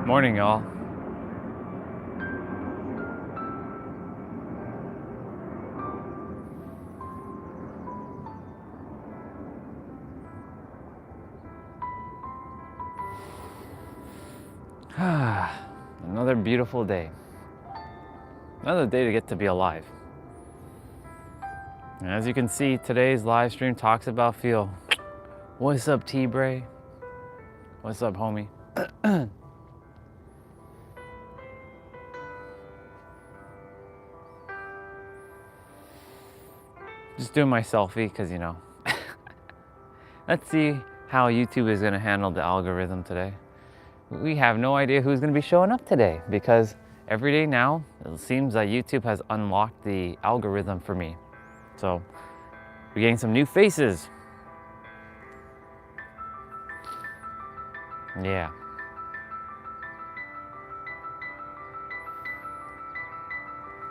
Morning, y'all. Another beautiful day. Another day to get to be alive. And as you can see, today's live stream talks about feel. What's up, T-Bray? What's up, homie? Just doing my selfie because, you know. Let's see how YouTube is going to handle the algorithm today. We have no idea who's going to be showing up today because every day now, it seems that YouTube has unlocked the algorithm for me. So we're getting some new faces. Yeah.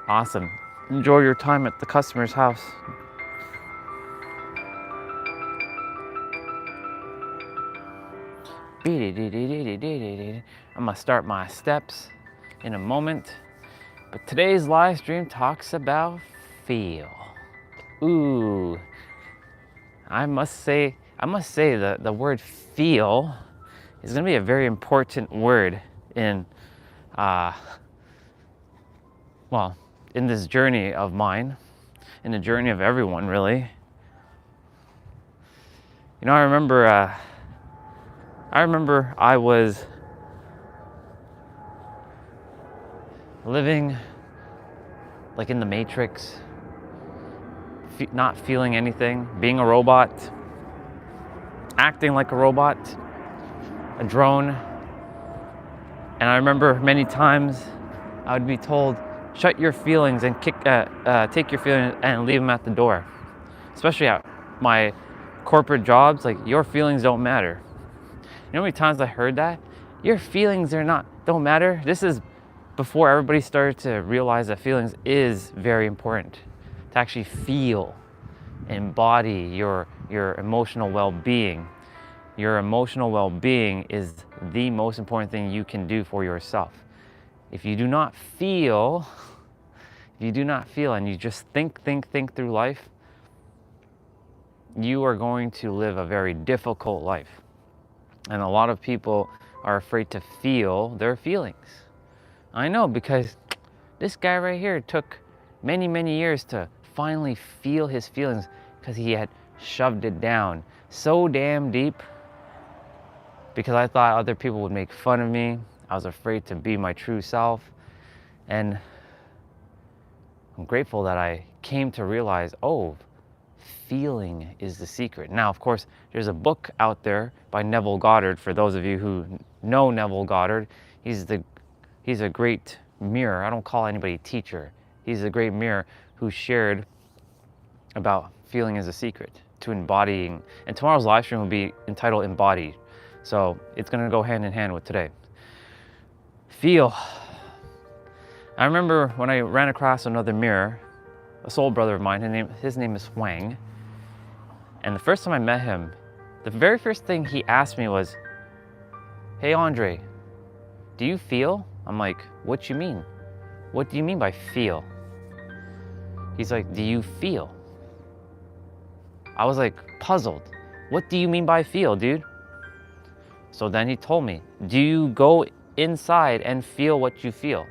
Awesome. Enjoy your time at the customer's house. I'm gonna start my steps in a moment, but today's live stream talks about feel. Ooh, I must say that the word feel is gonna be a very important word in, in this journey of mine, in the journey of everyone, really. You know, I remember I was living like in the Matrix, not feeling anything, being a robot, acting like a robot, a drone. And I remember many times I would be told, shut your feelings and take your feelings and leave them at the door. Especially at my corporate jobs, like your feelings don't matter. You know how many times I heard that? Your feelings don't matter. This is before everybody started to realize that feelings is very important. To actually feel, embody your emotional well-being. Your emotional well-being is the most important thing you can do for yourself. If you do not feel, and you just think through life, you are going to live a very difficult life. And a lot of people are afraid to feel their feelings. I know, because this guy right here took many years to finally feel his feelings because he had shoved it down so damn deep because I thought other people would make fun of me. I was afraid to be my true self. And I'm grateful that I came to realize, oh, feeling is the secret. Now, of course, there's a book out there by Neville Goddard. For those of you who know Neville Goddard, he's a great mirror. I don't call anybody teacher. He's a great mirror who shared about feeling is a secret to embodying. And tomorrow's live stream will be entitled Embodied. So it's going to go hand in hand with today. Feel. I remember when I ran across another mirror, a soul brother of mine, his name is Wang. And the first time I met him, the very first thing he asked me was, hey Andre, do you feel? I'm like, what you mean? What do you mean by feel? He's like, do you feel? I was like puzzled. What do you mean by feel, dude? So then he told me, do you go inside and feel what you feel?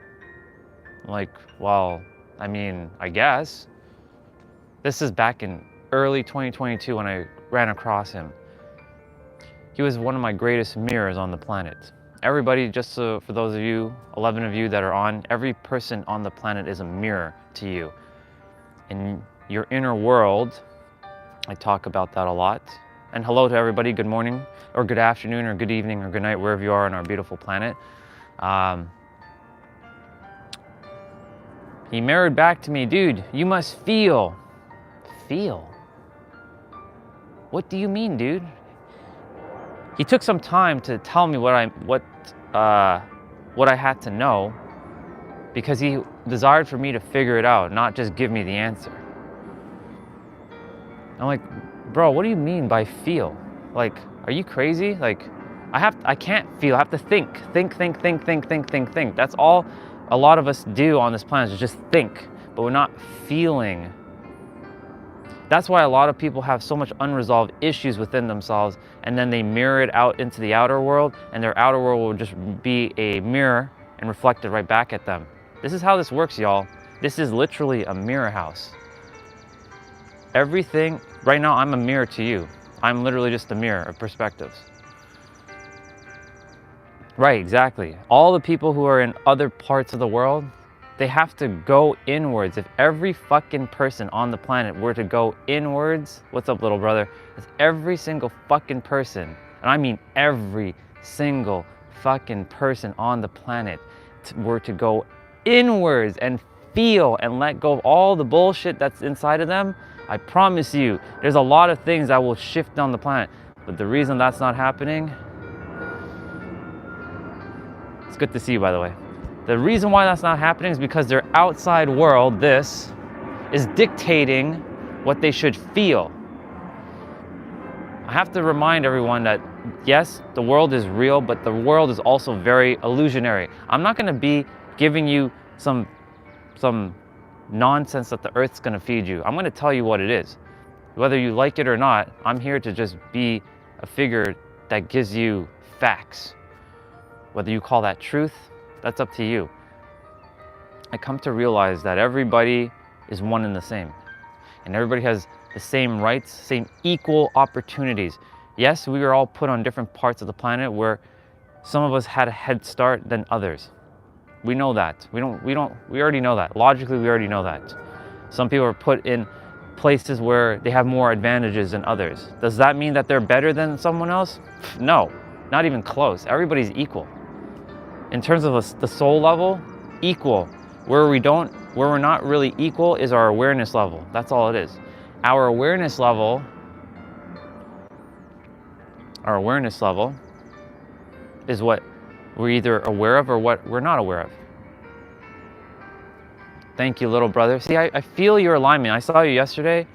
I'm like, well, I mean, I guess. This is back in early 2022 when I ran across him. He was one of my greatest mirrors on the planet. Everybody, just for those of you, 11 of you that are on, every person on the planet is a mirror to you. In your inner world, I talk about that a lot. And hello to everybody, good morning, or good afternoon, or good evening, or good night, wherever you are on our beautiful planet. He mirrored back to me, dude, you must feel. Feel? What do you mean, dude? He took some time to tell me what I had to know, because he desired for me to figure it out, not just give me the answer. I'm like, bro, what do you mean by feel? Like, are you crazy? Like, I can't feel. I have to think. That's all a lot of us do on this planet, is just think, but we're not feeling. That's why a lot of people have so much unresolved issues within themselves, and then they mirror it out into the outer world, and their outer world will just be a mirror and reflect it right back at them. This is how this works, y'all. This is literally a mirror house. Everything, right now I'm a mirror to you. I'm literally just a mirror of perspectives. Right, exactly. All the people who are in other parts of the world, they have to go inwards. If every fucking person on the planet were to go inwards, what's up, little brother? If every single fucking person, and I mean every single fucking person on the planet were to go inwards and feel and let go of all the bullshit that's inside of them, I promise you, there's a lot of things that will shift on the planet. But the reason that's not happening, it's good to see you, by the way. The reason why that's not happening is because their outside world, this, is dictating what they should feel. I have to remind everyone that, yes, the world is real, but the world is also very illusionary. I'm not gonna be giving you some nonsense that the earth's gonna feed you. I'm gonna tell you what it is. Whether you like it or not, I'm here to just be a figure that gives you facts. Whether you call that truth, that's up to you. I come to realize that everybody is one and the same. And everybody has the same rights, same equal opportunities. Yes, we were all put on different parts of the planet where some of us had a head start than others. We know that. We already know that. Logically, we already know that. Some people are put in places where they have more advantages than others. Does that mean that they're better than someone else? No, not even close. Everybody's equal. In terms of the soul level, equal. Where we're not really equal is our awareness level. That's all it is. Our awareness level is what we're either aware of or what we're not aware of. Thank you, little brother. See, I feel your alignment. I saw you yesterday,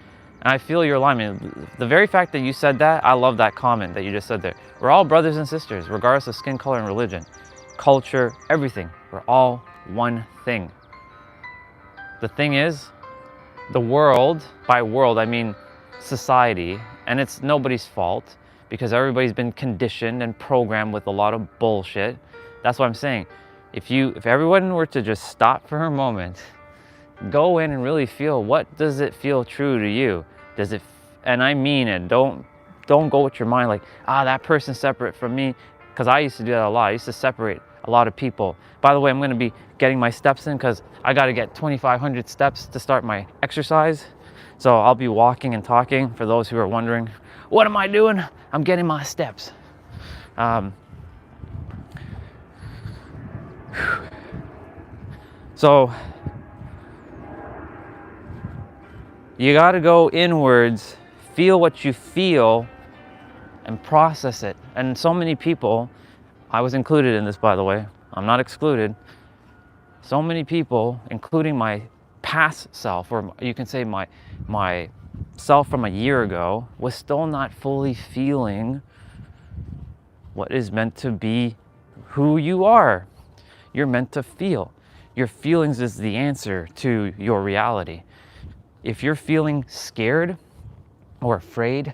and I feel your alignment. The very fact that you said that, I love that comment that you just said there. We're all brothers and sisters, regardless of skin color and religion, culture, everything. We're all one thing. The thing is, the world, by world I mean society, and it's nobody's fault because everybody's been conditioned and programmed with a lot of bullshit. That's what I'm saying. If everyone were to just stop for a moment, go in and really feel, what does it feel true to you? Does it, and I mean it, don't go with your mind like, that person's separate from me, because I used to do that a lot. I used to separate a lot of people. By the way, I'm going to be getting my steps in because I got to get 2,500 steps to start my exercise. So I'll be walking and talking for those who are wondering, what am I doing? I'm getting my steps. So you got to go inwards, feel what you feel, and process it. And so many people, I was included in this, by the way, I'm not excluded. So many people, including my past self, or you can say my self from a year ago, was still not fully feeling what is meant to be who you are. You're meant to feel. Your feelings is the answer to your reality. If you're feeling scared or afraid,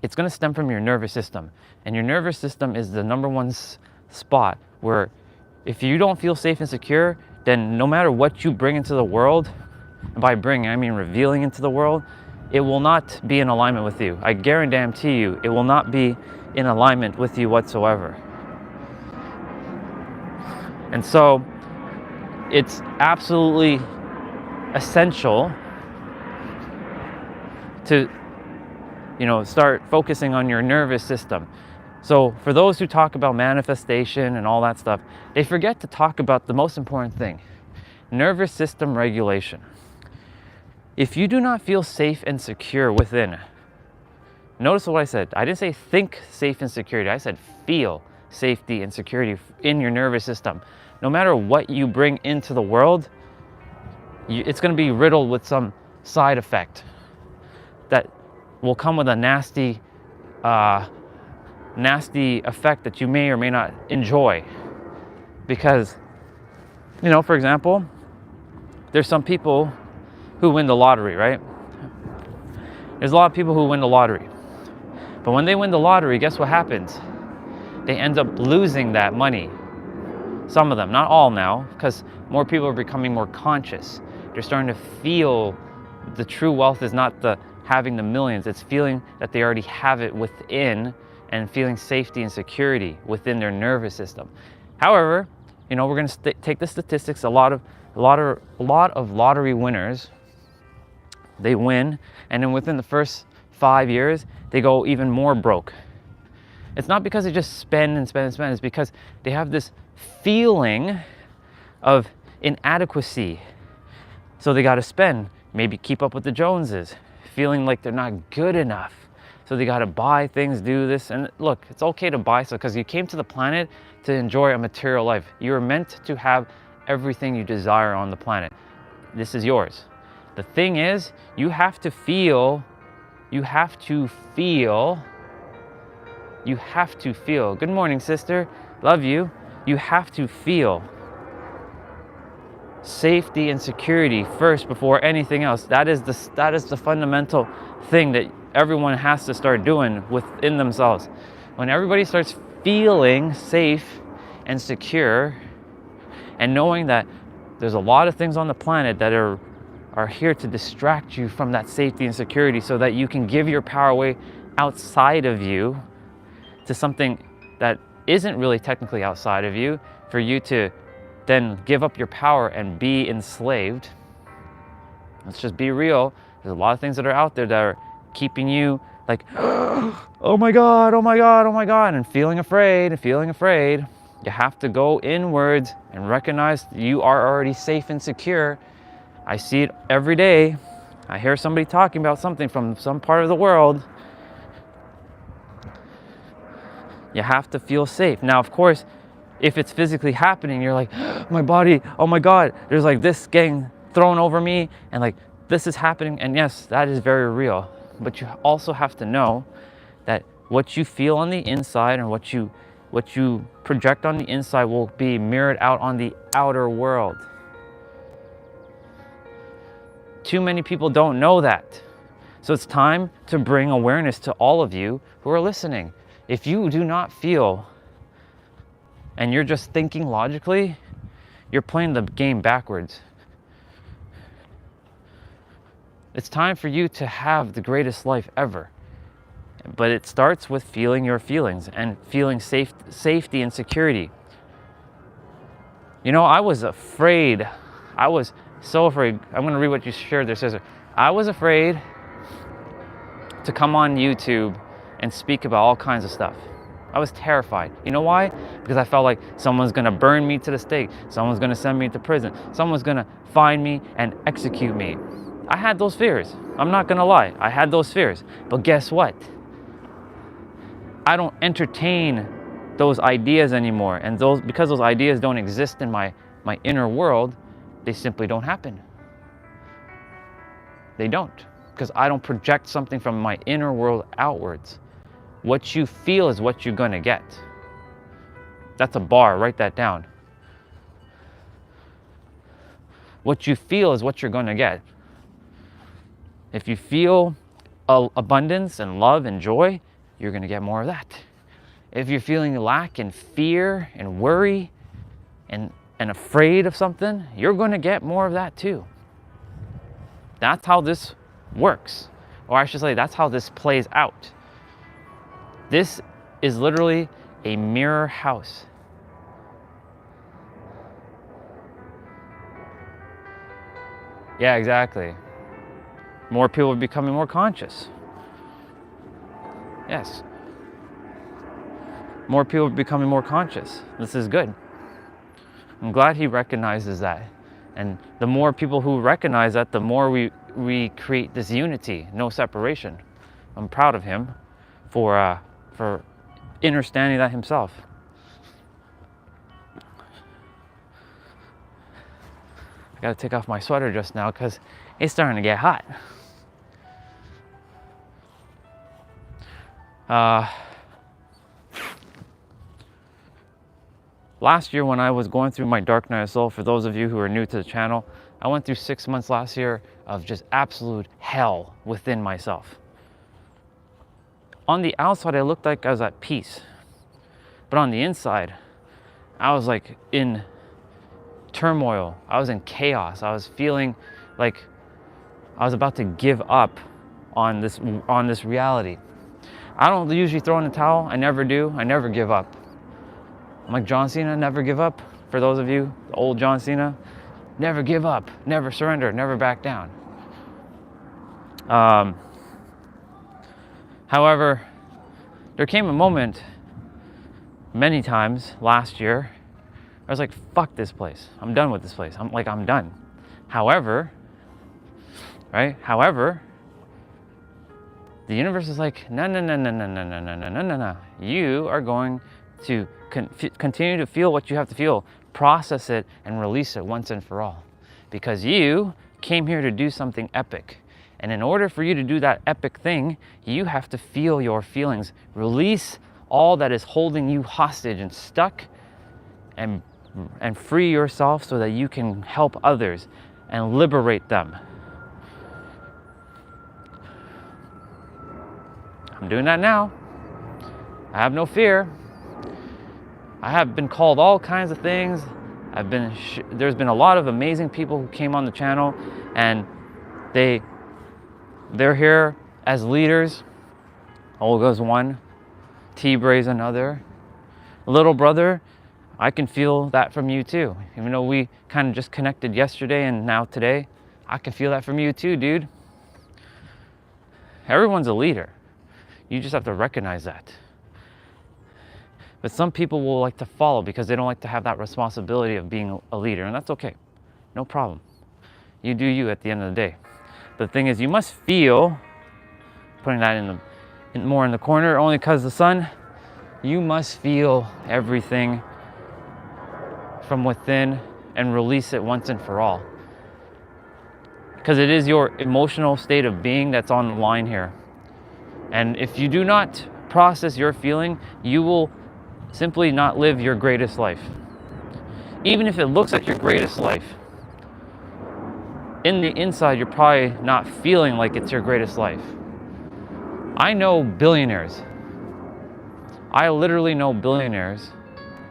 it's going to stem from your nervous system. And your nervous system is the number one spot where if you don't feel safe and secure, then no matter what you bring into the world, and by bringing I mean revealing into the world, it will not be in alignment with you. I guarantee you, it will not be in alignment with you whatsoever. And so it's absolutely essential to start focusing on your nervous system. So for those who talk about manifestation and all that stuff, they forget to talk about the most important thing, nervous system regulation. If you do not feel safe and secure within, notice what I said. I didn't say think safe and security. I said feel safety and security in your nervous system. No matter what you bring into the world, it's going to be riddled with some side effect that will come with a nasty nasty effect that you may or may not enjoy. Because, you know, for example, there's some people who win the lottery, right? There's a lot of people who win the lottery. But when they win the lottery, guess what happens? They end up losing that money. Some of them, not all now, because more people are becoming more conscious. They're starting to feel the true wealth is not the having the millions, it's feeling that they already have it within and feeling safety and security within their nervous system. However, you know, we're going to take the statistics. A lot of lottery winners, they win, and then within the first 5 years, they go even more broke. It's not because they just spend and spend and spend. It's because they have this feeling of inadequacy. So they got to spend, maybe keep up with the Joneses, feeling like they're not good enough. So they got to buy things, do this. And look, it's okay to buy stuff because you came to the planet to enjoy a material life. You were meant to have everything you desire on the planet. This is yours. The thing is, you have to feel. Good morning, sister. Love you. You have to feel safety and security first before anything else. That is the fundamental thing that everyone has to start doing within themselves. When everybody starts feeling safe and secure and knowing that there's a lot of things on the planet that are here to distract you from that safety and security so that you can give your power away outside of you to something that isn't really technically outside of you, for you to then give up your power and be enslaved. Let's just be real. There's a lot of things that are out there that are keeping you like, oh my God, oh my God, oh my God, and feeling afraid. You have to go inwards and recognize you are already safe and secure. I see it every day. I hear somebody talking about something from some part of the world. You have to feel safe. Now, of course, if it's physically happening, you're like, my body, oh my God, there's like this getting thrown over me and like this is happening. And yes, that is very real. But you also have to know that what you feel on the inside and what you project on the inside will be mirrored out on the outer world. Too many people don't know that. So it's time to bring awareness to all of you who are listening. If you do not feel and you're just thinking logically, you're playing the game backwards. It's time for you to have the greatest life ever. But it starts with feeling your feelings and feeling safety and security. You know, I was afraid. I was so afraid. I'm going to read what you shared there, sister. I was afraid to come on YouTube and speak about all kinds of stuff. I was terrified. You know why? Because I felt like someone's gonna burn me to the stake. Someone's gonna send me to prison. Someone's gonna find me and execute me. I had those fears. I'm not gonna lie. I had those fears. But guess what? I don't entertain those ideas anymore. And because those ideas don't exist in my inner world, they simply don't happen. They don't. Because I don't project something from my inner world outwards. What you feel is what you're gonna get. That's a bar, write that down. What you feel is what you're gonna get. If you feel abundance and love and joy, you're gonna get more of that. If you're feeling lack and fear and worry and afraid of something, you're gonna get more of that too. That's how this works. Or I should say, that's how this plays out. This is literally a mirror house. Yeah, exactly. More people are becoming more conscious. Yes. More people are becoming more conscious. This is good. I'm glad he recognizes that. And the more people who recognize that, the more we create this unity, no separation. I'm proud of him for understanding that himself. I gotta take off my sweater just now because it's starting to get hot. Last year when I was going through my dark night of soul, for those of you who are new to the channel, I went through 6 months last year of just absolute hell within myself. On the outside, I looked like I was at peace. But on the inside, I was like in turmoil. I was in chaos. I was feeling like I was about to give up on this reality. I don't usually throw in the towel. I never do. I never give up. I'm like John Cena, never give up. For those of you, the old John Cena, never give up, never surrender, never back down. However, there came a moment many times last year, I was like, fuck this place. I'm done with this place. I'm done. However, right? However, the universe is like, no. You are going to continue to feel what you have to feel, process it, and release it once and for all. Because you came here to do something epic. And in order for you to do that epic thing, you have to feel your feelings. Release all that is holding you hostage and stuck, and free yourself so that you can help others and liberate them. I'm doing that now. I have no fear. I have been called all kinds of things. There's been a lot of amazing people who came on the channel, and they're here as leaders. Olga's one, T-Bray's another. Little brother, I can feel that from you too. Even though we kind of just connected yesterday and now today, I can feel that from you too, dude. Everyone's a leader. You just have to recognize that. But some people will like to follow because they don't like to have that responsibility of being a leader, and that's okay. No problem. You do you at the end of the day. The thing is, you must feel, putting that more in the corner, only because the sun, you must feel everything from within and release it once and for all. Because it is your emotional state of being that's on the line here. And if you do not process your feeling, you will simply not live your greatest life. Even if it looks like your greatest life, in the inside, you're probably not feeling like it's your greatest life. I know billionaires. I literally know billionaires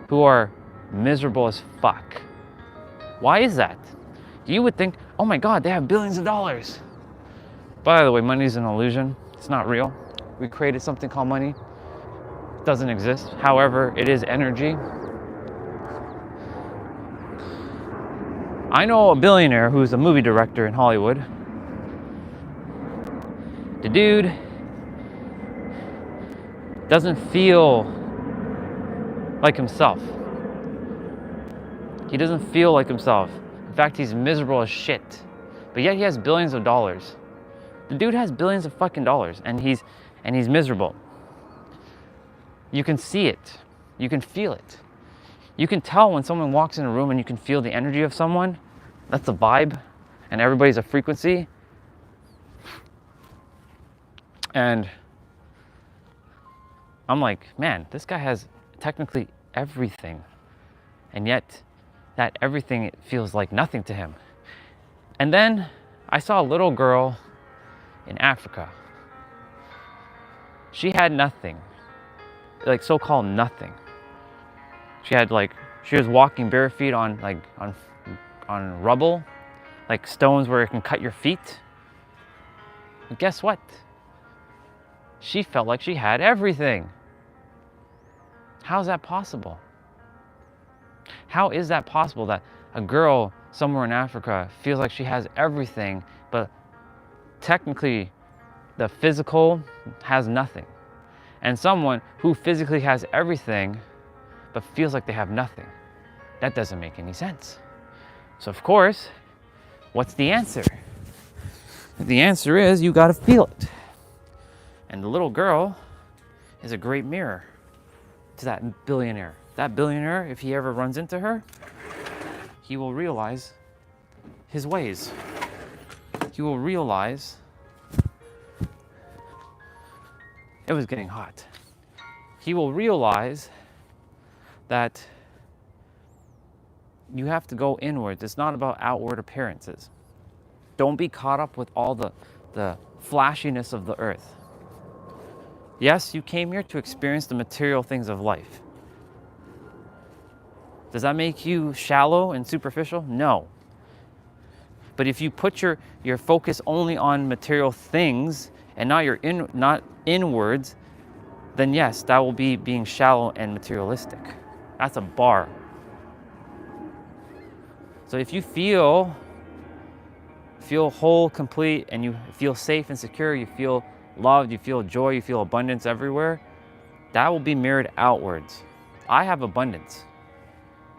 who are miserable as fuck. Why is that? You would think, oh my God, they have billions of dollars. By the way, money's an illusion. It's not real. We created something called money. It doesn't exist. However, it is energy. I know a billionaire who's a movie director in Hollywood. The dude doesn't feel like himself. He doesn't feel like himself. In fact, he's miserable as shit. But yet he has billions of dollars. The dude has billions of fucking dollars, and he's miserable. You can see it. You can feel it. You can tell when someone walks in a room and you can feel the energy of someone. That's a vibe, and everybody's a frequency. And I'm like, man, this guy has technically everything. And yet, that everything, it feels like nothing to him. And then I saw a little girl in Africa. She had nothing, like so-called nothing. She was walking bare feet on rubble, like stones where it can cut your feet. And guess what? She felt like she had everything. How's that possible? How is that possible that a girl somewhere in Africa feels like she has everything, but technically the physical has nothing? And someone who physically has everything, but feels like they have nothing. That doesn't make any sense. So of course, what's the answer? The answer is you gotta feel it. And the little girl is a great mirror to that billionaire. That billionaire, if he ever runs into her, he will realize his ways. He will realize it was getting hot. He will realize that you have to go inwards. It's not about outward appearances. Don't be caught up with all the flashiness of the earth. Yes, you came here to experience the material things of life. Does that make you shallow and superficial? No. But if you put your focus only on material things and not inwards, then yes, that will be being shallow and materialistic. That's a bar. So if you feel whole, complete, and you feel safe and secure, you feel loved, you feel joy, you feel abundance everywhere, that will be mirrored outwards. I have abundance.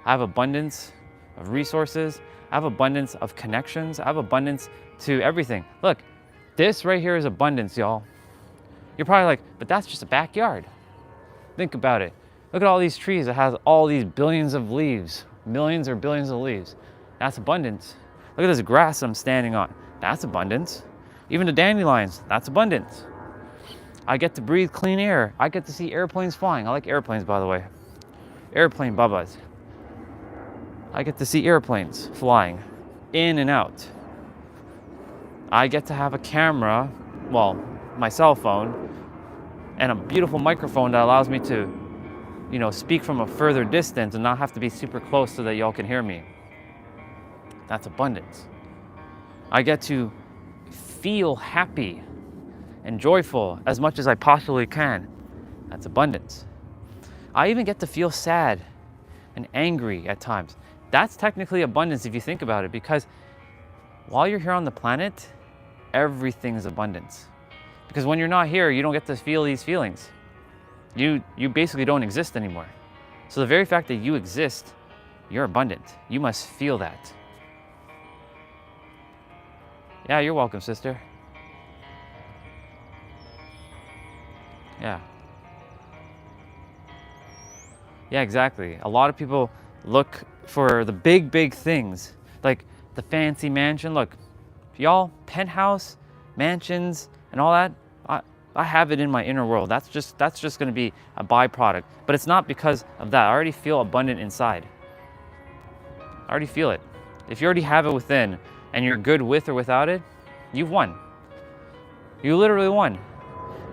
I have abundance of resources. I have abundance of connections. I have abundance to everything. Look, this right here is abundance, y'all. You're probably like, but that's just a backyard. Think about it. Look at all these trees that has all these billions of leaves, millions or billions of leaves. That's abundance. Look at this grass I'm standing on. That's abundance. Even the dandelions, that's abundance. I get to breathe clean air. I get to see airplanes flying. I like airplanes, by the way. Airplane babas. I get to see airplanes flying in and out. I get to have a camera, well, my cell phone, and a beautiful microphone that allows me to, speak from a further distance and not have to be super close so that y'all can hear me. That's abundance. I get to feel happy and joyful as much as I possibly can. That's abundance. I even get to feel sad and angry at times. That's technically abundance if you think about it, because while you're here on the planet, everything's abundance. Because when you're not here, you don't get to feel these feelings. You basically don't exist anymore. So the very fact that you exist, you're abundant. You must feel that. Yeah, you're welcome, sister. Yeah. Yeah, exactly. A lot of people look for the big things, like the fancy mansion. Look, y'all, penthouse, mansions, and all that, I have it in my inner world. That's just going to be a byproduct. But it's not because of that. I already feel abundant inside. I already feel it. If you already have it within and you're good with or without it, you've won. You literally won.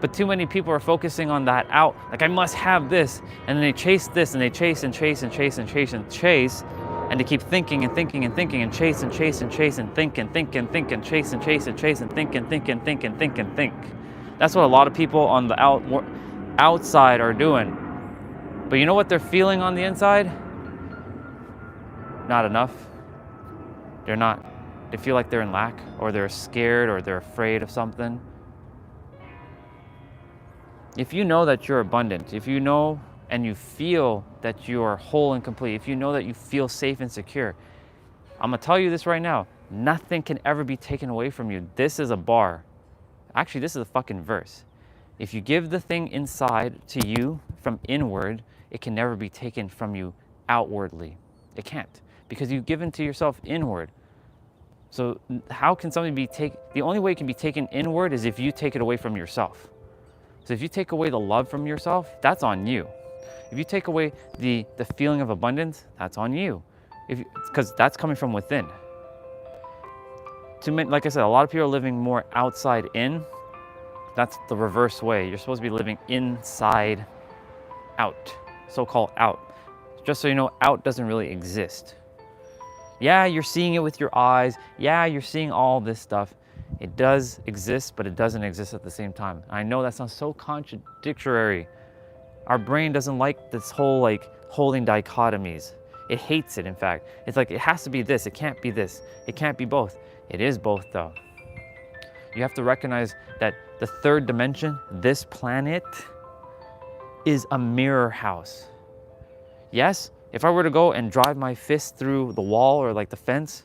But too many people are focusing on that out, like I must have this, and then they chase this, and they chase and chase and chase and chase and chase, and they keep thinking and thinking and thinking and chase and chase and chase and think and think and think and chase and chase and chase and think and think and think and think and think. That's what a lot of people on the outside are doing. But you know what they're feeling on the inside? Not enough. They're not. They feel like they're in lack, or they're scared, or they're afraid of something. If you know that you're abundant, if you know and you feel that you are whole and complete, if you know that you feel safe and secure, I'm gonna tell you this right now, nothing can ever be taken away from you. This is a bar. Actually, this is a fucking verse. If you give the thing inside to you from inward, it can never be taken from you outwardly. It can't, because you've given to yourself inward. So how can something be taken? The only way it can be taken inward is if you take it away from yourself. So if you take away the love from yourself, that's on you. If you take away the feeling of abundance, that's on you. Because that's coming from within. Like I said, a lot of people are living more outside in. That's the reverse way. You're supposed to be living inside out, so-called out. Just so you know, out doesn't really exist. Yeah, you're seeing it with your eyes. Yeah, you're seeing all this stuff. It does exist, but it doesn't exist at the same time. I know that sounds so contradictory. Our brain doesn't like this whole holding dichotomies. It hates it, in fact. It's like, it has to be this, it can't be this. It can't be both. It is both though. You have to recognize that the third dimension, this planet, is a mirror house. Yes, if I were to go and drive my fist through the wall or like the fence,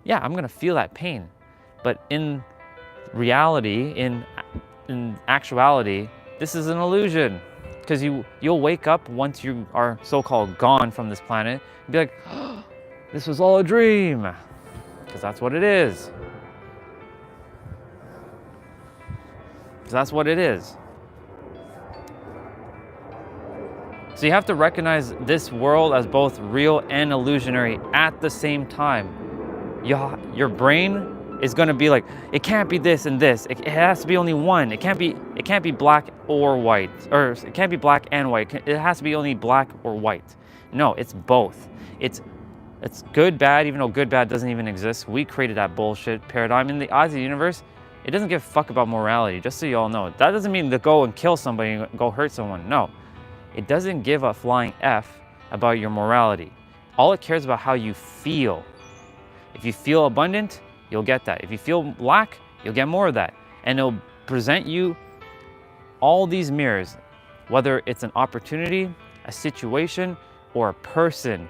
yeah, I'm gonna feel that pain. But in reality, in actuality, this is an illusion. Because you'll wake up once you are so-called gone from this planet and be like, oh, this was all a dream. Because that's what it is. Because that's what it is. So you have to recognize this world as both real and illusionary at the same time. Your brain is going to be like, it can't be this and this. It has to be only one. It can't be black or white, or it can't be black and white. It has to be only black or white. No, it's both. It's good, bad, even though good, bad doesn't even exist. We created that bullshit paradigm. In the eyes of the universe, it doesn't give a fuck about morality, just so you all know. That doesn't mean to go and kill somebody and go hurt someone. No, it doesn't give a flying F about your morality. All it cares about how you feel. If you feel abundant, you'll get that. If you feel lack, you'll get more of that. And it'll present you all these mirrors, whether it's an opportunity, a situation, or a person,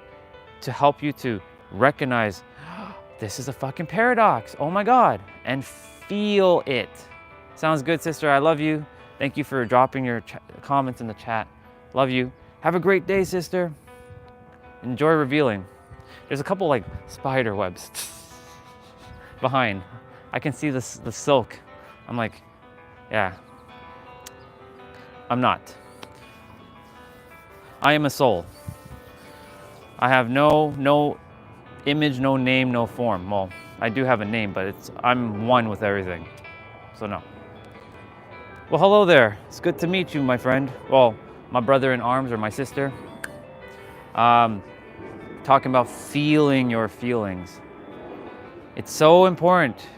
to help you to recognize, oh, this is a fucking paradox, oh my God, and feel it. Sounds good, sister, I love you. Thank you for dropping your comments in the chat. Love you. Have a great day, sister. Enjoy revealing. There's a couple like spider webs behind. I can see the silk. I'm like, yeah, I'm not. I am a soul. I have no image, no name, no form. Well, I do have a name, but I'm one with everything. So no. Well, hello there. It's good to meet you, my friend. Well, my brother in arms, or my sister. Talking about feeling your feelings. It's so important.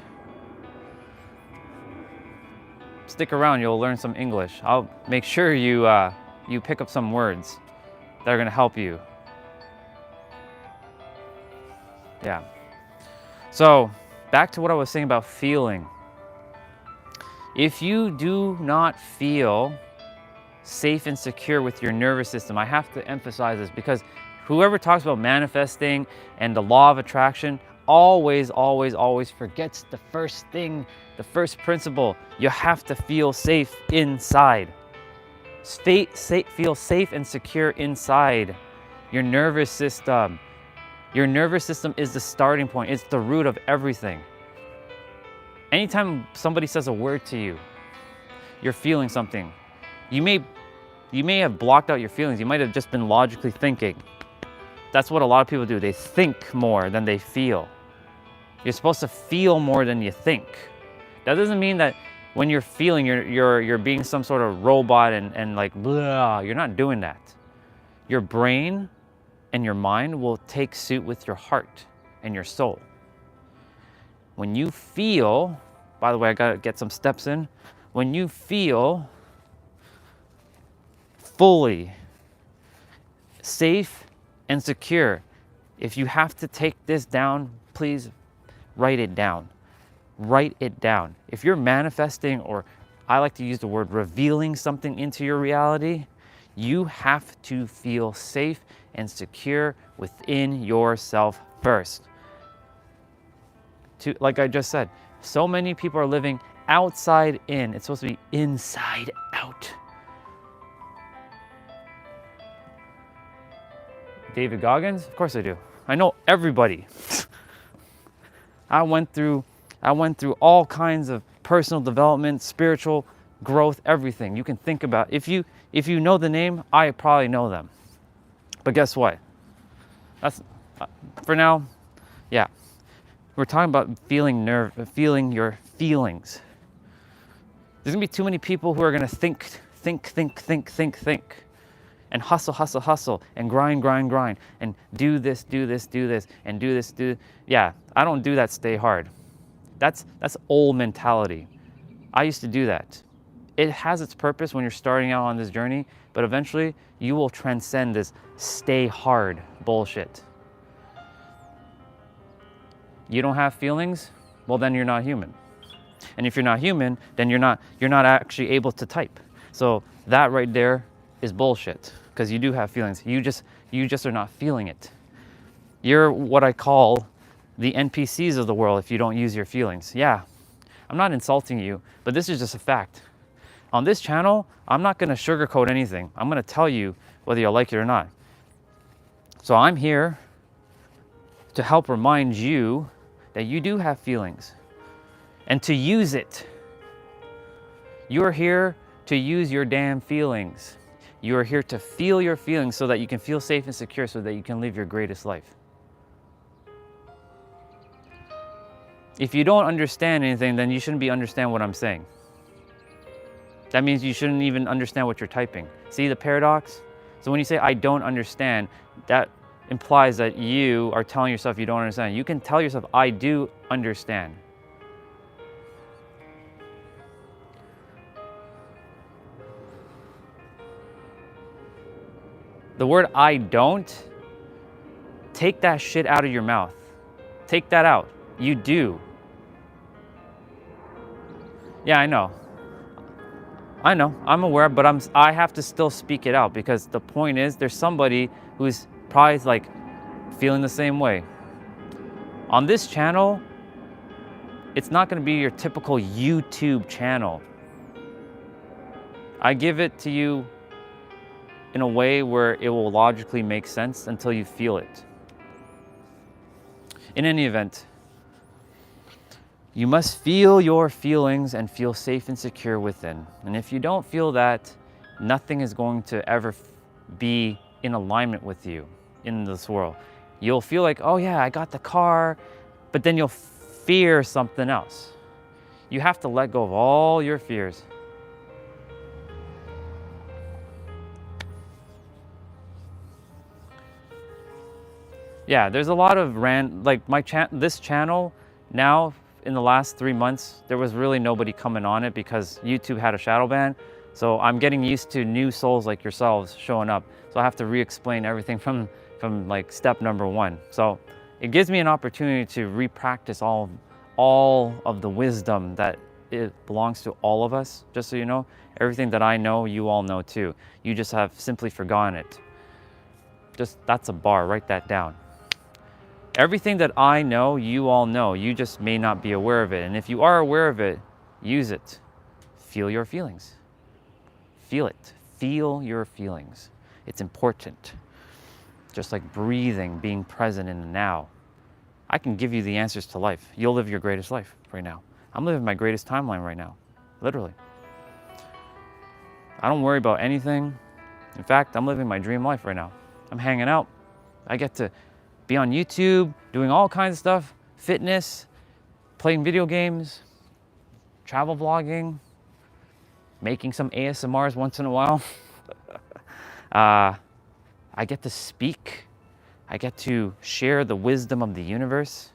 Stick around, you'll learn some English. I'll make sure you pick up some words that are gonna help you. Yeah. So, back to what I was saying about feeling. If you do not feel safe and secure with your nervous system, I have to emphasize this, because whoever talks about manifesting and the law of attraction always forgets the first thing, the first principle. You have to feel safe inside. Feel safe and secure inside your nervous system. Your nervous system is the starting point. It's the root of everything. Anytime somebody says a word to you, you're feeling something. You may have blocked out your feelings. You might have just been logically thinking. That's what a lot of people do. They think more than they feel. You're supposed to feel more than you think. That doesn't mean that when you're feeling, you're being some sort of robot and like blah. You're not doing that. Your brain and your mind will take suit with your heart and your soul. When you feel, by the way, I gotta get some steps in. When you feel fully safe and secure, if you have to take this down, please write it down. Write it down. If you're manifesting, or I like to use the word revealing something into your reality, you have to feel safe and secure within yourself first. Like I just said, so many people are living outside in. It's supposed to be inside out. David Goggins? Of course I do. I know everybody. I went through all kinds of personal development, spiritual growth, everything you can think about. If you know the name, I probably know them. But guess what? That's for now. Yeah, we're talking about feeling your feelings. There's gonna be too many people who are gonna think, and hustle, and grind, and do this, and do this. Yeah, I don't do that. Stay hard. That's old mentality. I used to do that. It has its purpose when you're starting out on this journey, but eventually you will transcend this stay hard bullshit. You don't have feelings? Well, then you're not human. And if you're not human, then you're not actually able to type. So that right there is bullshit, because you do have feelings. You just are not feeling it. You're what I call the NPCs of the world if you don't use your feelings. Yeah, I'm not insulting you, but this is just a fact. On this channel, I'm not gonna sugarcoat anything. I'm gonna tell you whether you'll like it or not. So I'm here to help remind you that you do have feelings and to use it. You're here to use your damn feelings. You are here to feel your feelings so that you can feel safe and secure so that you can live your greatest life. If you don't understand anything, then you shouldn't understand what I'm saying. That means you shouldn't even understand what you're typing. See the paradox? So when you say, I don't understand, that implies that you are telling yourself you don't understand. You can tell yourself, I do understand. The word I don't, take that shit out of your mouth. Take that out. You do. Yeah, I know. I'm aware, but I have to still speak it out because the point is there's somebody who's probably like feeling the same way. On this channel, it's not going to be your typical YouTube channel. I give it to you in a way where it will logically make sense until you feel it. In any event, you must feel your feelings and feel safe and secure within. And if you don't feel that, nothing is going to ever be in alignment with you in this world. You'll feel like, oh yeah, I got the car, but then you'll fear something else. You have to let go of all your fears. Yeah, there's a lot of like this channel now in the last 3 months, there was really nobody coming on it because YouTube had a shadow ban. So I'm getting used to new souls like yourselves showing up. So I have to re-explain everything from like step number 1. So it gives me an opportunity to re-practice all of the wisdom that it belongs to all of us. Just so you know, everything that I know, you all know too. You just have simply forgotten it. That's a bar, write that down. Everything that I know, you all know. You just may not be aware of it. And if you are aware of it, use it. Feel your feelings. Feel it. Feel your feelings. It's important. Just like breathing, being present in the now. I can give you the answers to life. You'll live your greatest life right now. I'm living my greatest timeline right now. Literally. I don't worry about anything. In fact, I'm living my dream life right now. I'm hanging out. I get to be on YouTube, doing all kinds of stuff, fitness, playing video games, travel vlogging, making some ASMRs once in a while. I get to speak. I get to share the wisdom of the universe.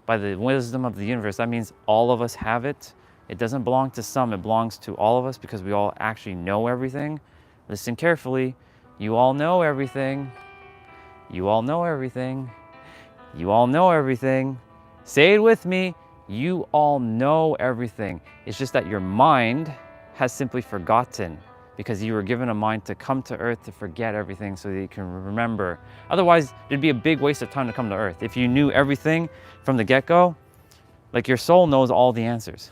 By the wisdom of the universe, that means all of us have it. It doesn't belong to some, it belongs to all of us because we all actually know everything. Listen carefully. You all know everything. You all know everything. You all know everything. Say it with me. You all know everything. It's just that your mind has simply forgotten because you were given a mind to come to earth to forget everything so that you can remember. Otherwise, it'd be a big waste of time to come to earth. If you knew everything from the get-go, like your soul knows all the answers.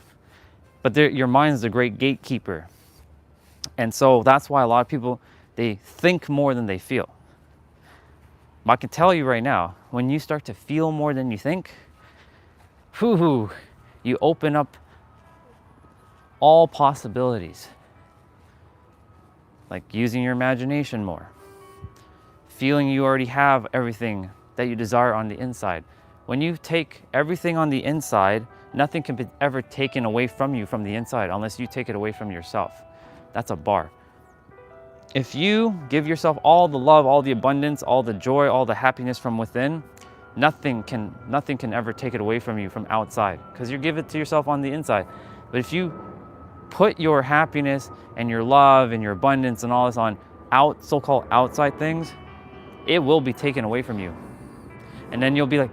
But your mind is the great gatekeeper. And so that's why a lot of people, they think more than they feel. I can tell you right now, when you start to feel more than you think, you open up all possibilities. Like using your imagination more. Feeling you already have everything that you desire on the inside. When you take everything on the inside, nothing can be ever taken away from you from the inside unless you take it away from yourself. That's a bar. If you give yourself all the love, all the abundance, all the joy, all the happiness from within, nothing can ever take it away from you from outside because you give it to yourself on the inside. But if you put your happiness and your love and your abundance and all this on so-called outside things, it will be taken away from you. And then you'll be like,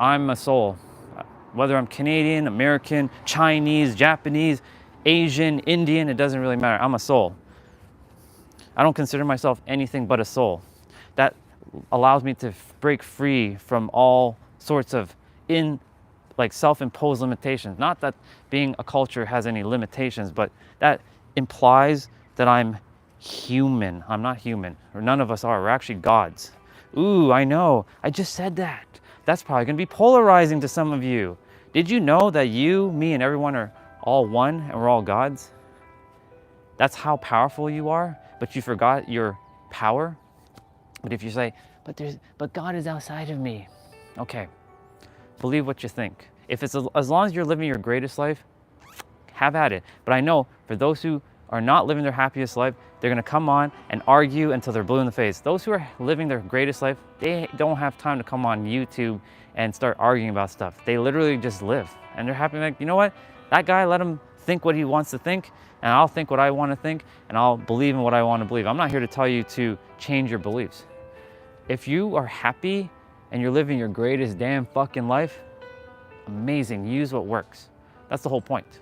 I'm a soul. Whether I'm Canadian, American, Chinese, Japanese, Asian, Indian, it doesn't really matter. I'm a soul. I don't consider myself anything but a soul. That allows me to break free from all sorts of self-imposed limitations. Not that being a culture has any limitations, but that implies that I'm human. I'm not human, or none of us are. We're actually gods. Ooh, I know. I just said that. That's probably going to be polarizing to some of you. Did you know that you, me, and everyone are all one and we're all gods? That's how powerful you are, but you forgot your power. But if you say, but God is outside of me. Okay, believe what you think. If it's as long as you're living your greatest life, have at it. But I know for those who are not living their happiest life, they're gonna come on and argue until they're blue in the face. Those who are living their greatest life, they don't have time to come on YouTube and start arguing about stuff. They literally just live and they're happy, like, you know what? That guy, let him think what he wants to think, and I'll think what I want to think, and I'll believe in what I want to believe. I'm not here to tell you to change your beliefs. If you are happy and you're living your greatest damn fucking life, amazing, use what works. That's the whole point.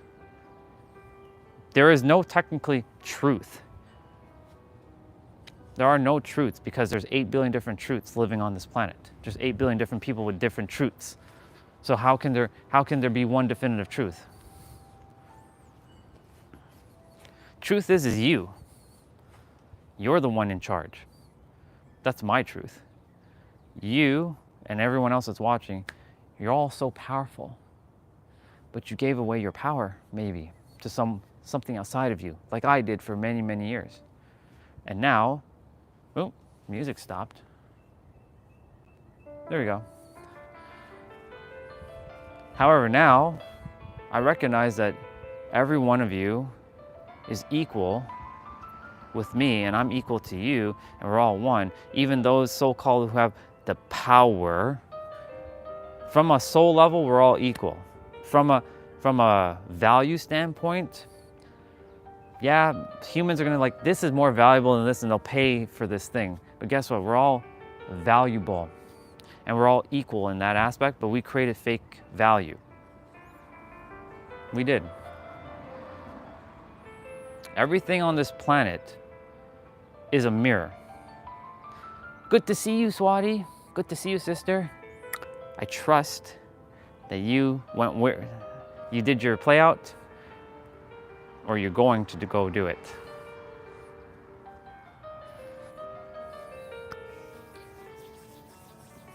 There is no technically truth. There are no truths because there's 8 billion different truths living on this planet. There's 8 billion different people with different truths. So how can there be one definitive truth? Truth is you. You're the one in charge. That's my truth. You and everyone else that's watching, you're all so powerful. But you gave away your power, maybe, to something outside of you, like I did for many, many years. And now, oh, music stopped. There we go. However, now, I recognize that every one of you is equal with me, and I'm equal to you, and we're all one. Even those so-called who have the power, from a soul level, we're all equal. From a value standpoint, yeah, humans are gonna like, this is more valuable than this, and they'll pay for this thing. But guess what? We're all valuable, and we're all equal in that aspect, but we created fake value. We did. Everything on this planet is a mirror. Good to see you, Swati. Good to see you, sister. I trust that you went where you did your playout, or you're going to go do it.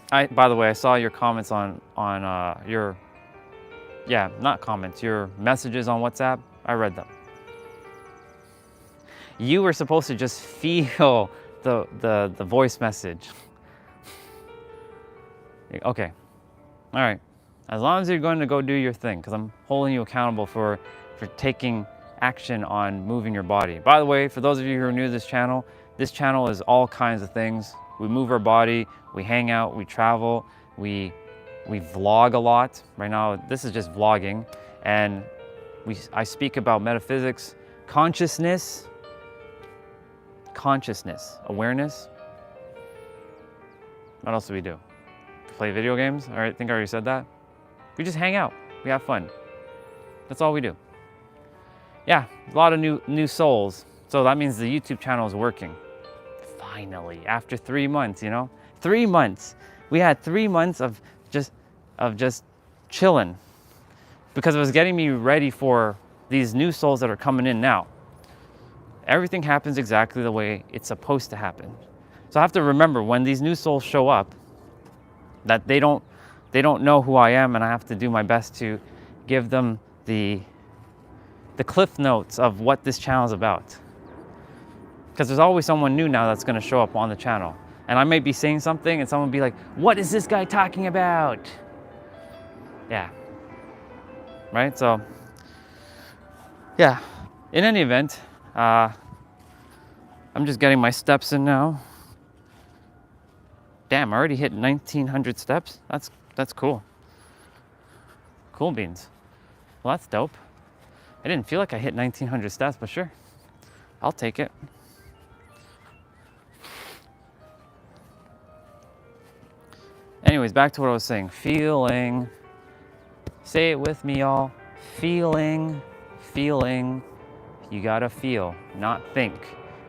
By the way, I saw your comments on your, yeah, not comments, your messages on WhatsApp. I read them. You were supposed to just feel the voice message. Okay, all right. As long as you're going to go do your thing, because I'm holding you accountable for taking action on moving your body. By the way, for those of you who are new to this channel is all kinds of things. We move our body, we hang out, we travel, we vlog a lot. Right now, this is just vlogging, and I speak about metaphysics, consciousness, awareness. What else do we do? Play video games? All right, I think I already said that. We just hang out, we have fun. That's all we do. Yeah, a lot of new souls. So that means the YouTube channel is working. Finally, after 3 months, you know? 3 months. We had 3 months of just chilling, because it was getting me ready for these new souls that are coming in now. Everything happens exactly the way it's supposed to happen. So I have to remember when these new souls show up that they don't know who I am, and I have to do my best to give them the cliff notes of what this channel is about. Because there's always someone new now that's going to show up on the channel. And I may be saying something and someone will be like, what is this guy talking about? Yeah. Right? So, yeah. In any event, I'm just getting my steps in now. Damn, I already hit 1,900 steps. That's cool. Cool beans. Well, that's dope. I didn't feel like I hit 1,900 steps, but sure. I'll take it. Anyways, back to what I was saying. Feeling. Say it with me, y'all. Feeling. You gotta feel, not think.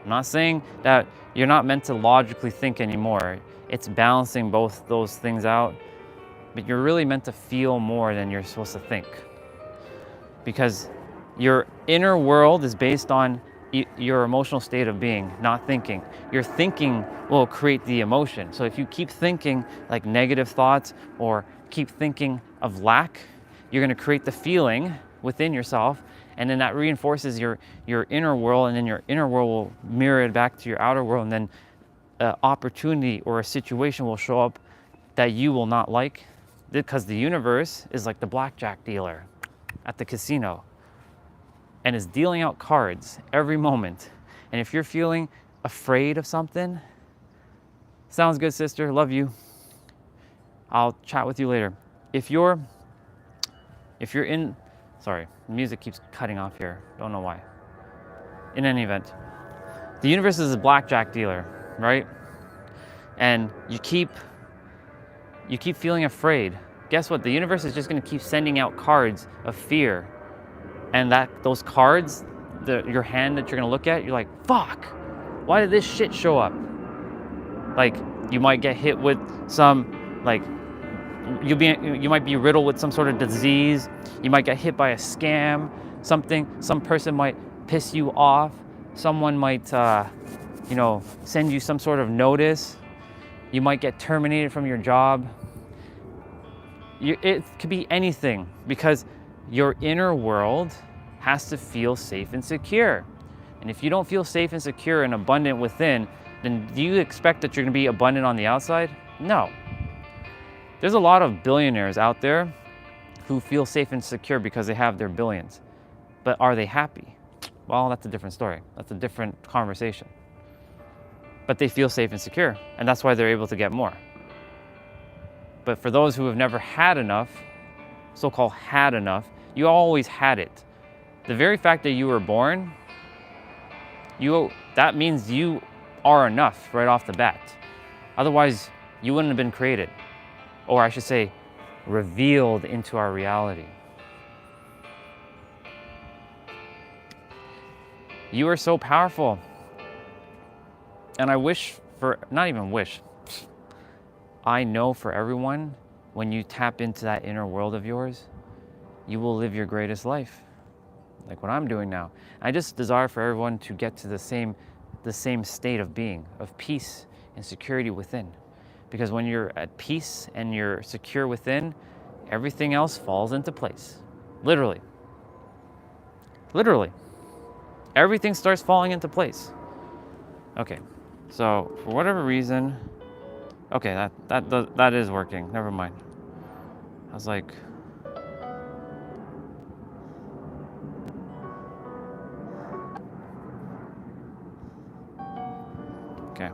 I'm not saying that you're not meant to logically think anymore. It's balancing both those things out. But you're really meant to feel more than you're supposed to think. Because your inner world is based on your emotional state of being, not thinking. Your thinking will create the emotion. So if you keep thinking like negative thoughts or keep thinking of lack, you're going to create the feeling within yourself, and then that reinforces your inner world, and then your inner world will mirror it back to your outer world, and then an opportunity or a situation will show up that you will not like, because the universe is like the blackjack dealer at the casino and is dealing out cards every moment. And if you're feeling afraid of something, sounds good, sister, love you, I'll chat with you later. If you're in, sorry, the music keeps cutting off here, don't know why. In any event, the universe is a blackjack dealer, right? And you keep feeling afraid. Guess what? The universe is just going to keep sending out cards of fear. And those cards, your hand that you're going to look at, you're like, fuck, why did this shit show up? Like, you might get hit with some, like, you might be riddled with some sort of disease. You might get hit by a scam, some person might piss you off. Someone might, send you some sort of notice. You might get terminated from your job. It could be anything, because your inner world has to feel safe and secure. And if you don't feel safe and secure and abundant within, then do you expect that you're going to be abundant on the outside? No. There's a lot of billionaires out there who feel safe and secure because they have their billions. But are they happy? Well, that's a different story. That's a different conversation. But they feel safe and secure, and that's why they're able to get more. But for those who have never had enough, so-called had enough, you always had it. The very fact that you were born, that means you are enough right off the bat. Otherwise, you wouldn't have been created. Or I should say, revealed into our reality. You are so powerful. And I wish for, not even wish, I know for everyone, when you tap into that inner world of yours, you will live your greatest life. Like what I'm doing now. I just desire for everyone to get to the same state of being, of peace and security within. Because when you're at peace and you're secure within, everything else falls into place. Literally. Literally. Everything starts falling into place. Okay, so for whatever reason, okay, that is working. Never mind. I was like, okay.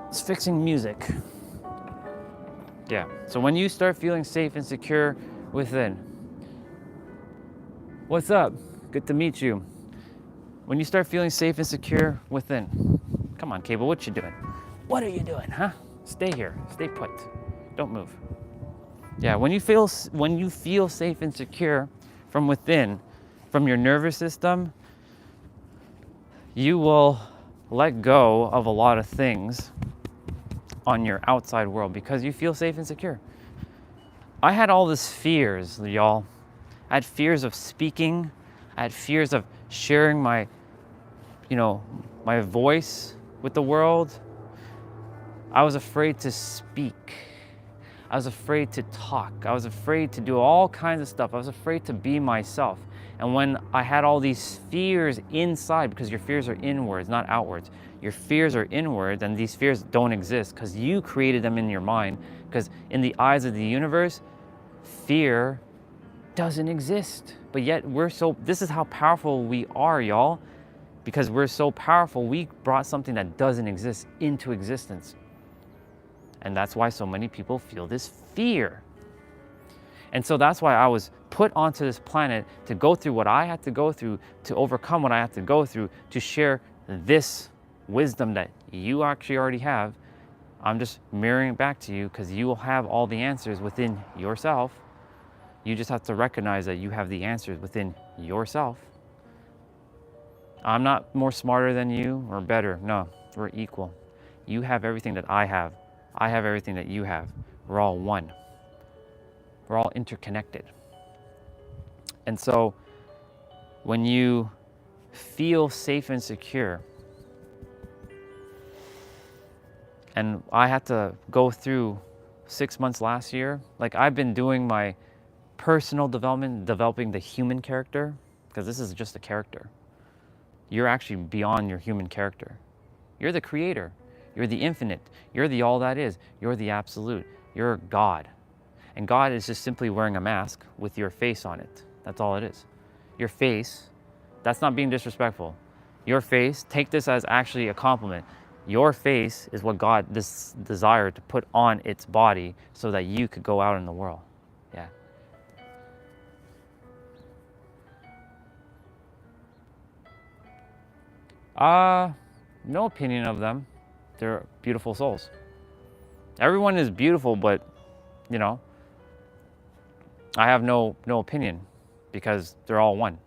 It's fixing music. Yeah, so when you start feeling safe and secure within, what's up? Good to meet you. When you start feeling safe and secure within, come on, Cable, what you doing? What are you doing, huh? Stay here, stay put, don't move. Yeah, when you feel safe and secure from within, from your nervous system, you will let go of a lot of things on your outside world because you feel safe and secure. I had all these fears, y'all. I had fears of speaking. I had fears of sharing my voice with the world. I was afraid to speak. I was afraid to talk. I was afraid to do all kinds of stuff. I was afraid to be myself. And when I had all these fears inside, because your fears are inwards, not outwards. Your fears are inwards, and these fears don't exist because you created them in your mind. Because in the eyes of the universe, fear doesn't exist. But yet this is how powerful we are, y'all. Because we're so powerful, we brought something that doesn't exist into existence. And that's why so many people feel this fear. And so that's why I was put onto this planet to go through what I had to go through, to overcome what I had to go through, to share this wisdom that you actually already have. I'm just mirroring it back to you because you will have all the answers within yourself. You just have to recognize that you have the answers within yourself. I'm not more smarter than you or better. No, we're equal. You have everything that I have. I have everything that you have. We're all one. We're all interconnected. And so when you feel safe and secure, and I had to go through 6 months last year, like I've been doing my personal development, developing the human character, because this is just a character. You're actually beyond your human character. You're the creator. You're the infinite. You're the all that is. You're the absolute. You're God. And God is just simply wearing a mask with your face on it. That's all it is. Your face, that's not being disrespectful. Your face, take this as actually a compliment. Your face is what God desired to put on its body so that you could go out in the world. Yeah. No opinion of them. They're beautiful souls. Everyone is beautiful, but you know, I have no opinion because they're all one.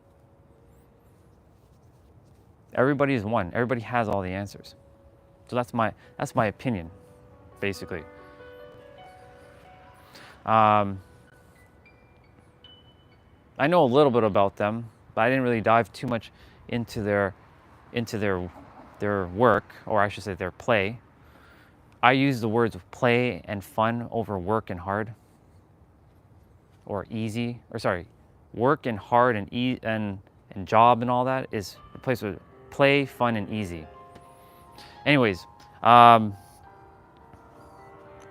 Everybody is one. Everybody has all the answers. So that's my opinion, basically. I know a little bit about them, but I didn't really dive too much into their work, or I should say their play. I use the words play and fun over work and hard, or easy, or sorry, work and hard and job and all that is replaced with play, fun, and easy. Anyways, when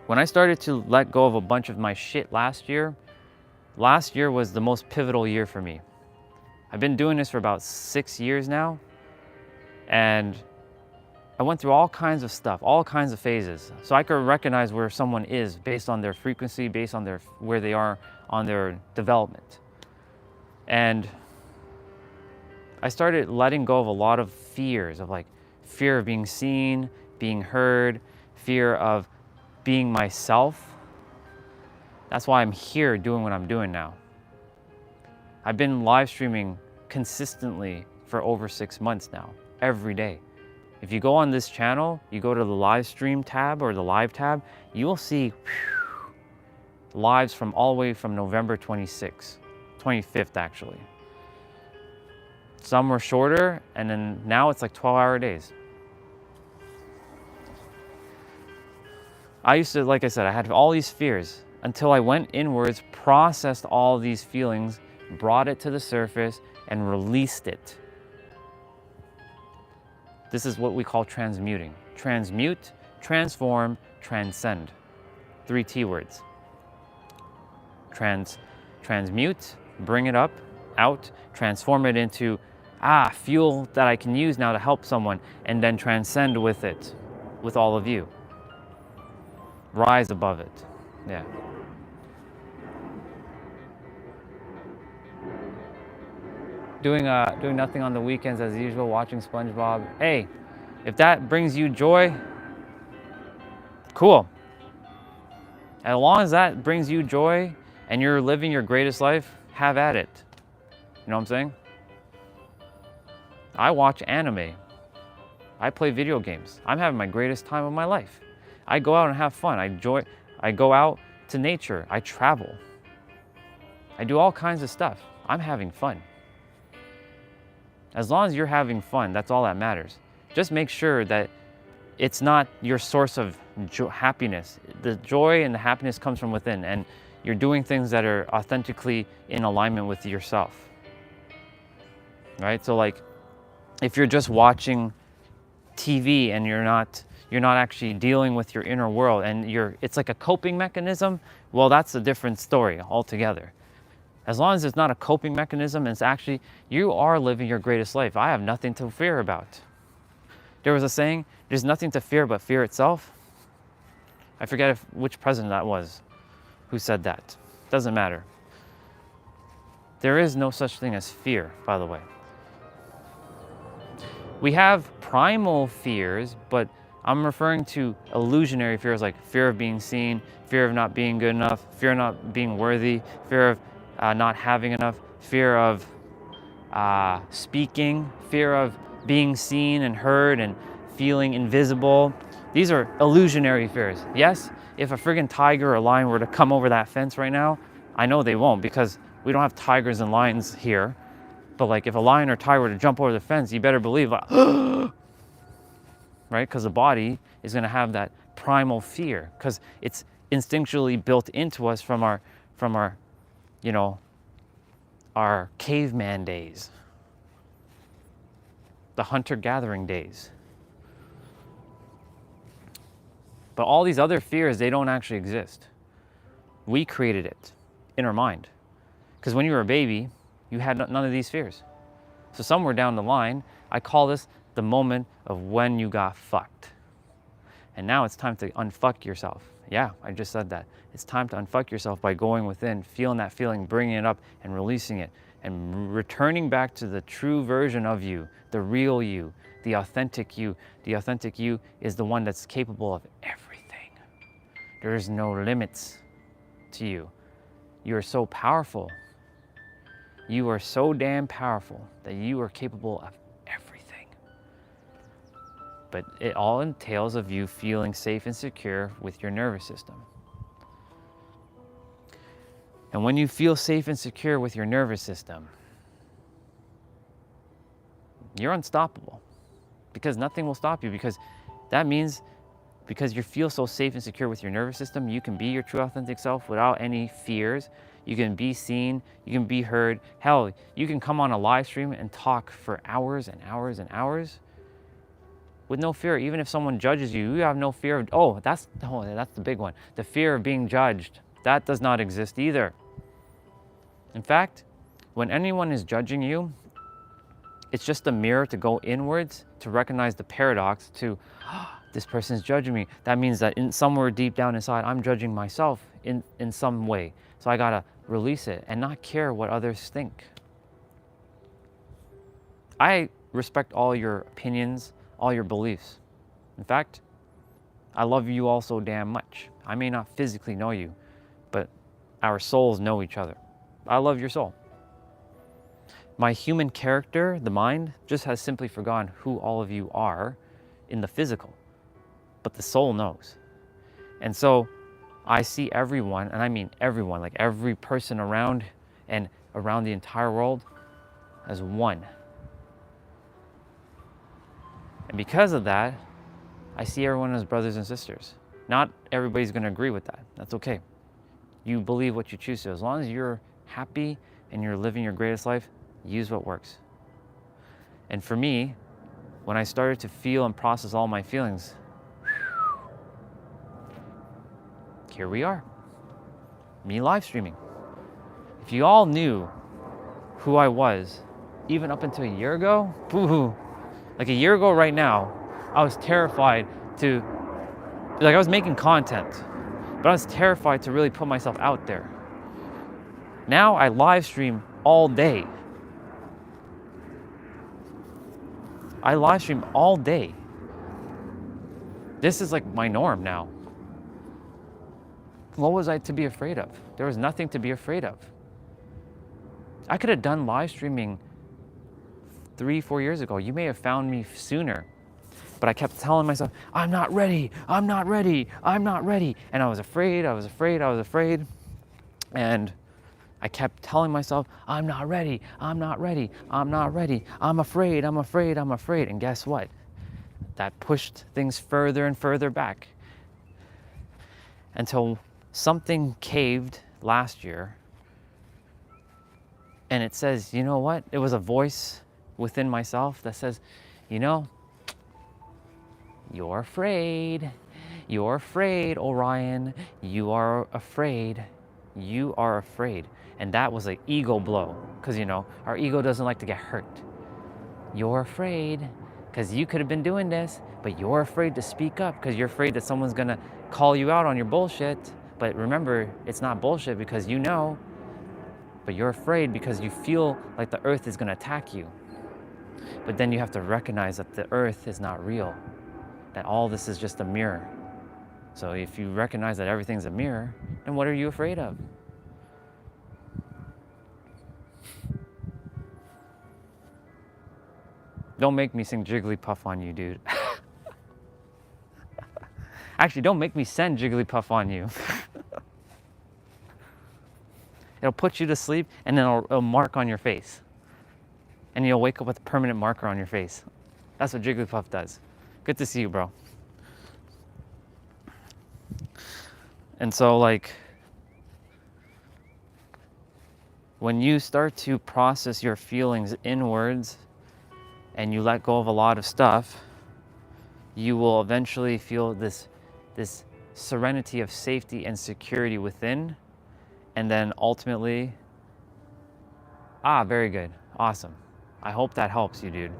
I started to let go of a bunch of my shit last year was the most pivotal year for me. I've been doing this for about 6 years now, and I went through all kinds of stuff, all kinds of phases. So I could recognize where someone is based on their frequency, based on where they are on their development. And I started letting go of a lot of fears of like fear of being seen, being heard, fear of being myself. That's why I'm here doing what I'm doing now. I've been live streaming consistently for over 6 months now, every day. If you go on this channel, you go to the live stream tab or the live tab, you will see lives from all the way from November 25th actually. Some were shorter, and then now it's like 12-hour days. I used to, like I said, I had all these fears until I went inwards, processed all these feelings, brought it to the surface, and released it. This is what we call transmuting. Transmute, transform, transcend. 3 T words. Transmute, bring it up, out, transform it into fuel that I can use now to help someone, and then transcend with it, with all of you. Rise above it. Yeah. Doing nothing on the weekends as usual, watching SpongeBob. Hey, if that brings you joy, cool. As long as that brings you joy and you're living your greatest life, have at it. You know what I'm saying? I watch anime. I play video games. I'm having my greatest time of my life. I go out and have fun. I go out to nature. I travel. I do all kinds of stuff. I'm having fun. As long as you're having fun, that's all that matters. Just make sure that it's not your source of happiness. The joy and the happiness comes from within, and you're doing things that are authentically in alignment with yourself. Right? So like, if you're just watching TV and you're not actually dealing with your inner world, and it's like a coping mechanism, well, that's a different story altogether. As long as it's not a coping mechanism, and it's actually, you are living your greatest life. I have nothing to fear about. There was a saying, there's nothing to fear but fear itself. I forget which president that was who said that. Doesn't matter. There is no such thing as fear, by the way. We have primal fears, but I'm referring to illusionary fears like fear of being seen, fear of not being good enough, fear of not being worthy, fear of not having enough, fear of speaking, fear of being seen and heard and feeling invisible. These are illusionary fears. Yes, if a friggin' tiger or a lion were to come over that fence right now, I know they won't because we don't have tigers and lions here. But like if a lion or tiger were to jump over the fence, you better believe, like, right? Because the body is gonna have that primal fear because it's instinctually built into us from our, you know, our caveman days, the hunter-gathering days. But all these other fears, they don't actually exist. We created it in our mind. Because when you were a baby, you had none of these fears. So somewhere down the line, I call this the moment of when you got fucked. And now it's time to unfuck yourself. Yeah, I just said that. It's time to unfuck yourself by going within, feeling that feeling, bringing it up and releasing it, and returning back to the true version of you, the real you, the authentic you. The authentic you is the one that's capable of everything. There is no limits to you. You are so powerful. You are so damn powerful that you are capable of everything. But it all entails of you feeling safe and secure with your nervous system. And when you feel safe and secure with your nervous system, you're unstoppable, because nothing will stop you, because that means because you feel so safe and secure with your nervous system, you can be your true authentic self without any fears. You can be seen, you can be heard. Hell, you can come on a live stream and talk for hours and hours and hours with no fear. Even if someone judges you, you have no fear of, that's the big one. The fear of being judged, that does not exist either. In fact, when anyone is judging you, it's just a mirror to go inwards to recognize the paradox to, this person's judging me. That means that somewhere deep down inside, I'm judging myself in some way. So I gotta release it and not care what others think. I respect all your opinions, all your beliefs. In fact, I love you all so damn much. I may not physically know you, but our souls know each other. I love your soul. My human character, the mind, just has simply forgotten who all of you are in the physical. But the soul knows. And so I see everyone, and I mean everyone, like every person around and around the entire world as one. And because of that, I see everyone as brothers and sisters. Not everybody's gonna agree with that. That's okay. You believe what you choose to. As long as you're happy and you're living your greatest life, use what works. And for me, when I started to feel and process all my feelings, here we are, me live streaming. If you all knew who I was, even up until a year ago, boo-hoo. Like a year ago right now, I was terrified to, I was making content, but I was terrified to really put myself out there. Now I live stream all day. I live stream all day. This is like my norm now. What was I to be afraid of? There was nothing to be afraid of. I could have done live streaming 3-4 years ago. You may have found me sooner, but I kept telling myself, I'm not ready, I'm not ready, I'm not ready. And I was afraid, I was afraid, I was afraid. And I kept telling myself, I'm not ready, I'm not ready, I'm not ready, I'm afraid, I'm afraid, I'm afraid. And guess what? That pushed things further and further back until something caved last year, and it says, you know what? It was a voice within myself that says, you know, you're afraid. You're afraid, Orion. You are afraid. You are afraid. And that was an ego blow, because, you know, our ego doesn't like to get hurt. You're afraid because you could have been doing this, but you're afraid to speak up because you're afraid that someone's going to call you out on your bullshit. But remember, it's not bullshit because you know, but you're afraid because you feel like the earth is going to attack you. But then you have to recognize that the earth is not real, that all this is just a mirror. So if you recognize that everything's a mirror, then what are you afraid of? Don't make me sing Jigglypuff on you, dude. Actually, don't make me send Jigglypuff on you. It'll put you to sleep, and then it'll mark on your face. And you'll wake up with a permanent marker on your face. That's what Jigglypuff does. Good to see you, bro. And so like, when you start to process your feelings inwards and you let go of a lot of stuff, you will eventually feel this serenity of safety and security within. And then ultimately, very good, awesome. I hope that helps you, dude.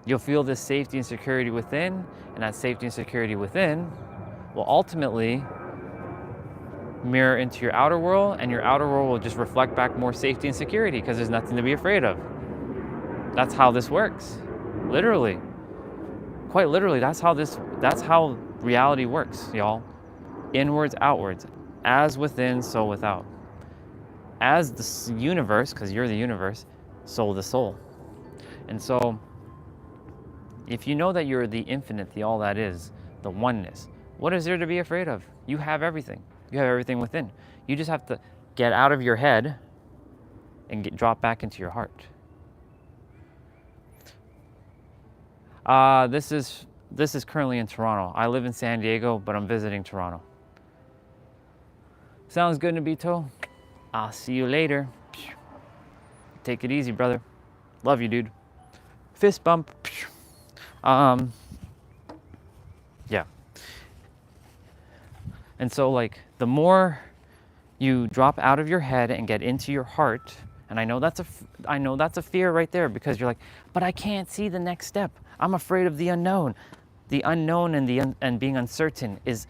You'll feel this safety and security within, and that safety and security within will ultimately mirror into your outer world, and your outer world will just reflect back more safety and security because there's nothing to be afraid of. That's how this works. Literally. Quite literally, that's how reality works, y'all. Inwards, outwards. As within, so without. As the universe, because you're the universe, so the soul. And so, if you know that you're the infinite, the all that is, the oneness, what is there to be afraid of? You have everything. You have everything within. You just have to get out of your head and drop back into your heart. This is currently in Toronto. I live in San Diego, but I'm visiting Toronto. Sounds good, Nabito. I'll see you later. Take it easy, brother. Love you, dude. Fist bump. Yeah. And so like, the more you drop out of your head and get into your heart, and I know that's a fear right there, because you're like, but I can't see the next step. I'm afraid of the unknown. The unknown and being uncertain is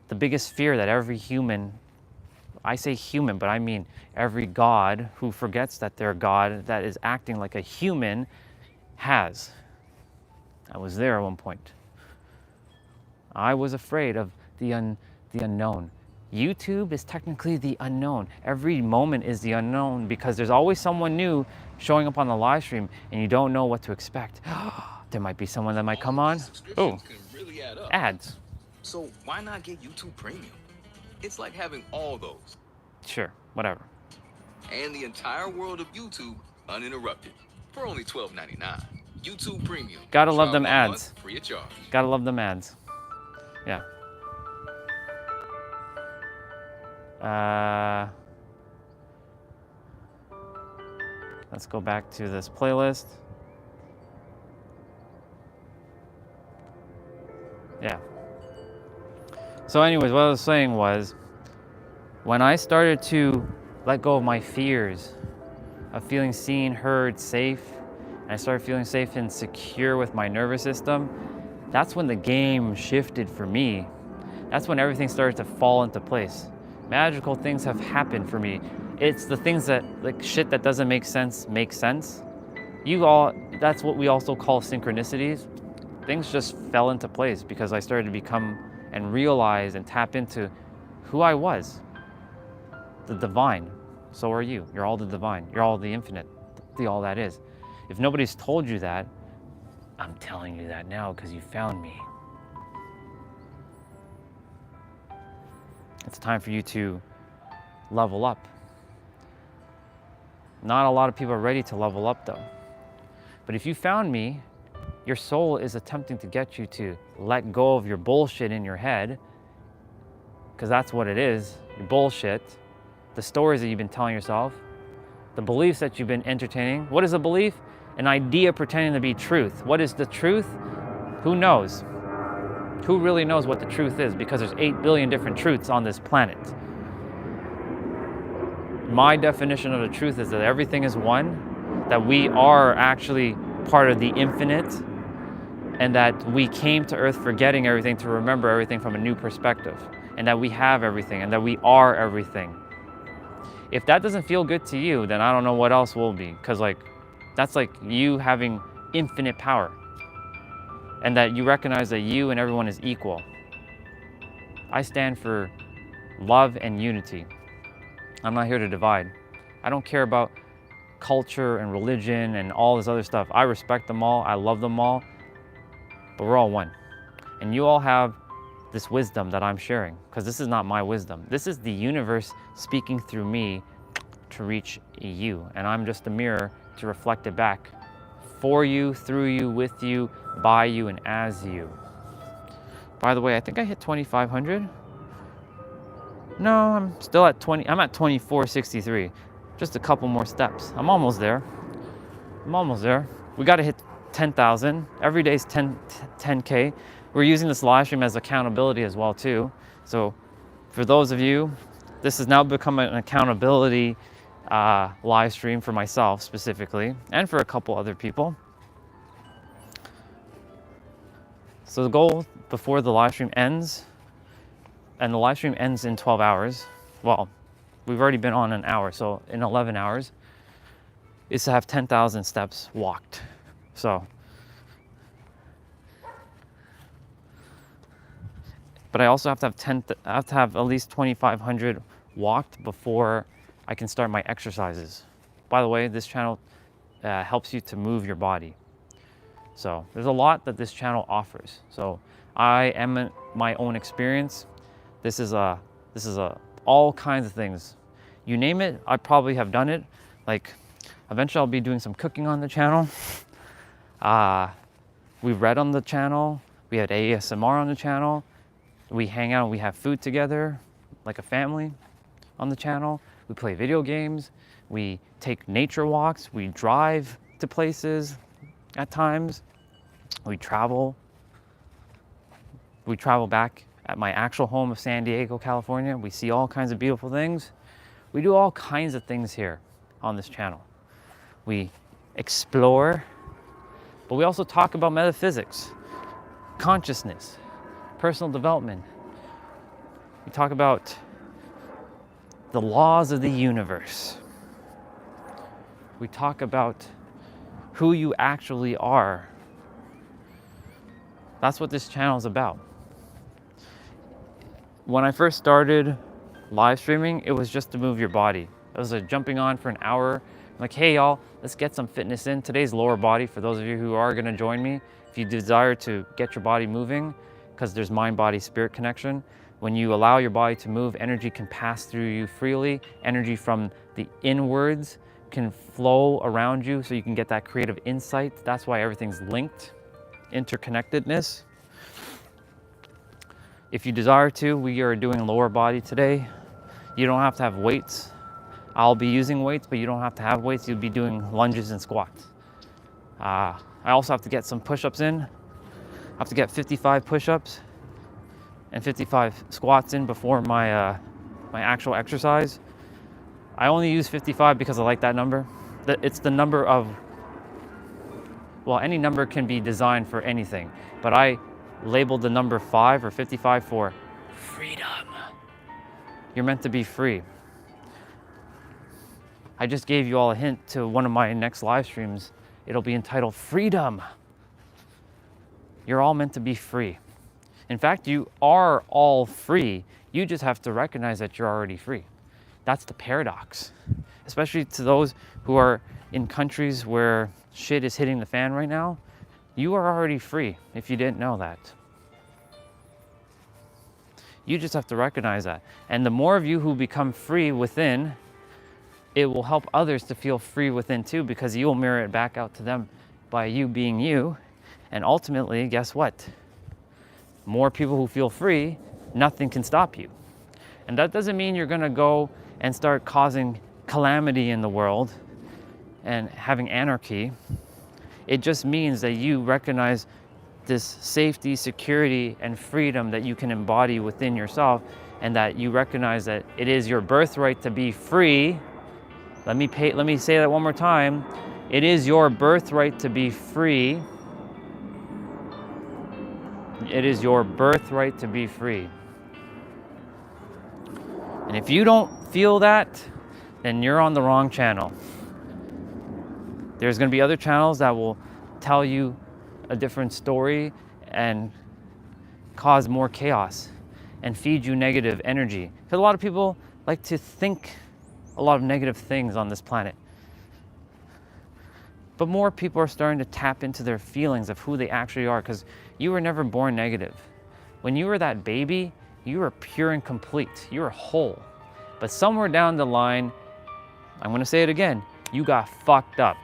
the biggest fear that every human, I say human, but I mean every God who forgets that they're God, that is acting like a human, has. I was there at one point. I was afraid of the unknown. YouTube is technically the unknown. Every moment is the unknown, because there's always someone new showing up on the live stream and you don't know what to expect. There might be someone that might come on. Oh, really ads. So why not get YouTube Premium? It's like having all those. Sure, whatever. And the entire world of YouTube uninterrupted for only $12.99. YouTube Premium. Gotta love Try them 1 ads. month free of charge. Gotta love them ads. Yeah. Let's go back to this playlist. Yeah. So anyways, what I was saying was, when I started to let go of my fears of feeling seen, heard, safe, and I started feeling safe and secure with my nervous system, that's when the game shifted for me. That's when everything started to fall into place. Magical things have happened for me. It's the things that, like, shit that doesn't make sense makes sense. That's what we also call synchronicities. Things just fell into place because I started to become and realize and tap into who I was. The divine. So are you. You're all the divine. You're all the infinite. The all that is. If nobody's told you that, I'm telling you that now because you found me. It's time for you to level up. Not a lot of people are ready to level up though. But if you found me, your soul is attempting to get you to let go of your bullshit in your head, because that's what it is, your bullshit, the stories that you've been telling yourself, the beliefs that you've been entertaining. What is a belief? An idea pretending to be truth. What is the truth? Who knows? Who really knows what the truth is? Because there's 8 billion different truths on this planet. My definition of the truth is that everything is one, that we are actually part of the infinite, and that we came to Earth forgetting everything to remember everything from a new perspective, and that we have everything, and that we are everything. If that doesn't feel good to you, then I don't know what else will be, because that's like you having infinite power, and that you recognize that you and everyone is equal. I stand for love and unity. I'm not here to divide. I don't care about culture and religion and all this other stuff. I respect them all, I love them all, but we're all one. And you all have this wisdom that I'm sharing, because this is not my wisdom. This is the universe speaking through me to reach you, and I'm just a mirror to reflect it back for you, through you, with you, by you, and as you. By the way, I think I hit 2,500. No, I'm still at 20. I'm at 2463. Just a couple more steps. I'm almost there. I'm almost there. We got to hit 10,000. Every day is 10K. We're using this live stream as accountability as well too. So for those of you, this has now become an accountability live stream for myself specifically, and for a couple other people. So the goal before the live stream ends, and the live stream ends in 12 hours. Well, we've already been on an hour, so in 11 hours, is to have 10,000 steps walked. So, but I also have to have at least 2,500 walked before I can start my exercises. By the way, this channel helps you to move your body. So there's a lot that this channel offers. So I am my own experience. This is all kinds of things. You name it, I probably have done it. Like eventually I'll be doing some cooking on the channel. We read on the channel. We had ASMR on the channel. We hang out, we have food together like a family on the channel. We play video games. We take nature walks. We drive to places at times. We travel. We travel back at my actual home of San Diego, California. We see all kinds of beautiful things. We do all kinds of things here on this channel. We explore, but we also talk about metaphysics, consciousness, personal development. We talk about the laws of the universe. We talk about who you actually are. That's what this channel is about. When I first started live streaming, it was just to move your body. It was jumping on for an hour. I'm like, hey y'all, let's get some fitness in. Today's lower body, for those of you who are gonna join me, if you desire to get your body moving, because there's mind, body, spirit connection. When you allow your body to move, energy can pass through you freely. Energy from the inwards can flow around you so you can get that creative insight. That's why everything's linked, interconnectedness. If you desire to, we are doing lower body today. You don't have to have weights. I'll be using weights, but you don't have to have weights. You'll be doing lunges and squats. I also have to get some push-ups in. I have to get 55 push-ups and 55 squats in before my my actual exercise. I only use 55 because I like that number. It's the number of, well, any number can be designed for anything, but I labeled the number 5 or 55 for freedom. You're meant to be free. I just gave you all a hint to one of my next live streams. It'll be entitled Freedom. You're all meant to be free. In fact, you are all free. You just have to recognize that you're already free. That's the paradox, especially to those who are in countries where shit is hitting the fan right now. You are already free if you didn't know that. You just have to recognize that. And the more of you who become free within, it will help others to feel free within too, because you will mirror it back out to them by you being you. And ultimately, guess what? More people who feel free, nothing can stop you. And that doesn't mean you're gonna go and start causing calamity in the world and having anarchy. It just means that you recognize this safety, security, and freedom that you can embody within yourself, and that you recognize that it is your birthright to be free. Let me say that one more time. It is your birthright to be free. It is your birthright to be free. And if you don't feel that, then you're on the wrong channel. There's going to be other channels that will tell you a different story and cause more chaos and feed you negative energy. Because a lot of people like to think a lot of negative things on this planet. But more people are starting to tap into their feelings of who they actually are, because you were never born negative. When you were that baby, you were pure and complete. You were whole. But somewhere down the line, I'm going to say it again, you got fucked up.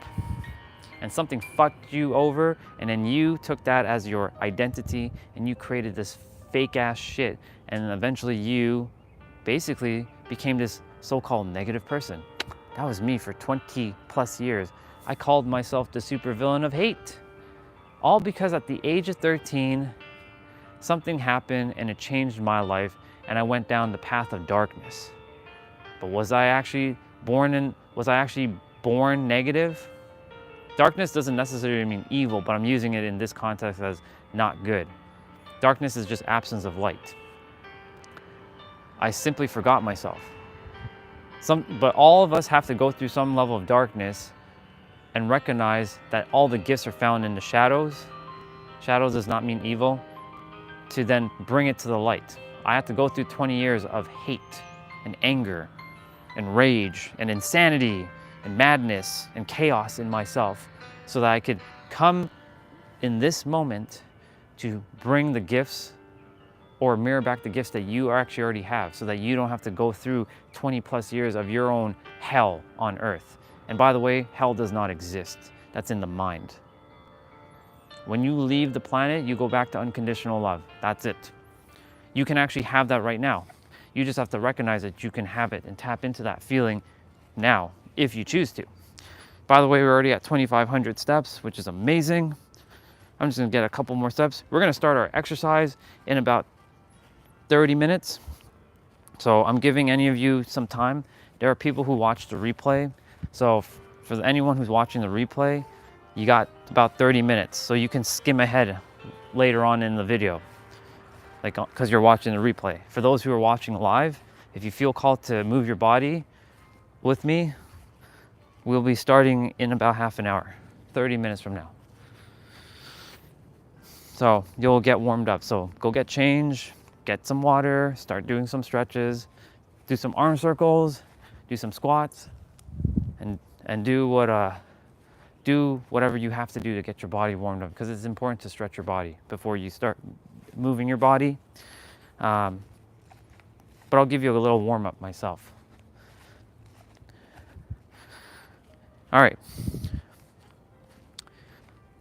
And something fucked you over, and then you took that as your identity, and you created this fake ass shit, and eventually you basically became this so-called negative person. That was me for 20 plus years. I called myself the supervillain of hate. All because at the age of 13, something happened and it changed my life, and I went down the path of darkness. But was I actually born negative? Darkness doesn't necessarily mean evil, but I'm using it in this context as not good. Darkness is just absence of light. I simply forgot myself. But all of us have to go through some level of darkness and recognize that all the gifts are found in the shadows. Shadows does not mean evil. To then bring it to the light. I had to go through 20 years of hate and anger and rage and insanity and madness and chaos in myself so that I could come in this moment to bring the gifts or mirror back the gifts that you actually already have, so that you don't have to go through 20 plus years of your own hell on earth. And by the way, hell does not exist. That's in the mind. When you leave the planet, you go back to unconditional love. That's it. You can actually have that right now. You just have to recognize that you can have it and tap into that feeling now, if you choose to. By the way, we're already at 2,500 steps, which is amazing. I'm just gonna get a couple more steps. We're gonna start our exercise in about 30 minutes. So I'm giving any of you some time. There are people who watch the replay. So for anyone who's watching the replay, you got about 30 minutes. So you can skim ahead later on in the video, like, because you're watching the replay. For those who are watching live, if you feel called to move your body with me, we'll be starting in about half an hour, 30 minutes from now. So you'll get warmed up. So go get change, get some water, start doing some stretches, do some arm circles, do some squats, and do whatever you have to do to get your body warmed up, because it's important to stretch your body before you start moving your body. But I'll give you a little warm up myself. All right.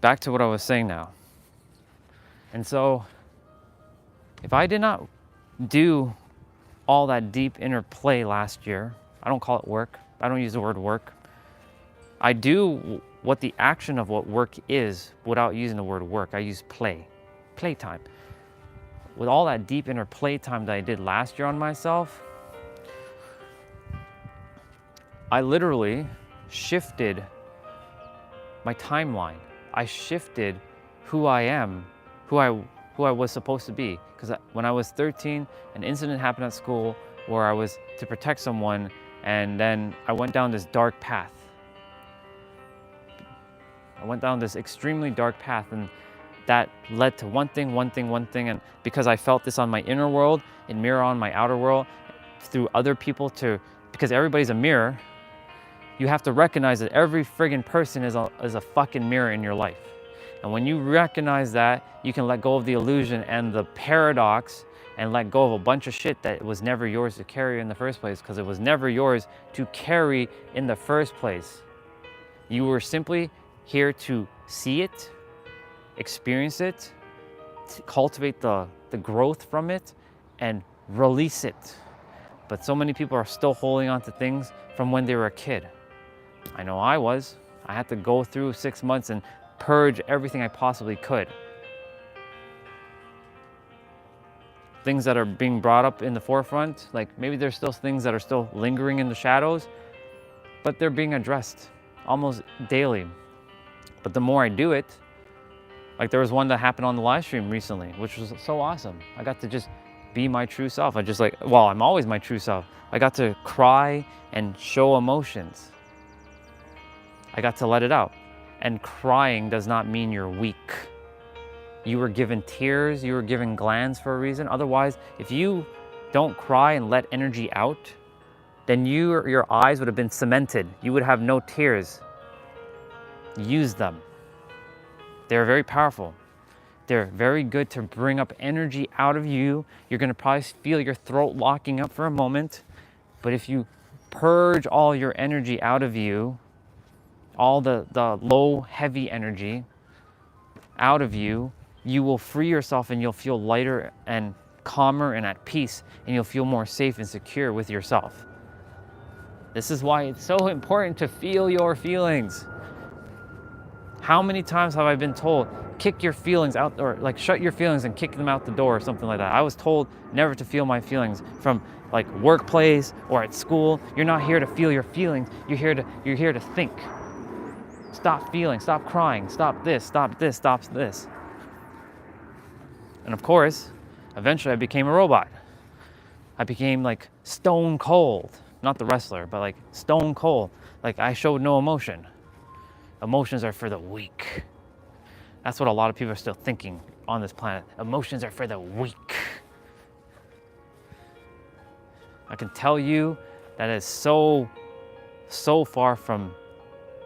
Back to what I was saying now. And so, if I did not do all that deep inner play last year, I don't call it work. I don't use the word work. I do what the action of what work is without using the word work. I use playtime. With all that deep inner playtime that I did last year on myself, I literally shifted my timeline. I shifted who I am, who I was supposed to be. Because when I was 13, an incident happened at school where I was to protect someone, and then I went down this dark path. I went down this extremely dark path, and that led to one thing, and because I felt this on my inner world, it mirrored on my outer world through other people because everybody's a mirror. You have to recognize that every friggin' person is a fucking mirror in your life. And when you recognize that, you can let go of the illusion and the paradox and let go of a bunch of shit that was never yours to carry in the first place, because it was never yours to carry in the first place. You were simply here to see it, experience it, cultivate the growth from it, and release it. But so many people are still holding on to things from when they were a kid. I know I was. I had to go through 6 months and purge everything I possibly could. Things that are being brought up in the forefront, like maybe there's still things that are still lingering in the shadows, but they're being addressed almost daily. But the more I do it, like there was one that happened on the live stream recently, which was so awesome. I got to just be my true self. I'm always my true self. I got to cry and show emotions. I got to let it out. And crying does not mean you're weak. You were given tears, you were given glands for a reason. Otherwise, if you don't cry and let energy out, then your eyes would have been cemented. You would have no tears. Use them. They're very powerful. They're very good to bring up energy out of you. You're gonna probably feel your throat locking up for a moment, but if you purge all your energy out of you, all the low, heavy energy out of you, you will free yourself and you'll feel lighter and calmer and at peace, and you'll feel more safe and secure with yourself. This is why it's so important to feel your feelings. How many times have I been told, kick your feelings out, or like shut your feelings and kick them out the door or something like that? I was told never to feel my feelings from like workplace or at school. You're not here to feel your feelings. You're here to think. Stop feeling, stop crying, stop this, stop this, stop this. And of course, eventually I became a robot. I became like stone cold. Not the wrestler, but like stone cold. Like I showed no emotion. Emotions are for the weak. That's what a lot of people are still thinking on this planet. Emotions are for the weak. I can tell you that is so far from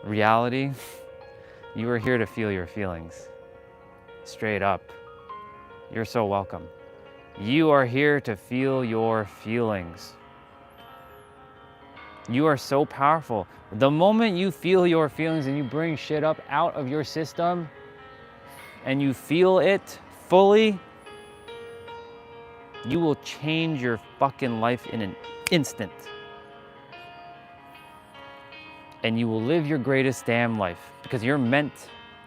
reality. You are here to feel your feelings. Straight up. You're so welcome. You are here to feel your feelings. You are so powerful. The moment you feel your feelings and you bring shit up out of your system and you feel it fully, you will change your fucking life in an instant. And you will live your greatest damn life because you're meant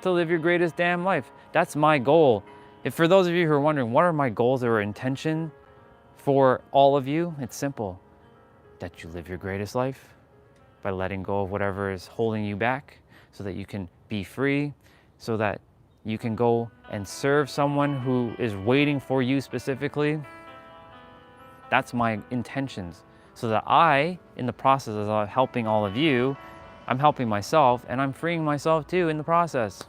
to live your greatest damn life. That's my goal. If for those of you who are wondering, what are my goals or intention for all of you? It's simple. That you live your greatest life by letting go of whatever is holding you back so that you can be free, so that you can go and serve someone who is waiting for you specifically. That's my intentions. So that I, in the process of helping all of you, I'm helping myself and I'm freeing myself too in the process.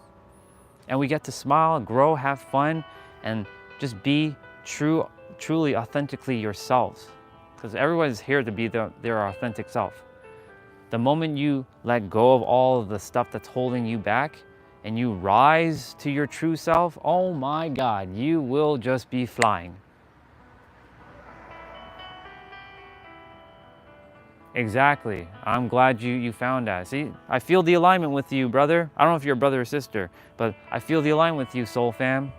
And we get to smile, grow, have fun, and just be truly, authentically yourselves. Because everyone's here to be their authentic self. The moment you let go of all of the stuff that's holding you back and you rise to your true self, oh my God, you will just be flying. Exactly. I'm glad you found that. See, I feel the alignment with you, brother. I don't know if you're a brother or sister, but I feel the alignment with you, soul fam.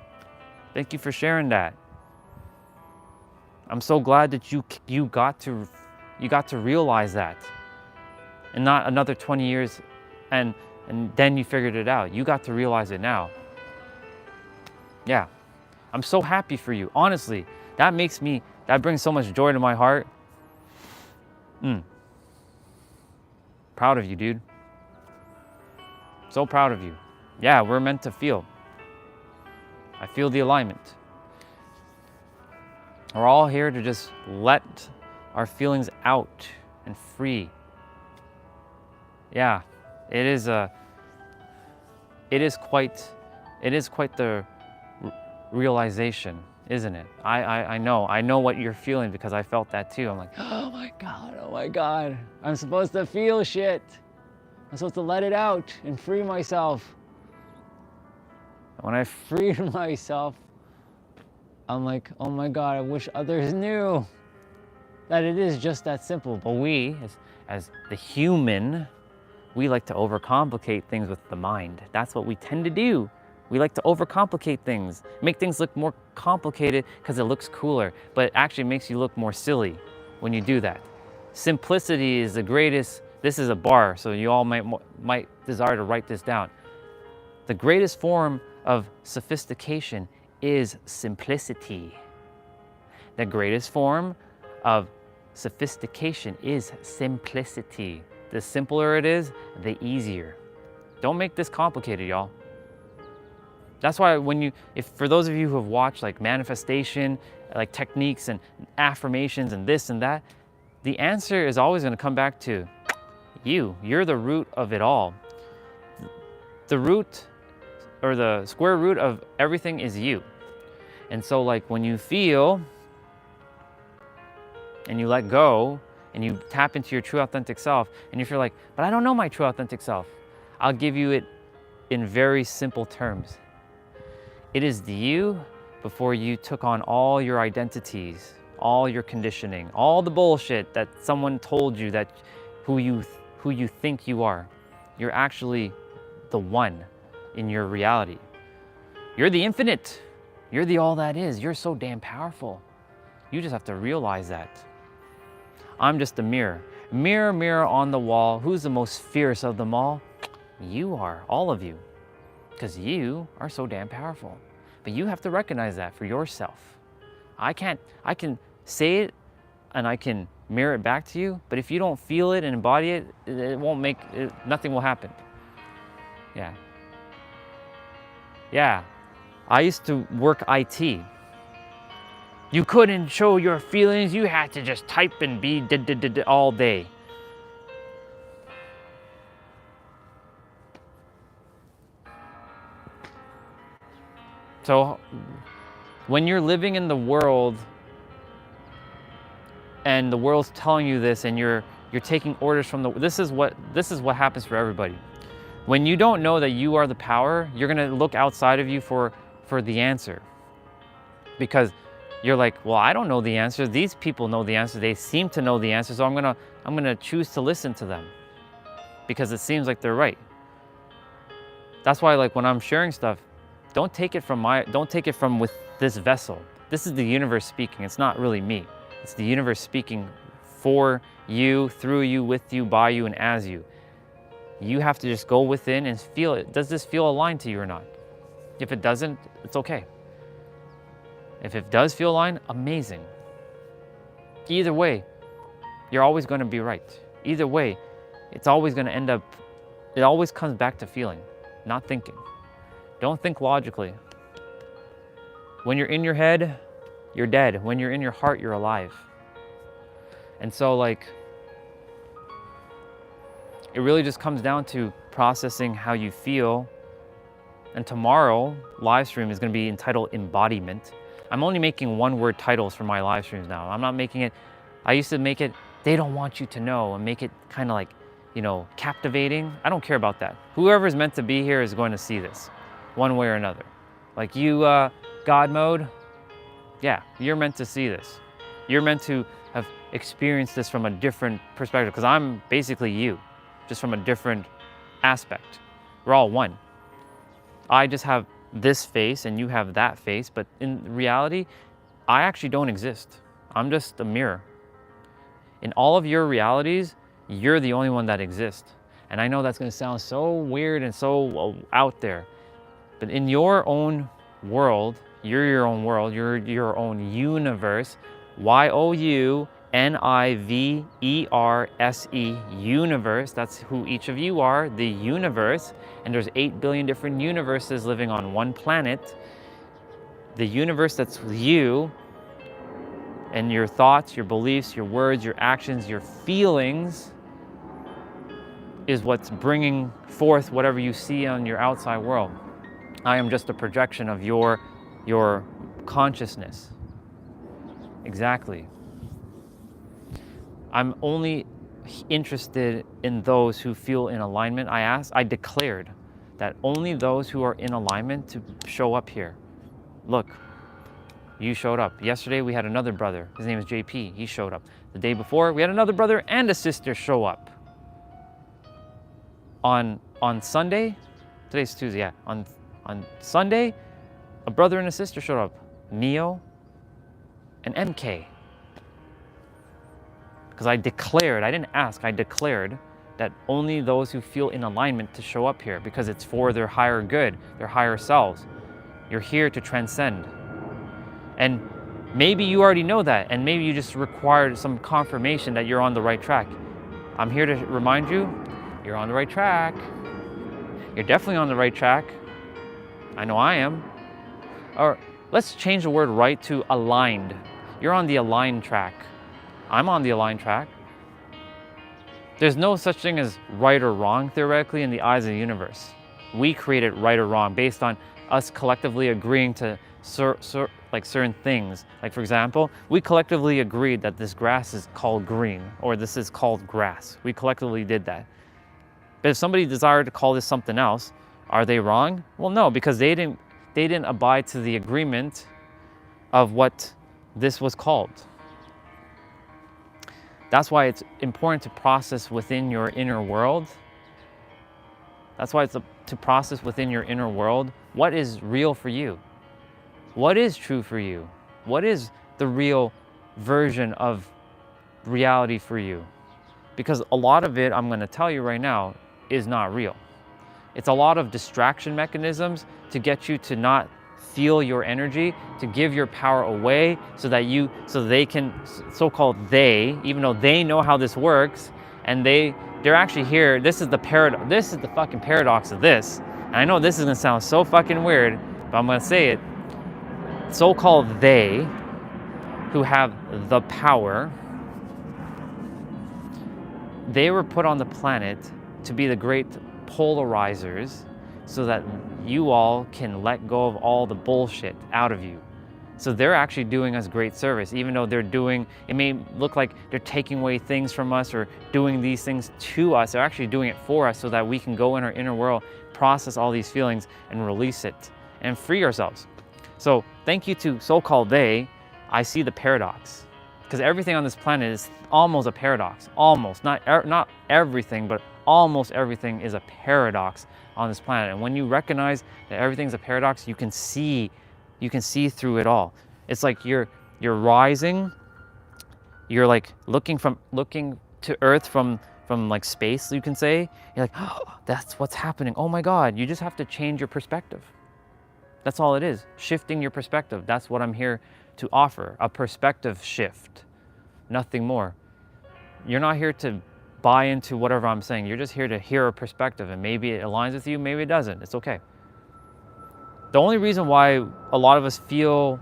Thank you for sharing that. I'm so glad that you got to realize that, and not another 20 years, and then you figured it out. You got to realize it now. Yeah, I'm so happy for you. Honestly, that brings so much joy to my heart. Proud of you, dude. So proud of you. Yeah, we're meant to feel. I feel the alignment. We're all here to just let our feelings out and free. Yeah, it is quite the realization, isn't it? I know what you're feeling because I felt that too. I'm like, oh my God, I'm supposed to feel shit. I'm supposed to let it out and free myself. And when I freed myself, I'm like, oh my God, I wish others knew that it is just that simple. But we, as the human, we like to overcomplicate things with the mind. That's what we tend to do. We like to overcomplicate things, make things look more complicated because it looks cooler, but it actually makes you look more silly when you do that. Simplicity is the greatest. This is a bar, so you all might desire to write this down. The greatest form of sophistication is simplicity. The greatest form of sophistication is simplicity. The simpler it is, the easier. Don't make this complicated, y'all. That's why for those of you who have watched like manifestation, like techniques and affirmations and this and that, the answer is always going to come back to you. You're the root of it all. The root or the square root of everything is you. And so like when you feel and you let go and you tap into your true authentic self and you feel like, but I don't know my true authentic self, I'll give you it in very simple terms. It is the you before you took on all your identities, all your conditioning, all the bullshit that someone told you that who you think you are. You're actually the one in your reality. You're the infinite. You're the all that is. You're so damn powerful. You just have to realize that. I'm just a mirror. Mirror, mirror on the wall, who's the most fierce of them all? You are, all of you, because you are so damn powerful. But you have to recognize that for yourself. I can say it and I can mirror it back to you, but if you don't feel it and embody it, it won't make, nothing will happen. Yeah. Yeah. I used to work IT. You couldn't show your feelings, you had to just type and be all day. So when you're living in the world and the world's telling you this and you're taking orders from this is what happens for everybody. When you don't know that you are the power, you're gonna look outside of you for the answer. Because you're like, well, I don't know the answer. These people know the answer. They seem to know the answer, so I'm gonna choose to listen to them because it seems like they're right. That's why, like, when I'm sharing stuff, don't take it from with this vessel. This is the universe speaking. It's not really me. It's the universe speaking for you, through you, with you, by you, and as you. You have to just go within and feel it. Does this feel aligned to you or not? If it doesn't, it's okay. If it does feel aligned, amazing. Either way, you're always going to be right. Either way, it's always going to end up, it always comes back to feeling, not thinking. Don't think logically. When you're in your head, you're dead. When you're in your heart, you're alive. And so, like, it really just comes down to processing how you feel. And tomorrow, live stream is going to be entitled Embodiment. I'm only making one-word titles for my live streams now. I'm not making it, I used to make it, they don't want you to know, and make it kind of like, you know, captivating. I don't care about that. Whoever's meant to be here is going to see this, one way or another. Like you, God mode, yeah, you're meant to see this. You're meant to have experienced this from a different perspective, because I'm basically you, just from a different aspect. We're all one. I just have this face and you have that face, but in reality, I actually don't exist. I'm just a mirror. In all of your realities, you're the only one that exists. And I know that's going to sound so weird and so out there, but in your own world, you're your own world, you're your own universe, YOUNIVERSE, universe. That's who each of you are, the universe. And there's 8 billion different universes living on one planet. The universe that's you, and your thoughts, your beliefs, your words, your actions, your feelings is what's bringing forth whatever you see on your outside world. I am just a projection of your consciousness. Exactly. I'm only interested in those who feel in alignment. I declared that only those who are in alignment to show up here. Look, you showed up. Yesterday we had another brother. His name is JP. He showed up. The day before we had another brother and a sister show up. On Sunday, today's Tuesday, yeah. On Sunday, a brother and a sister showed up. Neo and MK. Because I declared, I didn't ask, I declared that only those who feel in alignment to show up here, because it's for their higher good, their higher selves. You're here to transcend. And maybe you already know that, and maybe you just required some confirmation that you're on the right track. I'm here to remind you, you're on the right track. You're definitely on the right track. I know I am. Or let's change the word right to aligned. You're on the aligned track. I'm on the aligned track. There's no such thing as right or wrong, theoretically, in the eyes of the universe. We created right or wrong based on us collectively agreeing to certain things. Like, for example, we collectively agreed that this grass is called green, or this is called grass. We collectively did that. But if somebody desired to call this something else, are they wrong? Well, no, because they didn't abide to the agreement of what this was called. That's why it's important to process within your inner world. That's why it's to process within your inner world what is real for you. What is true for you? What is the real version of reality for you. Because a lot of it, I'm going to tell you right now, is not real. It's a lot of distraction mechanisms to get you to not feel your energy, to give your power away so they can, so-called they, even though they know how this works, and they're actually here. This is the fucking paradox of this. And I know this is gonna sound so fucking weird, but I'm gonna say it. So-called they, who have the power, they were put on the planet to be the great polarizers so that you all can let go of all the bullshit out of you. So they're actually doing us great service, even though it may look like they're taking away things from us or doing these things to us. They're actually doing it for us so that we can go in our inner world, process all these feelings and release it and free ourselves. So thank you to so-called they. I see the paradox, because everything on this planet is almost a paradox. Almost, not everything, but almost everything is a paradox on this planet. And when you recognize that everything's a paradox, you can see through it all. It's like you're rising. You're like looking to Earth from like space, you can say. You're like, oh, that's what's happening. Oh my God, you just have to change your perspective. That's all it is, shifting your perspective. That's what I'm here to offer, a perspective shift, nothing more. You're not here to buy into whatever I'm saying. You're just here to hear a perspective, and maybe it aligns with you, maybe it doesn't. It's okay. The only reason why a lot of us feel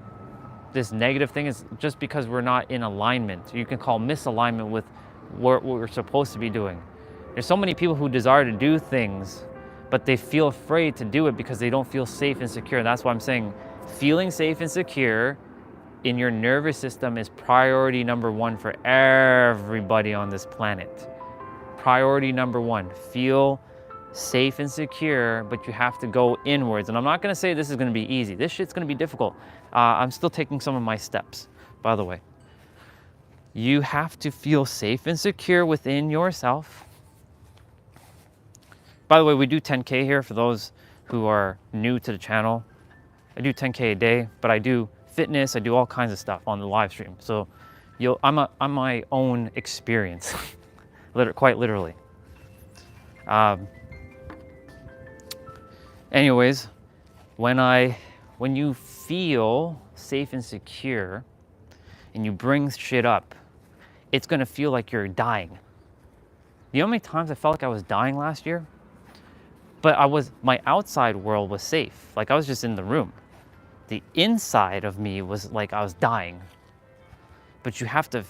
this negative thing is just because we're not in alignment. You can call misalignment with what we're supposed to be doing. There's so many people who desire to do things, but they feel afraid to do it because they don't feel safe and secure. That's why I'm saying feeling safe and secure in your nervous system is priority number one for everybody on this planet. Priority number one, feel safe and secure, but you have to go inwards. And I'm not gonna say this is gonna be easy. This shit's gonna be difficult. I'm still taking some of my steps, by the way. You have to feel safe and secure within yourself. By the way, we do 10K here for those who are new to the channel. I do 10K a day, but I do fitness, I do all kinds of stuff on the live stream. So I'm my own experience, quite literally. Anyways, when you feel safe and secure and you bring shit up, it's gonna feel like you're dying. You know how many times I felt like I was dying last year? But my outside world was safe. Like I was just in the room. The inside of me was like I was dying. But you have to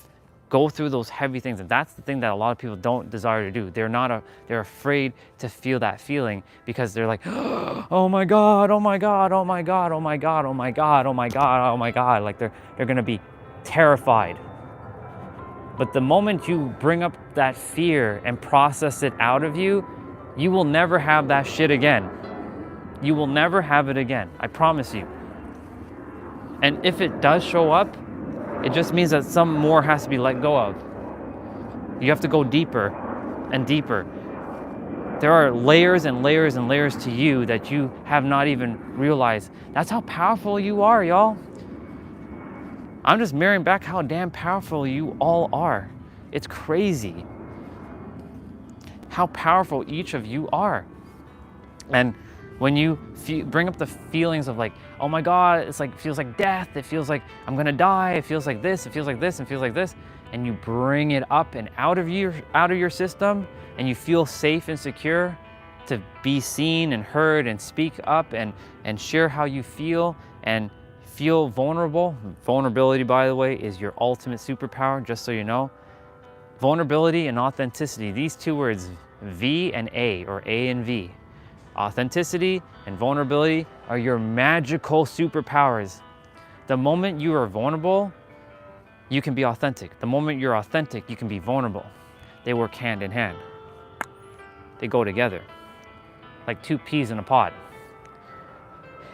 go through those heavy things, and that's the thing that a lot of people don't desire to do. They're afraid to feel that feeling because they're like, oh my God, oh my God, oh my God, oh my God, oh my God, oh my God, oh my God. Like they're gonna be terrified. But the moment you bring up that fear and process it out of you, you will never have that shit again. You will never have it again, I promise you. And if it does show up, it just means that some more has to be let go of. You have to go deeper and deeper. There are layers and layers and layers to you that you have not even realized. That's how powerful you are, y'all. I'm just mirroring back how damn powerful you all are. It's crazy how powerful each of you are. And when you bring up the feelings of like, oh my God, it's like, feels like death, it feels like I'm gonna die, it feels like this, it feels like this, it feels like this, and you bring it up and out of your system, and you feel safe and secure to be seen and heard and speak up and share how you feel and feel vulnerable. Vulnerability, by the way, is your ultimate superpower, just so you know. Vulnerability and authenticity, these two words, V and A, or A and V. Authenticity and vulnerability are your magical superpowers. The moment you are vulnerable, you can be authentic. The moment you're authentic, you can be vulnerable. They work hand in hand. They go together, like two peas in a pod.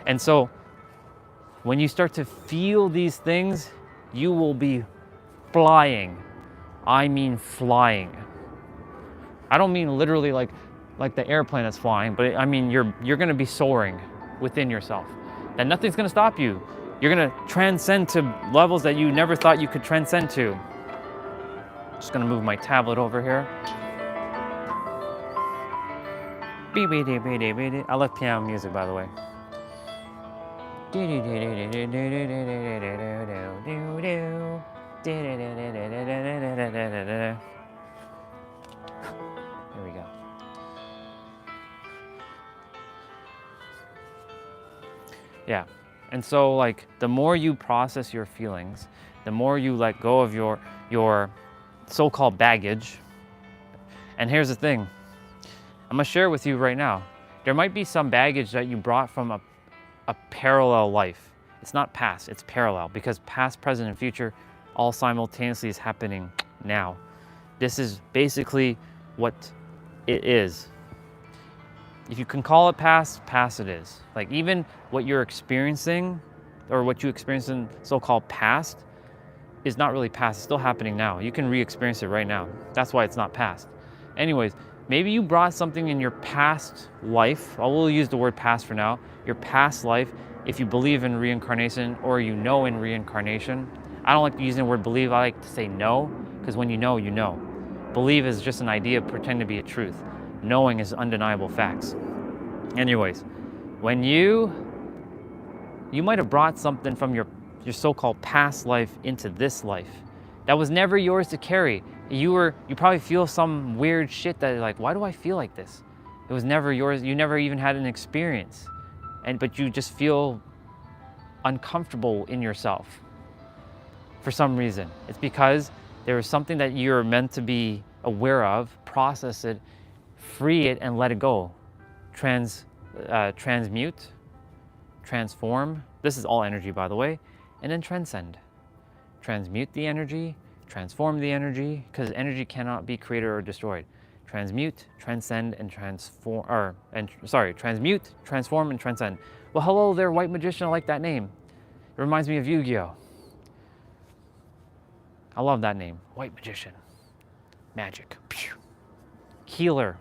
And so, when you start to feel these things, you will be flying. I mean flying. I don't mean literally like the airplane that's flying, but I mean you're gonna be soaring within yourself. And nothing's gonna stop you. You're gonna transcend to levels that you never thought you could transcend to. Just gonna move my tablet over here. I love piano music, by the way. There we go. Yeah. And so like the more you process your feelings, the more you let go of your so-called baggage. And here's the thing. I'm gonna share with you right now. There might be some baggage that you brought from a parallel life. It's not past, it's parallel, because past, present, and future all simultaneously is happening now. This is basically what it is. If you can call it past, past it is. Like even what you're experiencing or what you experienced in so-called past is not really past, it's still happening now. You can re-experience it right now. That's why it's not past. Anyways, maybe you brought something in your past life. I will use the word past for now. Your past life, if you believe in reincarnation or you know in reincarnation. I don't like using the word believe, I like to say know, because when you know, you know. Believe is just an idea pretending to be a truth. Knowing is undeniable facts. Anyways, when you might have brought something from your so-called past life into this life that was never yours to carry. You probably feel some weird shit that like, why do I feel like this? It was never yours. You never even had an experience, but you just feel uncomfortable in yourself for some reason. It's because there is something that you're meant to be aware of, process it, free it, and let it go. Transmute, transform. This is all energy, by the way. And then transcend. Transmute the energy, transform the energy, because energy cannot be created or destroyed. Transmute, transcend, and transform, transmute, transform, and transcend. Well, hello there, White Magician, I like that name. It reminds me of Yu-Gi-Oh! I love that name, White Magician. Magic. Healer.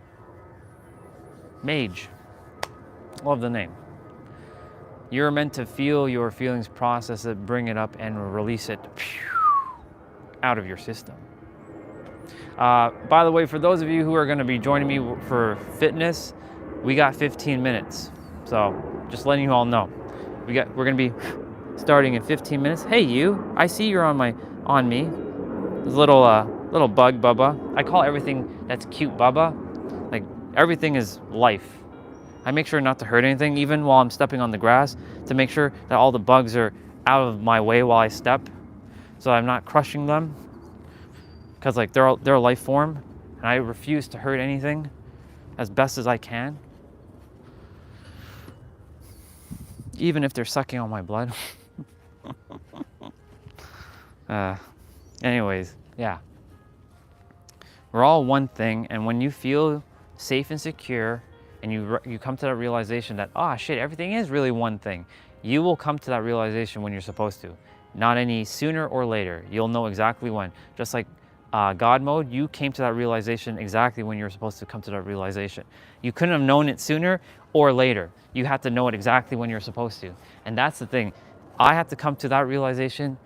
Mage. Love the name. You're meant to feel your feelings, process it, bring it up, and release it out of your system. By the way, for those of you who are going to be joining me for fitness, we got 15 minutes. So just letting you all know, we're going to be starting in 15 minutes. Hey, you! I see you're on me. This little bug, Bubba. I call everything that's cute Bubba. Like everything is life. I make sure not to hurt anything, even while I'm stepping on the grass, to make sure that all the bugs are out of my way while I step, so I'm not crushing them. Because like they're a life form, and I refuse to hurt anything as best as I can, even if they're sucking on my blood. Anyways, yeah. We're all one thing, and when you feel safe and secure, and you come to that realization that, oh shit, everything is really one thing, you will come to that realization when you're supposed to. Not any sooner or later. You'll know exactly when. Just like God mode, you came to that realization exactly when you're supposed to come to that realization. You couldn't have known it sooner or later. You had to know it exactly when you're supposed to. And that's the thing. I had to come to that realization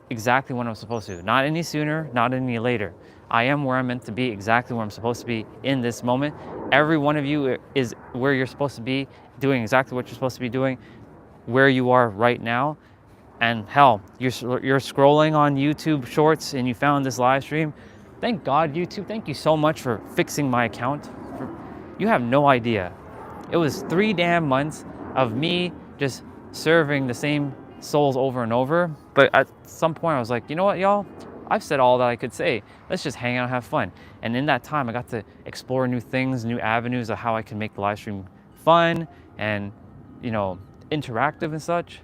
exactly when I'm supposed to. Not any sooner, not any later. I am where I'm meant to be, exactly where I'm supposed to be in this moment. Every one of you is where you're supposed to be, doing exactly what you're supposed to be doing, where you are right now. And hell, you're scrolling on YouTube Shorts and you found this live stream. Thank God, YouTube, thank you so much for fixing my account. You have no idea. It was 3 damn months of me just serving the same souls over and over. But at some point I was like, you know what, y'all? I've said all that I could say. Let's just hang out and have fun. And in that time, I got to explore new things, new avenues of how I can make the live stream fun and, interactive and such.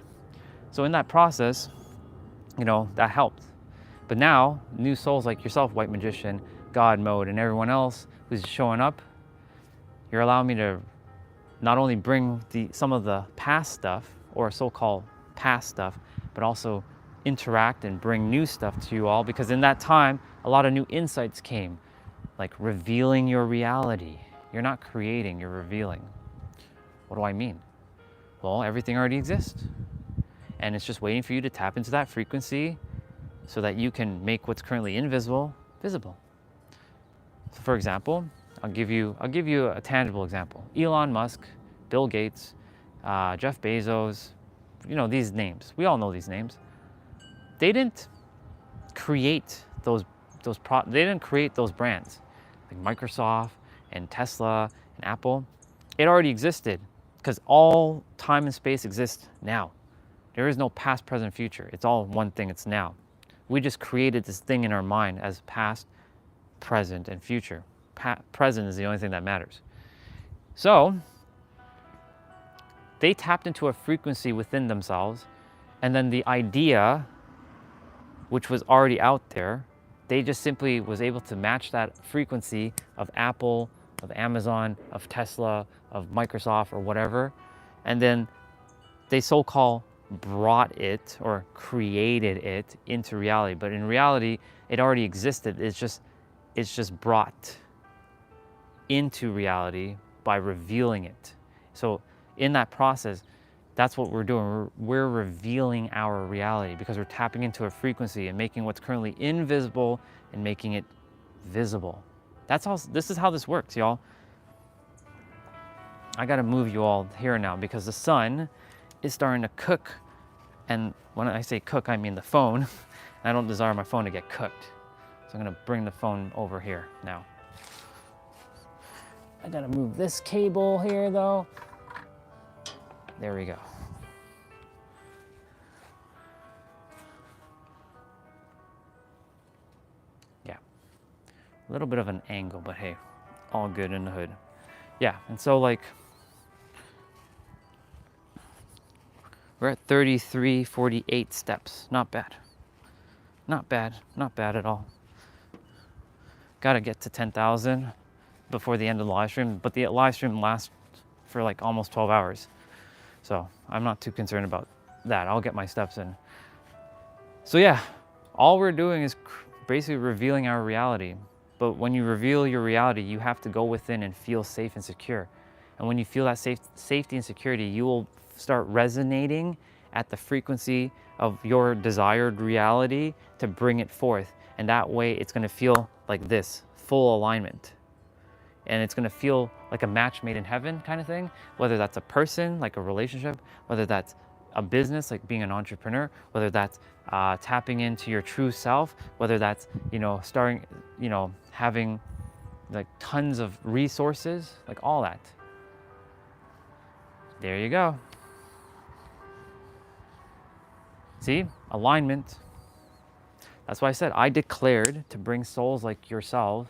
So in that process, that helped. But now, new souls like yourself, White Magician, God Mode, and everyone else who's showing up, you're allowing me to not only bring some of the past stuff, or so-called past stuff, but also interact and bring new stuff to you all, because in that time, a lot of new insights came, like revealing your reality. You're not creating, you're revealing. What do I mean? Well, everything already exists. and it's just waiting for you to tap into that frequency so that you can make what's currently invisible visible. So for example, I'll give you a tangible example. Elon Musk, Bill Gates, Jeff Bezos, you know, these names. We all know these names. They didn't create they didn't create those brands like Microsoft and Tesla and Apple. It already existed because all time and space exists now. There is no past, present, future. It's all one thing, it's now. We just created this thing in our mind as past, present, and future. Present is the only thing that matters. So they tapped into a frequency within themselves, and then the idea, which was already out there, they just simply was able to match that frequency of Apple, of Amazon, of Tesla, of Microsoft, or whatever, and then they so-called brought it or created it into reality. But in reality, it already existed. It's just brought into reality by revealing it. So in that process, that's what we're doing. We're revealing our reality because we're tapping into a frequency and making what's currently invisible and making it visible. This is how this works, y'all. I gotta move you all here now because the sun is starting to cook. And when I say cook, I mean the phone. I don't desire my phone to get cooked. So I'm gonna bring the phone over here now. I gotta move this cable here though. There we go. Yeah, a little bit of an angle, but hey, all good in the hood. Yeah, and so like, we're at 3348 steps. Not bad. Not bad. Not bad at all. Gotta get to 10,000 before the end of the live stream, but the live stream lasts for like almost 12 hours. So I'm not too concerned about that. I'll get my steps in. So yeah, all we're doing is basically revealing our reality. But when you reveal your reality, you have to go within and feel safe and secure. And when you feel that safety and security, you will start resonating at the frequency of your desired reality to bring it forth. And that way it's gonna feel like this, full alignment. And it's gonna feel like a match made in heaven kind of thing, whether that's a person, like a relationship, whether that's a business, like being an entrepreneur, whether that's tapping into your true self, whether that's, starting, having like tons of resources, like all that. There you go. See, alignment. That's why I said I declared to bring souls like yourselves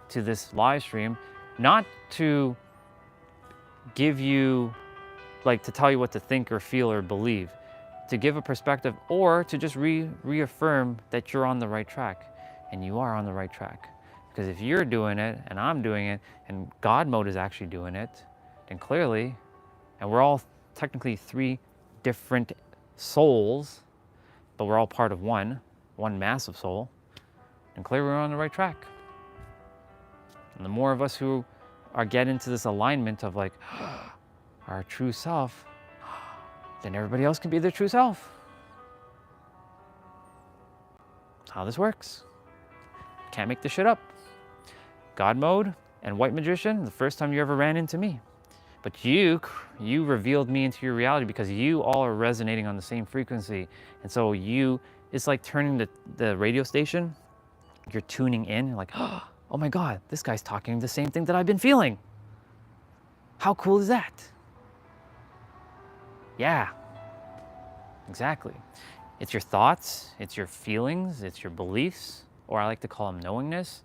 to this live stream, not to give you, like to tell you what to think or feel or believe, to give a perspective or to just reaffirm that you're on the right track. And you are on the right track. Because if you're doing it and I'm doing it and God mode is actually doing it, then clearly, and we're all technically three different souls, but we're all part of one massive soul, and clearly we're on the right track. And the more of us who are getting into this alignment of like our true self, then everybody else can be their true self. That's how this works. Can't make this shit up. God mode and white magician, the first time you ever ran into me. But you revealed me into your reality because you all are resonating on the same frequency. And so it's like turning the radio station, you're tuning in, you're like, oh my God, this guy's talking the same thing that I've been feeling. How cool is that? Yeah, exactly. It's your thoughts, it's your feelings, it's your beliefs, or I like to call them knowingness,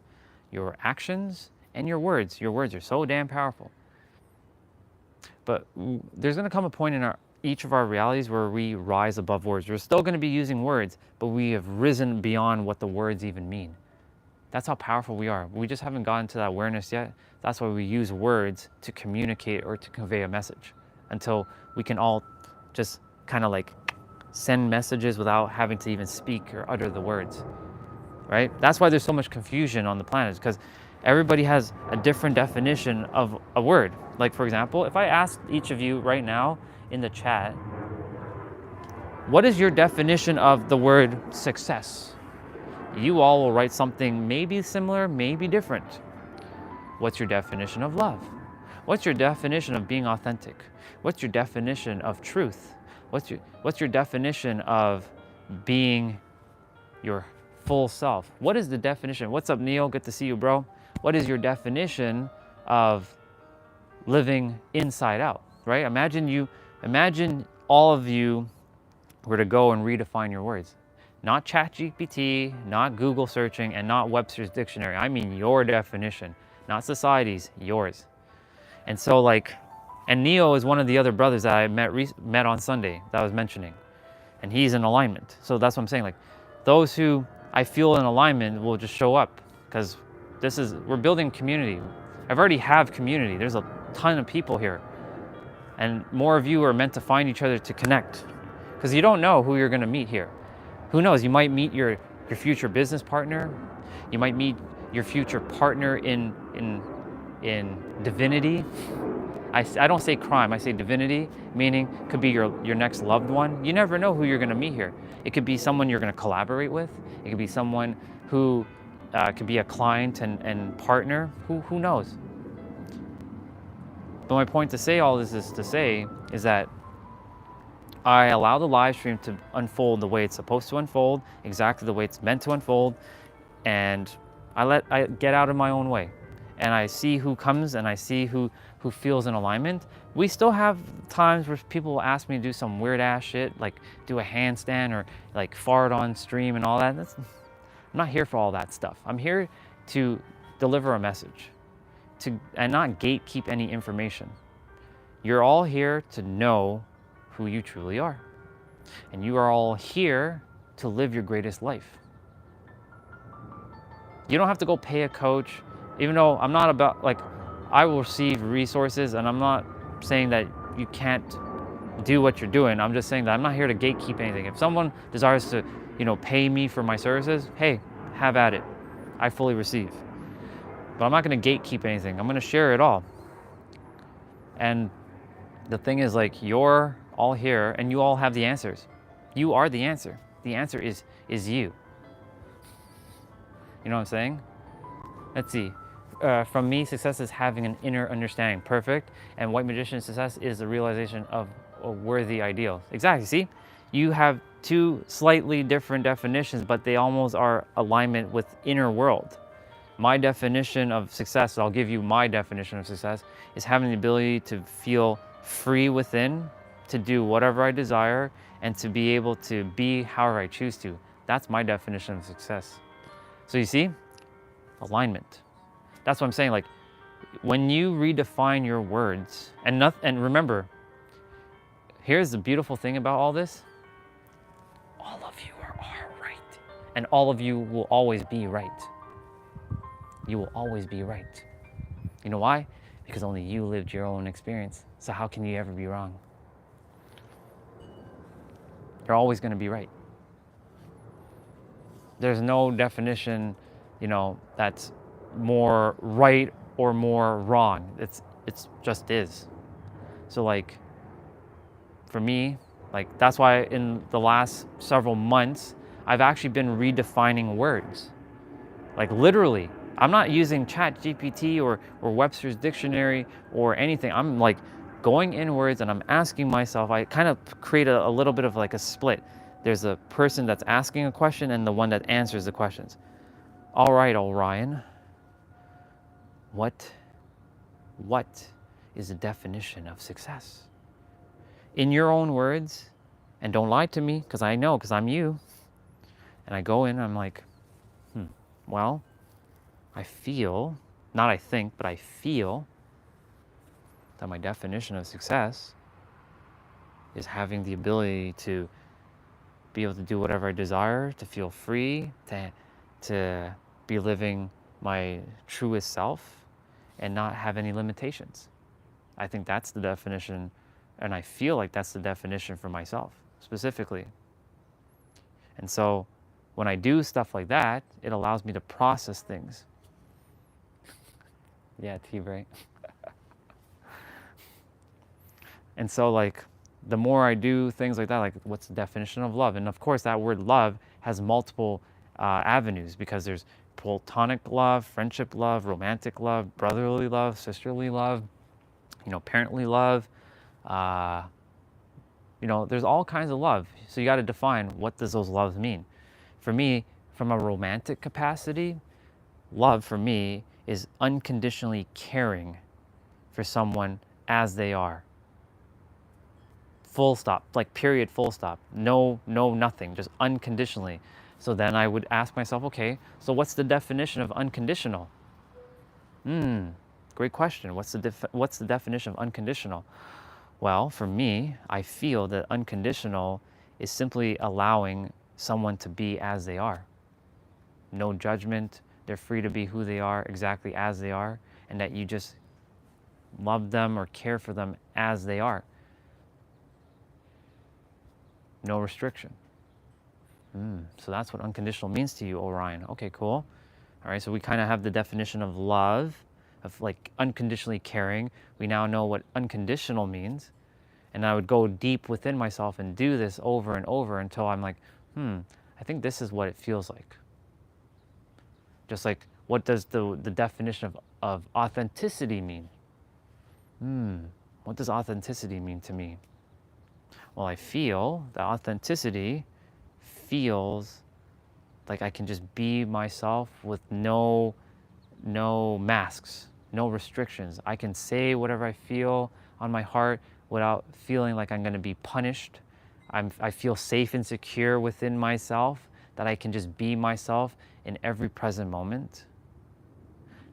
your actions, and your words. Your words are so damn powerful. But there's gonna come a point in each of our realities where we rise above words. We're still gonna be using words, but we have risen beyond what the words even mean. That's how powerful we are. We just haven't gotten to that awareness yet. That's why we use words to communicate or to convey a message until we can all just kind of like send messages without having to even speak or utter the words, right? That's why there's so much confusion on the planet, because everybody has a different definition of a word. Like for example, if I asked each of you right now in the chat, What is your definition of the word success? You all will write something maybe similar, maybe different. What's your definition of love? What's your definition of being authentic? What's your definition of truth? What's your definition of being your full self? What is the definition? What's up, Neil? Good to see you, bro. What is your definition of living inside out, right? Imagine all of you were to go and redefine your words. Not ChatGPT, not Google searching, and not Webster's dictionary. I mean your definition, not society's, yours. And so like, and Neo is one of the other brothers that I met on Sunday that I was mentioning, and he's in alignment. So that's what I'm saying, like those who I feel in alignment will just show up, because we're building community. I've already have community. There's a ton of people here, and more of you are meant to find each other to connect, because you don't know who you're going to meet here. Who knows? You might meet your future business partner. You might meet your future partner in divinity. I don't say crime, I say divinity, meaning could be your next loved one. You never know who you're going to meet here. It could be someone you're going to collaborate with. It could be someone who could be a client and partner. Who knows? But my point to say all this is that I allow the live stream to unfold the way it's supposed to unfold, exactly the way it's meant to unfold, and I get out of my own way, and I see who comes, and I see who feels in alignment. We still have times where people will ask me to do some weird ass shit, like do a handstand or like fart on stream and all that. I'm not here for all that stuff. I'm here to deliver a message, and not gatekeep any information. You're all here to know who you truly are. And you are all here to live your greatest life. You don't have to go pay a coach, even though I'm not about, like, I will receive resources, and I'm not saying that you can't do what you're doing. I'm just saying that I'm not here to gatekeep anything. If someone desires to, pay me for my services, hey, have at it. I fully receive. But I'm not going to gatekeep anything. I'm going to share it all. And the thing is, like, you're all here and you all have the answers. You are the answer. The answer is you. You know what I'm saying? Let's see. From me, success is having an inner understanding. Perfect. And White Magician success is the realization of a worthy ideal. Exactly. See? You have two slightly different definitions, but they almost are alignment with inner world. My definition of success, I'll give you my definition of success, is having the ability to feel free within, to do whatever I desire, and to be able to be however I choose to. That's my definition of success. So you see, alignment. That's what I'm saying. Like, when you redefine your words, and remember, here's the beautiful thing about all this. All of you are right, and all of you will always be right. You will always be right. You know why? Because only you lived your own experience. So how can you ever be wrong? You're always going to be right. There's no definition, that's more right or more wrong. It's just is. So like, for me, like, that's why in the last several months, I've actually been redefining words. Like, literally, I'm not using ChatGPT or Webster's dictionary or anything. I'm like going inwards and I'm asking myself, I kind of create a little bit of like a split. There's a person that's asking a question and the one that answers the questions. All right, Orion, what is the definition of success? In your own words, and don't lie to me, because I know, because I'm you. And I go in and I'm like, well, I feel, not I think, but I feel that my definition of success is having the ability to be able to do whatever I desire, to feel free, to be living my truest self and not have any limitations. I think that's the definition, and I feel like that's the definition for myself specifically. And so when I do stuff like that, it allows me to process things. Yeah, T-Bray. And so, like, the more I do things like that, like what's the definition of love? And of course, that word love has multiple avenues, because there's platonic love, friendship love, romantic love, brotherly love, sisterly love, parently love. There's all kinds of love. So you got to define, what does those loves mean? For me, from a romantic capacity, love for me is unconditionally caring for someone as they are. Full stop, like period, full stop. No, nothing, just unconditionally. So then I would ask myself, okay, so what's the definition of unconditional? Great question. What's the definition of unconditional? Well, for me, I feel that unconditional is simply allowing someone to be as they are. No judgment. They're free to be who they are, exactly as they are, and that you just love them or care for them as they are. No restriction. So that's what unconditional means to you, Orion. Okay, cool. All right, so we kind of have the definition of love, of like unconditionally caring. We now know what unconditional means. And I would go deep within myself and do this over and over until I'm like, I think this is what it feels like. Just like, what does the definition of authenticity mean? What does authenticity mean to me? Well, I feel that authenticity feels like I can just be myself with no masks, no restrictions. I can say whatever I feel on my heart without feeling like I'm going to be punished. I feel safe and secure within myself, that I can just be myself in every present moment.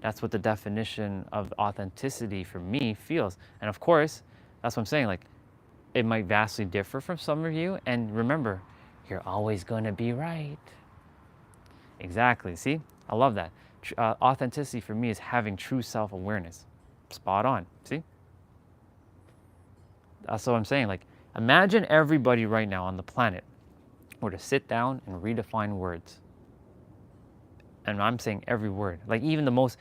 That's what the definition of authenticity for me feels. And of course, that's what I'm saying, like, it might vastly differ from some of you. And remember, you're always going to be right. Exactly. See, I love that. Authenticity for me is having true self-awareness. Spot on. See? That's what I'm saying. Like, imagine everybody right now on the planet were to sit down and redefine words. And I'm saying every word, like even the most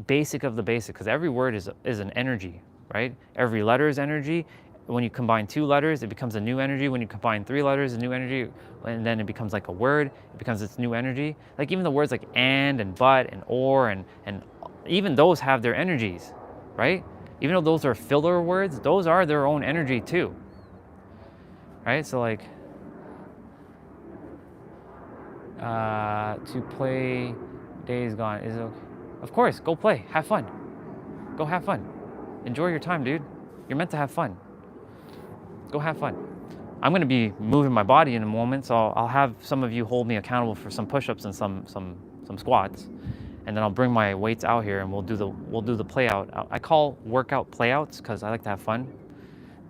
basic of the basic, because every word is an energy, right? Every letter is energy. When you combine 2 letters, it becomes a new energy. When you combine 3 letters, a new energy, and then it becomes like a word. It becomes its new energy. Like even the words like and but and or and even those have their energies, right? Even though those are filler words, those are their own energy too, right? So like, to play Days Gone is okay. Of course, go play, have fun. Go have fun. Enjoy your time, dude. You're meant to have fun. Go have fun. I'm gonna be moving my body in a moment, so I'll have some of you hold me accountable for some push-ups and some squats, and then I'll bring my weights out here and we'll do the play out. I call workout playouts because I like to have fun.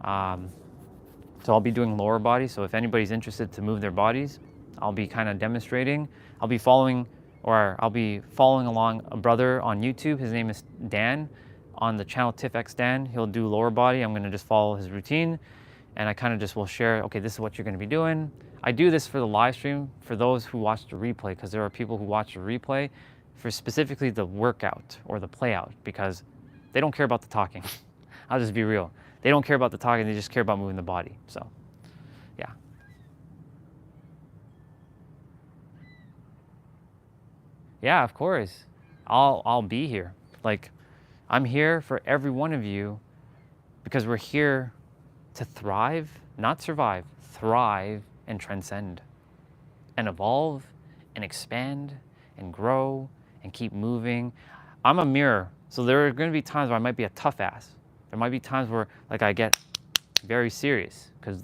So I'll be doing lower body. So if anybody's interested to move their bodies, I'll be kind of demonstrating. I'll be following along a brother on YouTube. His name is Dan, on the channel TiffX Dan. He'll do lower body. I'm gonna just follow his routine, and I kind of just will share, okay, this is what you're gonna be doing. I do this for the live stream for those who watch the replay, because there are people who watch the replay for specifically the workout or the play out, because they don't care about the talking. I'll just be real. They don't care about the talking, they just care about moving the body. So, yeah. Yeah, of course. I'll be here. Like, I'm here for every one of you, because we're here to thrive, not survive, thrive and transcend and evolve and expand and grow and keep moving. I'm a mirror. So there are going to be times where I might be a tough ass. There might be times where like I get very serious because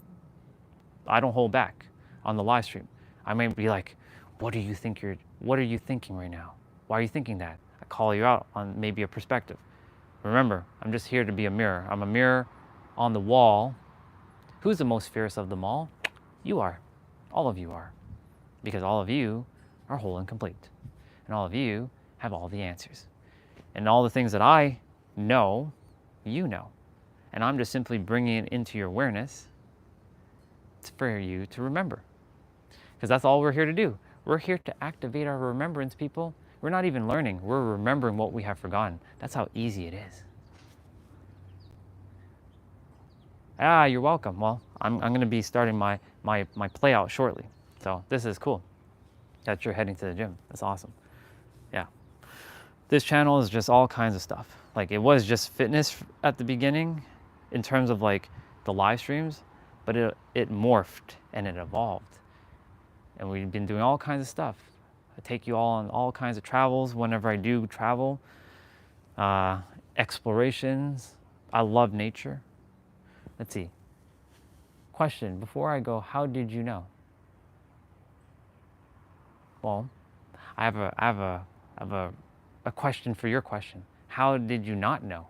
I don't hold back on the live stream. I might be like, what are you thinking right now? Why are you thinking that? I call you out on maybe a perspective. Remember, I'm just here to be a mirror. I'm a mirror on the wall. Who's the most fierce of them all? You are. All of you are. Because all of you are whole and complete. And all of you have all the answers. And all the things that I know, you know. And I'm just simply bringing it into your awareness for you to remember. Because that's all we're here to do. We're here to activate our remembrance, people. We're not even learning. We're remembering what we have forgotten. That's how easy it is. Ah, you're welcome. Well, I'm going to be starting my playout shortly. So this is cool that you're heading to the gym. That's awesome. Yeah. This channel is just all kinds of stuff. Like it was just fitness at the beginning in terms of like the live streams, but it morphed and it evolved. And we've been doing all kinds of stuff. I take you all on all kinds of travels whenever I do travel, explorations. I love nature. Let's see. Question before I go, how did you know? Well, I have a question for your question. How did you not know?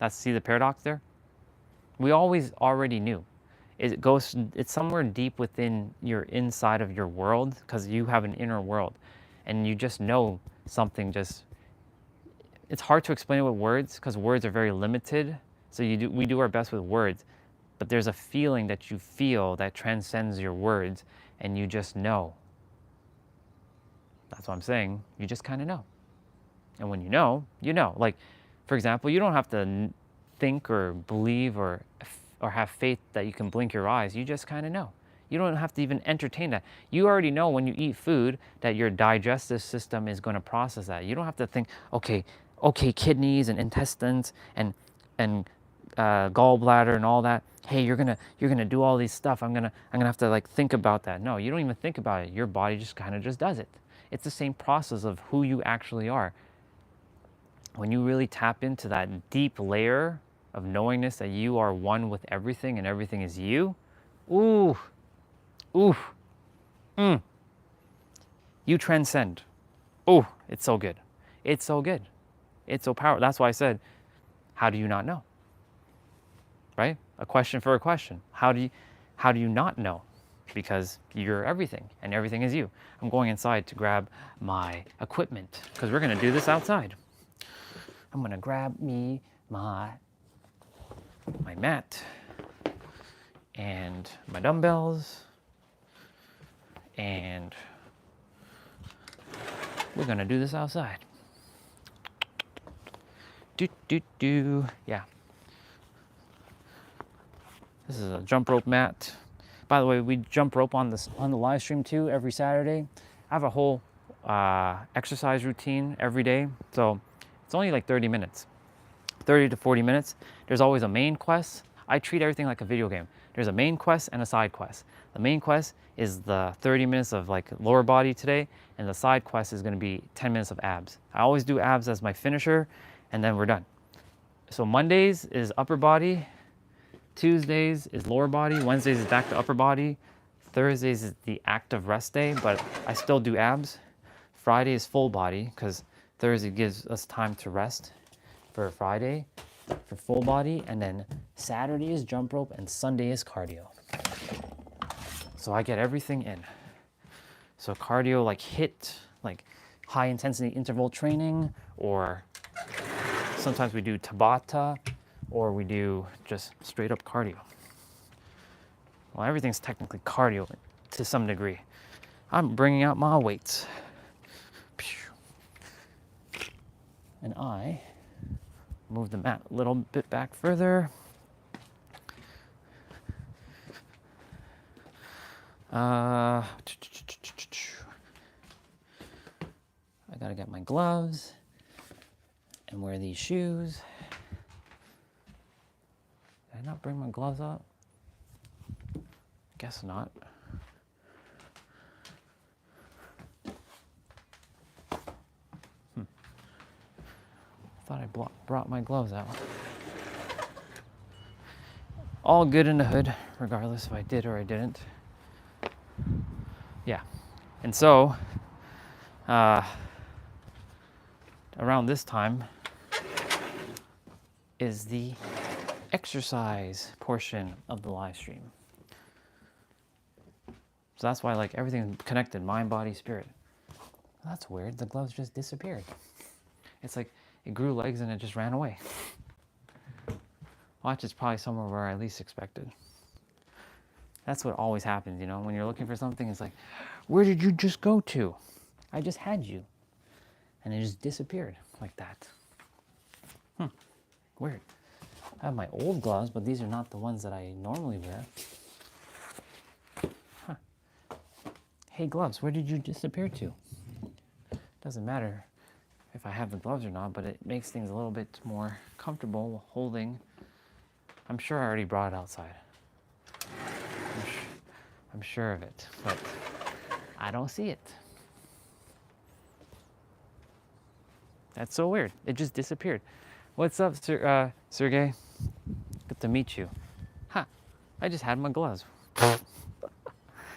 See the paradox there? We always already knew. It's somewhere deep within your inside of your world, because you have an inner world and you just know something. It's hard to explain it with words because words are very limited. So we do our best with words, but there's a feeling that you feel that transcends your words and you just know. That's what I'm saying. You just kind of know. And when you know, you know. Like, for example, you don't have to think or believe or have faith that you can blink your eyes. You just kind of know. You don't have to even entertain that. You already know when you eat food that your digestive system is going to process that. You don't have to think, okay, kidneys and intestines and gallbladder and all that. Hey, you're gonna do all these stuff. I'm gonna have to like think about that. No, you don't even think about it. Your body just kind of just does it. It's the same process of who you actually are. When you really tap into that deep layer of knowingness that you are one with everything and everything is you, ooh, you transcend. Oh, it's so good. It's so good. It's so powerful. That's why I said, how do you not know? Right? A question for a question. How do you not know? Because you're everything and everything is you. I'm going inside to grab my equipment because we're going to do this outside. I'm going to grab me my mat and my dumbbells, and we're going to do this outside. Yeah. This is a jump rope mat. By the way, we jump rope on the live stream too every Saturday. I have a whole exercise routine every day, so it's only like 30 minutes, 30 to 40 minutes. There's always a main quest. I treat everything like a video game. There's a main quest and a side quest. The main quest is the 30 minutes of like lower body today, and the side quest is going to be 10 minutes of abs. I always do abs as my finisher, and then we're done. So Mondays is upper body, Tuesdays is lower body, Wednesdays is back to upper body, Thursdays is the active rest day, but I still do abs. Friday is full body because Thursday gives us time to rest for Friday for full body, and then Saturday is jump rope and Sunday is cardio. So I get everything in. So cardio like HIIT, like high intensity interval training, or sometimes we do Tabata, or we do just straight up cardio. Well, everything's technically cardio to some degree. I'm bringing out my weights. And I move the mat a little bit back further. I gotta get my gloves and wear these shoes. Did I not bring my gloves up? Guess not. Thought I brought my gloves out. All good in the hood, regardless if I did or I didn't. Yeah. And so, around this time is the exercise portion of the live stream. So that's why like everything's connected, mind, body, spirit. That's weird, the gloves just disappeared. It's like it grew legs and it just ran away. Watch, it's probably somewhere where I least expected. That's what always happens, you know, when you're looking for something, it's like, where did you just go to? I just had you. And it just disappeared like that. Weird. I have my old gloves, but these are not the ones that I normally wear. Huh. Hey, gloves, where did you disappear to? Doesn't matter if I have the gloves or not, but it makes things a little bit more comfortable holding. I'm sure I already brought it outside. I'm sure of it, but I don't see it. That's so weird. It just disappeared. What's up, Sergey? Good to meet you. Huh, I just had my gloves.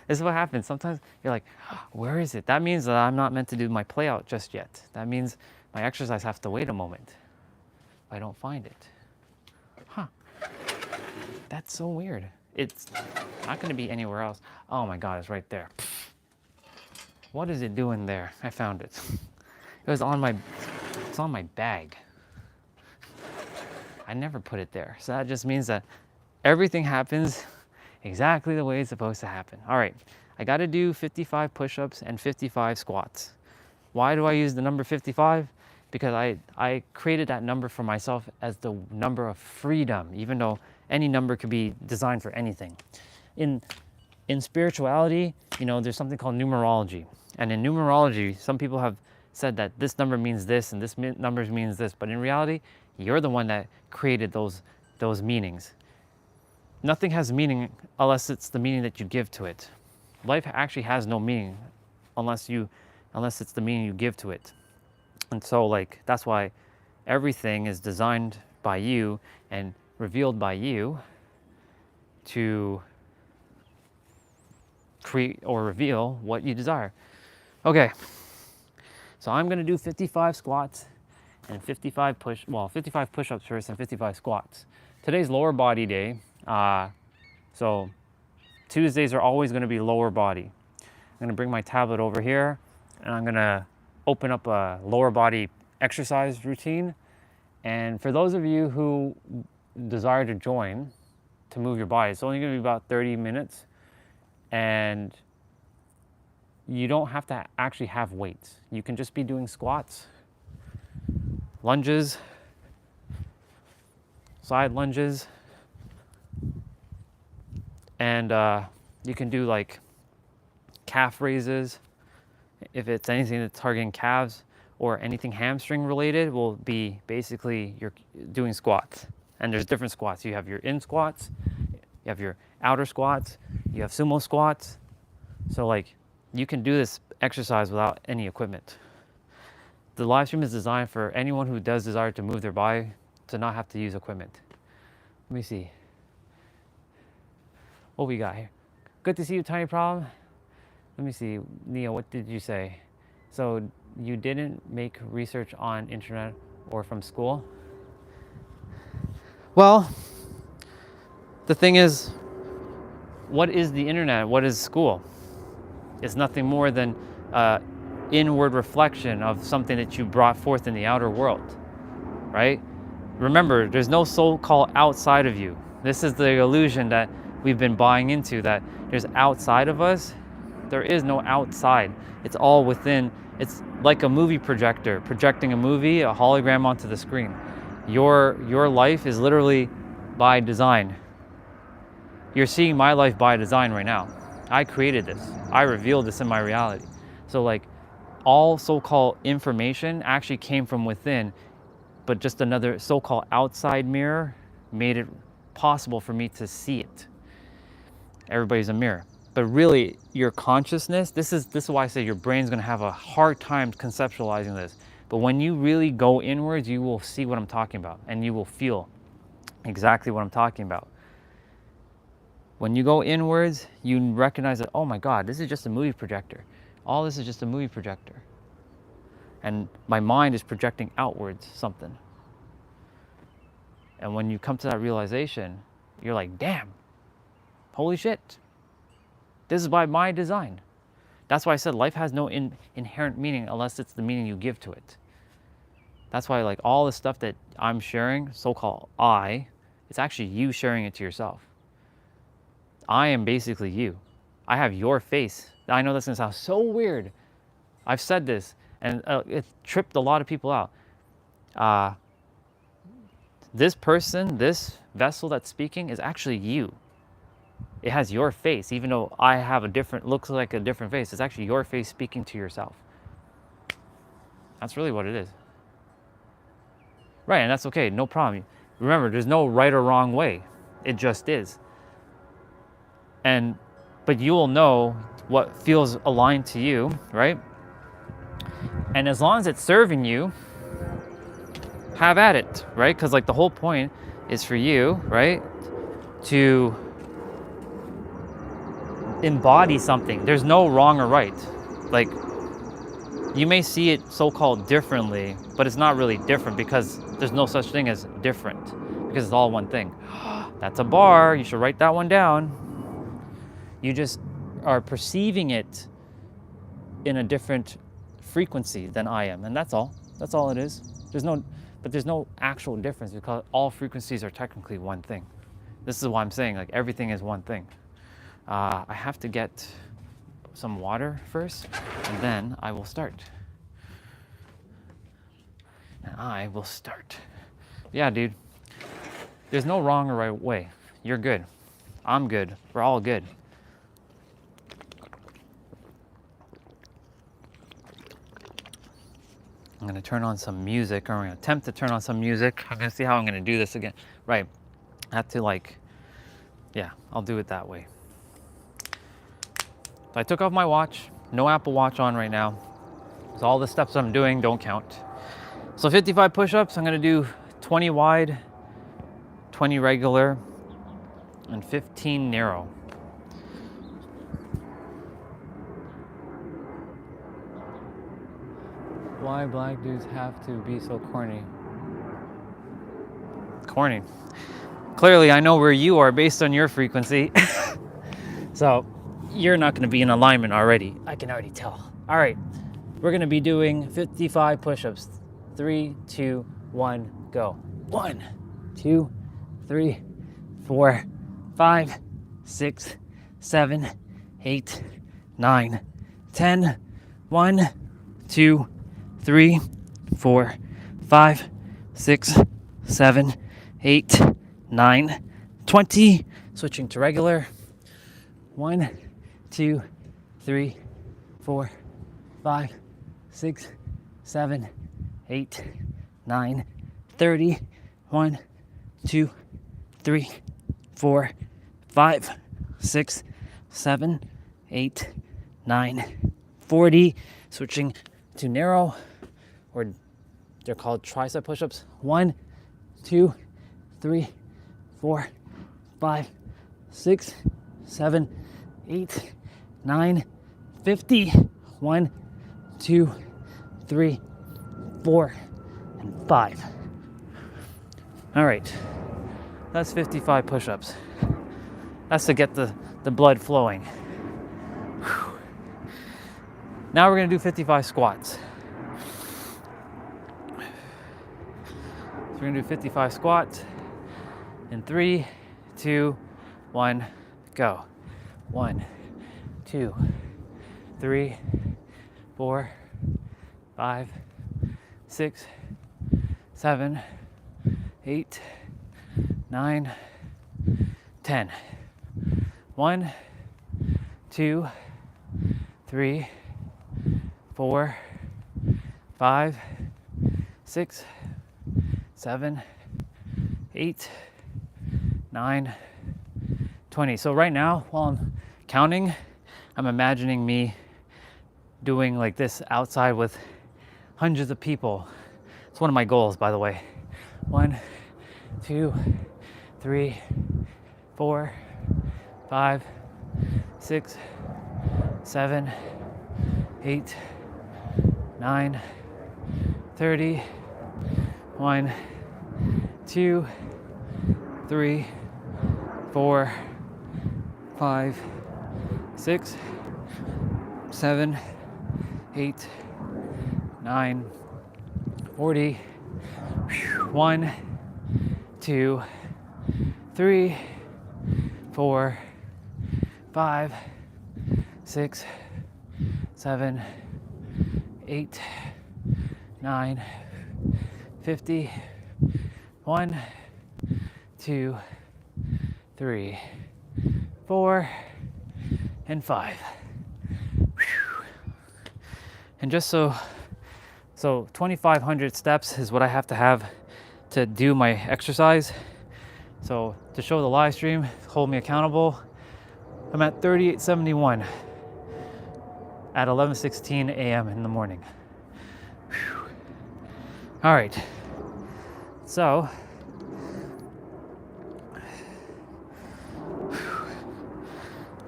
This is what happens. Sometimes you're like, where is it? That means that I'm not meant to do my playout just yet. That means my exercise has to wait a moment. If I don't find it. Huh, that's so weird. It's not gonna be anywhere else. Oh my God, it's right there. What is it doing there? I found it. It's on my bag. I never put it there. So that just means that everything happens exactly the way it's supposed to happen. All right, I gotta do 55 push-ups and 55 squats. Why do I use the number 55? Because I created that number for myself as the number of freedom, even though any number could be designed for anything. In spirituality, you know, there's something called numerology. And in numerology, some people have said that this number means this and this number means this, but in reality, you're the one that created those meanings. Nothing has meaning unless it's the meaning that you give to it. Life actually has no meaning unless it's the meaning you give to it. And so like, that's why everything is designed by you and revealed by you to create or reveal what you desire. Okay, so I'm gonna do 55 squats and 55 push-ups first and 55 squats. Today's lower body day, so Tuesdays are always gonna be lower body. I'm gonna bring my tablet over here and I'm gonna open up a lower body exercise routine. And for those of you who desire to join, to move your body, it's only gonna be about 30 minutes. And you don't have to actually have weights. You can just be doing squats, lunges, side lunges, and you can do like calf raises. If it's anything that's targeting calves or anything hamstring related, will be basically you're doing squats. And there's different squats. You have your in squats, you have your outer squats, you have sumo squats. So like, you can do this exercise without any equipment. The live stream is designed for anyone who does desire to move their body to not have to use equipment. Let me see. What we got here? Good to see you, Tiny Problem. Let me see, Nia, what did you say? So you didn't make research on internet or from school? Well, the thing is, what is the internet? What is school? It's nothing more than inward reflection of something that you brought forth in the outer world, right? Remember, there's no so-called outside of you. This is the illusion that we've been buying into, that there's outside of us. There is no outside. It's all within. It's like a movie projector, projecting a movie, a hologram onto the screen. Your life is literally by design. You're seeing my life by design right now. I created this. I revealed this in my reality. So like, all so-called information actually came from within, but just another so-called outside mirror made it possible for me to see it. Everybody's a mirror. But really, your consciousness, this is why I say your brain's gonna have a hard time conceptualizing this. But when you really go inwards, you will see what I'm talking about, and you will feel exactly what I'm talking about. When you go inwards, you recognize that, oh my God, this is just a movie projector. All this is just a movie projector. And my mind is projecting outwards something. And when you come to that realization, you're like, damn, holy shit. This is by my design. That's why I said life has no inherent meaning unless it's the meaning you give to it. That's why like all the stuff that I'm sharing, so-called it's actually you sharing it to yourself. I am basically you. I have your face. I know this is gonna sound so weird. I've said this and it tripped a lot of people out. This person, this vessel that's speaking is actually you. It has your face, even though I have a different, looks like a different face. It's actually your face speaking to yourself. That's really what it is. Right, and that's okay, no problem. Remember, there's no right or wrong way. It just is. But you will know what feels aligned to you, right? And as long as it's serving you, have at it, right? Because like the whole point is for you, right, to embody something. There's no wrong or right. Like, you may see it so-called differently, but it's not really different because there's no such thing as different, because it's all one thing. That's a bar, you should write that one down. You just are perceiving it in a different frequency than I am, and that's all. That's all it is. There's no actual difference because all frequencies are technically one thing. This is why I'm saying like everything is one thing. I have to get some water first, and then I will start. Yeah, dude. There's no wrong or right way. You're good. I'm good. We're all good. I'm gonna turn on some music, or I'm gonna attempt to turn on some music. I'm gonna see how I'm gonna do this again. Right, I have to yeah, I'll do it that way. So I took off my watch, no Apple Watch on right now. So all the steps I'm doing don't count. So 55 push-ups, I'm gonna do 20 wide, 20 regular, and 15 narrow. Why black dudes have to be so corny? Corny. Clearly, I know where you are based on your frequency. So you're not going to be in alignment already. I can already tell. All right, we're going to be doing 55 push-ups. 3, 2, 1, go. 1, 2, 3, 4, 5, 6, 7, 8, 9, 10. 1, 2, 3, 4, 5, 6, 7, 8, 9, 20. Switching to regular. 1, 2, 3, 4, 5, 6, 7, 8, 9, 30. 1, 2, 3, 4, 5, 6, 7, 8, 9, 40. Switching to narrow, or they're called tricep push-ups. 1, 2, 3, 4, 5, 6, 7, 8, 9, 50. 1, 2, 3, 4, and 5. All right, that's 55 push-ups. That's to get the blood flowing. Whew. Now we're gonna do 55 squats. So we're gonna do 55 squats in 3, 2, 1, go. 1, 2, 3, 4, 5, 6, 7, 8, 9, 10. 1, 2, 3, 4, 5, 6, 7, 8, 9, 20. So right now, while I'm counting, I'm imagining me doing like this outside with hundreds of people. It's one of my goals, by the way. 1, 2, 3, 4, 5, 6, 7, 8, 9, 30. 1, 2, 3, 4, 5, 6, 7, 8, 9, 40. 1, 2, 3, 4, 5, 6, 7, 8, 9, 50. 1, 2, 3, 4, and 5. And just so 2,500 steps is what I have to do my exercise. So to show the live stream, hold me accountable, I'm at 3871 at 11:16 a.m. in the morning. Whew. All right, so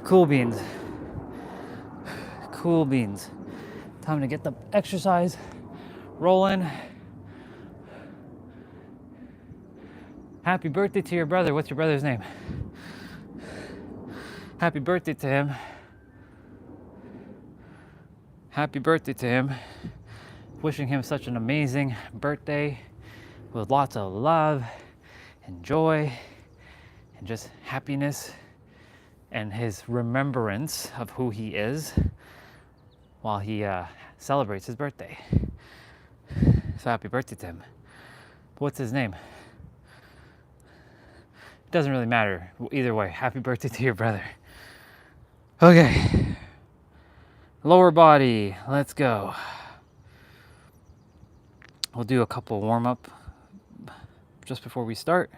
cool beans. Cool beans. Time to get the exercise rolling. Happy birthday to your brother. What's your brother's name? Happy birthday to him. Happy birthday to him. Wishing him such an amazing birthday with lots of love and joy and just happiness and his remembrance of who he is while he celebrates his birthday. So happy birthday to him. What's his name? It doesn't really matter. Either way, happy birthday to your brother. Okay. Lower body, let's go. We'll do a couple warm up just before we start.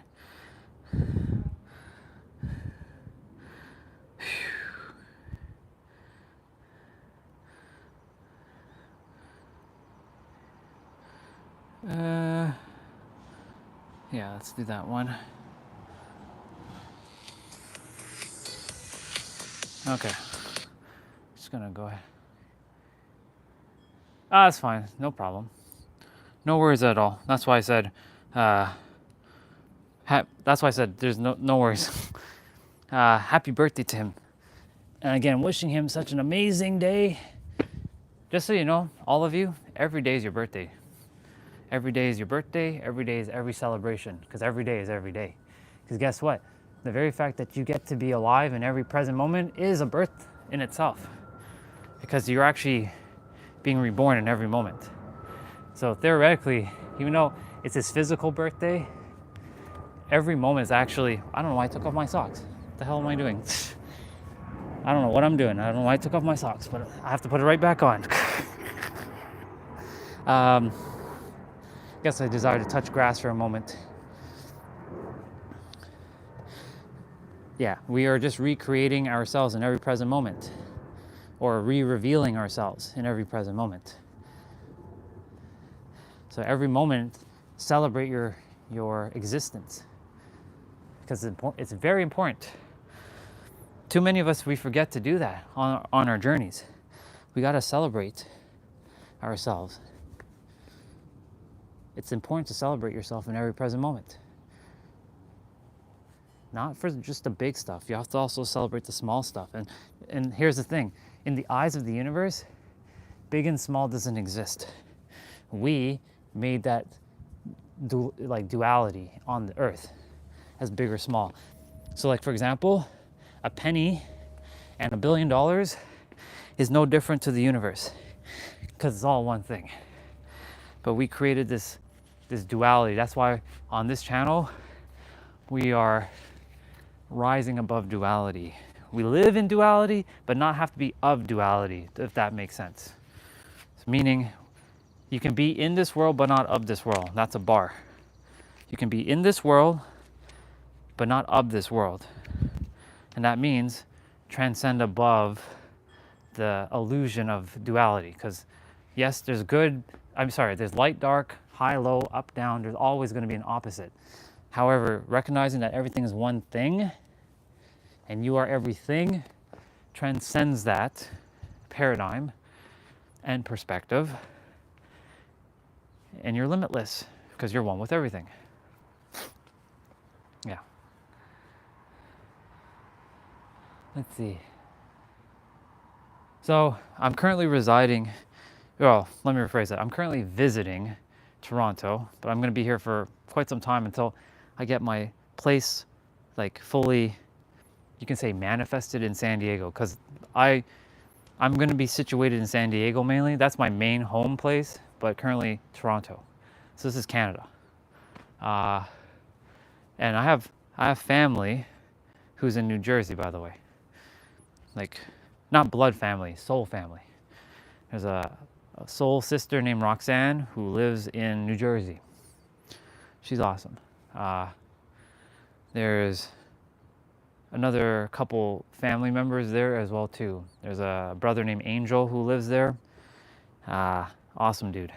Yeah, let's do that one. Okay. Just gonna go ahead. That's fine, no problem. No worries at all. That's why I said, there's no worries. Happy birthday to him. And again, wishing him such an amazing day. Just so you know, all of you, every day is your birthday. Every day is your birthday. Every day is every celebration, because every day is every day. Because guess what? The very fact that you get to be alive in every present moment is a birth in itself. Because you're actually being reborn in every moment. So theoretically, even though it's his physical birthday, every moment is actually, I don't know why I took off my socks. What the hell am I doing? I don't know what I'm doing. I don't know why I took off my socks, but I have to put it right back on. Guess I desire to touch grass for a moment. Yeah, we are just recreating ourselves in every present moment, or re-revealing ourselves in every present moment. So every moment, celebrate your existence, because it's very important. Too many of us, we forget to do that on our journeys. We got to celebrate ourselves. It's important to celebrate yourself in every present moment. Not for just the big stuff. You have to also celebrate the small stuff. And here's the thing. In the eyes of the universe, big and small doesn't exist. We made that duality on the earth as big or small. So like, for example, a penny and $1 billion is no different to the universe, because it's all one thing. But we created this duality. That's why on this channel, we are rising above duality. We live in duality, but not have to be of duality, if that makes sense. Meaning, you can be in this world, but not of this world. That's a bar. You can be in this world, but not of this world. And that means transcend above the illusion of duality. Because yes, there's light, dark, high, low, up, down. There's always going to be an opposite. However, recognizing that everything is one thing and you are everything transcends that paradigm and perspective. And you're limitless because you're one with everything. Yeah. Let's see. So I'm currently let me rephrase that. I'm currently visiting Toronto, but I'm going to be here for quite some time until I get my place fully, you can say, manifested in San Diego, because I'm going to be situated in San Diego mainly. That's my main home place, but currently Toronto. So this is Canada. And I have I have family who's in New Jersey, by the way. Like, not blood family, soul family. There's a soul sister named Roxanne who lives in New Jersey. She's awesome. There's another couple family members there as well too. There's a brother named Angel who lives there. Awesome dude.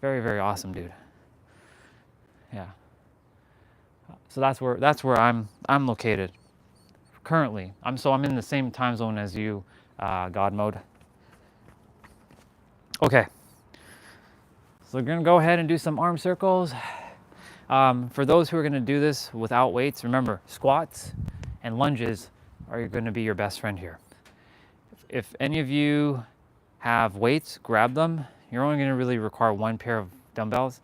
Very, very awesome dude. Yeah. So that's where I'm located currently. I'm in the same time zone as you, God mode. Okay. So we're gonna go ahead and do some arm circles. For those who are gonna do this without weights, remember squats and lunges are gonna be your best friend here. If any of you have weights, grab them. You're only gonna really require one pair of dumbbells.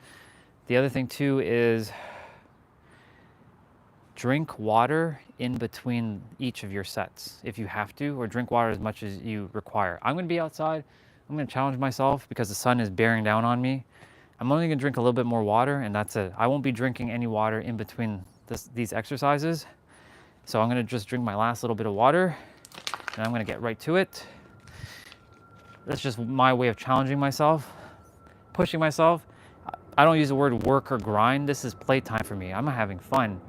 The other thing too is drink water in between each of your sets if you have to, or drink water as much as you require. I'm gonna be outside. I'm gonna challenge myself because the sun is bearing down on me. I'm only gonna drink a little bit more water and that's it. I won't be drinking any water in between these exercises. So I'm gonna just drink my last little bit of water and I'm gonna get right to it. That's just my way of challenging myself, pushing myself. I don't use the word work or grind. This is playtime for me. I'm having fun.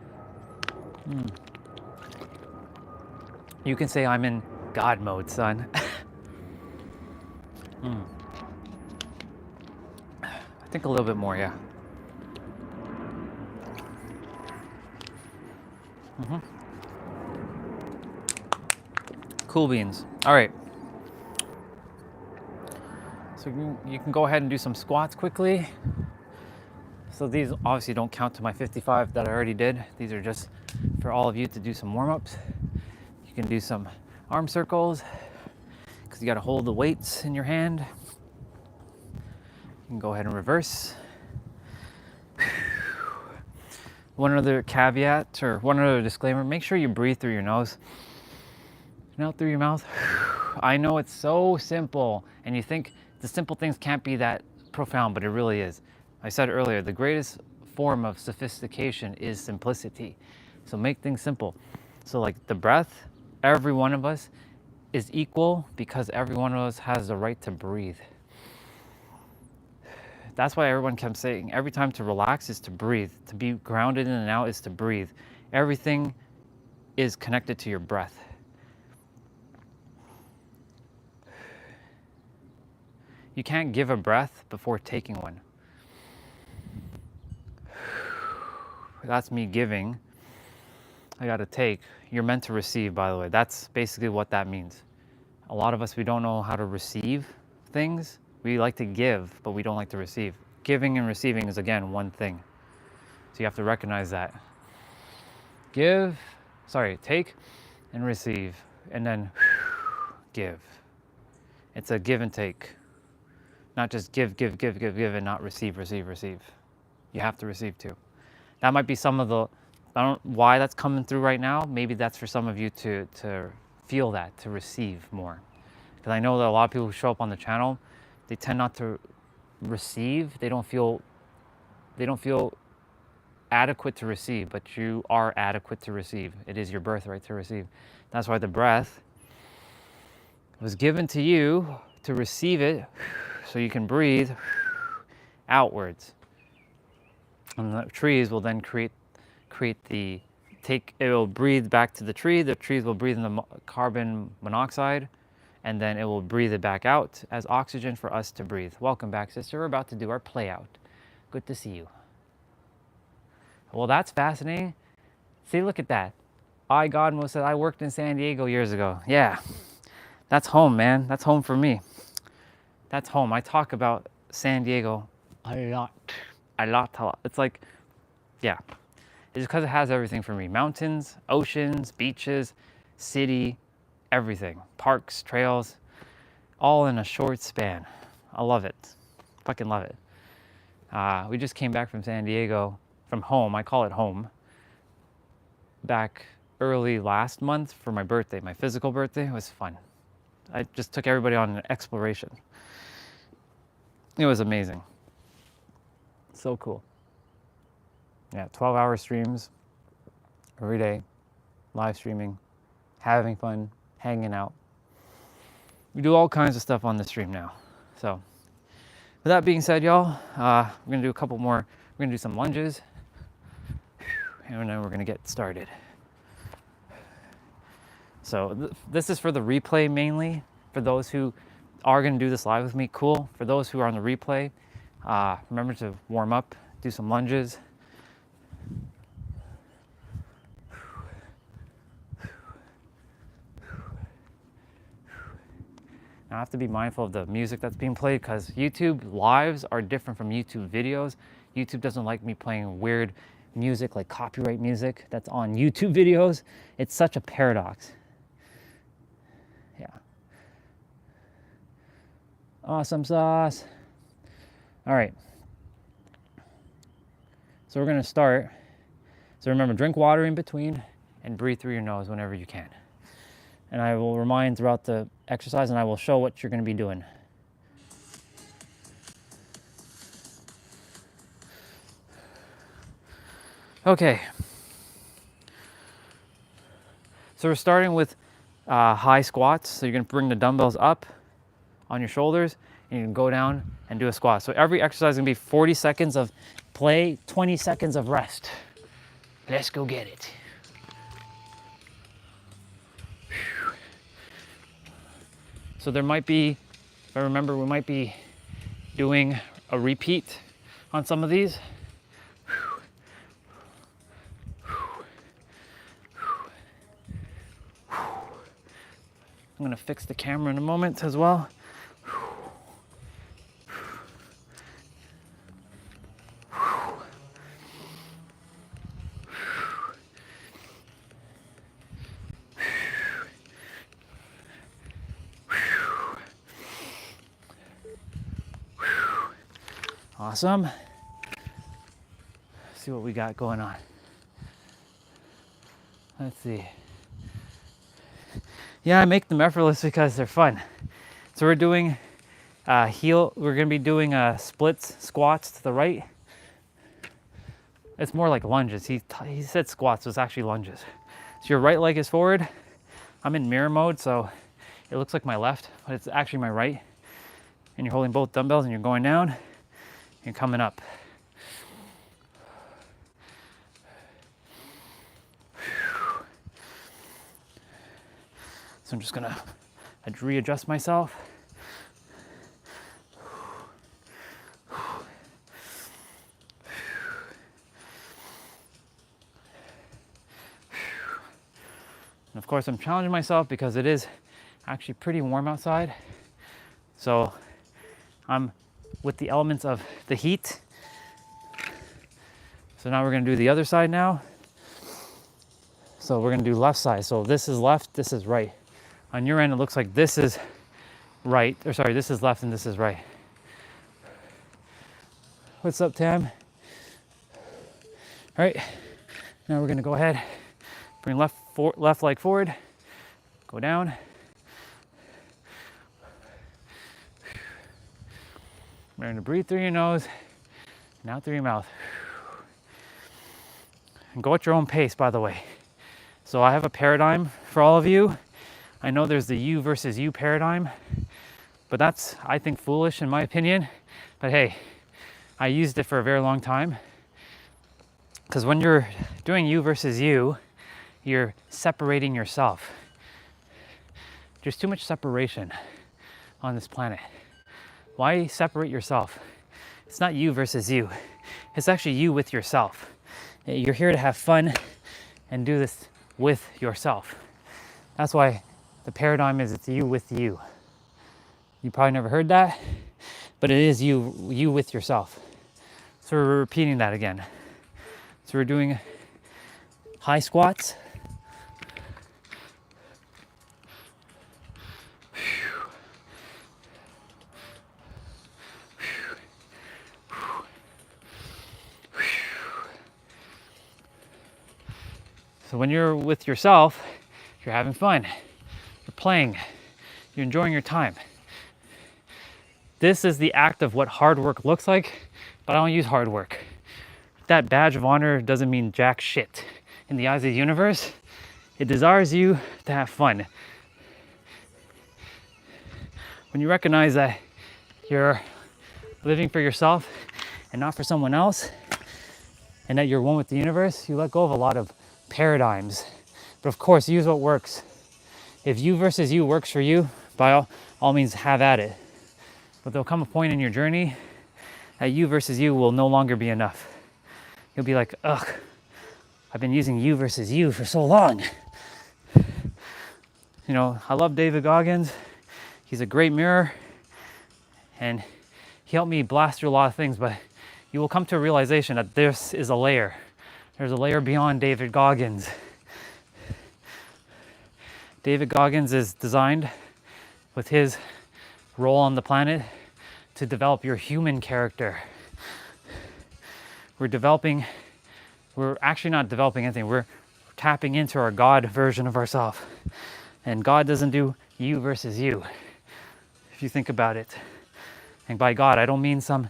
You can say I'm in God mode, son. I think a little bit more, yeah. Cool beans. All right. So you can go ahead and do some squats quickly. So these obviously don't count to my 55 that I already did. These are just for all of you to do some warm-ups. You can do some arm circles because you got to hold the weights in your hand. You can go ahead and reverse. One other caveat or one other disclaimer, make sure you breathe through your nose and out through your mouth. I know it's so simple and you think the simple things can't be that profound, but it really is. I said earlier, the greatest form of sophistication is simplicity. So make things simple. So like the breath, every one of us is equal because every one of us has the right to breathe. That's why everyone kept saying every time to relax is to breathe, to be grounded in and out is to breathe. Everything is connected to your breath. You can't give a breath before taking one. That's me giving. I gotta take. You're meant to receive, by the way. That's basically what that means. A lot of us, we don't know how to receive things. We like to give, but we don't like to receive. Giving and receiving is, again, one thing. So you have to recognize that. Take and receive, and then give. It's a give and take. Not just give, and not receive. You have to receive too. That might be some of the, I don't know why that's coming through right now. Maybe that's for some of you to feel that, to receive more. Because I know that a lot of people who show up on the channel, they tend not to receive. They don't feel adequate to receive, but you are adequate to receive. It is your birthright to receive. That's why the breath was given to you to receive it so you can breathe outwards. And the trees will then it will breathe back to the tree. The trees will breathe in the carbon monoxide, and then it will breathe it back out as oxygen for us to breathe. Welcome back, sister. We're about to do our play out. Good to see you. Well, that's fascinating. See, look at that. Godmo said, I worked in San Diego years ago. Yeah, that's home, man. That's home for me. That's home. I talk about San Diego a lot. It's like, yeah. It's because it has everything for me. Mountains, oceans, beaches, city, everything. Parks, trails, all in a short span. I love it. Fucking love it. We just came back from San Diego, from home. I call it home. Back early last month for my birthday, my physical birthday. It was fun. I just took everybody on an exploration. It was amazing. So cool. Yeah, 12-hour streams. every day, live streaming, having fun, hanging out. We do all kinds of stuff on the stream now. So with that being said, y'all, we're gonna do a couple more. We're gonna do some lunges, and then we're gonna get started. So this is for the replay mainly. For those who are gonna do this live with me, cool. For those who are on the replay, remember to warm up, do some lunges. Now I have to be mindful of the music that's being played because YouTube lives are different from YouTube videos. YouTube doesn't like me playing weird music like copyright music that's on YouTube videos. It's such a paradox. Yeah. Awesome sauce. All right. So we're gonna start. So remember, drink water in between and breathe through your nose whenever you can. And I will remind throughout the exercise, and I will show what you're going to be doing. Okay. So we're starting with high squats. So you're going to bring the dumbbells up on your shoulders, and you can go down and do a squat. So every exercise is going to be 40 seconds of play, 20 seconds of rest. Let's go get it. So there might be, if I remember, we might be doing a repeat on some of these. I'm gonna fix the camera in a moment as well. Awesome. Let's see what we got going on. Let's see. Yeah, I make them effortless because they're fun. So we're doing we're gonna be doing splits, squats to the right. It's more like lunges. He said squats, so it's actually lunges. So your right leg is forward. I'm in mirror mode, so it looks like my left, but it's actually my right. And you're holding both dumbbells and you're going down. You're coming up. So I'm just gonna readjust myself. And of course I'm challenging myself because it is actually pretty warm outside. So I'm with the elements of the heat. So now we're gonna do the other side now. So we're gonna do left side. So this is left, this is right. On your end, it looks like this is right, or sorry, this is left and this is right. What's up, Tam? All right, now we're gonna go ahead, bring left leg forward, go down. Remember to breathe through your nose and out through your mouth. And go at your own pace, by the way. So I have a paradigm for all of you. I know there's the you versus you paradigm, but that's, I think, foolish in my opinion. But hey, I used it for a very long time. Because when you're doing you versus you, you're separating yourself. There's too much separation on this planet. Why separate yourself? It's not you versus you. It's actually you with yourself. You're here to have fun and do this with yourself. That's why the paradigm is it's you with you. You probably never heard that, but it is you with yourself. So we're repeating that again. So we're doing high squats. So when you're with yourself, you're having fun, you're playing, you're enjoying your time. This is the act of what hard work looks like, but I don't use hard work. That badge of honor doesn't mean jack shit. in the eyes of the universe, it desires you to have fun. When you recognize that you're living for yourself and not for someone else, and that you're one with the universe, you let go of a lot of paradigms. But of course, use what works. If you versus you works for you, by all means have at it. But there'll come a point in your journey that you versus you will no longer be enough. You'll be like, ugh, I've been using you versus you for so long. You know, I love David Goggins. He's a great mirror, and he helped me blast through a lot of things, but you will come to a realization that this is a layer. There's a layer beyond David Goggins. David Goggins is designed with his role on the planet to develop your human character. We're actually not developing anything. We're tapping into our God version of ourselves. And God doesn't do you versus you, if you think about it. And by God, I don't mean some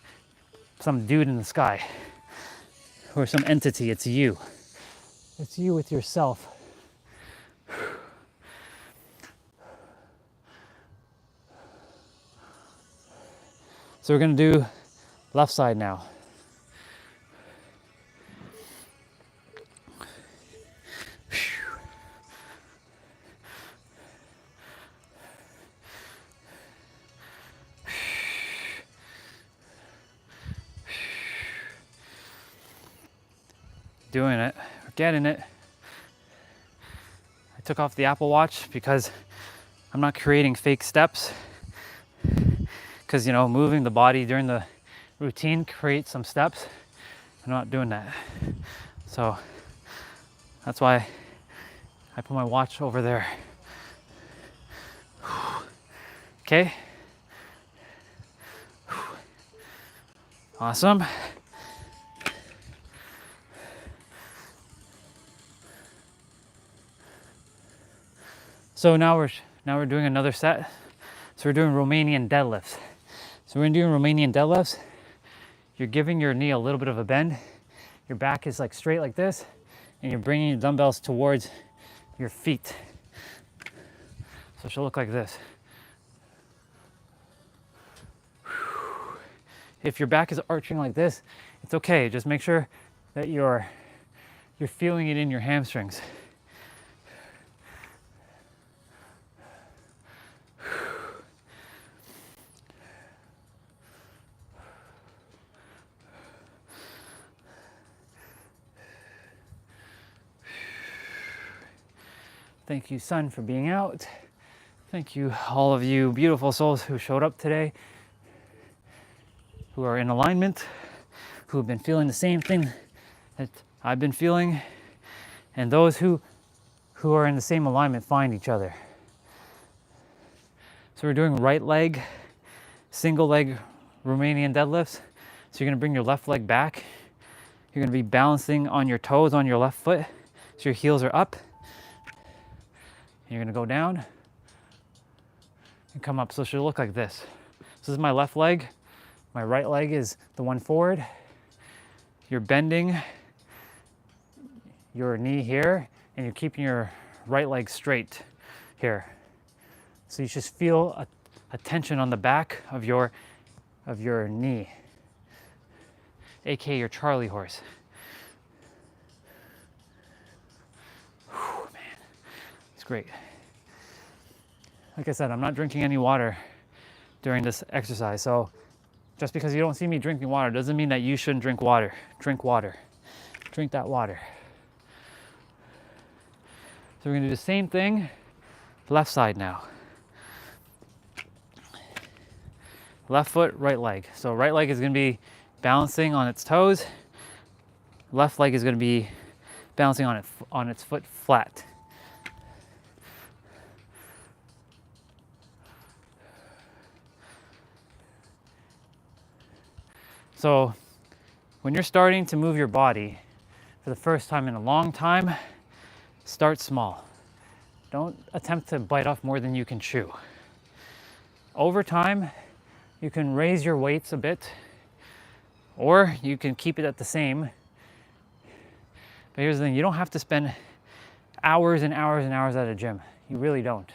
dude in the sky or some entity. It's you. It's you with yourself. So we're going to do left side now. Doing it, we're getting it. I took off the Apple Watch because I'm not creating fake steps. Because, you know, moving the body during the routine creates some steps. I'm not doing that. So that's why I put my watch over there. Okay. Awesome. So now we're doing another set. So we're doing Romanian deadlifts. So we're doing Romanian deadlifts. You're giving your knee a little bit of a bend. Your back is like straight like this, and you're bringing your dumbbells towards your feet. So it should look like this. If your back is arching like this, it's okay. Just make sure that you're feeling it in your hamstrings. Thank you, sun, for being out. Thank you, all of you beautiful souls who showed up today, who are in alignment, who have been feeling the same thing that I've been feeling, and those who are in the same alignment find each other. So we're doing right leg, single leg Romanian deadlifts. So you're gonna bring your left leg back. You're gonna be balancing on your toes on your left foot, so your heels are up. You're gonna go down and come up. So it should look like this. So this is my left leg. My right leg is the one forward. You're bending your knee here, and you're keeping your right leg straight here. So you just feel a tension on the back of your knee, aka your Charlie horse. Whew, man, it's great. Like I said, I'm not drinking any water during this exercise, so just because you don't see me drinking water doesn't mean that you shouldn't drink water. Drink water. Drink that water. So we're gonna do the same thing, left side now. Left foot, right leg. So right leg is gonna be balancing on its toes. Left leg is gonna be balancing on its foot flat. So when you're starting to move your body for the first time in a long time, start small. Don't attempt to bite off more than you can chew. Over time, you can raise your weights a bit, or you can keep it at the same. But here's the thing, you don't have to spend hours and hours and hours at a gym. You really don't.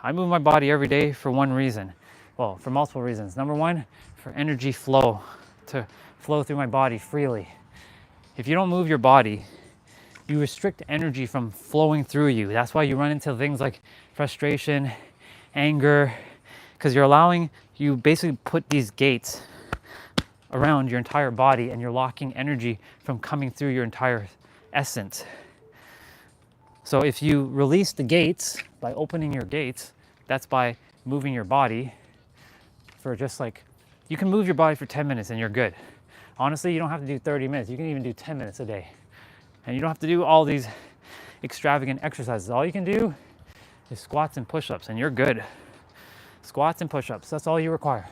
I move my body every day for one reason. Well, for multiple reasons. Number one, for energy flow, to flow through my body freely. If you don't move your body, you restrict energy from flowing through you. That's why you run into things like frustration, anger, because you basically put these gates around your entire body and you're locking energy from coming through your entire essence. So if you release the gates by opening your gates, that's by moving your body for just like, you can move your body for 10 minutes and you're good. Honestly, you don't have to do 30 minutes. You can even do 10 minutes a day. And you don't have to do all these extravagant exercises. All you can do is squats and push-ups and you're good. Squats and push-ups, that's all you require.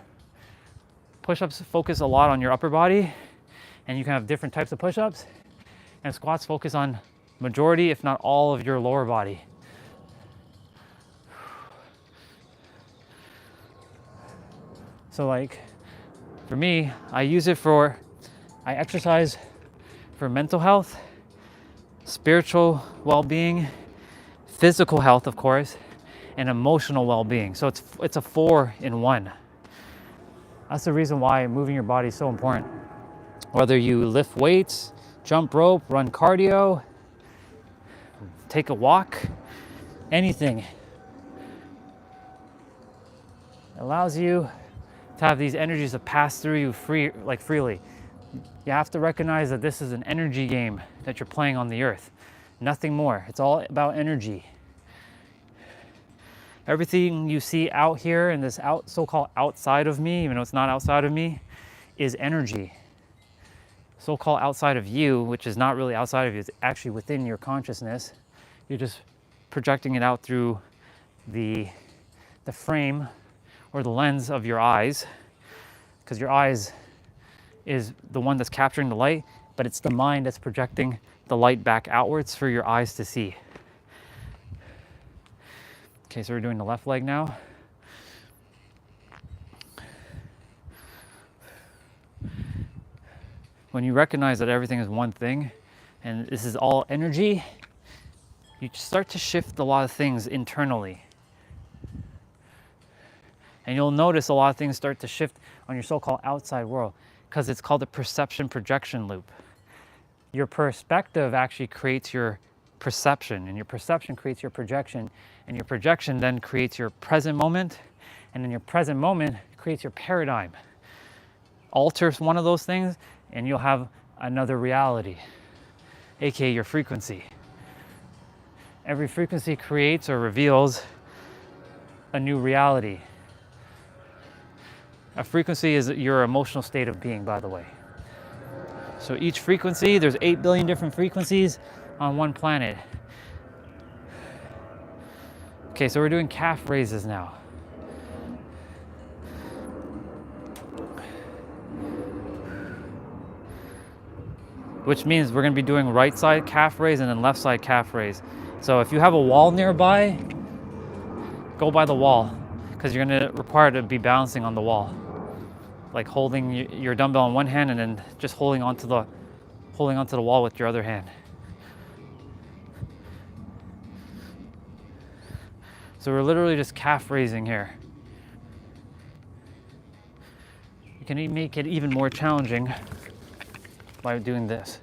Push-ups focus a lot on your upper body and you can have different types of push-ups. And squats focus on majority, if not all, of your lower body. So like, for me, I exercise for mental health, spiritual well-being, physical health, of course, and emotional well-being. So it's a 4-in-1. That's the reason why moving your body is so important. Whether you lift weights, jump rope, run cardio, take a walk, anything. It allows you to have these energies to pass through you freely. You have to recognize that this is an energy game that you're playing on the earth. Nothing more. It's all about energy. Everything you see out here in this so-called outside of me, even though it's not outside of me, is energy. So-called outside of you, which is not really outside of you, it's actually within your consciousness. You're just projecting it out through the frame or the lens of your eyes, because your eyes is the one that's capturing the light, but it's the mind that's projecting the light back outwards for your eyes to see. Okay, so we're doing the left leg now. When you recognize that everything is one thing, and this is all energy, you start to shift a lot of things internally. And you'll notice a lot of things start to shift on your so-called outside world, because it's called the perception projection loop. Your perspective actually creates your perception, and your perception creates your projection, and your projection then creates your present moment, and then your present moment creates your paradigm. Alter one of those things, and you'll have another reality, aka your frequency. Every frequency creates or reveals a new reality. A frequency is your emotional state of being, by the way. So each frequency, there's 8 billion different frequencies on one planet. Okay, so we're doing calf raises now. Which means we're gonna be doing right side calf raise and then left side calf raise. So if you have a wall nearby, go by the wall, because you're gonna require to be balancing on the wall. Like holding your dumbbell in one hand and then just holding onto the wall with your other hand. So we're literally just calf raising here. You can make it even more challenging by doing this.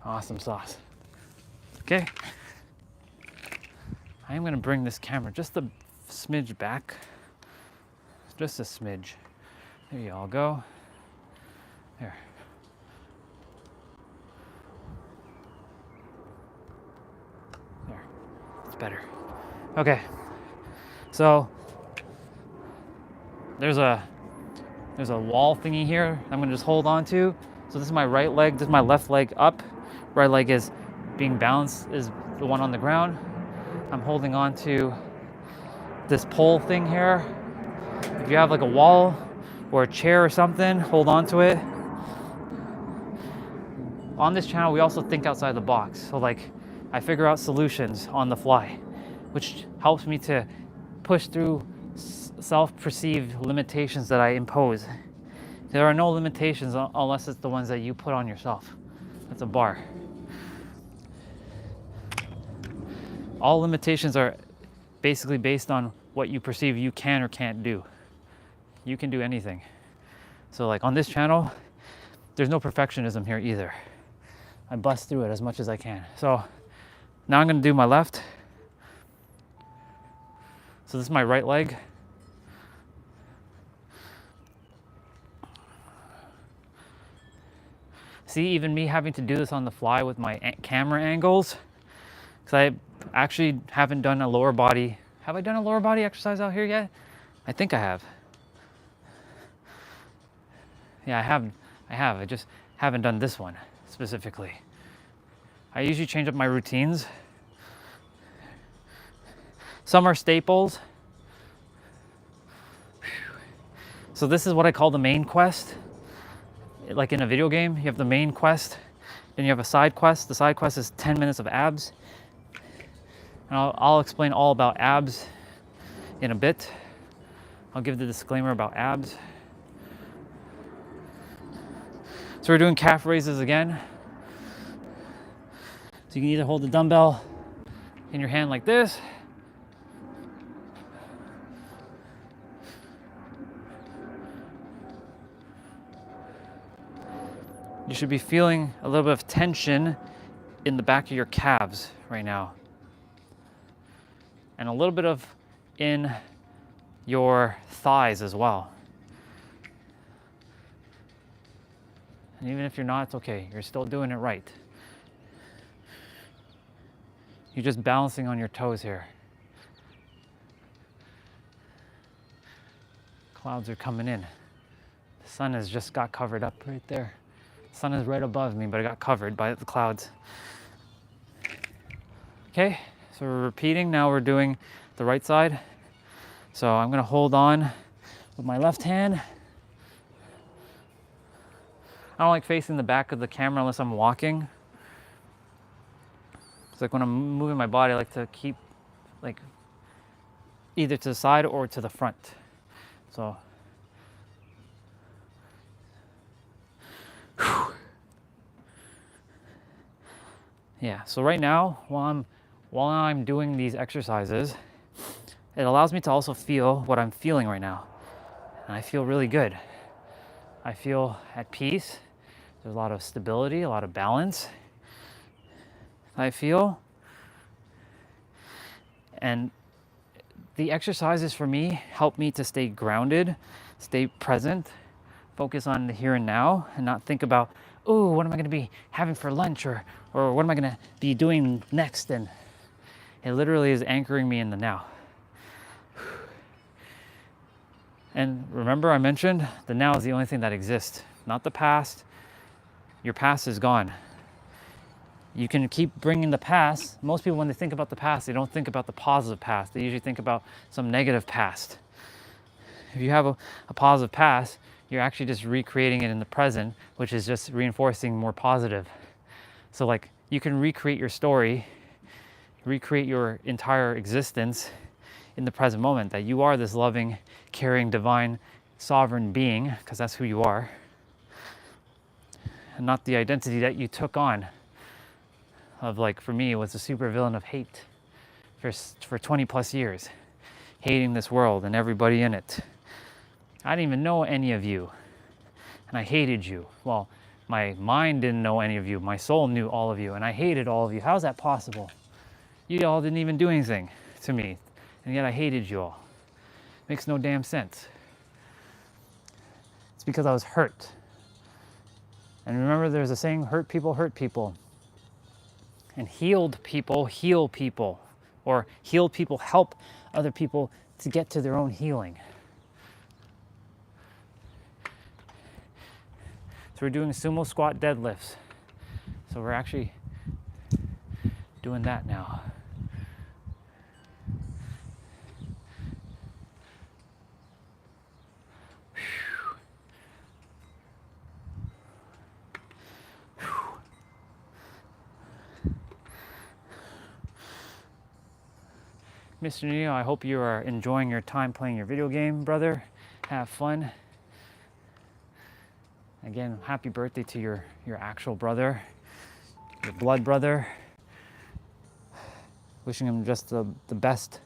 Awesome sauce. Okay. I am going to bring this camera just a smidge back. Just a smidge. There you all go. There. There. It's better. Okay. So there's a wall thingy here I'm going to just hold on to. So this is my right leg, this is my left leg up. Right leg is being balanced, is the one on the ground. I'm holding on to this pole thing here. If you have like a wall or a chair or something, hold on to it. On this channel, we also think outside the box. So like I figure out solutions on the fly, which helps me to push through self-perceived limitations that I impose. There are no limitations unless it's the ones that you put on yourself. That's a bar. All limitations are basically based on what you perceive you can or can't do. You can do anything. So like on this channel, there's no perfectionism here either. I bust through it as much as I can. So now I'm gonna do my left. So this is my right leg. See, even me having to do this on the fly with my camera angles, because I actually haven't done a lower body. Have I done a lower body exercise out here yet? I think I have. Yeah, I have. I just haven't done this one specifically. I usually change up my routines. Some are staples. So this is what I call the main quest. Like in a video game, you have the main quest, then you have a side quest. The side quest is 10 minutes of abs. And I'll explain all about abs in a bit. I'll give the disclaimer about abs. So we're doing calf raises again. So you can either hold the dumbbell in your hand like this, you should be feeling a little bit of tension in the back of your calves right now. And a little bit of in your thighs as well. And even if you're not, it's okay. You're still doing it right. You're just balancing on your toes here. Clouds are coming in. The sun has just got covered up right there. The sun is right above me, but it got covered by the clouds. Okay, so we're repeating. Now we're doing the right side. So I'm gonna hold on with my left hand. I don't like facing the back of the camera unless I'm walking. It's like when I'm moving my body, I like to keep like either to the side or to the front. So, yeah, so right now, while I'm doing these exercises, it allows me to also feel what I'm feeling right now. And I feel really good. I feel at peace. There's a lot of stability, a lot of balance, I feel. And the exercises for me help me to stay grounded, stay present, focus on the here and now, and not think about, oh, what am I gonna be having for lunch, or what am I gonna be doing next? And it literally is anchoring me in the now. And remember I mentioned the now is the only thing that exists, not the past. Your past is gone. You can keep bringing the past. Most people, when they think about the past, they don't think about the positive past. They usually think about some negative past. If you have a positive past, you're actually just recreating it in the present, which is just reinforcing more positive. So like you can recreate your story, recreate your entire existence in the present moment, that you are this loving, caring, divine, sovereign being, because that's who you are, and not the identity that you took on of, like, for me, it was a supervillain of hate for 20 plus years, hating this world and everybody in it. I didn't even know any of you, and I hated you. Well, my mind didn't know any of you. My soul knew all of you, and I hated all of you. How is that possible? You all didn't even do anything to me, and yet I hated you all. Makes no damn sense. It's because I was hurt. And remember, there's a saying, hurt people hurt people. And healed people heal people. Or healed people help other people to get to their own healing. So we're doing sumo squat deadlifts. So we're actually doing that now. Mr. Neo, I hope you are enjoying your time playing your video game, brother. Have fun. Again, happy birthday to your actual brother, your blood brother. Wishing him just the best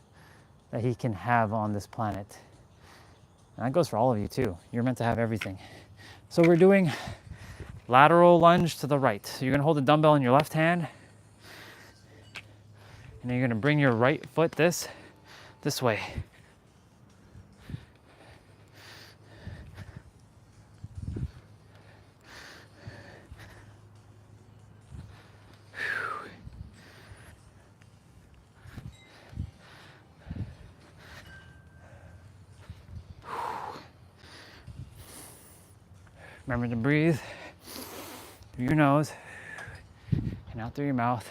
that he can have on this planet. And that goes for all of you too. You're meant to have everything. So we're doing lateral lunge to the right. So you're gonna hold the dumbbell in your left hand, and then you're gonna bring your right foot this way. Remember to breathe through your nose and out through your mouth.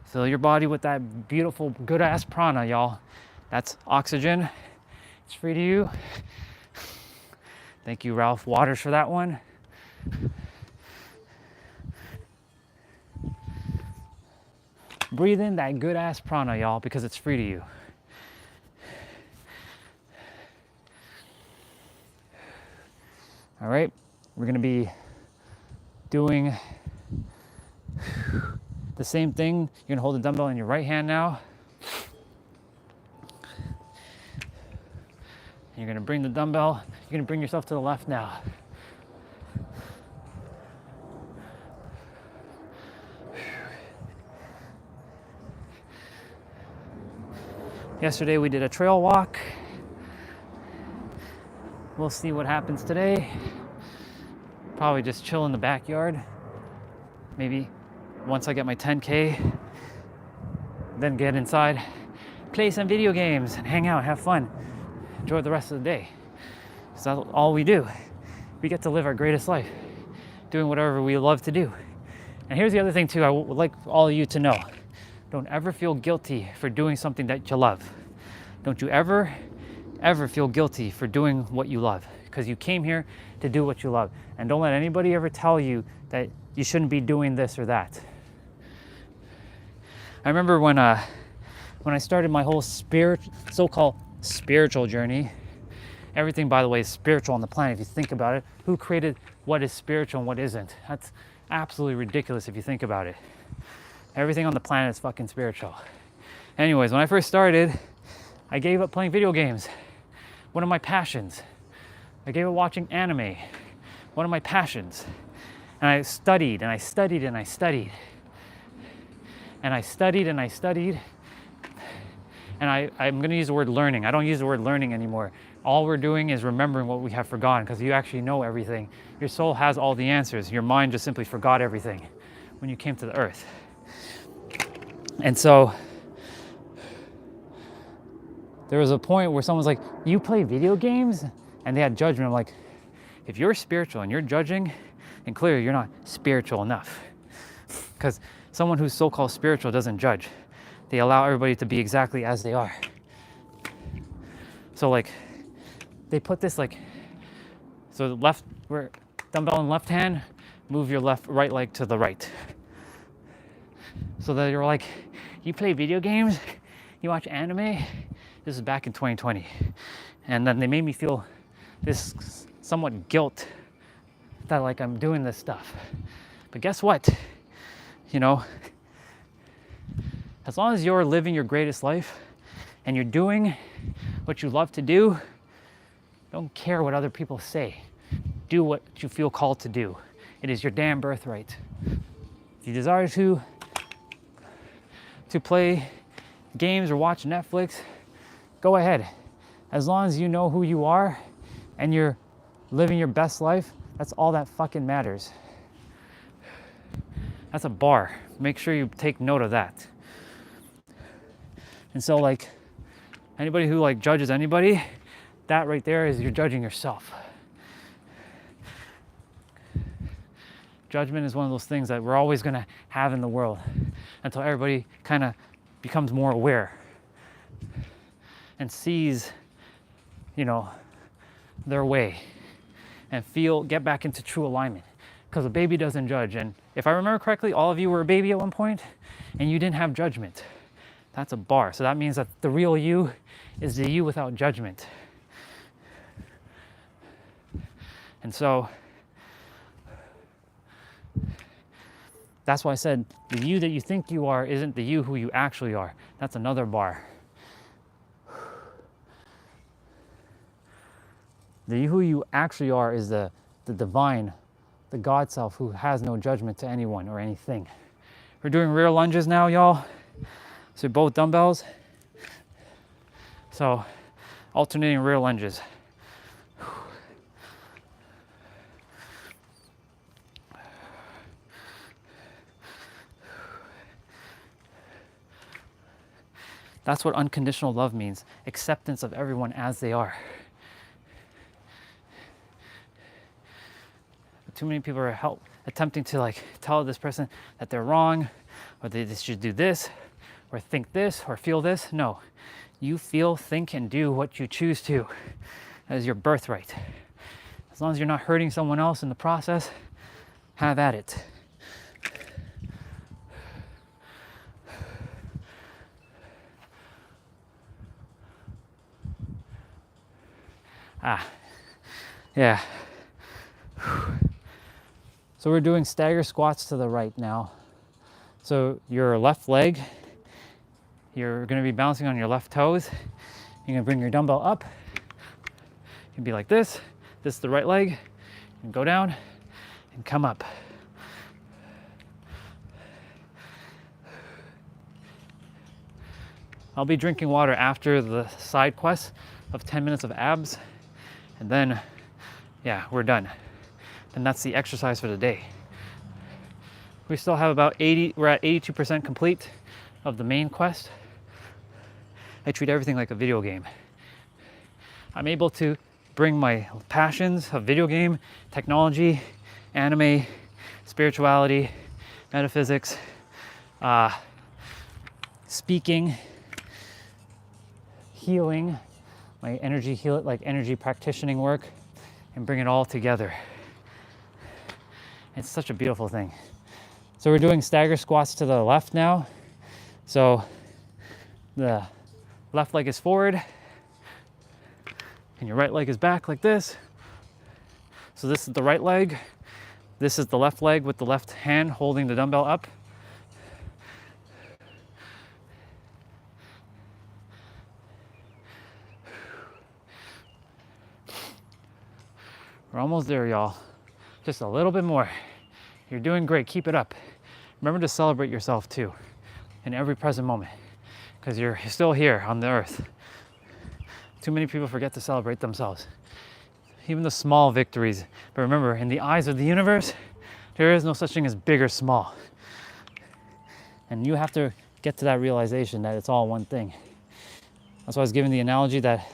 Fill your body with that beautiful, good-ass prana, y'all. That's oxygen. It's free to you. Thank you, Ralph Waters, for that one. Breathe in that good-ass prana, y'all, because it's free to you. All right, we're gonna be doing the same thing. You're gonna hold the dumbbell in your right hand now. You're gonna bring the dumbbell, you're gonna bring yourself to the left now. Yesterday we did a trail walk. We'll see what happens today. Probably just chill in the backyard. Maybe once I get my 10K, then get inside, play some video games, and hang out, have fun, enjoy the rest of the day. So that's all we do. We get to live our greatest life, doing whatever we love to do. And here's the other thing too, I would like all of you to know. Don't ever feel guilty for doing something that you love. Don't you ever feel guilty for doing what you love, because you came here to do what you love. And don't let anybody ever tell you that you shouldn't be doing this or that. I remember when I started my whole so-called spiritual journey. Everything, by the way, is spiritual on the planet if you think about it. Who created what is spiritual and what isn't? That's absolutely ridiculous if you think about it. Everything on the planet is fucking spiritual. Anyways, when I first started, I gave up playing video games. One of my passions. I gave up watching anime. One of my passions. And I studied and I studied and I studied. And I studied and I studied. And I'm gonna use the word learning. I don't use the word learning anymore. All we're doing is remembering what we have forgotten, because you actually know everything. Your soul has all the answers. Your mind just simply forgot everything when you came to the earth. And so there was a point where someone's like, you play video games? And they had judgment. I'm like, if you're spiritual and you're judging, then clearly you're not spiritual enough. Because someone who's so-called spiritual doesn't judge. They allow everybody to be exactly as they are. So like, they put this like, so the left, where dumbbell in left hand, move your right leg to the right. So that you're like, you play video games? You watch anime? This is back in 2020. And then they made me feel this somewhat guilt that like I'm doing this stuff. But guess what? You know, as long as you're living your greatest life and you're doing what you love to do, don't care what other people say. Do what you feel called to do. It is your damn birthright. If you desire to play games or watch Netflix, go ahead. As long as you know who you are and you're living your best life, that's all that fucking matters. That's a bar. Make sure you take note of that. And so like, anybody who like judges anybody, that right there is you're judging yourself. Judgment is one of those things that we're always gonna have in the world until everybody kind of becomes more aware and sees, you know, their way and get back into true alignment. Because a baby doesn't judge. And if I remember correctly, all of you were a baby at one point and you didn't have judgment. That's a bar. So that means that the real you is the you without judgment. And so that's why I said the you that you think you are isn't the you who you actually are. That's another bar. The you who you actually are is the divine, the God self who has no judgment to anyone or anything. We're doing rear lunges now, y'all. So both dumbbells. So alternating rear lunges. That's what unconditional love means. Acceptance of everyone as they are. Too many people are attempting to like tell this person that they're wrong, or they should do this, or think this, or feel this. No, you feel, think, and do what you choose to. That is your birthright. As long as you're not hurting someone else in the process, have at it. Yeah. So we're doing stagger squats to the right now. So your left leg, you're going to be bouncing on your left toes. You're going to bring your dumbbell up. You can be like this. This is the right leg. And go down and come up. I'll be drinking water after the side quest of 10 minutes of abs. And then, yeah, we're done. And that's the exercise for the day. We still have about we're at 82% complete of the main quest. I treat everything like a video game. I'm able to bring my passions of video game, technology, anime, spirituality, metaphysics, speaking, healing, my energy practitioning work, and bring it all together. It's such a beautiful thing. So we're doing stagger squats to the left now. So the left leg is forward and your right leg is back like this. So this is the right leg. This is the left leg with the left hand holding the dumbbell up. We're almost there, y'all. Just a little bit more. You're doing great. Keep it up. Remember to celebrate yourself too in every present moment, because you're still here on the earth. Too many people forget to celebrate themselves, even the small victories. But remember, in the eyes of the universe, there is no such thing as big or small. And you have to get to that realization that it's all one thing. That's why I was giving the analogy that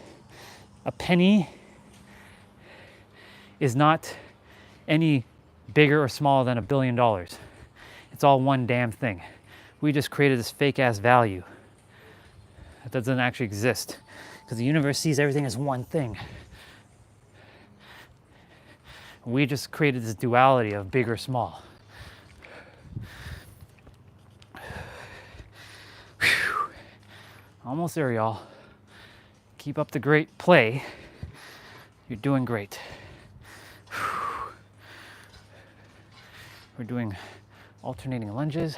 a penny is not any bigger or smaller than $1 billion. It's all one damn thing. We just created this fake ass value that doesn't actually exist, because the universe sees everything as one thing. We just created this duality of big or small. Whew. Almost there, y'all. Keep up the great play. You're doing great. We're doing alternating lunges.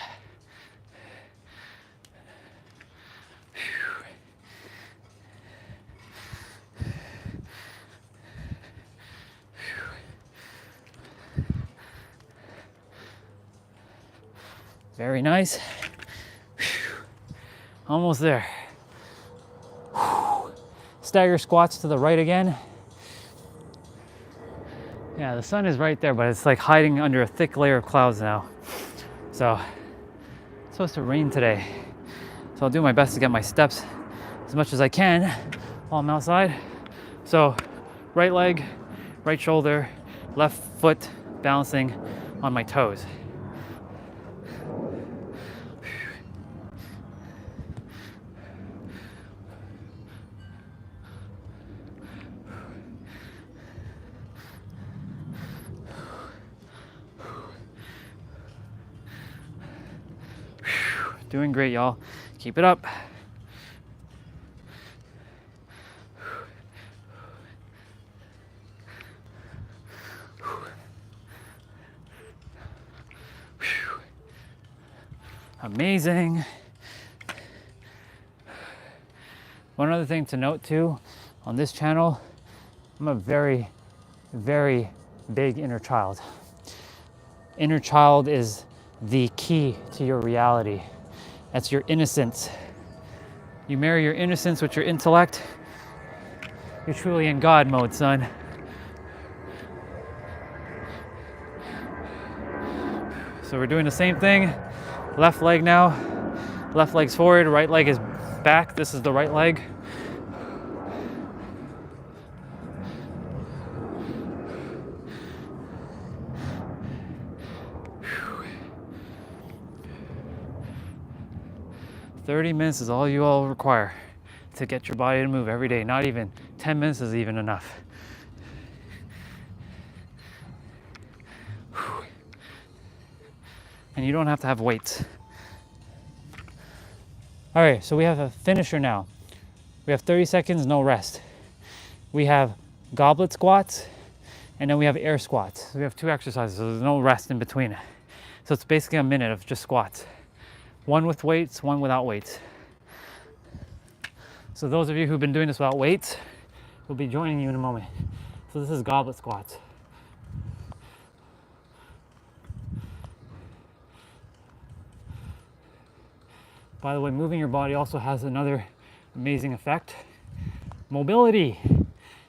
Very nice. Almost there. Stagger squats to the right again. Yeah, the sun is right there, but it's like hiding under a thick layer of clouds now. So, it's supposed to rain today. So I'll do my best to get my steps as much as I can while I'm outside. So, right leg, right shoulder, left foot balancing on my toes. Doing great, y'all. Keep it up. Amazing. One other thing to note too, on this channel, I'm a very, very big inner child. Inner child is the key to your reality. That's your innocence. You marry your innocence with your intellect, you're truly in God mode, son. So we're doing the same thing. Left leg now. Left leg's forward, right leg is back. This is the right leg. Whew. 30 minutes is all you all require to get your body to move every day. Not even 10 minutes is even enough. And you don't have to have weights. All right, so we have a finisher now. We have 30 seconds, no rest. We have goblet squats, and then we have air squats. So we have 2 exercises, so there's no rest in between. So it's basically a minute of just squats. 1 with weights, 1 without weights. So those of you who've been doing this without weights, we'll be joining you in a moment. So this is goblet squats. By the way, moving your body also has another amazing effect. Mobility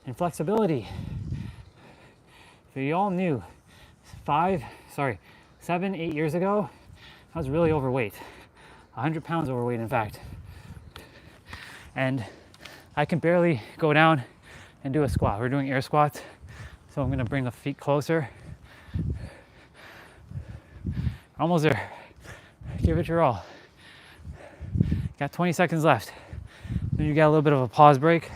and flexibility. So you all knew 7, 8 years ago, I was really overweight. 100 pounds overweight, in fact. And I can barely go down and do a squat. We're doing air squats. So I'm gonna bring the feet closer. Almost there. Give it your all. Got 20 seconds left. Then you got a little bit of a pause break.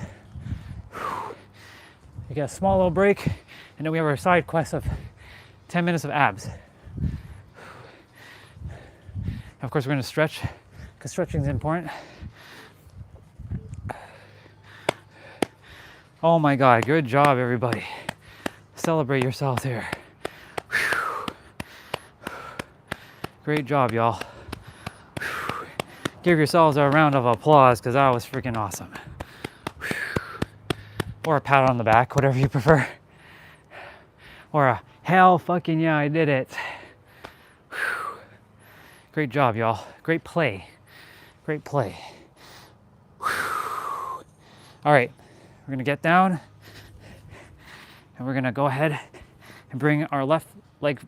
You get a small little break, and then we have our side quest of 10 minutes of abs. Of course, we're gonna stretch, because stretching is important. Oh my God, good job, everybody. Celebrate yourselves here. Great job, y'all. Give yourselves a round of applause, because that was freaking awesome. Or a pat on the back, whatever you prefer. Or a hell fucking yeah, I did it. Great job, y'all. Great play. Great play. All right, we're gonna get down and we're gonna go ahead and bring our left leg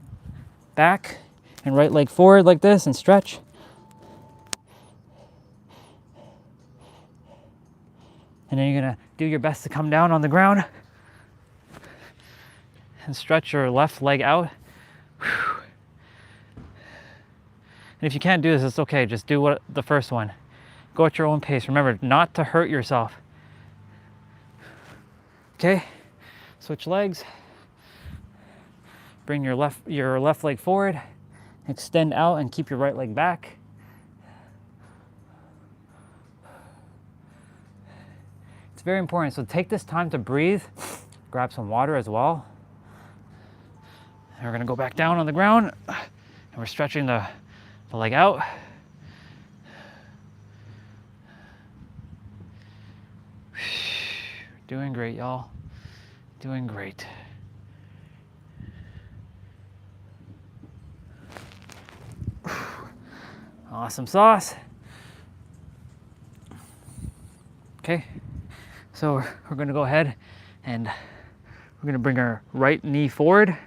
back and right leg forward like this and stretch. And then you're gonna do your best to come down on the ground and stretch your left leg out. And if you can't do this, it's okay. Just do the first one. Go at your own pace. Remember, not to hurt yourself. Okay? Switch legs. Bring your left leg forward. Extend out and keep your right leg back. It's very important. So take this time to breathe. Grab some water as well. And we're gonna go back down on the ground. And we're stretching the leg out. Doing great, y'all. Doing great. Awesome sauce. Okay, so we're gonna go ahead and we're gonna bring our right knee forward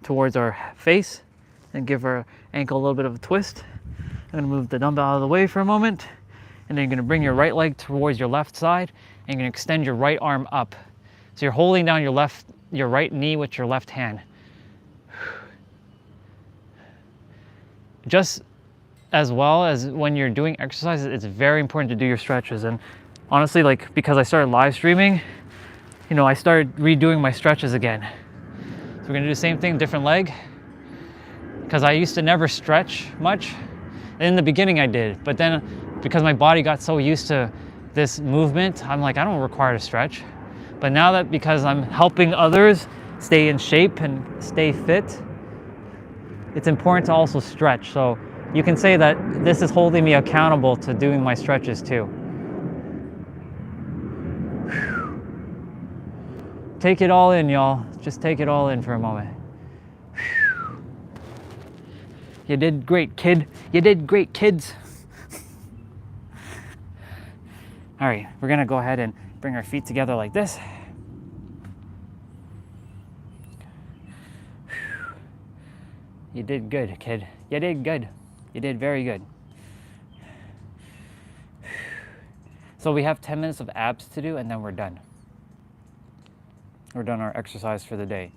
towards our face and give our ankle a little bit of a twist. I'm gonna move the dumbbell out of the way for a moment, and then you're gonna bring your right leg towards your left side, and you're gonna extend your right arm up. So you're holding down your right knee with your left hand. Just as well as when you're doing exercises, it's very important to do your stretches. And honestly, like, because I started live streaming, you know, I started redoing my stretches again. So we're gonna do the same thing, different leg. Because I used to never stretch much. In the beginning I did, but then because my body got so used to this movement, I'm like, I don't require to stretch. But now that, because I'm helping others stay in shape and stay fit, it's important to also stretch. So You can say that this is holding me accountable to doing my stretches too. Take it all in, y'all. Just take it all in for a moment. You did great, kid. You did great, kids. All right, we're gonna go ahead and bring our feet together like this. You did good, kid. You did good. You did very good. So we have 10 minutes of abs to do and then we're done. We're done our exercise for the day.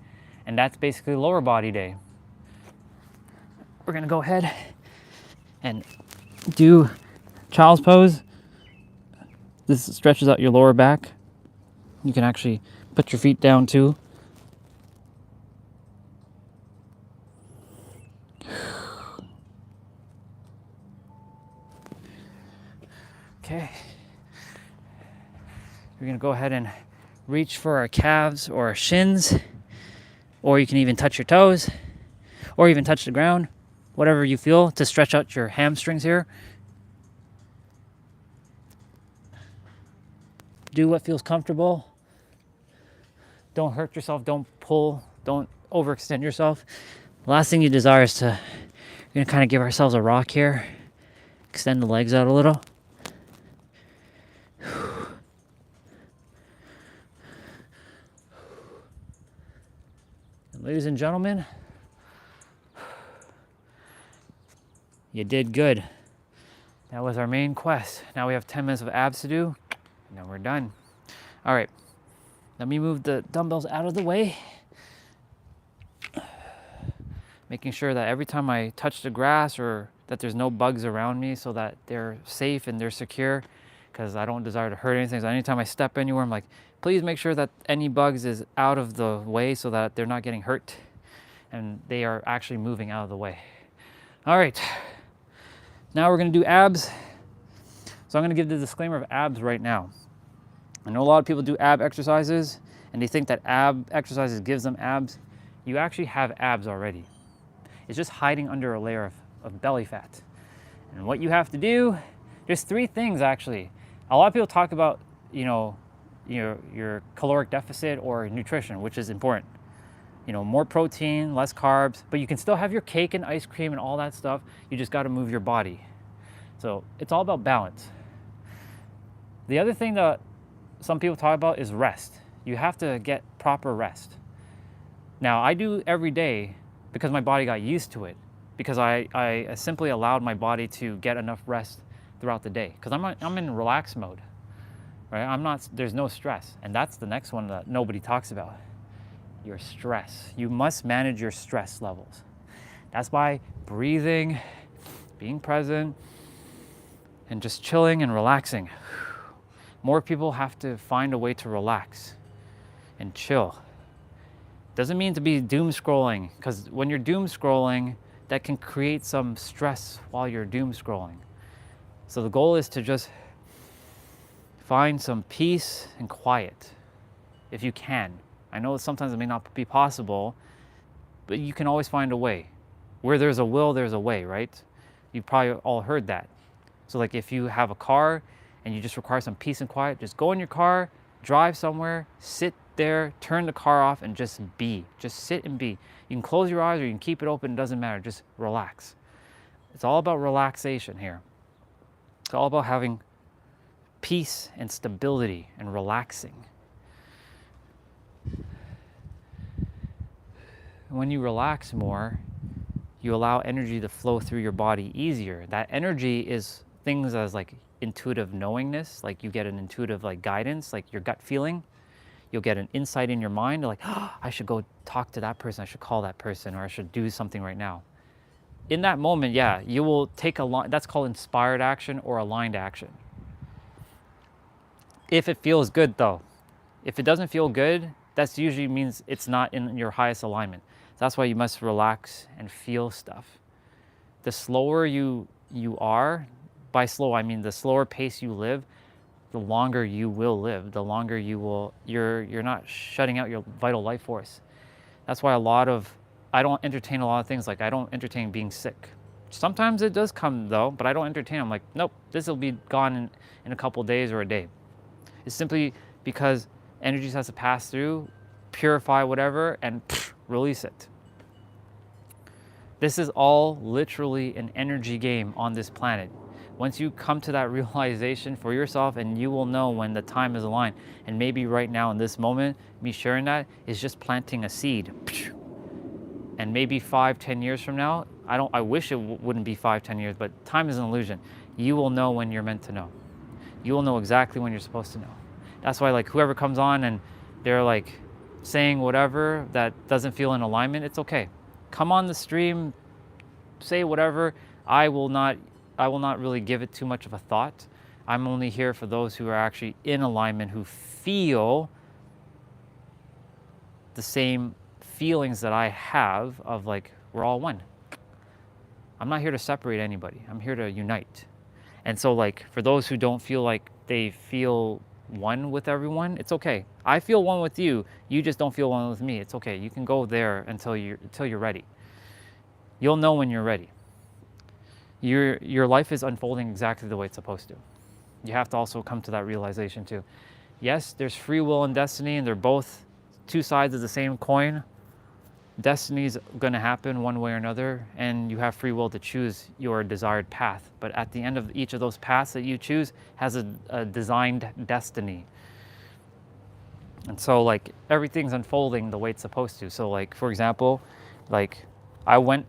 And that's basically lower body day. We're gonna go ahead and do child's pose. This stretches out your lower back. You can actually put your feet down too. Okay. We're gonna go ahead and reach for our calves or our shins, or you can even touch your toes, or even touch the ground, whatever you feel to stretch out your hamstrings here. Do what feels comfortable. Don't hurt yourself, don't pull, don't overextend yourself. The last thing you desire is we're gonna kind of give ourselves a rock here. Extend the legs out a little. Ladies and gentlemen, you did good. That was our main quest. Now we have 10 minutes of abs to do, and then we're done. All right, let me move the dumbbells out of the way. Making sure that every time I touch the grass or that there's no bugs around me so that they're safe and they're secure, because I don't desire to hurt anything. So anytime I step anywhere, I'm like, please make sure that any bugs is out of the way so that they're not getting hurt and they are actually moving out of the way. All right, now we're gonna do abs. So I'm gonna give the disclaimer of abs right now. I know a lot of people do ab exercises and they think that ab exercises gives them abs. You actually have abs already. It's just hiding under a layer of belly fat. And what you have to do, there's 3 things actually. A lot of people talk about, your caloric deficit or nutrition, which is important. More protein, less carbs, but you can still have your cake and ice cream and all that stuff. You just got to move your body. So it's all about balance. The other thing that some people talk about is rest. You have to get proper rest. Now I do every day because my body got used to it, because I simply allowed my body to get enough rest throughout the day, because I'm in relax mode, right? There's no stress, and that's the next one that nobody talks about. Your stress. You must manage your stress levels. That's by breathing, being present, and just chilling and relaxing. More people have to find a way to relax and chill. Doesn't mean to be doom scrolling, because when you're doom scrolling, that can create some stress while you're doom scrolling. So the goal is to just find some peace and quiet, if you can. I know sometimes it may not be possible, but you can always find a way. Where there's a will, there's a way, right? You've probably all heard that. So like if you have a car and you just require some peace and quiet, just go in your car, drive somewhere, sit there, turn the car off and just be. Just sit and be. You can close your eyes or you can keep it open, it doesn't matter, just relax. It's all about relaxation here. It's all about having peace and stability and relaxing. When you relax more, you allow energy to flow through your body easier. That energy is things as like intuitive knowingness, like you get an intuitive like guidance, like your gut feeling. You'll get an insight in your mind, like, oh, I should go talk to that person, I should call that person, or I should do something right now. In that moment, yeah, you will take that's called inspired action or aligned action. If it feels good though. If it doesn't feel good, that usually means it's not in your highest alignment. That's why you must relax and feel stuff. The slower you are, by slow I mean the slower pace you live, the longer you will live, the longer you're not shutting out your vital life force. That's why I don't entertain a lot of things, like I don't entertain being sick. Sometimes it does come though, but I don't entertain. I'm like, nope, this will be gone in a couple days or a day. It's simply because energies has to pass through, purify whatever, and release it. This is all literally an energy game on this planet. Once you come to that realization for yourself, and you will know when the time is aligned. And maybe right now in this moment, me sharing that is just planting a seed. And maybe 5-10 years from now, I wish it wouldn't be 5-10 years, but time is an illusion. You will know when you're meant to know. You will know exactly when you're supposed to know. That's why, like, whoever comes on and they're like saying whatever that doesn't feel in alignment, it's okay. Come on the stream, say whatever. I will not really give it too much of a thought. I'm only here for those who are actually in alignment, who feel the same feelings that I have of like, we're all one. I'm not here to separate anybody. I'm here to unite. And so, like, for those who don't feel like they feel one with everyone, it's okay. I feel one with you. You just don't feel one with me. It's okay. You can go there until you're ready. You'll know when you're ready. Your life is unfolding exactly the way it's supposed to. You have to also come to that realization too. Yes, there's free will and destiny, and they're both two sides of the same coin. Destiny's going to happen one way or another, and you have free will to choose your desired path. But at the end of each of those paths that you choose has a designed destiny. And so, like, everything's unfolding the way it's supposed to. So, like, for example, like, I went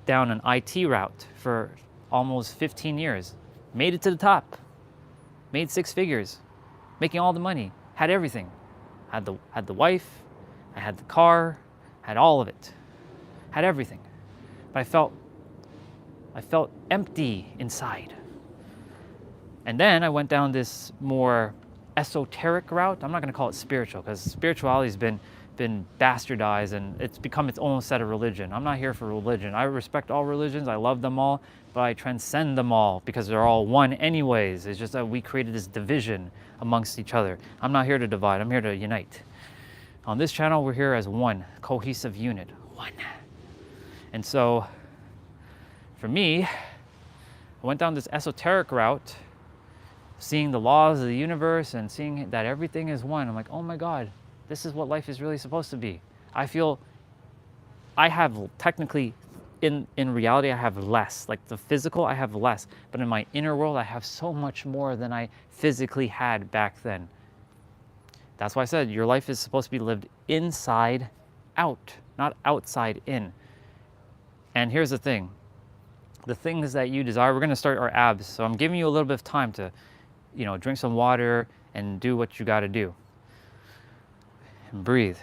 down an IT route for almost 15 years, made it to the top, made 6 figures, making all the money, had everything. Had the wife, I had the car, had all of it, had everything. But I felt empty inside. And then I went down this more esoteric route. I'm not going to call it spiritual, because spirituality's been bastardized and it's become its own set of religion. I'm not here for religion. I respect all religions. I love them all, but I transcend them all because they're all one anyways. It's just that we created this division amongst each other. I'm not here to divide. I'm here to unite. On this channel, we're here as one cohesive unit. One. And so, for me, I went down this esoteric route, seeing the laws of the universe and seeing that everything is one. I'm like, oh my God, this is what life is really supposed to be. I feel I have technically, in reality, I have less. Like the physical, I have less. But in my inner world, I have so much more than I physically had back then. That's why I said your life is supposed to be lived inside out, not outside in. And here's the thing. The things that you desire, we're going to start our abs. So I'm giving you a little bit of time to, drink some water and do what you got to do. And breathe.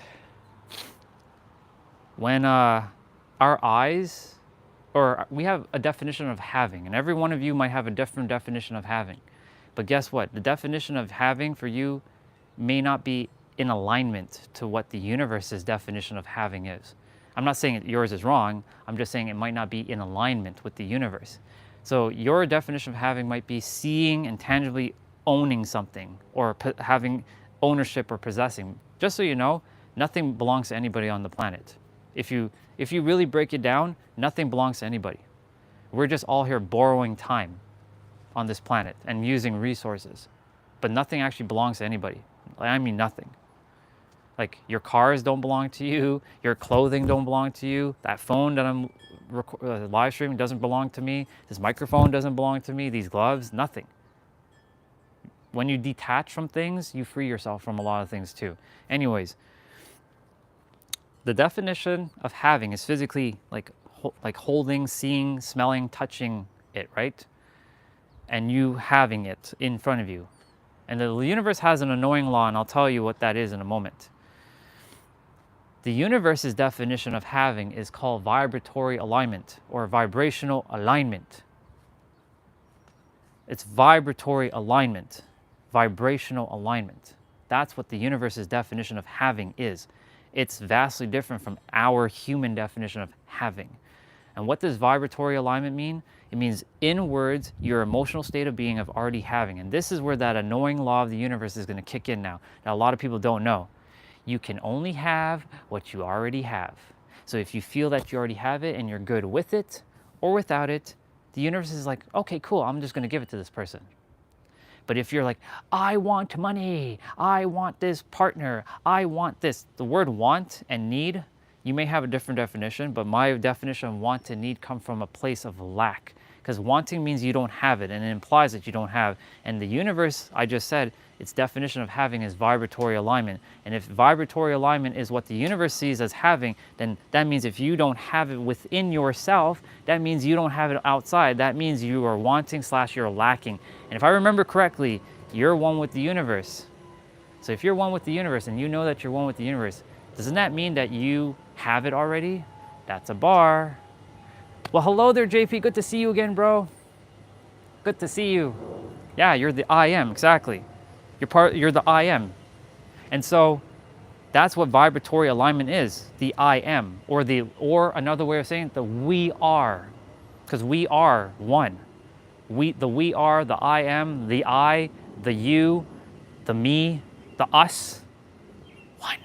When our eyes, or we have a definition of having, and every one of you might have a different definition of having. But guess what? The definition of having for you may not be in alignment to what the universe's definition of having is. I'm not saying yours is wrong. I'm just saying it might not be in alignment with the universe. So your definition of having might be seeing and tangibly owning something, or having ownership or possessing. Just so you know, nothing belongs to anybody on the planet. If you really break it down, nothing belongs to anybody. We're just all here borrowing time on this planet and using resources. But nothing actually belongs to anybody. I mean nothing. Like your cars don't belong to you, your clothing don't belong to you, that phone that I'm live streaming doesn't belong to me, this microphone doesn't belong to me, these gloves, nothing. When you detach from things, you free yourself from a lot of things too. Anyways, the definition of having is physically like holding, seeing, smelling, touching it, right? And you having it in front of you. And the universe has an annoying law, and I'll tell you what that is in a moment. The universe's definition of having is called vibratory alignment or vibrational alignment. It's vibratory alignment, vibrational alignment. That's what the universe's definition of having is. It's vastly different from our human definition of having. And what does vibratory alignment mean? It means in words, your emotional state of being of already having. And this is where that annoying law of the universe is going to kick in now. Now, a lot of people don't know. You can only have what you already have. So if you feel that you already have it and you're good with it or without it, the universe is like, okay, cool, I'm just gonna give it to this person. But if you're like, I want money, I want this partner, I want this, the word want and need, you may have a different definition, but my definition of want and need come from a place of lack. Because wanting means you don't have it, and it implies that you don't have. And the universe, I just said, its definition of having is vibratory alignment. And if vibratory alignment is what the universe sees as having, then that means if you don't have it within yourself, that means you don't have it outside. That means you are wanting / you're lacking. And if I remember correctly, you're one with the universe. So if you're one with the universe and you know that you're one with the universe, doesn't that mean that you have it already? That's a bar. Well, hello there, JP. Good to see you again, bro. Good to see you. Yeah, you're the I am, exactly. You're the I am. And so that's what vibratory alignment is, the I am, or another way of saying it, the we are. Because we are one. The we are, the I am, the I, the you, the me, the us, one.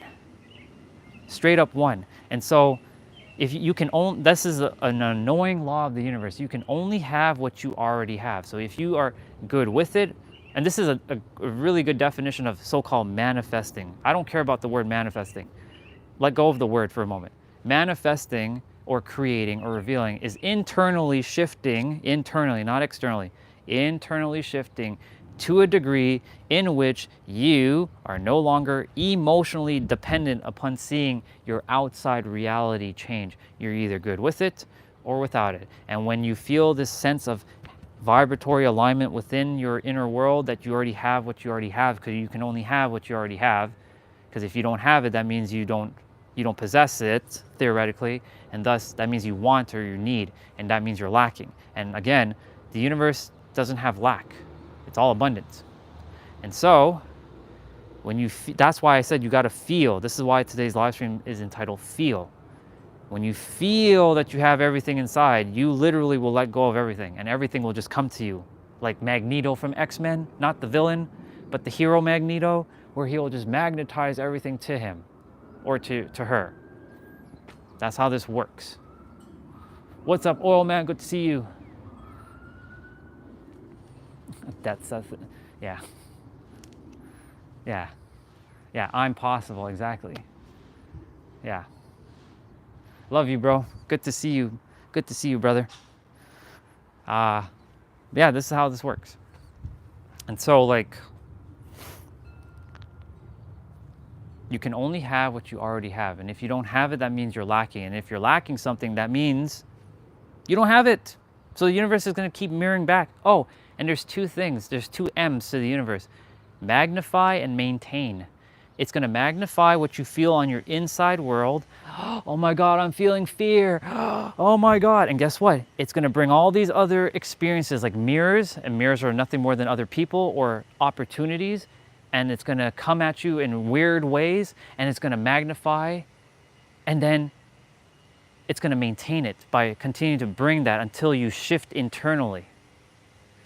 Straight up one. And so if you can only, this is an annoying law of the universe, you can only have what you already have. So if you are good with it, and this is a really good definition of so-called manifesting. I don't care about the word manifesting. Let go of the word for a moment. Manifesting or creating or revealing is internally shifting, internally, not externally, internally shifting to a degree in which you are no longer emotionally dependent upon seeing your outside reality change. You're either good with it or without it. And when you feel this sense of vibratory alignment within your inner world that you already have what you already have, because you can only have what you already have, because if you don't have it, that means you don't possess it theoretically, and thus that means you want or you need, and that means you're lacking. And again, the universe doesn't have lack. It's all abundance. And so when that's why I said you got to feel. This is why today's live stream is entitled Feel. When you feel that you have everything inside, you literally will let go of everything, and everything will just come to you. Like Magneto from X-Men, not the villain, but the hero Magneto, where he will just magnetize everything to him or to her. That's how this works. What's up, Oil Man? Good to see you. That's yeah. Yeah. Yeah, I'm possible, exactly. Yeah. Love you, bro. Good to see you. Good to see you, brother. Yeah, this is how this works. And so, like, you can only have what you already have. And if you don't have it, that means you're lacking. And if you're lacking something, that means you don't have it. So the universe is going to keep mirroring back. Oh, and there's two things. There's two M's to the universe. Magnify and maintain. It's going to magnify what you feel on your inside world. Oh my God, I'm feeling fear. Oh my God. And guess what? It's going to bring all these other experiences like mirrors, and mirrors are nothing more than other people or opportunities. And it's going to come at you in weird ways, and it's going to magnify, and then it's going to maintain it by continuing to bring that until you shift internally.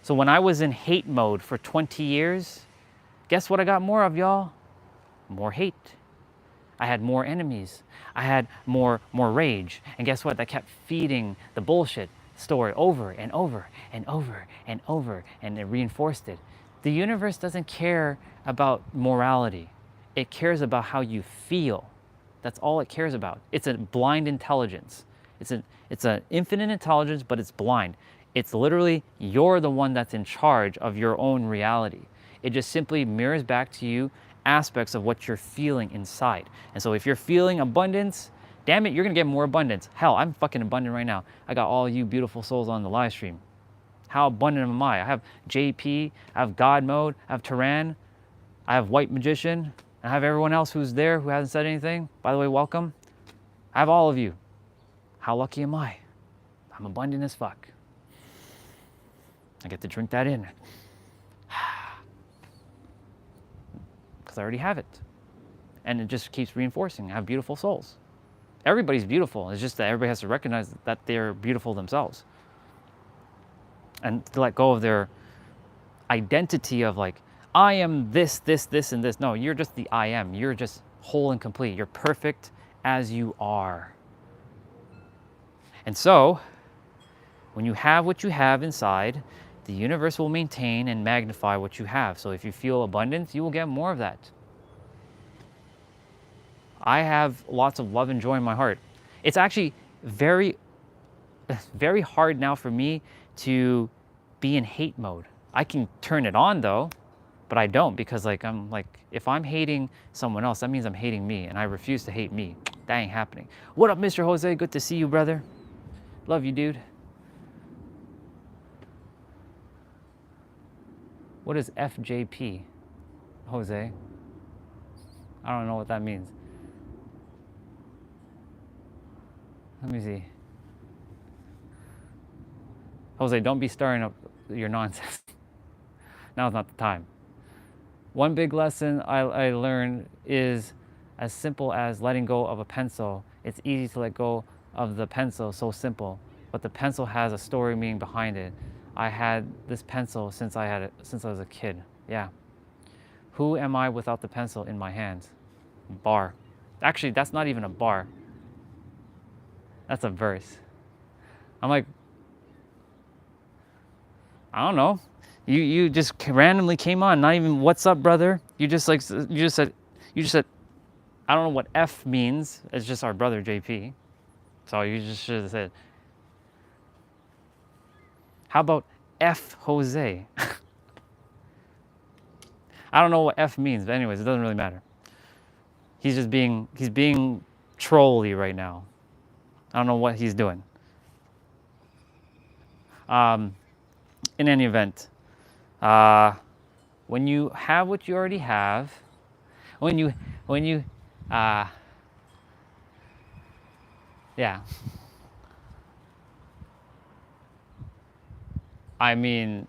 So when I was in hate mode for 20 years, guess what I got more of, y'all? More hate. I had more enemies. I had more rage. And guess what? That kept feeding the bullshit story over and over and over and over, and it reinforced it. The universe doesn't care about morality. It cares about how you feel. That's all it cares about. It's a blind intelligence. It's an infinite intelligence, but it's blind. It's literally, you're the one that's in charge of your own reality. It just simply mirrors back to you aspects of what you're feeling inside. And so if you're feeling abundance, damn it, you're gonna get more abundance. Hell, I'm fucking abundant right now. I got all you beautiful souls on the live stream. How abundant am I? I have JP, I have God Mode, I have Turan, I have White Magician, I have everyone else who's there who hasn't said anything. By the way, welcome. I have all of you. How lucky am I? I'm abundant as fuck. I get to drink that in. Because I already have it. And it just keeps reinforcing. I have beautiful souls. Everybody's beautiful. It's just that everybody has to recognize that they're beautiful themselves. And to let go of their identity of like, I am this, and this. No, you're just the I am. You're just whole and complete. You're perfect as you are. And so, When you have what you have inside, the universe will maintain and magnify what you have. So if you feel abundance, you will get more of that. I have lots of love and joy in my heart. It's actually very hard now for me to be in hate mode. I can turn it on though, but I don't, because like I'm like, if I'm hating someone else, that means I'm hating me, and I refuse to hate me. That ain't happening. What up, Mr. Jose? Good to see you, brother. Love you, dude. What is FJP, Jose? I don't know what that means. Let me see. Jose, don't be stirring up your nonsense. Now's not the time. One big lesson I learned is as simple as letting go of a pencil. It's easy to let go of the pencil, so simple, but the pencil has a story meaning behind it. I had this pencil since I was a kid. Yeah. Who am I without the pencil in my hands? Bar. Actually, that's not even a bar. That's a verse. I'm like, I don't know. You just randomly came on, not even what's up, brother. You just said, I don't know what F means. It's just our brother JP. So you just should have said, how about F Jose? I don't know what F means, but anyways, it doesn't really matter. He's being trolly right now. I don't know what he's doing. In any event, when you have what you already have, yeah. I mean,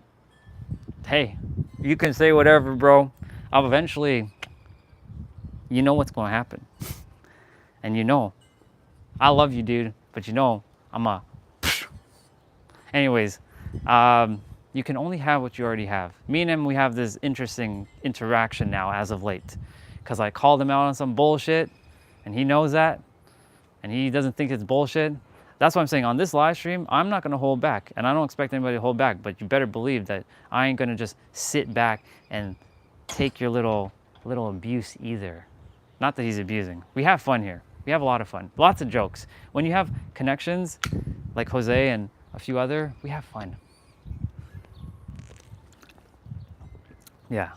hey, you can say whatever, bro. Eventually, you know what's going to happen. And you know, I love you, dude, but you know, anyways, you can only have what you already have. Me and him, we have this interesting interaction now as of late, because I called him out on some bullshit, and he knows that, and he doesn't think it's bullshit. That's why I'm saying on this live stream, I'm not going to hold back, and I don't expect anybody to hold back, but you better believe that I ain't going to just sit back and take your little abuse either. Not that he's abusing. We have fun here. We have a lot of fun. Lots of jokes. When you have connections like Jose and a few other, we have fun. Yeah.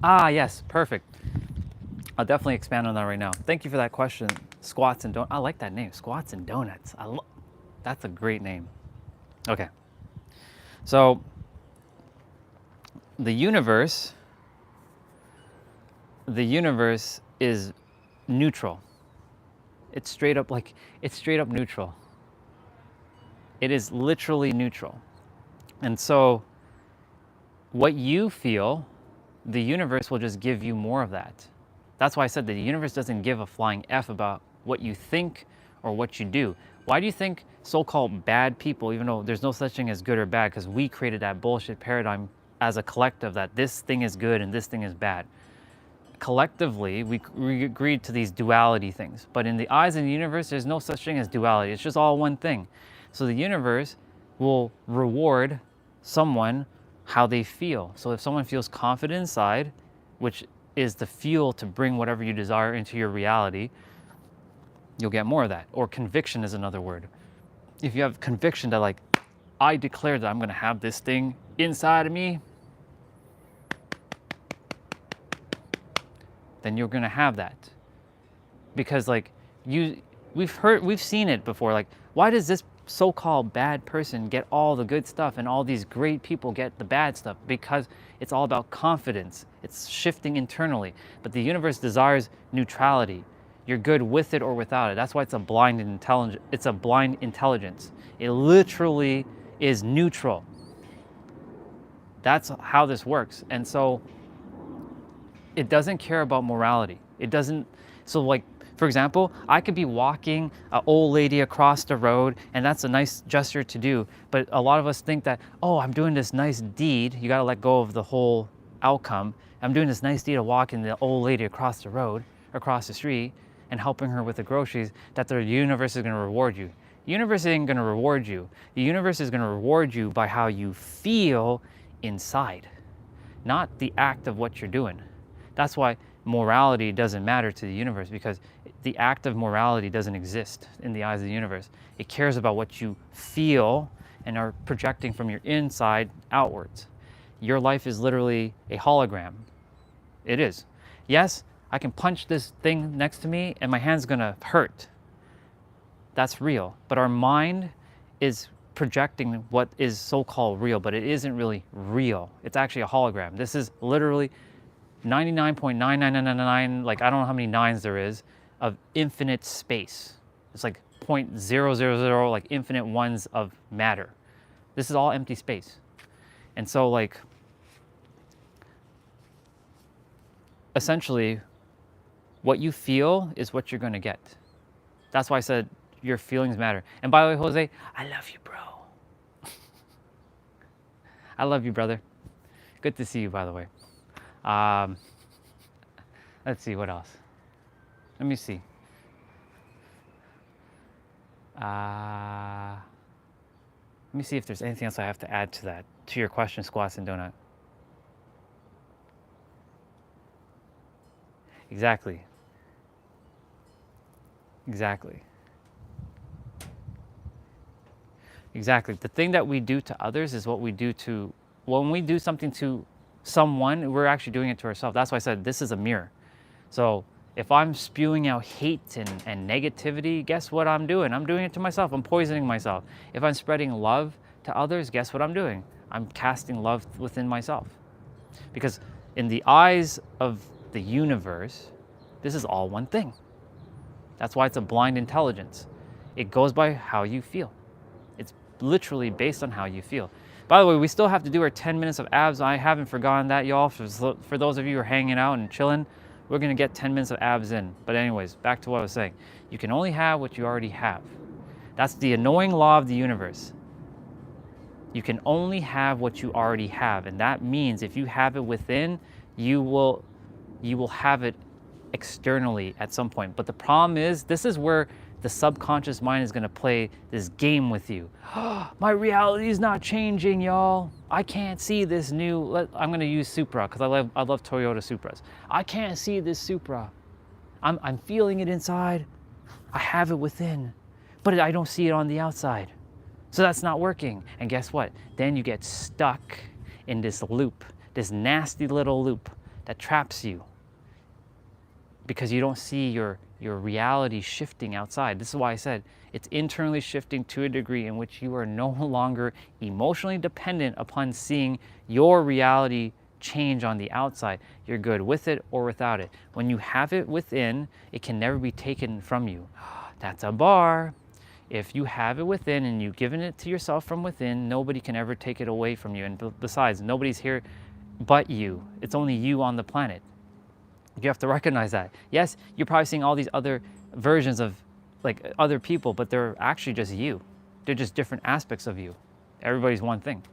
Ah, yes, perfect. I'll definitely expand on that right now. Thank you for that question. Squats and Donuts. I like that name, Squats and Donuts. That's a great name. Okay. So, the universe is neutral. It's straight up neutral. It is literally neutral. And so, what you feel, the universe will just give you more of that. That's why I said that the universe doesn't give a flying F about what you think or what you do. Why do you think so-called bad people, even though there's no such thing as good or bad, because we created that bullshit paradigm as a collective that this thing is good and this thing is bad. Collectively, we agreed to these duality things. But in the eyes of the universe, there's no such thing as duality. It's just all one thing. So the universe will reward someone how they feel. So if someone feels confident inside, which is the fuel to bring whatever you desire into your reality, you'll get more of that. Or conviction is another word. If you have conviction that like, I declare that I'm gonna have this thing inside of me, then you're gonna have that. Because like we've seen it before. Like, why does this so-called bad person get all the good stuff and all these great people get the bad stuff? Because it's all about confidence. It's shifting internally. But the universe desires neutrality. You're good with it or without it. That's why it's a blind intelligence. It's a blind intelligence. It literally is neutral. That's how this works. And so it doesn't care about morality. It doesn't. So like, for example, I could be walking an old lady across the road, and that's a nice gesture to do. But a lot of us think that, oh, I'm doing this nice deed. You got to let go of the whole outcome. I'm doing this nice deed of walking the old lady across the road, across the street. and helping her with the groceries, that the universe is going to reward you. The universe isn't going to reward you. The universe is going to reward you by how you feel inside, not the act of what you're doing. That's why morality doesn't matter to the universe, because the act of morality doesn't exist in the eyes of the universe. It cares about what you feel and are projecting from your inside outwards. Your life is literally a hologram. It is. Yes, I can punch this thing next to me and my hand's gonna hurt. That's real. But our mind is projecting what is so-called real, but it isn't really real. It's actually a hologram. This is literally 99.99999, like I don't know how many nines there is, of infinite space. It's like 0.000, like infinite ones of matter. This is all empty space. And so like, essentially, what you feel is what you're gonna get. That's why I said your feelings matter. And by the way, Jose, I love you, bro. I love you, brother. Good to see you, by the way. Let's see, what else? Let me see. Let me see if there's anything else I have to add to that, to your question, squats and donut. Exactly. Exactly. Exactly. The thing that we do to others is what we do to, when we do something to someone, we're actually doing it to ourselves. That's why I said this is a mirror. So if I'm spewing out hate and negativity, guess what I'm doing? I'm doing it to myself. I'm poisoning myself. If I'm spreading love to others, guess what I'm doing? I'm casting love within myself. Because in the eyes of the universe, this is all one thing. That's why it's a blind intelligence. It goes by how you feel. It's literally based on how you feel. By the way, we still have to do our 10 minutes of abs. I haven't forgotten that, y'all. For those of you who are hanging out and chilling, we're gonna get 10 minutes of abs in. But anyways, back to what I was saying. You can only have what you already have. That's the annoying law of the universe. You can only have what you already have. And that means if you have it within, you will have it externally at some point. But the problem is, this is where the subconscious mind is gonna play this game with you. My reality is not changing, y'all. I can't see this new, I'm gonna use Supra because I love Toyota Supras. I can't see this Supra. I'm feeling it inside. I have it within, but I don't see it on the outside. So that's not working. And guess what? Then you get stuck in this loop, this nasty little loop that traps you because you don't see your reality shifting outside. This is why I said it's internally shifting to a degree in which you are no longer emotionally dependent upon seeing your reality change on the outside. You're good with it or without it. When you have it within, it can never be taken from you. That's a bar. If you have it within and you've given it to yourself from within, nobody can ever take it away from you. And besides, nobody's here but you. It's only you on the planet. You have to recognize that. Yes, you're probably seeing all these other versions of like other people, but they're actually just you. They're just different aspects of you. Everybody's one thing.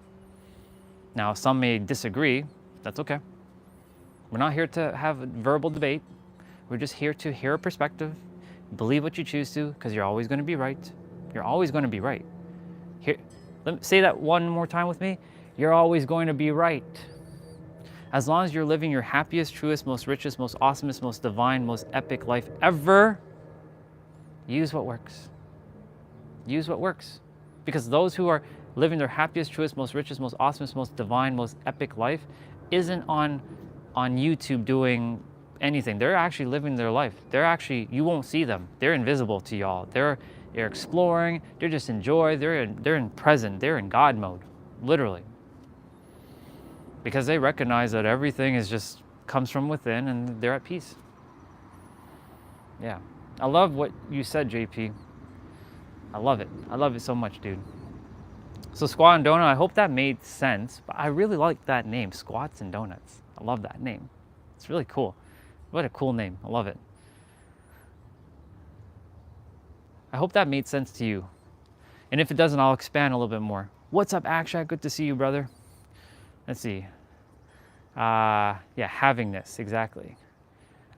Now, some may disagree. That's okay. We're not here to have a verbal debate. We're just here to hear a perspective, believe what you choose to, because you're always going to be right. You're always going to be right. Here, let me say that one more time with me. You're always going to be right. As long as you're living your happiest, truest, most richest, most awesomest, most divine, most epic life ever, use what works. Use what works. Because those who are living their happiest, truest, most richest, most awesomest, most divine, most epic life isn't on YouTube doing anything. They're actually living their life. They're actually, you won't see them. They're invisible to y'all. They're exploring. They're just in joy. They're in present. They're in God mode, literally. Because they recognize that everything is just comes from within and they're at peace. Yeah. I love what you said, JP. I love it. I love it so much, dude. So Squat and Donut, I hope that made sense. But I really like that name, Squats and Donuts. I love that name. It's really cool. What a cool name. I love it. I hope that made sense to you. And if it doesn't, I'll expand a little bit more. What's up, Akshat? Good to see you, brother. Let's see. Yeah, havingness, exactly.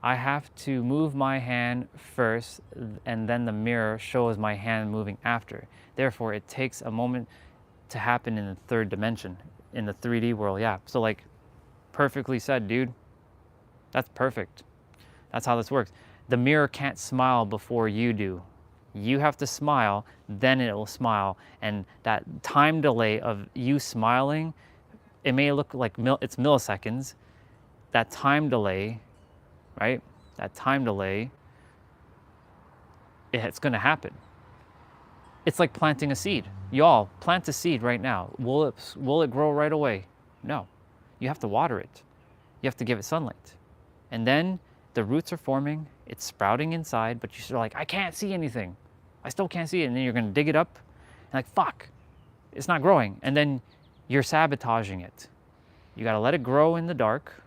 I have to move my hand first, and then the mirror shows my hand moving after. Therefore, it takes a moment to happen in the third dimension, in the 3D world. Yeah, so like, perfectly said, dude. That's perfect. That's how this works. The mirror can't smile before you do. You have to smile, then it will smile. And that time delay of you smiling, it may look like it's milliseconds. That time delay, right? That time delay, it's gonna happen. It's like planting a seed. Y'all, plant a seed right now. Will it grow right away? No. You have to water it. You have to give it sunlight. And then the roots are forming, it's sprouting inside, but you're still like, I can't see anything. I still can't see it. And then you're gonna dig it up and like, fuck, it's not growing. And then you're sabotaging it. You gotta let it grow in the dark.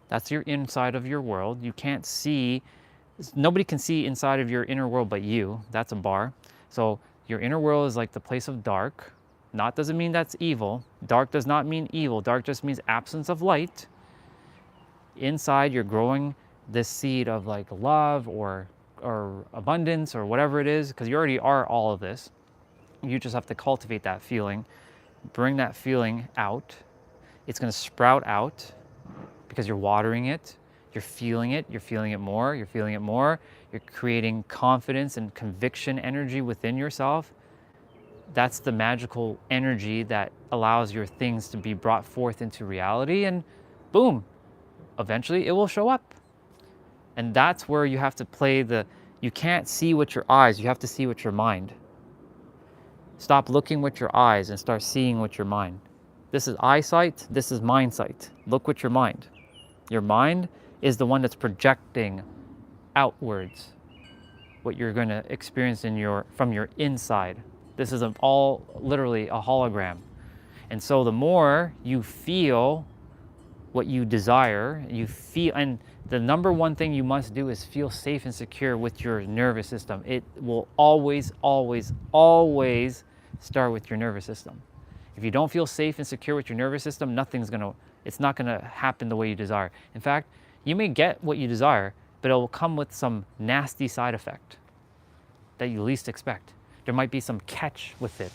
That's your inside of your world. You can't see, nobody can see inside of your inner world but you. That's a bar. So your inner world is like the place of dark. Not doesn't mean that's evil. Dark does not mean evil. Dark just means absence of light. Inside, you're growing this seed of like love or abundance or whatever it is, because you already are all of this. You just have to cultivate that feeling, bring that feeling out. It's going to sprout out because you're watering it, you're feeling it more, you're feeling it more, you're creating confidence and conviction energy within yourself. That's the magical energy that allows your things to be brought forth into reality, and boom, eventually it will show up. And that's where you have to play you can't see with your eyes, you have to see with your mind. Stop looking with your eyes and start seeing with your mind. This is eyesight, this is mind sight. Look with your mind. Your mind is the one that's projecting outwards what you're going to experience from your inside. This is all literally a hologram. And so the more you feel what you desire, and the number one thing you must do is feel safe and secure with your nervous system. It will always, always, always start with your nervous system. If you don't feel safe and secure with your nervous system, it's not gonna happen the way you desire. In fact, you may get what you desire, but it will come with some nasty side effect that you least expect. There might be some catch with it.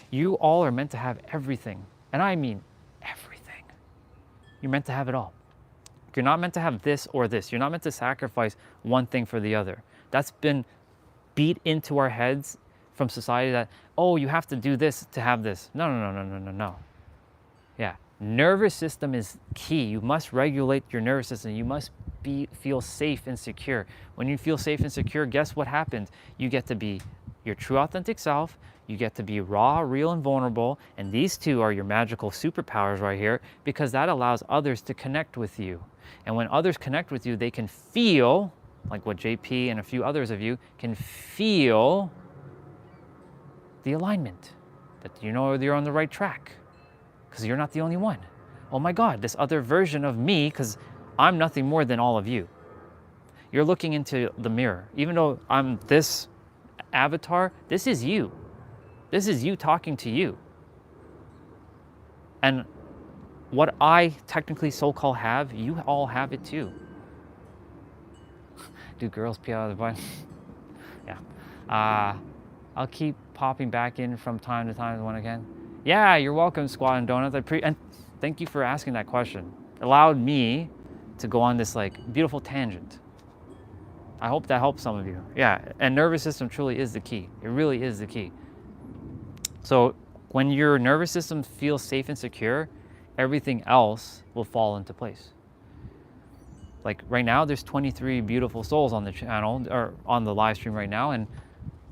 You all are meant to have everything, and I mean everything. You're meant to have it all. You're not meant to have this or this. You're not meant to sacrifice one thing for the other. That's been beat into our heads from society that, oh, you have to do this to have this. No. Yeah, nervous system is key. You must regulate your nervous system. You must feel safe and secure. When you feel safe and secure, guess what happens? You get to be your true authentic self. You get to be raw, real, and vulnerable. And these two are your magical superpowers right here, because that allows others to connect with you. And when others connect with you, they can feel, like what JP and a few others of you can feel, the alignment, that you know you're on the right track, because you're not the only one. Oh my God, this other version of me, because I'm nothing more than all of you. You're looking into the mirror. Even though I'm this avatar, this is you. This is you talking to you. And what I technically so-called have, you all have it too. Do girls pee out of the butt? Yeah. I'll keep popping back in from time to time when I can. Yeah, you're welcome, Squad and Donuts. And thank you for asking that question. It allowed me to go on this like beautiful tangent. I hope that helps some of you. Yeah, and nervous system truly is the key. It really is the key. So when your nervous system feels safe and secure, everything else will fall into place. Like right now, there's 23 beautiful souls on the channel, or on the live stream right now, and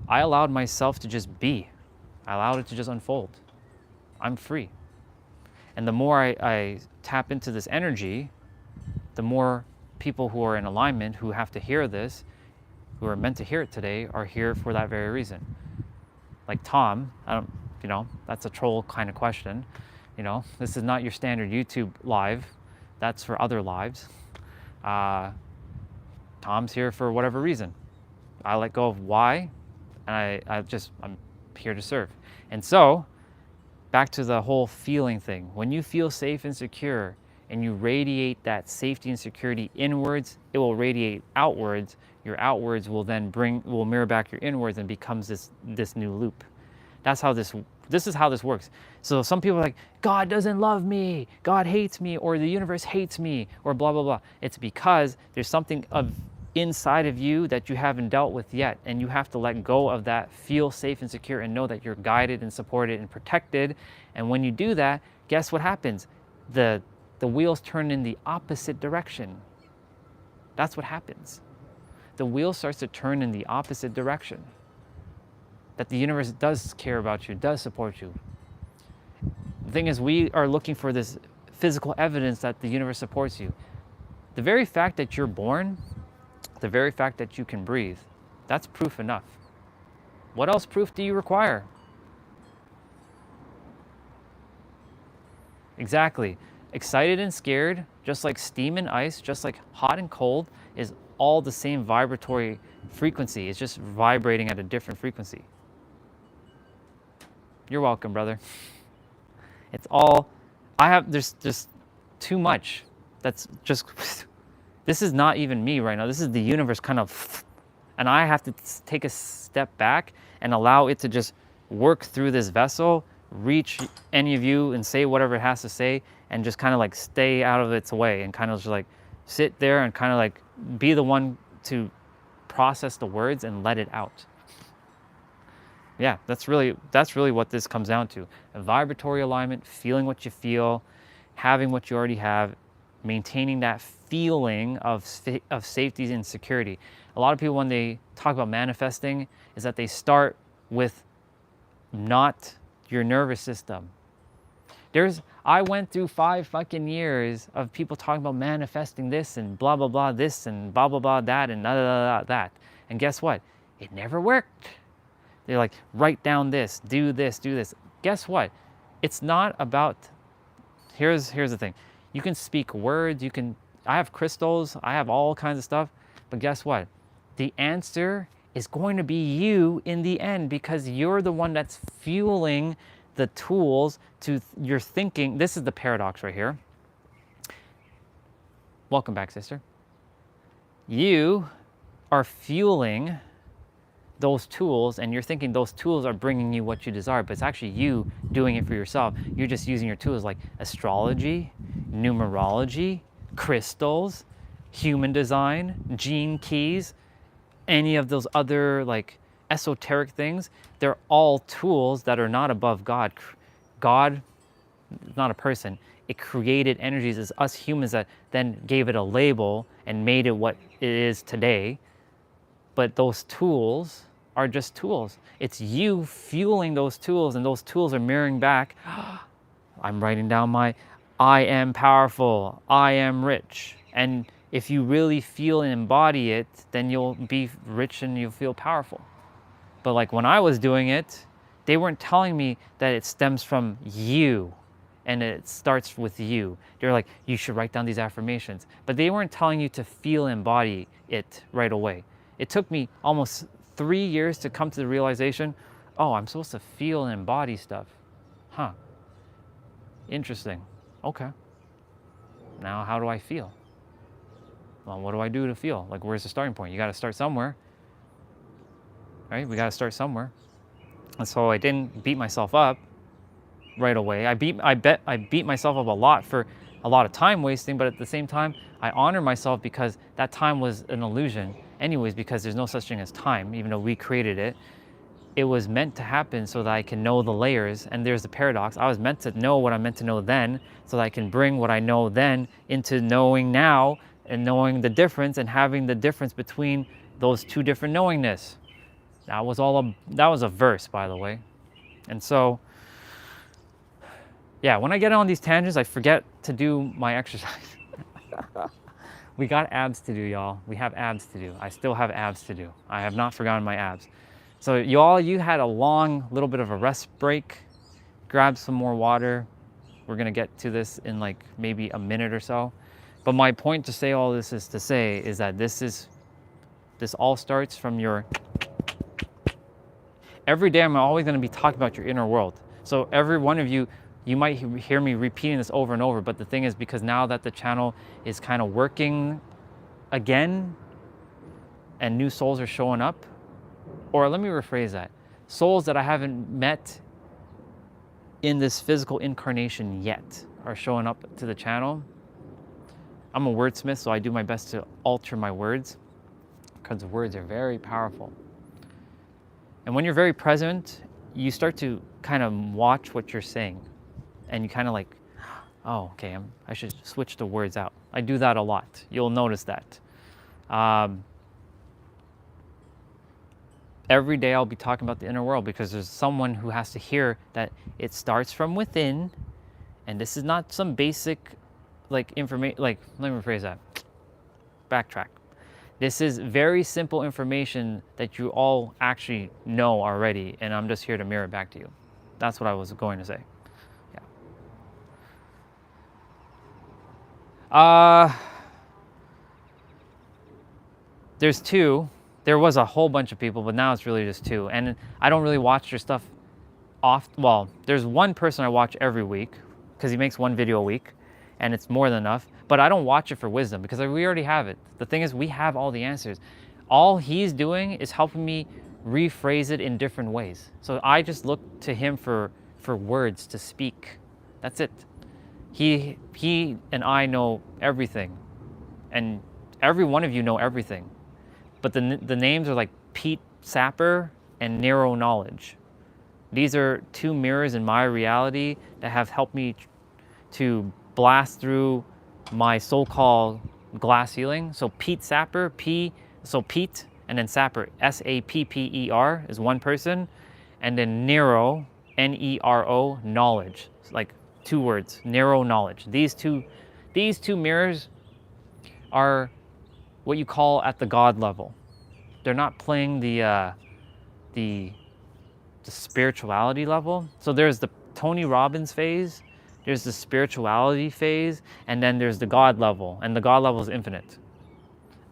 I allowed myself to just be. I allowed it to just unfold. I'm free. And the more I tap into this energy, the more people who are in alignment, who have to hear this, who are meant to hear it today, are here for that very reason. Like Tom, that's a troll kind of question. This is not your standard YouTube live. That's for other lives. Tom's here for whatever reason. I let go of why, and I'm here to serve. And so, back to the whole feeling thing. When you feel safe and secure and you radiate that safety and security inwards, it will radiate outwards. Your outwards will then will mirror back your inwards and becomes this new loop. That's how this is how this works. So some people are like, God doesn't love me, God hates me, or the universe hates me, or blah, blah, blah. It's because there's something inside of you that you haven't dealt with yet, and you have to let go of that, feel safe and secure, and know that you're guided and supported and protected. And when you do that, guess what happens? The wheels turn in the opposite direction. That's what happens. The wheel starts to turn in the opposite direction. That the universe does care about you, does support you. The thing is, we are looking for this physical evidence that the universe supports you. The very fact that you're born, the very fact that you can breathe, that's proof enough. What else proof do you require? Exactly. Excited and scared, just like steam and ice, just like hot and cold, is all the same vibratory frequency. It's just vibrating at a different frequency. You're welcome, brother. It's all, there's just too much. That's just, this is not even me right now. This is the universe kind of, and I have to take a step back and allow it to just work through this vessel, reach any of you and say whatever it has to say, and just kind of like stay out of its way and kind of just like sit there and kind of like be the one to process the words and let it out. Yeah, that's really what this comes down to. A vibratory alignment, feeling what you feel, having what you already have, maintaining that feeling of safety and security. A lot of people, when they talk about manifesting, is that they start with not your nervous system. I went through 5 fucking years of people talking about manifesting this and blah, blah, blah, this and blah, blah, blah, that and blah, blah, blah, that. And guess what? It never worked. They're like, write down this, do this, do this. Guess what? It's not about, here's the thing. You can speak words, I have crystals, I have all kinds of stuff, but guess what? The answer is going to be you in the end, because you're the one that's fueling the tools to your thinking. This is the paradox right here. Welcome back, sister. You are fueling those tools, and you're thinking those tools are bringing you what you desire, but it's actually you doing it for yourself. You're just using your tools like astrology, numerology, crystals, human design, gene keys, any of those other like esoteric things. They're all tools that are not above God. God is not a person. It created energies as us humans that then gave it a label and made it what it is today. But those tools are just tools. It's you fueling those tools, and those tools are mirroring back. I'm writing down I am powerful, I am rich. And if you really feel and embody it, then you'll be rich and you'll feel powerful. But like when I was doing it, they weren't telling me that it stems from you and it starts with you. They're like, you should write down these affirmations. But they weren't telling you to feel and embody it right away. It took me almost 3 years to come to the realization, oh, I'm supposed to feel and embody stuff. Huh. Interesting. Okay. Now how do I feel? Well, what do I do to feel? Like, where's the starting point? You got to start somewhere. Right? We got to start somewhere. And so I didn't beat myself up right away. I beat myself up a lot for a lot of time wasting, but at the same time, I honor myself because that time was an illusion anyways, because there's no such thing as time, even though we created it. It was meant to happen so that I can know the layers. And there's the paradox. I was meant to know what I'm meant to know then, so that I can bring what I know then into knowing now, and knowing the difference and having the difference between those two different knowingness. That was a verse, by the way. And so, yeah, when I get on these tangents, I forget to do my exercise. We got abs to do, y'all. We have abs to do. I still have abs to do. I have not forgotten my abs. So you had a long little bit of a rest break. Grab some more water. We're gonna get to this in like maybe a minute or so. But my point to say all this is to say is that this all starts from your, every day I'm always gonna be talking about your inner world. So every one of you You might hear me repeating this over and over, but the thing is, because now that the channel is kind of working again and new souls are showing up, or let me rephrase that, souls that I haven't met in this physical incarnation yet are showing up to the channel. I'm a wordsmith, so I do my best to alter my words because words are very powerful. And when you're very present, you start to kind of watch what you're saying. And you kind of like, oh, okay, I should switch the words out. I do that a lot. You'll notice that. Every day I'll be talking about the inner world because there's someone who has to hear that it starts from within, and this is not some basic like information, like, let me rephrase that. Backtrack. This is very simple information that you all actually know already, and I'm just here to mirror it back to you. That's what I was going to say. Yeah. There's two. There was a whole bunch of people, but now it's really just two. And I don't really watch their stuff well, there's one person I watch every week because he makes one video a week, and it's more than enough. But I don't watch it for wisdom because we already have it. The thing is, we have all the answers. All he's doing is helping me rephrase it in different ways. So I just look to him for words to speak. That's it. He and I know everything, and every one of you know everything. But the names are like Pete Sapper and Narrow Knowledge. These are two mirrors in my reality that have helped me to blast through my so-called glass ceiling. So Pete Sapper, Pete, and then Sapper, S-A-P-P-E-R is one person. And then Nero, N-E-R-O, knowledge. It's like two words, narrow knowledge. These two mirrors are what you call at the God level. They're not playing the spirituality level. So there's the Tony Robbins phase, there's the spirituality phase, and then there's the God level, and the God level is infinite.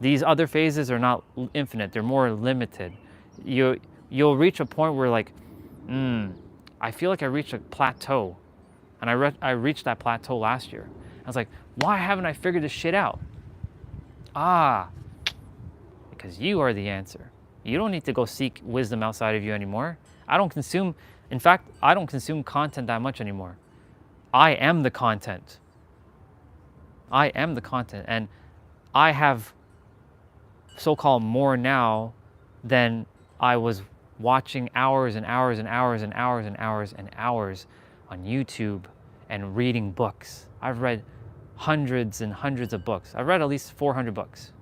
These other phases are not infinite, they're more limited. You'll reach a point where like, I feel like I reached a plateau, and I reached that plateau last year. I was like, why haven't I figured this shit out? Because you are the answer. You don't need to go seek wisdom outside of you anymore. I don't consume content that much anymore. I am the content. I am the content, and I have so-called more now than I was watching hours and hours and hours and hours and hours and hours on YouTube and reading books. I've read hundreds and hundreds of books. I've read at least 400 books,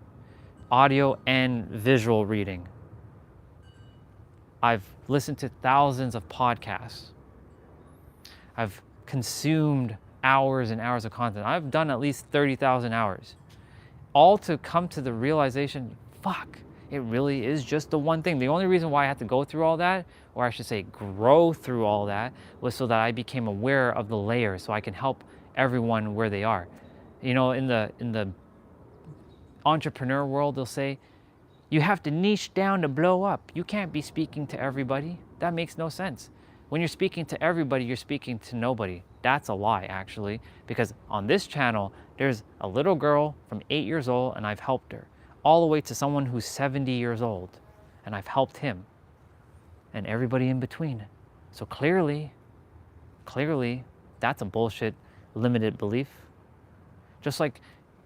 audio and visual reading. I've listened to thousands of podcasts. I've consumed hours and hours of content. I've done at least 30,000 hours, all to come to the realization, fuck, it really is just the one thing. The only reason why I had to go through all that, or I should say grow through all that, was so that I became aware of the layers so I can help everyone where they are. You know, in the entrepreneur world, they'll say, you have to niche down to blow up. You can't be speaking to everybody. That makes no sense. When you're speaking to everybody, you're speaking to nobody. That's a lie, actually, because on this channel, there's a little girl from 8 years old, and I've helped her, all the way to someone who's 70 years old, and I've helped him, and everybody in between. So clearly, that's a bullshit limited belief. Just like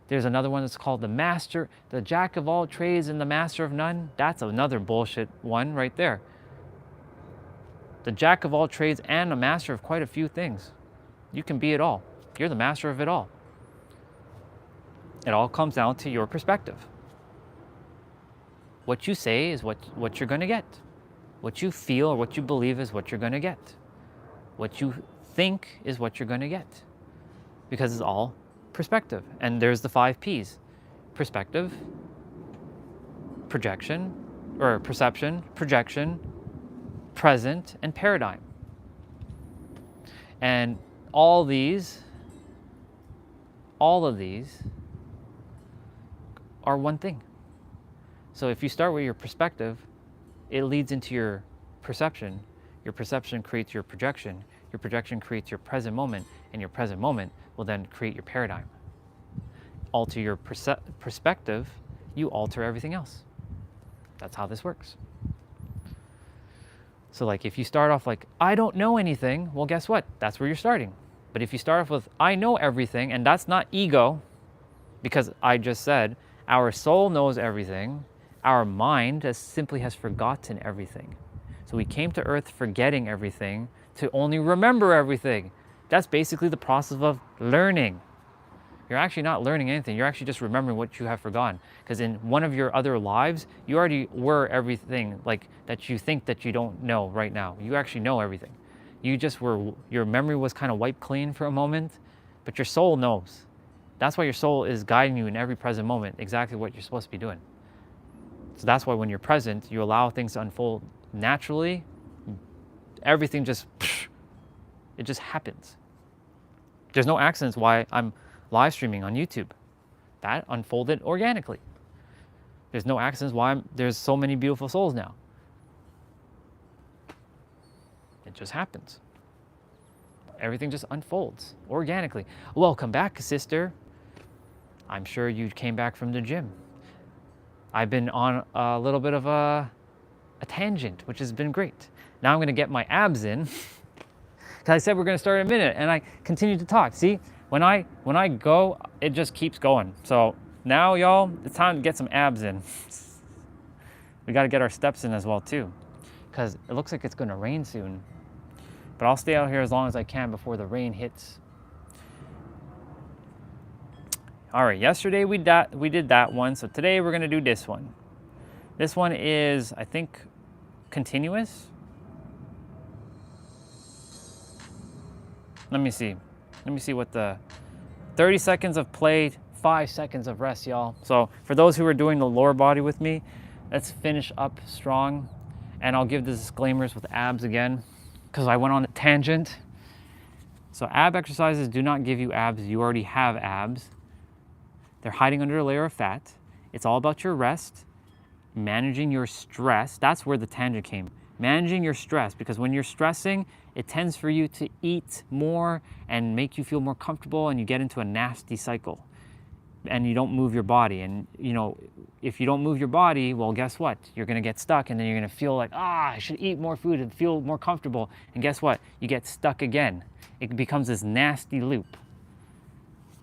there's another one that's called the jack of all trades and the master of none. That's another bullshit one right there. The jack of all trades and a master of quite a few things. You can be it all. You're the master of it all. It all comes down to your perspective. What you say is what you're going to get. What you feel or what you believe is what you're going to get. What you think is what you're going to get. Because it's all perspective. And there's the 5 P's. Perspective, projection, or perception, projection, present, and paradigm. And all of these are one thing. So if you start with your perspective, it leads into your perception. Your perception creates your projection. Your projection creates your present moment, and your present moment will then create your paradigm. Alter your perspective, you alter everything else. That's how this works. So like if you start off like, I don't know anything, well, guess what? That's where you're starting. But if you start off with, I know everything, and that's not ego, because I just said, our soul knows everything, our mind simply has forgotten everything. So we came to earth forgetting everything to only remember everything. That's basically the process of learning. You're actually not learning anything. You're actually just remembering what you have forgotten. Because in one of your other lives, you already were everything like that you think that you don't know right now. You actually know everything. You just were, your memory was kind of wiped clean for a moment, but your soul knows. That's why your soul is guiding you in every present moment, exactly what you're supposed to be doing. So that's why when you're present, you allow things to unfold naturally. Everything just, it just happens. There's no accidents why I'm live streaming on YouTube. That unfolded organically. There's no accidents why there's so many beautiful souls now. It just happens. Everything just unfolds organically. Welcome back, sister. I'm sure you came back from the gym. I've been on a little bit of a tangent, which has been great. Now I'm gonna get my abs in. Because I said we're gonna start in a minute, and I continue to talk. See, when I go, it just keeps going. So now, y'all, it's time to get some abs in. We gotta get our steps in as well too, because it looks like it's gonna rain soon. But I'll stay out here as long as I can before the rain hits. All right, yesterday we did that one, so today we're gonna do this one. This one is, I think, continuous. Let me see what the 30 seconds of play, 5 seconds of rest, y'all. So for those who are doing the lower body with me, let's finish up strong. And I'll give the disclaimers with abs again, because I went on a tangent. So ab exercises do not give you abs. You already have abs. They're hiding under a layer of fat. It's all about your rest, managing your stress. That's where the tangent came. Managing your stress, because when you're stressing, it tends for you to eat more and make you feel more comfortable, and you get into a nasty cycle. And you don't move your body. And you know, if you don't move your body, well, guess what? You're gonna get stuck, and then you're gonna feel like, I should eat more food and feel more comfortable. And guess what? You get stuck again. It becomes this nasty loop.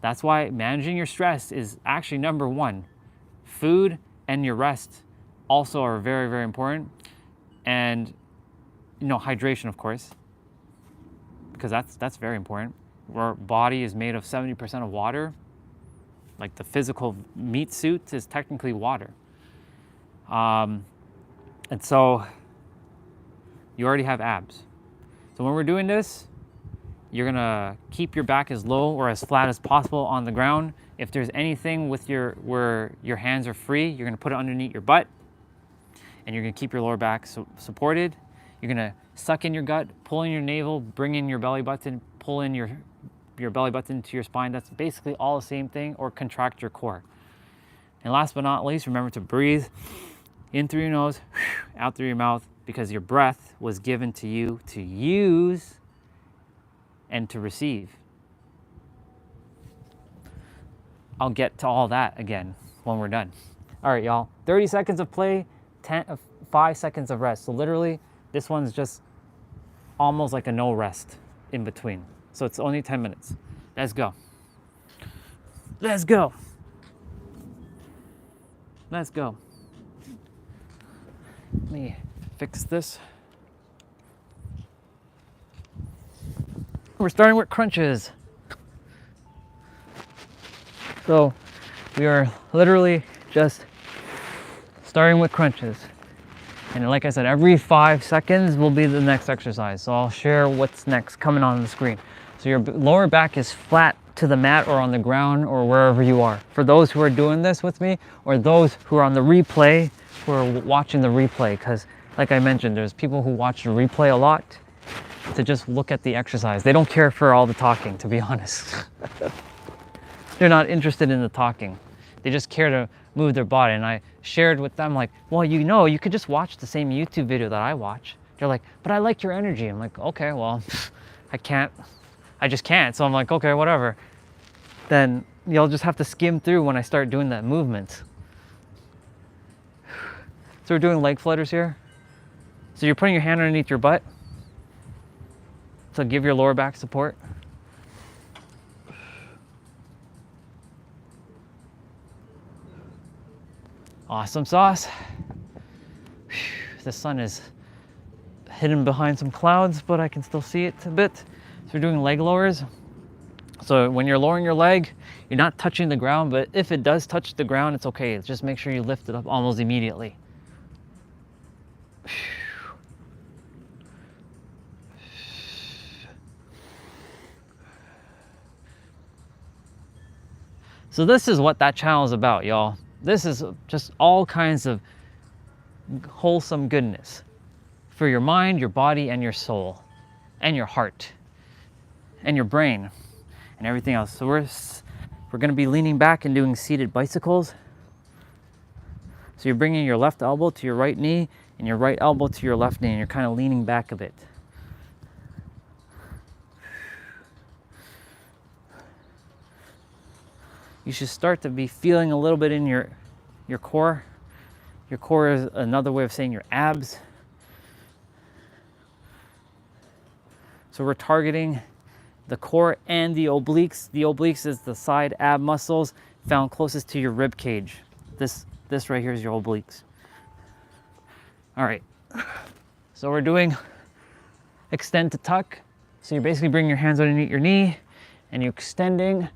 That's why managing your stress is actually number one. Food and your rest also are very, very important. And you know, hydration, of course, because that's very important. Our body is made of 70% of water. Like the physical meat suit is technically water. And so you already have abs. So when we're doing this, you're gonna keep your back as low or as flat as possible on the ground. If there's anything with where your hands are free, you're gonna put it underneath your butt, and you're gonna keep your lower back supported. You're gonna suck in your gut, pull in your navel, bring in your belly button, pull in your belly button to your spine. That's basically all the same thing, or contract your core. And last but not least, remember to breathe in through your nose, out through your mouth, because your breath was given to you to use and to receive. I'll get to all that again when we're done. All right, y'all, 30 seconds of play, 5 seconds of rest. So literally, this one's just almost like a no rest in between. So it's only 10 minutes. Let's go. Let's go. Let's go. Let me fix this. We're starting with crunches. So we are literally just starting with crunches. And like I said, every 5 seconds will be the next exercise. So I'll share what's next coming on the screen. So your lower back is flat to the mat or on the ground or wherever you are. For those who are doing this with me, or those who are on the replay, who are watching the replay, because like I mentioned, there's people who watch the replay a lot to just look at the exercise. They don't care for all the talking, to be honest. They're not interested in the talking. They just care to move their body. And I shared with them like, well, you know, you could just watch the same YouTube video that I watch. They're like, but I like your energy. I'm like, okay, well, I just can't. So I'm like, okay, whatever. Then you'll just have to skim through when I start doing that movement. So we're doing leg flutters here. So you're putting your hand underneath your butt. So give your lower back support. Awesome sauce. The sun is hidden behind some clouds, but I can still see it a bit. So we're doing leg lowers. So when you're lowering your leg, you're not touching the ground, but if it does touch the ground, it's okay. Just make sure you lift it up almost immediately. So this is what that channel is about, y'all. This is just all kinds of wholesome goodness for your mind, your body, and your soul, and your heart, and your brain, and everything else. So we're gonna be leaning back and doing seated bicycles. So you're bringing your left elbow to your right knee and your right elbow to your left knee, and you're kind of leaning back a bit. You should start to be feeling a little bit in your core. Your core is another way of saying your abs. So we're targeting the core and the obliques. The obliques is the side ab muscles found closest to your rib cage. This right here is your obliques. All right, so we're doing extend to tuck. So you're basically bringing your hands underneath your knee and you're extending.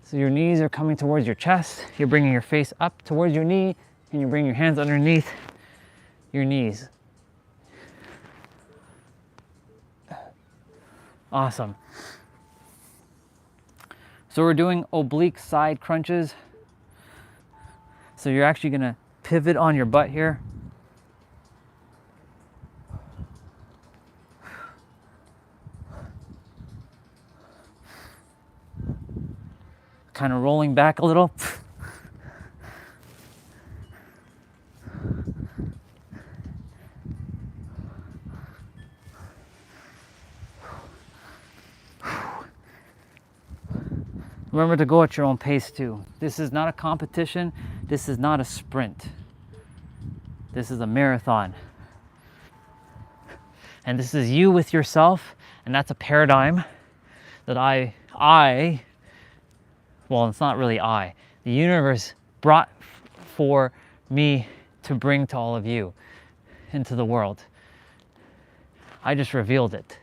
So your knees are coming towards your chest. You're bringing your face up towards your knee and you bring your hands underneath your knees. Awesome. So we're doing oblique side crunches. So you're actually gonna pivot on your butt here. Kind of rolling back a little. Remember to go at your own pace too. This is not a competition. This is not a sprint. This is a marathon. And this is you with yourself, and that's a paradigm that well, it's not really the universe brought for me to bring to all of you into the world. I just revealed it.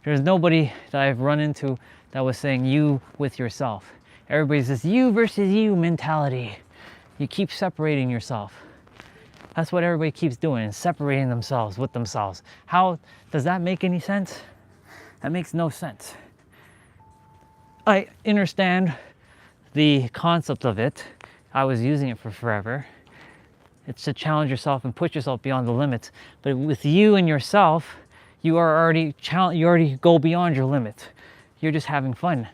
There's nobody that I've run into that was saying you with yourself. Everybody's this you versus you mentality. You keep separating yourself. That's what everybody keeps doing, separating themselves with themselves. How does that make any sense? That makes no sense. I understand the concept of it. I was using it for forever. It's to challenge yourself and push yourself beyond the limits. But with you and yourself, you already go beyond your limits. You're just having fun.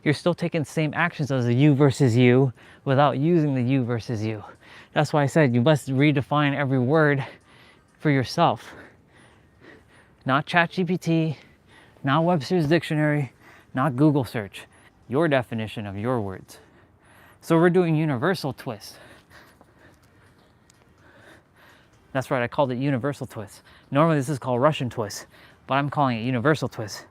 You're still taking the same actions as the you versus you without using the you versus you. That's why I said you must redefine every word for yourself. Not ChatGPT, not Webster's dictionary, not Google search. Your definition of your words. So we're doing universal twist. That's right, I called it universal twist. Normally this is called Russian twist, but I'm calling it universal twist.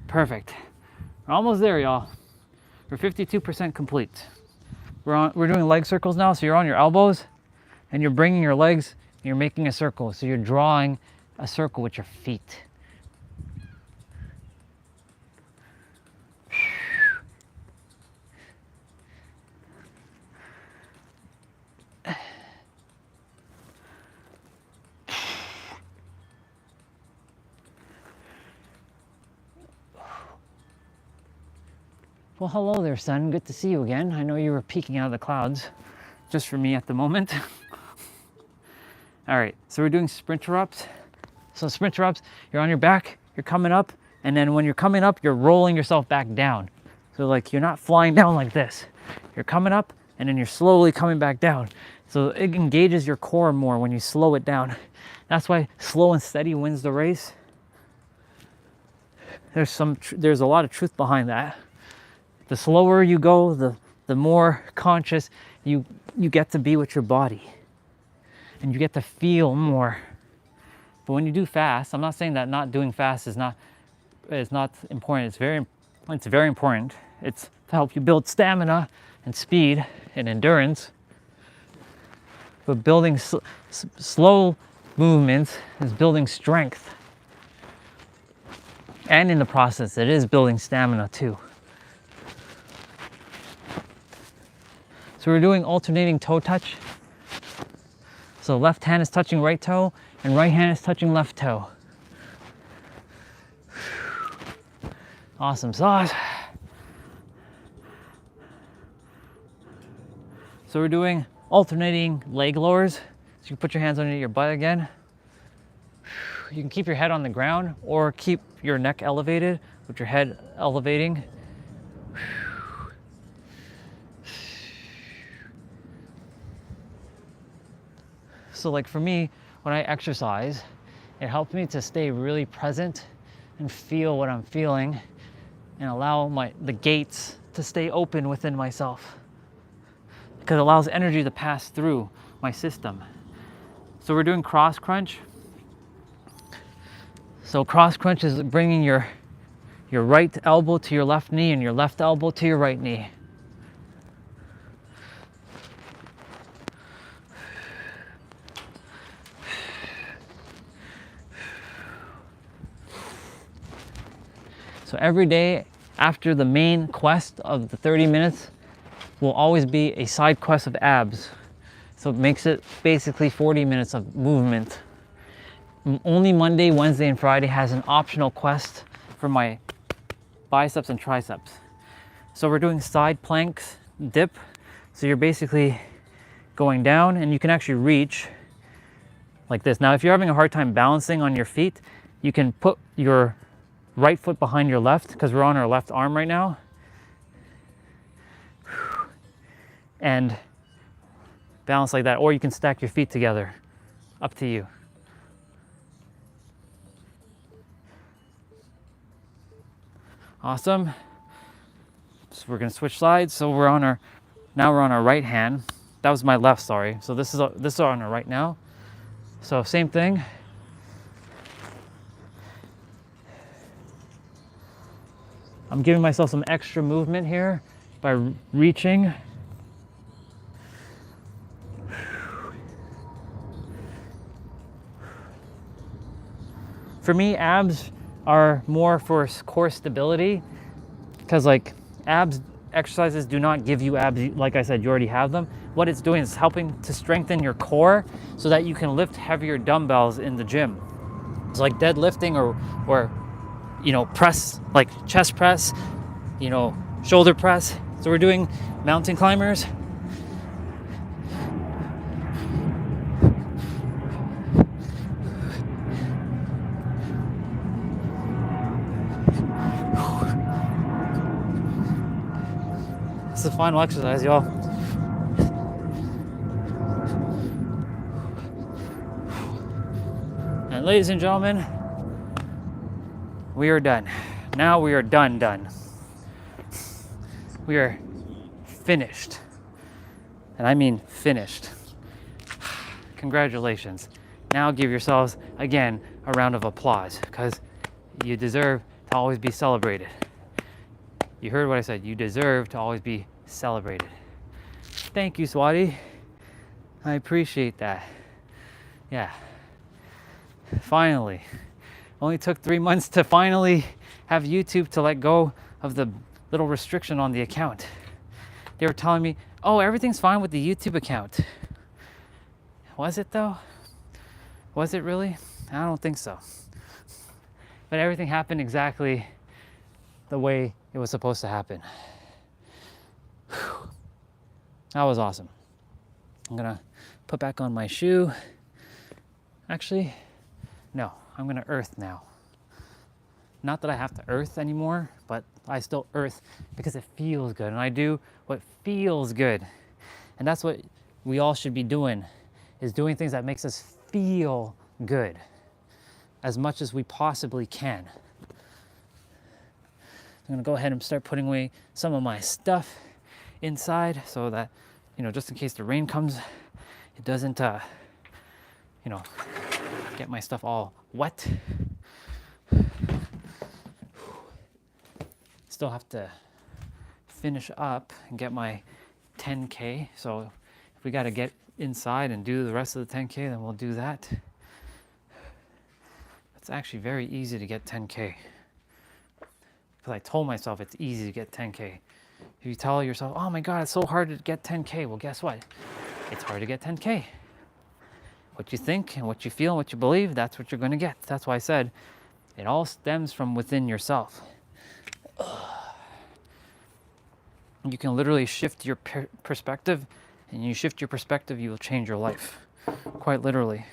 Perfect. We're almost there, y'all. We're 52% complete. We're doing leg circles now, so you're on your elbows and you're bringing your legs and you're making a circle. So you're drawing a circle with your feet. Well, hello there, son. Good to see you again. I know you were peeking out of the clouds, just for me at the moment. All right, so we're doing sprinter ups. So sprinter ups, you're on your back, you're coming up, and then when you're coming up, you're rolling yourself back down. So like you're not flying down like this. You're coming up, and then you're slowly coming back down. So it engages your core more when you slow it down. That's why slow and steady wins the race. There's a lot of truth behind that. The slower you go, the more conscious you get to be with your body. And you get to feel more. But when you do fast, I'm not saying that not doing fast is not important. It's very important. It's to help you build stamina and speed and endurance. But building slow movements is building strength. And in the process, it is building stamina too. So we're doing alternating toe touch. So left hand is touching right toe and right hand is touching left toe. Awesome sauce. So we're doing alternating leg lowers. So you can put your hands underneath your butt again. You can keep your head on the ground or keep your neck elevated with your head elevating. So like for me, when I exercise, it helps me to stay really present and feel what I'm feeling and allow the gates to stay open within myself, because it allows energy to pass through my system. So we're doing cross crunch. So cross crunch is bringing your right elbow to your left knee and your left elbow to your right knee. So every day after the main quest of the 30 minutes will always be a side quest of abs. So it makes it basically 40 minutes of movement. Only Monday, Wednesday, and Friday has an optional quest for my biceps and triceps. So we're doing side planks, dip. So you're basically going down and you can actually reach like this. Now, if you're having a hard time balancing on your feet, you can put your right foot behind your left, because we're on our left arm right now. And balance like that, or you can stack your feet together. Up to you. Awesome. So we're gonna switch sides. So now we're on our right hand. That was my left, sorry. So this is on our right now. So same thing. I'm giving myself some extra movement here by reaching. For me, abs are more for core stability, because like abs exercises do not give you abs. Like I said, you already have them. What it's doing is helping to strengthen your core so that you can lift heavier dumbbells in the gym. It's like deadlifting or you know, press, like chest press, you know, shoulder press. So we're doing mountain climbers. It's the final exercise, y'all. And ladies and gentlemen, we are done. Now we are done. We are finished. And I mean finished. Congratulations. Now give yourselves, again, a round of applause, because you deserve to always be celebrated. You heard what I said. You deserve to always be celebrated. Thank you, Swati. I appreciate that. Yeah. Finally. Only took 3 months to finally have YouTube to let go of the little restriction on the account. They were telling me, oh, everything's fine with the YouTube account. Was it though? Was it really? I don't think so. But everything happened exactly the way it was supposed to happen. That was awesome. I'm gonna put back on my shoe. Actually, no, I'm gonna earth now. Not that I have to earth anymore, but I still earth because it feels good. And I do what feels good. And that's what we all should be doing, is doing things that makes us feel good as much as we possibly can. I'm gonna go ahead and start putting away some of my stuff inside so that, you know, just in case the rain comes, it doesn't, you know, get my stuff all wet. Still have to finish up and get my 10K. So if we got to get inside and do the rest of the 10K, then we'll do that. It's actually very easy to get 10K. Because I told myself it's easy to get 10K. If you tell yourself, oh my God, it's so hard to get 10K. Well, guess what? It's hard to get 10K. What you think and what you feel and what you believe, that's what you're going to get. That's why I said it all stems from within yourself. You can literally shift your perspective, and you shift your perspective, you will change your life. Quite literally.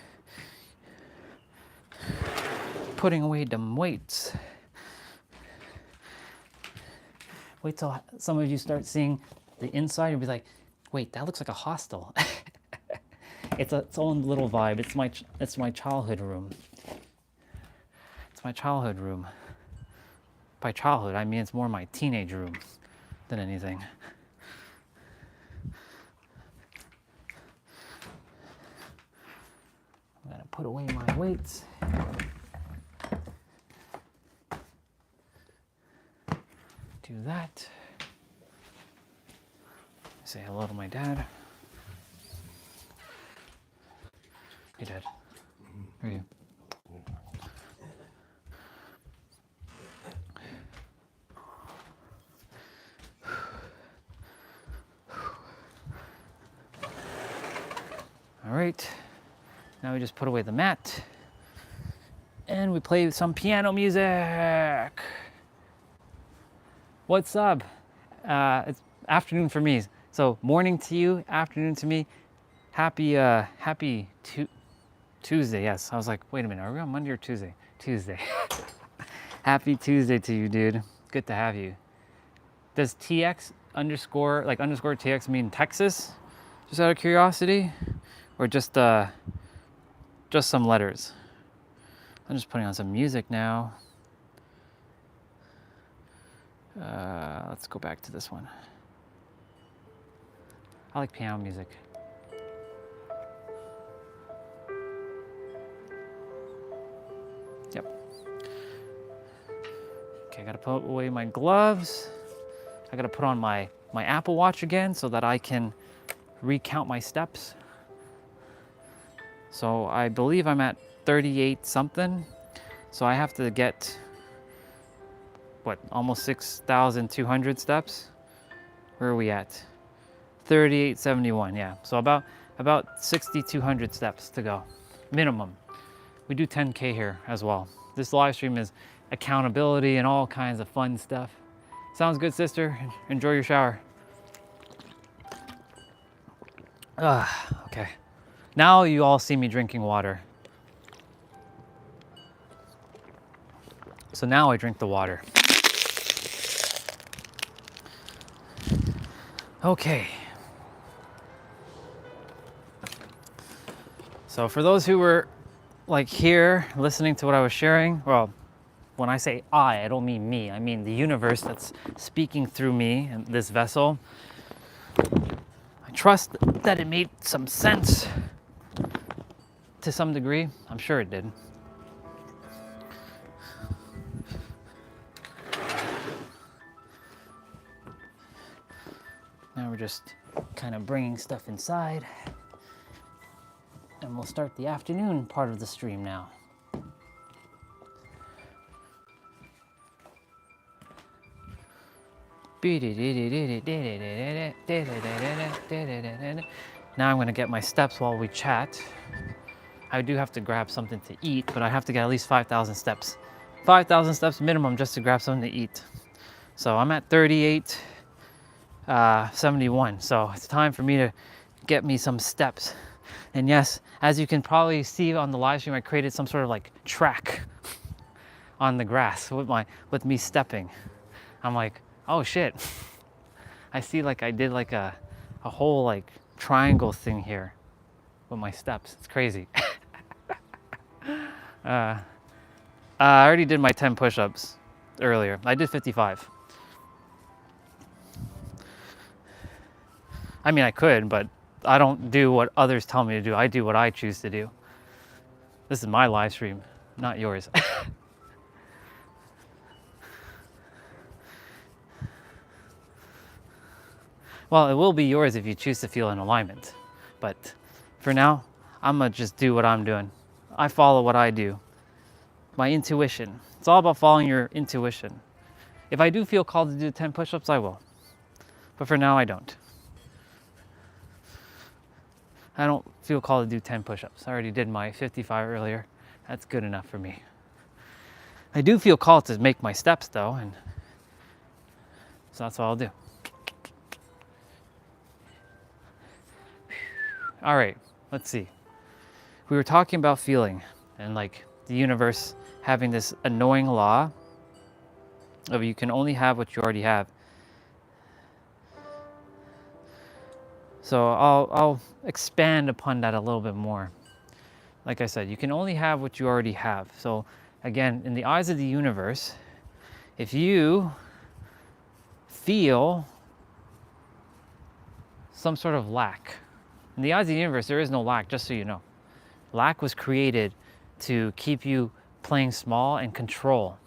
Putting away them weights. Wait till some of you start seeing the inside, you'll be like, wait, that looks like a hostel. It's its own little vibe. It's my childhood room. It's my childhood room. By childhood, I mean it's more my teenage room than anything. I'm gonna put away my weights. Do that. Say hello to my dad. Hey, Dad. How are you? All right. Now we just put away the mat. And we play some piano music. What's up? It's afternoon for me. So morning to you, afternoon to me. Happy Tuesday. Yes, I was like, wait a minute, are we on Monday or Tuesday? Tuesday. Happy Tuesday to you, dude. Good to have you. Does TX underscore TX mean Texas? Just out of curiosity, or just some letters? I'm just putting on some music now. Let's go back to this one. I like piano music. Yep. Okay, I gotta put away my gloves. I gotta put on my Apple Watch again so that I can recount my steps. So I believe I'm at 38 something. So I have to get, what, almost 6,200 steps? Where are we at? 3871, yeah. So about 6,200 steps to go, minimum. We do 10K here as well. This live stream is accountability and all kinds of fun stuff. Sounds good, sister. Enjoy your shower. Okay. Now you all see me drinking water. So now I drink the water. Okay. So for those who were like here listening to what I was sharing, well, when I say I don't mean me, I mean the universe that's speaking through me and this vessel. I trust that it made some sense to some degree. I'm sure it did. Now we're just kind of bringing stuff inside. And we'll start the afternoon part of the stream now. Now I'm going to get my steps while we chat. I do have to grab something to eat, but I have to get at least 5,000 steps. 5,000 steps minimum just to grab something to eat. So I'm at 38. 71. So it's time for me to get me some steps. And yes, as you can probably see on the live stream, I created some sort of like track on the grass with me stepping. I'm like, oh shit. I see like I did like a whole like triangle thing here with my steps. It's crazy. I already did my 10 push-ups earlier. I did 55. I mean, I could, but I don't do what others tell me to do. I do what I choose to do. This is my live stream, not yours. Well, it will be yours if you choose to feel in alignment. But for now, I'm gonna just do what I'm doing. I follow what I do. My intuition. It's all about following your intuition. If I do feel called to do 10 push-ups, I will. But for now, I don't. I don't feel called to do 10 push-ups. I already did my 55 earlier. That's good enough for me. I do feel called to make my steps though, and so that's what I'll do. All right, let's see. We were talking about feeling and like the universe having this annoying law of you can only have what you already have. So I'll expand upon that a little bit more. Like I said, you can only have what you already have. So again, in the eyes of the universe, if you feel some sort of lack, in the eyes of the universe, there is no lack, just so you know. Lack was created to keep you playing small and control.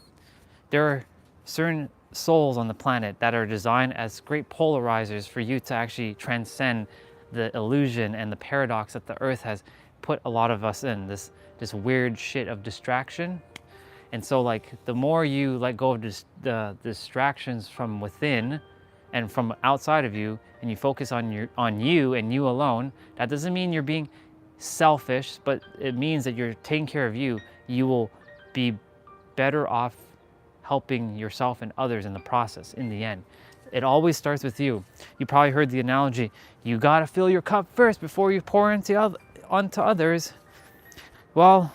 There are certain souls on the planet that are designed as great polarizers for you to actually transcend the illusion and the paradox that the earth has put a lot of us in, this weird shit of distraction. And so like the more you let go of the distractions from within and from outside of you, and you focus on you and you alone, that doesn't mean you're being selfish, but it means that you're taking care of you. You will be better off helping yourself and others in the process, in the end. It always starts with you. You probably heard the analogy, you gotta fill your cup first before you pour onto others. Well,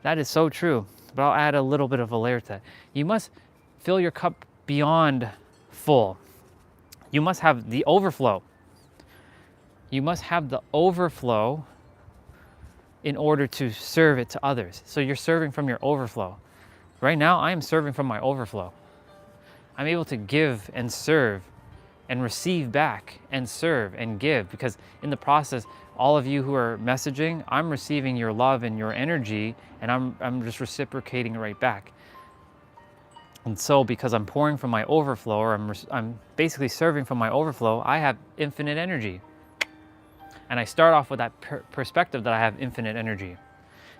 that is so true, but I'll add a little bit of a layer to that. You must fill your cup beyond full. You must have the overflow. You must have the overflow in order to serve it to others. So you're serving from your overflow. Right now, I am serving from my overflow. I'm able to give and serve and receive back and serve and give, because in the process, all of you who are messaging, I'm receiving your love and your energy, and I'm just reciprocating it right back. And so because I'm pouring from my overflow, or I'm basically serving from my overflow, I have infinite energy. And I start off with that perspective that I have infinite energy.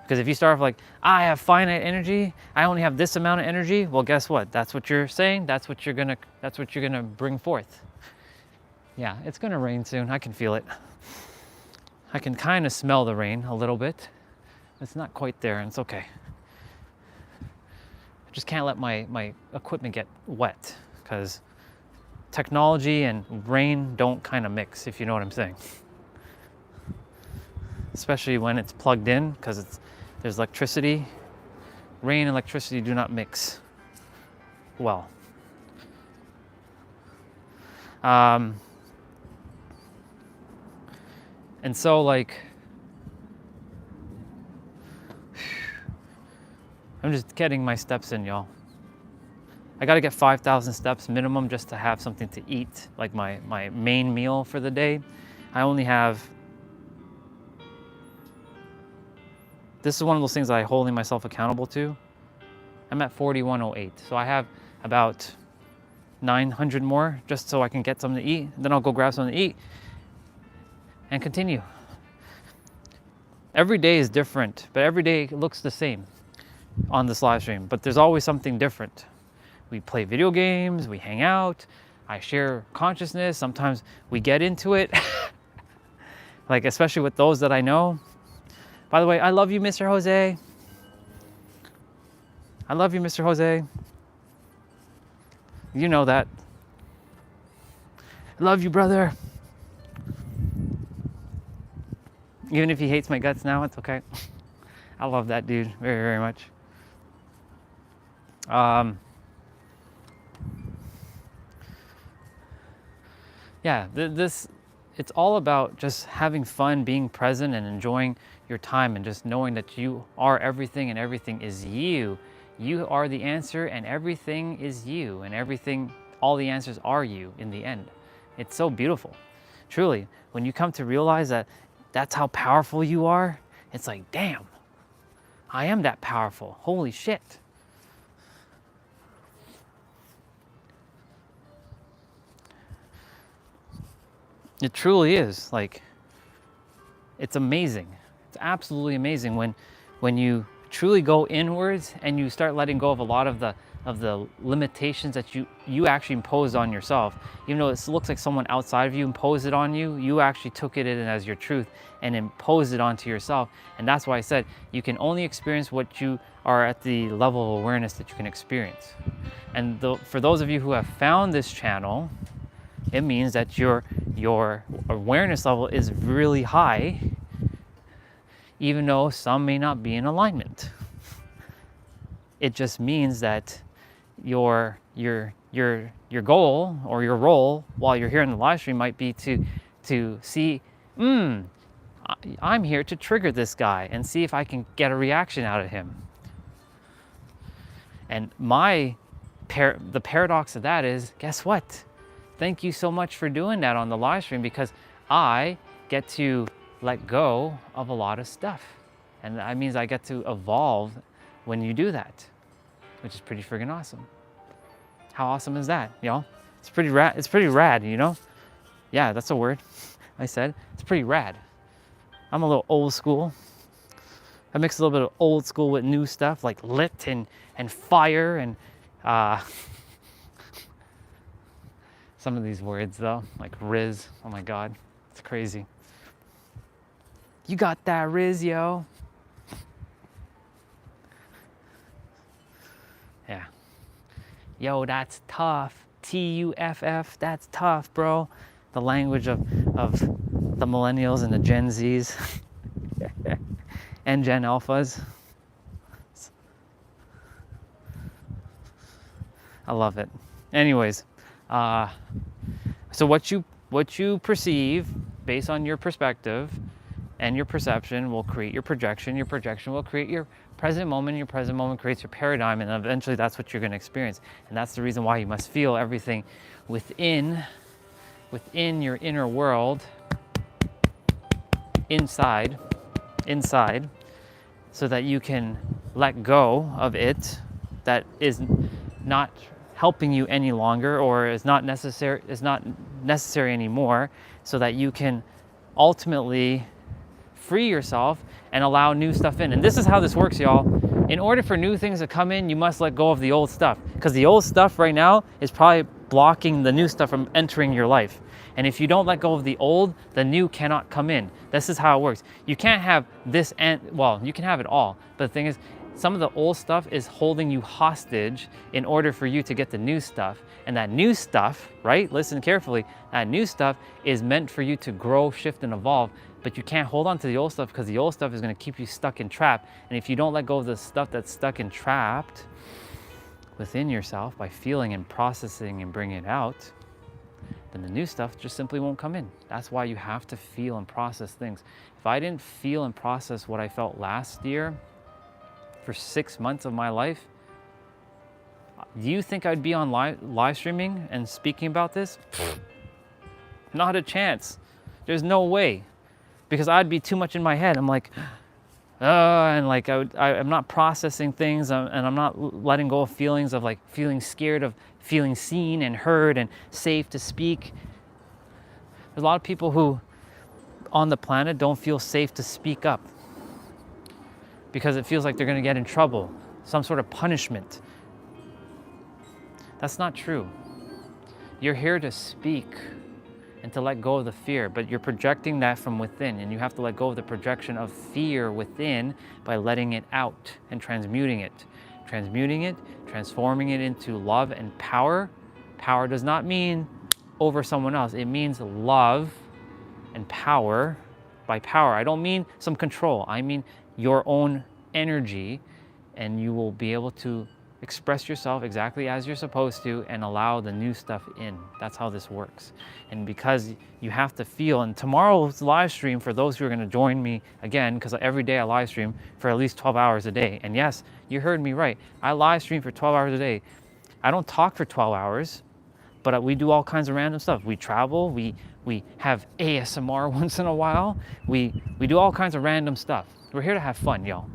Because if you start off like, I have finite energy, I only have this amount of energy, well, guess what? That's what you're saying, that's what you're gonna bring forth. Yeah, it's gonna rain soon, I can feel it. I can kind of smell the rain a little bit. It's not quite there, and it's okay. Just can't let my equipment get wet, because technology and rain don't kind of mix, if you know what I'm saying. Especially when it's plugged in, because there's electricity. Rain and electricity do not mix well. And so like, I'm just getting my steps in, y'all. I gotta get 5,000 steps minimum just to have something to eat, like my main meal for the day. I only have, this is one of those things that I'm holding myself accountable to. I'm at 4108, so I have about 900 more just so I can get something to eat. Then I'll go grab something to eat and continue. Every day is different, but every day looks the same on this live stream, but there's always something different. We play video games, we hang out, I share consciousness, sometimes we get into it, like especially with those that I know. By the way, I love you, Mr. Jose. I love you, Mr. Jose. You know that. Love you, brother. Even if he hates my guts now, it's okay. I love that dude very, very much. Yeah, it's all about just having fun, being present, and enjoying your time, and just knowing that you are everything and everything is you. You are the answer and everything is you, and everything, all the answers are you in the end. It's so beautiful. Truly, when you come to realize that that's how powerful you are, it's like, damn, I am that powerful. Holy shit. It truly is, like, it's amazing. It's absolutely amazing when you truly go inwards and you start letting go of a lot of the limitations that you actually imposed on yourself. Even though it looks like someone outside of you imposed it on you, you actually took it in as your truth and imposed it onto yourself. And that's why I said you can only experience what you are at the level of awareness that you can experience. And for those of you who have found this channel, it means that your awareness level is really high, even though some may not be in alignment. It just means that your goal or your role while you're here in the live stream might be to see, I'm here to trigger this guy and see if I can get a reaction out of him. And the paradox of that is, guess what? Thank you so much for doing that on the live stream, because I get to let go of a lot of stuff. And that means I get to evolve when you do that, which is pretty friggin' awesome. How awesome is that, y'all? It's pretty rad, you know? Yeah, that's a word I said. It's pretty rad. I'm a little old school. I mix a little bit of old school with new stuff, like lit and fire and some of these words though, like Riz, oh my God, it's crazy. You got that Riz, yo. Yeah. Yo, that's tough. Tuff, that's tough, bro. The language of the millennials and the Gen Zs and Gen Alphas. I love it. Anyways, so what you perceive based on your perspective and your perception will create your projection. Your projection will create your present moment. Your present moment creates your paradigm, and eventually that's what you're going to experience. And that's the reason why you must feel everything within your inner world, inside, so that you can let go of it that is not helping you any longer, or is not necessary anymore, so that you can ultimately free yourself and allow new stuff in. And this is how this works, y'all. In order for new things to come in, you must let go of the old stuff, because the old stuff right now is probably blocking the new stuff from entering your life. And if you don't let go of the old, the new cannot come in. This is how it works. You can't have this well, you can have it all, but the thing is, some of the old stuff is holding you hostage in order for you to get the new stuff. And that new stuff, right? Listen carefully. That new stuff is meant for you to grow, shift, and evolve. But you can't hold on to the old stuff, because the old stuff is going to keep you stuck and trapped. And if you don't let go of the stuff that's stuck and trapped within yourself by feeling and processing and bringing it out, then the new stuff just simply won't come in. That's why you have to feel and process things. If I didn't feel and process what I felt last year, for 6 months of my life, do you think I'd be on live streaming and speaking about this? Not a chance. There's no way, because I'd be too much in my head. I'm like, and like I'm not processing things, and I'm not letting go of feelings of like feeling scared, of feeling seen and heard and safe to speak. There's a lot of people who on the planet don't feel safe to speak up, because it feels like they're going to get in trouble, some sort of punishment. That's not true. You're here to speak and to let go of the fear, but you're projecting that from within, and you have to let go of the projection of fear within by letting it out and transmuting it, transforming it into love and power. Power does not mean over someone else. It means love and power. By power, I don't mean some control. I mean your own energy, and you will be able to express yourself exactly as you're supposed to and allow the new stuff in. That's how this works. And because you have to feel, and tomorrow's live stream, for those who are going to join me again, because every day I live stream for at least 12 hours a day. And yes, you heard me right. I live stream for 12 hours a day. I don't talk for 12 hours, but we do all kinds of random stuff. We travel, we have ASMR once in a while. We do all kinds of random stuff. We're here to have fun, y'all.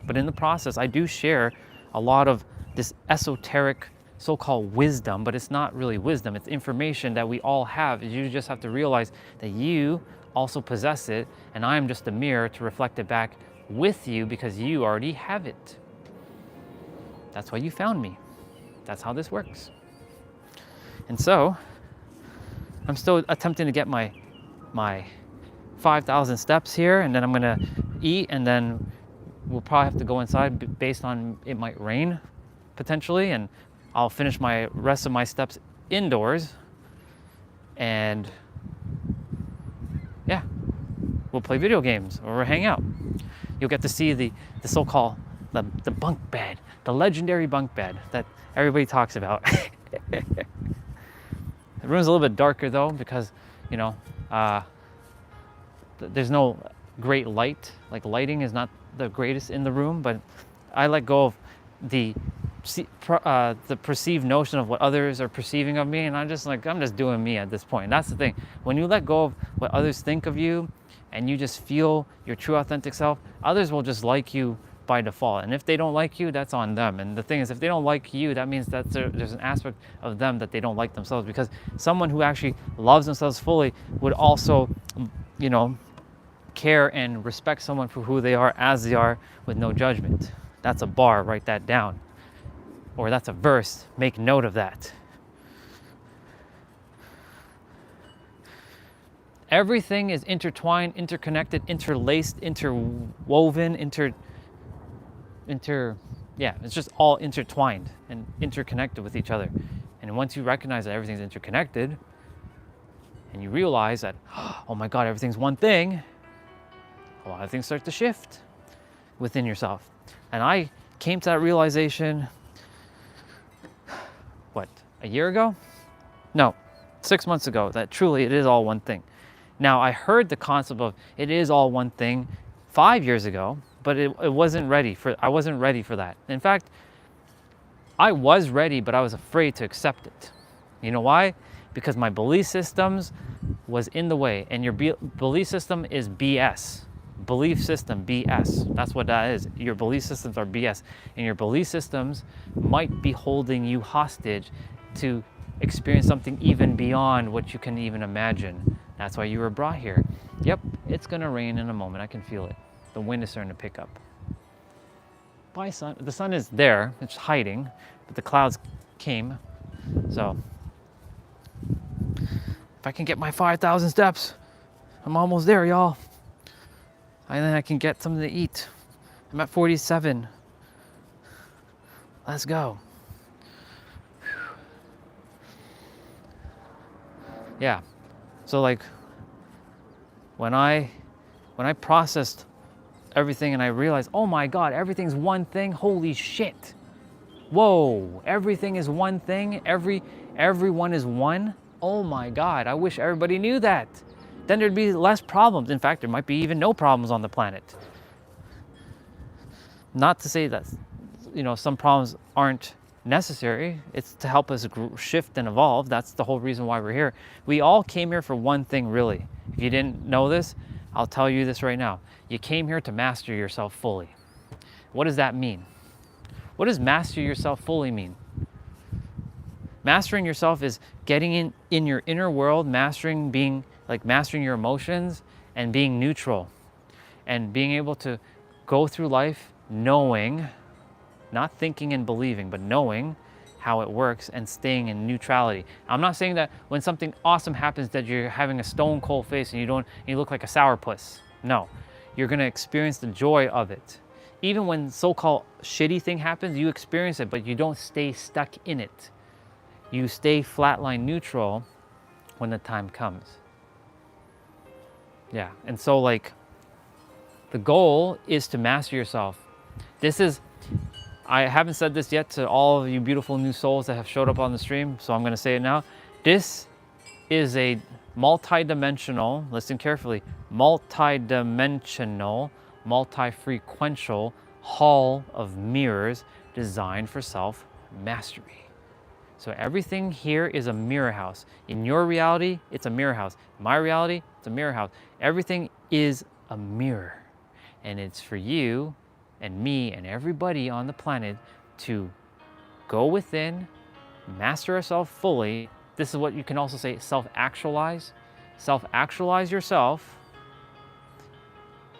But in the process, I do share a lot of this esoteric so-called wisdom, but it's not really wisdom. It's information that we all have. You just have to realize that you also possess it, and I am just a mirror to reflect it back with you because you already have it. That's why you found me. That's how this works. And so, I'm still attempting to get my 5,000 steps here, and then I'm gonna eat, and then we'll probably have to go inside based on it might rain potentially, and I'll finish my rest of my steps indoors, and yeah, we'll play video games or we'll hang out. You'll get to see the so-called the bunk bed, the legendary bunk bed that everybody talks about. The room's a little bit darker though because, you know, there's no great light. Like lighting is not the greatest in the room, but I let go of the perceived notion of what others are perceiving of me, and I'm just doing me at this point. And that's the thing. When you let go of what others think of you and you just feel your true authentic self, others will just like you by default. And if they don't like you, that's on them. And the thing is, if they don't like you, that means that there's an aspect of them that they don't like themselves, because someone who actually loves themselves fully would also, you know, care and respect someone for who they are as they are with no judgment. That's a bar, write that down. Or that's a verse, make note of that. Everything is intertwined, interconnected, interlaced, interwoven, it's just all intertwined and interconnected with each other. And once you recognize that everything's interconnected, and you realize that, oh my God, everything's one thing, a lot of things start to shift within yourself. And I came to that realization, a year ago? No, 6 months ago, that truly it is all one thing. Now, I heard the concept of it is all one thing 5 years ago, but I wasn't ready for that. In fact, I was ready, but I was afraid to accept it. You know why? Because my belief systems was in the way, and your belief system is BS. Belief system, BS. That's what that is. Your belief systems are BS, and your belief systems might be holding you hostage to experience something even beyond what you can even imagine. That's why you were brought here. Yep, it's gonna rain in a moment. I can feel it. The wind is starting to pick up. Bye, sun. The sun is there. It's hiding, but the clouds came. So, if I can get my 5,000 steps, I'm almost there, y'all. And then I can get something to eat. I'm at 47. Let's go. Yeah. So like when I processed everything and I realized, oh my God, everything's one thing. Holy shit. Whoa, everything is one thing. Everyone is one. Oh my God, I wish everybody knew that. Then there'd be less problems. In fact, there might be even no problems on the planet. Not to say that, you know, some problems aren't necessary. It's to help us shift and evolve. That's the whole reason why we're here. We all came here for one thing, really. If you didn't know this, I'll tell you this right now. You came here to master yourself fully. What does that mean? What does master yourself fully mean? Mastering yourself is getting in your inner world, mastering your emotions and being neutral, and being able to go through life knowing, not thinking and believing, but knowing how it works and staying in neutrality. I'm not saying that when something awesome happens that you're having a stone cold face and you look like a sourpuss. No, you're gonna experience the joy of it. Even when so-called shitty thing happens, you experience it, but you don't stay stuck in it. You stay flatline neutral when the time comes. Yeah, and so like the goal is to master yourself. This is, I haven't said this yet to all of you beautiful new souls that have showed up on the stream, so I'm going to say it now. This is a multi-dimensional, listen carefully, multi-dimensional, multi-frequential hall of mirrors designed for self-mastery. So everything here is a mirror house. In your reality, it's a mirror house. In my reality, it's a mirror house. Everything is a mirror. And it's for you and me and everybody on the planet to go within, master ourselves fully. This is what you can also say, self-actualize. Self-actualize yourself.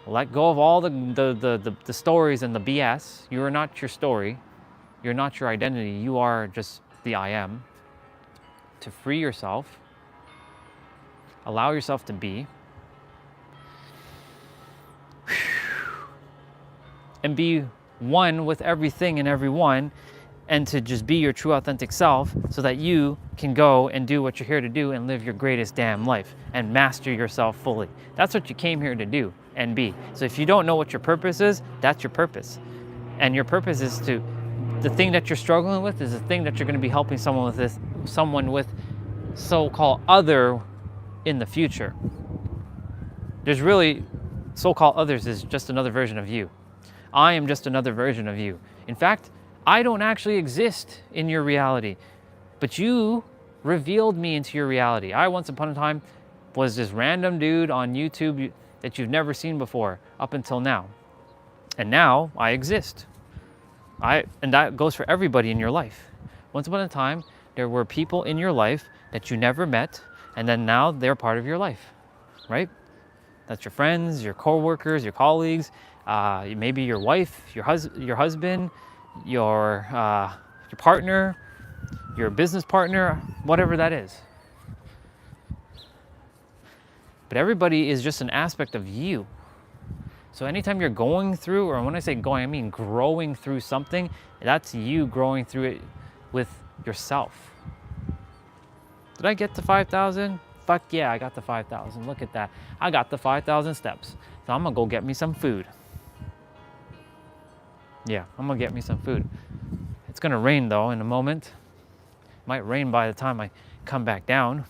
Let go of all the stories and the BS. You are not your story. You're not your identity. You are just the I am. To free yourself. Allow yourself to be. And be one with everything and everyone, and to just be your true authentic self so that you can go and do what you're here to do and live your greatest damn life and master yourself fully. That's what you came here to do and be. So if you don't know what your purpose is, that's your purpose. And your purpose is to, the thing that you're struggling with is the thing that you're going to be helping someone with so-called other in the future. There's really, so-called others is just another version of you. I am just another version of you. In fact, I don't actually exist in your reality, but you revealed me into your reality. I once upon a time was this random dude on YouTube that you've never seen before up until now. And now I exist. And that goes for everybody in your life. Once upon a time, there were people in your life that you never met, and then now they're part of your life, right? That's your friends, your coworkers, your colleagues, maybe your wife, your husband, your partner, your business partner, whatever that is. But everybody is just an aspect of you. So anytime you're going through, or when I say going, I mean growing through something, that's you growing through it with yourself. Did I get to 5,000? Fuck yeah, I got the 5,000. Look at that. I got the 5,000 steps. So I'm gonna go get me some food. Yeah, I'm gonna get me some food. It's gonna rain though in a moment. Might rain by the time I come back down.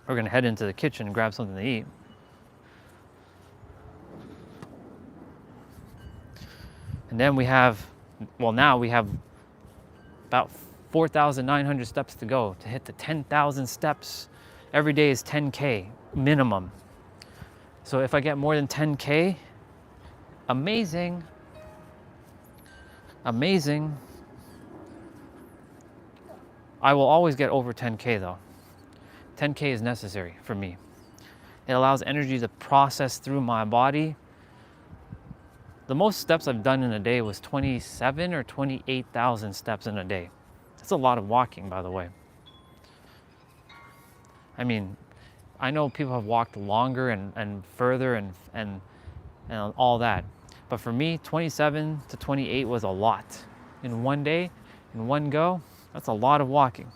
We're gonna head into the kitchen and grab something to eat. And then we have, well, now we have about 4,900 steps to go to hit the 10,000 steps. Every day is 10K minimum. So if I get more than 10K, amazing. Amazing. I will always get over 10K though. 10K is necessary for me. It allows energy to process through my body. The most steps I've done in a day was 27 or 28,000 steps in a day. That's a lot of walking, by the way. I mean, I know people have walked longer and further and all that. But for me, 27 to 28 was a lot. In one day, in one go, that's a lot of walking.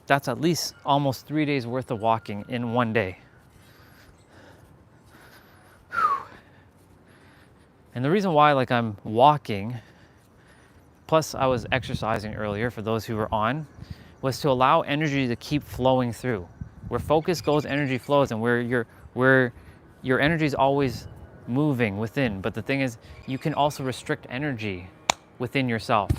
That's at least almost 3 days worth of walking in one day. And the reason why I'm walking, plus I was exercising earlier for those who were on, was to allow energy to keep flowing through. Where focus goes, energy flows, and where your energy is always moving within. But the thing is, you can also restrict energy within yourself.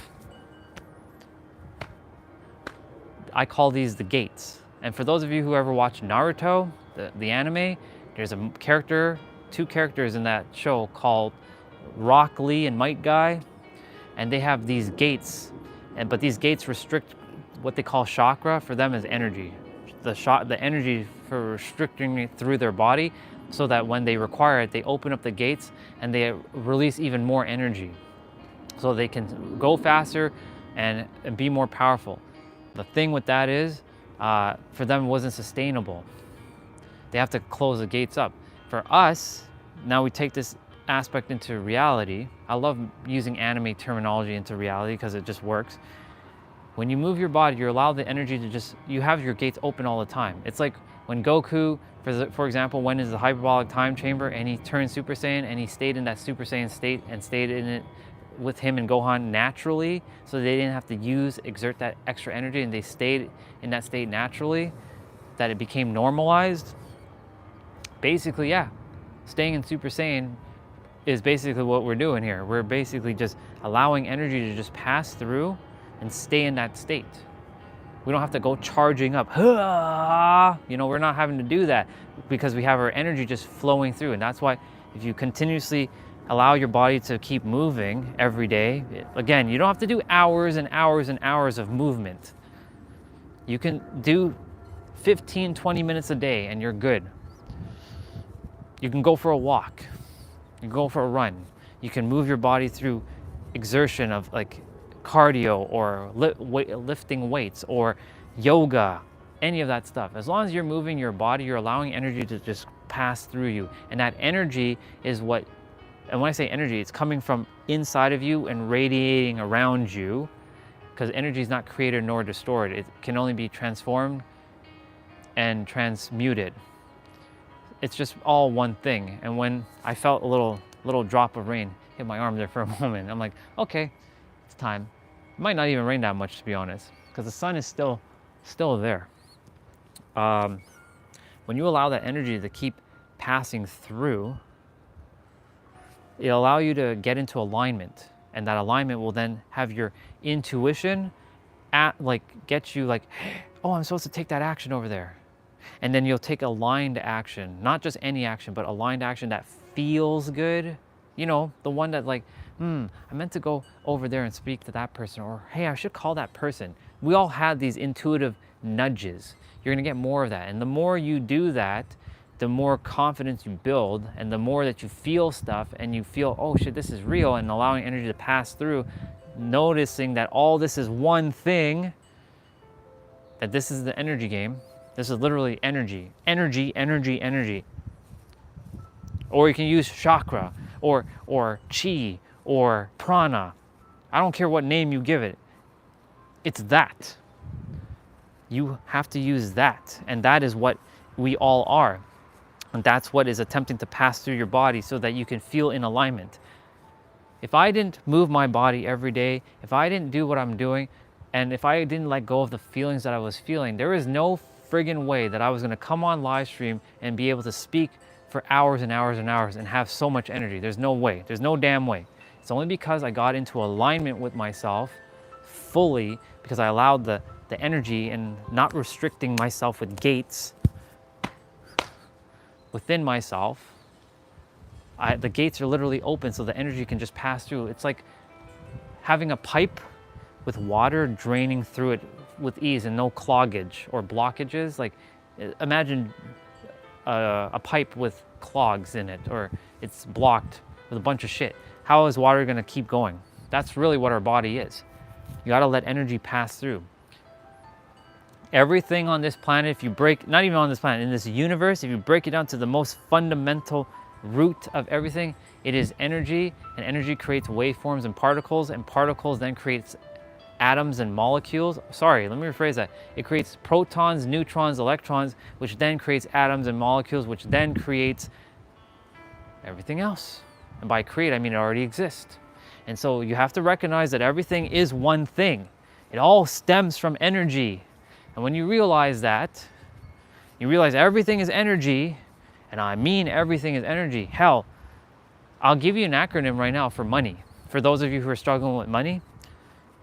I call these the gates. And for those of you who ever watched Naruto, the anime, there's a character, two characters in that show called Rock Lee and Might Guy, and they have these gates, but these gates restrict what they call chakra. For them is energy, the energy for restricting it through their body, so that when they require it, they open up the gates and they release even more energy, so they can go faster and be more powerful. The thing with that is, for them it wasn't sustainable. They have to close the gates up. For us, now we take this aspect into reality. I love using anime terminology into reality because it just works. When you move your body, you allow the energy to just, you have your gates open all the time. It's like when Goku, for example, went into the hyperbolic time chamber and he turned Super Saiyan and he stayed in that Super Saiyan state and stayed in it with him and Gohan naturally, so they didn't have to exert that extra energy, and they stayed in that state naturally, that it became normalized. Basically, yeah, staying in Super Saiyan is basically what we're doing here. We're basically just allowing energy to just pass through and stay in that state. We don't have to go charging up. You know, we're not having to do that because we have our energy just flowing through. And that's why if you continuously allow your body to keep moving every day, again, you don't have to do hours and hours and hours of movement. You can do 15, 20 minutes a day and you're good. You can go for a walk. You can go for a run. You can move your body through exertion of like cardio or lifting weights or yoga, any of that stuff. As long as you're moving your body, you're allowing energy to just pass through you. And that energy is what, and when I say energy, it's coming from inside of you and radiating around you, because energy is not created nor destroyed. It can only be transformed and transmuted. It's just all one thing. And when I felt a little drop of rain hit my arm there for a moment, I'm like, okay, it's time. It might not even rain that much, to be honest, because the sun is still there. When you allow that energy to keep passing through, it'll allow you to get into alignment, and that alignment will then have your intuition get you like, oh, I'm supposed to take that action over there. And then you'll take aligned action, not just any action, but aligned action that feels good. You know, the one that like, I meant to go over there and speak to that person, or hey, I should call that person. We all have these intuitive nudges. You're gonna get more of that. And the more you do that, the more confidence you build, and the more that you feel stuff and you feel, oh shit, this is real, and allowing energy to pass through, noticing that all this is one thing, that this is the energy game. This is literally energy, energy, energy, energy. Or you can use chakra or chi or prana. I don't care what name you give it. It's that. You have to use that. And that is what we all are. And that's what is attempting to pass through your body so that you can feel in alignment. If I didn't move my body every day, if I didn't do what I'm doing, and if I didn't let go of the feelings that I was feeling, there is no friggin' way that I was gonna come on live stream and be able to speak for hours and hours and hours and have so much energy. There's no way. There's no damn way. It's only because I got into alignment with myself fully, because I allowed the energy and not restricting myself with gates within myself. The gates are literally open so the energy can just pass through. It's like having a pipe with water draining through it with ease and no cloggage or blockages. Like imagine a pipe with clogs in it, or it's blocked with a bunch of shit. How is water gonna keep going? That's really what our body is. You gotta let energy pass through. Everything on this planet, if you break, not even on this planet, in this universe, if you break it down to the most fundamental root of everything, it is energy, and energy creates waveforms and particles then creates atoms and molecules. Sorry, let me rephrase that. It creates protons, neutrons, electrons, which then creates atoms and molecules, which then creates everything else. And by create, I mean it already exists. And so you have to recognize that everything is one thing. It all stems from energy. And when you realize that, you realize everything is energy, and I mean everything is energy. Hell, I'll give you an acronym right now for money. For those of you who are struggling with money,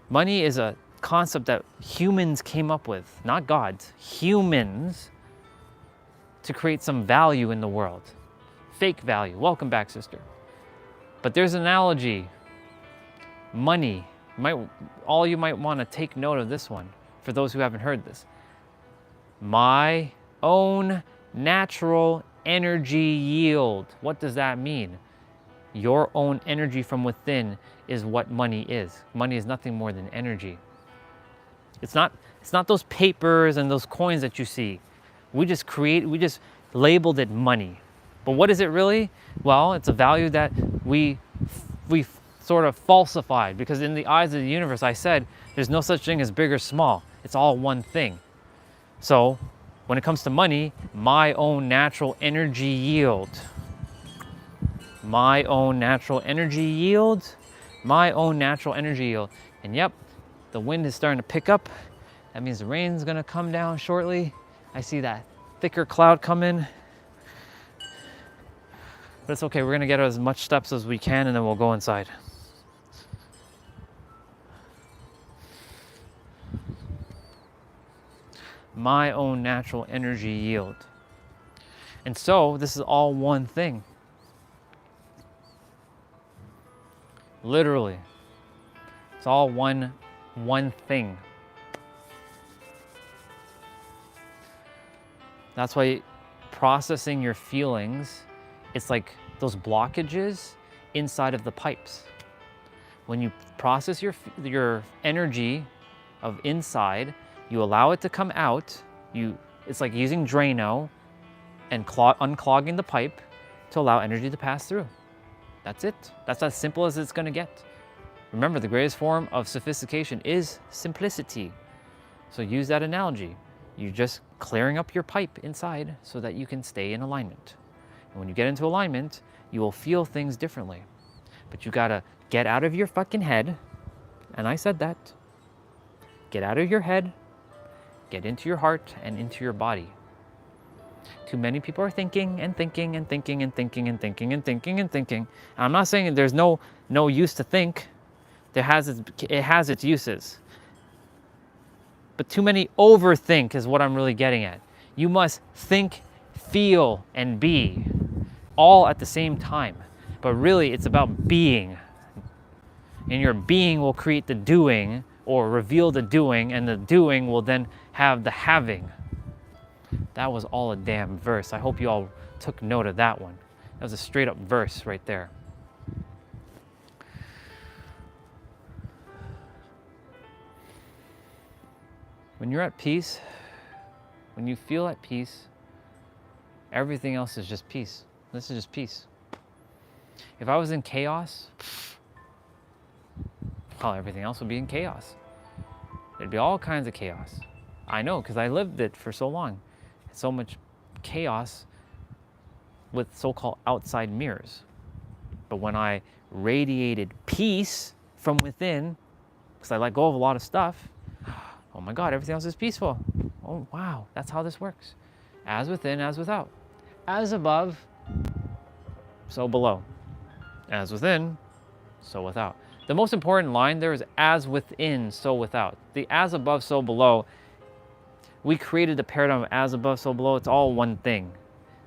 money is a concept that humans came up with, not gods, humans, to create some value in the world. Fake value. Welcome back, sister. But there's an analogy. Money. All you might want to take note of this one, for those who haven't heard this. My own natural energy yield. What does that mean? Your own energy from within is what money is. Money is nothing more than energy. It's not those papers and those coins that you see. We just labeled it money. But what is it really? Well, it's a value that we sort of falsified, because in the eyes of the universe, I said, there's no such thing as big or small. It's all one thing. So when it comes to money, my own natural energy yield, my own natural energy yield, my own natural energy yield. And yep, the wind is starting to pick up. That means the rain's gonna come down shortly. I see that thicker cloud coming. But it's okay, we're gonna get as much steps as we can and then we'll go inside. My own natural energy yield. And so this is all one thing. Literally. It's all one thing. That's why processing your feelings, it's like those blockages inside of the pipes. When you process your energy of inside, you allow it to come out. It's like using Drano and unclogging the pipe to allow energy to pass through. That's it. That's as simple as it's gonna get. Remember, the greatest form of sophistication is simplicity. So use that analogy. You're just clearing up your pipe inside so that you can stay in alignment. And when you get into alignment, you will feel things differently. But you gotta get out of your fucking head. And I said that. Get out of your head, get into your heart and into your body. Too many people are thinking and thinking and thinking and thinking and thinking and thinking and thinking. And I'm not saying there's no use to think. It has its uses. But too many overthink is what I'm really getting at. You must think, feel, and be all at the same time. But really, it's about being. And your being will create the doing or reveal the doing, and the doing will then have the having. That was all a damn verse. I hope you all took note of that one. That was a straight up verse right there. When you're at peace, when you feel at peace, everything else is just peace. This is just peace. If I was in chaos, well, everything else would be in chaos. There'd be all kinds of chaos. I know, because I lived it for so long. So much chaos with so-called outside mirrors. But when I radiated peace from within, because I let go of a lot of stuff, oh my God, everything else is peaceful. Oh wow, that's how this works. As within, as without. As above, so below. As within, so without. The most important line there is as within, so without. The as above, so below, we created the paradigm of as above, so below. It's all one thing.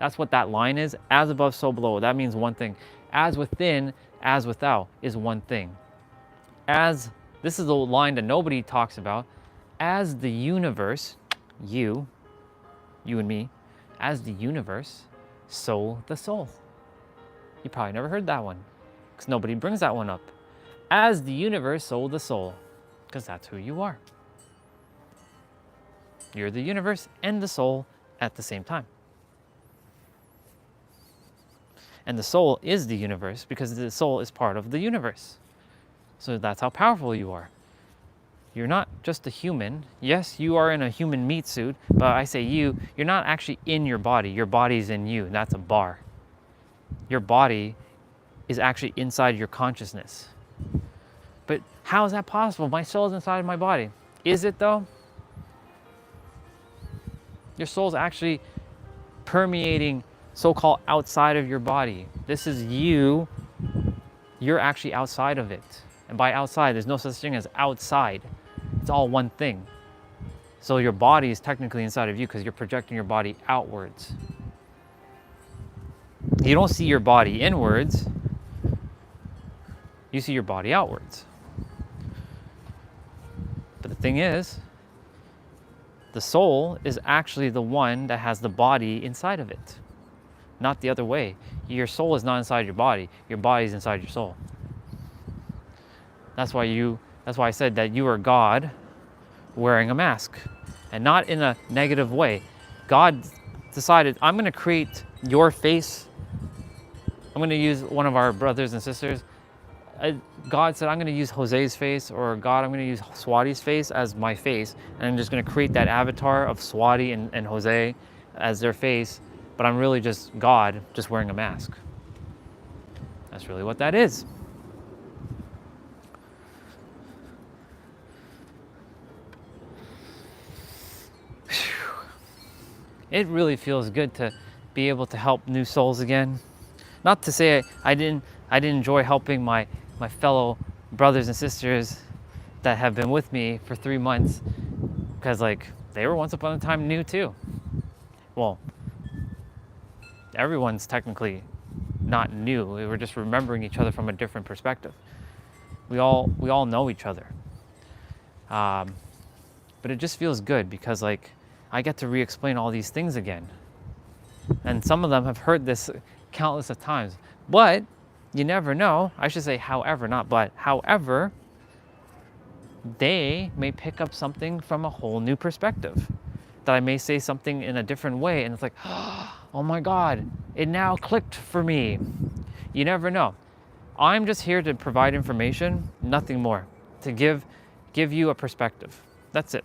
That's what that line is. As above, so below. That means one thing. As within, as without is one thing. This is the line that nobody talks about. As the universe, you and me, as the universe, so the soul. You probably never heard that one because nobody brings that one up. As the universe, so the soul, because that's who you are. You're the universe and the soul at the same time. And the soul is the universe because the soul is part of the universe. So that's how powerful you are. You're not just a human. Yes, you are in a human meat suit, but I say you're not actually in your body. Your body's in you, and that's a bar. Your body is actually inside your consciousness. But how is that possible? My soul is inside of my body. Is it though? Your soul's actually permeating so-called outside of your body. This is you. You're actually outside of it. And by outside, there's no such thing as outside. It's all one thing. So your body is technically inside of you because you're projecting your body outwards. You don't see your body inwards. You see your body outwards. But the thing is, the soul is actually the one that has the body inside of it, not the other way. Your soul is not inside your body. Your body is inside your soul. That's why I said that you are God wearing a mask, and not in a negative way. God decided, I'm going to create your face. I'm going to use one of our brothers and sisters, God said, I'm going to use Jose's face, or God, I'm going to use Swati's face as my face, and I'm just going to create that avatar of Swati and Jose as their face, but I'm really just God, just wearing a mask. That's really what that is. It really feels good to be able to help new souls again. Not to say I didn't enjoy helping my fellow brothers and sisters that have been with me for 3 months, because like they were once upon a time new too. Well, everyone's technically not new. We were just remembering each other from a different perspective. We all know each other. But it just feels good because like I get to re-explain all these things again. And some of them have heard this countless of times. But you never know. I should say however, not but. However, they may pick up something from a whole new perspective. That I may say something in a different way and it's like, oh my God, it now clicked for me. You never know. I'm just here to provide information, nothing more. To give you a perspective. That's it.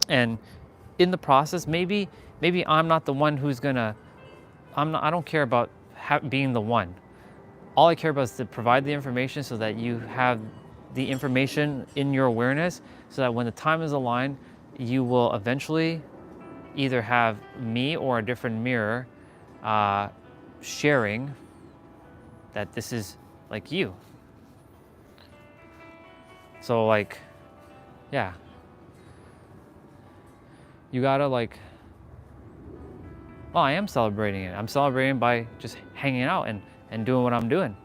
And in the process, maybe I'm not the one who's gonna, I don't care about being the one. All I care about is to provide the information so that you have the information in your awareness so that when the time is aligned, you will eventually either have me or a different mirror sharing that this is like you. So like, yeah. You gotta like, well, I am celebrating it. I'm celebrating by just hanging out and doing what I'm doing.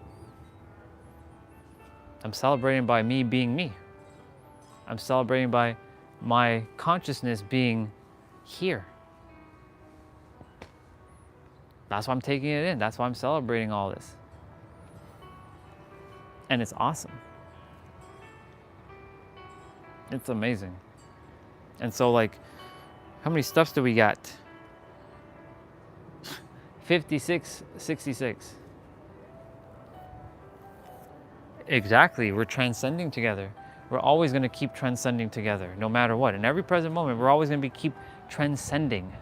I'm celebrating by me being me. I'm celebrating by my consciousness being here. That's why I'm taking it in. That's why I'm celebrating all this. And it's awesome. It's amazing. And so like, how many stuffs do we got? 56, 66. Exactly, we're transcending together. We're always gonna keep transcending together, no matter what. In every present moment, we're always gonna keep transcending.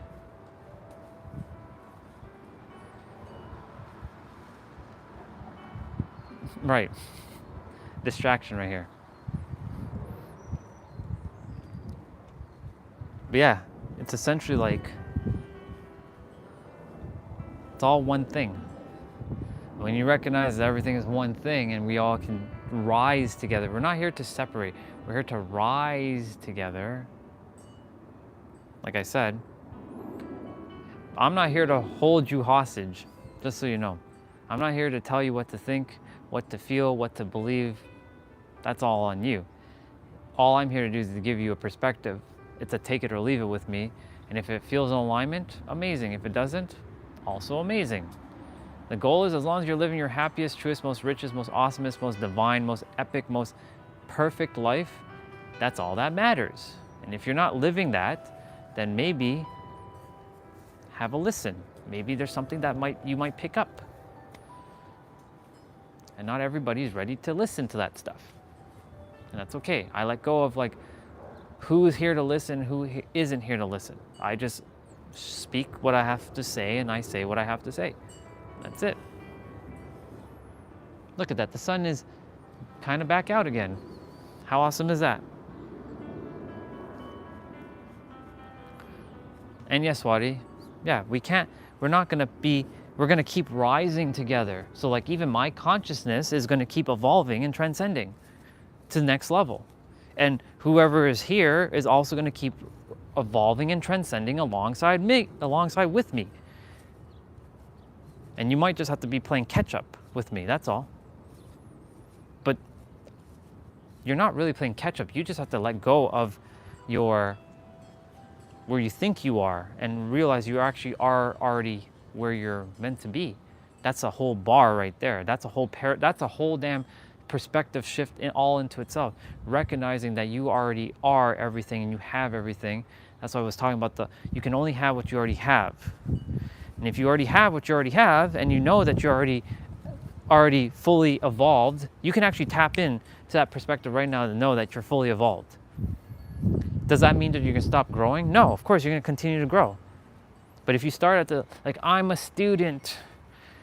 Right, distraction right here. But yeah, it's essentially like, it's all one thing. When you recognize that everything is one thing and we all can rise together, we're not here to separate, we're here to rise together. Like I said, I'm not here to hold you hostage, just so you know. I'm not here to tell you what to think, what to feel, what to believe. That's all on you. All I'm here to do is to give you a perspective. It's a take it or leave it with me. And if it feels in alignment, amazing. If it doesn't, also amazing. The goal is, as long as you're living your happiest, truest, most richest, most awesomest, most divine, most epic, most perfect life, that's all that matters. And if you're not living that, then maybe have a listen. Maybe there's something that you might pick up. And not everybody's ready to listen to that stuff. And that's okay. I let go of like, who is here to listen, who isn't here to listen. I just speak what I have to say and I say what I have to say. That's it. Look at that, the sun is kind of back out again. How awesome is that? And yes, Swati, yeah, we're gonna keep rising together. So like even my consciousness is gonna keep evolving and transcending to the next level. And whoever is here is also gonna keep evolving and transcending alongside with me. And you might just have to be playing catch up with me, that's all. But you're not really playing catch up. You just have to let go of where you think you are and realize you actually are already where you're meant to be. That's a whole bar right there. That's a whole damn perspective shift all into itself. Recognizing that you already are everything and you have everything. That's why I was talking about you can only have what you already have. And if you already have what you already have, and you know that you're already already fully evolved, you can actually tap in to that perspective right now to know that you're fully evolved. Does that mean that you're gonna stop growing? No, of course, you're gonna continue to grow. But if you start at the, like, I'm a student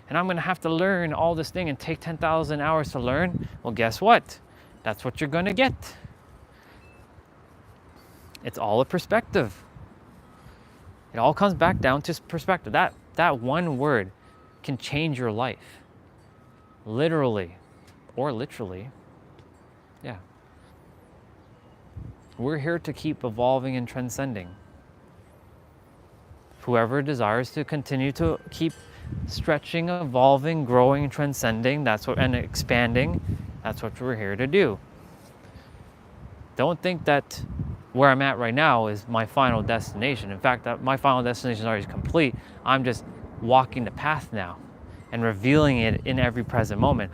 and I'm gonna have to learn all this thing and take 10,000 hours to learn, well, guess what? That's what you're gonna get. It's all a perspective. It all comes back down to perspective. That one word can change your life. Literally, or literally. Yeah. We're here to keep evolving and transcending. Whoever desires to continue to keep stretching, evolving, growing, transcending, and expanding, that's what we're here to do. Don't think that where I'm at right now is my final destination. In fact, my final destination is already complete. I'm just walking the path now and revealing it in every present moment.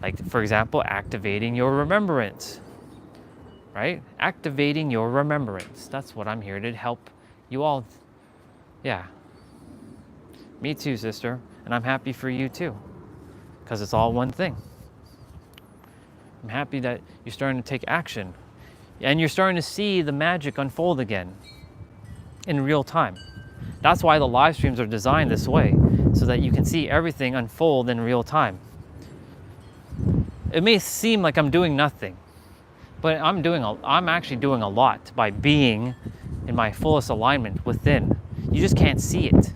Like, for example, activating your remembrance, right? Activating your remembrance. That's what I'm here to help you all. Yeah. Me too, sister. And I'm happy for you too, because it's all one thing. I'm happy that you're starting to take action and you're starting to see the magic unfold again in real time. That's why the live streams are designed this way, so that you can see everything unfold in real time. It may seem like I'm doing nothing, but I'm actually doing a lot by being in my fullest alignment within. You just can't see it.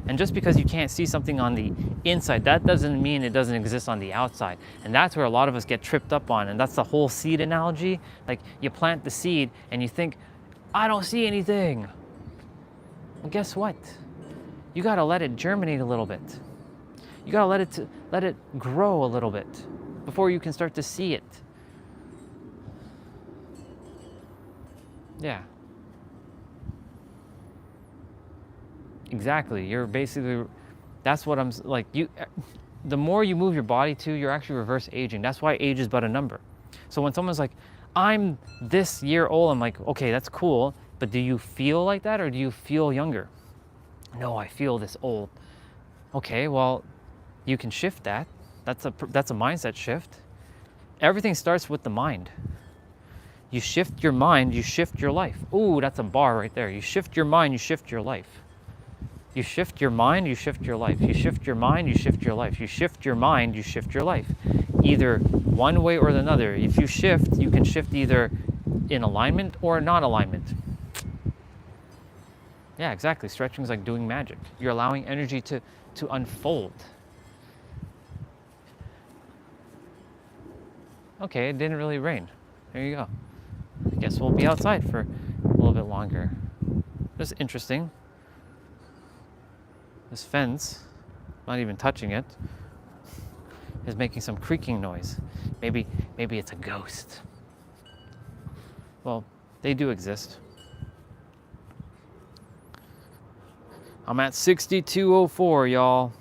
And just because you can't see something on the inside, that doesn't mean it doesn't exist on the outside. And that's where a lot of us get tripped up on. And that's the whole seed analogy. Like, you plant the seed and you think, I don't see anything. Well, guess what? You gotta let it germinate a little bit. You gotta let it grow a little bit before you can start to see it. Yeah. Exactly. You're basically, that's what I'm like, the more you move your body to, you're actually reverse aging. That's why age is but a number. So when someone's like, I'm this year old, I'm like, okay, that's cool, but do you feel like that or do you feel younger? No, I feel this old. Okay, well, you can shift that. That's a mindset shift. Everything starts with the mind. You shift your mind, you shift your life. Ooh, that's a bar right there. You shift your mind, you shift your life. You shift your mind, you shift your life. You shift your mind, you shift your life. You shift your mind, you shift your life. Either one way or another. If you shift, you can shift either in alignment or non-alignment. Yeah, exactly. Stretching is like doing magic. You're allowing energy to unfold. Okay, it didn't really rain. There you go. I guess we'll be outside for a little bit longer. This is interesting. This fence, not even touching it, is making some creaking noise. Maybe it's a ghost. Well, they do exist. I'm at 6204, y'all.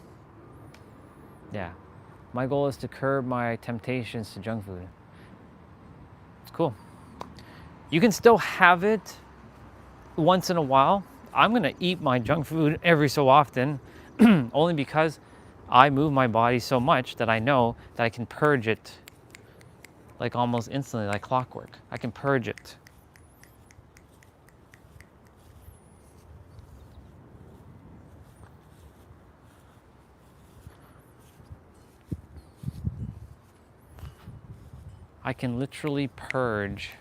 Yeah. My goal is to curb my temptations to junk food. It's cool. You can still have it once in a while. I'm gonna eat my junk food every so often, only because I move my body so much that I know that I can purge it like almost instantly, like clockwork. I can purge it. I can literally purge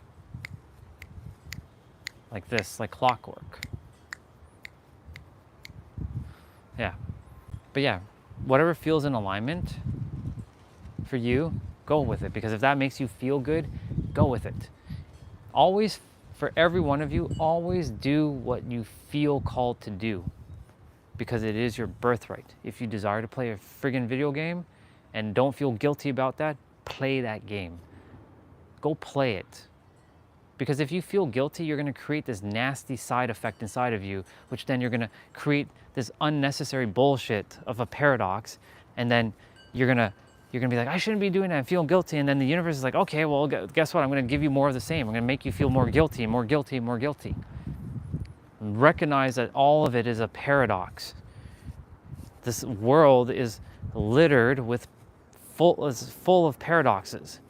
like this, like clockwork. Yeah. But yeah, whatever feels in alignment for you, go with it. Because if that makes you feel good, go with it. Always, for every one of you, always do what you feel called to do. Because it is your birthright. If you desire to play a friggin' video game and don't feel guilty about that, play that game. Go play it. Because if you feel guilty, you're going to create this nasty side effect inside of you, which then you're going to create this unnecessary bullshit of a paradox, and then you're going to be like, I shouldn't be doing that, I'm feeling guilty, and then the universe is like, okay, well, guess what, I'm going to give you more of the same. I'm going to make you feel more guilty, more guilty, more guilty. And recognize that all of it is a paradox. This world is littered with full of paradoxes.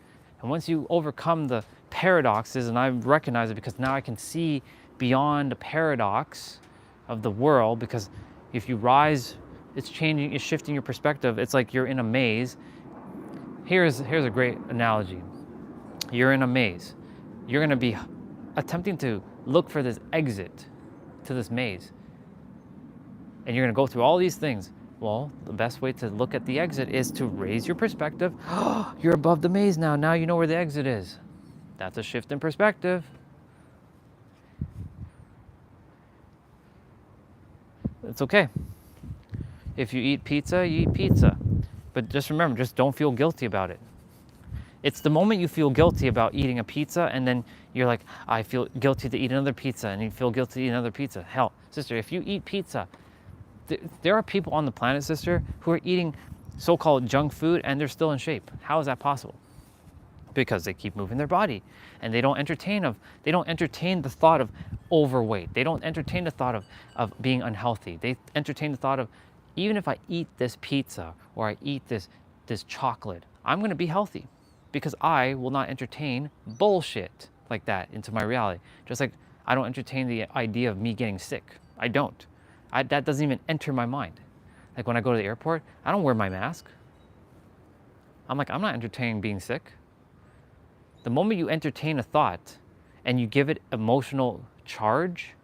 And once you overcome the paradoxes, and I recognize it because now I can see beyond the paradox of the world, because if you rise, it's changing, it's shifting your perspective. It's like you're in a maze. Here's a great analogy. You're in a maze. You're going to be attempting to look for this exit to this maze. And you're going to go through all these things. Well, the best way to look at the exit is to raise your perspective. You're above the maze now. Now you know where the exit is. That's a shift in perspective. It's okay. If you eat pizza, you eat pizza. But just remember, just don't feel guilty about it. It's the moment you feel guilty about eating a pizza and then you're like, I feel guilty to eat another pizza, and you feel guilty to eat another pizza. Hell, sister, if you eat pizza, there are people on the planet, sister, who are eating so-called junk food and they're still in shape. How is that possible? Because they keep moving their body and they don't entertain the thought of overweight. They don't entertain the thought of being unhealthy. They entertain the thought of, even if I eat this pizza or I eat this chocolate, I'm going to be healthy, because I will not entertain bullshit like that into my reality. Just like I don't entertain the idea of me getting sick. I don't. That doesn't even enter my mind. Like when I go to the airport, I don't wear my mask. I'm like, I'm not entertaining being sick. The moment you entertain a thought and you give it emotional charge,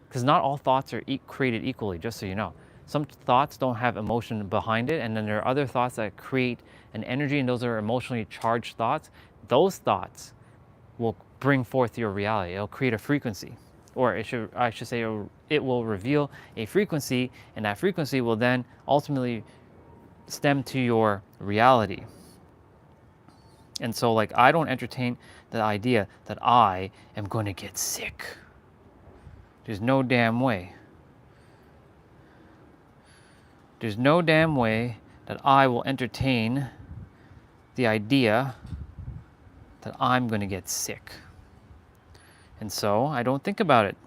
because not all thoughts are created equally, just so you know. Some thoughts don't have emotion behind it, and then there are other thoughts that create an energy, and those are emotionally charged thoughts. Those thoughts will bring forth your reality. It'll create a frequency. Or I should say it will reveal a frequency, and that frequency will then ultimately stem to your reality. And so, like, I don't entertain the idea that I am going to get sick. There's no damn way. There's no damn way that I will entertain the idea that I'm going to get sick. And so I don't think about it,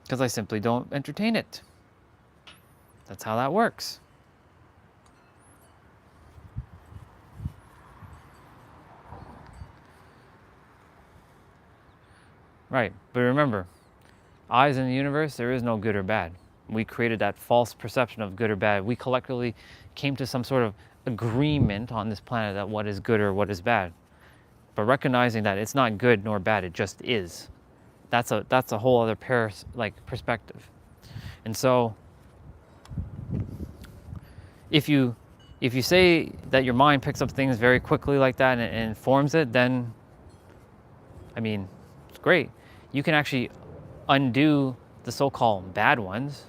because I simply don't entertain it. That's how that works. Right, but remember, eyes in the universe, there is no good or bad. We created that false perception of good or bad. We collectively came to some sort of agreement on this planet that what is good or what is bad. But recognizing that it's not good nor bad, it just is. That's a whole other perspective. And so, if you say that your mind picks up things very quickly like that and informs it, then, I mean, it's great. You can actually undo the so-called bad ones,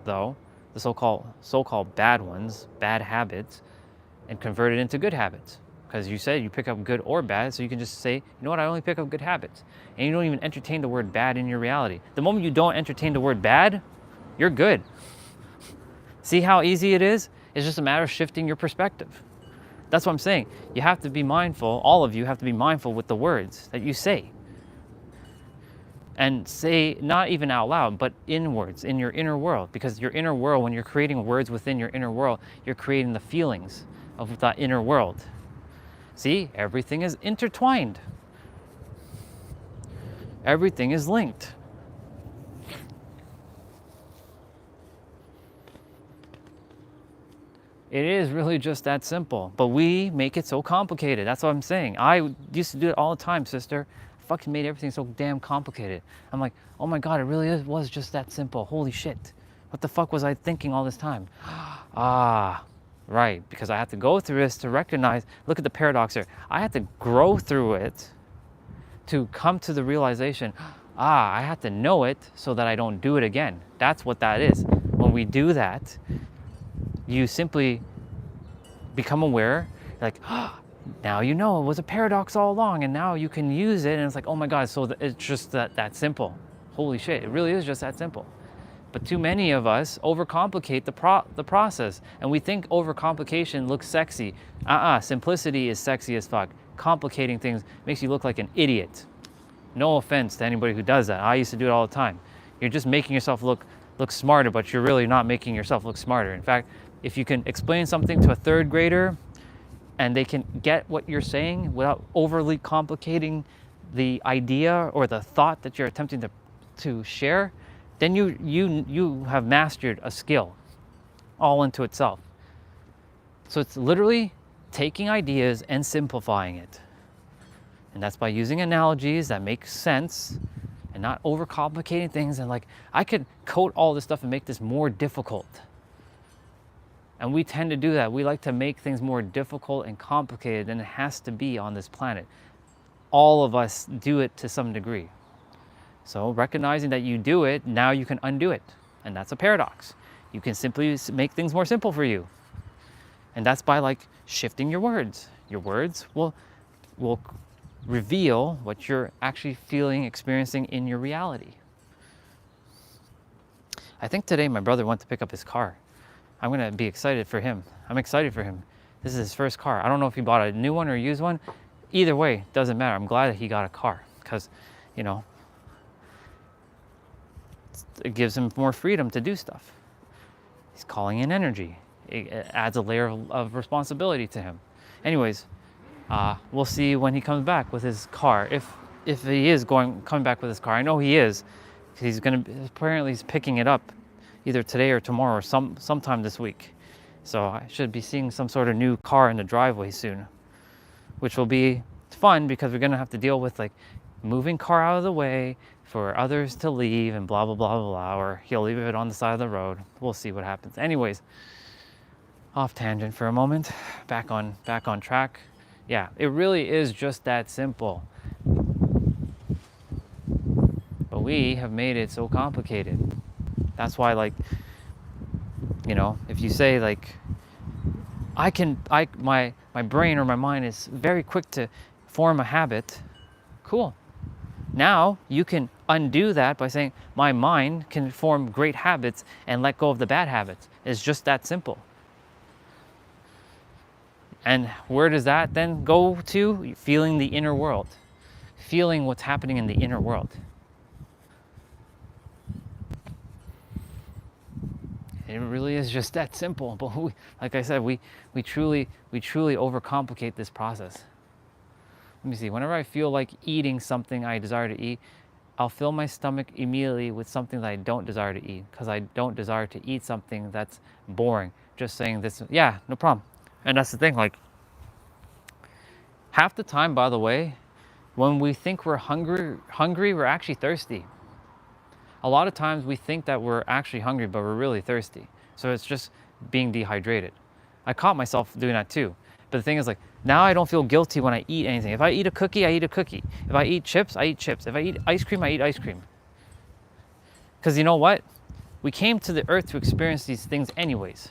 though, the so-called bad ones, bad habits, and convert it into good habits. Because you said you pick up good or bad, so you can just say, you know what, I only pick up good habits. And you don't even entertain the word bad in your reality. The moment you don't entertain the word bad, you're good. See how easy it is? It's just a matter of shifting your perspective. That's what I'm saying. You have to be mindful, all of you have to be mindful with the words that you say. And say, not even out loud, but inwards, in your inner world. Because your inner world, when you're creating words within your inner world, you're creating the feelings of that inner world. See, everything is intertwined. Everything is linked. It is really just that simple, but we make it so complicated. That's what I'm saying. I used to do it all the time, sister. I fucking made everything so damn complicated. I'm like, oh my God, it really was just that simple. Holy shit. What the fuck was I thinking all this time? Right, because I had to go through this to recognize, look at the paradox here. I had to grow through it to come to the realization, I have to know it so that I don't do it again. That's what that is. When we do that, you simply become aware, like, now you know it was a paradox all along, and now you can use it, and it's like, oh my God, so it's just that simple. Holy shit, it really is just that simple. But too many of us overcomplicate the process, and we think overcomplication looks sexy. Simplicity is sexy as fuck. Complicating things makes you look like an idiot. No offense to anybody who does that. I used to do it all the time. You're just making yourself look smarter, but you're really not making yourself look smarter. In fact, If you can explain something to a third grader and they can get what you're saying without overly complicating the idea or the thought that you're attempting to share, then you have mastered a skill all into itself. So it's literally taking ideas and simplifying it. And that's by using analogies that make sense and not overcomplicating things. And like, I could code all this stuff and make this more difficult. And we tend to do that. We like to make things more difficult and complicated than it has to be on this planet. All of us do it to some degree. So recognizing that you do it, now you can undo it. And that's a paradox. You can simply make things more simple for you. And that's by like shifting your words. Your words will reveal what you're actually feeling, experiencing in your reality. I think today my brother went to pick up his car. I'm gonna be excited for him. I'm excited for him. This is his first car. I don't know if he bought a new one or a used one. Either way, doesn't matter. I'm glad that he got a car because, you know, it gives him more freedom to do stuff. He's calling in energy. It adds a layer of responsibility to him. Anyways, we'll see when he comes back with his car. If he is coming back with his car, I know he is. Apparently he's picking it up either today or tomorrow or sometime this week. So I should be seeing some sort of new car in the driveway soon, which will be fun because we're gonna have to deal with like moving car out of the way for others to leave and blah, blah, blah, blah, blah, or he'll leave it on the side of the road. We'll see what happens. Anyways, off tangent for a moment, back on track. Yeah, it really is just that simple. But we have made it so complicated. That's why, like, you know, if you say like, my brain or my mind is very quick to form a habit, cool. Now you can undo that by saying my mind can form great habits and let go of the bad habits. It's just that simple. And where does that then go to? Feeling the inner world. Feeling what's happening in the inner world. It really is just that simple. But like I said, we truly overcomplicate this process. Let me see. Whenever I feel like eating something I desire to eat, I'll fill my stomach immediately with something that I don't desire to eat because I don't desire to eat something that's boring. Just saying this, yeah, no problem. And that's the thing, like, half the time, by the way, when we think we're hungry, we're actually thirsty. A lot of times we think that we're actually hungry, but we're really thirsty. So it's just being dehydrated. I caught myself doing that too. But the thing is, like, now I don't feel guilty when I eat anything. If I eat a cookie, I eat a cookie. If I eat chips, I eat chips. If I eat ice cream, I eat ice cream. Because you know what? We came to the earth to experience these things anyways.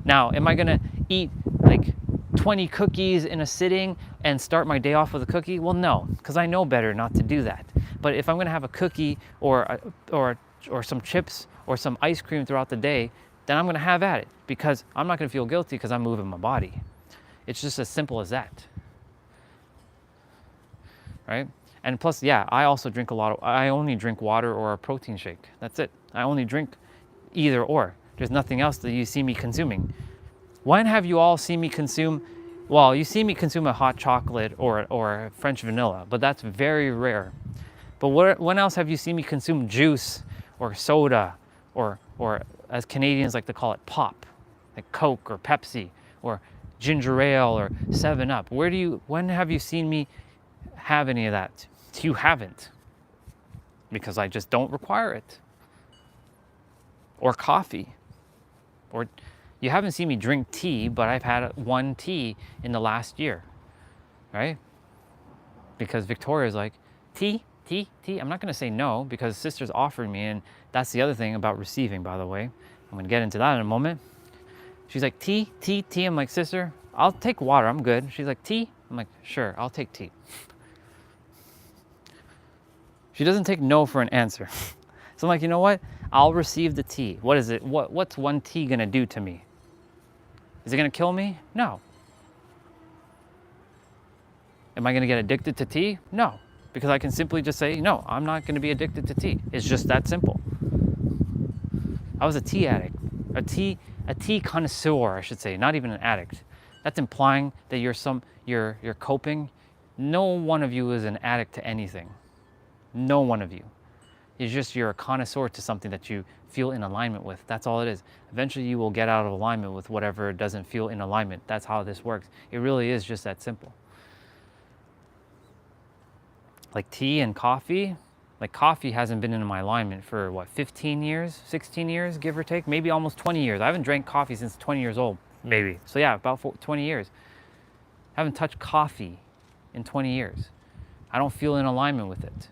Now, am I gonna eat like 20 cookies in a sitting and start my day off with a cookie? Well, no, because I know better not to do that. But if I'm gonna have a cookie or some chips or some ice cream throughout the day, then I'm gonna have at it because I'm not gonna feel guilty because I'm moving my body. It's just as simple as that, right? And plus, yeah, I also drink I only drink water or a protein shake. That's it. I only drink either or. There's nothing else that you see me consuming. When have you all seen me consume? Well, you see me consume a hot chocolate or French vanilla, but that's very rare. But when else have you seen me consume juice or soda or as Canadians like to call it, pop, like Coke or Pepsi or ginger ale or 7-Up? When have you seen me have any of that? You haven't, because I just don't require it. Or coffee. Or you haven't seen me drink tea, but I've had one tea in the last year, right? Because Victoria's like, tea. I'm not gonna say no because sister's offering me, and that's the other thing about receiving, by the way. I'm gonna get into that in a moment. She's like, tea. I'm like, sister, I'll take water, I'm good. She's like, tea? I'm like, sure, I'll take tea. She doesn't take no for an answer. So I'm like, you know what? I'll receive the tea. What is it? What's one tea gonna do to me? Is it gonna kill me? No. Am I gonna get addicted to tea? No. Because I can simply just say, no, I'm not gonna be addicted to tea. It's just that simple. I was a tea addict. a tea connoisseur, I should say, not even an addict. That's implying that you're coping. No one of you is an addict to anything. No one of you. It's just you're a connoisseur to something that you feel in alignment with. That's all it is. Eventually you will get out of alignment with whatever doesn't feel in alignment. That's how this works. It really is just that simple. Like tea and coffee, like coffee hasn't been in my alignment for what, 15 years, 16 years, give or take, maybe almost 20 years. I haven't drank coffee since 20 years old, maybe. So yeah, about 20 years. I haven't touched coffee in 20 years. I don't feel in alignment with it.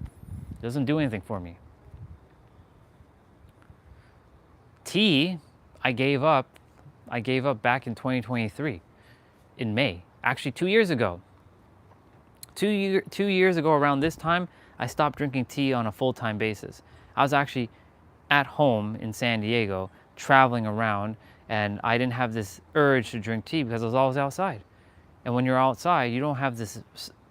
It doesn't do anything for me. Tea, I gave up back in 2023, in May. Actually, 2 years ago. 2 years ago around this time, I stopped drinking tea on a full-time basis. I was actually at home in San Diego, traveling around, and I didn't have this urge to drink tea because I was always outside. And when you're outside, you don't have this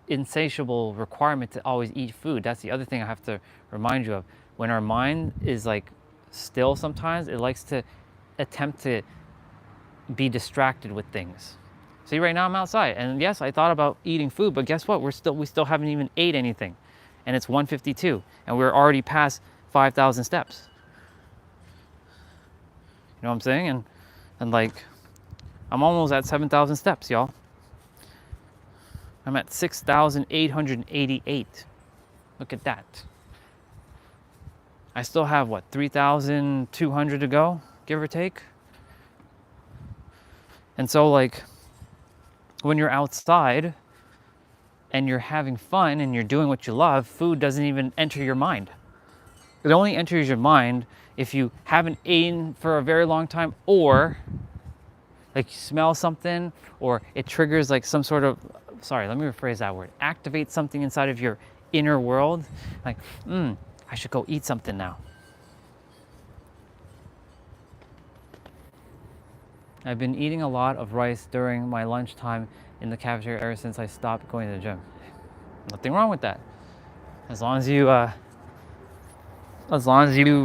insatiable requirement to always eat food. That's the other thing I have to remind you of. When our mind is like still sometimes, it likes to attempt to be distracted with things. See, right now I'm outside, and yes, I thought about eating food, but guess what? We still haven't even ate anything, and it's 1:52, and we're already past 5,000 steps. You know what I'm saying? And like, I'm almost at 7,000 steps, y'all. I'm at 6,888. Look at that. I still have what, 3,200 to go, give or take. And so like, when you're outside and you're having fun and you're doing what you love, food doesn't even enter your mind. It only enters your mind if you haven't eaten for a very long time, or like you smell something, or it triggers like some sort of, sorry, let me rephrase that word, activate something inside of your inner world, like, I should go eat something now. I've been eating a lot of rice during my lunchtime in the cafeteria ever since I stopped going to the gym. Nothing wrong with that. As long as you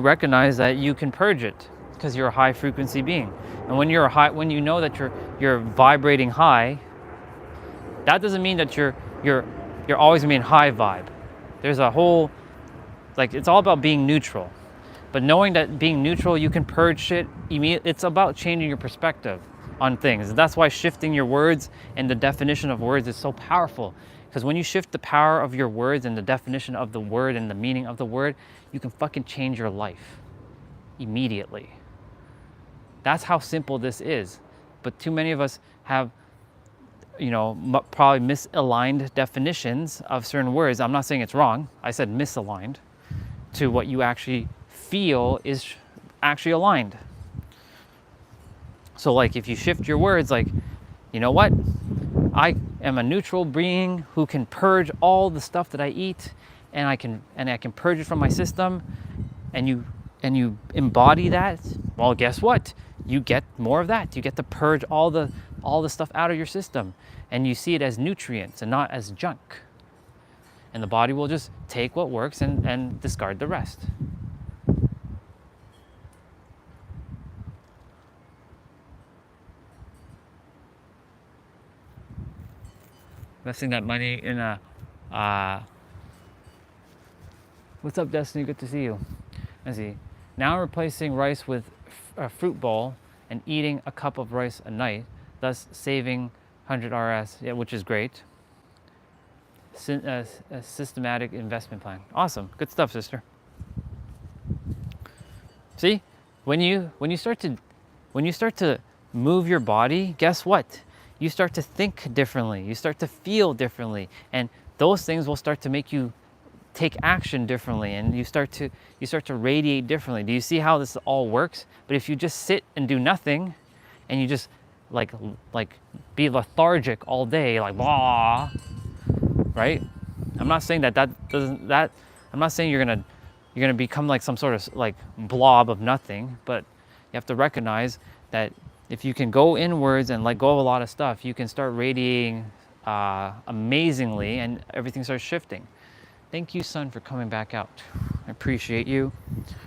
recognize that you can purge it, because you're a high frequency being. And when you know that you're vibrating high, that doesn't mean that you're always gonna be in high vibe. There's a whole, like, it's all about being neutral. But knowing that being neutral, you can purge shit immediately. It's about changing your perspective on things. That's why shifting your words and the definition of words is so powerful. Because when you shift the power of your words and the definition of the word and the meaning of the word, you can fucking change your life immediately. That's how simple this is. But too many of us have, probably misaligned definitions of certain words. I'm not saying it's wrong. I said misaligned to what you actually feel is actually aligned. So like, if you shift your words, like, you know what? I am a neutral being who can purge all the stuff that I eat, and I can purge it from my system, and you embody that, well, guess what? You get more of that. You get to purge all the stuff out of your system, and you see it as nutrients and not as junk. And the body will just take what works and discard the rest. Investing that money in what's up, Destiny? Good to see you. Let's see. Now I'm replacing rice with a fruit bowl and eating a cup of rice a night, thus saving 100 RS, which is great. A systematic investment plan. Awesome. Good stuff, sister. See, when you start to move your body, guess what? You start to think differently. You start to feel differently, and those things will start to make you take action differently, and you start to radiate differently. Do you see how this all works? But if you just sit and do nothing, and you just like be lethargic all day, like blah, right? I'm not saying I'm not saying you're gonna become like some sort of like blob of nothing, but you have to recognize that if you can go inwards and let go of a lot of stuff, you can start radiating amazingly, and everything starts shifting. Thank you, Sun, for coming back out. I appreciate you.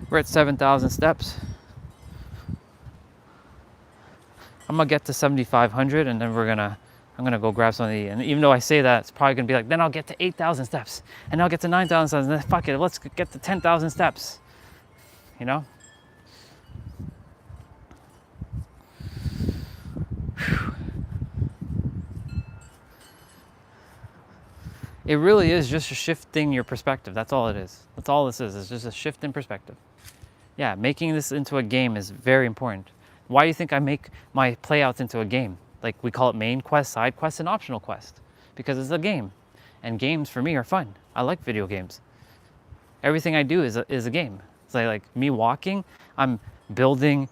We're at 7,000 steps. I'm gonna get to 7,500 and then I'm gonna go grab something to eat. And even though I say that, it's probably gonna be like, then I'll get to 8,000 steps and I'll get to 9,000 steps and then fuck it, let's get to 10,000 steps, you know? It really is just shifting your perspective. That's all it is. That's all this is. It's just a shift in perspective. Yeah, making this into a game is very important. Why do you think I make my playouts into a game? Like we call it main quest, side quest, and optional quest. Because it's a game. And games for me are fun. I like video games. Everything I do is a game. It's like me walking, I'm building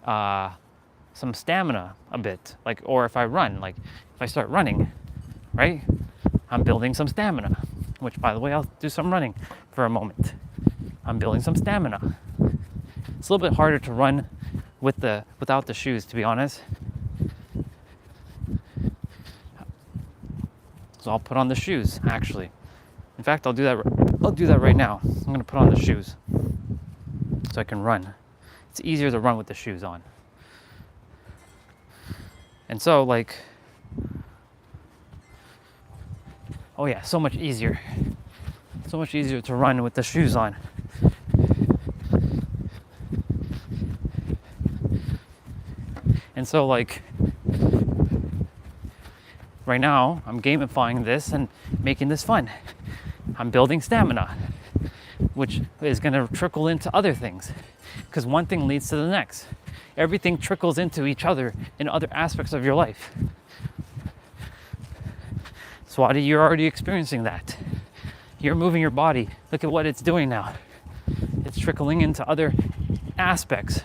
some stamina a bit. Like, or if I run, like if I start running, right? I'm building some stamina, which by the way, I'll do some running for a moment. I'm building some stamina. It's a little bit harder to run without the shoes, to be honest. So I'll put on the shoes, actually. In fact, I'll do that right now. I'm gonna put on the shoes so I can run. It's easier to run with the shoes on. And so like, oh yeah, so much easier. So much easier to run with the shoes on. And so like, right now, I'm gamifying this and making this fun. I'm building stamina, which is gonna trickle into other things, because one thing leads to the next. Everything trickles into each other in other aspects of your life. Swati, you're already experiencing that. You're moving your body. Look at what it's doing now. It's trickling into other aspects.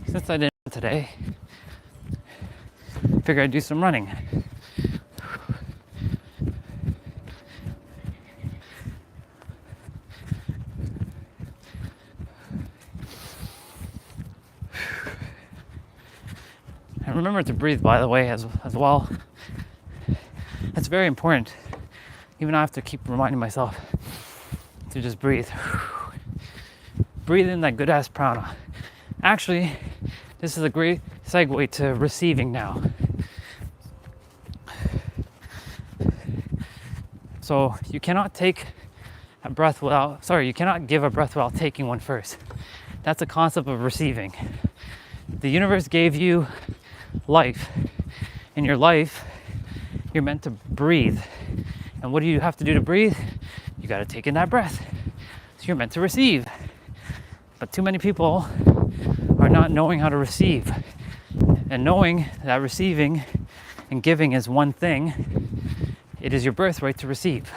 Since I didn't today, I figured I'd do some running. And remember to breathe, by the way, as well. That's very important. Even I have to keep reminding myself to just breathe. Breathe in that good ass prana. Actually, this is a great segue to receiving now. So you cannot take a breath you cannot give a breath without taking one first. That's a concept of receiving. The universe gave you life. In your life, you're meant to breathe. And what do you have to do to breathe? You got to take in that breath. So you're meant to receive. But too many people are not knowing how to receive. And knowing that receiving and giving is one thing, it is your birthright to receive.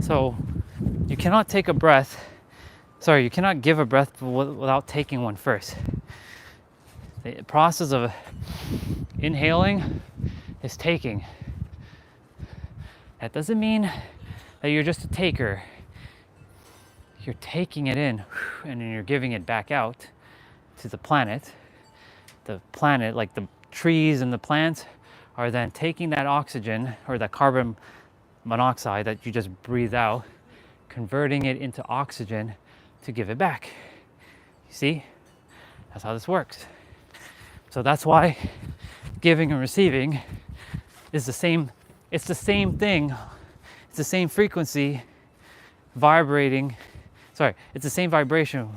So you cannot take a breath, you cannot give a breath without taking one first. The process of inhaling is taking. That doesn't mean that you're just a taker. You're taking it in and then you're giving it back out to the planet. The planet, like the trees and the plants, are then taking that oxygen or that carbon monoxide that you just breathe out, converting it into oxygen to give it back. You see? That's how this works. So that's why giving and receiving is the same, it's the same thing. It's the same frequency vibrating. It's the same vibration,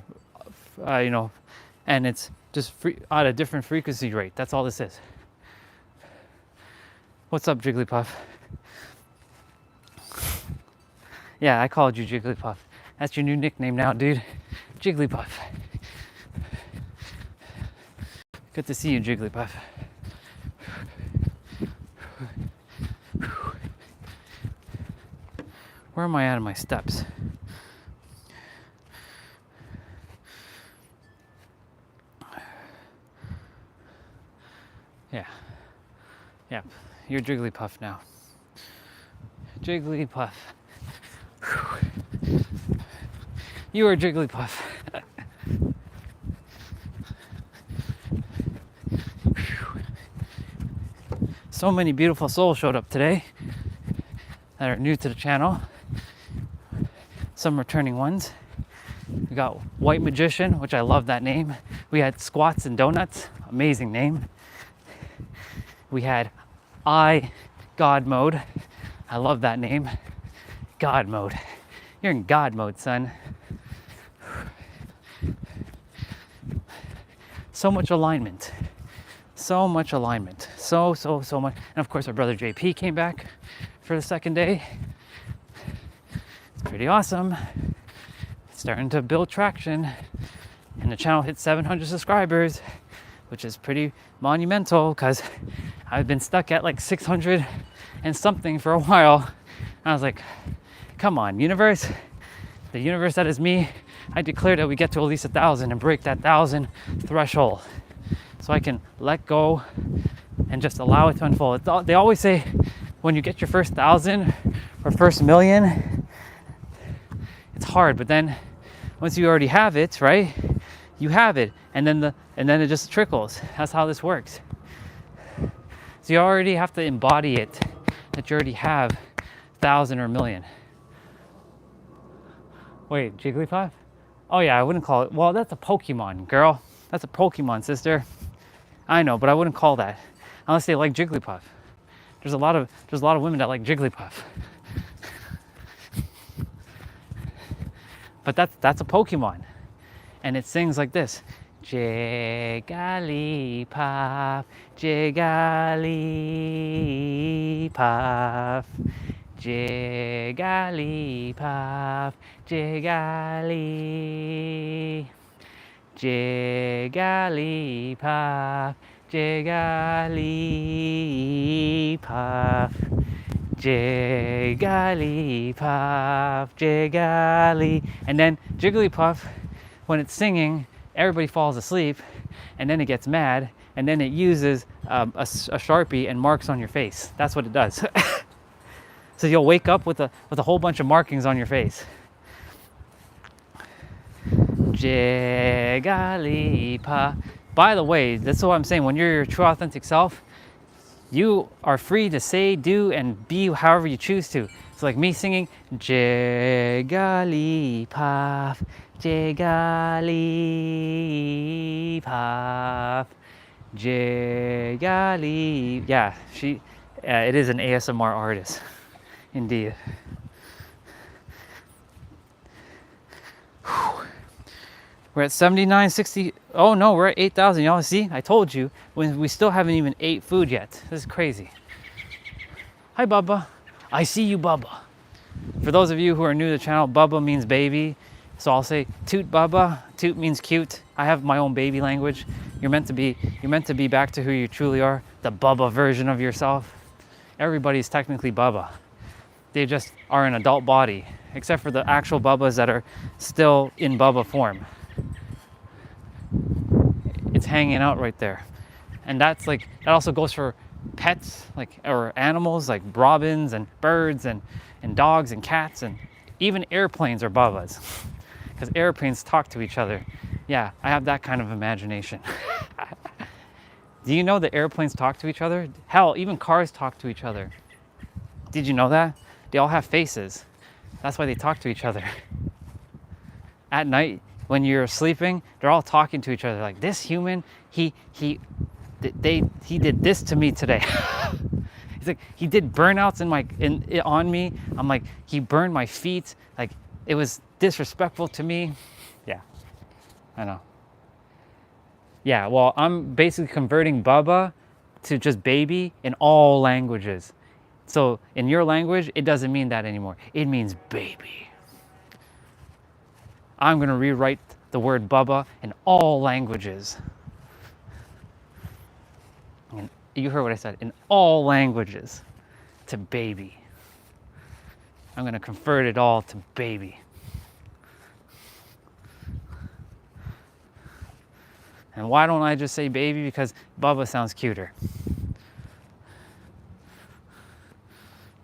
and it's just at a different frequency rate. That's all this is. What's up, Jigglypuff? Yeah, I called you Jigglypuff. That's your new nickname now, dude. Jigglypuff. Good to see you, Jigglypuff. Where am I at in my steps? Yeah. Yep. You're Jigglypuff now. Jigglypuff. You are Jigglypuff. So many beautiful souls showed up today that are new to the channel. Some returning ones. We got White Magician, which I love that name. We had Squats and Donuts, amazing name. We had God Mode. I love that name. God Mode. You're in God Mode, son. So much alignment. So much alignment. So much. And of course, our brother JP came back for the second day. It's pretty awesome. It's starting to build traction. And the channel hit 700 subscribers, which is pretty monumental because I've been stuck at like 600 and something for a while. And I was like, come on, universe. The universe that is me, I declare that we get to at least 1,000 and break that 1,000 threshold so I can let go and just allow it to unfold. They always say when you get your first 1,000 or first million, it's hard, but then once you already have it, right? You have it, and then it just trickles. That's how this works. So you already have to embody it, that you already have 1,000 or million. Wait, Jigglypuff? Oh yeah, I wouldn't call it. Well, that's a Pokemon, girl. That's a Pokemon, sister. I know, but I wouldn't call that unless they like Jigglypuff. There's a lot of women that like Jigglypuff. But that's a Pokemon, and it sings like this: Jigglypuff, Jigglypuff. Jigglypuff, Jiggly, Jigglypuff, Jigglypuff, Jigglypuff, Jiggly. And then Jigglypuff, when it's singing, everybody falls asleep, and then it gets mad, and then it uses a Sharpie and marks on your face. That's what it does. So you'll wake up with a whole bunch of markings on your face. Jigglypuff. By the way, that's what I'm saying. When you're your true authentic self, you are free to say, do, and be however you choose to. It's like me singing Jigglypuff, Jigglypuff, Jiggly. Yeah, it is an ASMR artist. Indeed. We're at 7960. Oh no, we're at 8,000. Y'all see? I told you. When we still haven't even ate food yet. This is crazy. Hi, Bubba. I see you, Bubba. For those of you who are new to the channel, Bubba means baby. So I'll say toot Bubba. Toot means cute. I have my own baby language. You're meant to be back to who you truly are. The Bubba version of yourself. Everybody's technically Bubba. They just are an adult body, except for the actual Bubbas that are still in Bubba form. It's hanging out right there. And that also goes for pets, or animals like robins and birds and dogs and cats, and even airplanes are Bubbas. Because airplanes talk to each other. Yeah, I have that kind of imagination. Do you know that airplanes talk to each other? Hell, even cars talk to each other. Did you know that? They all have faces. That's why they talk to each other. At night, when you're sleeping, they're all talking to each other. Like, this human, he did this to me today. He's like, he did burnouts on me. I'm like, he burned my feet. Like, it was disrespectful to me. Yeah, I know. Yeah, well, I'm basically converting Bubba to just baby in all languages. So in your language, it doesn't mean that anymore. It means baby. I'm going to rewrite the word Bubba in all languages. And you heard what I said, in all languages, to baby. I'm going to convert it all to baby. And why don't I just say baby? Because Bubba sounds cuter.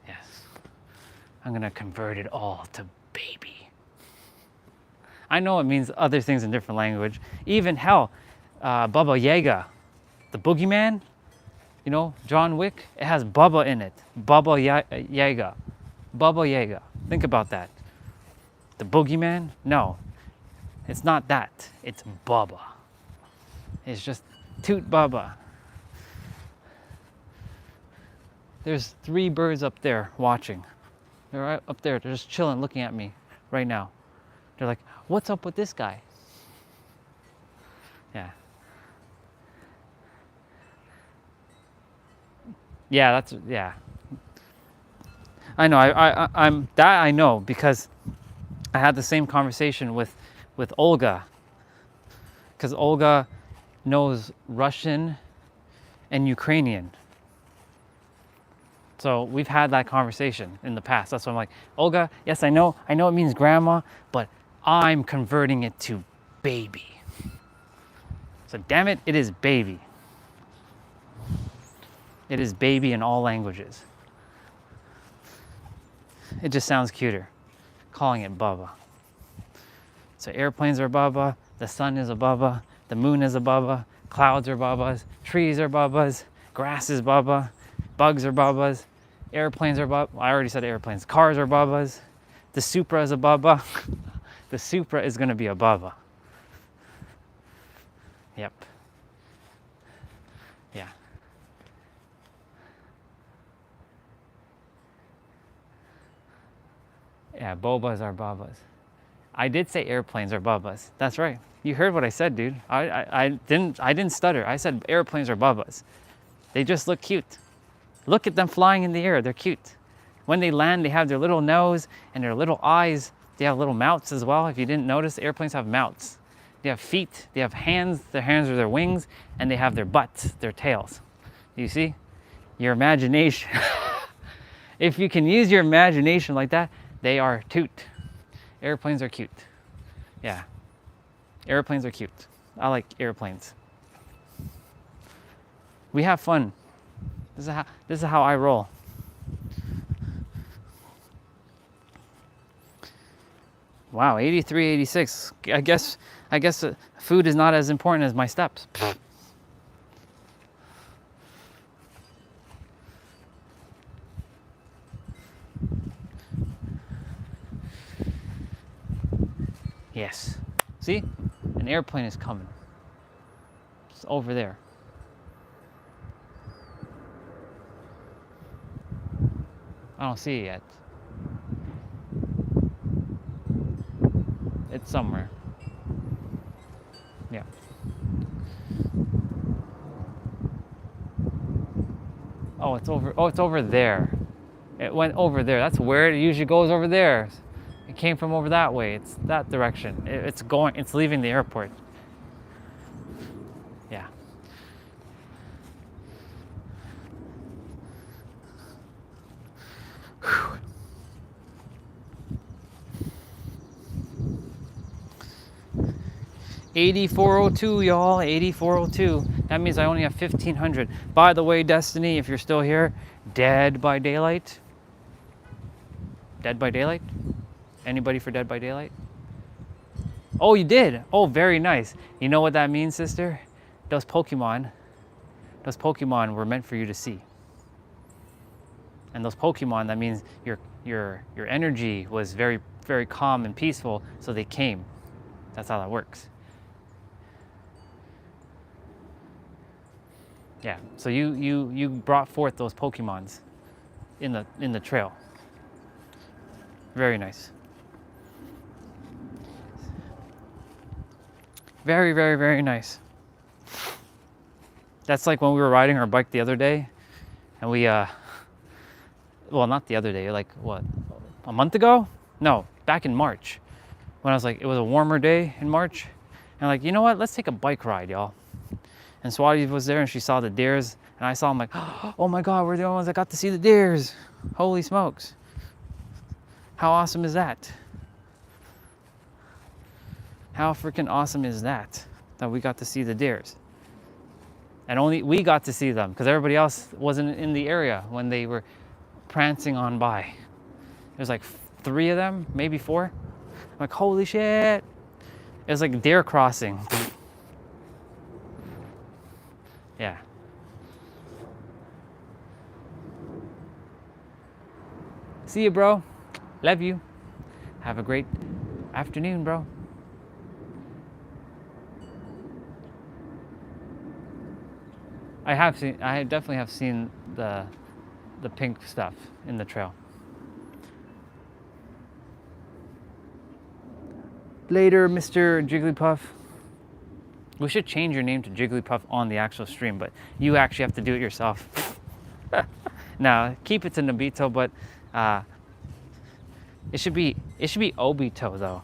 Yes. I'm going to convert it all to baby. I know it means other things in different language. Even hell, Baba Yaga, the boogeyman, you know, John Wick, it has Baba in it. Baba Yaga. Baba Yaga. Think about that. The boogeyman? No, it's not that. It's Baba. It's just Toot Baba. There's 3 birds up there watching. They're right up there. They're just chilling, looking at me right now. They're like, what's up with this guy? Yeah. Yeah, that's, yeah. I know, I'm that I know because I had the same conversation with Olga. Because Olga knows Russian and Ukrainian. So we've had that conversation in the past. That's why I'm like, Olga, yes, I know it means grandma, but I'm converting it to baby. So damn it, it is baby. It is baby in all languages. It just sounds cuter, calling it Baba. So airplanes are Baba, the sun is a Baba, the moon is a Baba, clouds are Babas, trees are Babas, grass is Baba, bugs are Babas, airplanes are Baba. I already said airplanes. Cars are Babas. The Supra is a Baba. The Supra is going to be a Baba. Yep. Yeah. Yeah, Bobas are Babas. I did say airplanes are Babas. That's right. You heard what I said, dude. I didn't stutter. I said airplanes are Babas. They just look cute. Look at them flying in the air. They're cute. When they land, they have their little nose and their little eyes. They have little mouths as well. If you didn't notice, airplanes have mouths. They have feet. They have hands. Their hands are their wings. And they have their butts, their tails. You see? Your imagination. If you can use your imagination like that, they are toot. Airplanes are cute. Yeah. Airplanes are cute. I like airplanes. We have fun. This is how I roll. Wow, 83, 86. I guess food is not as important as my steps. Yes. See? An airplane is coming. It's over there. I don't see it yet. It's somewhere. Yeah. Oh, it's over there. It went over there. That's where it usually goes, over there. It came from over that way. It's that direction. It's leaving the airport. Yeah. Whew. $84.02, y'all. $84.02. That means I only have 1,500. By the way, Destiny, if you're still here, Dead by Daylight. Dead by Daylight? Anybody for Dead by Daylight? Oh, you did? Oh, very nice. You know what that means, sister? Those Pokemon were meant for you to see. And those Pokemon, that means your energy was very, very calm and peaceful, so they came. That's how that works. Yeah, so you brought forth those Pokemons in the trail. Very nice. Very, very, very nice. That's like when we were riding our bike the other day, and we well, not the other day, like what, a month ago? No, back in March. when I was like, it was a warmer day in March. And like, you know what? Let's take a bike ride, y'all. And Swati was there and she saw the deers. And I saw them like, oh my God, we're the only ones that got to see the deers. Holy smokes. How awesome is that? How freaking awesome is that? That we got to see the deers. And only we got to see them because everybody else wasn't in the area when they were prancing on by. There's like 3 of them, maybe 4. I'm like, holy shit. It was like deer crossing. Yeah. See you, bro. Love you. Have a great afternoon, bro. I definitely have seen the pink stuff in the trail. Later, Mr. Jigglypuff. We should change your name to Jigglypuff on the actual stream, but you actually have to do it yourself. Now, keep it to Nobito, but it should be Obito though.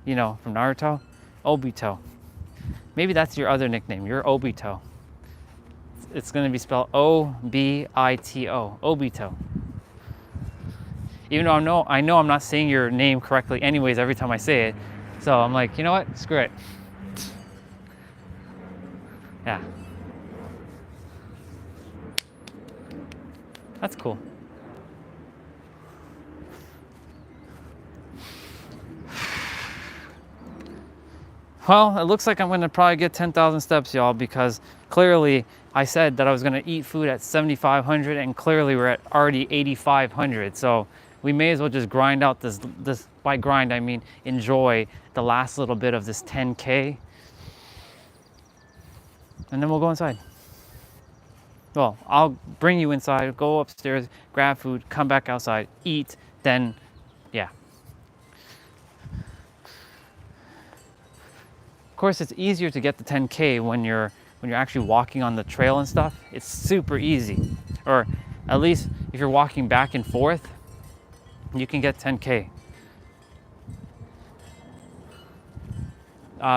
You know, from Naruto, Obito. Maybe that's your other nickname. You're Obito. It's going to be spelled O-B-I-T-O. Obito. Even though I know I'm not saying your name correctly anyways every time I say it. So I'm like, you know what? Screw it. Yeah. That's cool. Well, it looks like I'm gonna probably get 10,000 steps, y'all, because clearly I said that I was gonna eat food at 7,500 and clearly we're at already 8,500. So we may as well just grind out this, by grind, I mean enjoy the last little bit of this 10K. And then we'll go inside. Well, I'll bring you inside, go upstairs, grab food, come back outside, eat, then, yeah. Of course, it's easier to get the 10K when you're actually walking on the trail and stuff. It's super easy. Or at least if you're walking back and forth, you can get 10K.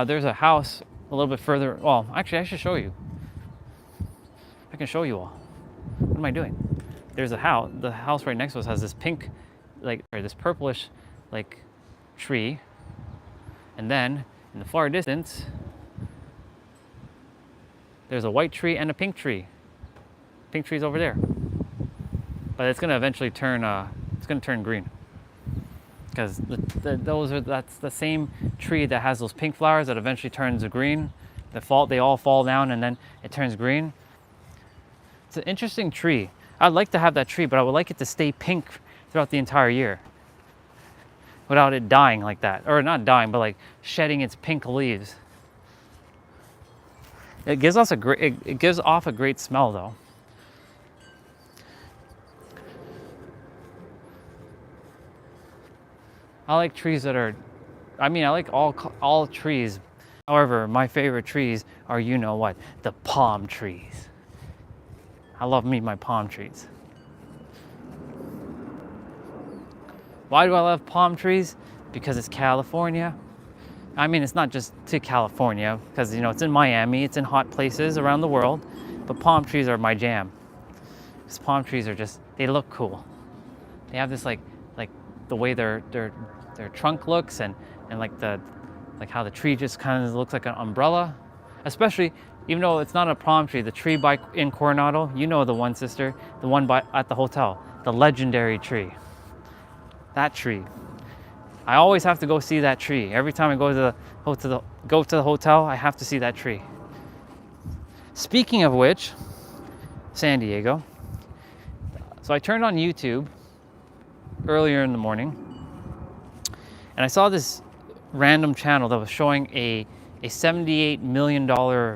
There's a house a little bit further. Well, actually, I should show you. I can show you all. What am I doing? There's a house. The house right next to us has this pink, or this purplish, tree. And then in the far distance, there's a white tree and a pink tree. Pink tree's over there. But it's gonna eventually turn. It's gonna turn green. Because that's the same tree that has those pink flowers that eventually turns green. They all fall down and then it turns green. It's an interesting tree. I'd like to have that tree, but I would like it to stay pink throughout the entire year, without it dying like that, or not dying, but like shedding its pink leaves. It gives off a great smell though. I like trees that are, I like all trees. However, my favorite trees are, you know what, the palm trees. I love my palm trees. Why do I love palm trees? Because it's California. It's not just to California, because it's in Miami, it's in hot places around the world, but palm trees are my jam. Because palm trees are they look cool. They have this like the way their trunk looks and how the tree just kind of looks like an umbrella. Especially, even though it's not a palm tree, the tree in Coronado, the one, sister, the one at the hotel, the legendary tree. That tree. I always have to go see that tree. Every time I go to the hotel, I have to see that tree. Speaking of which, San Diego. So I turned on YouTube earlier in the morning, and I saw this random channel that was showing a $78 million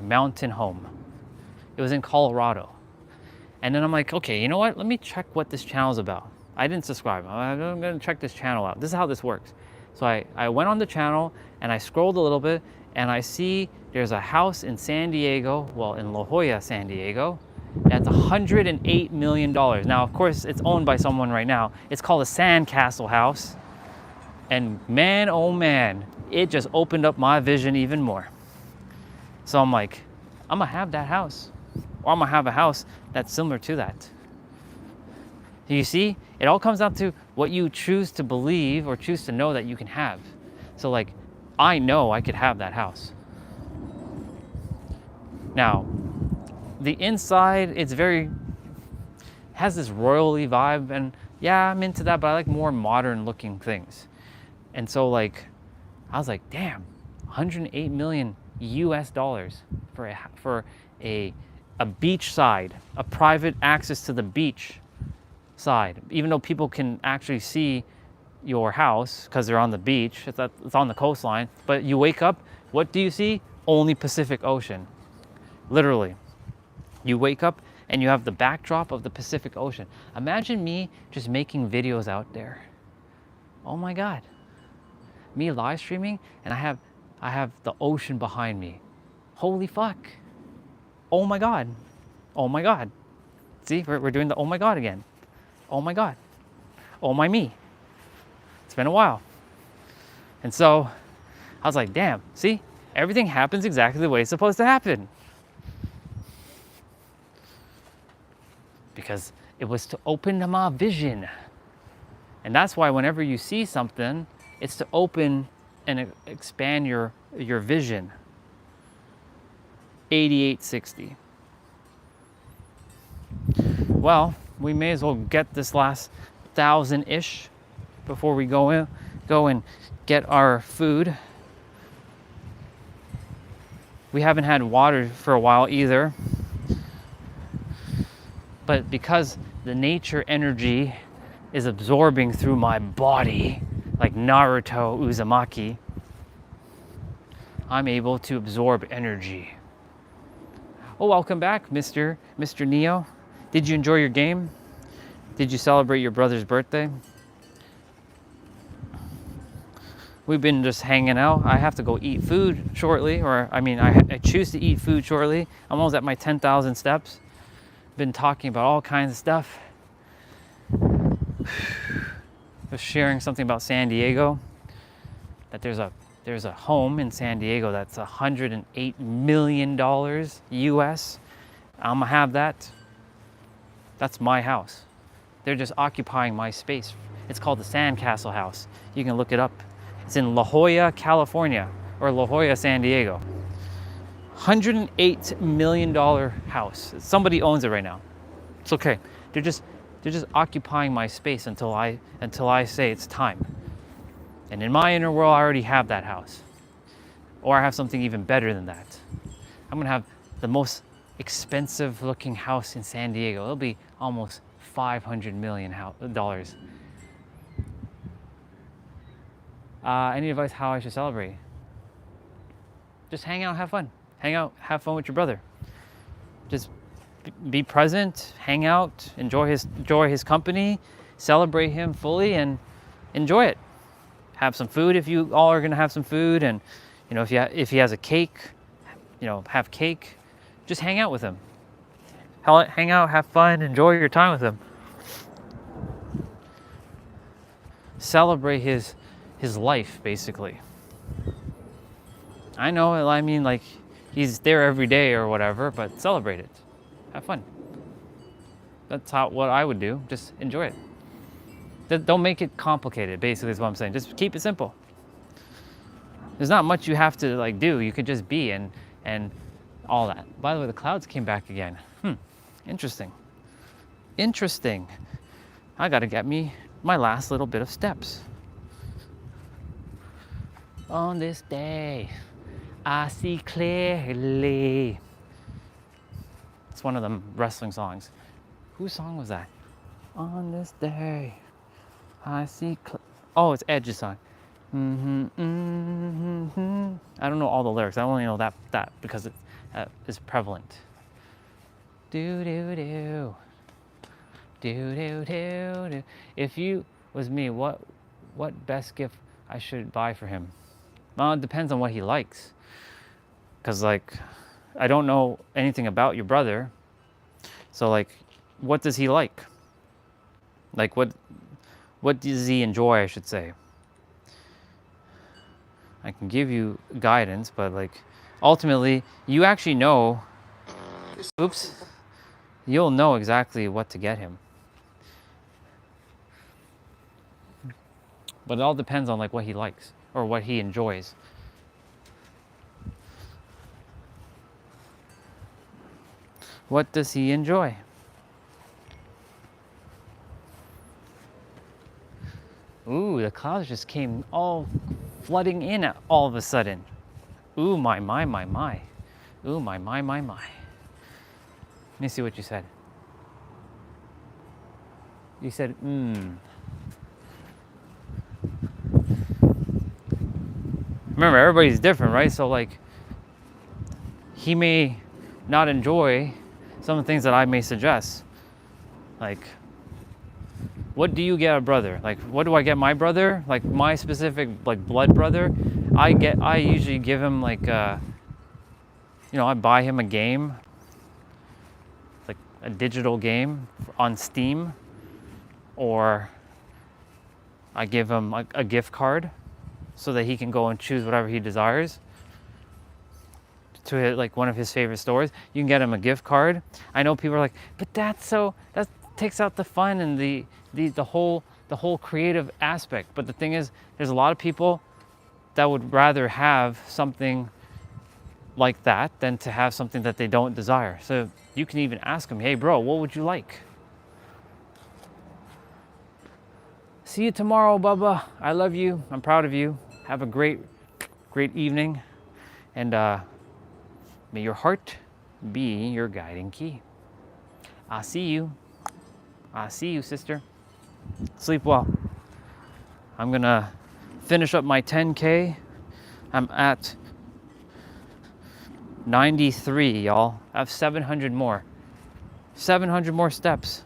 mountain home. It was in Colorado. And then I'm like, okay, you know what? Let me check what this channel's about. I didn't subscribe. I'm gonna check this channel out. This is how this works. So I went on the channel and I scrolled a little bit and I see there's a house in San Diego, well, in La Jolla, San Diego, that's $108 million. Now, of course, it's owned by someone right now. It's called a Sandcastle house. And man, oh man, it just opened up my vision even more. So I'm like, I'm gonna have that house, or I'm gonna have a house that's similar to that. You see, it all comes down to what you choose to believe or choose to know that you can have. So like, I know I could have that house. Now, the inside, it's very, has this royally vibe, and yeah, I'm into that, but I like more modern looking things. And so like, I was like, damn, 108 million US dollars for a beach side, a private access to the beach side, even though people can actually see your house because they're on the beach, it's on the coastline, but you wake up, what do you see? Only Pacific Ocean. Literally, you wake up and you have the backdrop of the Pacific Ocean. Imagine me just making videos out there. Oh my God, me live streaming, and I have the ocean behind me. Holy fuck. Oh my God. Oh my God. See, we're doing the oh my God again. Oh my God. Oh my me. It's been a while. And so I was like, damn, see, everything happens exactly the way it's supposed to happen. Because it was to open my vision. And that's why whenever you see something, it's to open and expand your vision. 8860. Well, we may as well get this last 1,000-ish before we go and get our food. We haven't had water for a while either. But because the nature energy is absorbing through my body, like Naruto Uzumaki, I'm able to absorb energy. Oh, welcome back, Mr. Neo. Did you enjoy your game? Did you celebrate your brother's birthday? We've been just hanging out. I have to go eat food shortly, or I choose to eat food shortly. I'm almost at my 10,000 steps. Been talking about all kinds of stuff. Just sharing something about San Diego. That there's a home in San Diego that's $108 million US. I'm gonna have that. That's my house. They're just occupying my space. It's called the Sandcastle House. You can look it up. It's in La Jolla, California, or La Jolla, San Diego. $108 million house. Somebody owns it right now. It's okay. They're just occupying my space until I say it's time. And in my inner world, I already have that house. Or I have something even better than that. I'm gonna have the most expensive looking house in San Diego. It'll be almost $500 million. Any advice how I should celebrate? Just hang out, have fun. Hang out, have fun with your brother. Just be present, hang out, enjoy his company, celebrate him fully, and enjoy it. Have some food if you all are gonna have some food, and if he has a cake, have cake. Just hang out with him. Hang out, have fun, enjoy your time with him. Celebrate his life, basically. I know, like he's there every day or whatever, but celebrate it. Have fun. That's what I would do. Just enjoy it. Don't make it complicated, basically is what I'm saying. Just keep it simple. There's not much you have to do. You could just be and all that. By the way, the clouds came back again. Interesting. I gotta get me my last little bit of steps. On this day, I see clearly. It's one of the wrestling songs. Whose song was that? On this day, I see oh, it's Edge's song. I don't know all the lyrics. I only know that because it is prevalent. Do do do. Do do do do. If you was me, what best gift I should buy for him? Well, it depends on what he likes. Cause I don't know anything about your brother. So what does he like? What does he enjoy, I should say? I can give you guidance, but like ultimately you actually know, oops, you'll know exactly what to get him. But it all depends on like what he likes or what he enjoys. What does he enjoy? Ooh, the clouds just came all flooding in all of a sudden. Ooh, my. Ooh, my. Let me see what you said. You said, Remember, everybody's different, right? So like, he may not enjoy some of the things that I may suggest. Like, what do you get a brother? Like, what do I get my brother? Like my specific like blood brother, I usually give him like I buy him a game, like a digital game on Steam, or I give him a gift card so that he can go and choose whatever he desires to like one of his favorite stores. You can get him a gift card. I know people are like, but that takes out the fun and the whole creative aspect. But the thing is, there's a lot of people that would rather have something like that than to have something that they don't desire. So you can even ask them, hey bro, what would you like? See you tomorrow, Bubba. I love you. I'm proud of you. Have a great evening. And may your heart be your guiding key. I see you. I see you, sister. Sleep well. I'm gonna finish up my 10K. I'm at 93, y'all. I have 700 more. 700 more steps.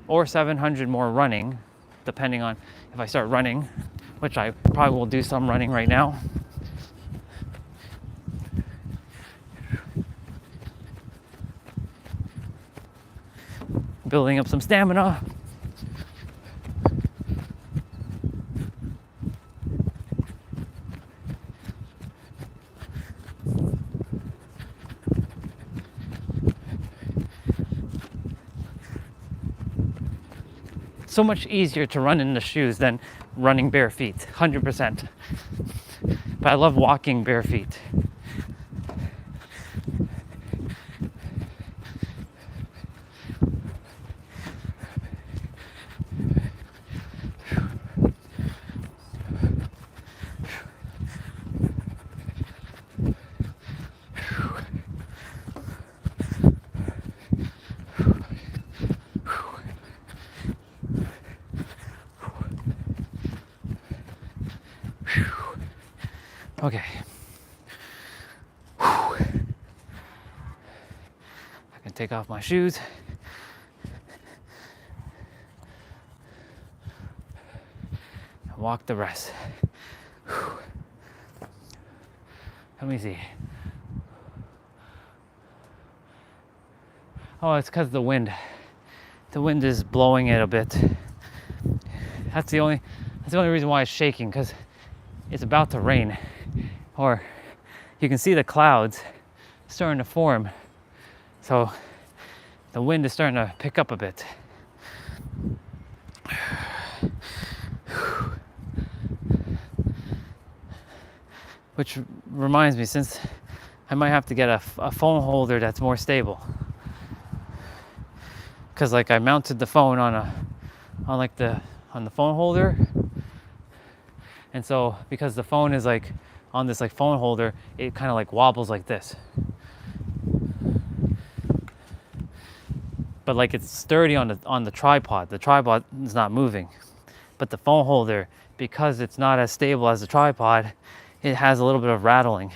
Or 700 more running, depending on if I start running, which I probably will do some running right now. Building up some stamina. So much easier to run in the shoes than running bare feet, 100%. But I love walking bare feet. Okay. I can take off my shoes. And walk the rest. Let me see. Oh, it's because the wind. The wind is blowing it a bit. That's the only reason why it's shaking, because it's about to rain. Or you can see the clouds starting to form. So the wind is starting to pick up a bit. Which reminds me, since I might have to get a phone holder that's more stable. Cause like I mounted the phone on the phone holder. And so because the phone is like on this like phone holder, it kind of like wobbles like this. But like it's sturdy on the tripod. The tripod is not moving. But the phone holder, because it's not as stable as the tripod, it has a little bit of rattling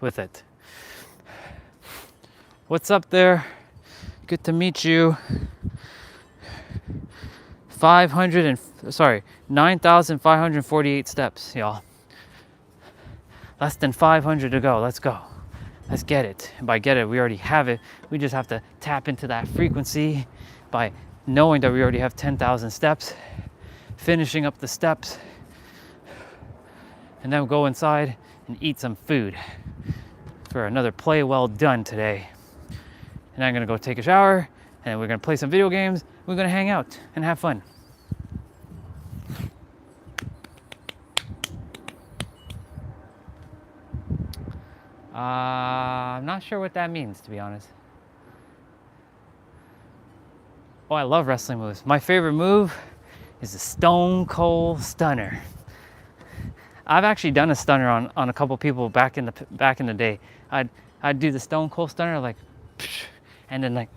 with it. What's up there? Good to meet you. 9,548 steps, y'all. Less than 500 to go. Let's go. Let's get it. And by get it, we already have it. We just have to tap into that frequency by knowing that we already have 10,000 steps, finishing up the steps, and then we'll go inside and eat some food for another play well done today. And I'm gonna go take a shower, and we're gonna play some video games. We're gonna hang out and have fun. I'm not sure what that means, to be honest. Oh, I love wrestling moves. My favorite move is the Stone Cold Stunner. I've actually done a stunner on a couple people back in the day. I'd do the Stone Cold Stunner like, and then like,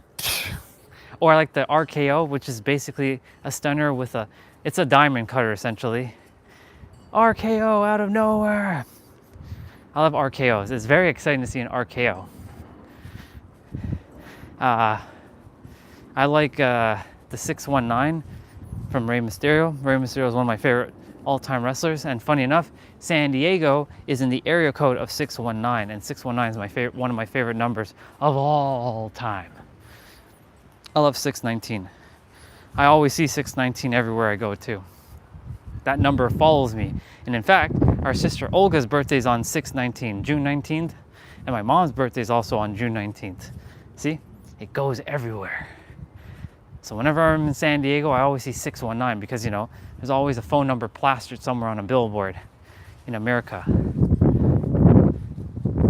or like the RKO, which is basically a stunner with it's a diamond cutter essentially. RKO out of nowhere. I love RKOs. It's very exciting to see an RKO. I like the 619 from Rey Mysterio. Rey Mysterio is one of my favorite all-time wrestlers, and funny enough, San Diego is in the area code of 619, and 619 is one of my favorite numbers of all time. I love 619. I always see 619 everywhere I go too. That number follows me, and in fact, our sister Olga's birthday is on 6/19, June 19th, and my mom's birthday is also on June 19th. See, it goes everywhere. So whenever I'm in San Diego, I always see 619 because, you know, there's always a phone number plastered somewhere on a billboard in America.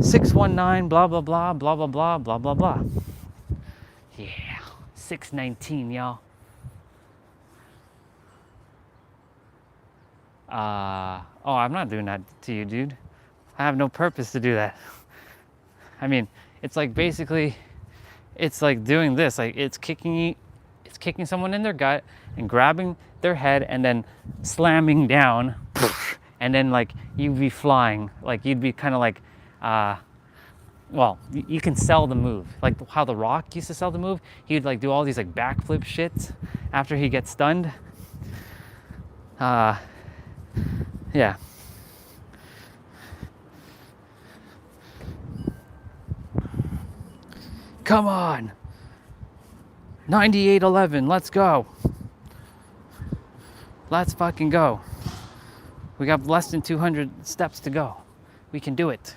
619, blah, blah, blah, blah, blah, blah, blah, blah, blah. Yeah, 619, y'all. Oh, I'm not doing that to you, dude. I have no purpose to do that. I mean, it's like basically, it's like doing this, like it's kicking someone in their gut and grabbing their head and then slamming down, and then like you'd be flying, like you'd be kind of like, well, you can sell the move, like how The Rock used to sell the move. He'd like do all these like backflip shits after he gets stunned. Yeah. Come on. 9811, let's go. Let's fucking go. We got less than 200 steps to go. We can do it.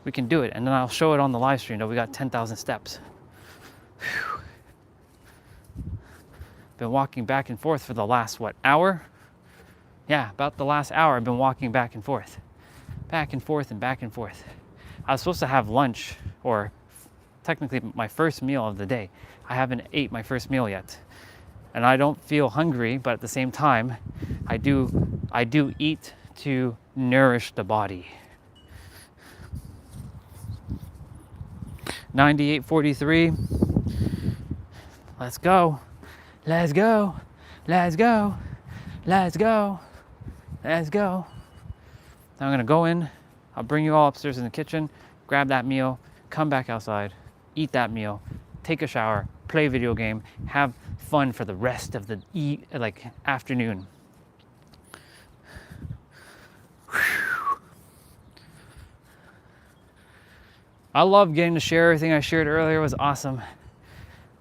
We can do it. And then I'll show it on the live stream that we got 10,000 steps. Whew. Been walking back and forth for the last, hour? Yeah, about the last hour I've been walking back and forth. Back and forth and back and forth. I was supposed to have lunch, or technically my first meal of the day. I haven't ate my first meal yet. And I don't feel hungry, but at the same time, I do eat to nourish the body. 98:43. Let's go. Let's go. Let's go. Let's go. Let's go. Now I'm gonna go in. I'll bring you all upstairs in the kitchen, grab that meal, come back outside, eat that meal, take a shower, play a video game, have fun for the rest of the afternoon. I love getting to share everything I shared earlier. It was awesome.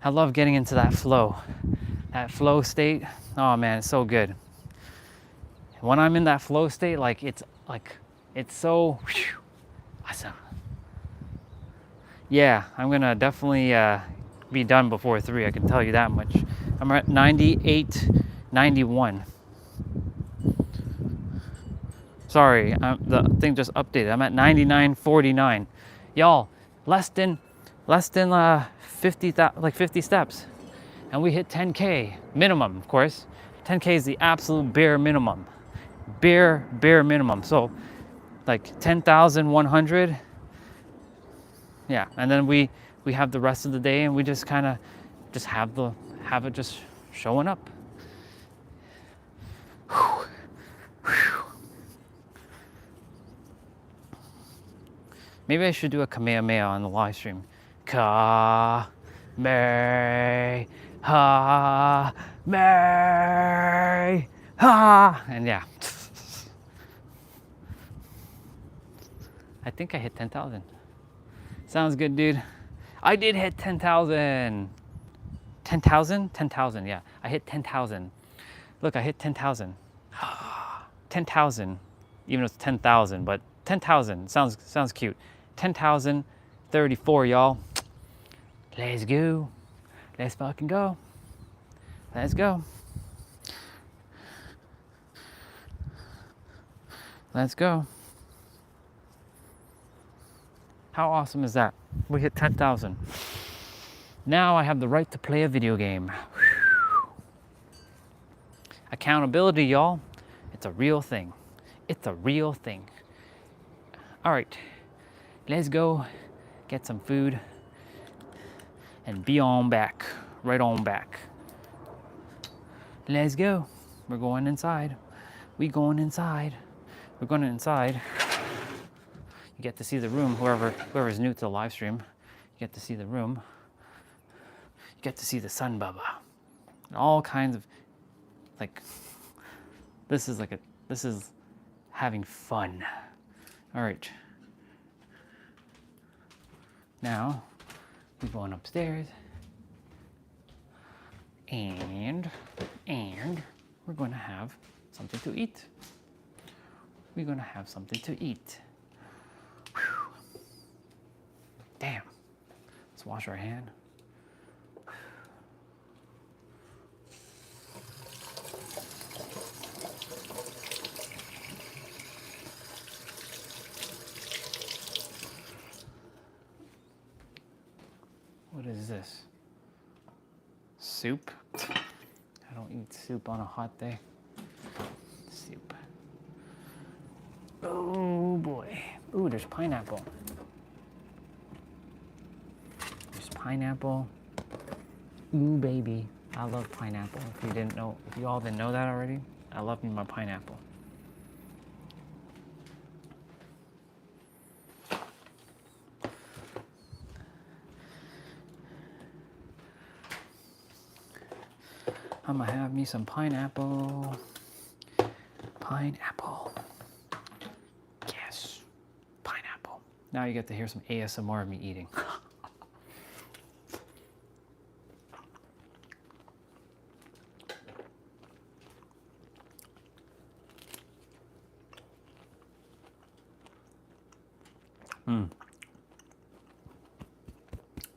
I love getting into that flow state. Oh man, it's so good. When I'm in that flow state, it's so awesome. Yeah, I'm gonna definitely be done before 3, I can tell you that much. I'm at 98.91. Sorry, the thing just updated. I'm at 99.49. Y'all, less than 50 steps, and we hit 10K minimum. Of course, 10K is the absolute bare minimum. Bare minimum. So, like 10,100. Yeah, and then we have the rest of the day, and we just kind of have it just showing up. Whew. Whew. Maybe I should do a Kamehameha on the live stream. Kamehameha. And yeah. I think I hit 10,000. Sounds good, dude. I did hit 10,000. 10,000? 10,000, yeah. I hit 10,000. Look, I hit 10,000. 10,000. even though it's 10,000, but 10,000 sounds cute. 10,034, y'all. Let's go. Let's fucking go. Let's go. Let's go. How awesome is that? We hit 10,000. Now I have the right to play a video game. Accountability, y'all. It's a real thing. It's a real thing. All right, let's go get some food and be on back, right on back. Let's go. We're going inside. We going inside. We're going inside. You get to see the room. Whoever's new to the live stream, you get to see the room. You get to see the sun baba. And all kinds of, like, this is having fun. All right. Now we're going upstairs, and we're going to have something to eat. We're going to have something to eat. Whew. Damn. Let's wash our hand. What is this? Soup? I don't eat soup on a hot day. Soup. Oh boy. Ooh, there's pineapple. There's pineapple. Ooh, baby. I love pineapple. If you all didn't know that already, I love me my pineapple. I'm gonna have me some pineapple. Pineapple. Yes. Pineapple. Now you get to hear some ASMR of me eating.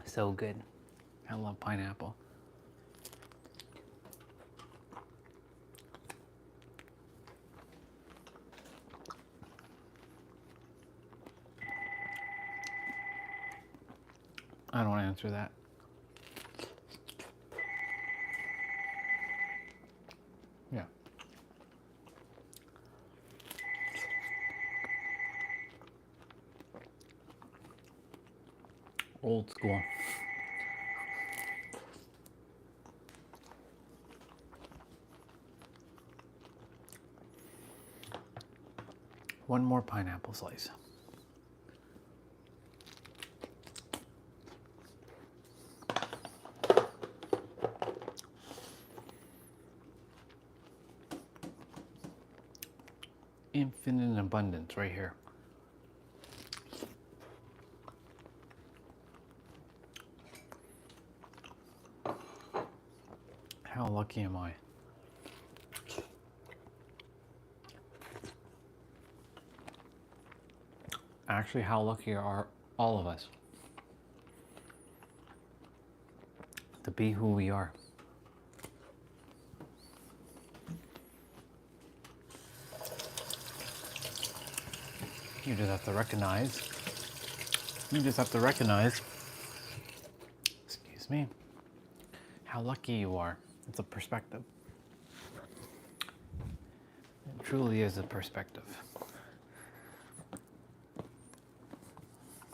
So good. I love pineapple. I don't want to answer that. Yeah. Old school. One more pineapple slice. Infinite abundance right here. How lucky am I? Actually, how lucky are all of us to be who we are? You just have to recognize, excuse me, how lucky you are. It's a perspective. It truly is a perspective.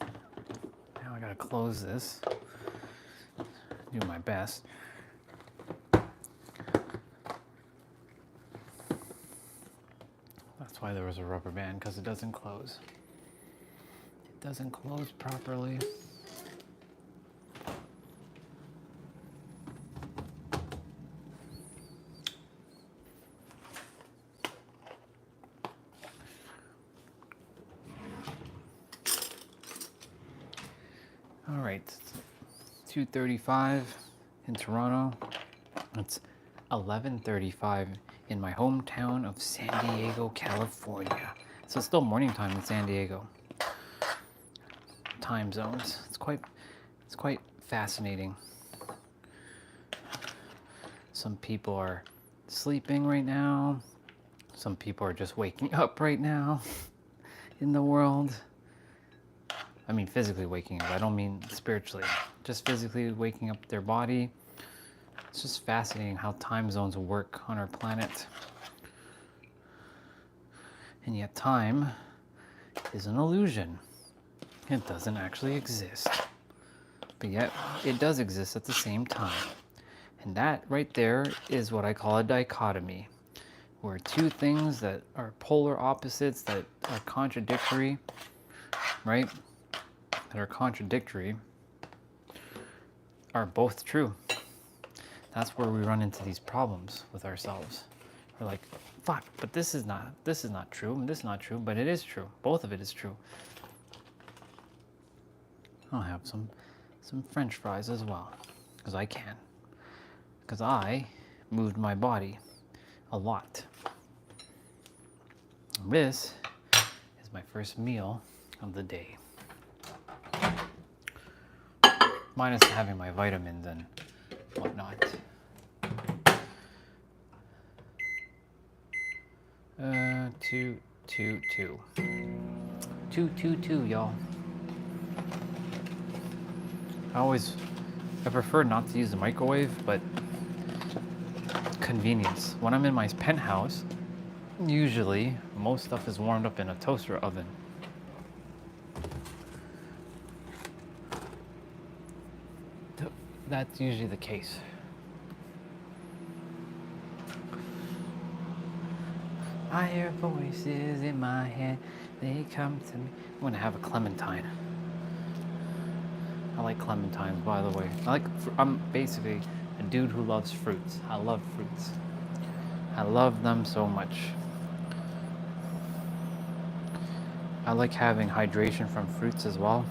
Now I gotta close this, do my best. That's why there was a rubber band, because it doesn't close. It doesn't close properly. All right, it's 2:35 in Toronto. It's 11:35 in my hometown of San Diego, California. So it's still morning time in San Diego. Time zones. It's quite fascinating. Some people are sleeping right now. Some people are just waking up right now in the world. I mean physically waking up. I don't mean spiritually. Just physically waking up their body. It's just fascinating how time zones work on our planet. And yet time is an illusion. It doesn't actually exist. But yet it does exist at the same time. And that right there is what I call a dichotomy, where two things that are polar opposites, that are contradictory, right? That are contradictory, are both true. That's where we run into these problems with ourselves. We're like, fuck, but this is not true, and this is not true, but it is true. Both of it is true. I'll have some French fries as well, because I can. Because I moved my body a lot. This is my first meal of the day. Minus having my vitamins and whatnot. 222, y'all. I prefer not to use the microwave, but convenience. When I'm in my penthouse, usually most stuff is warmed up in a toaster oven. That's usually the case. I hear voices in my head, they come to me. I'm gonna have a clementine. I like clementines, by the way. I'm basically a dude who loves fruits. I love fruits. I love them so much. I like having hydration from fruits as well.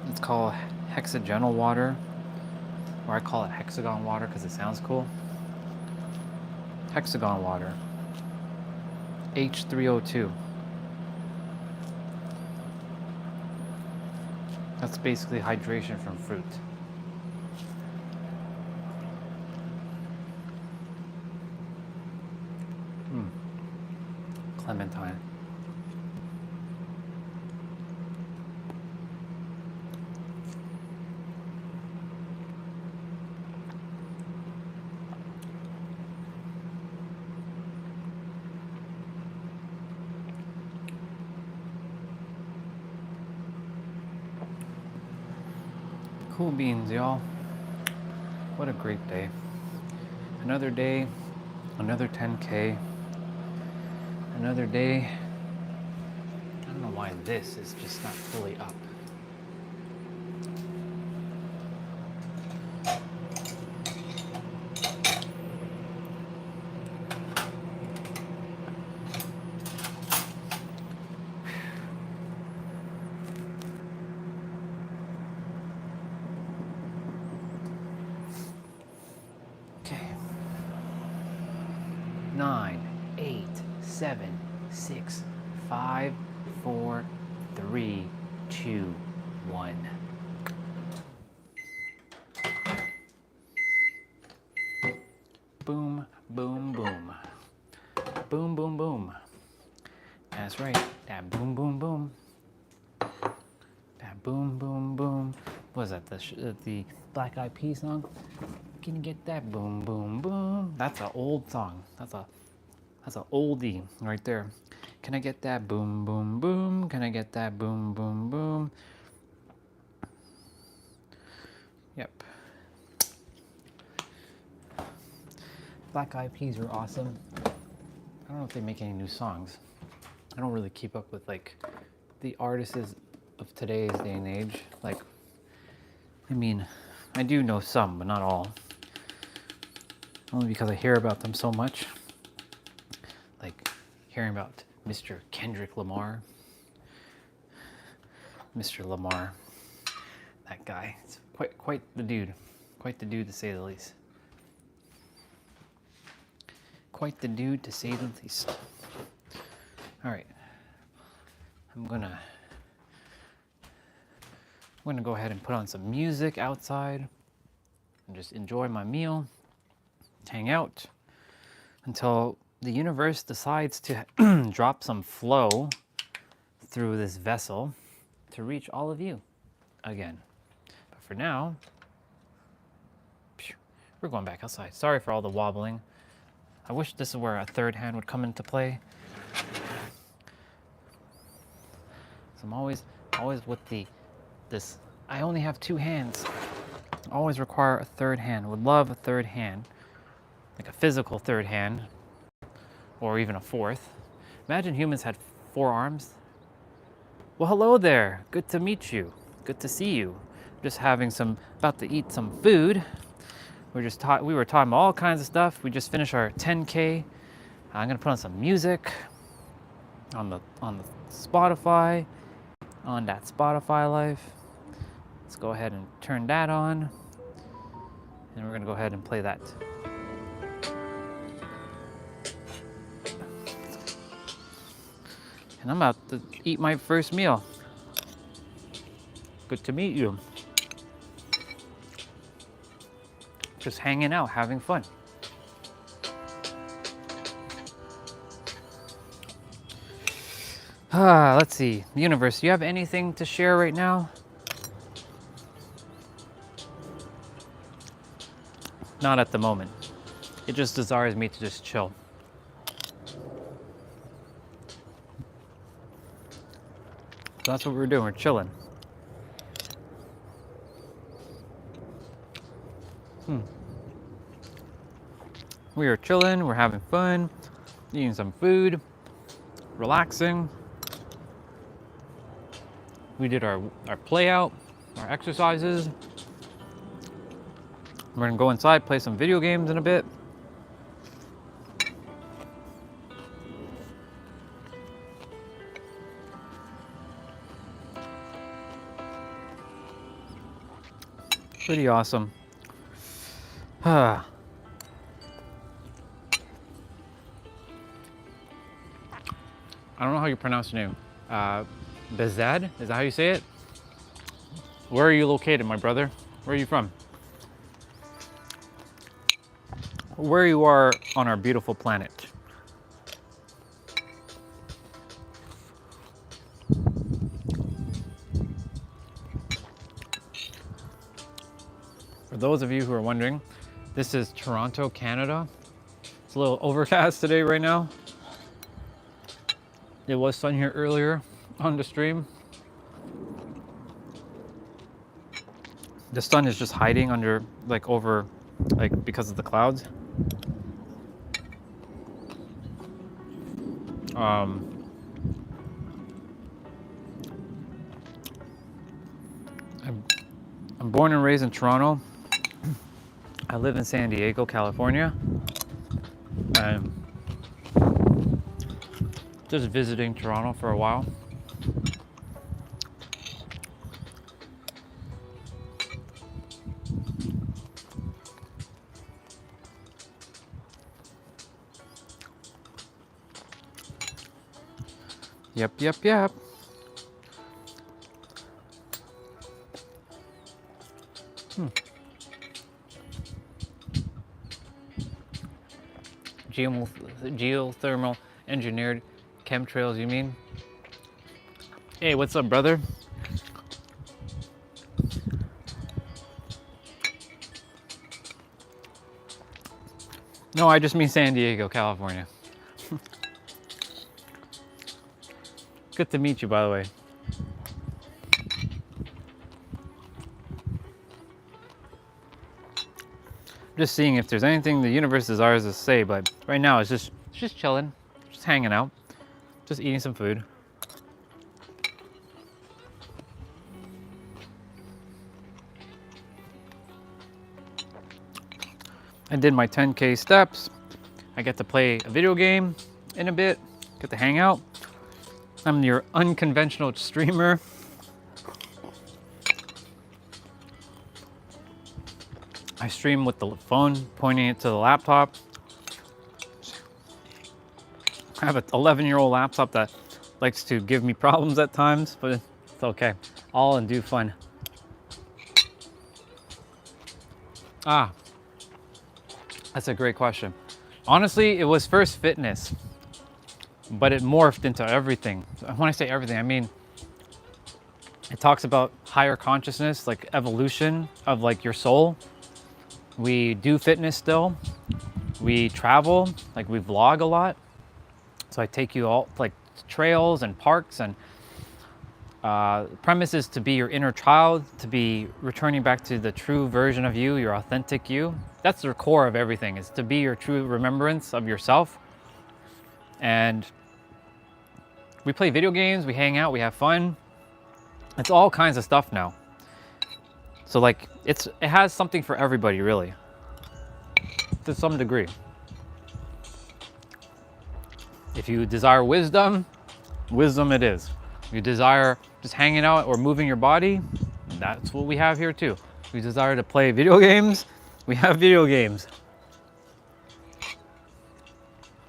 It's called hexagonal water, or I call it hexagon water because it sounds cool. Hexagon water. H3O2. That's basically hydration from fruit. Clementine. Cool beans, y'all. What a great day. Another day, another 10K, another day. I don't know why this is just not fully up. Okay. 9, 8, 7, 6, 5, 4, 3, 2, 1. Boom, boom, boom. Boom, boom, boom. That's right. That boom, boom, boom. That boom, boom, boom. What was that? The Black Eyed Peas song? Can you get that boom, boom, boom? That's an old song. That's an oldie right there. Can I get that boom, boom, boom? Can I get that boom, boom, boom? Yep. Black Eyed Peas are awesome. I don't know if they make any new songs. I don't really keep up with like the artists of today's day and age. Like, I mean, I do know some, but not all. Only because I hear about them so much. Like hearing about Mr. Kendrick Lamar. Mr. Lamar. That guy. It's quite the dude. Quite the dude to say the least. quite the dude to say the least. All right, I'm gonna go ahead and put on some music outside and just enjoy my meal, hang out until the universe decides to drop some flow through this vessel to reach all of you again. But for now, we're going back outside. Sorry for all the wobbling. I wish this is where a third hand would come into play. So I'm always with this. I only have 2 hands. Always require a third hand. Would love a third hand, like a physical third hand, or even a fourth. Imagine humans had 4 arms. Well, hello there. Good to meet you. Good to see you. Just about to eat some food. We were talking about all kinds of stuff. We just finished our 10K. I'm gonna put on some music on the Spotify, on that Spotify life. Let's go ahead and turn that on. And we're gonna go ahead and play that. And I'm about to eat my first meal. Good to meet you. Just hanging out, having fun. Let's see. Universe, do you have anything to share right now? Not at the moment. It just desires me to just chill. So that's what we're doing, we're chilling. We are chilling, we're having fun, eating some food, relaxing. We did our playout, our exercises. We're gonna go inside, play some video games in a bit. Pretty awesome. I don't know how you pronounce your name. Bezad? Is that how you say it? Where are you located, my brother? Where are you from? Where you are on our beautiful planet. For those of you who are wondering, this is Toronto, Canada. It's a little overcast today right now. It was sun here earlier on the stream. The sun is just hiding under, because of the clouds. I'm born and raised in Toronto. I live in San Diego, California. I'm just visiting Toronto for a while. Yep. Geothermal engineered chemtrails, you mean? Hey, what's up, brother? No, I just mean San Diego, California. Good to meet you, by the way. Just seeing if there's anything the universe desires to say, but right now it's just chilling, just hanging out, just eating some food. I did my 10K steps. I get to play a video game in a bit, get to hang out. I'm your unconventional streamer. I stream with the phone, pointing it to the laptop. I have an 11-year-old laptop that likes to give me problems at times, but it's okay. All in due fun. Ah, that's a great question. Honestly, it was first fitness, but it morphed into everything. When I say everything, I mean, it talks about higher consciousness, like evolution of like your soul. We do fitness still. We travel, like we vlog a lot. So I take you all like trails and parks, and premise is to be your inner child, to be returning back to the true version of you, your authentic you. That's the core of everything, is to be your true remembrance of yourself. And we play video games, we hang out, we have fun. It's all kinds of stuff now. So like it has something for everybody, really, to some degree. If you desire wisdom, wisdom it is. If you desire just hanging out or moving your body, that's what we have here too. If you desire to play video games, we have video games.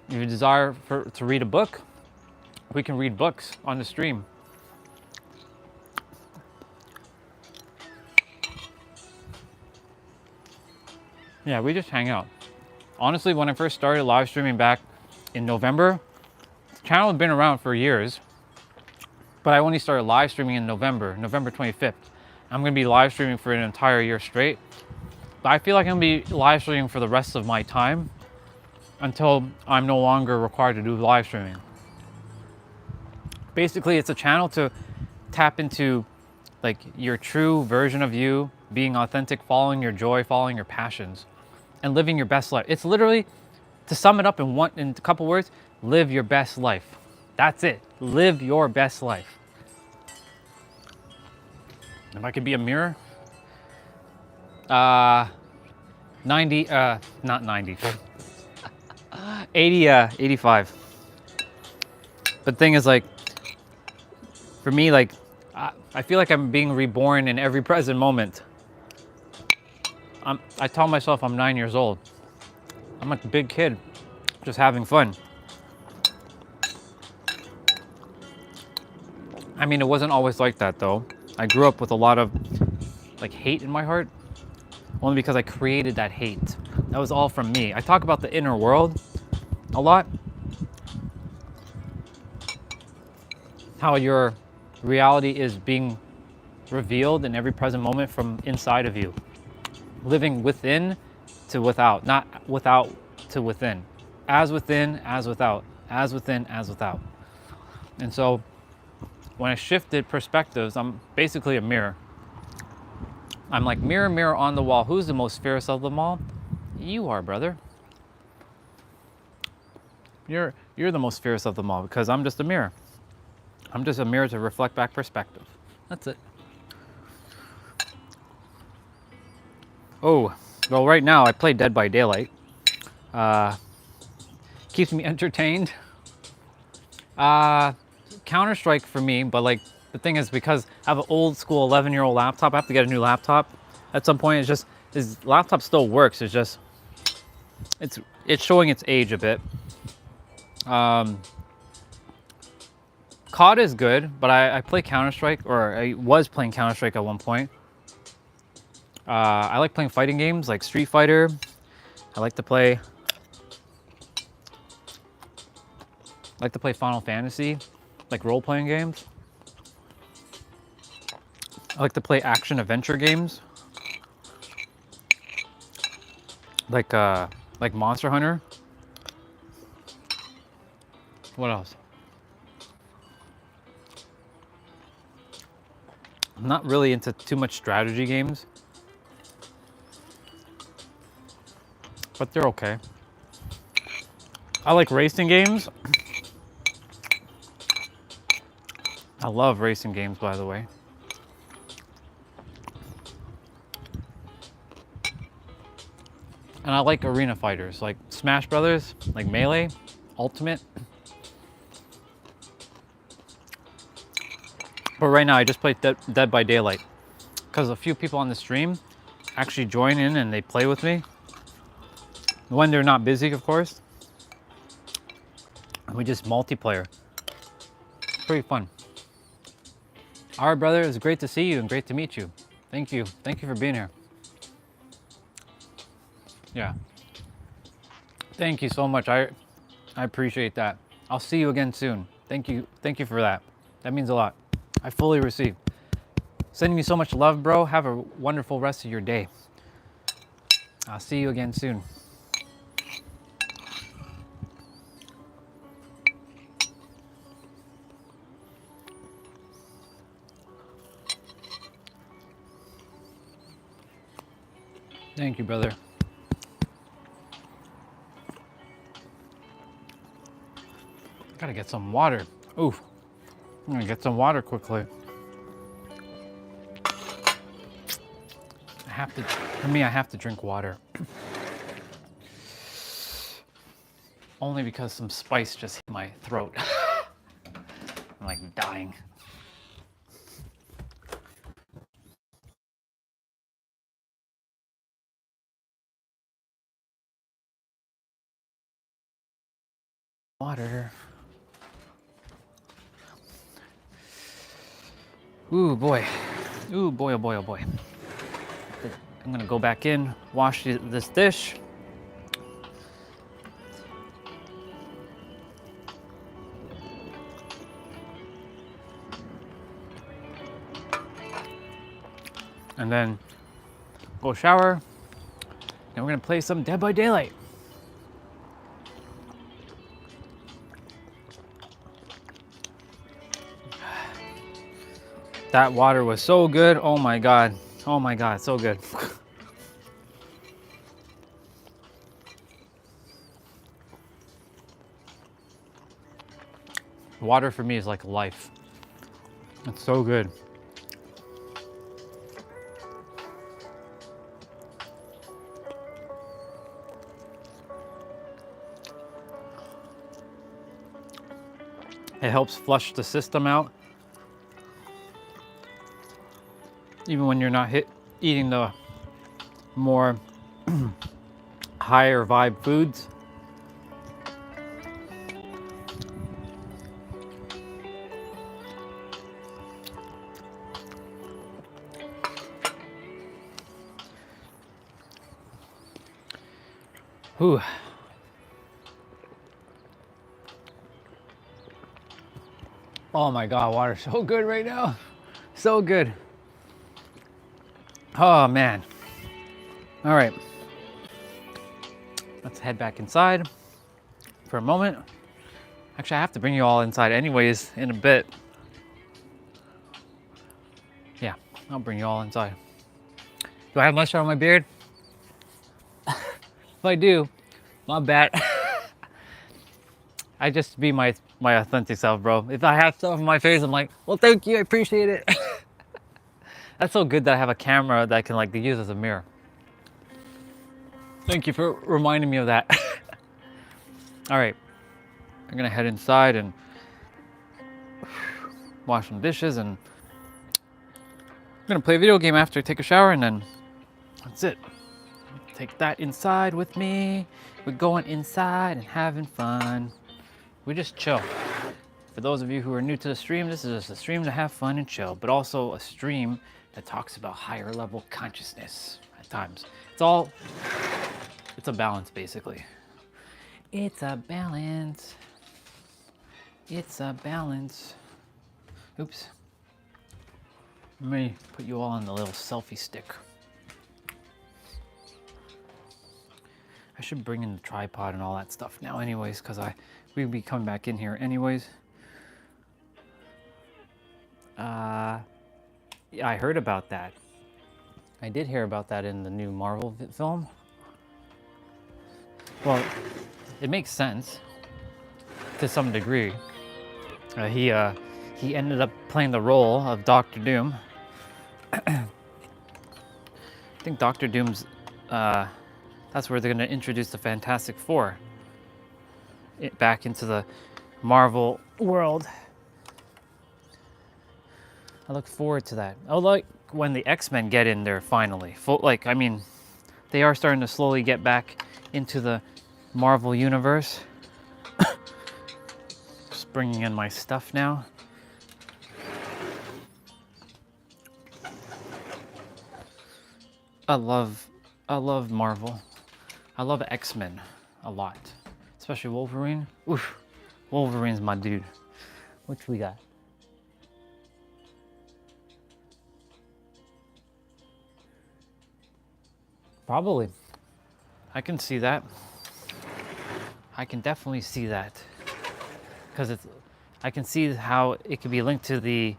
If you desire to read a book, we can read books on the stream. Yeah, we just hang out. Honestly, when I first started live streaming back in November, the channel had been around for years, but I only started live streaming in November 25th. I'm gonna be live streaming for an entire year straight. But I feel like I'm gonna be live streaming for the rest of my time until I'm no longer required to do live streaming. Basically, it's a channel to tap into like your true version of you, being authentic, following your joy, following your passions, and living your best life. It's literally, to sum it up in a couple words, live your best life. That's it. Live your best life. If I could be a mirror, 90, not 90, 80, 85. But the thing is, like, for me, like, I feel like I'm being reborn in every present moment. I tell myself I'm 9 years old. I'm like a big kid, just having fun. I mean, it wasn't always like that though. I grew up with a lot of like hate in my heart, only because I created that hate. That was all from me. I talk about the inner world a lot. How your reality is being revealed in every present moment from inside of you. Living within to without, not without to within. As within, as without. As within, as without. And so when I shifted perspectives, I'm basically a mirror. I'm like, mirror, mirror on the wall, who's the most fierce of them all? You are, brother. You're the most fierce of them all, because I'm just a mirror. I'm just a mirror to reflect back perspective. That's it. Oh, well, right now I play Dead by Daylight. Keeps me entertained. Counter-Strike for me, but like the thing is, because I have an old school 11-year-old laptop, I have to get a new laptop at some point. It's just, this laptop still works. It's just, it's showing its age a bit. COD is good, but I play Counter-Strike, or I was playing Counter-Strike at one point. I like playing fighting games like Street Fighter. I like to play Final Fantasy, like role-playing games. I like to play action adventure games, like Monster Hunter. What else? I'm not really into too much strategy games, but they're okay. I like racing games. I love racing games, by the way. And I like arena fighters, like Smash Brothers, like Melee, Ultimate. But right now I just play Dead by Daylight, because a few people on the stream actually join in and they play with me. When they're not busy, of course. We just multiplayer. Pretty fun. All right, brother, it was great to see you and great to meet you. Thank you. Thank you for being here. Yeah. Thank you so much. I appreciate that. I'll see you again soon. Thank you. Thank you for that. That means a lot. I fully receive. Sending you so much love, bro. Have a wonderful rest of your day. I'll see you again soon. Thank you, brother. Gotta get some water. Oof. I'm gonna get some water quickly. For me, I have to drink water. Only because some spice just hit my throat. I'm like dying. Water. Ooh, boy. Ooh, boy, oh boy, oh boy. I'm gonna go back in, wash this dish. And then go shower. And we're gonna play some Dead by Daylight. That water was so good. Oh my God. Oh my God, so good. Water for me is like life. It's so good. It helps flush the system out. Even when you're not eating the more higher vibe foods. Whew. Oh my God, water's so good right now. So good. Oh man. All right. Let's head back inside for a moment. Actually, I have to bring you all inside anyways in a bit. Yeah, I'll bring you all inside. Do I have mustache on my beard? If I do, my bad. I just be my authentic self, bro. If I have stuff on my face, I'm like, well, thank you, I appreciate it. That's so good that I have a camera that I can like use as a mirror. Thank you for reminding me of that. All right, I'm gonna head inside and wash some dishes, and I'm gonna play a video game after I take a shower, and then that's it. Take that inside with me. We're going inside and having fun. We just chill. For those of you who are new to the stream, this is just a stream to have fun and chill, but also a stream that talks about higher level consciousness at times. It's a balance, basically. It's a balance. It's a balance. Oops. Let me put you all on the little selfie stick. I should bring in the tripod and all that stuff now anyways, because we'll be coming back in here anyways. Yeah, I heard about that. I did hear about that in the new Marvel film. Well, it makes sense to some degree. He ended up playing the role of Doctor Doom. I think Doctor Doom's that's where they're going to introduce the Fantastic Four back into the Marvel world. I look forward to that. I like when the X-Men get in there finally. I mean, they are starting to slowly get back into the Marvel universe. bringing in my stuff now. I love Marvel. I love X-Men a lot, especially Wolverine. Oof, Wolverine's my dude. What we got? Probably. I can see that. I can definitely see that. Because I can see how it could be linked to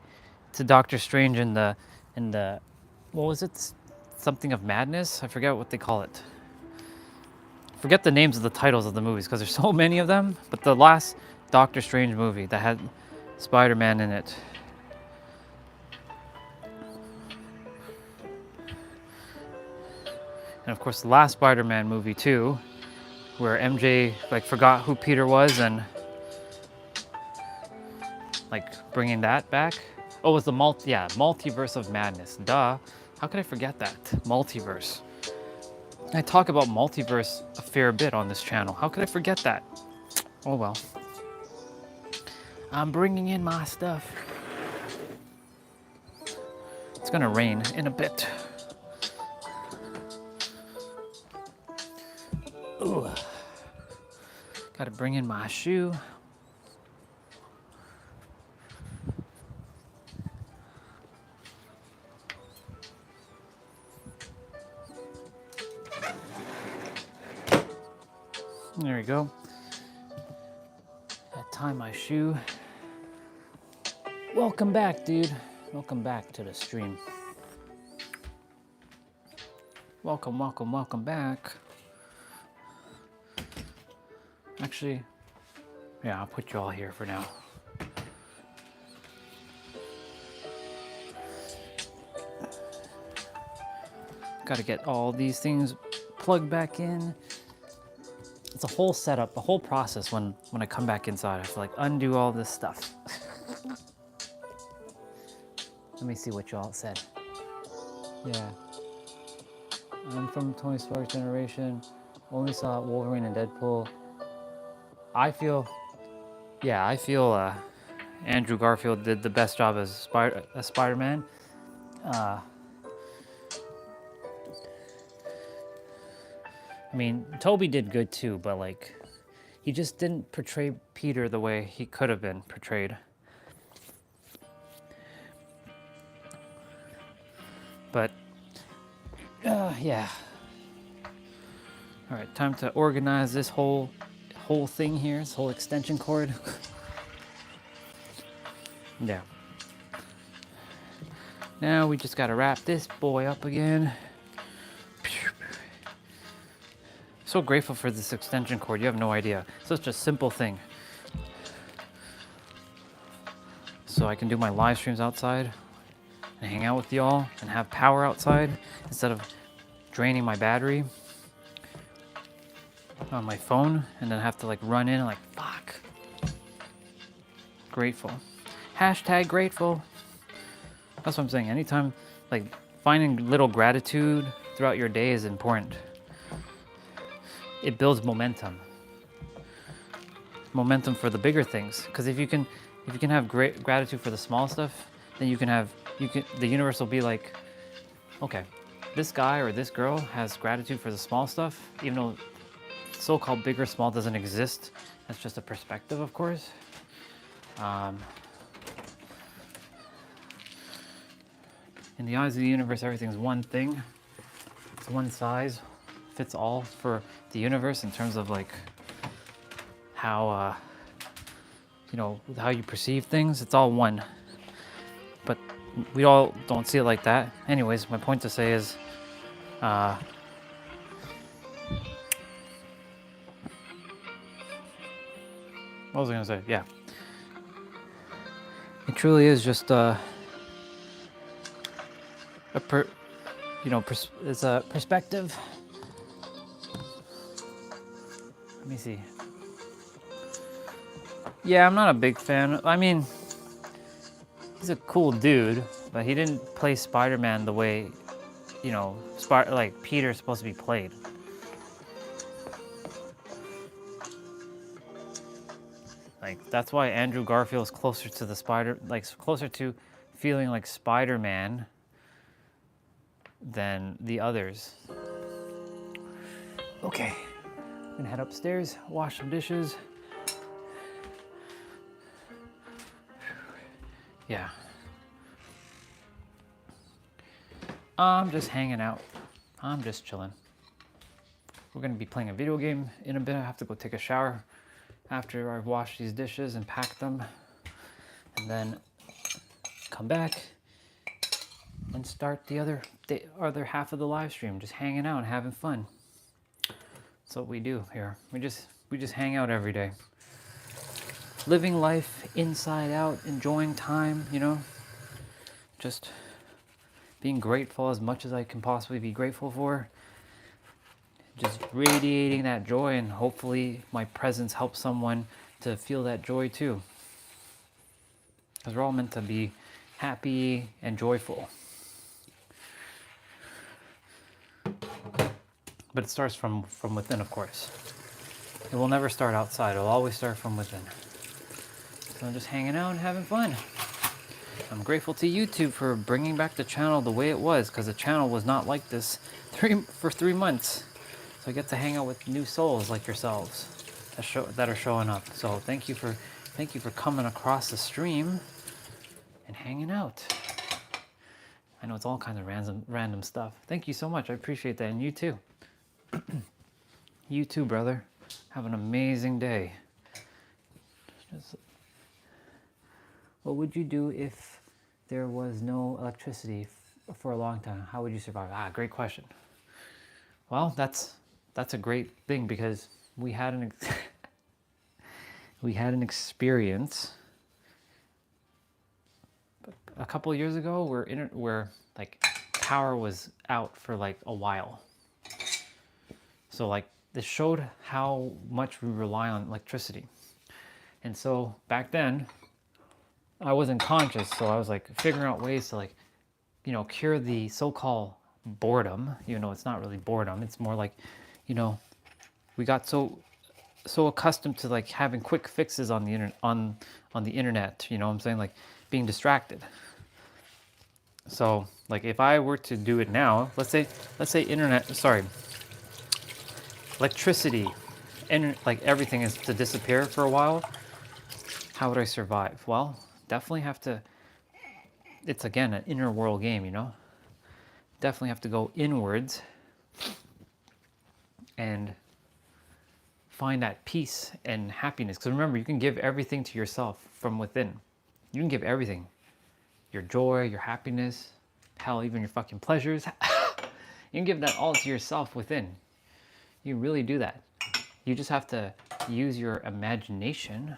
Doctor Strange in the what was it? Something of Madness? I forget what they call it. Forget the names of the titles of the movies because there's so many of them, but the last Doctor Strange movie that had Spider-Man in it. And of course the last Spider-Man movie too, where MJ like forgot who Peter was and like bringing that back. Oh, it was the Multiverse of Madness. Duh. How could I forget that? Multiverse. I talk about multiverse a fair bit on this channel. How could I forget that? Oh well. I'm bringing in my stuff. It's gonna rain in a bit. Ooh. Gotta bring in my shoe. There we go. Gotta tie my shoe. Welcome back, dude. Welcome back to the stream. Welcome, welcome, welcome back. Actually, yeah, I'll put you all here for now. Gotta get all these things plugged back in. It's a whole setup, a whole process when I come back inside. I have to like undo all this stuff. Let me see what y'all said. Yeah. I'm from Tony Stark's generation. Only saw Wolverine and Deadpool. I feel Andrew Garfield did the best job as Spider-Man. I mean, Toby did good too, but like, he just didn't portray Peter the way he could have been portrayed. But, yeah. All right, time to organize this whole thing here, this whole extension cord. Yeah. Now we just gotta wrap this boy up again. So grateful for this extension cord, you have no idea. Such a simple thing. So I can do my live streams outside and hang out with y'all and have power outside instead of draining my battery on my phone and then have to like run in and like, fuck. Grateful. Hashtag grateful. That's what I'm saying. Anytime, like finding little gratitude throughout your day is important. It builds momentum. Momentum for the bigger things. Because if you can have great gratitude for the small stuff, then the universe will be like, okay, this guy or this girl has gratitude for the small stuff, even though so-called big or small doesn't exist. That's just a perspective, of course. In the eyes of the universe, everything's one thing. It's one size fits all for the universe in terms of like how how you perceive things. It's all one, but we all don't see it like that. Anyways, my point to say is what was I gonna say? Yeah, it truly is just it's a perspective. Let me see. Yeah, I'm not a big fan. I mean, he's a cool dude, but he didn't play Spider-Man the way, like Peter's supposed to be played. Like, that's why Andrew Garfield is closer to the spider, like closer to feeling like Spider-Man than the others. Okay, I'm gonna head upstairs, wash some dishes. Yeah. I'm just hanging out. I'm just chilling. We're gonna be playing a video game in a bit. I have to go take a shower after I wash these dishes and pack them, and then come back and start the other half of the live stream, just hanging out and having fun. That's what we do here. We just hang out every day, living life inside out, enjoying time, you know, just being grateful as much as I can possibly be grateful for, just radiating that joy, and hopefully my presence helps someone to feel that joy too, because we're all meant to be happy and joyful. But it starts from within, of course. It will never start outside. It'll always start from within. So I'm just hanging out and having fun. I'm grateful to YouTube for bringing back the channel the way it was, because the channel was not like this for 3 months. So I get to hang out with new souls like yourselves that are showing up. So thank you for coming across the stream and hanging out. I know it's all kinds of random stuff. Thank you so much. I appreciate that, and you too. You too, brother. Have an amazing day. What would you do if there was no electricity for a long time? How would you survive? Great question. Well, that's a great thing, because we had an an experience a couple of years ago where like power was out for like a while. So like this showed how much we rely on electricity. And so back then I wasn't conscious, so I was like figuring out ways to, like, you know, cure the so-called boredom. You know, it's not really boredom. It's more like, you know, we got so accustomed to like having quick fixes on the internet, you know what I'm saying? Like being distracted. So like if I were to do it now, let's say electricity, and like everything is to disappear for a while, how would I survive? Well, definitely have to, it's again an inner world game, you know? Definitely have to go inwards and find that peace and happiness. Because remember, you can give everything to yourself from within. You can give everything. Your joy, your happiness, hell, even your fucking pleasures. You can give that all to yourself within. You can really do that. You just have to use your imagination.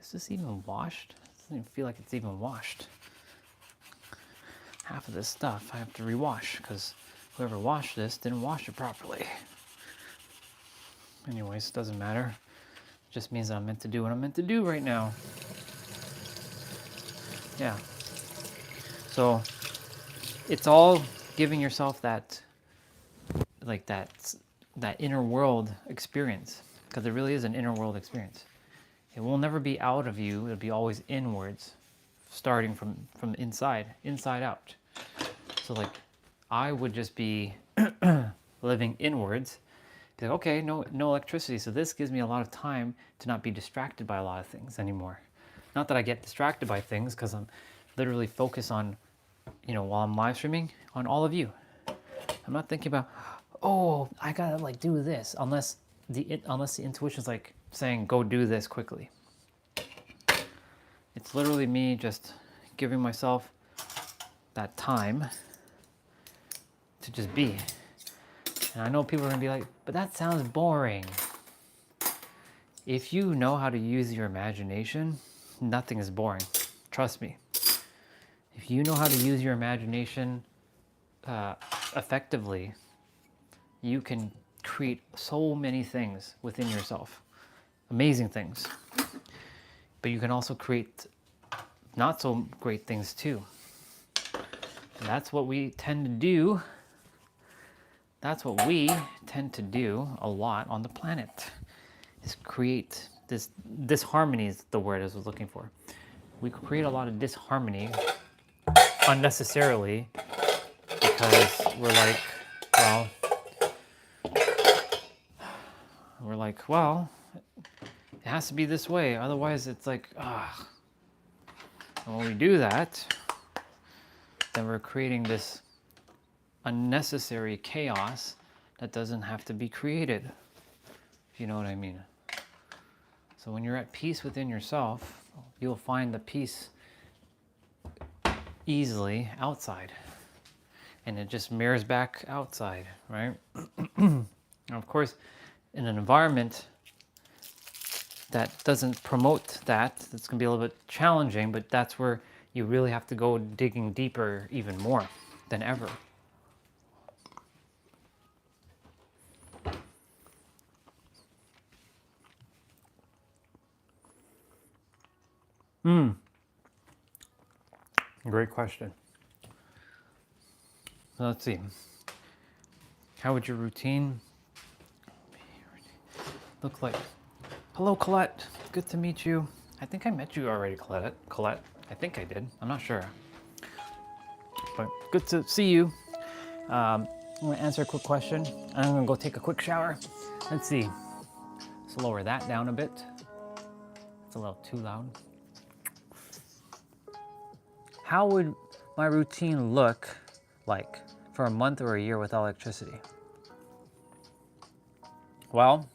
Is this even washed? It doesn't even feel like it's even washed. Half of this stuff I have to rewash, because whoever washed this didn't wash it properly. Anyways, it doesn't matter. It just means that I'm meant to do what I'm meant to do right now. Yeah. So it's all giving yourself that, like that inner world experience, because it really is an inner world experience. It will never be out of you. It'll be always inwards, starting from inside out. So like, I would just be living inwards. Be like, okay, no electricity. So this gives me a lot of time to not be distracted by a lot of things anymore. Not that I get distracted by things, because I'm literally focused on, you know, while I'm live streaming, on all of you. I'm not thinking about, oh, I gotta like do this, unless the intuition's like saying, go do this quickly. It's literally me just giving myself that time to just be. And I know people are gonna be like, but that sounds boring. If you know how to use your imagination, nothing is boring. Trust me. If you know how to use your imagination effectively, you can create so many things within yourself. Amazing things. But you can also create not so great things too. And that's what we tend to do. That's what we tend to do a lot on the planet, is create this disharmony is the word I was looking for. We create a lot of disharmony unnecessarily because we're like, well, it has to be this way. Otherwise, it's like, ah. And when we do that, then we're creating this unnecessary chaos that doesn't have to be created, if you know what I mean. So when you're at peace within yourself, you'll find the peace easily outside. And it just mirrors back outside, right? And of course, in an environment that doesn't promote that, it's going to be a little bit challenging, but that's where you really have to go digging deeper even more than ever. Great question. So let's see. How would your routine look like? Hello, Colette. Good to meet you. I think I met you already, Colette. I think I did. I'm not sure. But good to see you. I'm going to answer a quick question. I'm going to go take a quick shower. Let's see. Let's lower that down a bit. It's a little too loud. How would my routine look like for a month or a year without electricity? Well,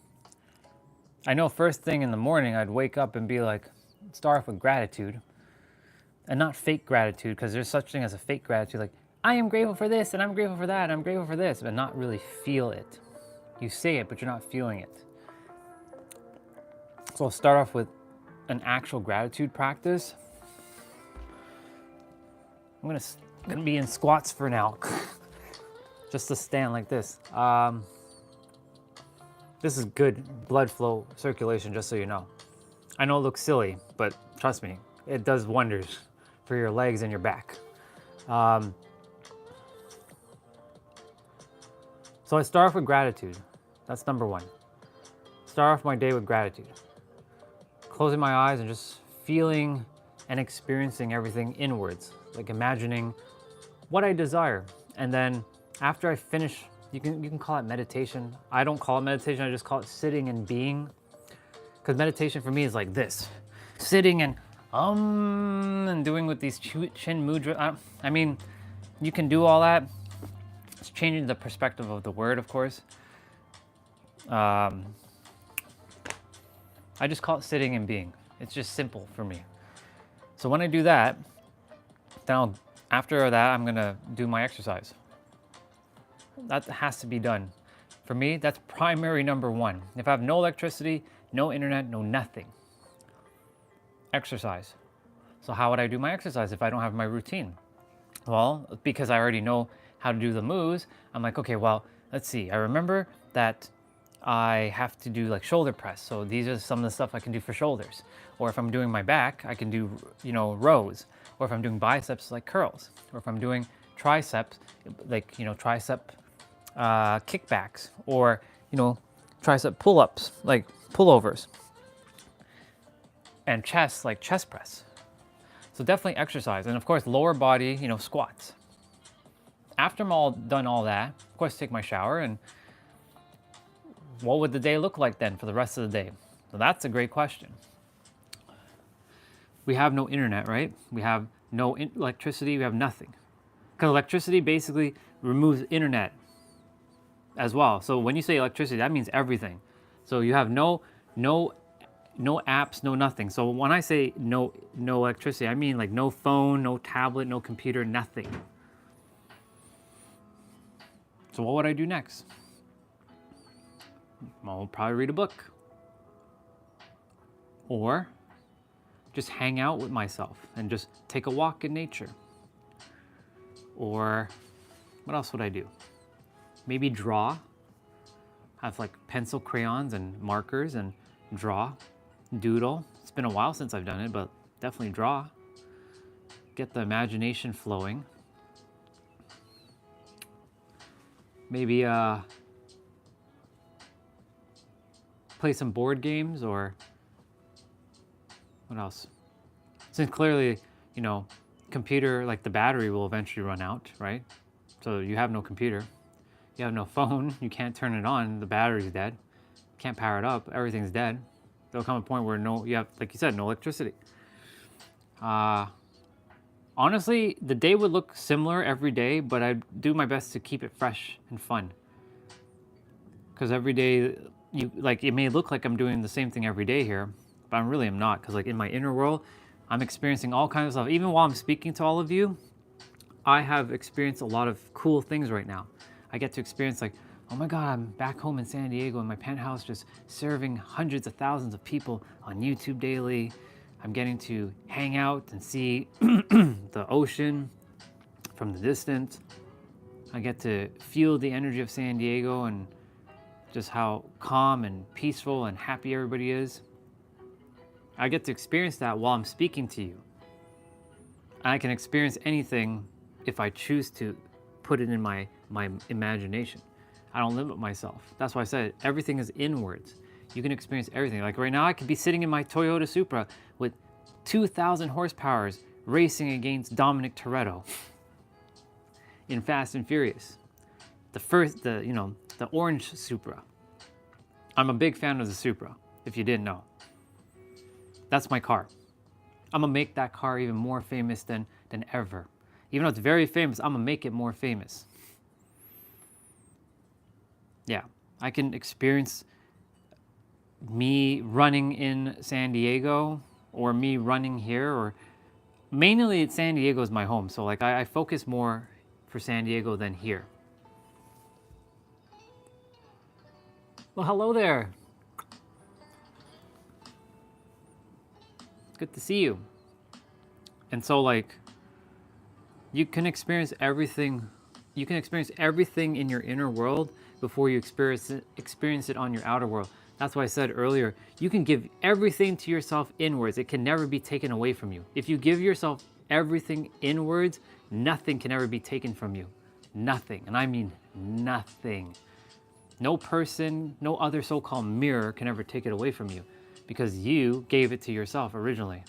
I know first thing in the morning I'd wake up and be like, start off with gratitude. And not fake gratitude, because there's such thing as a fake gratitude, like, I am grateful for this, and I'm grateful for that, and I'm grateful for this, but not really feel it. You say it, but you're not feeling it. So I'll start off with an actual gratitude practice. I'm gonna be in squats for now, just to stand like this. This is good blood flow circulation, just so you know. I know it looks silly, but trust me, it does wonders for your legs and your back. So I start off with gratitude. That's number one. Start off my day with gratitude. Closing my eyes and just feeling and experiencing everything inwards, like imagining what I desire. And then after I finish, you can call it meditation. I don't call it meditation, I just call it sitting and being. Because meditation for me is like this, sitting and doing with these chin mudra. I mean, you can do all that. It's changing the perspective of the word, of course. I just call it sitting and being. It's just simple for me. So when I do that, then after that, I'm gonna do my exercise. That has to be done. For me, that's primary number one. If I have no electricity, no internet, no nothing, exercise. So how would I do my exercise if I don't have my routine? Well, because I already know how to do the moves, I'm like, okay, well, let's see. I remember that I have to do like shoulder press. So these are some of the stuff I can do for shoulders. Or if I'm doing my back, I can do, rows. Or if I'm doing biceps, like curls. Or if I'm doing triceps, like, tricep kickbacks. Or, tricep pull-ups, like pullovers. And chest, like chest press. So definitely exercise. And of course, lower body, squats. After I'm all done all that, of course, take my shower. And what would the day look like then for the rest of the day? So that's a great question. We have no internet, right? We have no electricity, we have nothing. Because electricity basically removes internet as well. So when you say electricity, that means everything. So you have no apps, no nothing. So when I say no electricity, I mean like no phone, no tablet, no computer, nothing. So what would I do next? I'll probably read a book. Or just hang out with myself and just take a walk in nature. Or what else would I do? Maybe draw. Have like pencil, crayons, and markers and draw, doodle. It's been a while since I've done it, but definitely draw. Get the imagination flowing. Maybe play some board games or What else? Since clearly, you know, computer, like the battery will eventually run out, right? So you have no computer, you have no phone, you can't turn it on, the battery's dead, can't power it up, everything's dead. There'll come a point where you have, like you said, no electricity. Honestly, the day would look similar every day, but I'd do my best to keep it fresh and fun. Because every day, it may look like I'm doing the same thing every day here, but I really am not. Because like in my inner world, I'm experiencing all kinds of stuff. Even while I'm speaking to all of you, I have experienced a lot of cool things right now. I get to experience like, oh my God, I'm back home in San Diego in my penthouse, just serving hundreds of thousands of people on YouTube daily. I'm getting to hang out and see the ocean from the distance. I get to feel the energy of San Diego and just how calm and peaceful and happy everybody is. I get to experience that while I'm speaking to you. I can experience anything if I choose to put it in my imagination. I don't limit myself. That's why I said everything is inwards. You can experience everything. Like right now, I could be sitting in my Toyota Supra with 2,000 horsepower racing against Dominic Toretto in Fast and Furious. The orange Supra. I'm a big fan of the Supra, if you didn't know. That's my car. I'm gonna make that car even more famous than ever. Even though it's very famous, I'm gonna make it more famous. Yeah, I can experience me running in San Diego or me running here, or mainly San Diego is my home. So like I focus more for San Diego than here. Well, hello there. Good to see you. And so like, you can experience everything. You can experience everything in your inner world before you experience it on your outer world. That's why I said earlier, you can give everything to yourself inwards. It can never be taken away from you. If you give yourself everything inwards, nothing can ever be taken from you. Nothing, and I mean nothing. No person, no other so-called mirror can ever take it away from you because you gave it to yourself originally.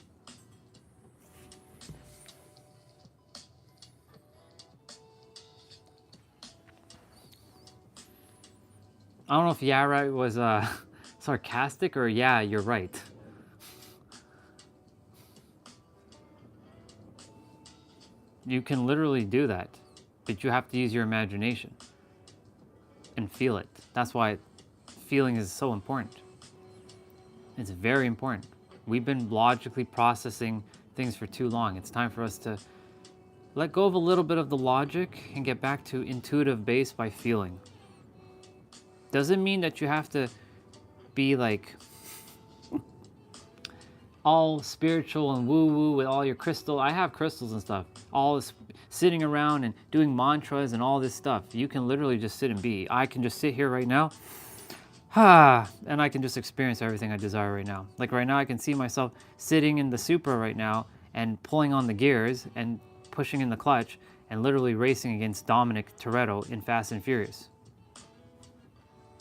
I don't know if yeah right was sarcastic or yeah, you're right. You can literally do that, but you have to use your imagination and feel it. That's why feeling is so important. It's very important. We've been logically processing things for too long. It's time for us to let go of a little bit of the logic and get back to intuitive base by feeling. Doesn't mean that you have to be like all spiritual and woo-woo with all your crystal. I have crystals and stuff. All this sitting around and doing mantras and all this stuff. You can literally just sit and be. I can just sit here right now, and I can just experience everything I desire right now. Like right now, I can see myself sitting in the Supra right now and pulling on the gears and pushing in the clutch and literally racing against Dominic Toretto in Fast and Furious.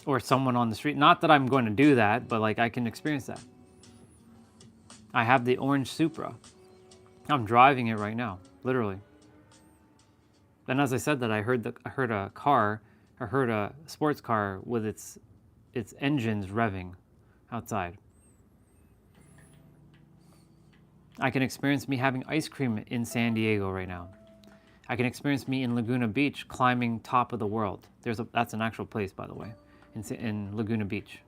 Or someone on the street. Not that I'm going to do that, but like I can experience that. I have the orange Supra. I'm driving it right now, literally. And as I said that, I heard a sports car with its engines revving outside. I can experience me having ice cream in San Diego right now. I can experience me in Laguna Beach climbing top of the world. That's an actual place, by the way, in Laguna Beach.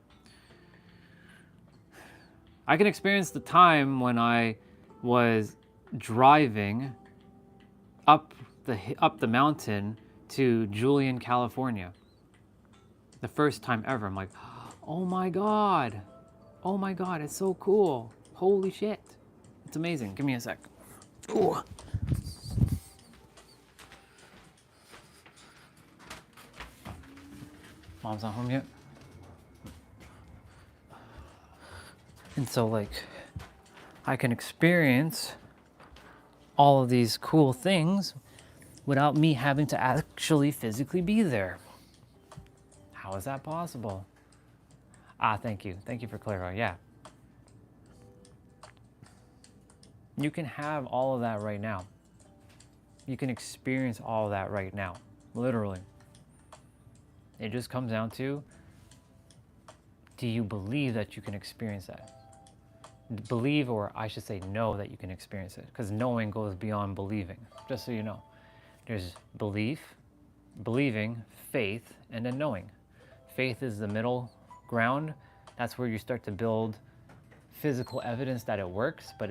I can experience the time when I was driving up the mountain to Julian, California. The first time ever. I'm like, oh my God, it's so cool. Holy shit. It's amazing. Give me a sec. Ooh. Mom's not home yet? And so like, I can experience all of these cool things without me having to actually physically be there. How is that possible? Thank you. Thank you for clarifying, yeah. You can have all of that right now. You can experience all of that right now, literally. It just comes down to, do you believe that you can experience that? Believe, or I should say know that you can experience it, because knowing goes beyond believing, just so you know. There's belief, believing, faith, and then knowing. Faith is the middle ground. That's where you start to build physical evidence that it works, but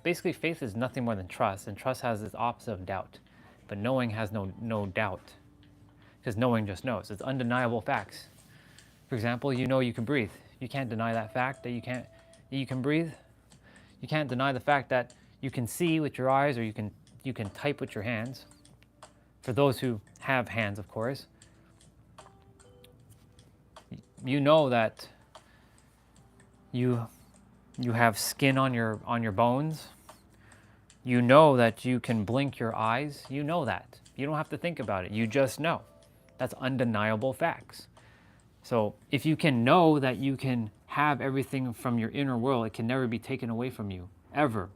basically faith is nothing more than trust, and trust has its opposite of doubt. But knowing has no doubt, because knowing just knows. It's undeniable facts. For example, you know you can breathe. You can't deny that fact that you can breathe. You can't deny the fact that you can see with your eyes, or you can type with your hands. For those who have hands, of course. You know that you have skin on your bones. You know that you can blink your eyes. You know that. You don't have to think about it. You just know. That's undeniable facts. So if you can know that you can have everything from your inner world, it can never be taken away from you, ever.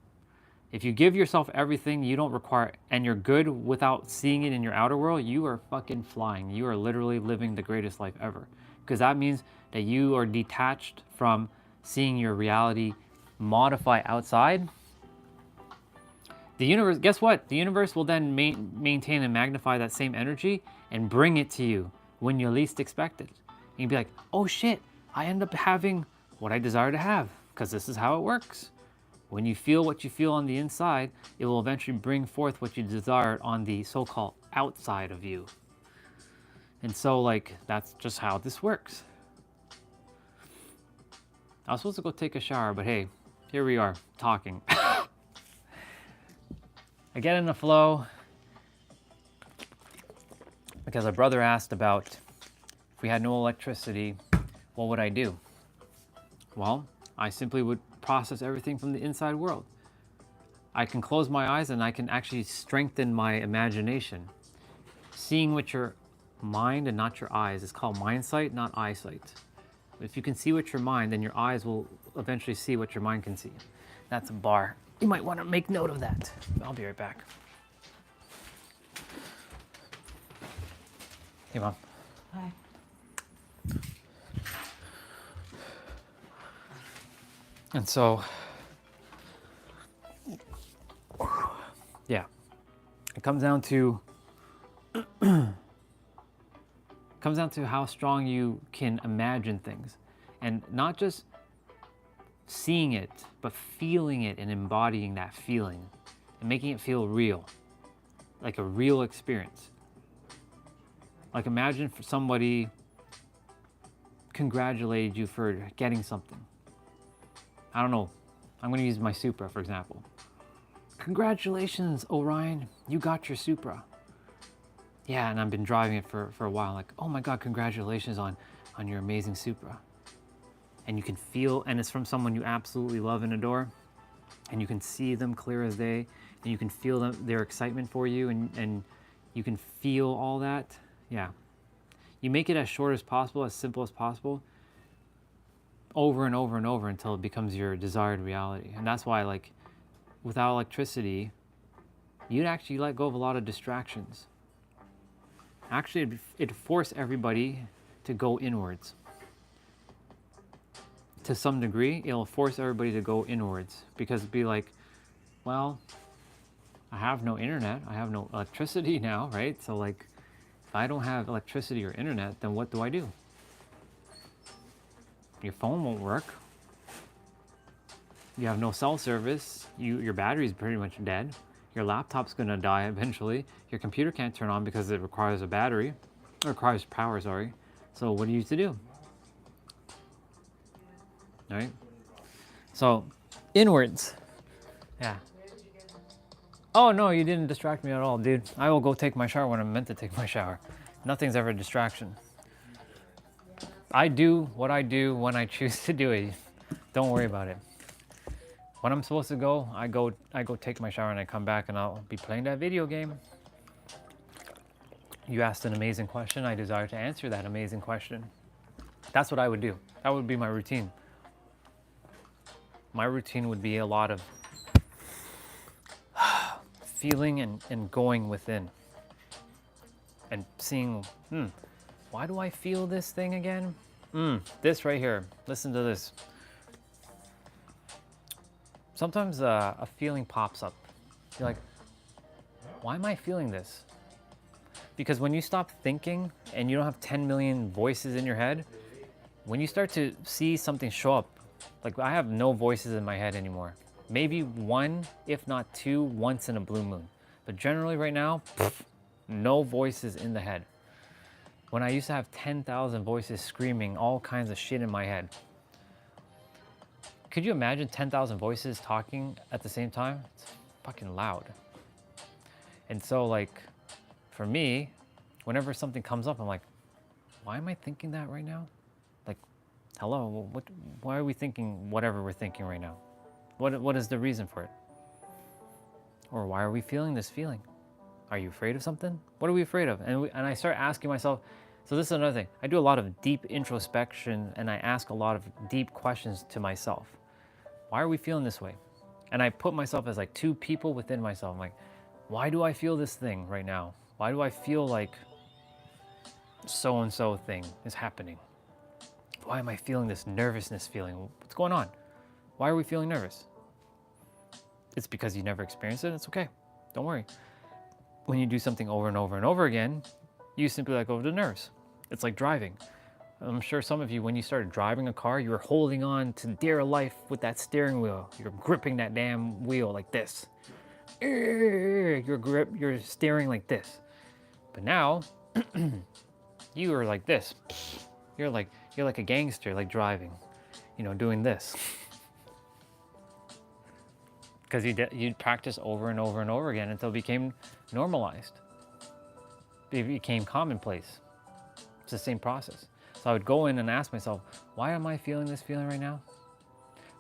If you give yourself everything you don't require, and you're good without seeing it in your outer world, you are fucking flying. You are literally living the greatest life ever. Because that means that you are detached from seeing your reality modify outside. The universe, guess what? The universe will then maintain and magnify that same energy and bring it to you when you least expect it. And you'd be like, oh shit, I end up having what I desire to have, because this is how it works. When you feel what you feel on the inside, it will eventually bring forth what you desire on the so-called outside of you. And so, like, that's just how this works. I was supposed to go take a shower, but hey, here we are, talking. I get in the flow because a brother asked about, if we had no electricity, what would I do? Well, I simply would process everything from the inside world. I can close my eyes and I can actually strengthen my imagination. Seeing with your mind and not your eyes. It's called mind sight, not eyesight. If you can see with your mind, then your eyes will eventually see what your mind can see. That's a bar. You might want to make note of that. I'll be right back. Hey, Mom. Hi. And so, yeah, it comes down to how strong you can imagine things, and not just seeing it, but feeling it and embodying that feeling and making it feel real, like a real experience. Like, imagine for somebody congratulated you for getting something. I don't know. I'm going to use my Supra, for example. Congratulations, Orion, you got your Supra. Yeah, and I've been driving it for a while. Like, oh my God, congratulations on your amazing Supra. And you can feel, and it's from someone you absolutely love and adore, and you can see them clear as day, and you can feel their excitement for you, and you can feel all that. Yeah. You make it as short as possible, as simple as possible, over and over and over until it becomes your desired reality. And that's why, like, without electricity, you'd actually let go of a lot of distractions. Actually, it'd force everybody to go inwards. To some degree, it'll force everybody to go inwards, because it'd be like, well, I have no internet, I have no electricity now, right? So, like, if I don't have electricity or internet, then what do I do? Your phone won't work. You have no cell service. Your battery's pretty much dead. Your laptop's gonna die eventually. Your computer can't turn on because it requires a battery. It requires power, sorry. So what do you used to do? All right? So, inwards. Yeah. Oh no, you didn't distract me at all, dude. I will go take my shower when I'm meant to take my shower. Nothing's ever a distraction. I do what I do when I choose to do it. Don't worry about it. When I'm supposed to go, I go take my shower and I come back and I'll be playing that video game. You asked an amazing question. I desire to answer that amazing question. That's what I would do. That would be my routine. my routine would be a lot of feeling and going within and seeing, why do I feel this thing again? This right here, listen to this. Sometimes a feeling pops up. You're like, why am I feeling this? Because when you stop thinking and you don't have 10 million voices in your head, when you start to see something show up, like I have no voices in my head anymore. Maybe one, if not two, once in a blue moon. But generally right now, no voices in the head. When I used to have 10,000 voices screaming all kinds of shit in my head. Could you imagine 10,000 voices talking at the same time? It's fucking loud. And so like, for me, whenever something comes up, I'm like, why am I thinking that right now? Like, hello, why are we thinking whatever we're thinking right now? What is the reason for it? Or why are we feeling this feeling? Are you afraid of something? What are we afraid of? And I start asking myself, so this is another thing. I do a lot of deep introspection and I ask a lot of deep questions to myself. Why are we feeling this way? And I put myself as like two people within myself. I'm like, why do I feel this thing right now? Why do I feel like so-and-so thing is happening? Why am I feeling this nervousness feeling? What's going on? Why are we feeling nervous? It's because you never experienced it. It's okay. Don't worry. When you do something over and over and over again, you simply let go of the nerves. It's like driving. I'm sure some of you, when you started driving a car, you were holding on to dear life with that steering wheel. You're gripping that damn wheel like this. You're steering like this. But now, you are like this. You're like a gangster, like driving, doing this. Because you'd practice over and over and over again until it became normalized. It became commonplace. It's the same process. So I would go in and ask myself, why am I feeling this feeling right now?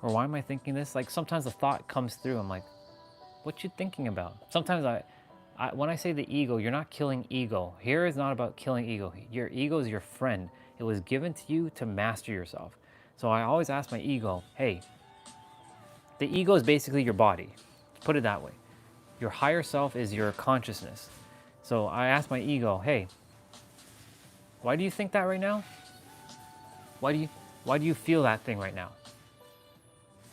Or why am I thinking this? Like sometimes a thought comes through. I'm like, what you thinking about? Sometimes when I say the ego, you're not killing ego. Here is not about killing ego. Your ego is your friend. It was given to you to master yourself. So I always ask my ego, hey, the ego is basically your body. Put it that way. Your higher self is your consciousness. So I ask my ego, hey, why do you think that right now? Why do you feel that thing right now?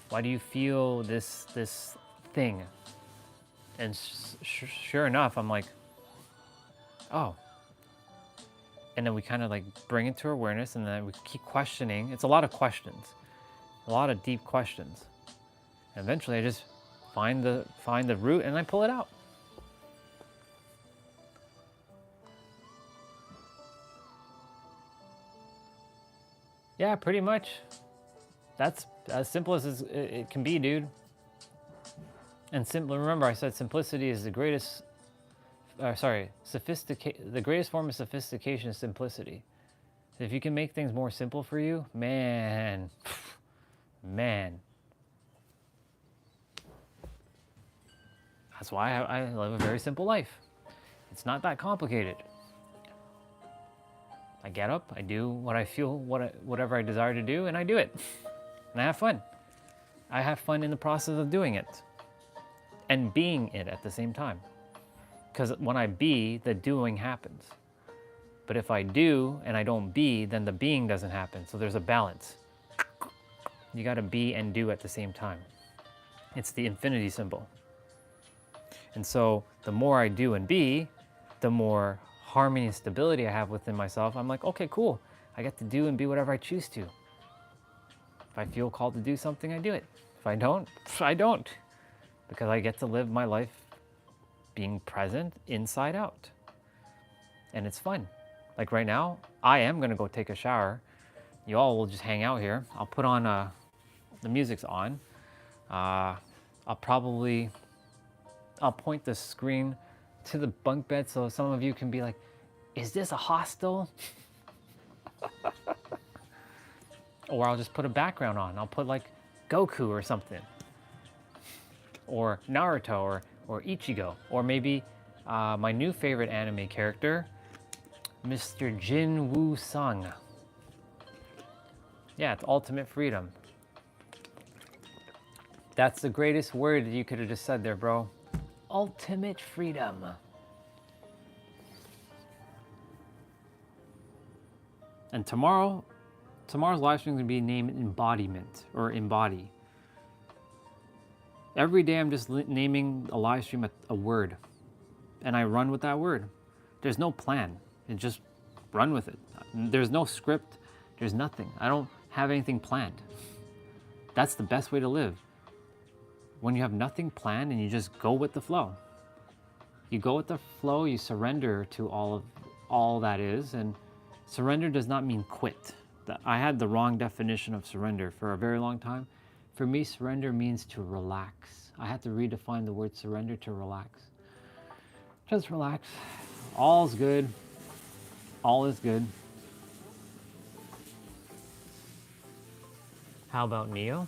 Why do you feel this thing? And sure enough, I'm like, oh. And then we kind of like bring it to awareness, and then we keep questioning. It's a lot of questions, a lot of deep questions. And eventually I just find the root and I pull it out. Yeah, pretty much. That's as simple as it can be, dude. And remember, I said simplicity is the greatest. The greatest form of sophistication is simplicity. If you can make things more simple for you, man. That's why I live a very simple life. It's not that complicated. I get up, I do what I feel, whatever I desire to do, and I do it. And I have fun. I have fun in the process of doing it. And being it at the same time. Because when I be, the doing happens. But if I do and I don't be, then the being doesn't happen. So there's a balance. You gotta be and do at the same time. It's the infinity symbol. And so the more I do and be, the more harmony and stability I have within myself. I'm like, okay, cool. I get to do and be whatever I choose to. If I feel called to do something, I do it. If I don't, I don't. Because I get to live my life being present inside out. And it's fun. Like right now, I am gonna go take a shower. You all will just hang out here. I'll put on, the music's on. I'll point the screen to the bunk bed so some of you can be like, is this a hostel? Or I'll just put a background on. I'll put like Goku or something. Or Naruto or Ichigo. Or maybe my new favorite anime character, Mr. Jin Woo Sung. Yeah, it's ultimate freedom. That's the greatest word you could have just said there, bro. Ultimate freedom. And tomorrow's live stream is going to be named Embodiment, or Embody. Every day I'm just naming a live stream a word, and I run with that word. There's no plan, and just run with it. There's no script, there's nothing. I don't have anything planned. That's the best way to live. When you have nothing planned and you just go with the flow. You go with the flow, you surrender to all that is, and surrender does not mean quit. I had the wrong definition of surrender for a very long time. For me, surrender means to relax. I had to redefine the word surrender to relax. Just relax. All's good. All is good. How about Neo?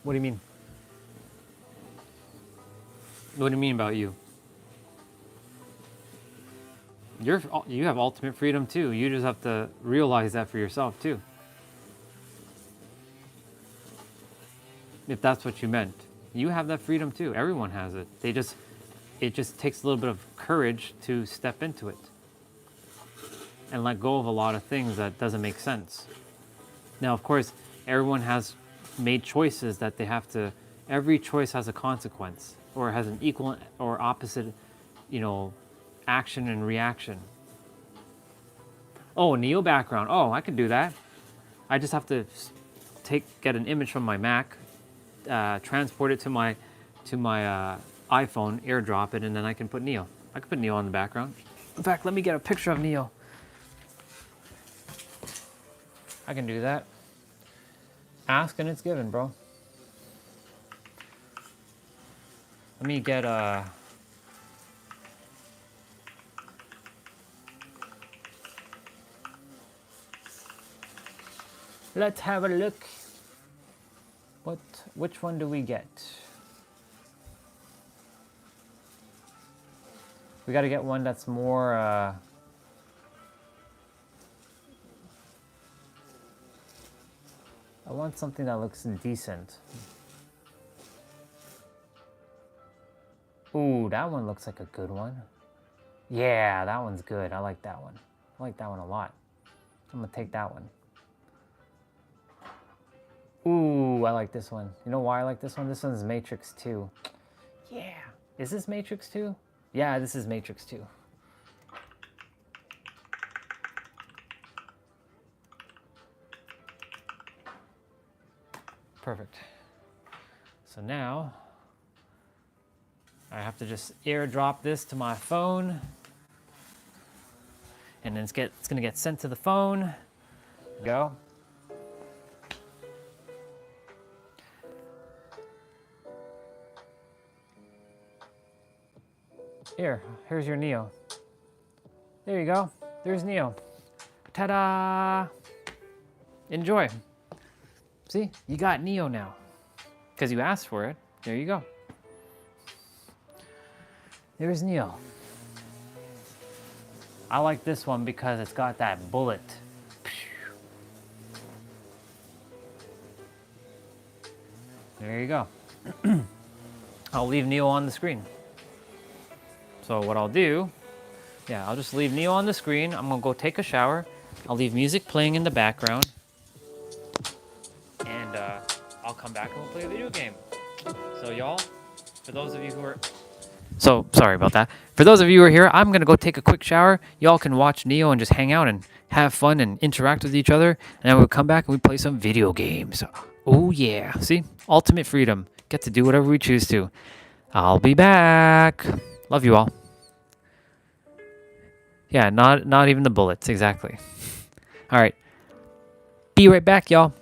What do you mean? What do you mean about you? You have ultimate freedom too. You just have to realize that for yourself too. If that's what you meant. You have that freedom too. Everyone has it. It just takes a little bit of courage to step into it and let go of a lot of things that doesn't make sense. Now, of course, everyone has made choices that they have to, every choice has a consequence or has an equal or opposite, action and reaction. Oh, Neo background. Oh, I can do that. I just have to get an image from my Mac, transport it to my iPhone, airdrop it, and then I can put Neo. I can put Neo on the background. In fact, let me get a picture of Neo. I can do that. Ask and it's given, bro. Let me get a... Let's have a look. Which one do we get? We got to get one that's more... I want something that looks decent. Ooh, that one looks like a good one. Yeah, that one's good. I like that one. I like that one a lot. I'm gonna take that one. Ooh, I like this one. You know why I like this one? This one's Matrix 2. Yeah. Is this Matrix 2? Yeah, this is Matrix 2. Perfect. So now I have to just airdrop this to my phone, and then it's gonna get sent to the phone. Go. Here's your Neo. There you go. There's Neo. Ta-da! Enjoy. See, you got Neo now. Because you asked for it. There you go. There's Neo. I like this one because it's got that bullet. There you go. I'll leave Neo on the screen. So what I'll do, I'll just leave Neo on the screen. I'm gonna go take a shower. I'll leave music playing in the background. And I'll come back and we'll play a video game. So y'all, for those of you who are... So, sorry about that. For those of you who are here, I'm gonna go take a quick shower. Y'all can watch Neo and just hang out and have fun and interact with each other. And then we'll come back and we play some video games. Oh yeah, see? Ultimate freedom. Get to do whatever we choose to. I'll be back. Love you all. Yeah, not even the bullets, exactly. All right. Be right back, y'all.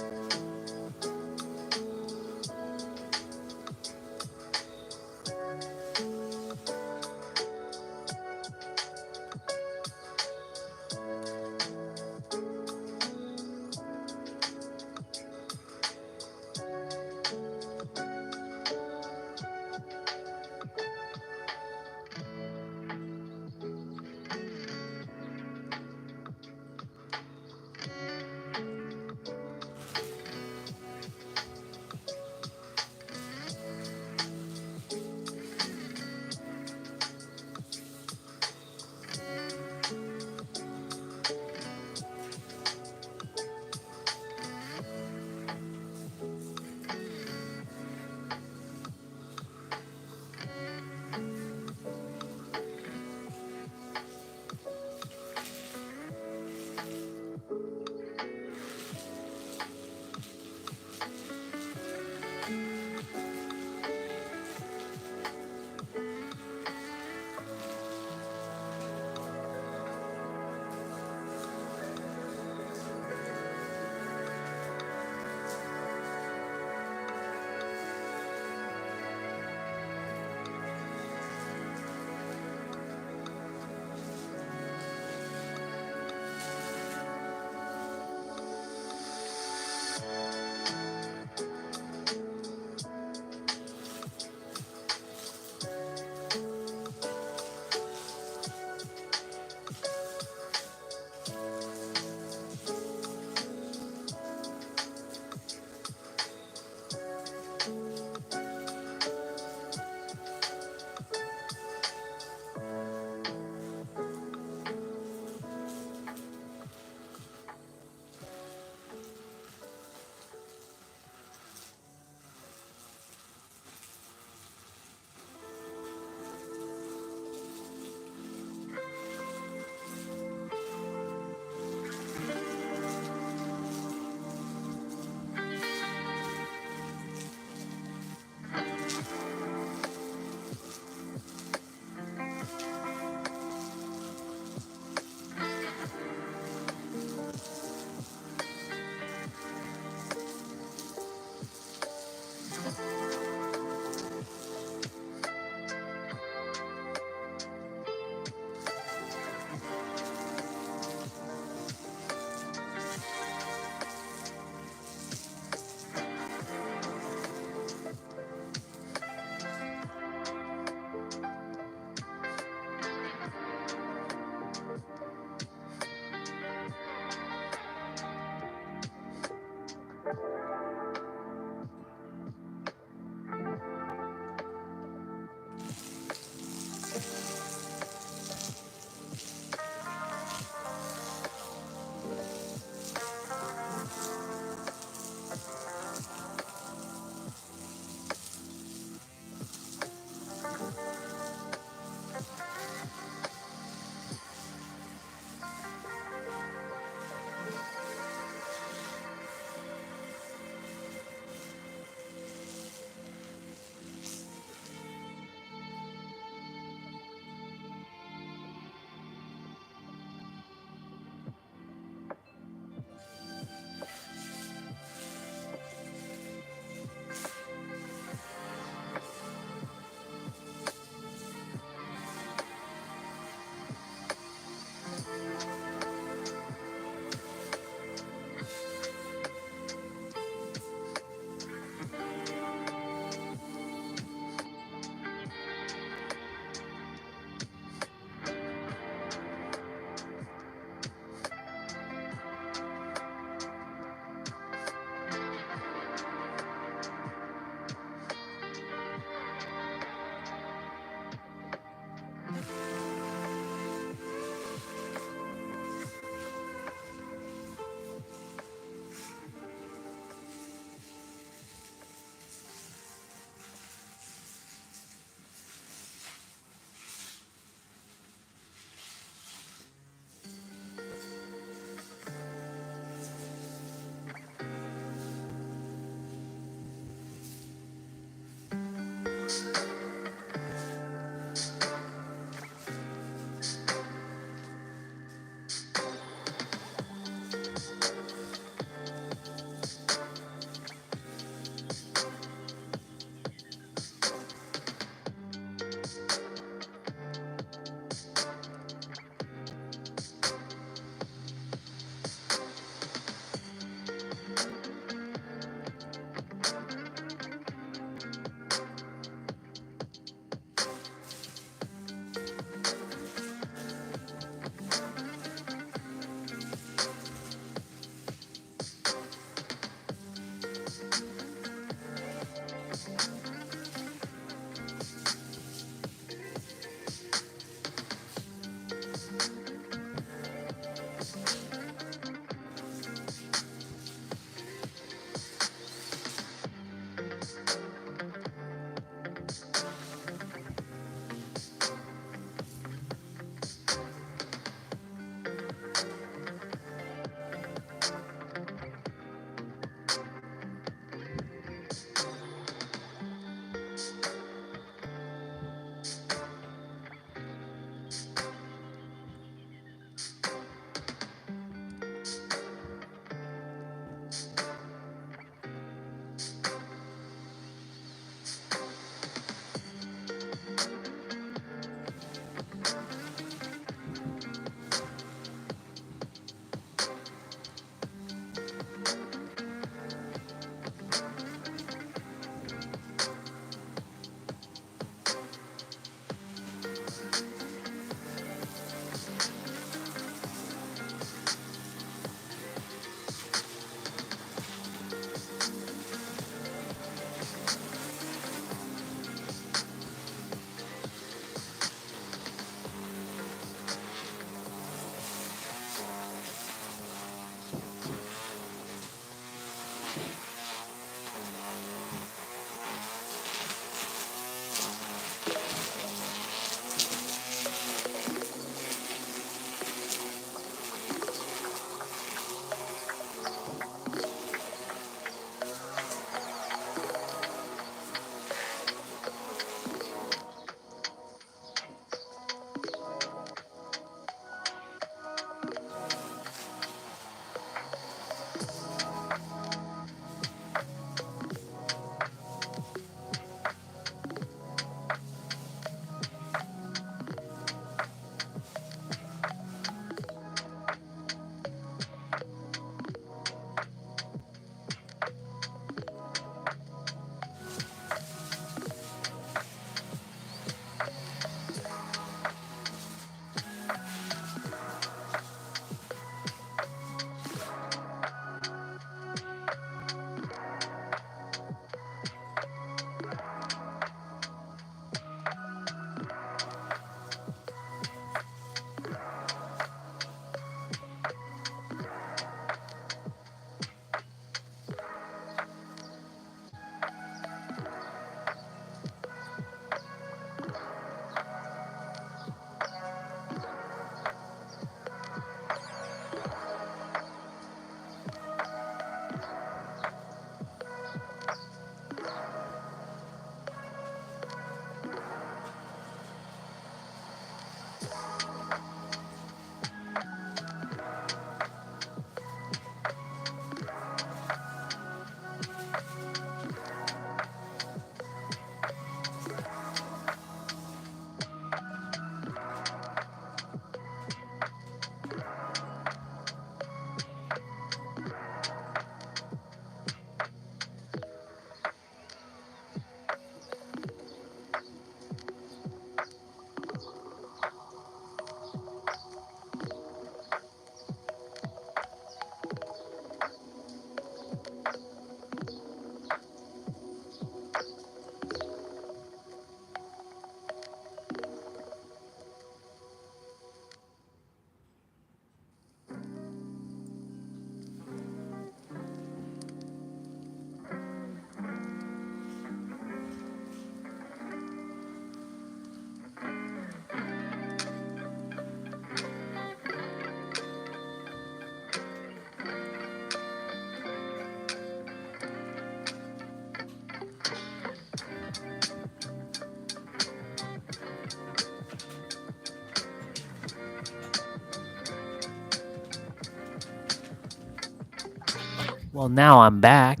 Well, now I'm back.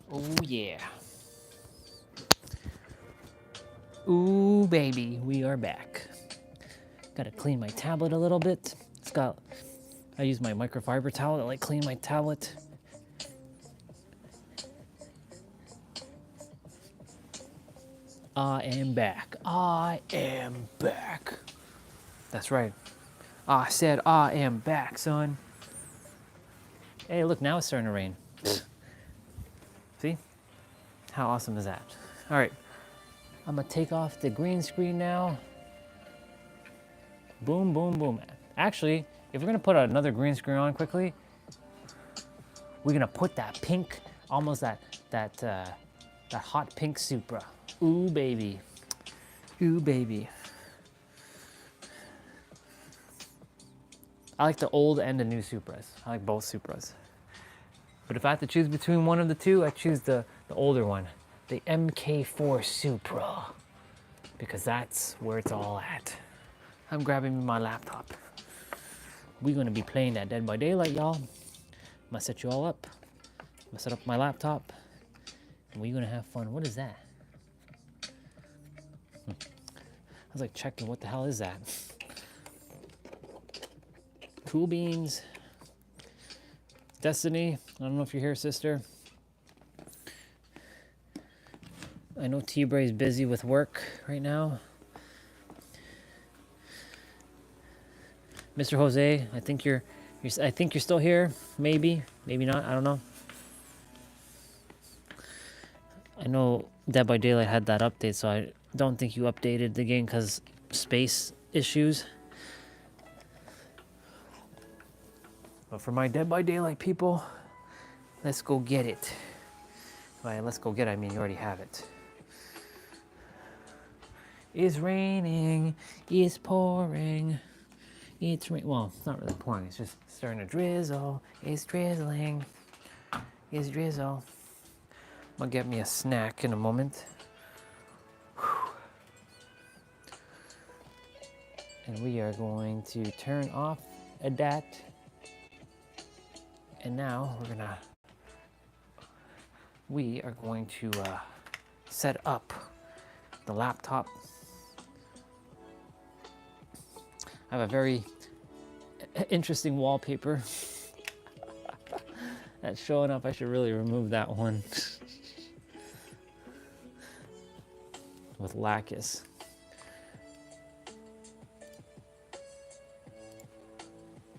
Oh, yeah. Ooh, baby, we are back. Gotta clean my tablet a little bit. I use my microfiber towel to like clean my tablet. I am back. I am back. That's right. I said I am back, son. Hey, look, now it's starting to rain. See? How awesome is that? All right, I'm gonna take off the green screen now. Boom, boom, boom. Actually, if we're gonna put another green screen on quickly, we're gonna put that pink, almost that hot pink Supra. Ooh, baby. Ooh, baby. I like the old and the new Supras. I like both Supras. But if I have to choose between one of the two, I choose the older one, the MK4 Supra, because that's where it's all at. I'm grabbing my laptop. We're gonna be playing that Dead by Daylight, y'all. I'm gonna set you all up. I'm gonna set up my laptop, and we're gonna have fun. What is that? I was like checking, what the hell is that? Cool beans. Destiny, I don't know if you're here, sister. I know T-Bray's busy with work right now. Mr. Jose, I think you're still here. Maybe not. I don't know. I know Dead by Daylight had that update, so I don't think you updated the game because space issues. But for my Dead by Daylight people, let's go get it. By let's go get it, I mean you already have it. It's raining, it's pouring, well, it's not really pouring, it's just starting to drizzle. It's drizzling, it's drizzle. I'm gonna get me a snack in a moment. Whew. And we are going to turn off that. And now we are going to set up the laptop. I have a very interesting wallpaper that's showing up. I should really remove that one with lacquer. So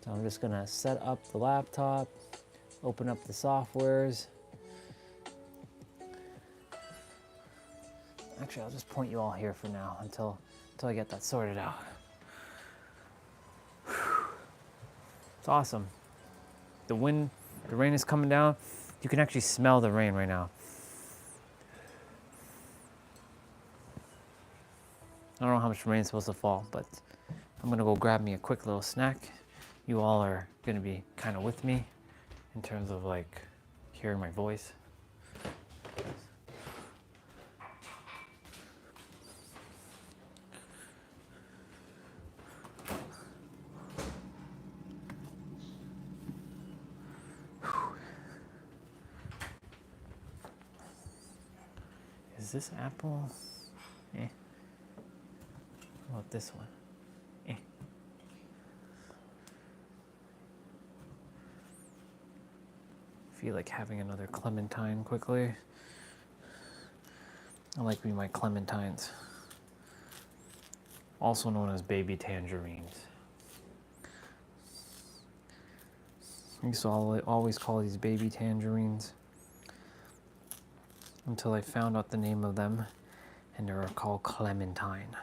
I'm just gonna set up the laptop, open up the softwares. Actually, I'll just point you all here for now until I get that sorted out. It's awesome. The rain is coming down. You can actually smell the rain right now. I don't know how much rain is supposed to fall, but I'm gonna go grab me a quick little snack. You all are gonna be kind of with me in terms of like hearing my voice. Is this apple? Eh. How about this one? Eh. Feel like having another clementine quickly. I like me my clementines, also known as baby tangerines. I used to always call these baby tangerines until I found out the name of them, and they were called clementine.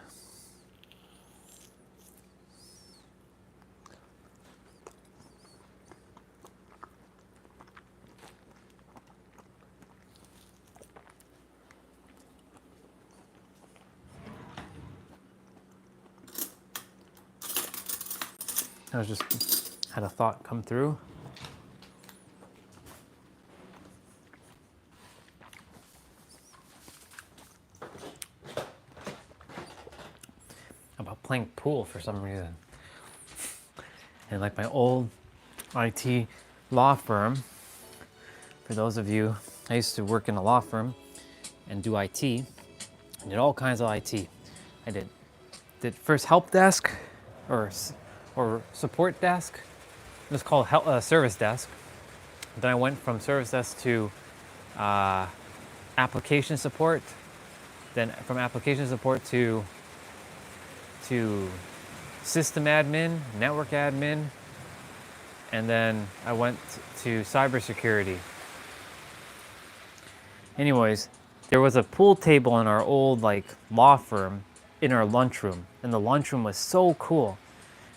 I was just had a thought come through. About playing pool for some reason. And like my old IT law firm, For those of you, I used to work in a law firm and do IT. I did all kinds of IT. I did first help desk or support desk. It was called service desk. Then I went from service desk to application support. Then from application support to system admin, network admin, and then I went to cybersecurity. Anyways, there was a pool table in our old law firm in our lunchroom, and the lunchroom was so cool.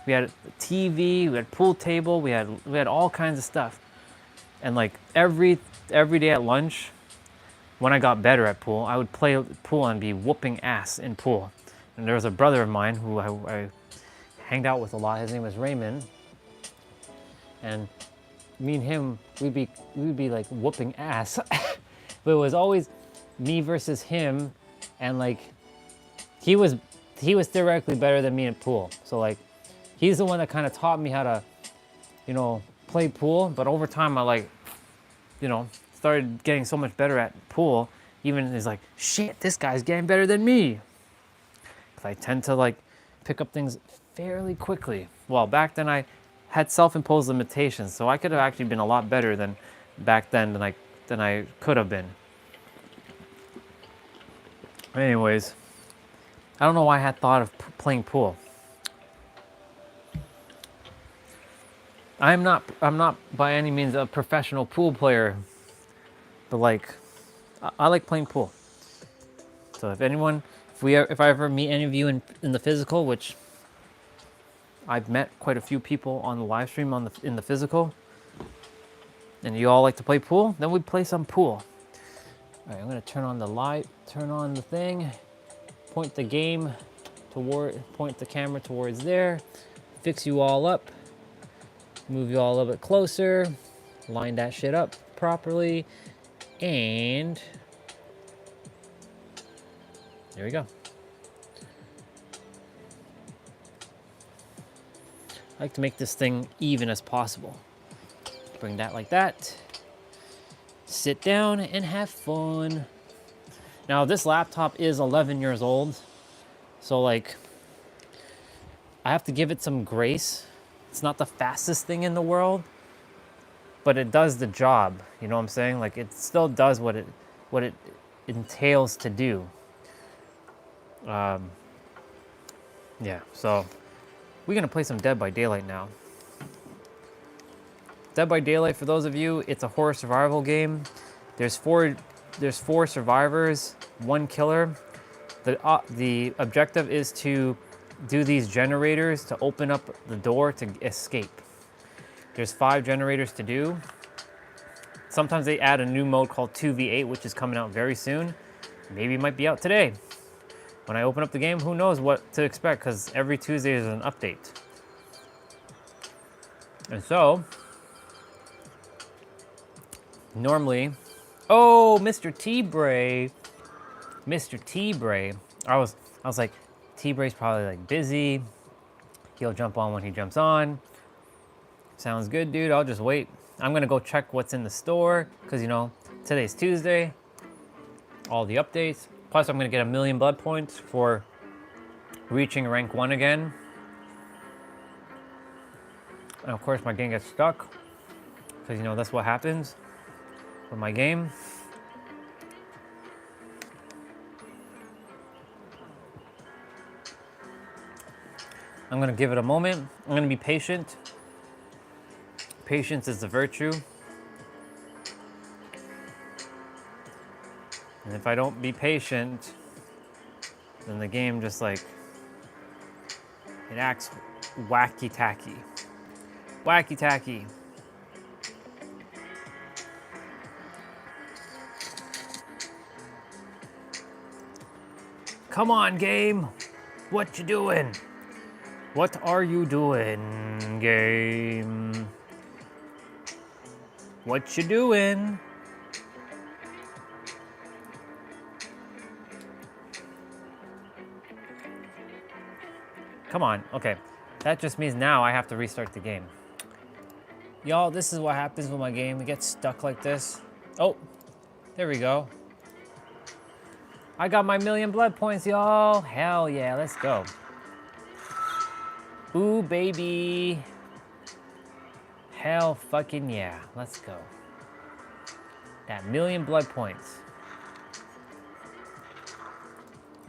We had a TV, we had a pool table, we had all kinds of stuff. And every day at lunch, when I got better at pool, I would play pool and be whooping ass in pool. And there was a brother of mine who I hanged out with a lot. His name was Raymond. And me and him, we'd be like whooping ass. But it was always me versus him, and he was theoretically better than me at pool. So he's the one that kind of taught me how to, play pool. But over time, I started getting so much better at pool. Even he's like, shit, this guy's getting better than me. Because I tend to pick up things fairly quickly. Well, back then I had self-imposed limitations, so I could have actually been a lot better than back then than I could have been. Anyways, I don't know why I had thought of playing pool. I'm not by any means a professional pool player, but I like playing pool. So if I ever meet any of you in the physical, which I've met quite a few people on the live stream in the physical, and you all like to play pool, then we play some pool. All right, I'm gonna turn on the light, turn on the thing, point the camera towards there, fix you all up, move you all a little bit closer, line that shit up properly, and there we go. I like to make this thing even as possible. Bring that like that. Sit down and have fun. Now this laptop is 11 years old, so I have to give it some grace. It's not the fastest thing in the world, but it does the job. You know what I'm saying? It still does what it entails to do. Yeah, so we're gonna play some Dead by Daylight now. Dead by Daylight, for those of you, it's a horror survival game. There's four survivors, one killer. The objective is to do these generators to open up the door to escape. There's 5 generators to do. Sometimes they add a new mode called 2v8, which is coming out very soon. Maybe it might be out today. When I open up the game, who knows what to expect, because every Tuesday is an update. And so, normally, oh, Mr. T-Bray. Mr. T-Bray. I was like, T-Bray's probably busy. He'll jump on when he jumps on. Sounds good, dude. I'll just wait. I'm gonna go check what's in the store, because today's Tuesday. All the updates. Plus, I'm gonna get 1,000,000 blood points for reaching rank 1 again. And of course, my game gets stuck, because that's what happens with my game. I'm gonna give it a moment. I'm gonna be patient. Patience is the virtue. And if I don't be patient, then the game just it acts wacky-tacky. Wacky-tacky. Come on, game. What you doing? What are you doing, game? What you doing? Come on, okay. That just means now I have to restart the game. Y'all, this is what happens with my game. It gets stuck like this. Oh, there we go. I got my 1,000,000 blood points, y'all. Hell yeah, let's go. Ooh, baby. Hell fucking yeah, let's go. That 1,000,000 blood points.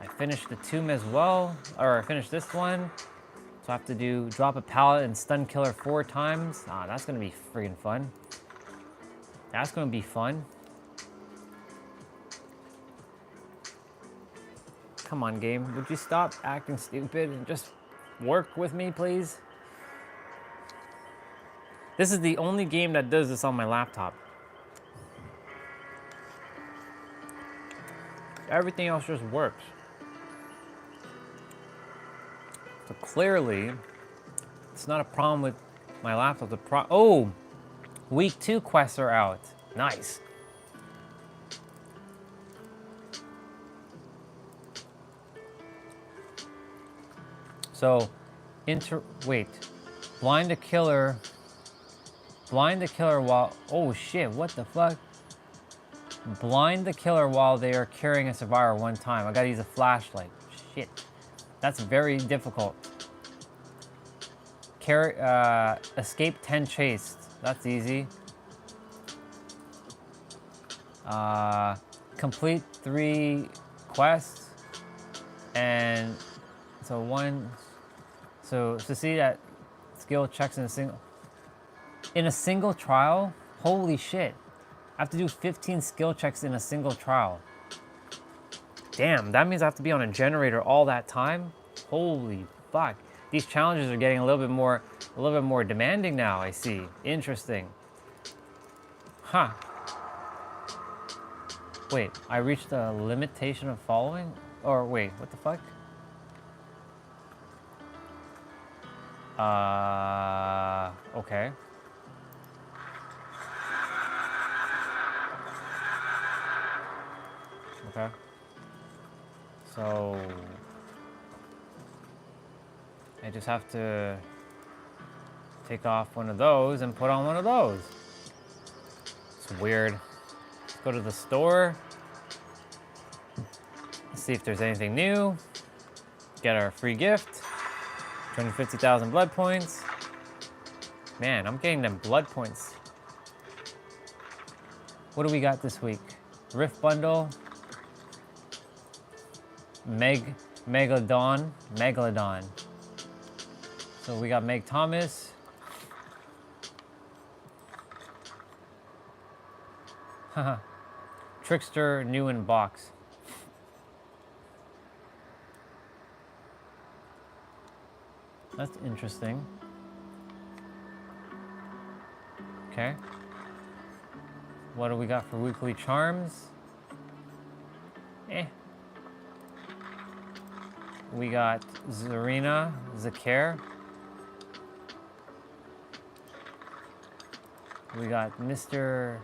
I finished the tomb as well, or I finished this one. So I have to do drop a pallet and stun killer 4 times. Ah, that's gonna be freaking fun. That's gonna be fun. Come on, game. Would you stop acting stupid and just work with me, please? This is the only game that does this on my laptop. Everything else just works. So clearly, it's not a problem with my laptop. Oh, week 2 quests are out. Nice. So, wait. Blind the killer while, oh shit, what the fuck? Blind the killer while they are carrying a survivor 1 time. I gotta use a flashlight. Shit. That's very difficult. Escape 10 chased. That's easy. Complete 3 quests. And so to see that skill checks in a single trial, holy shit. I have to do 15 skill checks in a single trial. Damn, that means I have to be on a generator all that time? Holy fuck. These challenges are getting a little bit more demanding now, I see. Interesting. Huh. Wait, I reached the limitation of following? Or wait, what the fuck? Okay. Okay. So I just have to take off one of those and put on one of those. It's weird. Let's go to the store. Let's see if there's anything new. Get our free gift. 250,000 blood points. Man, I'm getting them blood points. What do we got this week? Rift bundle. Megalodon. So we got Meg Thomas. Haha. Trickster new in box. That's interesting. Okay. What do we got for weekly charms? We got Zarina, Zakir. We got Mr.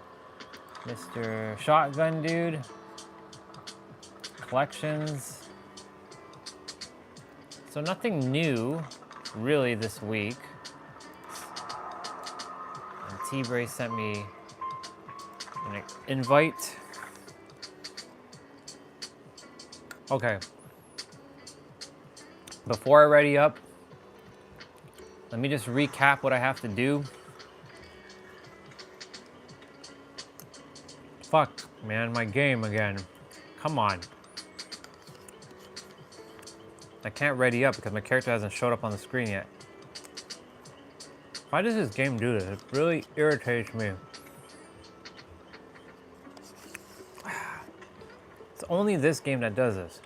Shotgun Dude. Collections. So nothing new, really, this week. And T-Bray sent me an invite. Okay. Before I ready up, let me just recap what I have to do. Fuck, man, my game again. Come on. I can't ready up because my character hasn't showed up on the screen yet. Why does this game do this? It really irritates me. It's only this game that does this.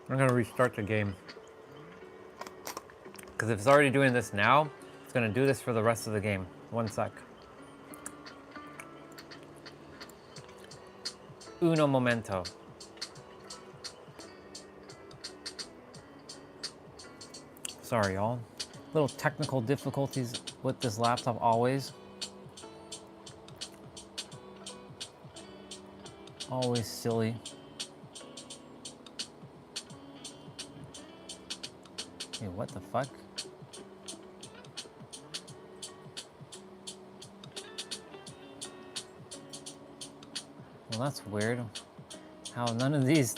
I'm gonna restart the game. Because if it's already doing this now, it's gonna do this for the rest of the game. 1 sec. Uno momento. Sorry, y'all. Little technical difficulties with this laptop always. Always silly. Hey, what the fuck? Well, that's weird. How none of these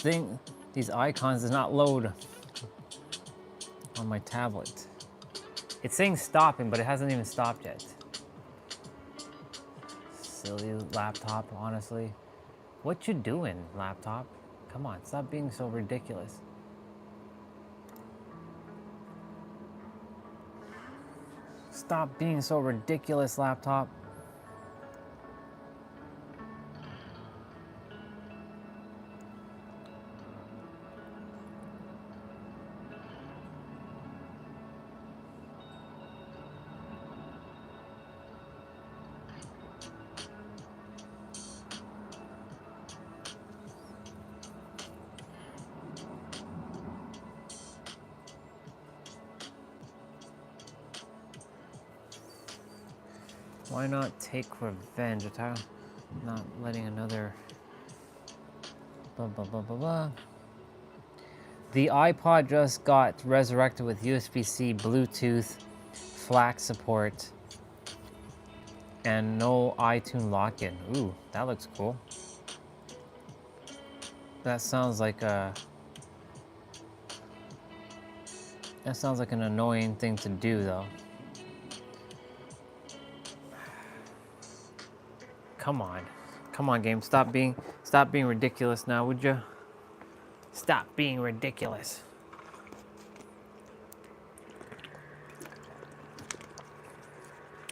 icons does not load on my tablet. It's saying stopping, but it hasn't even stopped yet. Silly laptop, honestly. What you doing, laptop? Come on, stop being so ridiculous. Stop being so ridiculous, laptop. Why not take revenge? Attack, not letting another. Blah, blah, blah, blah, blah. The iPod just got resurrected with USB-C, Bluetooth, FLAC support, and no iTunes lock-in. Ooh, that looks cool. That sounds like a. That sounds like an annoying thing to do, though. Come on, game. Stop being ridiculous now, would you? Stop being ridiculous.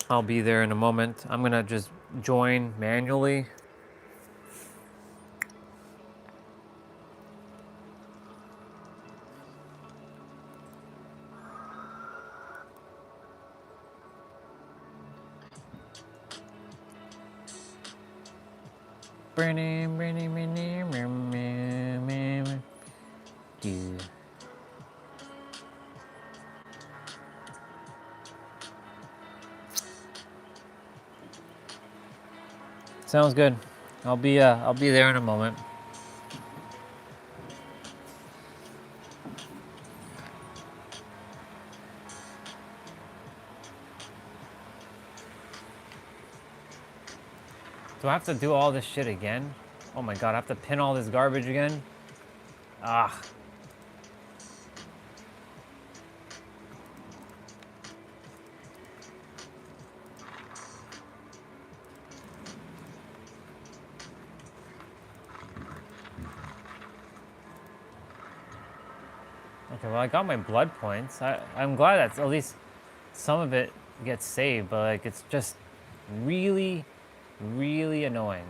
I'll be there in a moment. I'm gonna just join manually. Sounds good. I'll be there in a moment. Do I have to do all this shit again? Oh my god, I have to pin all this garbage again? Ah. Okay, well I got my blood points. I'm glad that at least some of it gets saved, but like it's just really, really annoying.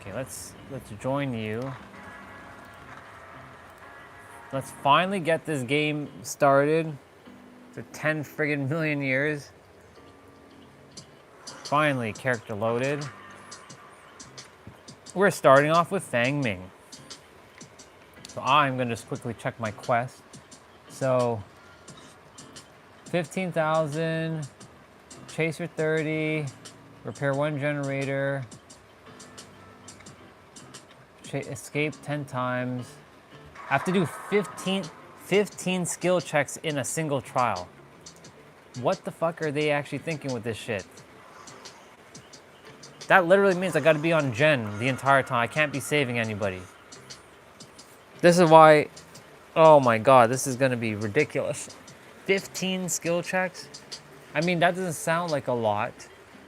Okay, let's join you. Let's finally get this game started. For 10 friggin' million years. Finally, character loaded. We're starting off with Fang Ming. So I'm gonna just quickly check my quest. So 15,000, chaser 30, repair 1 generator, escape 10 times. I have to do 15 skill checks in a single trial. What the fuck are they actually thinking with this shit? That literally means I gotta be on gen the entire time. I can't be saving anybody. This is why, oh my god, this is gonna be ridiculous. 15 skill checks? I mean, that doesn't sound like a lot,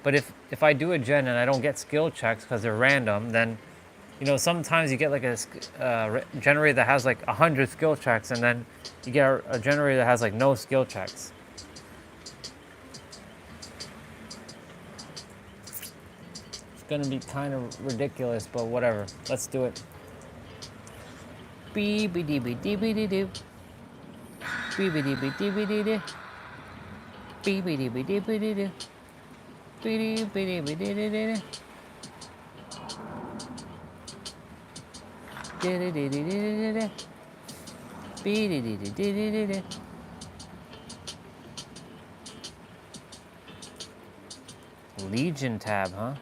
but if I do a gen and I don't get skill checks because they're random, then, you know, sometimes you get like a generator that has like 100 skill checks, and then you get a generator that has like no skill checks. It's gonna be kind of ridiculous, but whatever. Let's do it. Beep-a-dee-be-dee-be-dee-be-dee-doo. Beep-a-dee-be-dee-be-dee-doo. Beep-a-dee-be-dee-be-dee-doo. Beep-a-dee-be-dee-be-dee-doo. Dee-dee-dee-dee-dee-dee-dee. Beep-a-dee-dee-dee-dee-dee. Legion tab, huh?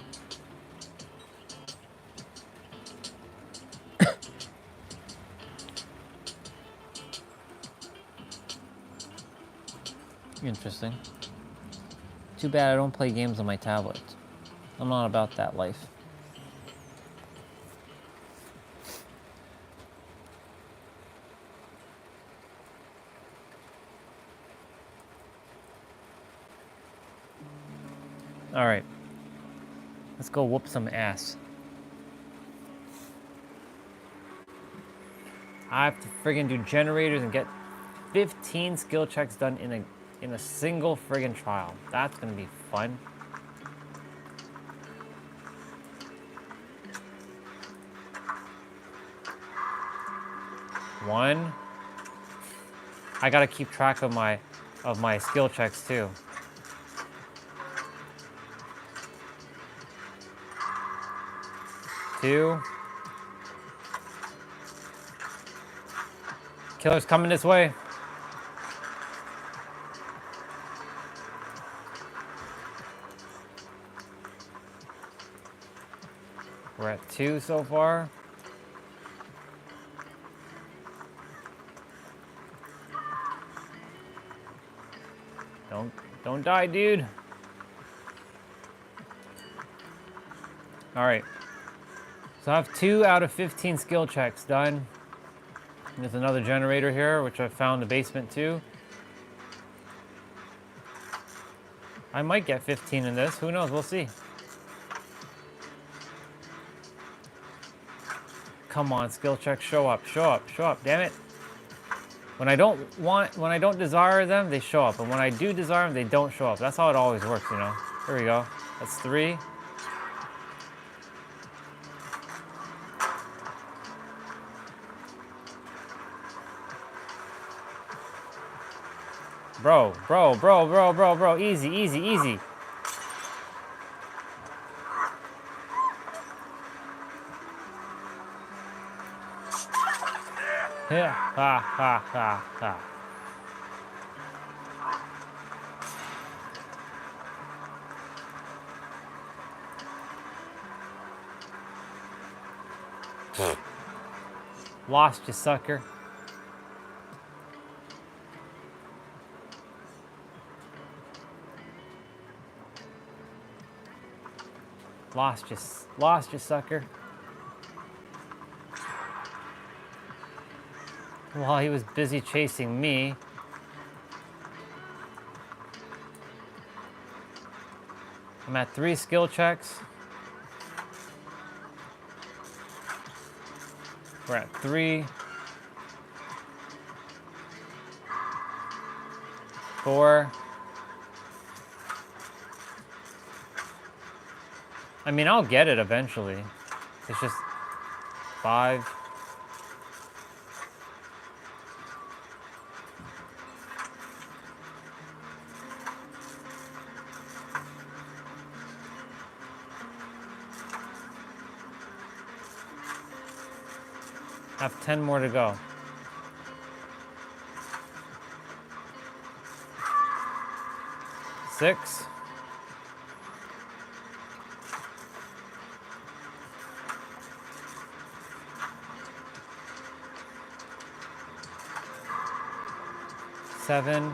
Interesting. Too bad I don't play games on my tablet. I'm not about that life. All right. Let's go whoop some ass. I have to friggin' do generators and get 15 skill checks done in a single friggin' trial. That's gonna be fun. One. I gotta keep track of my skill checks too. Two. Killer's coming this way. We're at 2 so far. Don't die, dude. All right. So I have 2 out of 15 skill checks done. There's another generator here, which I found in the basement too. I might get 15 in this. Who knows? We'll see. Come on, skill check, show up, show up, show up. Damn it. When I don't desire them, they show up. And when I do desire them, they don't show up. That's how it always works, you know. Here we go. That's 3. Bro. Easy, easy, easy. Yeah, ha. Lost you, sucker. Lost you, sucker. While he was busy chasing me. I'm at 3 skill checks. We're at 3. 4. I mean, I'll get it eventually. It's just 5. I have 10 more to go. 6. 7.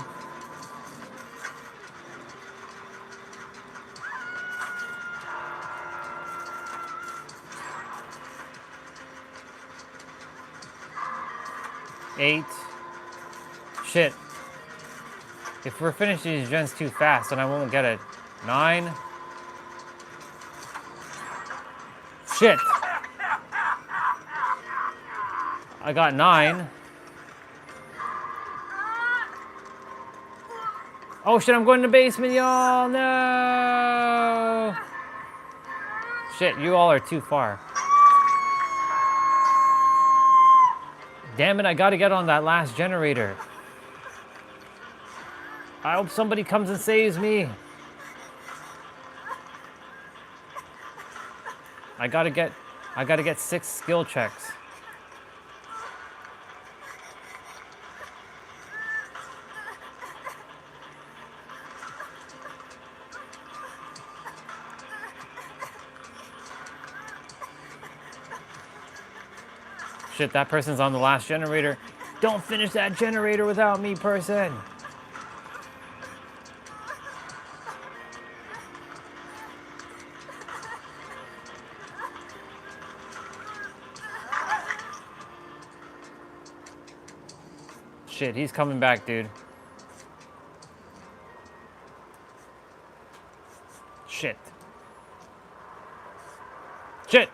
8. Shit. If we're finishing these gens too fast, then I won't get it. 9. Shit. I got 9. Oh shit, I'm going to the basement, y'all. No. Shit, you all are too far. Damn it, I gotta get on that last generator. I hope somebody comes and saves me. I gotta get 6 skill checks. Shit, that person's on the last generator. Don't finish that generator without me, person. Shit, he's coming back, dude. Shit. Shit!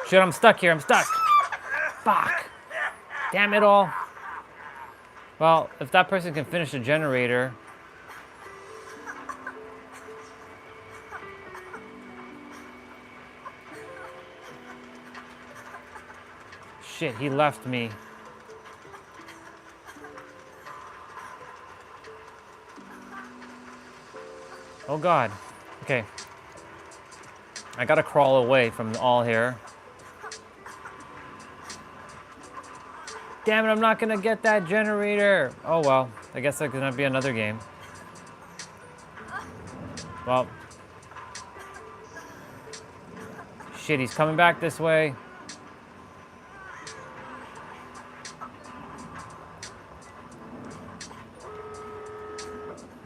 Shit, I'm stuck here, I'm stuck. Fuck. Damn it all. Well, if that person can finish the generator. Shit, he left me. Oh God. Okay. I gotta crawl away from all here. Damn it, I'm not gonna get that generator. Oh well, I guess there's gonna be another game. Well. Shit, he's coming back this way.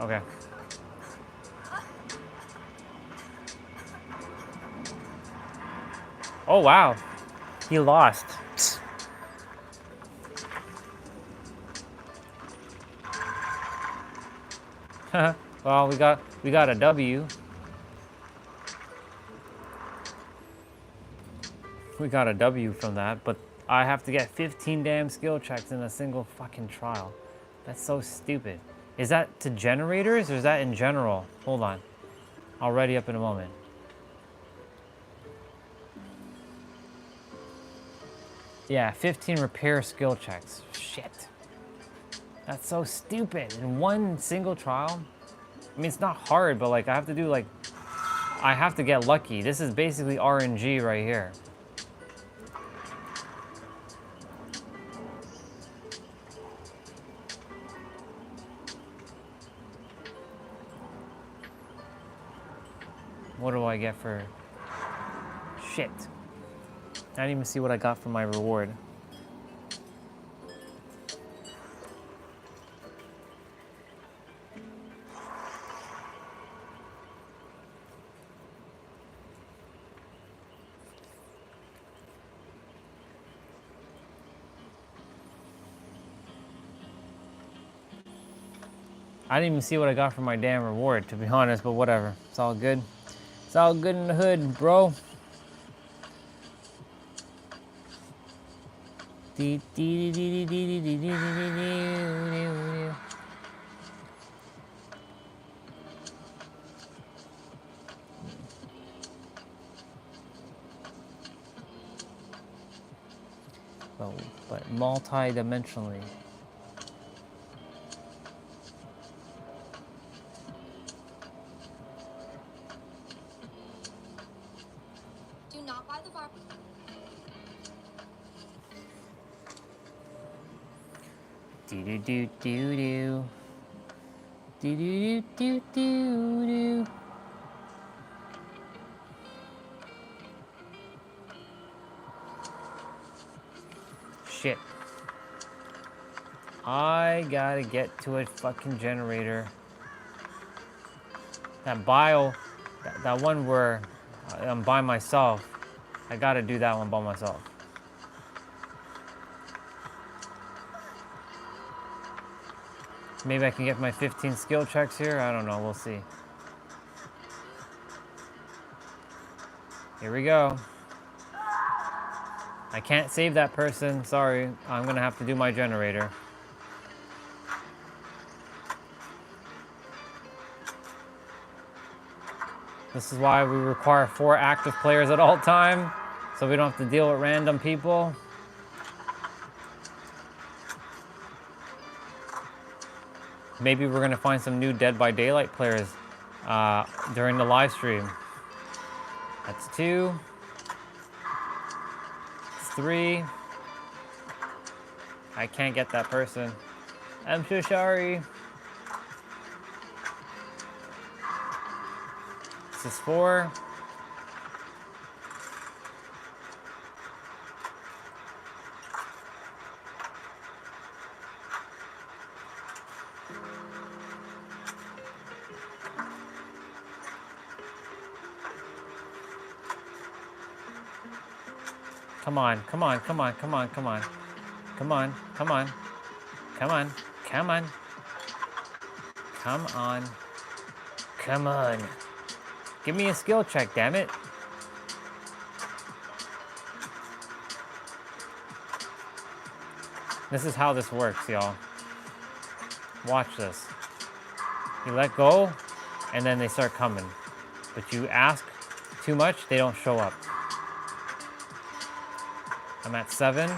Okay. Oh wow, he lost. Well, we got a W. We got a W from that, but I have to get 15 damn skill checks in a single fucking trial. That's so stupid. Is that to generators or is that in general? Hold on. I'll ready up in a moment. Yeah, 15 repair skill checks. Shit. That's so stupid. In one single trial? I mean, it's not hard, but like I have to do like, I have to get lucky. This is basically RNG right here. What do I get for... Shit. I didn't even see what I got for my reward. I didn't even see what I got for my damn reward, to be honest, but whatever. It's all good. It's all good in the hood, bro. But multi-dimensionally. Do not buy the bar. Do do do do do. Do do do do do. Shit. I gotta get to a fucking generator. That that one where I'm by myself. I gotta do that one by myself. Maybe I can get my 15 skill checks here. I don't know. We'll see. Here we go. I can't save that person. Sorry. I'm gonna have to do my generator. This is why we require 4 active players at all time, so we don't have to deal with random people. Maybe we're gonna find some new Dead by Daylight players during the live stream. That's 2. That's 3. I can't get that person. I'm so sorry. This is 4. Come on, come on, come on, come on, come on. Come on, come on, come on, come on, come on, come on. Give me a skill check, damn it. This is how this works, y'all. Watch this. You let go, and then they start coming. But you ask too much, they don't show up. I'm at 7.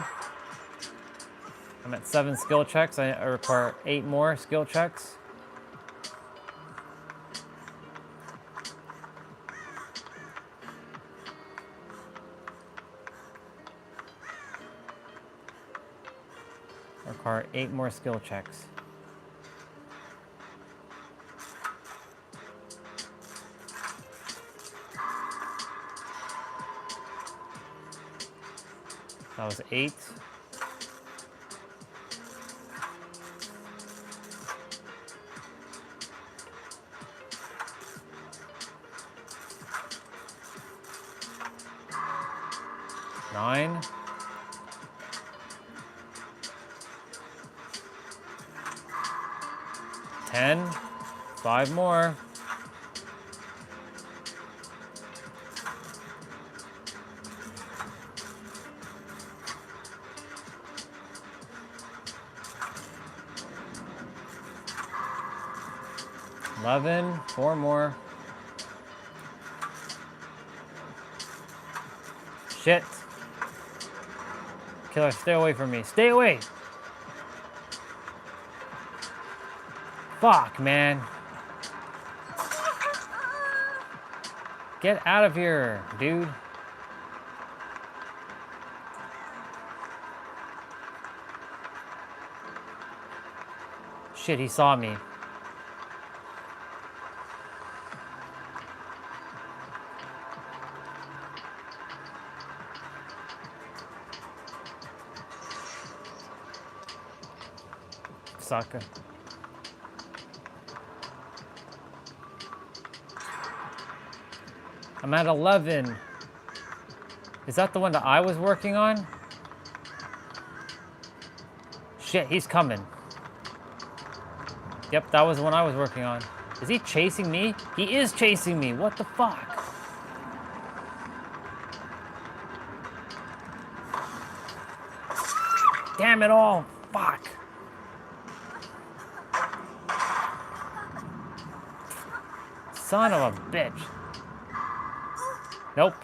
I'm at 7 skill checks. I require 8 more skill checks. I require 8 more skill checks. That was 8. Nine. 10. 5 more. $11. 4 more. Shit. Killer, stay away from me. Stay away! Fuck, man. Get out of here, dude. Shit, he saw me. Sucker. I'm at 11. Is that the one that I was working on? Shit, he's coming. Yep, that was the one I was working on. Is he chasing me? He is chasing me. What the fuck? Damn it all. Fuck. Son of a bitch. Nope.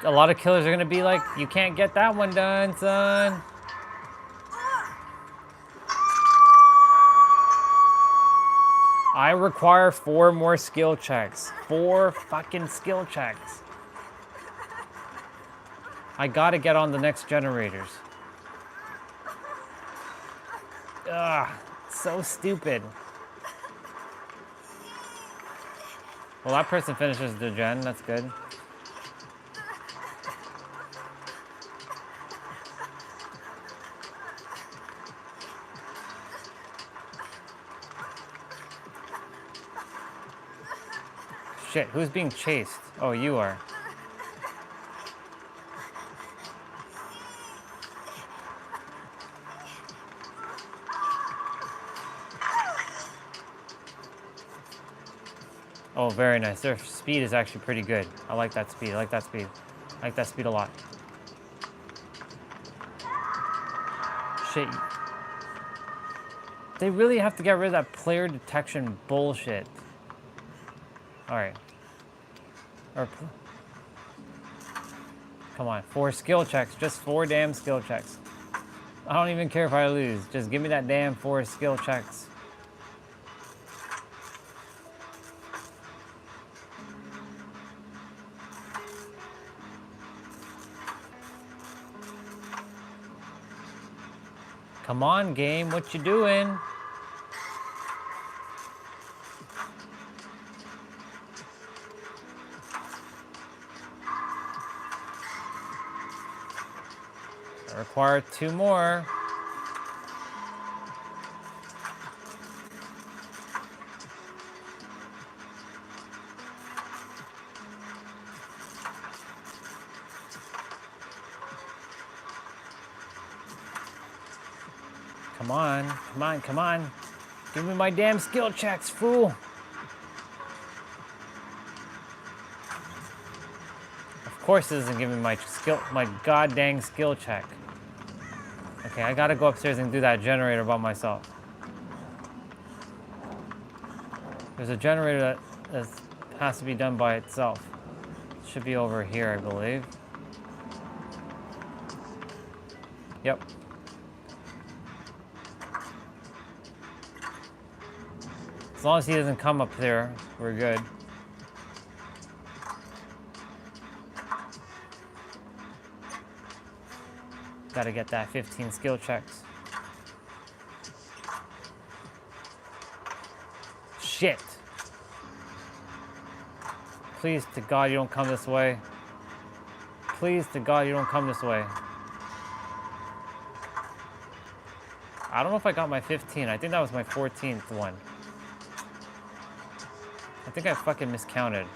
A lot of killers are gonna be like, you can't get that one done, son. I require 4 more skill checks. 4 fucking skill checks. I gotta get on the next generators. Ugh, so stupid. Well, that person finishes the gen, that's good. Shit, who's being chased? Oh, you are. Oh, very nice. Their speed is actually pretty good. I like that speed. I like that speed. I like that speed a lot. Shit. They really have to get rid of that player detection bullshit. Alright. Come on. 4 skill checks. Just 4 damn skill checks. I don't even care if I lose. Just give me that damn 4 skill checks. Come on, game. What you doing? I require 2 more. Come on, come on, come on. Give me my damn skill checks, fool. Of course it doesn't give me my god dang skill check. Okay, I gotta go upstairs and do that generator by myself. There's a generator that has to be done by itself. It should be over here, I believe. Yep. As long as he doesn't come up there, we're good. Gotta get that 15 skill checks. Shit. Please to God you don't come this way. Please to God you don't come this way. I don't know if I got my 15. I think that was my 14th one. I think I fucking miscounted.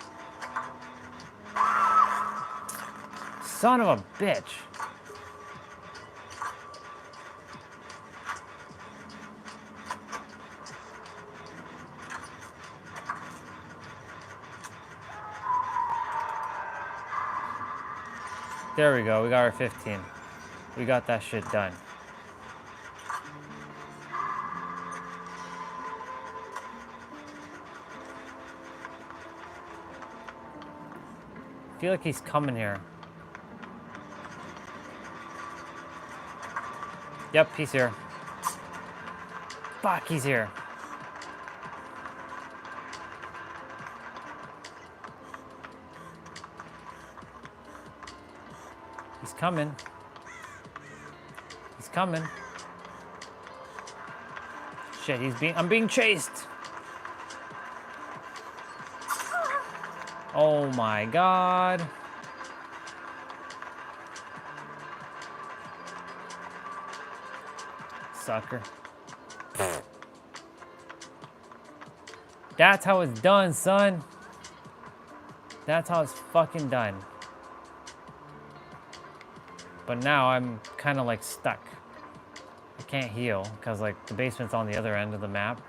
Son of a bitch. There we go, we got our 15. We got that shit done. I feel like he's coming here. Yep, he's here. Fuck, he's here. He's coming. He's coming. Shit, I'm being chased. Oh my God. Sucker. That's how it's done, son. That's how it's fucking done. But now I'm kind of like stuck. I can't heal because like the basement's on the other end of the map.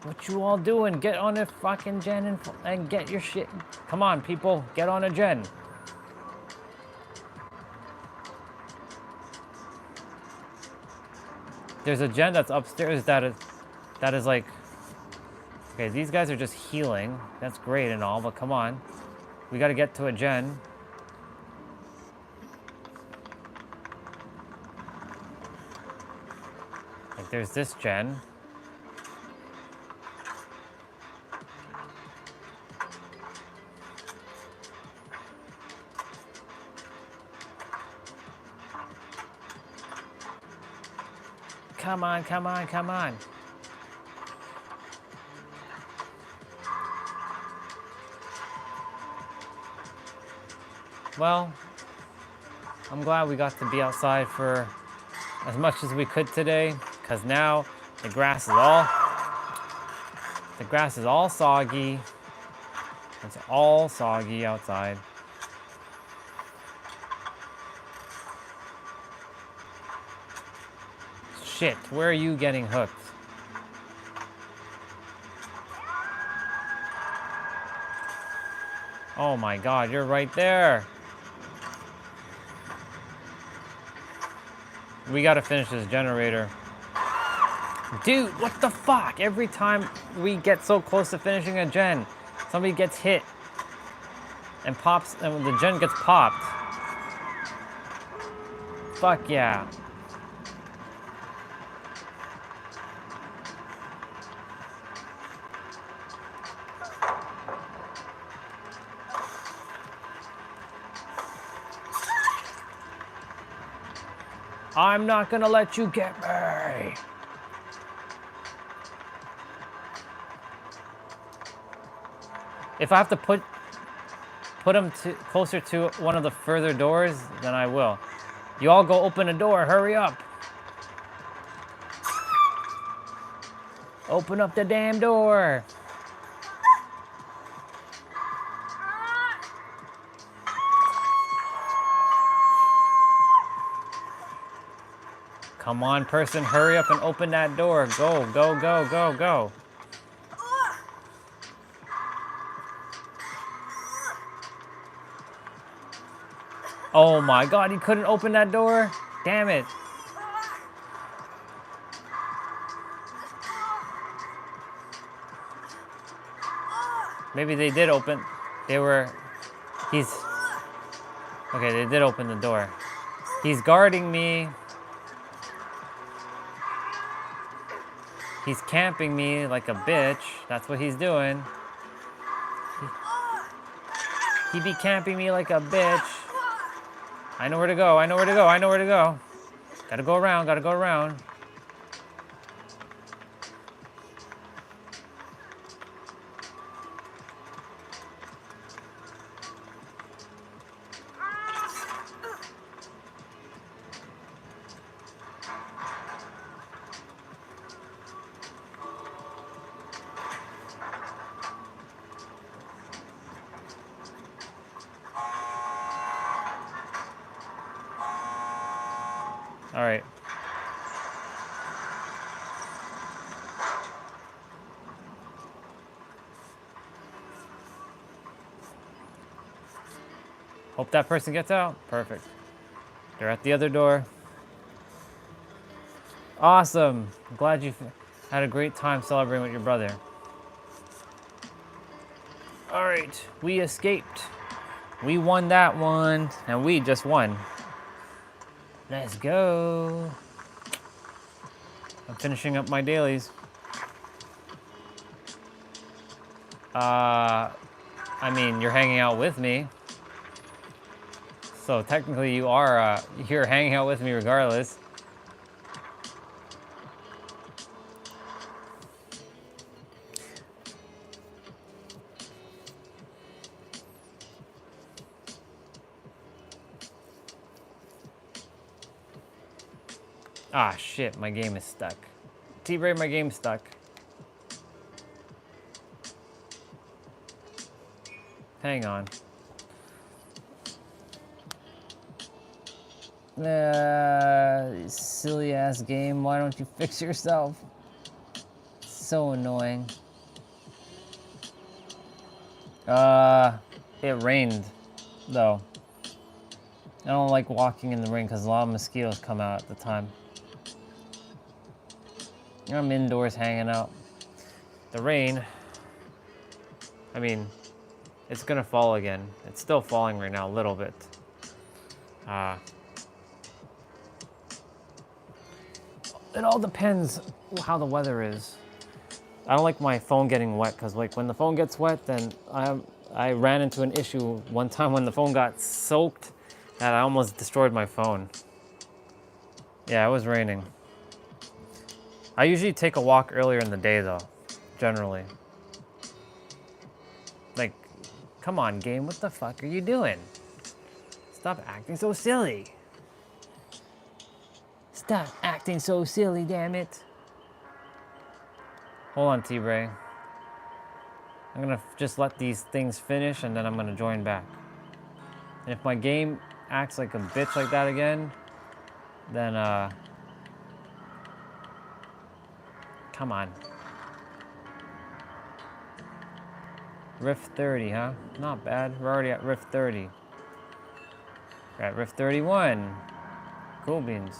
What you all doing? Get on a fucking gen and get your shit. Come on, people, get on a gen. There's a gen that's upstairs that is like, okay, these guys are just healing. That's great and all, but come on. We got to get to a gen. Like there's this gen. Come on, come on, come on. Well, I'm glad we got to be outside for as much as we could today, because now the grass is all soggy. It's all soggy outside. Shit, where are you getting hooked? Oh my God, you're right there. We gotta finish this generator. Dude, what the fuck? Every time we get so close to finishing a gen, somebody gets hit and pops, and the gen gets popped. Fuck yeah. I'm not gonna let you get me. If I have to put him closer to one of the further doors, then I will. You all go open a door, hurry up. Open up the damn door. Come on, person, hurry up and open that door. Go, go, go, go, go. Oh my God, he couldn't open that door? Damn it. Maybe they did open. He's, okay, they did open the door. He's guarding me. He's camping me like a bitch. That's what he's doing. He be camping me like a bitch. I know where to go, I know where to go, I know where to go. Gotta go around, gotta go around. All right. Hope that person gets out. Perfect. They're at the other door. Awesome. I'm glad you had a great time celebrating with your brother. All right, we escaped. We won that one, and we just won. Let's go. I'm finishing up my dailies. I mean, you're hanging out with me. So technically you're hanging out with me regardless. Ah, shit, my game is stuck. T-Ray, my game's stuck. Hang on. Silly ass game, why don't you fix yourself? So annoying. It rained, though. I don't like walking in the rain because a lot of mosquitoes come out at the time. I'm indoors hanging out. The rain, I mean, it's gonna fall again. It's still falling right now, a little bit. It all depends how the weather is. I don't like my phone getting wet because like when the phone gets wet, then I ran into an issue one time when the phone got soaked that I almost destroyed my phone. Yeah, it was raining. I usually take a walk earlier in the day though, generally. Like, come on game, what the fuck are you doing? Stop acting so silly. Stop acting so silly, damn it. Hold on, T-Ray. I'm gonna just let these things finish and then I'm gonna join back. And if my game acts like a bitch like that again, then come on. Rift 30, huh? Not bad. We're already at Rift 30. We're at Rift 31. Cool beans.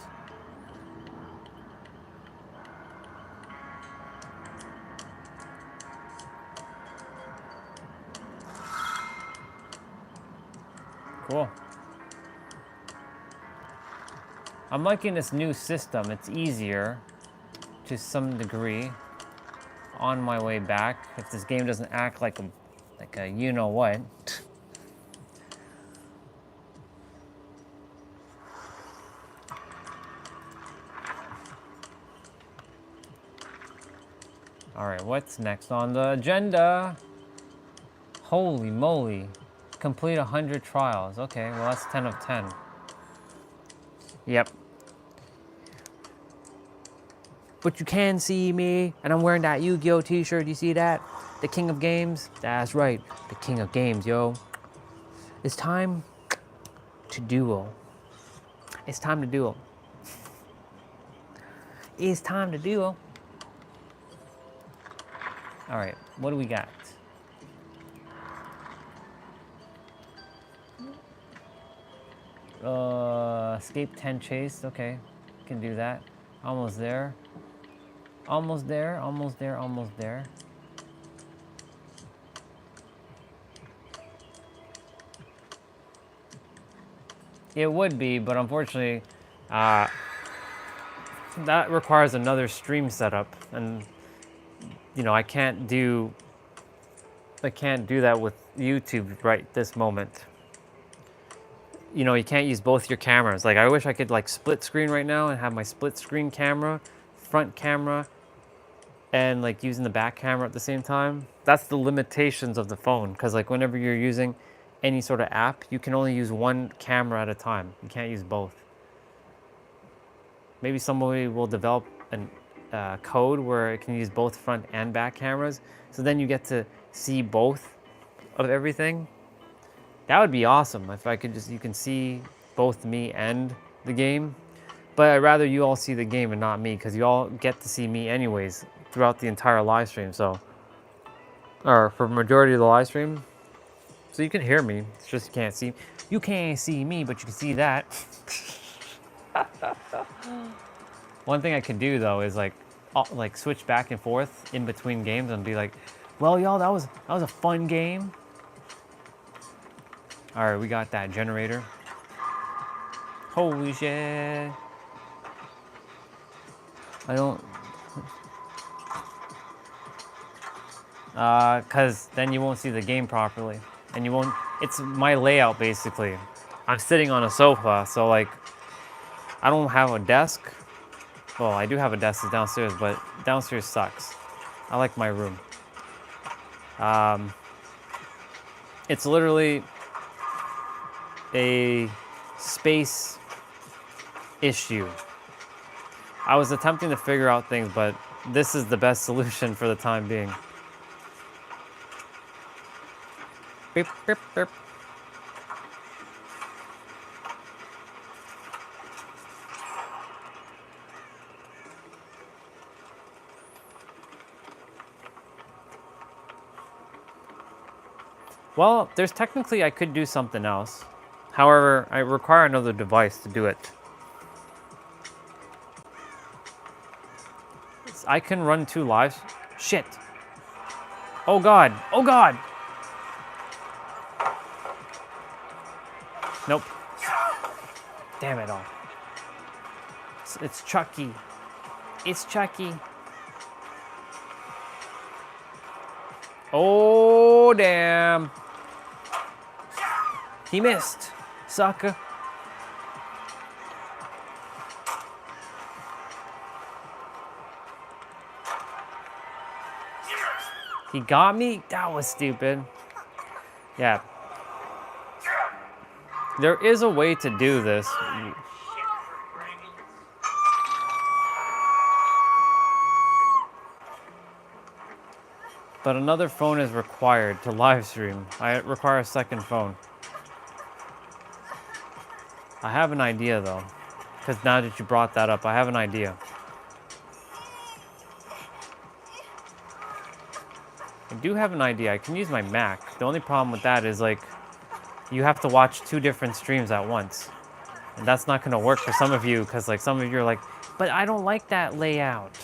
Cool. I'm liking this new system. It's easier to some degree on my way back if this game doesn't act like a you know what. All right, what's next on the agenda? Holy moly. Complete 100 trials. Okay, well that's 10 of 10. Yep. But you can see me, and I'm wearing that Yu-Gi-Oh t-shirt. You see that? The King of Games? That's right, the King of Games, yo. It's time to duel. It's time to duel. It's time to do. All right, what do we got? Escape 10 chase. Okay, can do that. Almost there. Almost there. Almost there. Almost there. It would be, but unfortunately, that requires another stream setup, and you know I can't do that with YouTube right this moment. You know, you can't use both your cameras. Like I wish I could like split screen right now and have my split screen camera, front camera, and like using the back camera at the same time. That's the limitations of the phone, because like whenever you're using any sort of app, you can only use one camera at a time. You can't use both. Maybe somebody will develop a code where it can use both front and back cameras, so then you get to see both of everything. That would be awesome if I could you can see both me and the game. But I'd rather you all see the game and not me, because you all get to see me anyways throughout the entire live stream. So, or for the majority of the live stream, so you can hear me. It's just you can't see. You can't see me, but you can see that. One thing I could do though is like switch back and forth in between games and be like, "Well, y'all, that was a fun game." All right, we got that generator. Holy shit! I don't. Cause then you won't see the game properly, and you won't. It's my layout basically. I'm sitting on a sofa, so like, I don't have a desk. Well, I do have a desk downstairs, but downstairs sucks. I like my room. It's literally a space issue. I was attempting to figure out things, but this is the best solution for the time being. Beep, beep, beep. Well, there's technically I could do something else. However, I require another device to do it. I can run 2 lives. Shit. Oh god. Oh god. Nope. Damn it all. It's Chucky. It's Chucky. Oh, damn. He missed. Sucker. He got me? That was stupid. Yeah. There is a way to do this. But another phone is required to live stream. I require a second phone. I have an idea though, because now that you brought that up, I have an idea. I do have an idea. I can use my Mac. The only problem with that is like, you have to watch 2 different streams at once. And that's not gonna work for some of you, because like some of you are like, but I don't like that layout.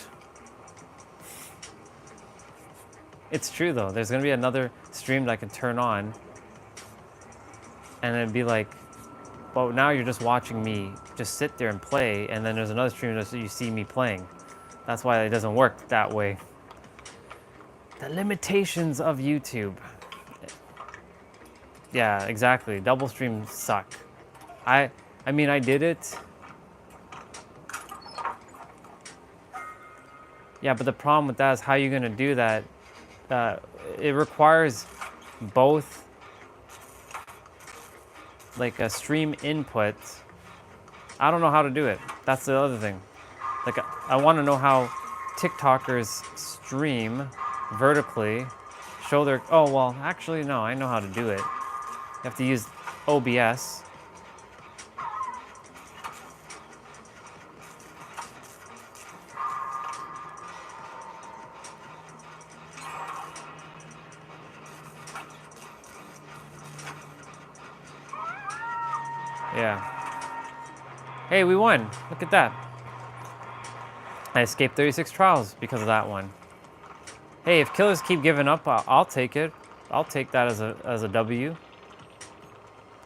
It's true though. There's gonna be another stream that I can turn on, and it'd be like, well, now you're just watching me just sit there and play, and then there's another stream that you see me playing. That's why it doesn't work that way. The limitations of YouTube. Yeah, exactly. Double streams suck. I mean, I did it. Yeah, but the problem with that is how you're gonna do that. It requires both like a stream input. I don't know how to do it. That's the other thing. Like I want to know how TikTokers stream vertically, show their, oh well, actually no, I know how to do it. You have to use OBS. Yeah. Hey, we won. Look at that. I escaped 36 trials because of that one. Hey, if killers keep giving up, I'll take it. I'll take that as a W.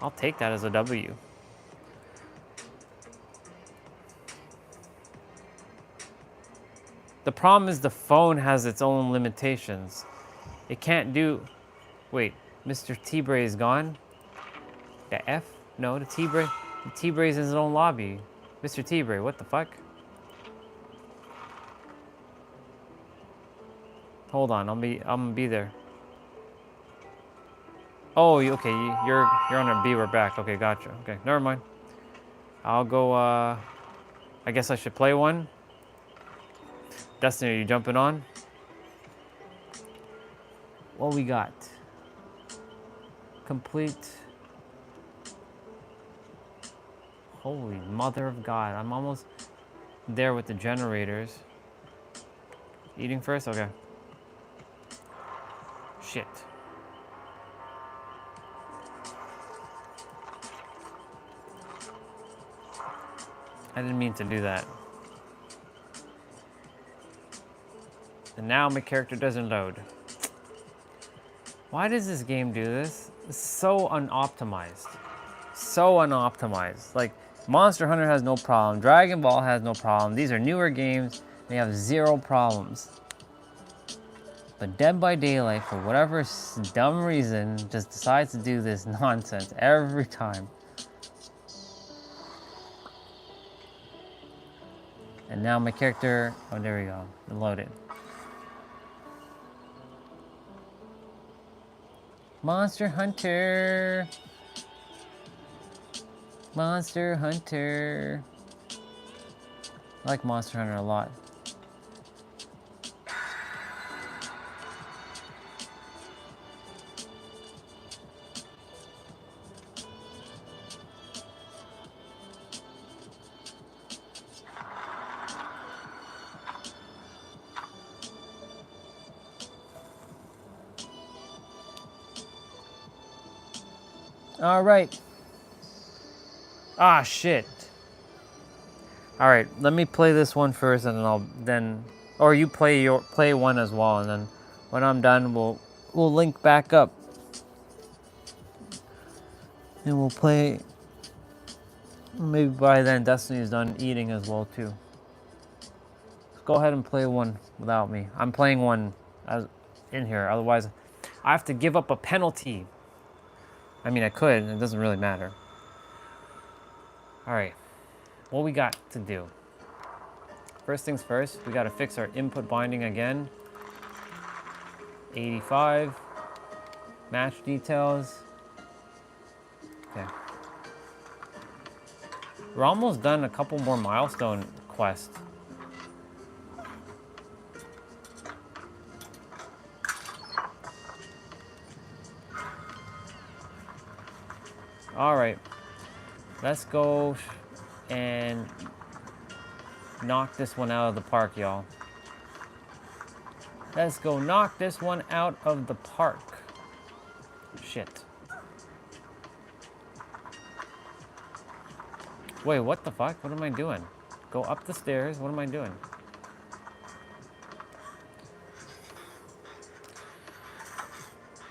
I'll take that as a W. The problem is the phone has its own limitations. It can't do... Wait, Mr. T-Bray is gone? The F? No, the T-Bray's in his own lobby. Mr. T-Bray, what the fuck? Hold on, I'm gonna be there. Oh, okay, you're on a B, we're back. Okay, gotcha. Okay, never mind. I'll go, I guess I should play one. Destiny, are you jumping on? What we got? Complete. Holy mother of God, I'm almost there with the generators. Eating first? Okay. Shit. I didn't mean to do that. And now my character doesn't load. Why does this game do this? It's so unoptimized. So unoptimized. Like, Monster Hunter has no problem. Dragon Ball has no problem. These are newer games. They have zero problems. But Dead by Daylight, for whatever dumb reason, just decides to do this nonsense every time. And now my character... Oh, there we go. It loaded. Monster Hunter. Monster Hunter. I like Monster Hunter a lot. All right. Ah, shit. All right, let me play this one first, and then or you play one as well, and then when I'm done, we'll link back up, and we'll play. Maybe by then, Destiny's done eating as well too. Go ahead and play one without me. I'm playing one as in here. Otherwise, I have to give up a penalty. I mean, I could. It doesn't really matter. All right, what we got to do? First things first, we got to fix our input binding again. 85. Match details. Okay. We're almost done a couple more milestone quests. All right. Let's go and knock this one out of the park, y'all. Let's go knock this one out of the park. Shit. Wait, what the fuck? What am I doing? Go up the stairs. What am I doing?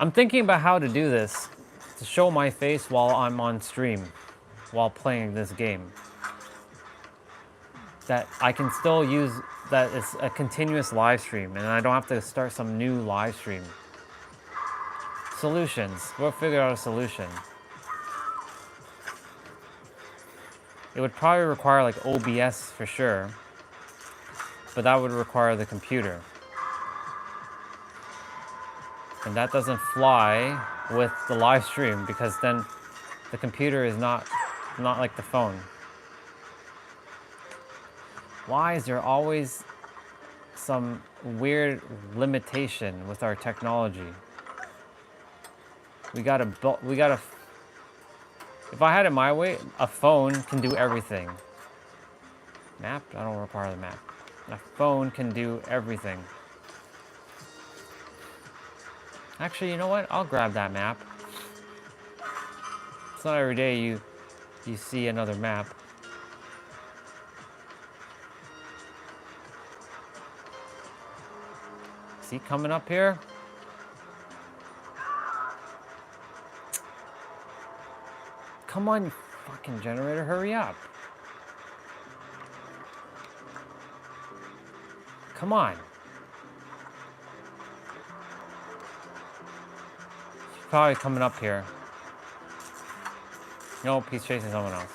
I'm thinking about how to do this to show my face while I'm on stream, while playing this game. That I can still use, that it's a continuous live stream, and I don't have to start some new live stream. Solutions. We'll figure out a solution. It would probably require like OBS for sure, but that would require the computer. And that doesn't fly with the live stream because then the computer is not like the phone. Why is there always some weird limitation with our technology? We gotta, if I had it my way, a phone can do everything. Map? I don't require the map. A phone can do everything. Actually, you know what? I'll grab that map. It's not every day you You see another map. Is he coming up here? Come on, you fucking generator, hurry up. Come on. He's probably coming up here. Nope, he's chasing someone else.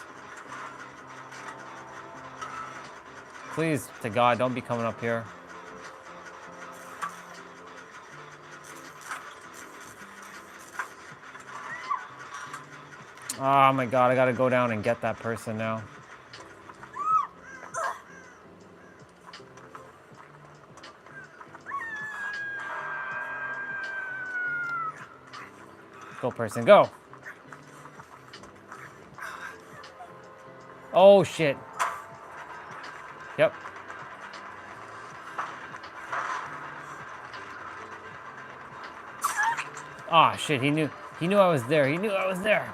Please, to God, don't be coming up here. Oh my God, I gotta go down and get that person now. Go, person, go. Oh shit. Yep. Ah, oh, shit, he knew I was there. He knew I was there.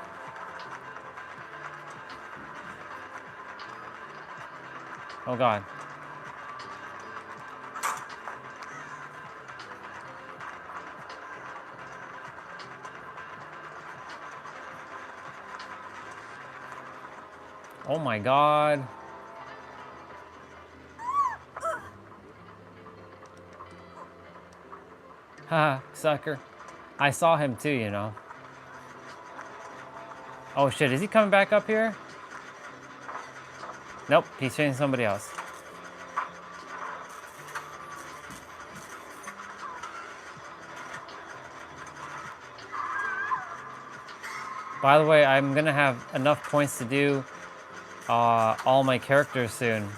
Oh God. Oh my God. Haha, sucker. I saw him too, you know. Oh shit, is he coming back up here? Nope, he's chasing somebody else. By the way, I'm gonna have enough points to do all my characters soon.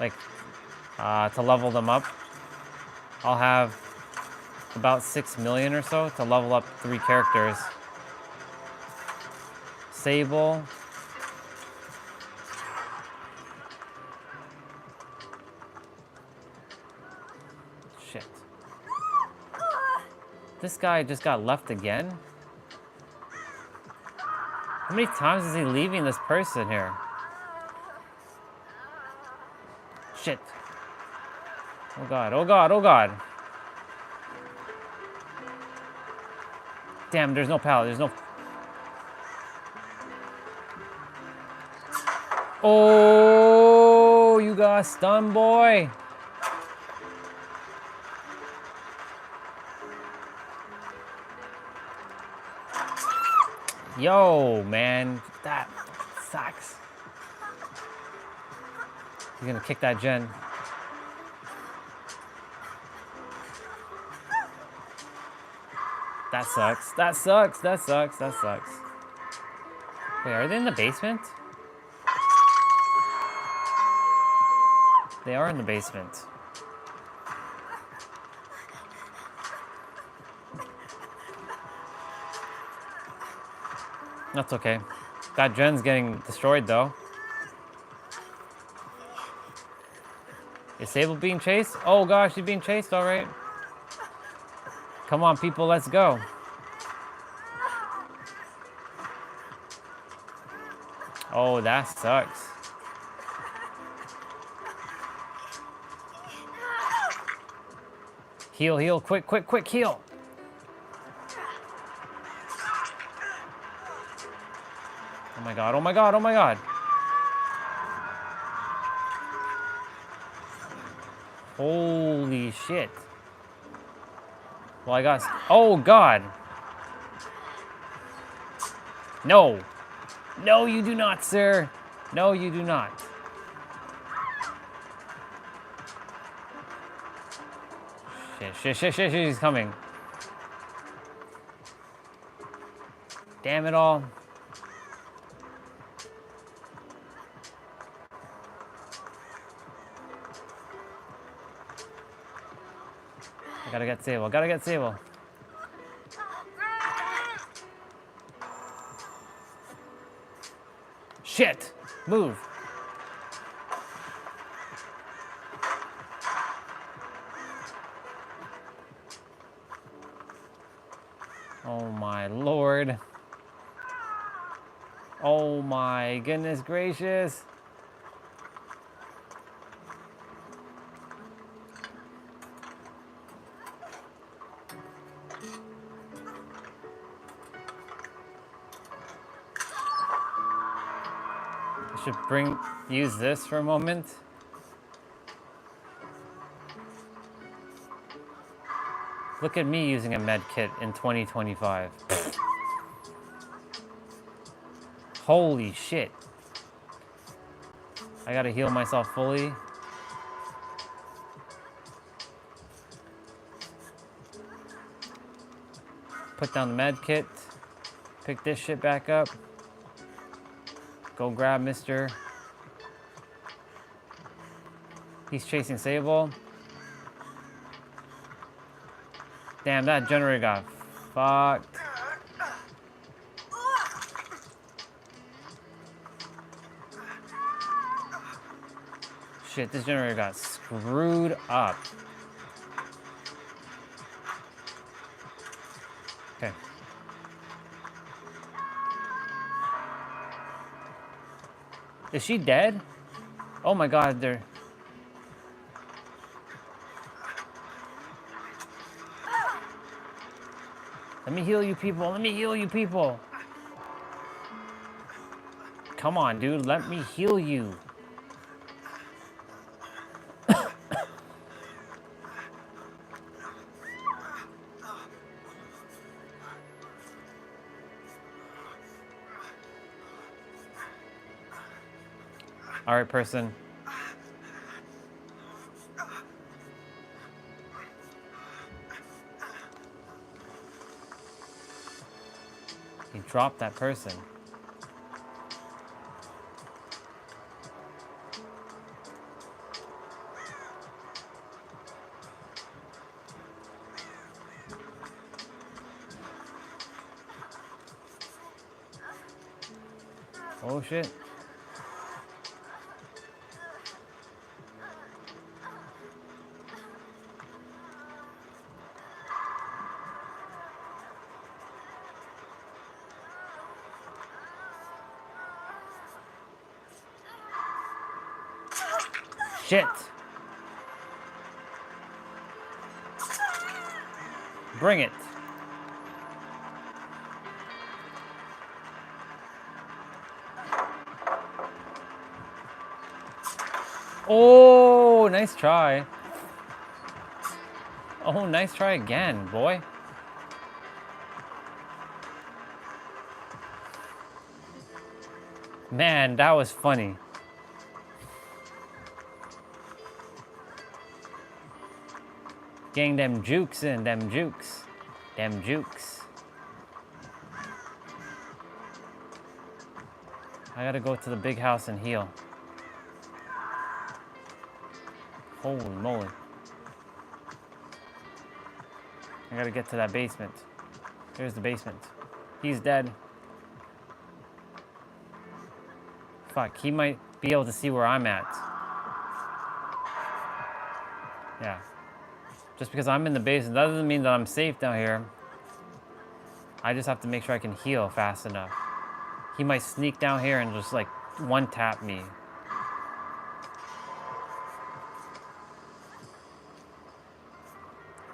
Like, to level them up. I'll have about 6 million or so to level up 3 characters. Sable. Shit. This guy just got left again? How many times is he leaving this person here? Shit. Oh God, oh God, oh God. Damn, there's no pallet, there's no... Oh, you got stunned, boy. Yo, man, that sucks. He's gonna kick that gen. That sucks. That sucks. That sucks. That sucks. Wait, are they in the basement? They are in the basement. That's okay. That gen's getting destroyed though. Is Sable being chased? Oh gosh, she's being chased, alright. Come on, people, let's go. Oh, that sucks. Heal, heal, quick, quick, quick, heal. Oh my God, oh my God, oh my God. Holy shit. Well, I got... Oh, God. No. No, you do not, sir. No, you do not. Shit, shit, shit, shit, shit, he's coming. Damn it all. I gotta get Sable, gotta get Sable. Shit! Move! Oh my lord. Oh my goodness gracious. I should use this for a moment. Look at me using a med kit in 2025. Holy shit. I gotta heal myself fully. Put down the med kit. Pick this shit back up. Go grab Mr. He's chasing Sable. Damn, that generator got fucked. Shit, this generator got screwed up. Okay. Is she dead? Oh my god, they're... Let me heal you people, let me heal you people. Come on, dude, let me heal you. All right, person. He dropped that person. Oh shit. Shit. Bring it. Oh, nice try. Oh, nice try again, boy. Man, that was funny. Getting them jukes in, them jukes. Them jukes. I gotta go to the big house and heal. Holy moly. I gotta get to that basement. Here's the basement. He's dead. Fuck, he might be able to see where I'm at. Yeah. Just because I'm in the basement, that doesn't mean that I'm safe down here. I just have to make sure I can heal fast enough. He might sneak down here and just like one tap me.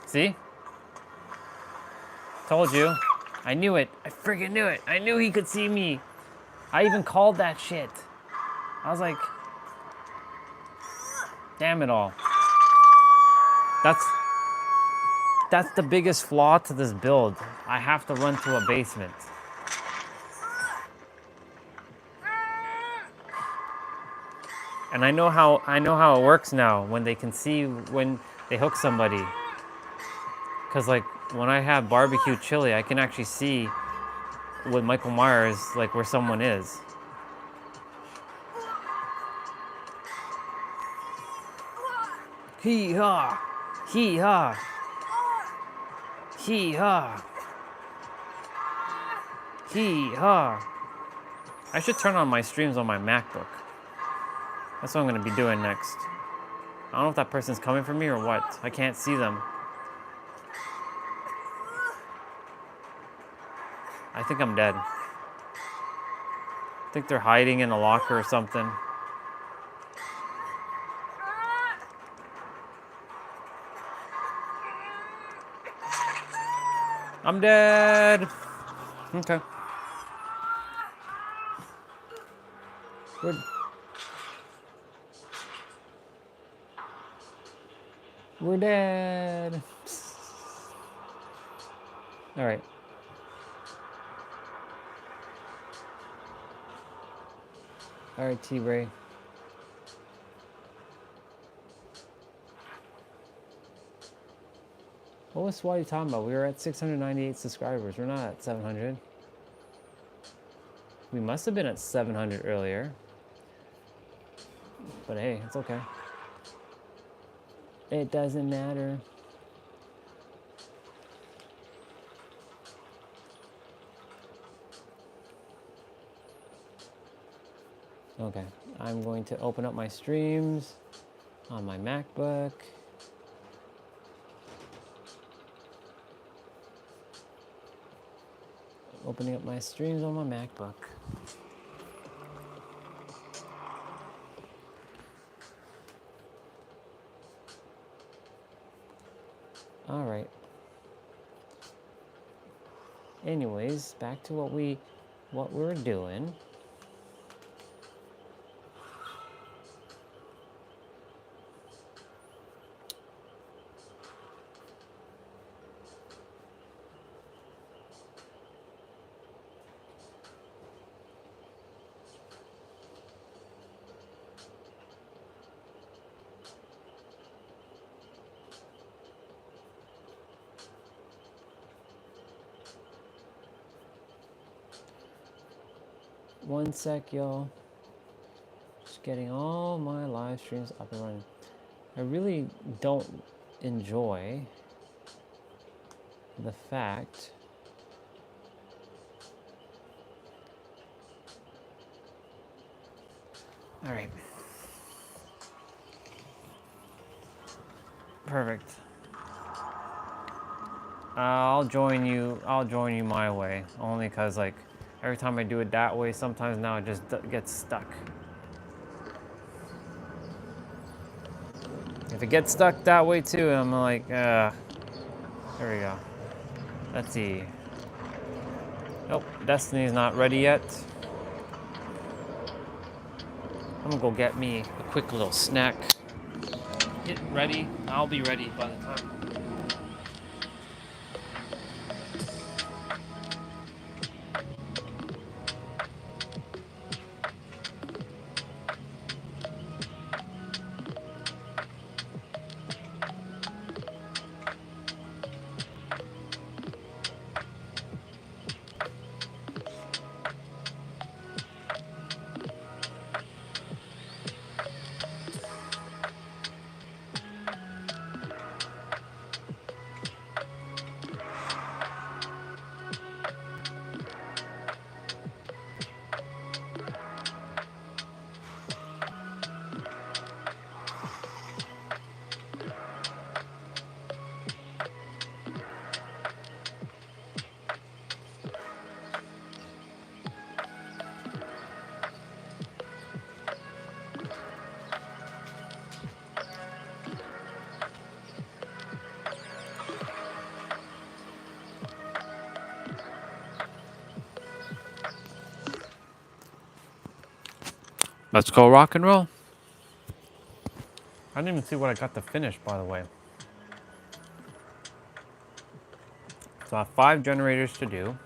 See? Told you. I knew it. I freaking knew it. I knew he could see me. I even called that shit. I was like, damn it all. That's the biggest flaw to this build. I have to run to a basement. And I know how it works now when they can see when they hook somebody. Cause like when I have barbecue chili, I can actually see with Michael Myers like where someone is. Hee haw, hee haw, hee haw, hee haw. I should turn on my streams on my MacBook. That's what I'm gonna be doing next. I don't know if that person's coming for me or what. I can't see them. I think I'm dead. I think they're hiding in a locker or something. I'm dead. Okay. We're dead. All right. All right, T-Ray. What was Swati talking about? We were at 698 subscribers. We're not at 700. We must have been at 700 earlier. But hey, it's okay. It doesn't matter. Okay, I'm going to open up my streams on my MacBook. Opening up my streams on my MacBook. All right. Anyways, back to what we're doing. One sec, y'all. Just getting all my live streams up and running. I really don't enjoy the fact all right. Perfect. I'll join you my way, only because like every time I do it that way, sometimes now it just gets stuck. If it gets stuck that way too, I'm like, there we go. Let's see. Nope, Destiny's not ready yet. I'm gonna go get me a quick little snack. Get ready. I'll be ready by the time. Let's go rock and roll. I didn't even see what I got to finish, by the way. So I have 5 generators to do.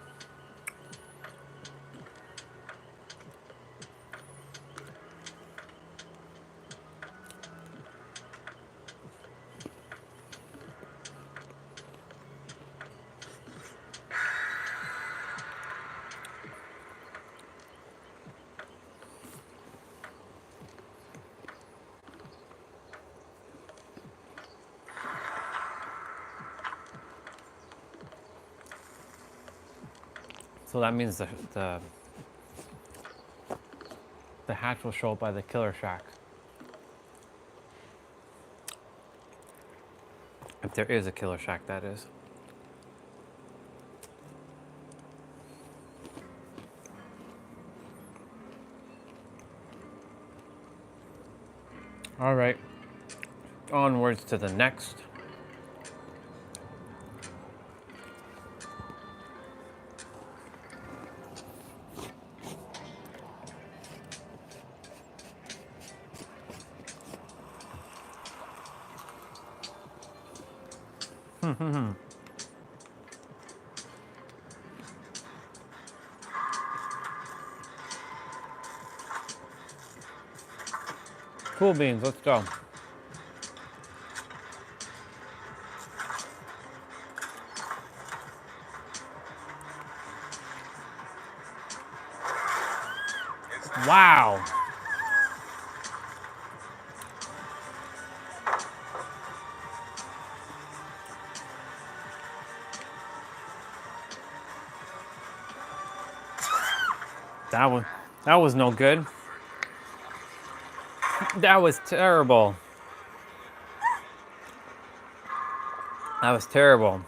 So that means the hatch will show up by the killer shack. If there is a killer shack, that is. All right, onwards to the next. Cool beans, let's go. Wow. That was no good. That was terrible. That was terrible.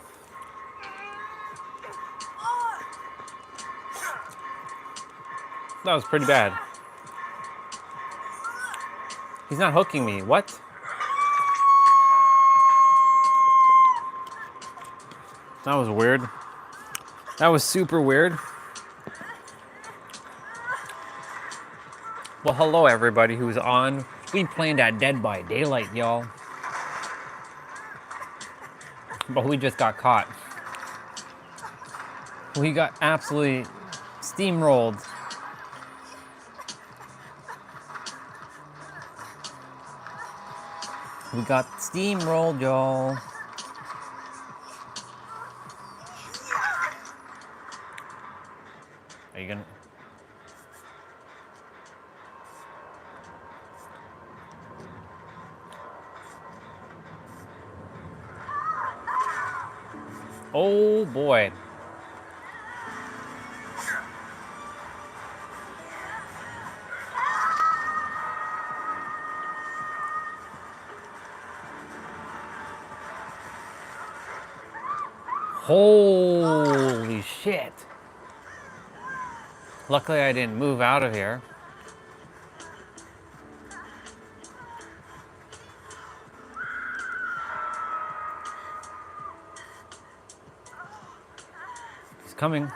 That was pretty bad. He's not hooking me. What? That was weird. That was super weird. Well, hello everybody who's on. We playing that Dead by Daylight, y'all. But we just got caught. We got absolutely steamrolled. We got steamrolled, y'all. Are you gonna? Oh boy. Holy shit. Luckily I didn't move out of here. He's coming.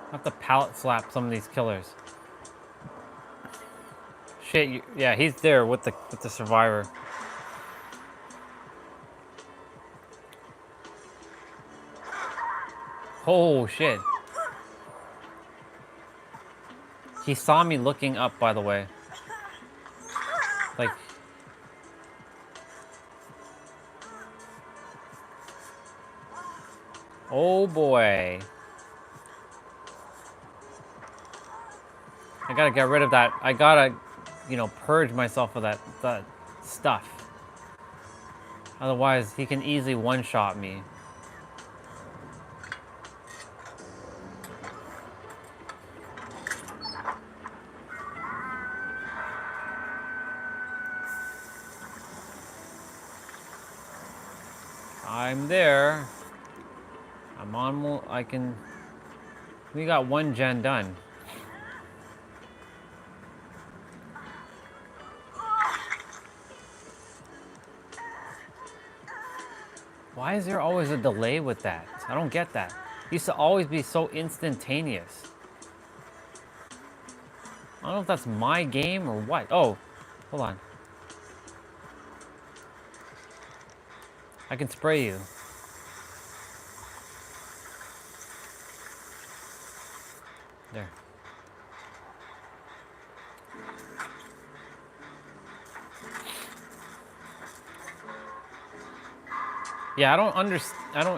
I have to pallet slap some of these killers. Shit, yeah, he's there with the survivor. Oh shit. He saw me looking up, by the way. Like, oh boy. I gotta get rid of that. I gotta, you know, purge myself of that stuff. Otherwise, he can easily one-shot me. I'm there. I'm on, I can, we got one gen done. Why is there always a delay with that? I don't get that. It used to always be so instantaneous. I don't know if that's my game or what. Oh, hold on. I can spray you. There. Yeah, I don't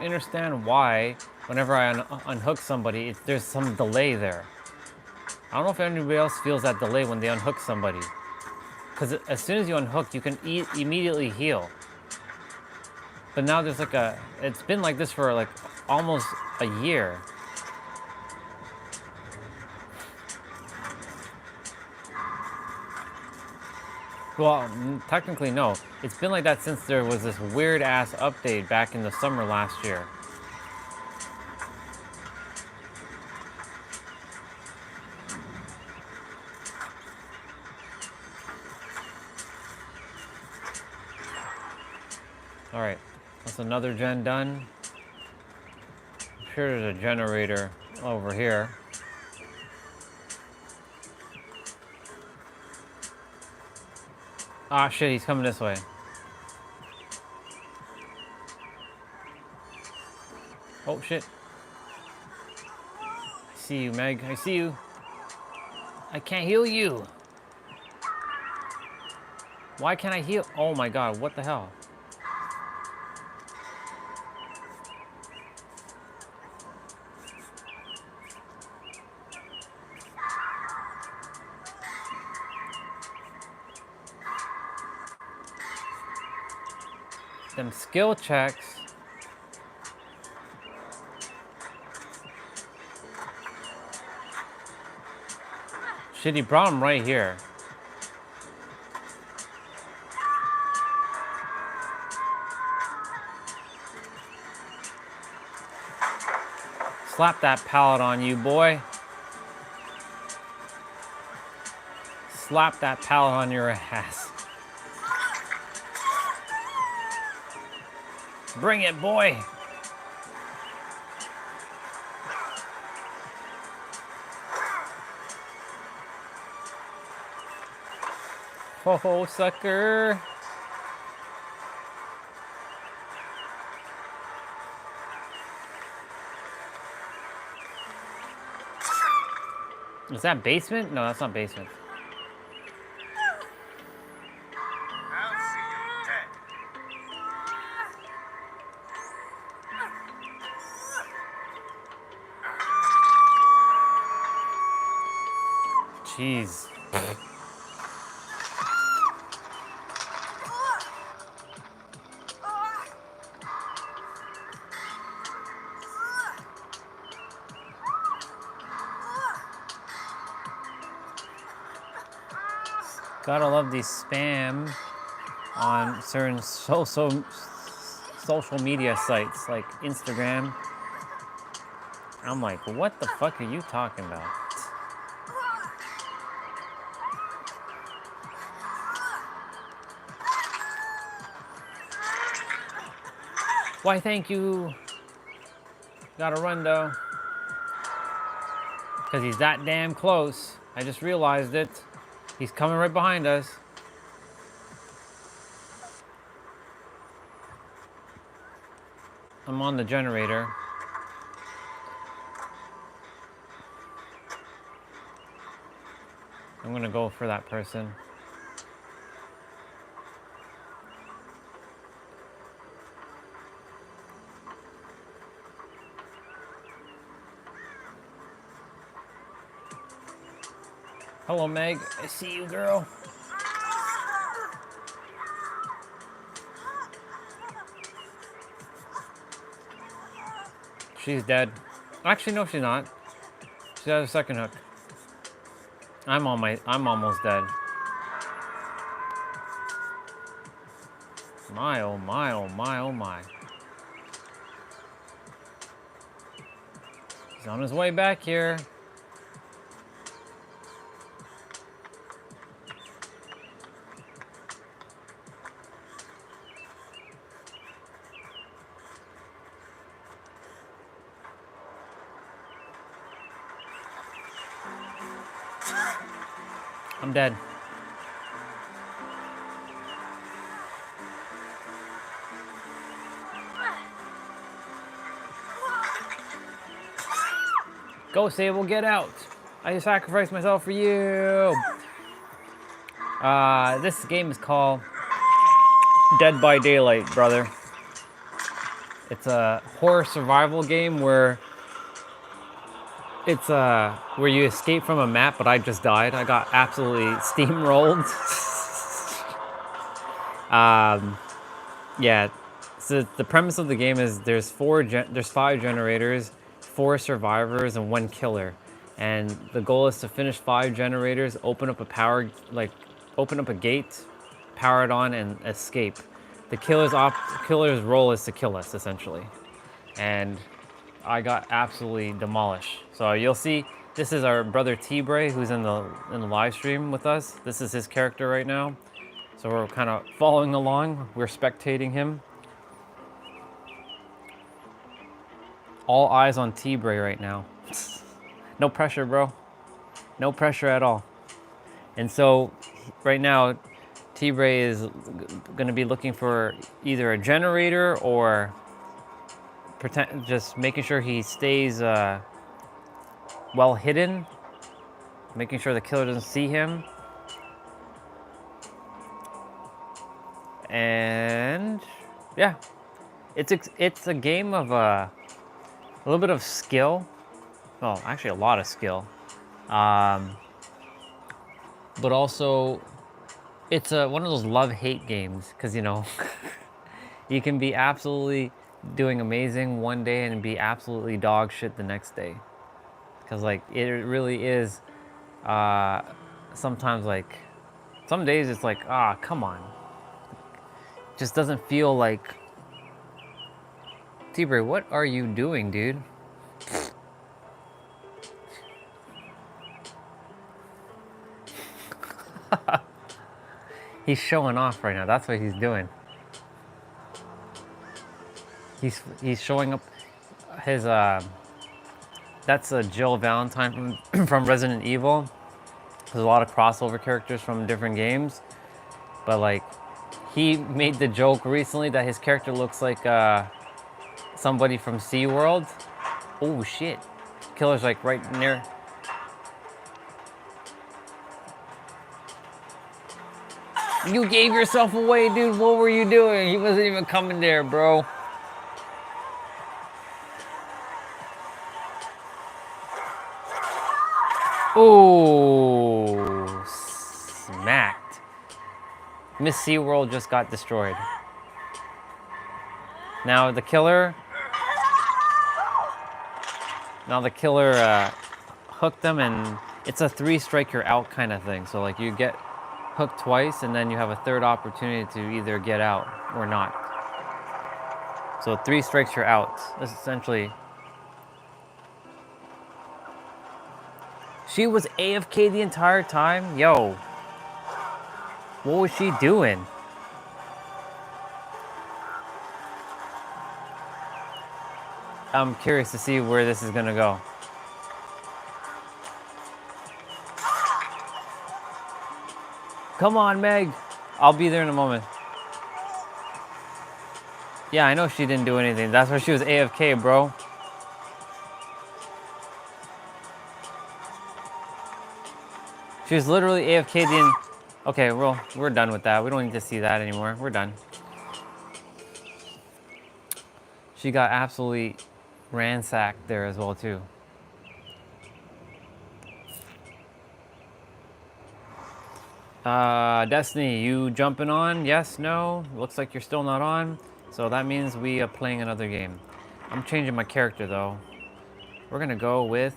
understand why whenever I unhook somebody, there's some delay there. I don't know if anybody else feels that delay when they unhook somebody. Because as soon as you unhook, you can immediately heal. But now there's like it's been like this for like almost a year. Well, technically no. It's been like that since there was this weird ass update back in the summer last year. All right, that's another gen done. I'm sure there's a generator over here. Ah, shit, he's coming this way. Oh, shit. I see you, Meg. I see you. I can't heal you. Why can't I heal? Oh my god, what the hell? Them skill checks. Shit, he brought him right here. Slap that pallet on you, boy. Slap that pallet on your ass. Bring it, boy. Ho ho, sucker. Is that basement? No, that's not basement. I'll see you dead. Jeez. Gotta love these spam on certain social media sites like Instagram. I'm like, what the fuck are you talking about? Why, thank you. Gotta run though. Because he's that damn close. I just realized it. He's coming right behind us. I'm on the generator. I'm gonna go for that person. Hello, Meg. I see you, girl. She's dead. Actually, no, she's not. She has a second hook. I'm almost dead. My, oh my, oh my, oh my. He's on his way back here. I'm dead. Go, Sable, get out. I sacrificed myself for you. This game is called Dead by Daylight, brother. It's a horror survival game where it's where you escape from a map, but I just died. I got absolutely steamrolled. Yeah. So the premise of the game is there's 5 generators, 4 survivors, and 1 killer. And the goal is to finish 5 generators, open up a gate, power it on and escape. The killer's role is to kill us, essentially. And I got absolutely demolished. So you'll see, this is our brother T-Bray, who's in the live stream with us. This is his character right now. So we're kind of following along. We're spectating him. All eyes on T-Bray right now. No pressure, bro. No pressure at all. And so right now, T-Bray is going to be looking for either a generator or just making sure he stays well hidden, making sure the killer doesn't see him. And yeah, it's a game of a little bit of skill. Well, actually a lot of skill. But also it's one of those love-hate games, because you know you can be absolutely doing amazing one day and be absolutely dog shit the next day, because like it really is sometimes, like some days it's like, ah, come on, just doesn't feel like. T-Bray, what are you doing, dude? He's showing off right now. That's what he's doing. He's showing up his that's Jill Valentine from Resident Evil. There's a lot of crossover characters from different games, but like he made the joke recently that his character looks like somebody from SeaWorld. Oh shit. Killer's like right near. You gave yourself away, dude. What were you doing? He wasn't even coming there, bro. Oh, smacked. Miss SeaWorld just got destroyed. Now the killer hooked them, and it's a 3-strike you're out kind of thing. So like you get hooked twice, and then you have a third opportunity to either get out or not. So 3 strikes you're out. That's essentially. She was AFK the entire time? Yo. What was she doing? I'm curious to see where this is gonna go. Come on, Meg. I'll be there in a moment. Yeah, I know she didn't do anything. That's why she was AFK, bro. She was literally AFK the. Okay, well, we're done with that. We don't need to see that anymore. We're done. She got absolutely ransacked there as well, too. Destiny, you jumping on? Yes, no? Looks like you're still not on. So that means we are playing another game. I'm changing my character, though. We're gonna go with.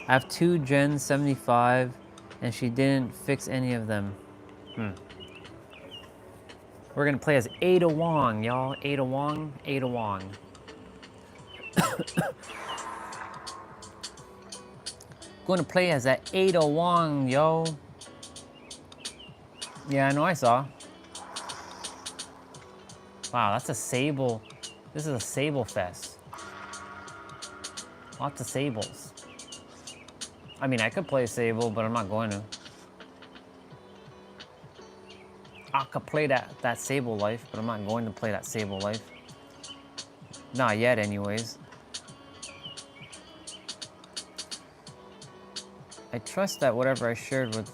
I have 2 Gen 75, and she didn't fix any of them. We're gonna play as Ada Wong, y'all. Ada Wong, Ada Wong. Gonna play as that Ada Wong, yo. Yeah, I know, I saw. Wow, that's a sable. This is a sable fest. Lots of sables. I mean, I could play sable, but I'm not going to. I could play that sable life, but I'm not going to play that sable life. Not yet, anyways. I trust that whatever I shared with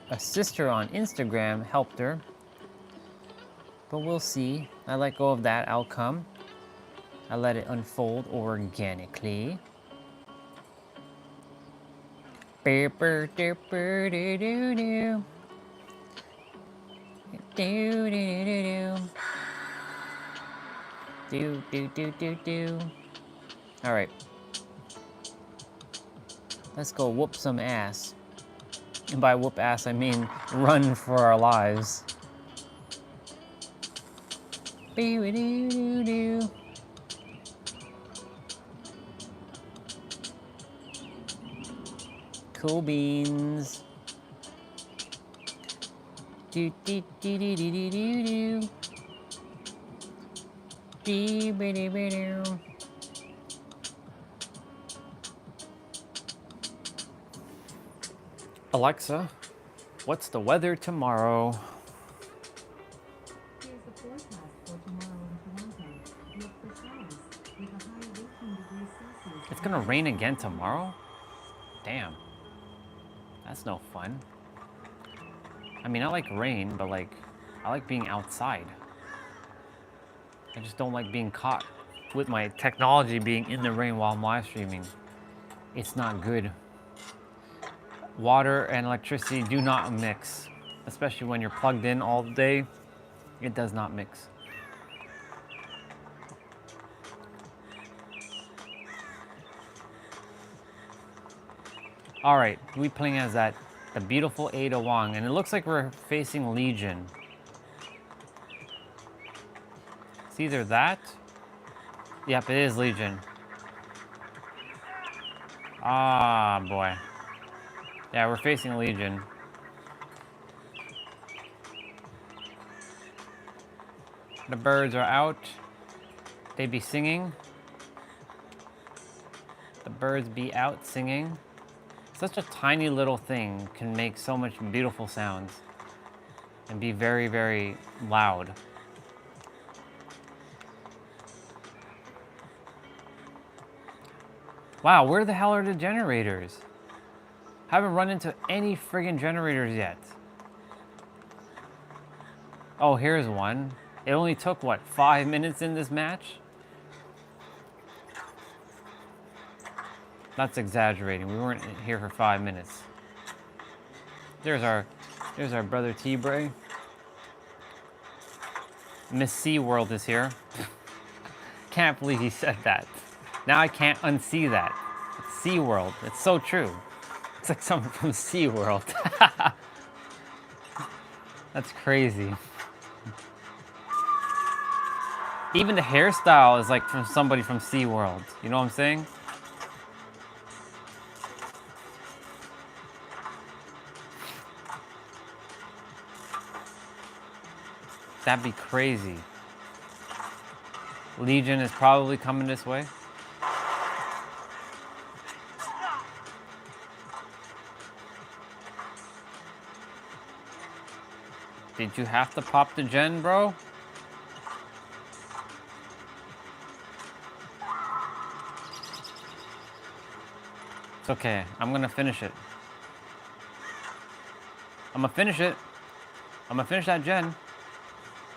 a sister on Instagram helped her. But we'll see. I let go of that outcome. I let it unfold organically. Do, do, do, do, do. All right. Let's go whoop some ass. And by whoop ass, I mean run for our lives. Bee-wee-doo-doo-doo. Cool beans. Do, do, do, do, do, do, do, do. Dee-wee-dee-wee-doo. Alexa, what's the weather tomorrow? Here's the forecast for tomorrow in Toronto. Look for showers with a high of 18 degrees Celsius. It's gonna rain again tomorrow? Damn. That's no fun. I mean, I like rain, but like, I like being outside. I just don't like being caught with my technology being in the rain while I'm live streaming. It's not good. Water and electricity do not mix, especially when you're plugged in all day. It does not mix. All right, we playing as that the beautiful Ada Wong, and it looks like we're facing Legion. It's either that. Yep, it is Legion. Ah, boy. Yeah, we're facing Legion. The birds are out. They be singing. The birds be out singing. Such a tiny little thing can make so much beautiful sounds and be very, very loud. Wow, where the hell are the generators? Haven't run into any friggin' generators yet. Oh, here's one. It only took, what, 5 minutes in this match? That's exaggerating. We weren't here for 5 minutes. There's our brother T-Bray. Miss SeaWorld is here. Can't believe he said that. Now I can't unsee that. It's SeaWorld. It's so true. It's like someone from SeaWorld. That's crazy. Even the hairstyle is like from somebody from SeaWorld. You know what I'm saying? That'd be crazy. Legion is probably coming this way. Did you have to pop the gen, bro? It's okay. I'm gonna finish it. I'm gonna finish it. I'm gonna finish that gen.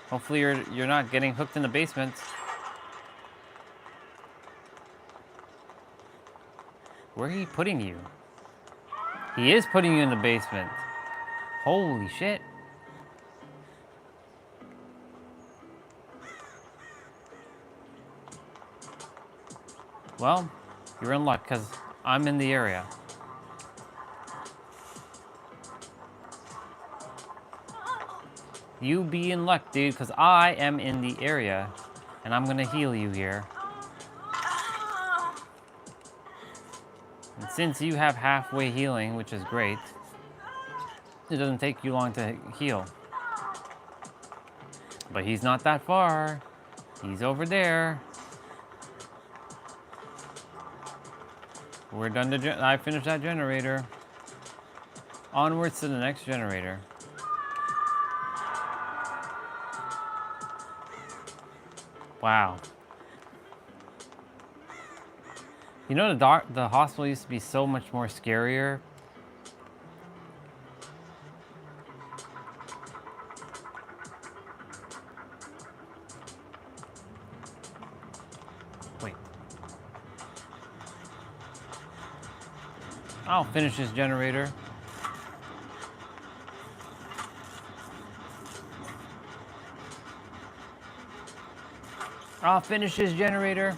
Hopefully you're not getting hooked in the basement. Where are you putting you? He is putting you in the basement. Holy shit. Well, you're in luck because I'm in the area. You be in luck, dude, because I am in the area and I'm gonna heal you here. And since you have halfway healing, which is great, it doesn't take you long to heal. But he's not that far. He's over there. We're done to I finished that generator. Onwards to the next generator. Wow. You know, the hospital used to be so much more scarier. Wait. I'll finish this generator. I'll finish this generator.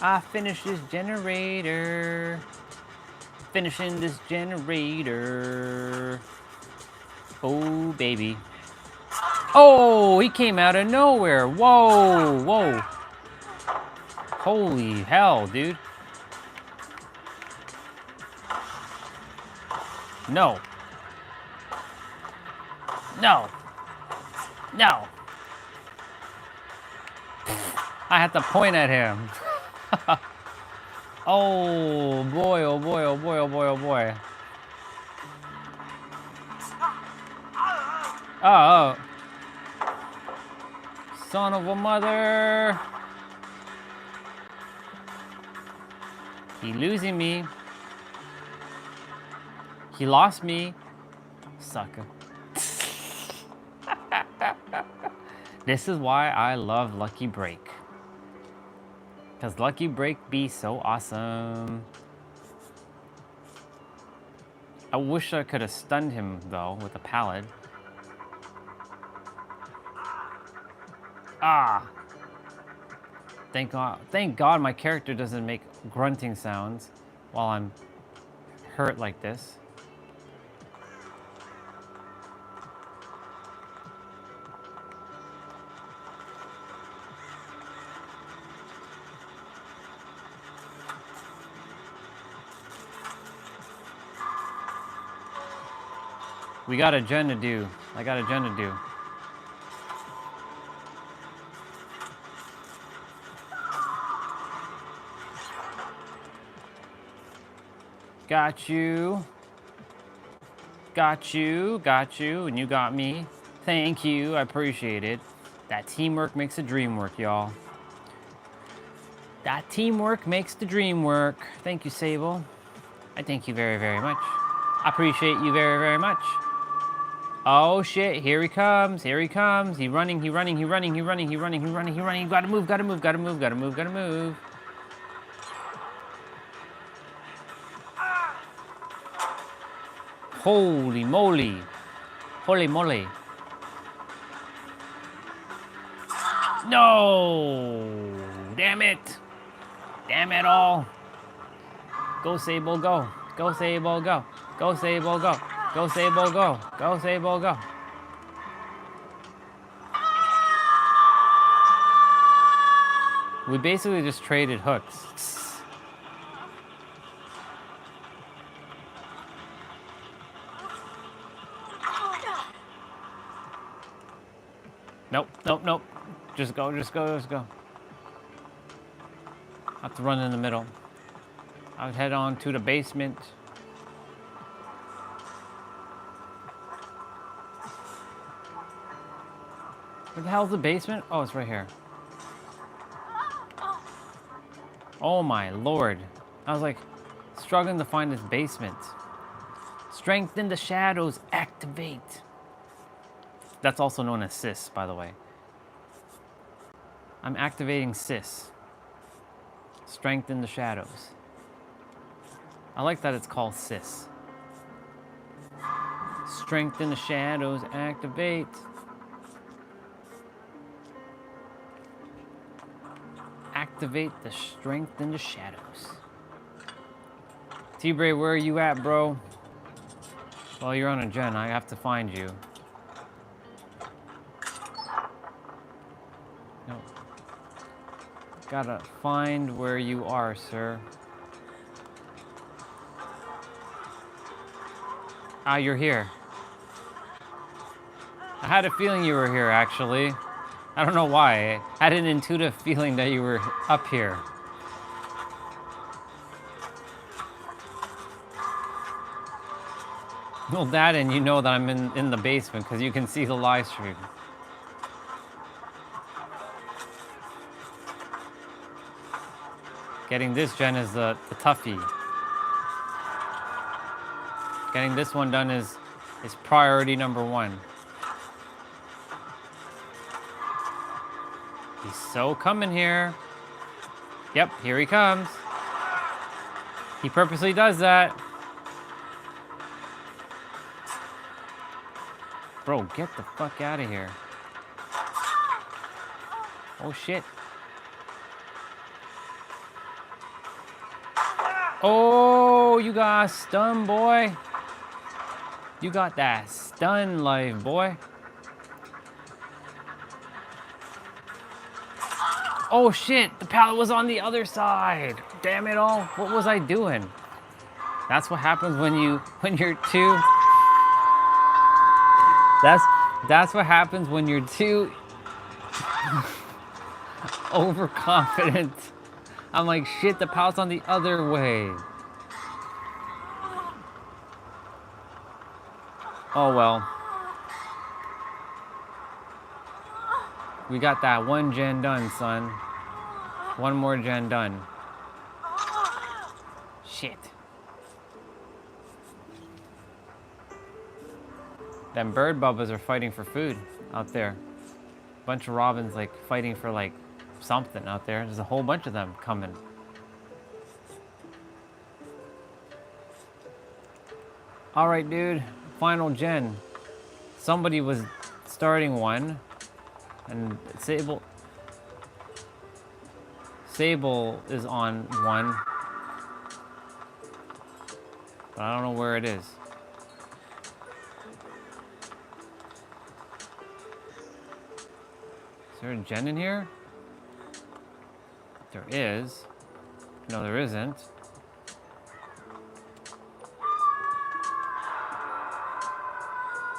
I finish this generator. Finishing this generator. Oh, baby. Oh, he came out of nowhere. Whoa, whoa. Holy hell, dude. No. No. No. I had to point at him. Oh boy, oh boy, oh boy, oh boy, oh boy. Oh. Son of a mother. He losing me. He lost me. Sucker. This is why I love Lucky Break. Because Lucky Break be so awesome. I wish I could have stunned him, though, with a pallet. Ah! Thank God my character doesn't make grunting sounds while I'm hurt like this. We got a gen to do. I got a gen to do. Got you. Got you. Got you. And you got me. Thank you. I appreciate it. That teamwork makes the dream work, y'all. That teamwork makes the dream work. Thank you, Sable. I thank you very, very much. I appreciate you very, very much. Oh shit, here he comes, here he comes. He running, he running, he running, he running, he running, he running, he running. Gotta move, gotta move, gotta move, gotta move, gotta move. Holy moly. Holy moly. No! Damn it! Damn it all! Go Sable, go! Go Sable, go! Go Sable, go! Go Sable, go! Go Sable, go! We basically just traded hooks. Nope, nope, nope. Just go, just go, just go. I have to run in the middle. I would head on to the basement. Where the hell's the basement? Oh, it's right here. Oh my lord. I was like struggling to find this basement. Strength in the shadows, activate. That's also known as sis, by the way. I'm activating sis. Strength in the shadows. I like that it's called sis. Strength in the shadows, activate. Activate the strength in the shadows. T-Bray, where are you at, bro? Well, you're on a gen. I have to find you. No. Gotta find where you are, sir. Ah, you're here. I had a feeling you were here, actually. I don't know why. I had an intuitive feeling that you were up here. Well, that and you know that I'm in the basement because you can see the live stream. Getting this gen is the toughie. Getting this one done is priority number one. He's so coming here. Yep, here he comes. He purposely does that. Bro, get the fuck out of here. Oh shit. Oh, you got stunned, boy. You got that stun life, boy. Oh shit, the pallet was on the other side. Damn it all. What was I doing? That's what happens when you're too. That's what happens when you're too overconfident. I'm like, shit, the pallet's on the other way. Oh well. We got that one gen done, son. One more gen done. Shit. Them bird bubbas are fighting for food out there. Bunch of robins like fighting for like something out there. There's a whole bunch of them coming. All right, dude. Final gen. Somebody was starting one, and Sable is on one, but I don't know where it is. Is there a gen in here? There is. No, there isn't.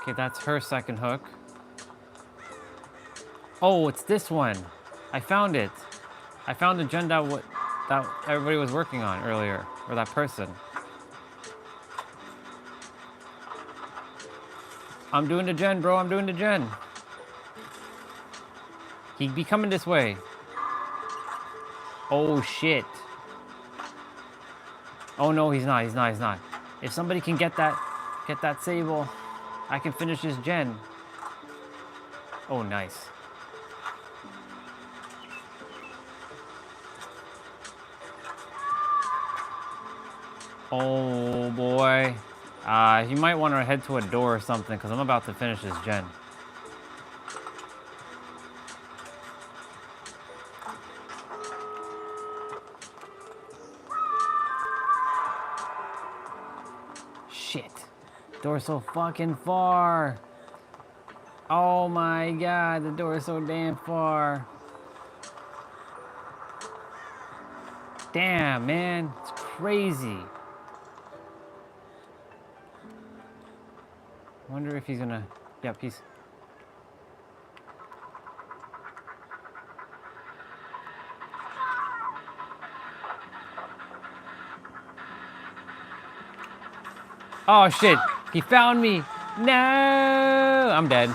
Okay, that's her second hook. Oh, it's this one. I found it. I found the gen that everybody was working on earlier, or that person. I'm doing the gen, bro. I'm doing the gen. He'd be coming this way. Oh, shit. Oh, no, he's not. He's not. He's not. If somebody can get that Sable, I can finish this gen. Oh, nice. Oh, boy. You might want to head to a door or something, because I'm about to finish this gen. Shit. Door's so fucking far. Oh my god, the door is so damn far. Damn, man. It's crazy. Wonder if he's gonna... Yep, he's... Oh shit, he found me. No, I'm dead.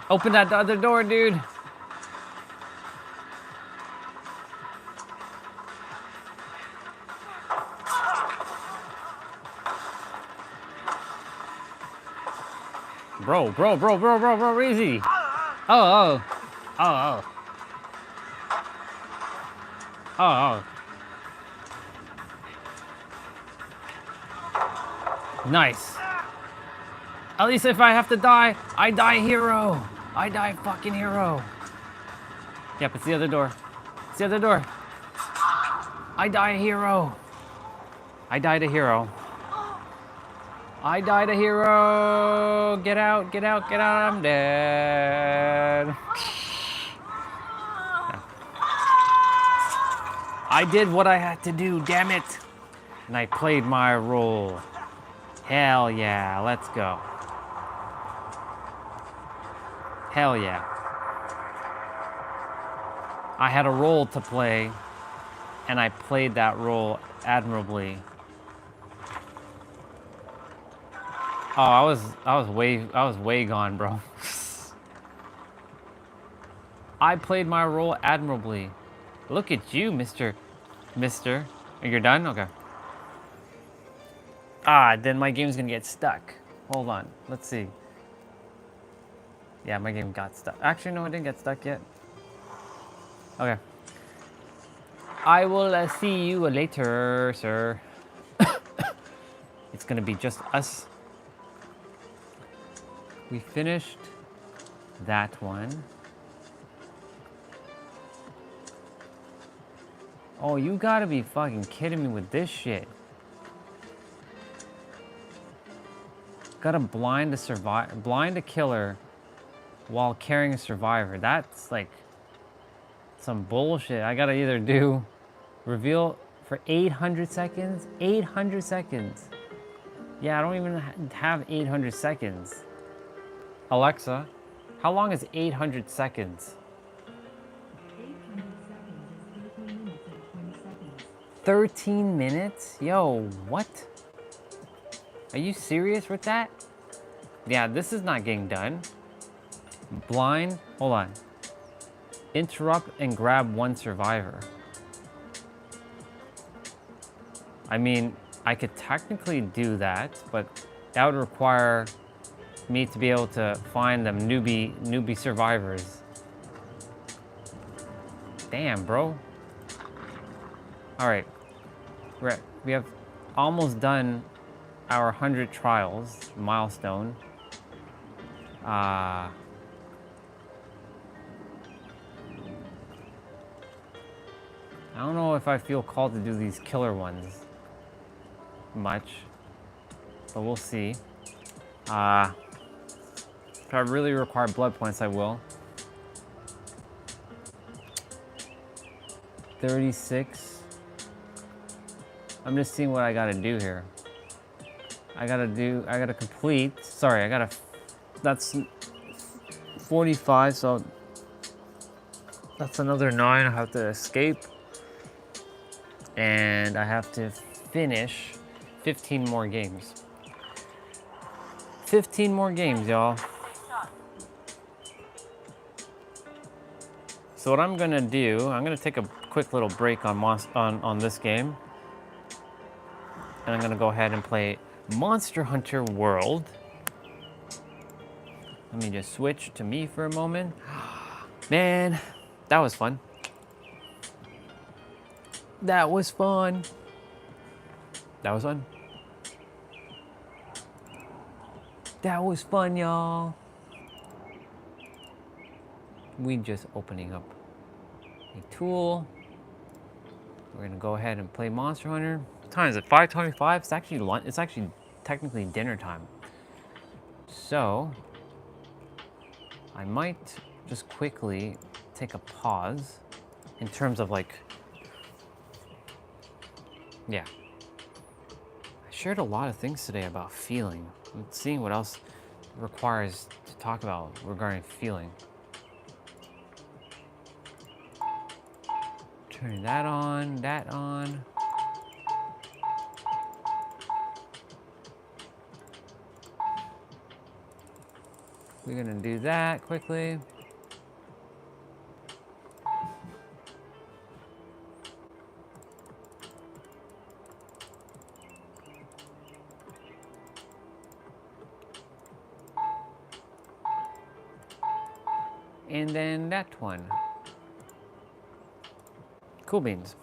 Open that other door, dude. Bro, easy. Oh. Nice. At least if I have to die, I die hero. I die fucking hero. Yep, it's the other door. It's the other door. I die a hero. I died a hero. I died a hero. Get out, get out, get out. I'm dead. I did what I had to do, damn it. And I played my role. Hell yeah, let's go. Hell yeah. I had a role to play, and I played that role admirably. Oh, I was way gone, bro. I played my role admirably. Look at you, Mister. You're done? Okay. Then my game's gonna get stuck. Hold on, let's see. Yeah, my game got stuck. Actually, no, it didn't get stuck yet. Okay. I will see you later, sir. It's gonna be just us. We finished that one. Oh, you gotta be fucking kidding me with this shit. Gotta blind a killer while carrying a survivor. That's like some bullshit. I gotta either do reveal for 800 seconds. 800 seconds. Yeah, I don't even have 800 seconds. Alexa, how long is 800 seconds? 800 seconds is 13 minutes and 20 seconds. 13 minutes? Yo, what? Are you serious with that? Yeah, this is not getting done. Blind, hold on. Interrupt and grab one survivor. I mean, I could technically do that, but that would require me to be able to find them newbie survivors. Damn, bro. All right, we have almost done our 100 trials milestone. I don't know if I feel called to do these killer ones much, but we'll see. If I really require blood points, I will. 36. I'm just seeing what I gotta do here. I gotta complete, that's 45, so that's another 9 I have to escape. And I have to finish 15 more games. 15 more games, y'all. So what I'm gonna do, I'm gonna take a quick little break on this game. And I'm gonna go ahead and play Monster Hunter World. Let me just switch to me for a moment. Man, that was fun. That was fun. That was fun. That was fun, y'all. We just opening up a tool. We're gonna go ahead and play Monster Hunter. What time is it? 5:25. It's actually lunch. It's actually technically dinner time. So I might just quickly take a pause in terms of like, yeah. I shared a lot of things today about feeling. I'm seeing what else requires to talk about regarding feeling. Turning that on, that on. We're gonna do that quickly. And then that one. Cool beans.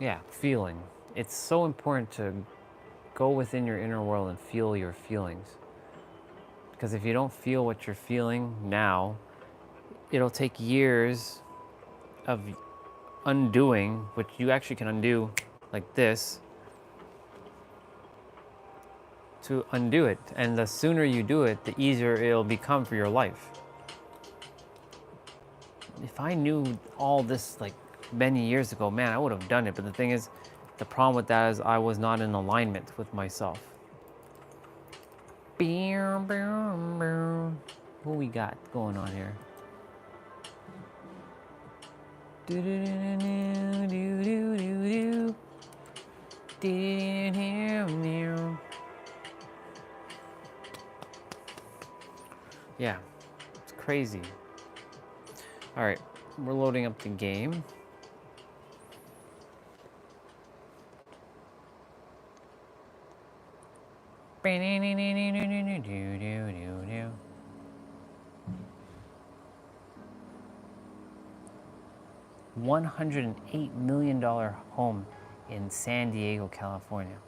Yeah, feeling. It's so important to go within your inner world and feel your feelings. Because if you don't feel what you're feeling now, it'll take years of undoing, which you actually can undo like this, to undo it. And the sooner you do it, the easier it'll become for your life. If I knew all this like many years ago, man, I would have done it. But the thing is, the problem with that is I was not in alignment with myself. What we got going on here? Yeah, it's crazy. All right, we're loading up the game. $108 million home in San Diego, California.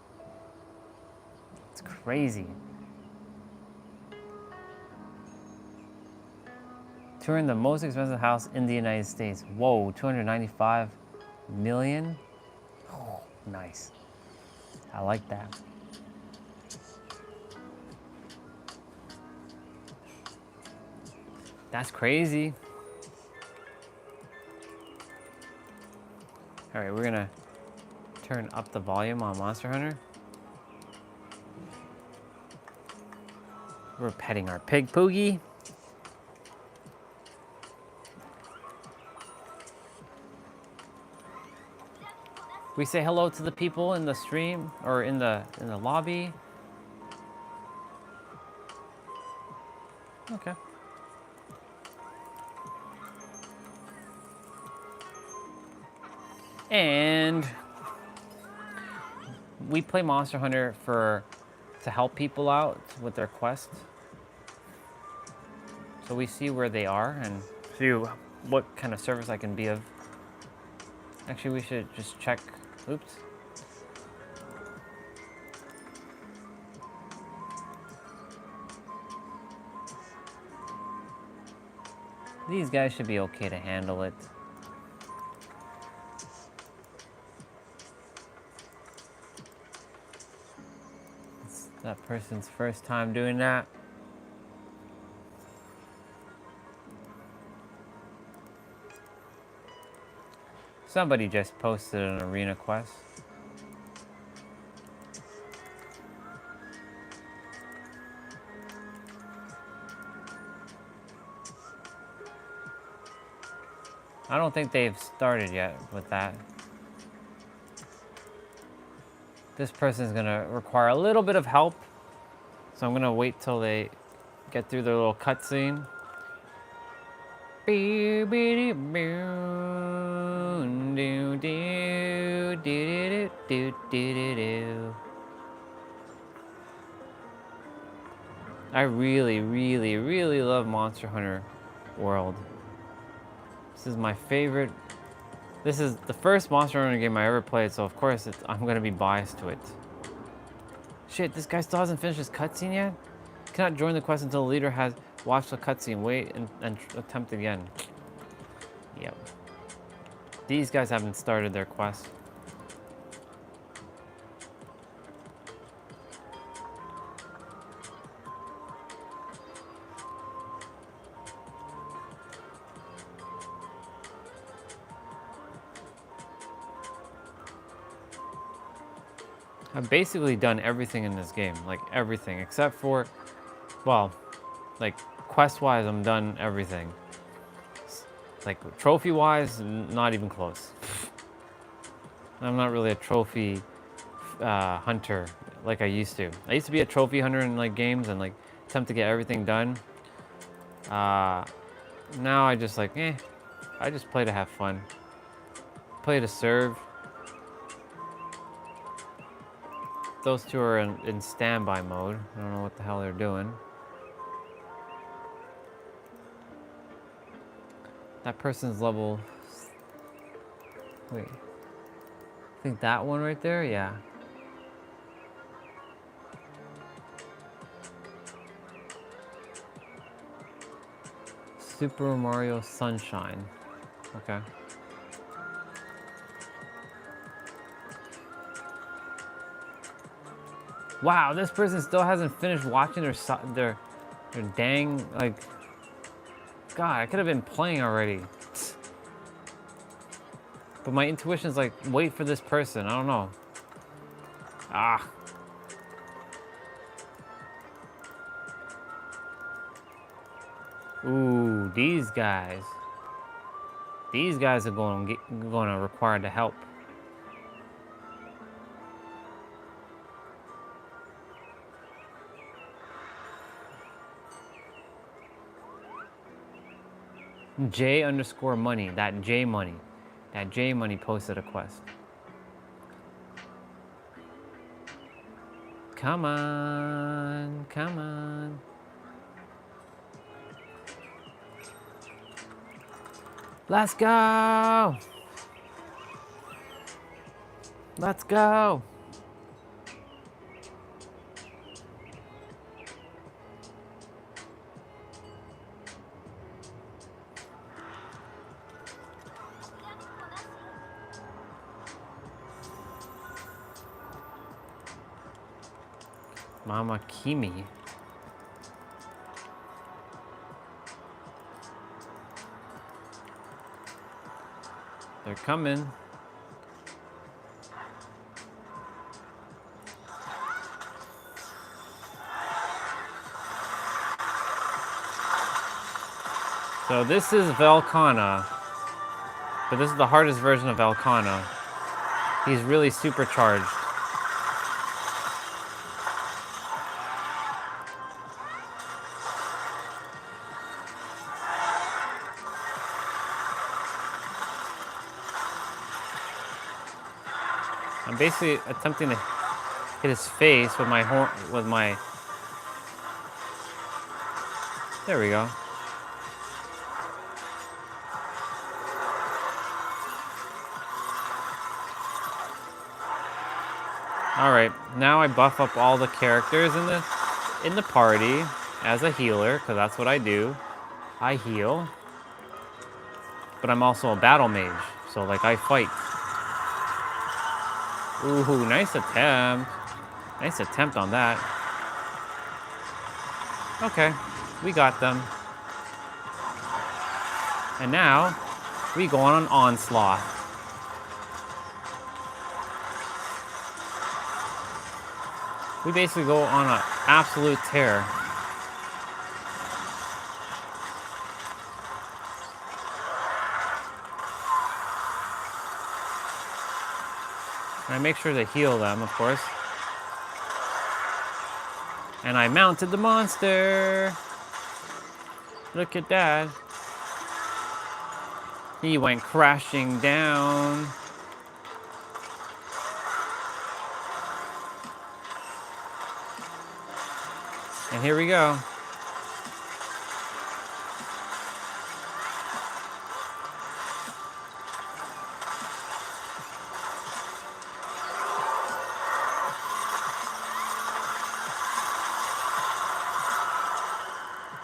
It's crazy. Touring the most expensive house in the United States. Whoa, 295 million? Oh, nice. I like that. That's crazy. All right, we're gonna turn up the volume on Monster Hunter. We're petting our pig Poogie. We say hello to the people in the stream or in the lobby. Okay. And we play Monster Hunter to help people out with their quest. So we see where they are and see what kind of service I can be of. Actually, we should just check. Oops. These guys should be okay to handle it. It's that person's first time doing that. Somebody just posted an arena quest. I don't think they've started yet with that. This person's gonna require a little bit of help, so I'm gonna wait till they get through their little cutscene. I really, really, really love Monster Hunter World. This is my favorite. This is the first Monster Hunter game I ever played, so of course I'm gonna be biased to it. Shit, this guy still hasn't finished his cutscene yet? Cannot join the quest until the leader has watched the cutscene. Wait and attempt again. Yep. These guys haven't started their quest. I've basically done everything in this game, like everything, except for, well, like quest-wise, I'm done everything. Like trophy-wise, not even close. I'm not really a trophy hunter like I used to. I used to be a trophy hunter in like games and like attempt to get everything done. Now I just like, I just play to have fun. Play to serve. Those two are in standby mode. I don't know what the hell they're doing. That person's level... Wait. I think that one right there? Yeah. Super Mario Sunshine. Okay. Wow, this person still hasn't finished watching their dang, like... God, I could have been playing already. But my intuition's like, wait for this person. I don't know. Ah. Ooh, these guys. These guys are going to require the help. J_money. That J money. That J money posted a quest. Come on. Come on. Let's go. Let's go. Mama Kimi. They're coming. So this is Velkhana, but this is the hardest version of Velkhana. He's really supercharged. I'm basically attempting to hit his face with my horn, there we go. All right, now I buff up all the characters in the party as a healer, because that's what I do. I heal, but I'm also a battle mage, so like I fight. Ooh, nice attempt. Nice attempt on that. Okay, we got them. And now we go on an onslaught. We basically go on an absolute tear. And I make sure to heal them, of course. And I mounted the monster. Look at that. He went crashing down. And here we go.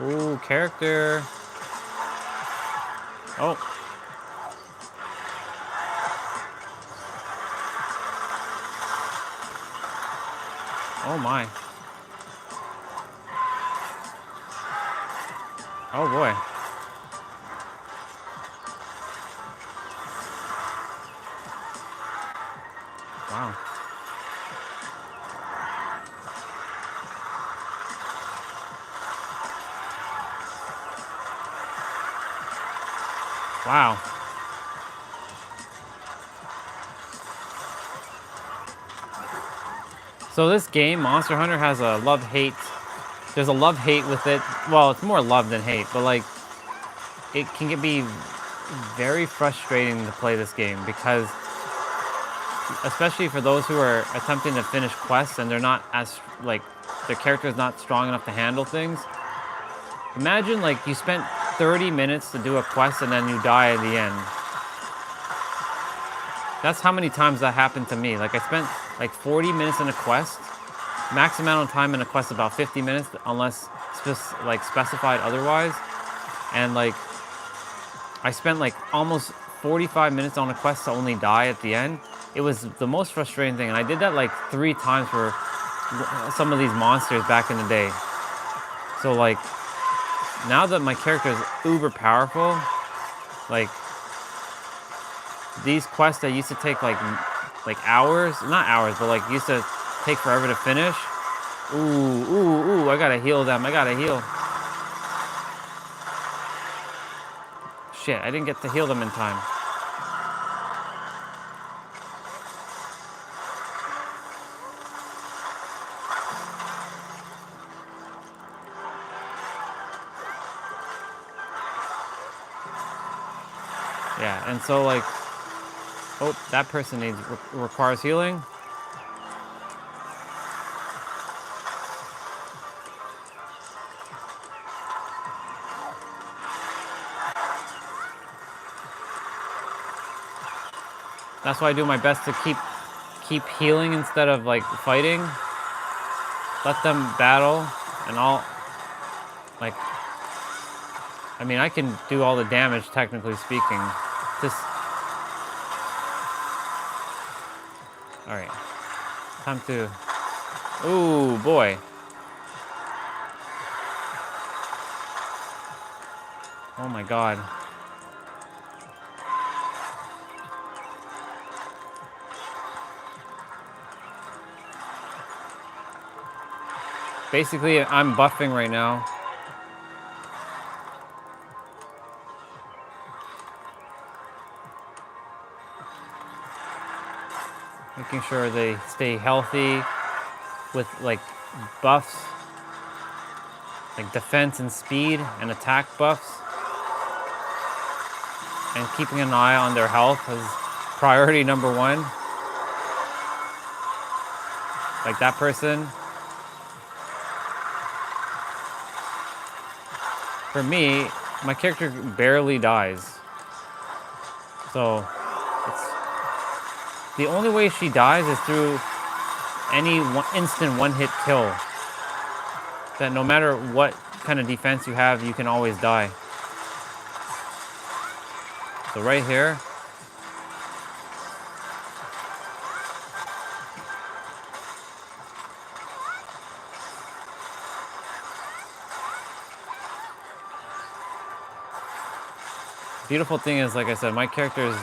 Ooh, character. Oh. Oh my. Oh boy. Wow. Wow. So this game, Monster Hunter, has a love-hate. There's a love-hate with it. Well, it's more love than hate, but like, it can be very frustrating to play this game because, especially for those who are attempting to finish quests and they're not as, like, their character is not strong enough to handle things. Imagine, like, you spent 30 minutes to do a quest and then you die at the end. That's how many times that happened to me. Like, I spent like 40 minutes in a quest. Max amount of time in a quest about 50 minutes, unless specified otherwise. And like, I spent like almost 45 minutes on a quest to only die at the end. It was the most frustrating thing, and I did that like 3 times for some of these monsters back in the day. So like, now that my character is uber powerful, like, these quests that used to take like hours, not hours, but like used to take forever to finish. Ooh, I gotta heal them, I gotta heal. Shit, I didn't get to heal them in time. Yeah, and so like, oh, that person requires healing. That's why I do my best to keep healing instead of like fighting. Let them battle, and I'll like. I mean, I can do all the damage technically speaking. Just all right. Time to. Ooh boy. Oh my god. Basically, I'm buffing right now. Making sure they stay healthy with like buffs, like defense and speed and attack buffs. And keeping an eye on their health is priority number one. Like that person. For me, my character barely dies. So it's the only way she dies is through any instant one-hit kill. That no matter what kind of defense you have, you can always die. So right here, beautiful thing is, like I said, my character is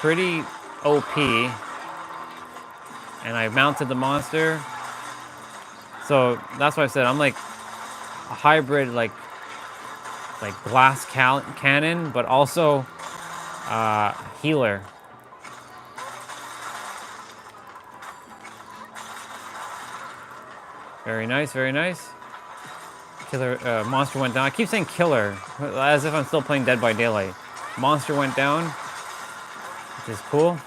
pretty OP, and I mounted the monster. So that's why I said I'm like a hybrid, like glass cannon, but also healer. Very nice, very nice. Killer monster went down. I keep saying killer, as if I'm still playing Dead by Daylight. Monster went down, which is cool.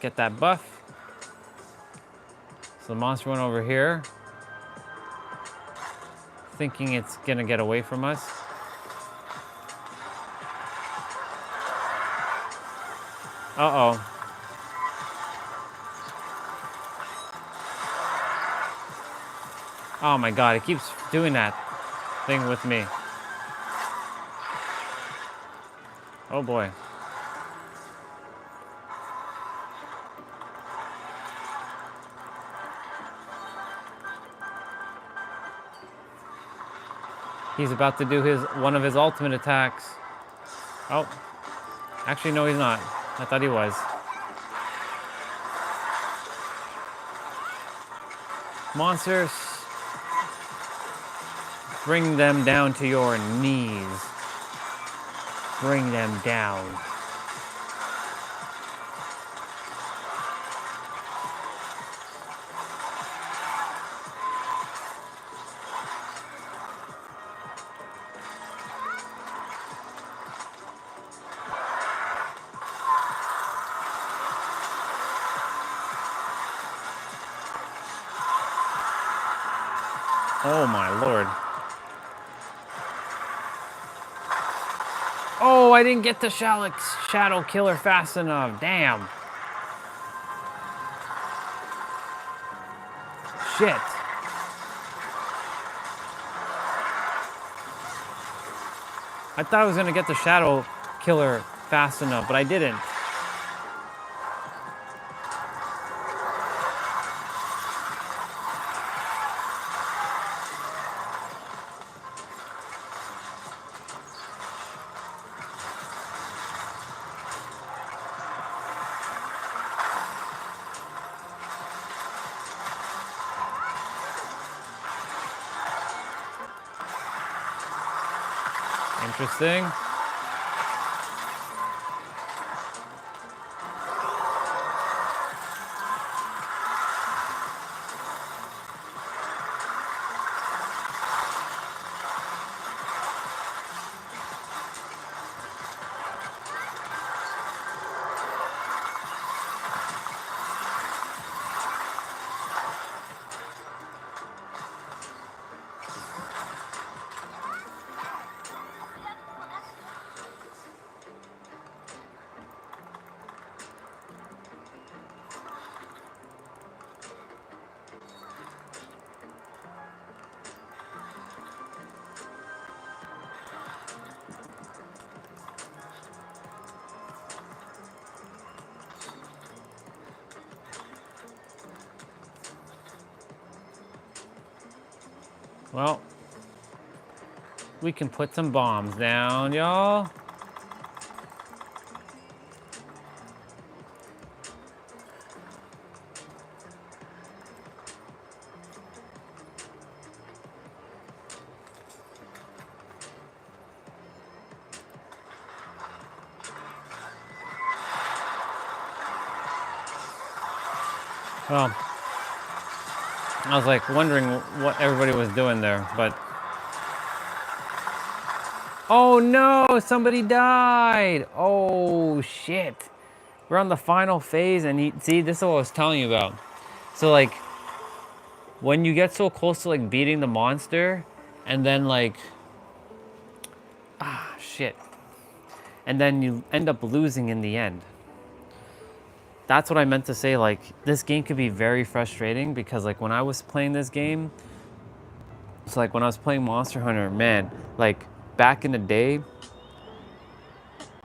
Get that buff. So the monster went over here, thinking it's gonna get away from us. Uh-oh. Oh my god, it keeps doing that thing with me. Oh boy. He's about to do one of his ultimate attacks. Oh. Actually, no, he's not. I thought he was. Monsters, bring them down to your knees. Bring them down. Oh my lord. Oh, I didn't get the shadow killer fast enough. Damn. Shit. I thought I was gonna get the shadow killer fast enough, but I didn't. Interesting. Well, we can put some bombs down, y'all. Well, I was like wondering what everybody was doing there, but oh no, somebody died. Oh shit. We're on the final phase, and see, this is what I was telling you about. So like, when you get so close to like beating the monster, and then like, shit, and then you end up losing in the end. That's what I meant to say. Like, this game could be very frustrating because like when I was playing this game, it's like when I was playing Monster Hunter, man, like back in the day,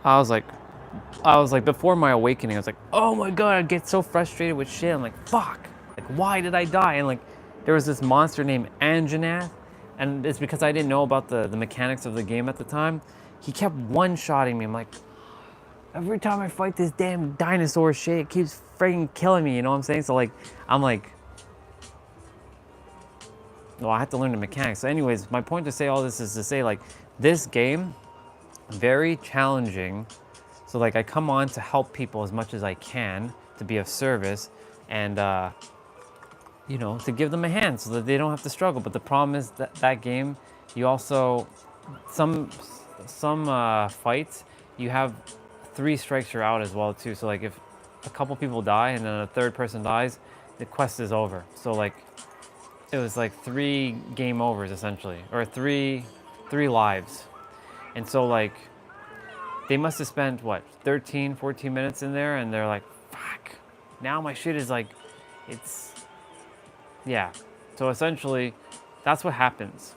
I was like before my awakening, I was like, oh my god, I'd get so frustrated with shit. I'm like, fuck, like why did I die? And like there was this monster named Anjanath, and it's because I didn't know about the mechanics of the game at the time. He kept one-shotting me. I'm like, every time I fight this damn dinosaur shit, it keeps freaking killing me, you know what I'm saying? So like, I'm like, well, I have to learn the mechanics. So anyways, my point to say all this is to say like, this game, very challenging. So like I come on to help people as much as I can, to be of service, and you know, to give them a hand so that they don't have to struggle. But the problem is that that game, you also, some fights, you have 3 strikes you're out as well too. So like if a couple people die and then a third person dies, the quest is over. So like it was like 3 game overs essentially, or three lives. And so like they must have spent what, 13, 14 minutes in there, and they're like, fuck, now my shit is like, it's, yeah. So essentially, that's what happens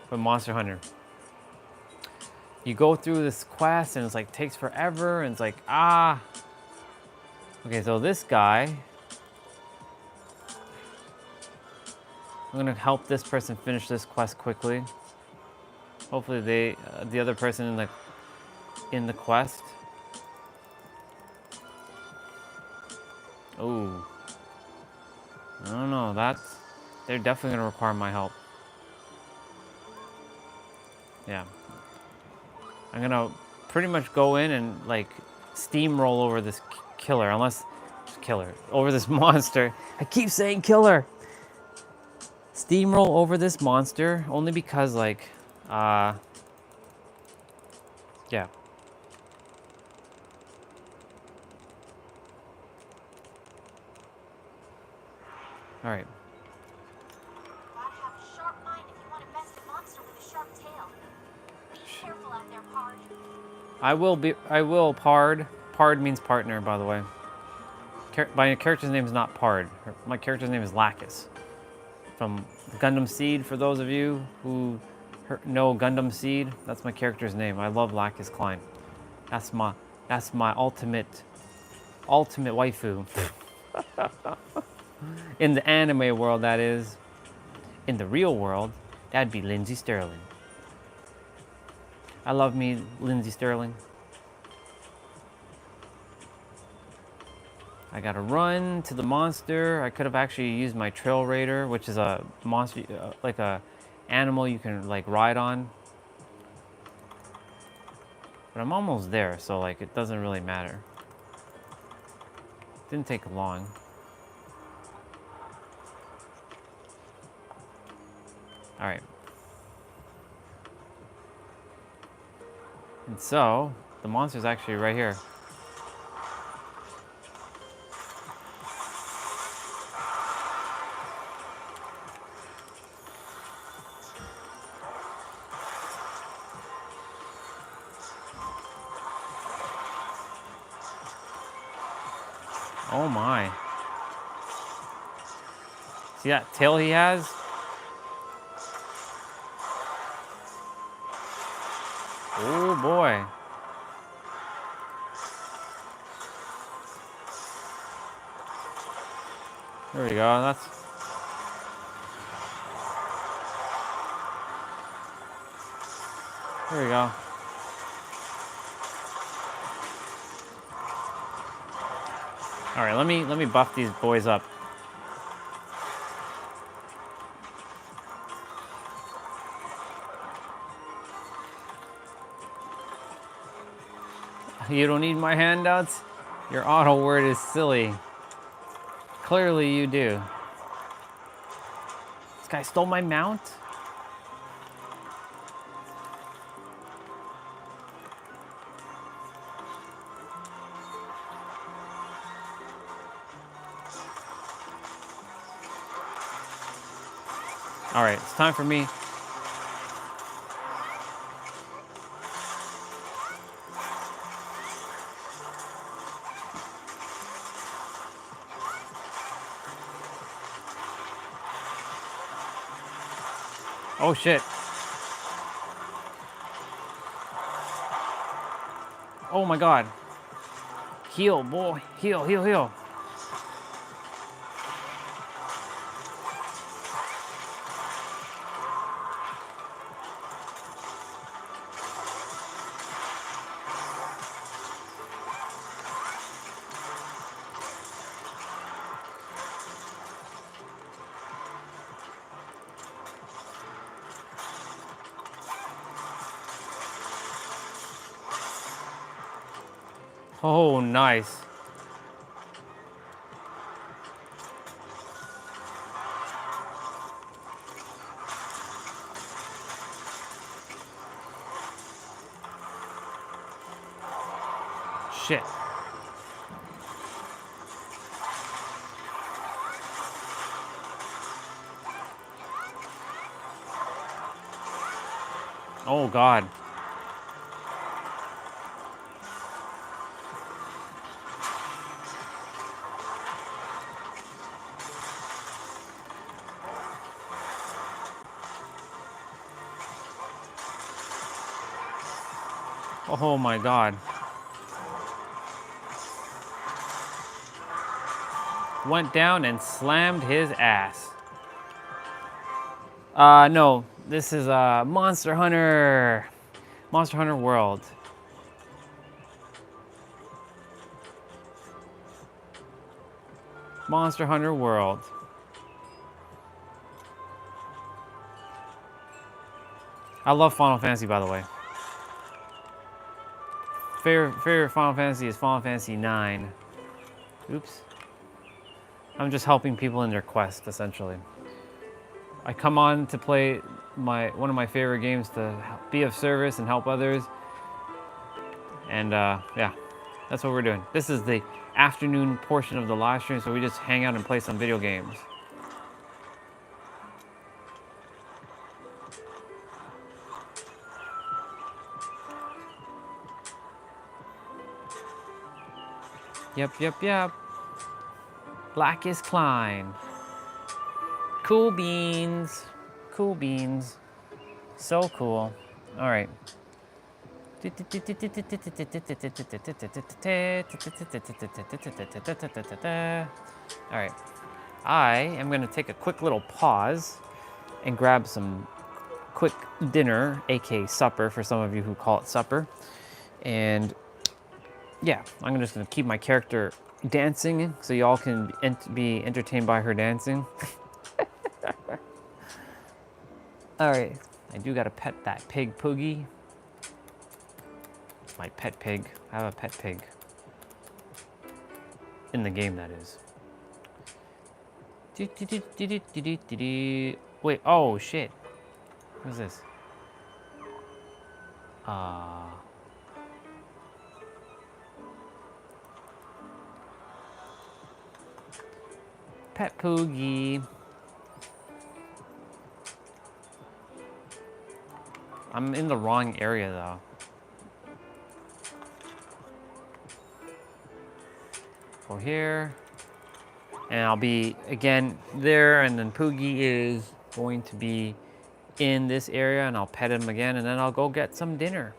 with Monster Hunter. You go through this quest and it's like, takes forever, and it's like, ah. Okay, so this guy, I'm gonna help this person finish this quest quickly. Hopefully they, the other person in the quest. Oh, I don't know. They're definitely gonna require my help. Yeah, I'm gonna pretty much go in and like steamroll over this killer, over this monster. I keep saying killer. Steamroll over this monster only because like, yeah. All right. Gotta have a sharp mind if you want to best a monster with a sharp tail. Be careful out there, Pard. I will, Pard. Pard means partner, by the way. My character's name is not Pard. My character's name is Lacus. From Gundam Seed, for those of you who know Gundam Seed, that's my character's name. I love Lacus Klein. That's my ultimate waifu. In the anime world, that is. In the real world, that'd be Lindsay Sterling. I love me Lindsay Sterling. I gotta run to the monster. I could have actually used my Trail Raider, which is a monster, like a animal you can like ride on. But I'm almost there, so like it doesn't really matter. Didn't take long. All right. And so the monster's actually right here. Oh my. See that tail he has? Oh boy. There we go. Here we go. All right, let me buff these boys up. You don't need my handouts? Your auto word is silly. Clearly you do. This guy stole my mount? All right, it's time for me. Oh shit. Oh my god. Heal, boy. Heal, heal, heal. Oh, nice. Shit. Oh god. Oh my god. Went down and slammed his ass. No. This is Monster Hunter. Monster Hunter World. Monster Hunter World. I love Final Fantasy, by the way. Favorite Final Fantasy is Final Fantasy 9. Oops. I'm just helping people in their quest, essentially. I come on to play one of my favorite games to be of service and help others. And yeah, that's what we're doing. This is the afternoon portion of the live stream, so we just hang out and play some video games. Yep. Black is Klein. Cool beans. Cool beans. So cool. All right. All right. I am going to take a quick little pause and grab some quick dinner, aka supper, for some of you who call it supper. And yeah, I'm just going to keep my character dancing so y'all can be entertained by her dancing. All right. I do got to pet that pig, Poogie. My pet pig. I have a pet pig. In the game, that is. Wait, oh shit. What is this? Pet Poogie. I'm in the wrong area though. Go here. And I'll be again there, and then Poogie is going to be in this area, and I'll pet him again, and then I'll go get some dinner.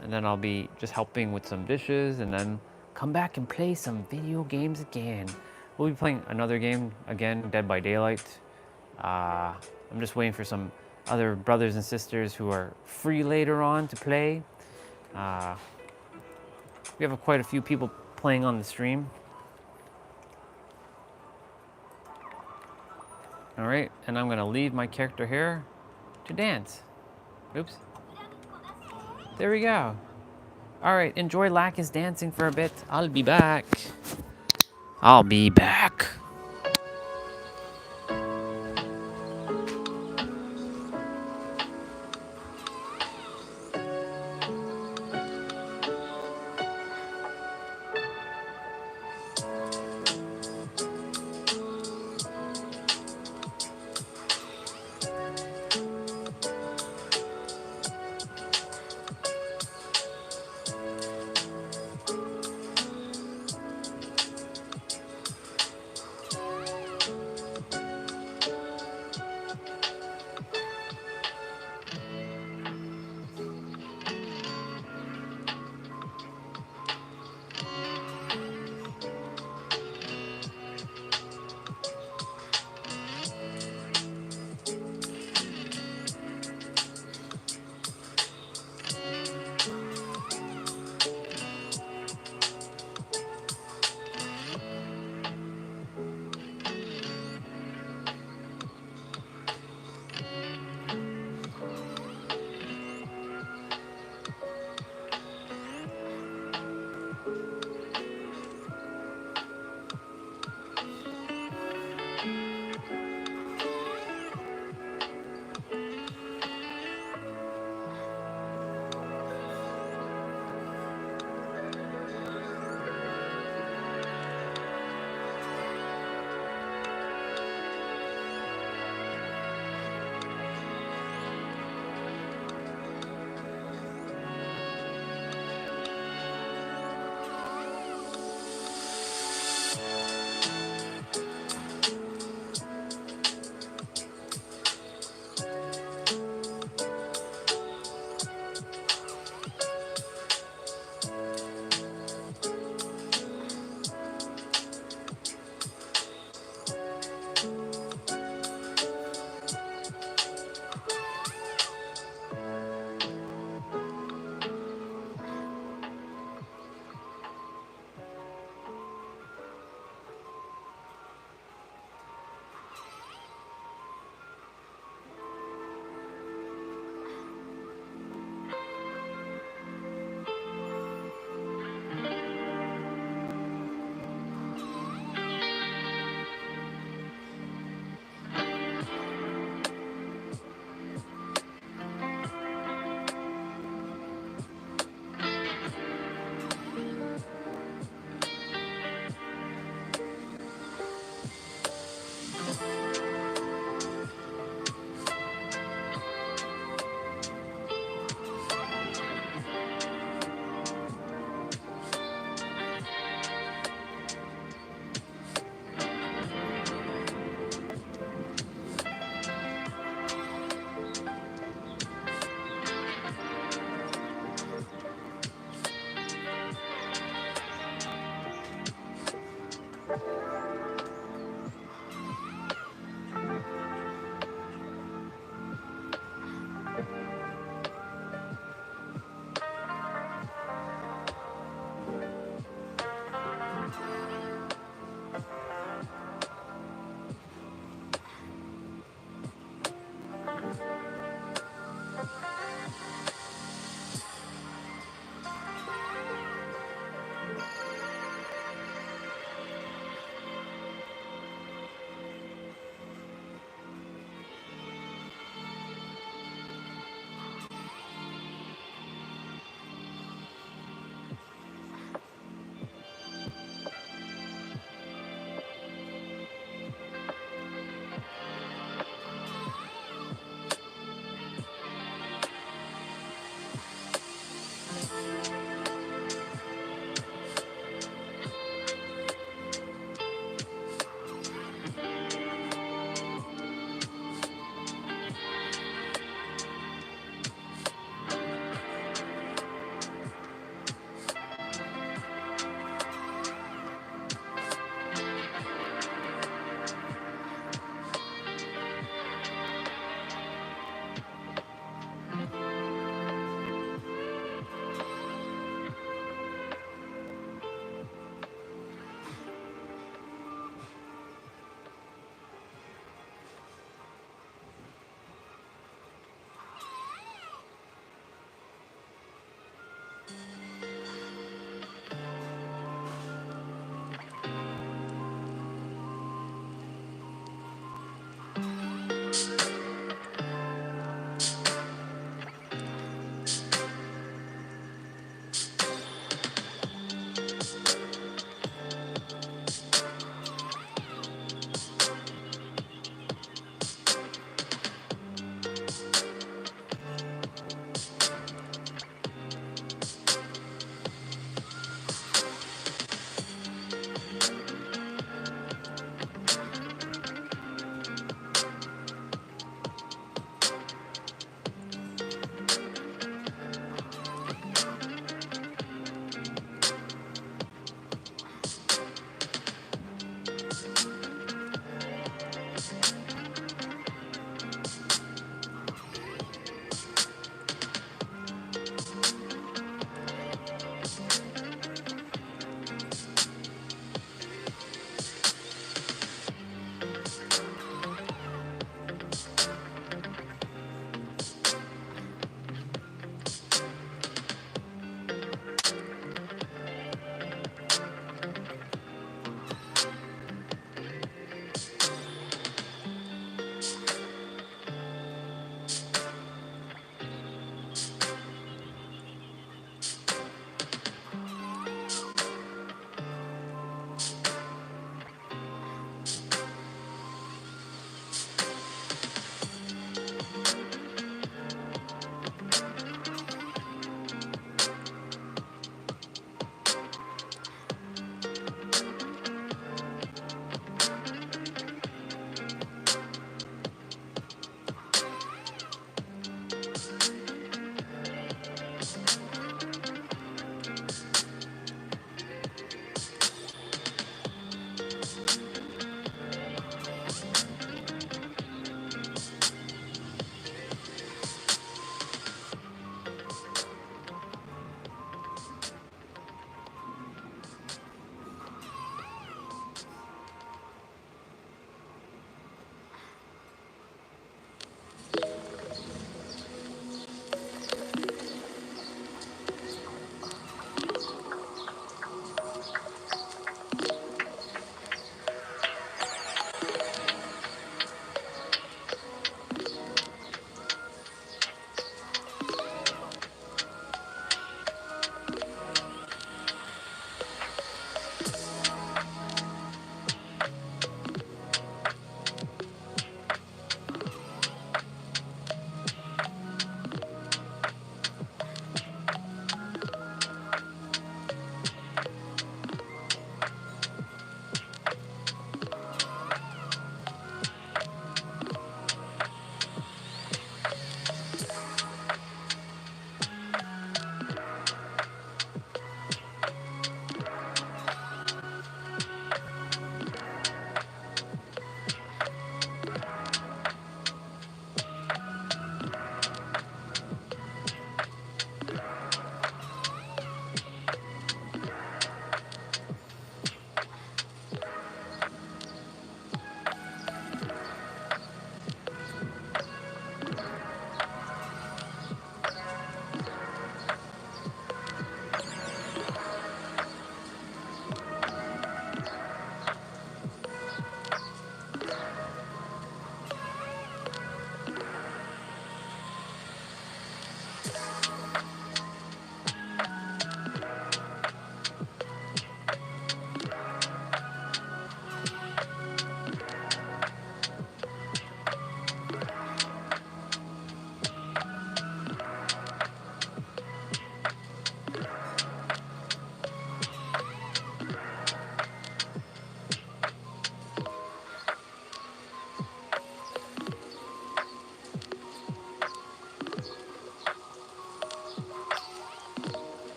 And then I'll be just helping with some dishes, and then come back and play some video games again. We'll be playing another game again, Dead by Daylight. I'm just waiting for some other brothers and sisters who are free later on to play. We have quite a few people playing on the stream. All right, and I'm gonna leave my character here to dance. Oops. There we go. All right, enjoy Lacus dancing for a bit. I'll be back. I'll be back.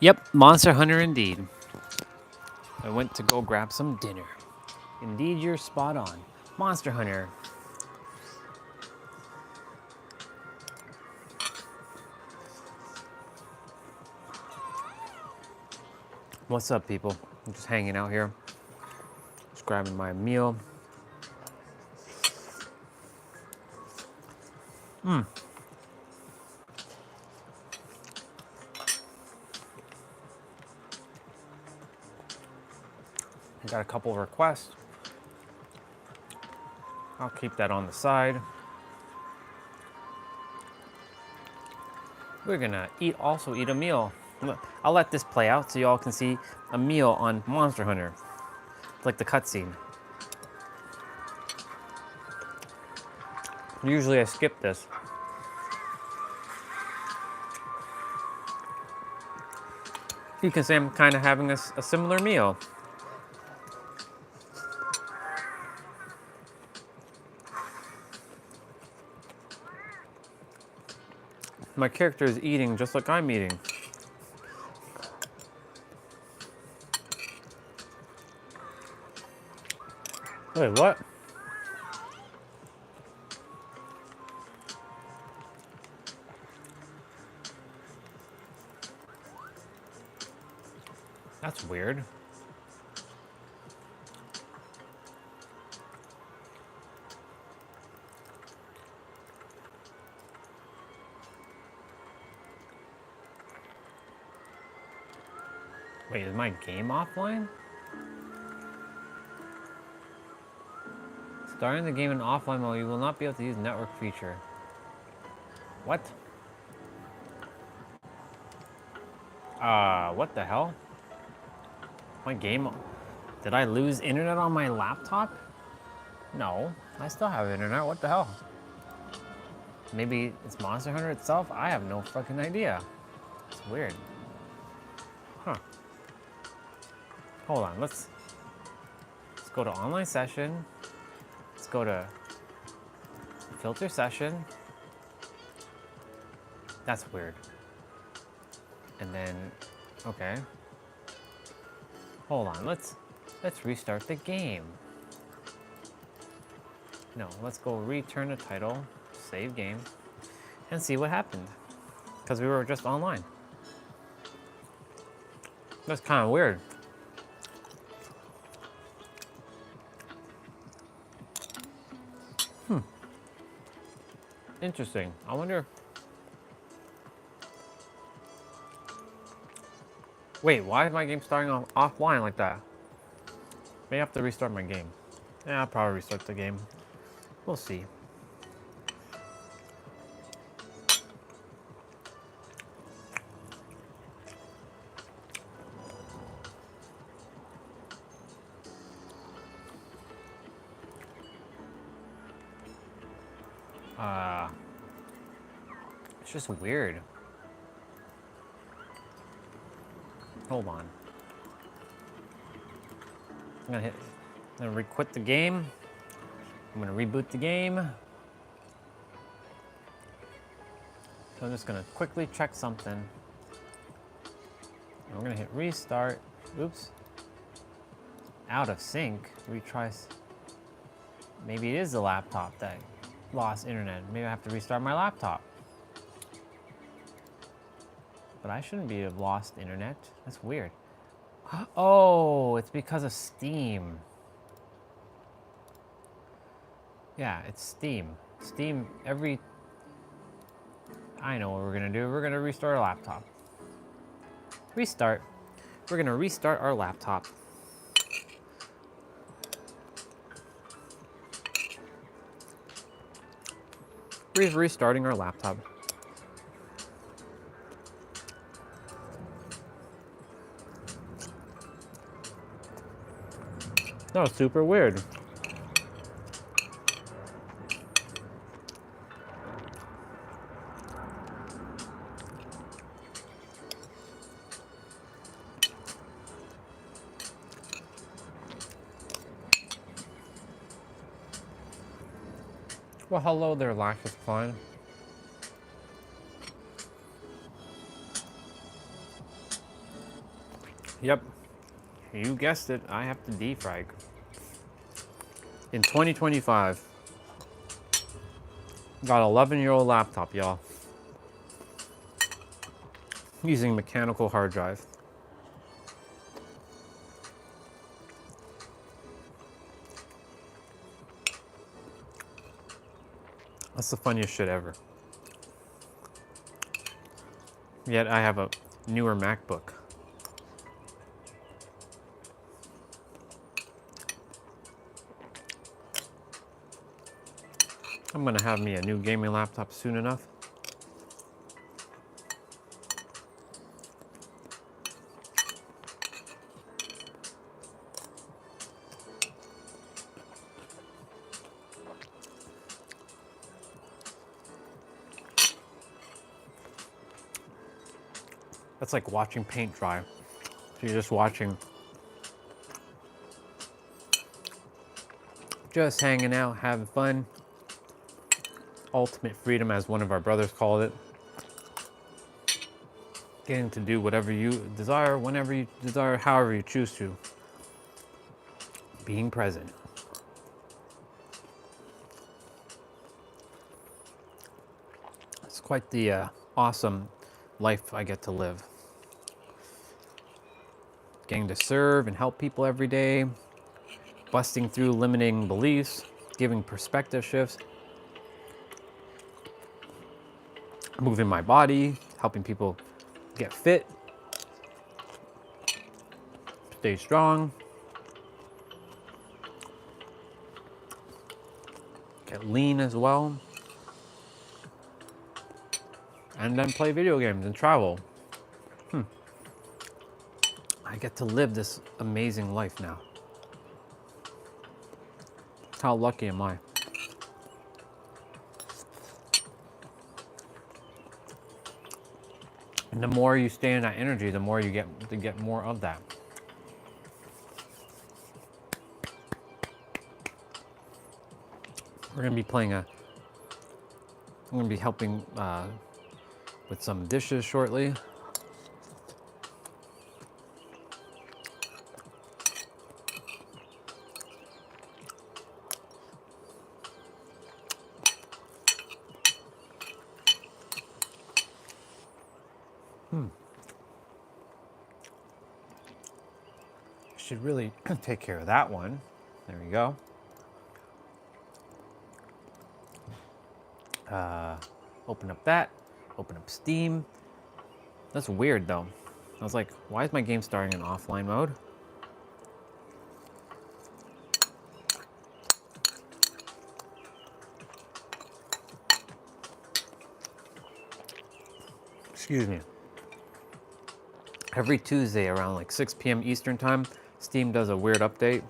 Yep, Monster Hunter indeed. I went to go grab some dinner. Indeed, you're spot on. Monster Hunter. What's up, people? I'm just hanging out here. Just grabbing my meal. I got a couple of requests. I'll keep that on the side. We're gonna also eat a meal. I'll let this play out so y'all can see a meal on Monster Hunter. It's like the cutscene. Usually I skip this. You can say I'm kind of having a similar meal. My character is eating just like I'm eating. Wait, what? That's weird. Wait, is my game offline? Starting the game in offline mode, you will not be able to use network feature. What? What the hell? My game... Did I lose internet on my laptop? No, I still have internet. What the hell? Maybe it's Monster Hunter itself? I have no fucking idea. It's weird. Huh. Hold on, let's go to online session. Let's go to filter session. That's weird. And then, okay. Hold on, let's restart the game. No, let's go return the title, save game, and see what happened. Because we were just online. That's kind of weird. Interesting. I wonder... Wait, why is my game starting offline like that? May have to restart my game. Yeah, I'll probably restart the game. We'll see. It's just weird. Hold on. I'm gonna re-quit the game. I'm gonna reboot the game. So I'm just gonna quickly check something. And we're gonna hit restart. Oops. Out of sync. Retry. Maybe it is the laptop that lost internet. Maybe I have to restart my laptop. But I shouldn't be have lost internet. That's weird. Oh, it's because of Steam. Yeah, it's Steam. Steam, I know what we're gonna do. We're gonna restart our laptop. Restart. We're gonna restart our laptop. We're restarting our laptop. That was super weird. Well, hello there, Lashes Klein. Yep, you guessed it. I have to defrag. In 2025, got an 11-year-old laptop, y'all. Using mechanical hard drive. That's the funniest shit ever. Yet I have a newer MacBook. I'm gonna have me a new gaming laptop soon enough. That's like watching paint dry. So you're just watching, just hanging out, having fun. Ultimate freedom, as one of our brothers called it. Getting to do whatever you desire, whenever you desire, however you choose to. Being present. It's quite the awesome life I get to live. Getting to serve and help people every day, busting through limiting beliefs, giving perspective shifts, moving my body, helping people get fit, stay strong, get lean as well, and then play video games and travel. I get to live this amazing life now. How lucky am I? And the more you stay in that energy, the more you get to get more of that. We're gonna be playing I'm gonna be helping with some dishes shortly. Should really take care of that one. There we go. Open up that, open up Steam. That's weird though. I was like, why is my game starting in offline mode? Excuse me. Every Tuesday around like 6 p.m. Eastern time, Steam does a weird update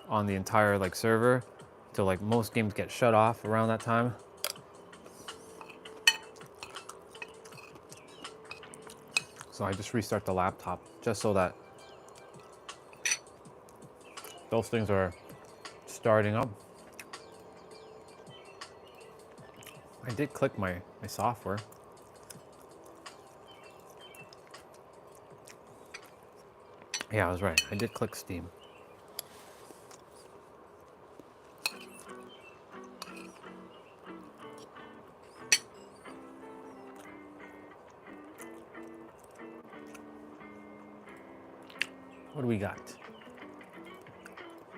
on the entire like server. So like most games get shut off around that time. So I just restart the laptop just so that those things are starting up. I did click my software. Yeah, I was right. I did click Steam. What do we got?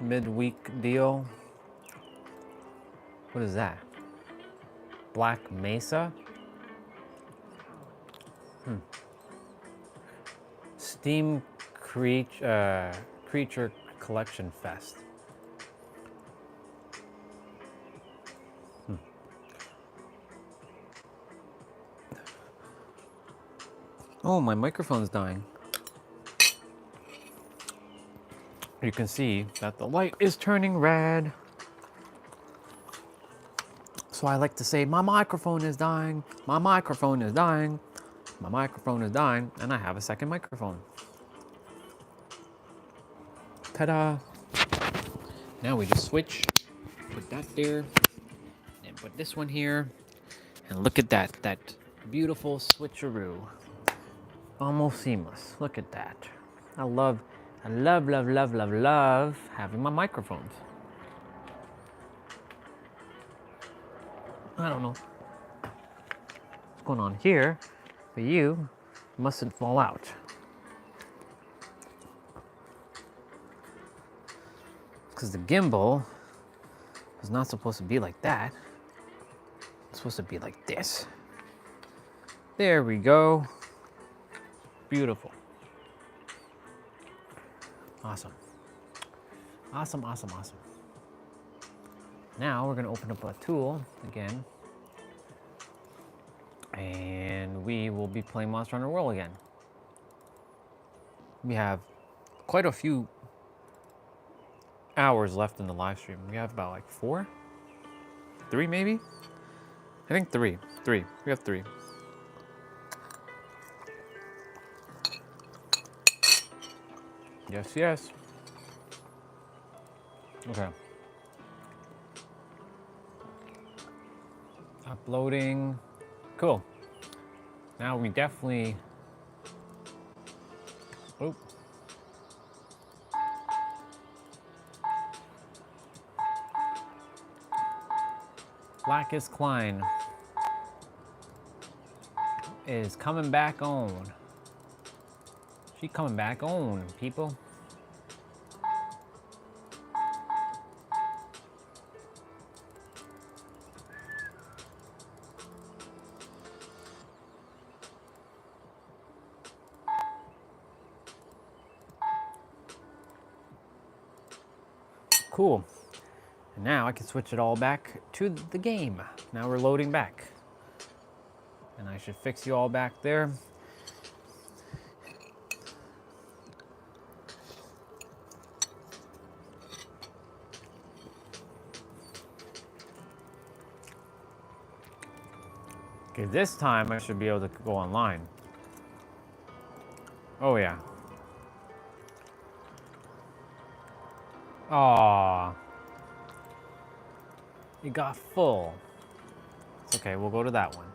Midweek deal. What is that? Black Mesa? Steam Creature Collection Fest. Oh, my microphone's dying. You can see that the light is turning red. So I like to say, my microphone is dying, my microphone is dying, my microphone is dying, and I have a second microphone. Ta-da! Now we just switch, put that there, and put this one here, and look at that beautiful switcheroo. Almost seamless, look at that. I love, love, love having my microphones. I don't know what's going on here, but you mustn't fall out. Because the gimbal is not supposed to be like that. It's supposed to be like this. There we go. Beautiful. Awesome. Awesome, awesome, awesome. Now we're gonna open up a tool again, and we will be playing Monster Hunter World again. We have quite a few hours left in the live stream. We have about like 4? 3 maybe? I think 3. 3. We have 3. Yes, yes. Okay. Uploading. Cool. Now we definitely... Oh. Lacus Klein is coming back on. She coming back on, people. Cool. And now I can switch it all back to the game. Now we're loading back. And I should fix you all back there. Okay, this time I should be able to go online. Oh yeah. Aww. It got full. It's okay, we'll go to that one.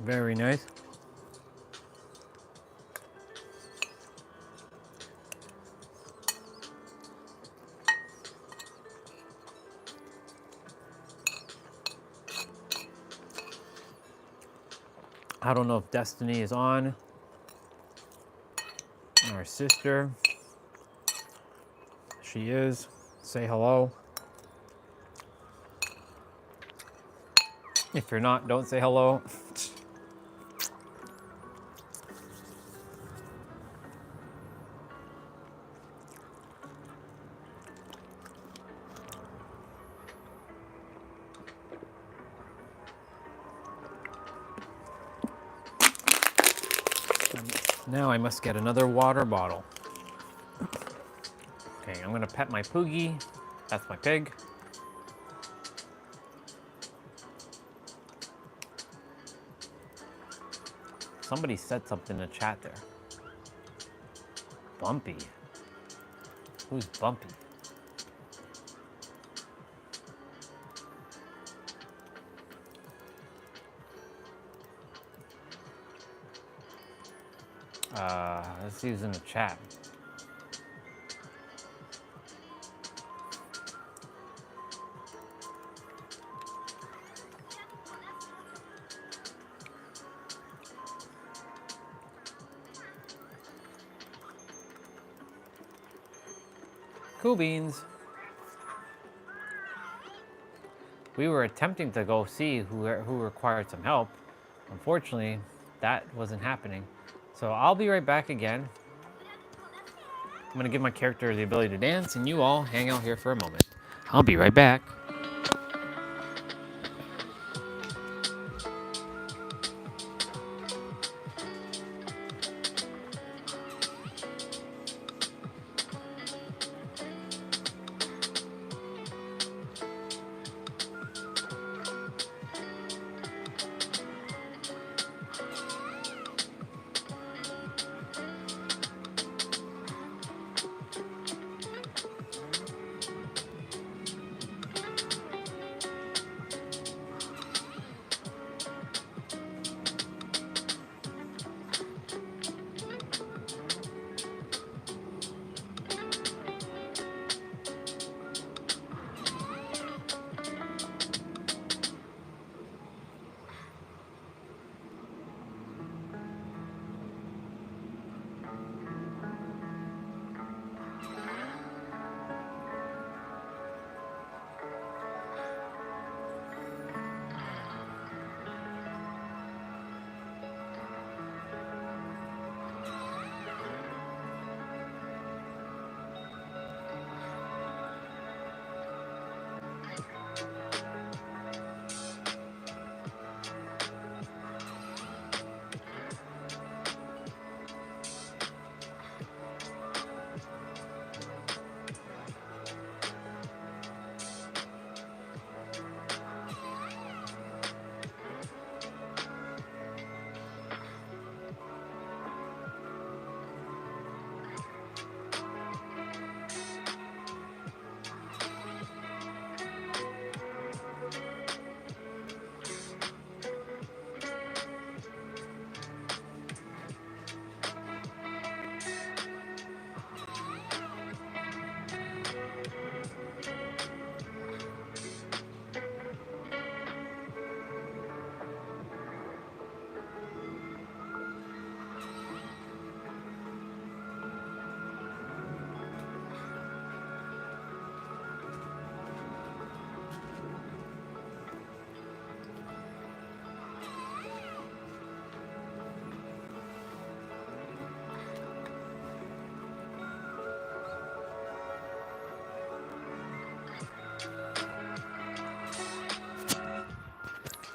Very nice. I don't know if Destiny is on. Our sister. She is. Say hello. If you're not, don't say hello. Now I must get another water bottle. Okay, I'm gonna pet my Poogie. That's my pig. Somebody said something in the chat there. Bumpy. Who's Bumpy? Let's see who's in the chat. Cool beans. We were attempting to go see who required some help. Unfortunately, that wasn't happening. So I'll be right back again. I'm gonna give my character the ability to dance, and you all hang out here for a moment. I'll be right back.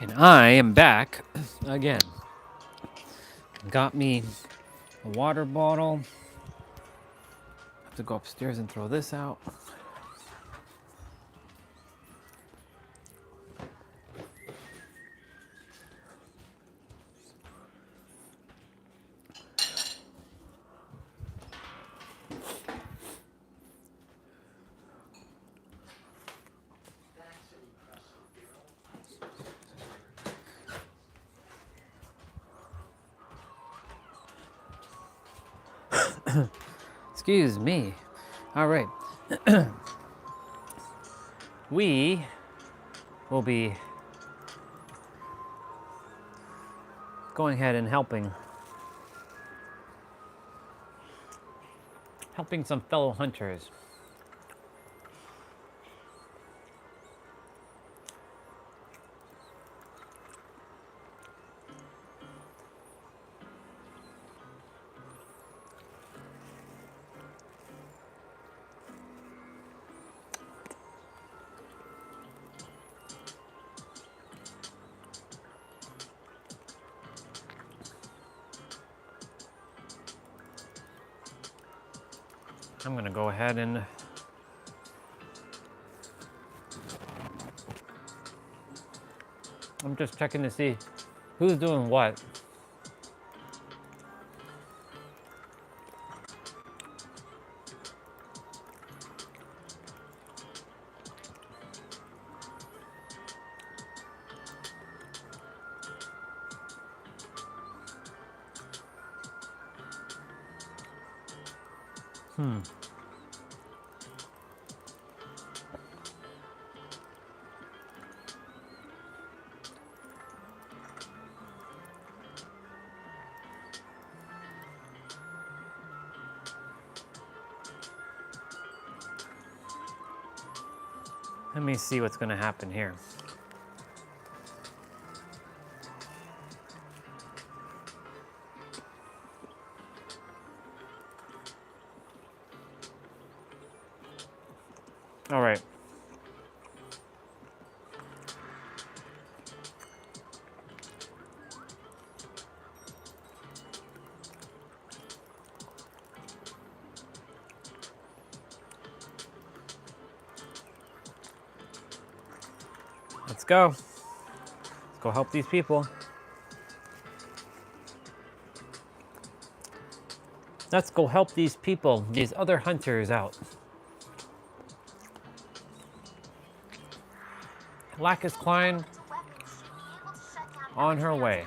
And I am back again. Got me a water bottle. Have to go upstairs and throw this out. Excuse me. All right. We will be going ahead and helping some fellow hunters. I'm gonna go ahead and I'm just checking to see who's doing what. Let me see what's gonna happen here. All right. Let's go. Let's go help these people. Let's go help these people, these other hunters out. Lacus Klein on her way.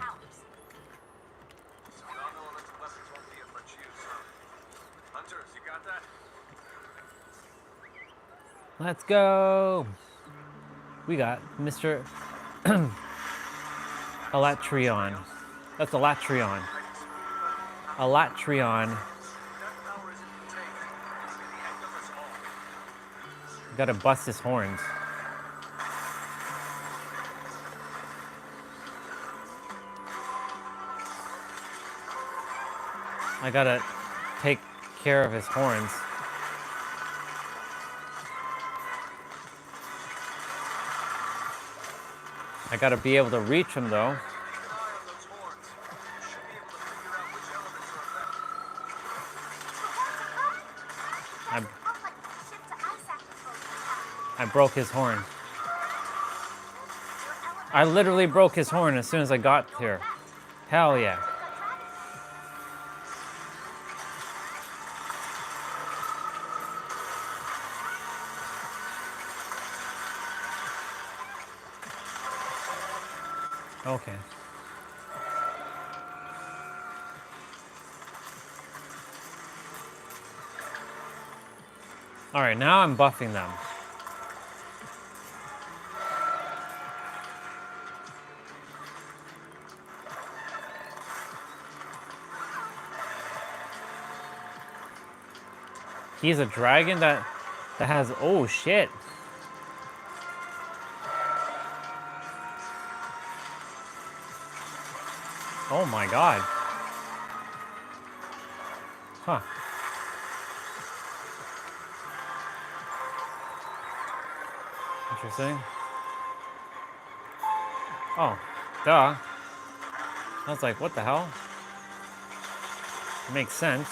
So we all know that the weapons won't be of much use, huh? Hunters, you got that? Let's go. We got Mr. Elatrion. That's a Latrion. A Latrion. That power isn't contained. It's in the end of us all. Gotta bust his horns. I gotta take care of his horns. I gotta be able to reach him though. Keep an eye on those horns. You should be able to figure out which elements are affected. I broke his horn. I literally broke his horn as soon as I got here. Hell yeah. Okay. All right, now I'm buffing them. He's a dragon that has, oh shit. Oh my god. Huh. Interesting. Oh. Duh. I was like, what the hell? Makes sense.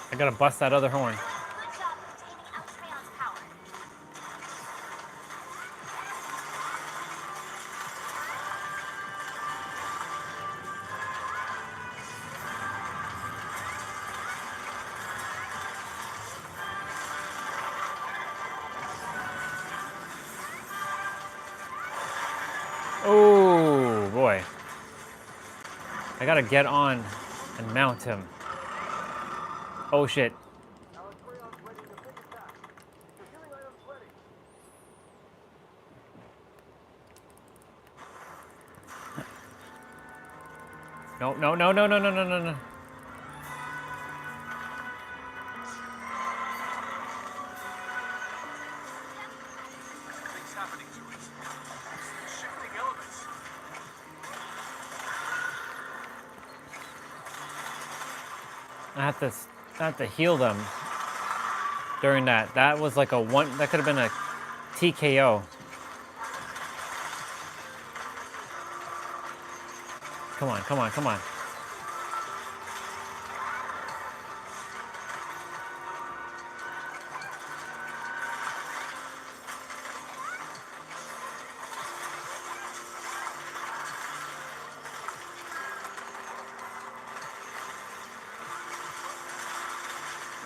I gotta bust that other horn. Good job containing Altreon's power. Oh boy. I gotta get on and mount him. Oh shit. Alacreon's ready to big attack. The healing item's ready. No, no, no, no, no, no, no, no, no. Things happening to it. Shifting elements. I have to heal them during that. That was like a one, that could have been a TKO. Come on, come on, come on.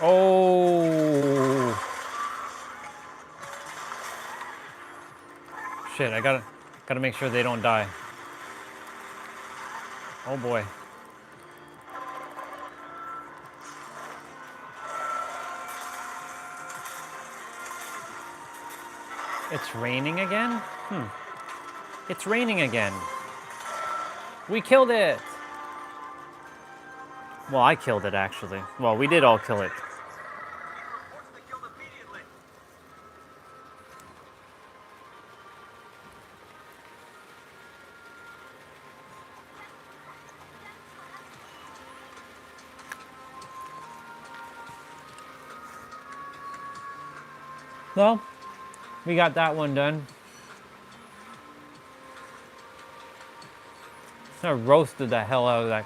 Oh. Shit, I gotta make sure they don't die. Oh boy. It's raining again? It's raining again. We killed it. Well, I killed it actually. Well, we did all kill it. Need reports to kill immediately. Well, we got that one done. I roasted the hell out of that.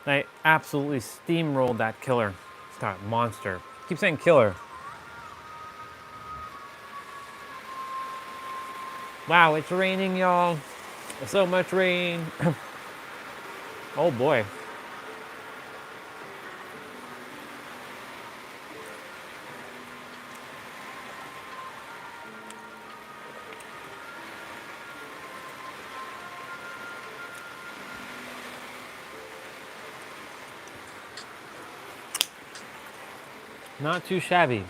I absolutely steamrolled that killer. It's not monster. Keep saying killer. Wow, it's raining, y'all. So much rain. Oh boy. Not too shabby.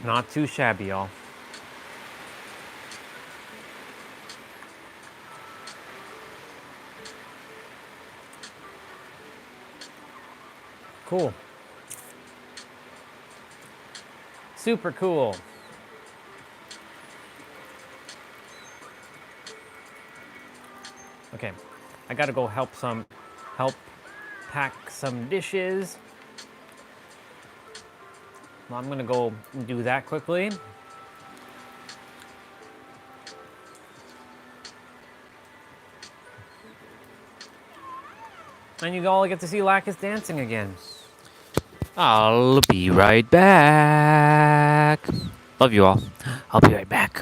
Not too shabby, y'all. Cool. Super cool. Okay, I gotta go help pack some dishes. Well, I'm gonna go do that quickly. And you all get to see Lacus dancing again. I'll be right back. Love you all. I'll be right back.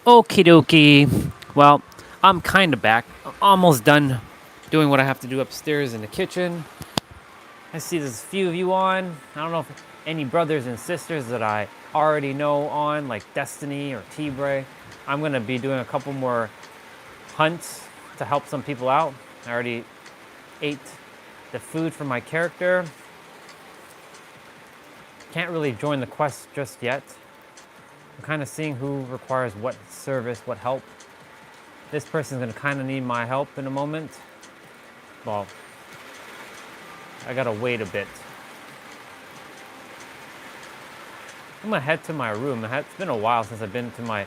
Okie dokie. Well, I'm kind of back. I'm almost done doing what I have to do upstairs in the kitchen. I see there's a few of you on. I don't know if any brothers and sisters that I already know on, like Destiny or T-Bray. I'm going to be doing a couple more hunts to help some people out. I already ate the food for my character. Can't really join the quest just yet. I'm kind of seeing who requires what service, what help. This person's gonna kind of need my help in a moment. Well, I gotta wait a bit. I'm gonna head to my room. It's been a while since I've been to my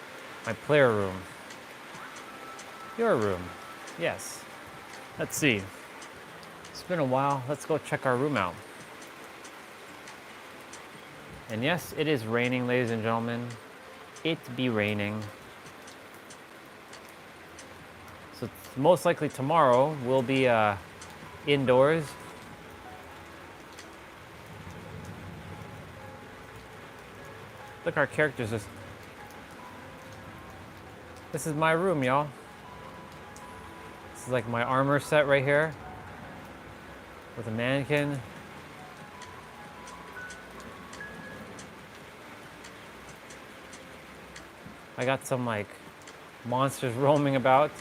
player room. Your room, yes. Let's see. It's been a while. Let's go check our room out. And yes, it is raining, ladies and gentlemen. It be raining. So most likely tomorrow we'll be indoors. Look, our characters just... This is my room, y'all. This is like my armor set right here. With a mannequin. I got some like monsters roaming about.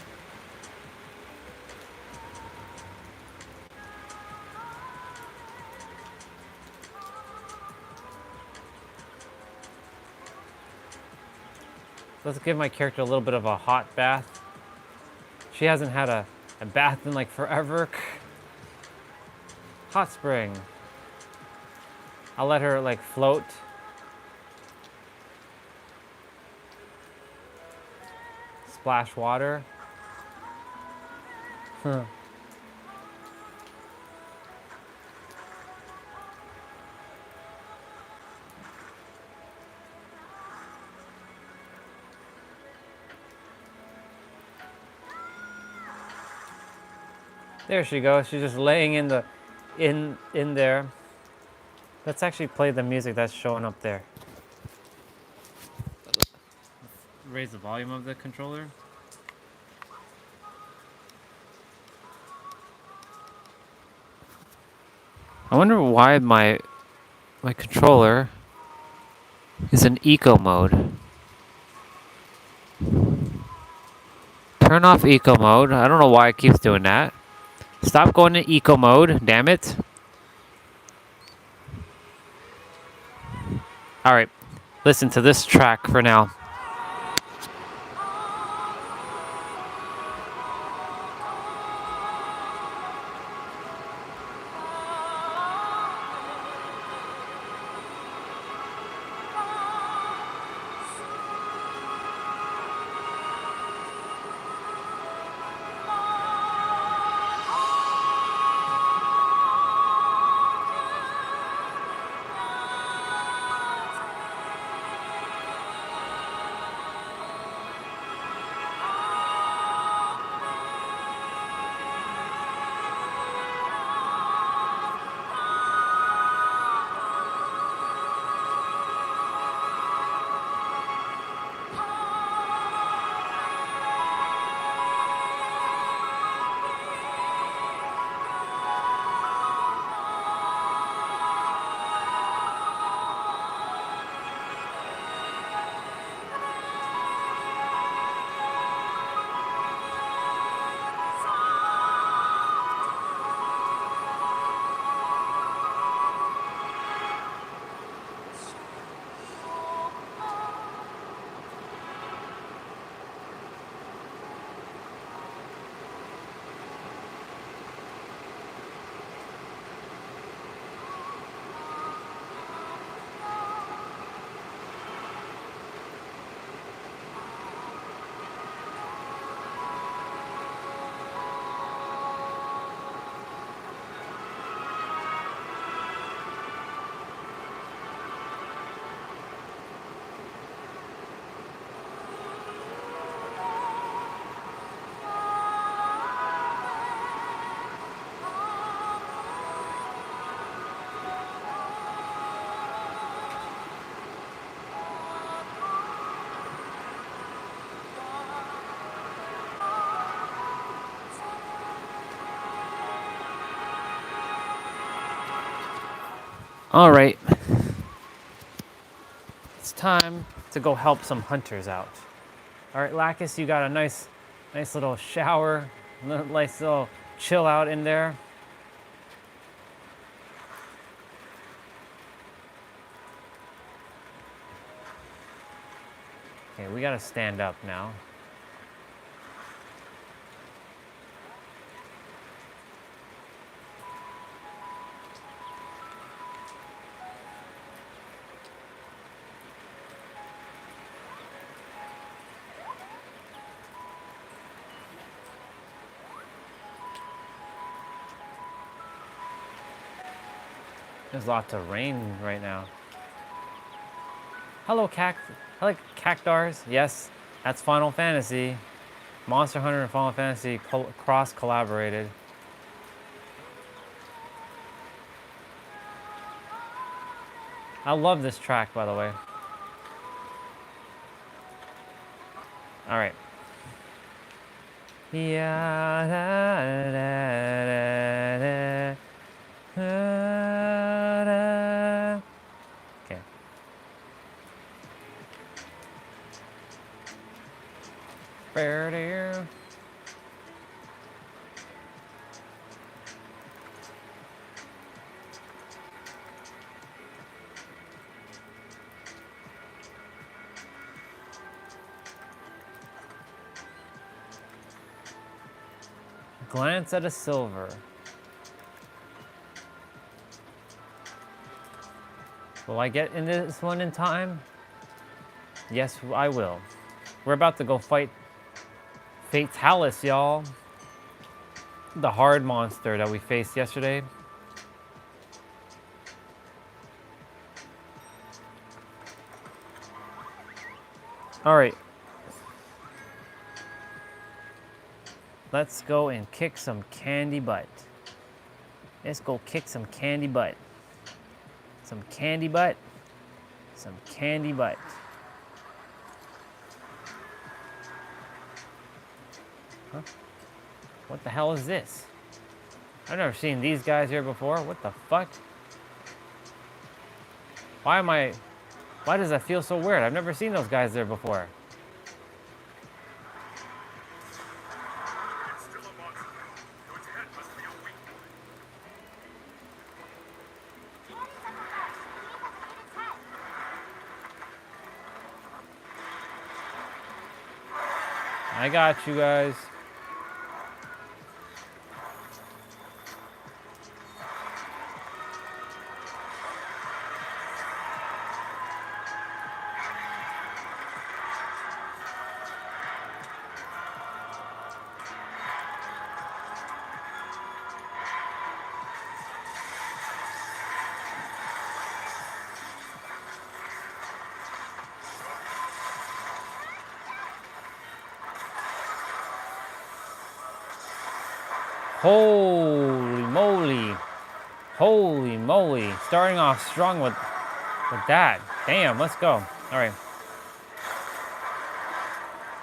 Let's give my character a little bit of a hot bath. She hasn't had a bath in like forever. Hot spring. I'll let her like float. Splash water. Huh. There she goes. She's just laying in the in there. Let's actually play the music that's showing up there. Raise the volume of the controller. I wonder why my controller is in eco mode. Turn off eco mode. I don't know why it keeps doing that. Stop going to eco mode, damn it. All right, listen to this track for now. All right. It's time to go help some hunters out. All right, Lacus, you got a nice little shower, nice little chill out in there. Okay, we gotta stand up now. There's lots of rain right now. Hello, I like cactars. Yes, that's Final Fantasy. Monster Hunter and Final Fantasy cross-collaborated. I love this track, by the way. All right. Yeah. Okay. There. Glance at a silver. Will I get in this one in time? Yes, I will. We're about to go fight Fatalis, y'all. The hard monster that we faced yesterday. All right. Let's go and kick some candy butt. Let's go kick some candy butt. Some candy butt. Some candy butt. Huh? What the hell is this? I've never seen these guys here before. What the fuck? Why does that feel so weird? I've never seen those guys there before. It's still a monster. So its head must be a weak point. Danny's at the ledge. He hasn't hit its head. I got you guys. Holy moly. Holy moly. Starting off strong with that. Damn, let's go. All right.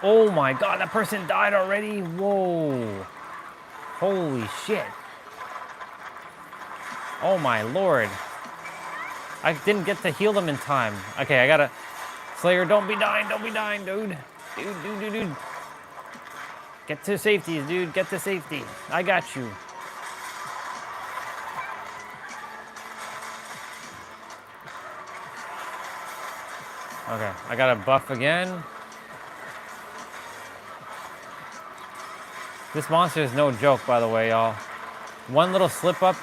Oh my god, that person died already? Whoa. Holy shit. Oh my lord. I didn't get to heal them in time. Okay, I gotta... Slayer, don't be dying, dude. Dude. Get to safety, dude. Get to safety. I got you. Okay, I got a buff again. This monster is no joke, by the way, y'all. One little slip up,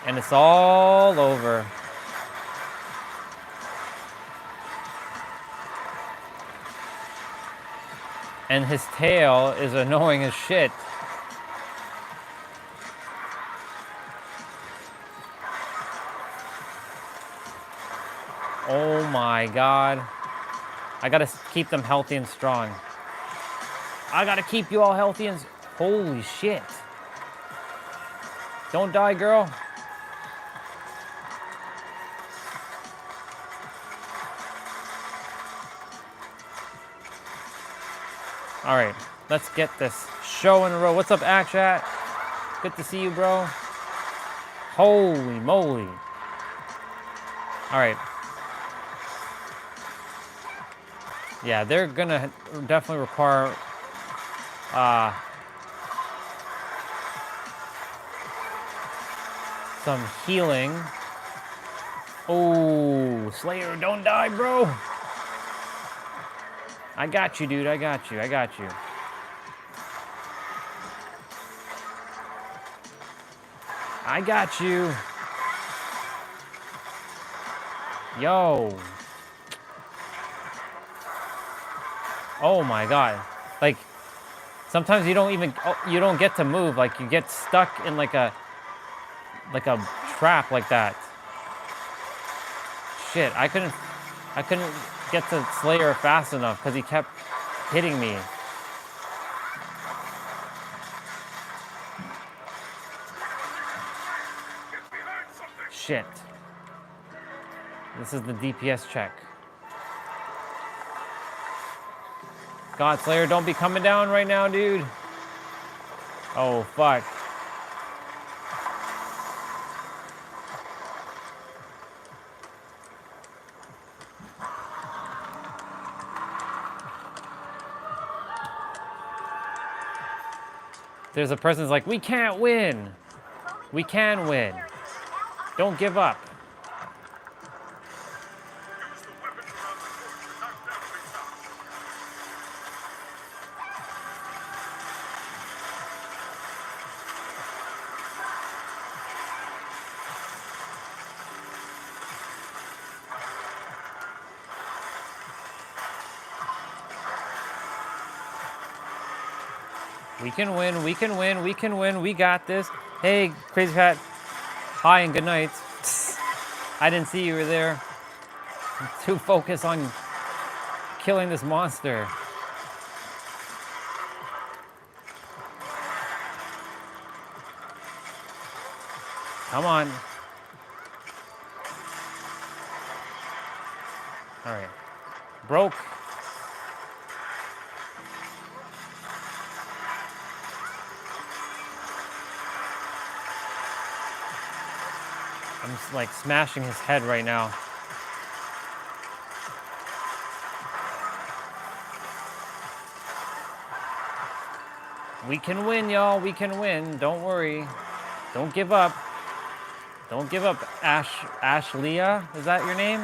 and it's all over. And his tail is annoying as shit. Oh my god. I gotta keep them healthy and strong. I gotta keep you all healthy and... Holy shit. Don't die, girl. All right, let's get this show in a row. What's up, Akshat? Good to see you, bro. Holy moly. All right. Yeah, they're gonna definitely require some healing. Oh, Slayer, don't die, bro. I got you, dude. I got you. I got you. I got you. Yo. Oh my god. Like, sometimes you you don't get to move. Like, you get stuck in like a trap like that. Shit, I couldn't get to Slayer fast enough because he kept hitting me. Shit. This is the DPS check. God, Slayer, don't be coming down right now, dude. Oh, fuck. There's a person's like, we can't win. We can win. Don't give up. We can win, we can win, we can win, we got this. Hey, Crazy Pat. Hi and good night. I didn't see you were there. I'm too focused on killing this monster. Come on. All right. Broke. I'm just like smashing his head right now. We can win, y'all. We can win. Don't worry. Don't give up. Don't give up, Ashleah. Is that your name?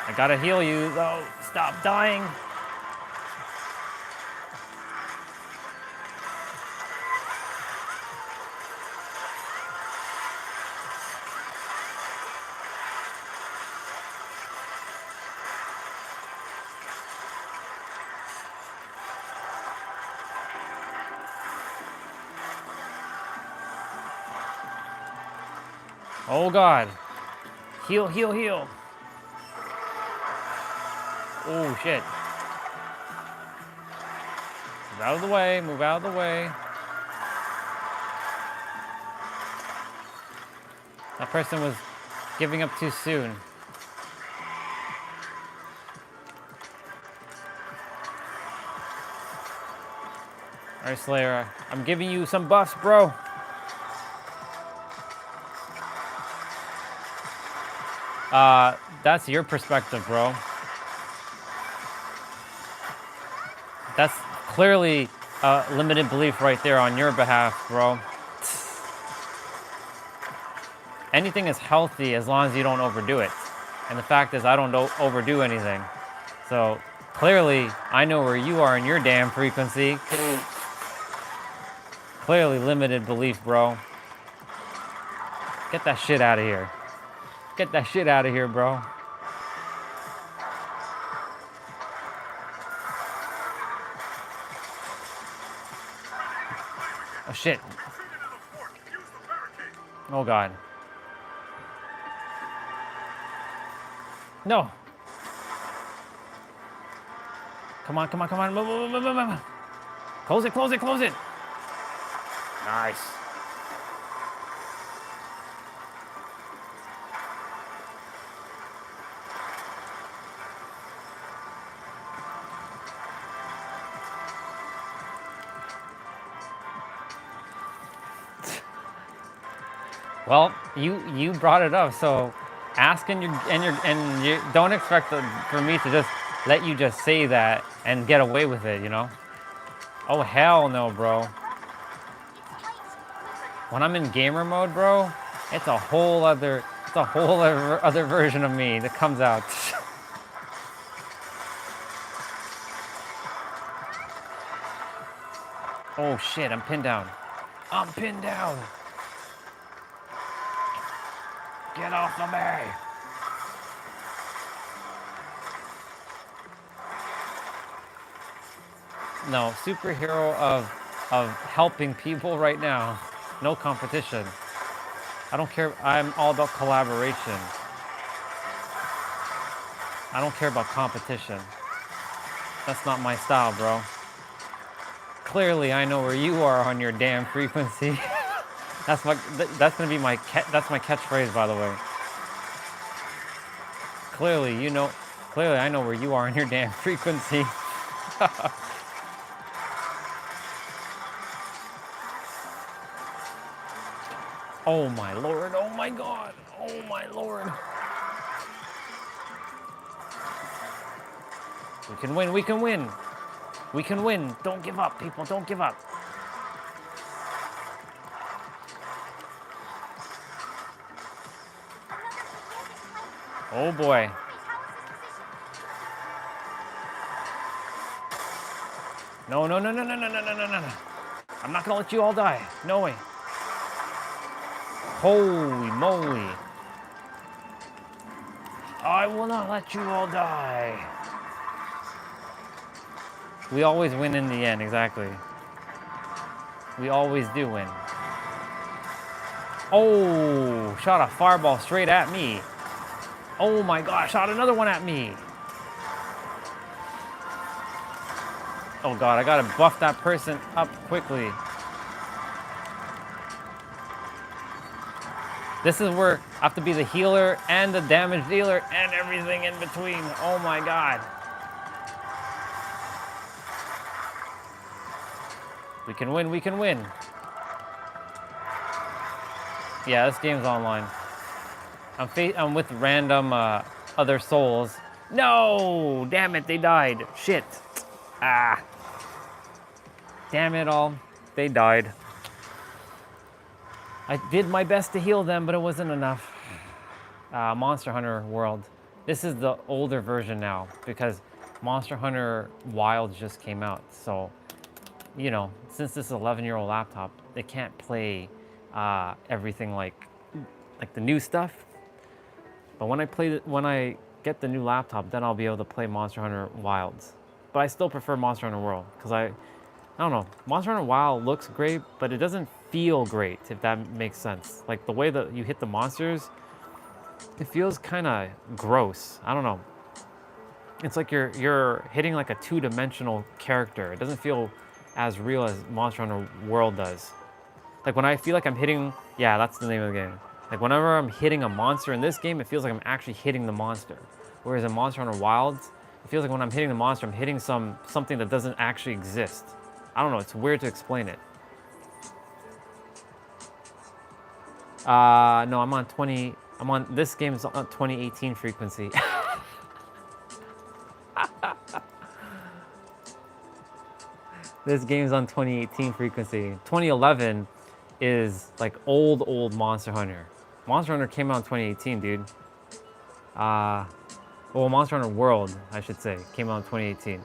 I gotta heal you, though. Stop dying. Oh God. Heal, heal, heal. Oh shit. Move out of the way, move out of the way. That person was giving up too soon. All right, Slayer, I'm giving you some buffs, bro. That's your perspective, bro. That's clearly limited belief right there on your behalf, bro. Anything is healthy as long as you don't overdo it. And the fact is, I don't overdo anything. So clearly, I know where you are in your damn frequency. Clearly limited belief, bro. Get that shit out of here. Get that shit out of here, bro. Oh shit. Oh God. No. Come on, come on, come on. Move, move, move, move, move. Close it, close it, close it. Nice. Well, you brought it up, so ask and you don't expect for me to just let you just say that and get away with it, you know? Oh hell no, bro. When I'm in gamer mode, bro, it's a whole other version of me that comes out. Oh shit, I'm pinned down. I'm pinned down. Get off of me. No, superhero of helping people right now. No competition. I don't care. I'm all about collaboration. I don't care about competition. That's not my style, bro. Clearly, I know where you are on your damn frequency. That's gonna be my catchphrase, by the way. Clearly, I know where you are on your damn frequency. Oh my lord, oh my god, oh my lord. We can win, we can win. We can win. Don't give up, people, don't give up. Oh boy. No, no, no, no, no, no, no, no, no, no. I'm not gonna let you all die. No way. Holy moly. I will not let you all die. We always win in the end, exactly. We always do win. Oh, shot a fireball straight at me. Oh my gosh, shot another one at me. Oh god, I gotta buff that person up quickly. This is where I have to be the healer and the damage dealer and everything in between. Oh my god. We can win, we can win. Yeah, this game's online. I'm with random other souls. No! Damn it, they died. Shit. Ah. Damn it all. They died. I did my best to heal them, but it wasn't enough. Monster Hunter World. This is the older version now because Monster Hunter Wilds just came out. So, you know, since this is an 11-year-old laptop, they can't play everything like the new stuff. But when I get the new laptop, then I'll be able to play Monster Hunter Wilds. But I still prefer Monster Hunter World because I don't know. Monster Hunter Wild looks great, but it doesn't feel great, if that makes sense. Like the way that you hit the monsters, it feels kind of gross. I don't know. It's like you're hitting like a two-dimensional character. It doesn't feel as real as Monster Hunter World does. Like when I feel like I'm hitting, yeah, that's the name of the game. Like whenever I'm hitting a monster in this game, it feels like I'm actually hitting the monster. Whereas in Monster Hunter Wilds, it feels like when I'm hitting the monster, I'm hitting something that doesn't actually exist. I don't know, it's weird to explain it. No, this game's on 2018 frequency. This game's on 2018 frequency. 2011 is like old Monster Hunter. Monster Hunter came out in 2018, dude. Well, Monster Hunter World, I should say, came out in 2018.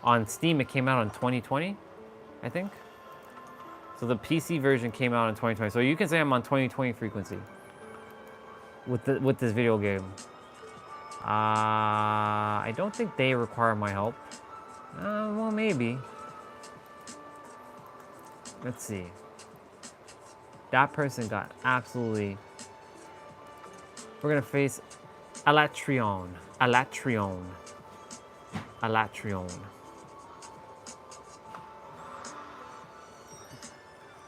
On Steam, it came out in 2020, I think. So the PC version came out in 2020. So you can say I'm on 2020 frequency with this video game. I don't think they require my help. Well, maybe. Let's see. That person got absolutely... We're gonna face Alatrion.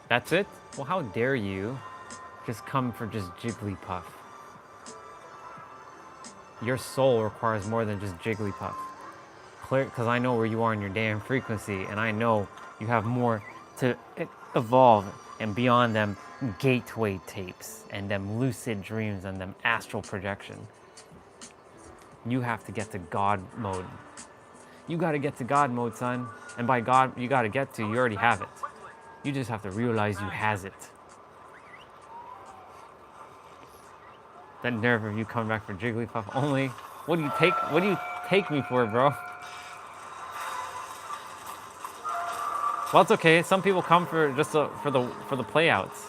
That's it? Well, how dare you just come for just Jigglypuff? Your soul requires more than just Jigglypuff. Clear, because I know where you are in your damn frequency, and I know you have more to evolve and beyond them gateway tapes and them lucid dreams and them astral projection. You have to get to God mode. You got to get to God mode, son. And by God, you got to get to, you already have it. You just have to realize you has it. That nerve of you coming back for Jigglypuff only. What do you take me for, bro? Well, it's okay. Some people come for just for the playouts.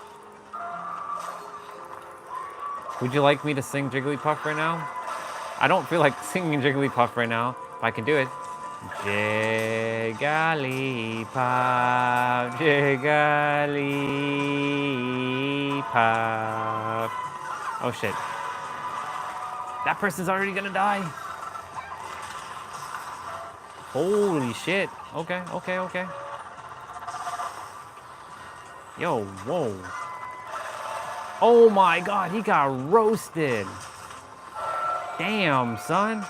Would you like me to sing Jigglypuff right now? I don't feel like singing Jigglypuff right now. If I can do it. Jigglypuff, Jigglypuff. Oh shit. That person's already gonna die. Holy shit. Okay, okay, okay. Yo, whoa. Oh my god, he got roasted. Damn, son.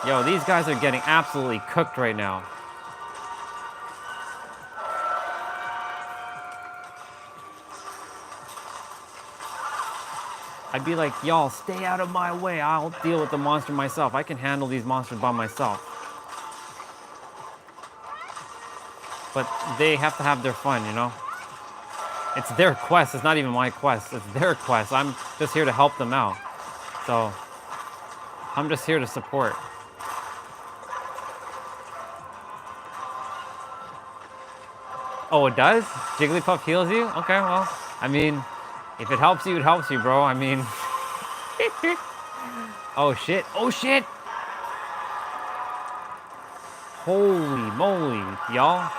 Yo, these guys are getting absolutely cooked right now. I'd be like, y'all, stay out of my way. I'll deal with the monster myself. I can handle these monsters by myself. But they have to have their fun, you know? It's their quest. It's not even my quest. It's their quest. I'm just here to help them out. So, I'm just here to support. Oh, it does? Jigglypuff heals you? Okay, well, I mean, if it helps you, it helps you, bro. I mean... Oh, shit. Oh, shit! Holy moly, y'all.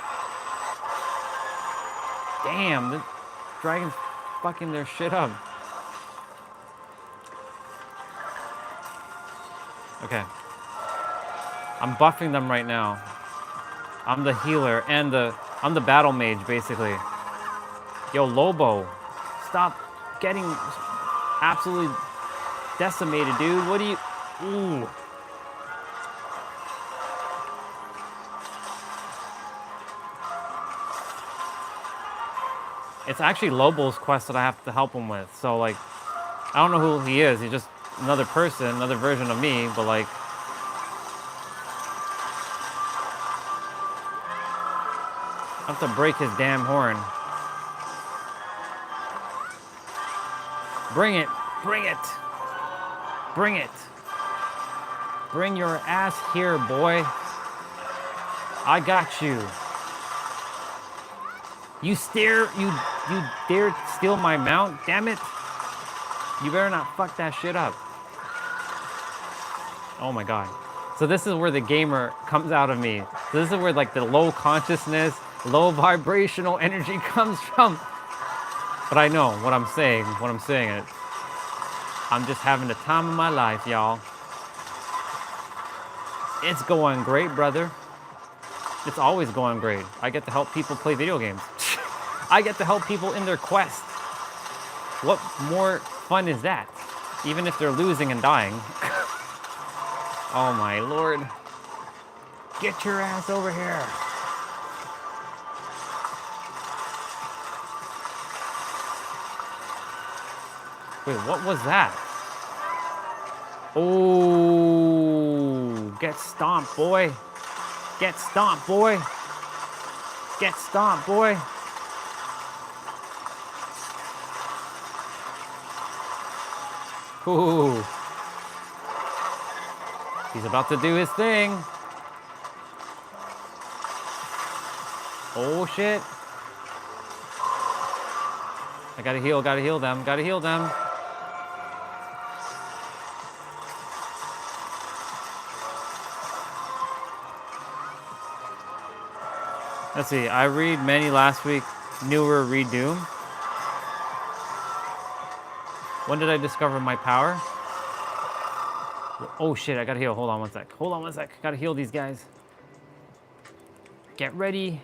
Damn, the dragon's fucking their shit up. Okay. I'm buffing them right now. I'm the healer and I'm the battle mage, basically. Yo, Lobo, stop getting absolutely decimated, dude. What do you... Ooh. It's actually Lobo's quest that I have to help him with. So, like, I don't know who he is. He's just another person, another version of me, but, like... I have to break his damn horn. Bring it. Bring it. Bring it. Bring your ass here, boy. I got you. You dare steal my mount? Damn it. You better not fuck that shit up. Oh my god. So this is where the gamer comes out of me. So this is where like the low consciousness, low vibrational energy comes from. But I know what I'm saying, is I'm just having the time of my life, y'all. It's going great, brother. It's always going great. I get to help people play video games. I get to help people in their quest. What more fun is that? Even if they're losing and dying. Oh my lord. Get your ass over here. Wait, what was that? Oh, get stomped, boy. Get stomped, boy. Get stomped, boy. Ooh. He's about to do his thing. Oh shit. I gotta heal them, gotta heal them. Let's see, I read many last week, newer read Doom. When did I discover my power? Oh shit, I gotta heal. Hold on one sec. Gotta heal these guys. Get ready.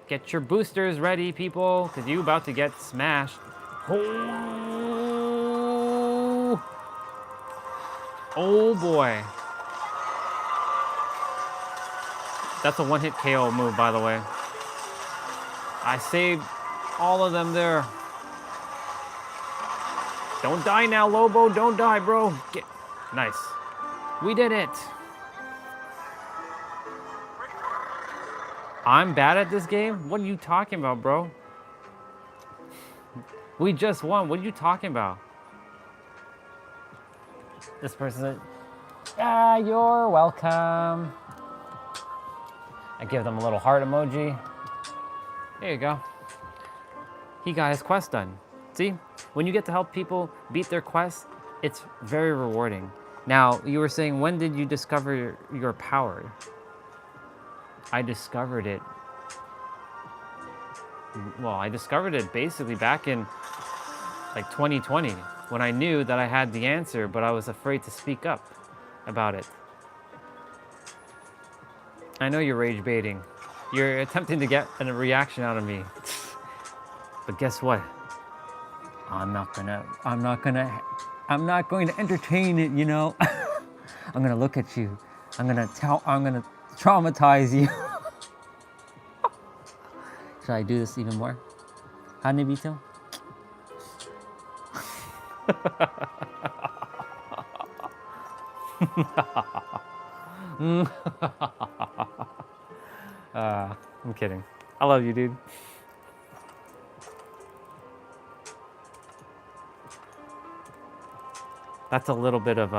Get your boosters ready, people, because you about to get smashed. Oh, oh boy. That's a one-hit KO move, by the way. I saved all of them there. Don't die now, Lobo. Don't die, bro. Nice. We did it. I'm bad at this game? What are you talking about, bro? We just won. What are you talking about? This person said, "Ah, you're welcome." I give them a little heart emoji. There you go. He got his quest done. See, when you get to help people beat their quests, it's very rewarding. Now, you were saying, when did you discover your power? I discovered it. Well, I discovered it basically back in like 2020, when I knew that I had the answer, but I was afraid to speak up about it. I know you're rage baiting. You're attempting to get a reaction out of me. But guess what? I'm not going to entertain it, you know? I'm gonna look at you. I'm gonna traumatize you. Should I do this even more? Hanibito? I'm kidding. I love you, dude. That's a little bit of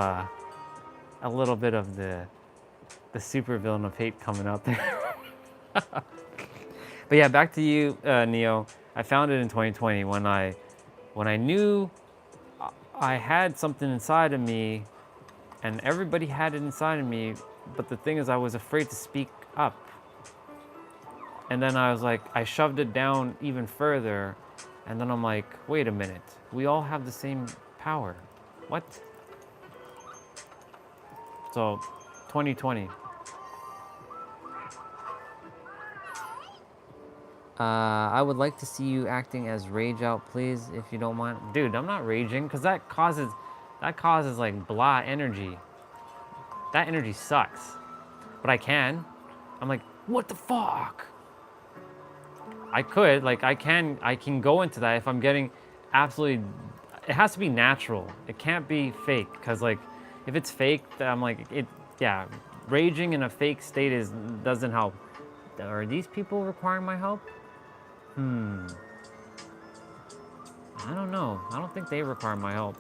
the supervillain of hate coming out there. But yeah, back to you, Neo. I found it in 2020 when I knew I had something inside of me, and everybody had it inside of me. But the thing is, I was afraid to speak up. And then I was like, I shoved it down even further. And then I'm like, wait a minute, we all have the same power. What? So, 2020. I would like to see you acting as Rage Out, please, if you don't mind. Dude, I'm not raging, because that causes like blah energy. That energy sucks. But I can. I'm like, what the fuck? I could, like, I can go into that if I'm getting absolutely, it has to be natural. It can't be fake, because like, if it's fake, I'm like, yeah, raging in a fake state doesn't help. Are these people requiring my help? I don't know. I don't think they require my help.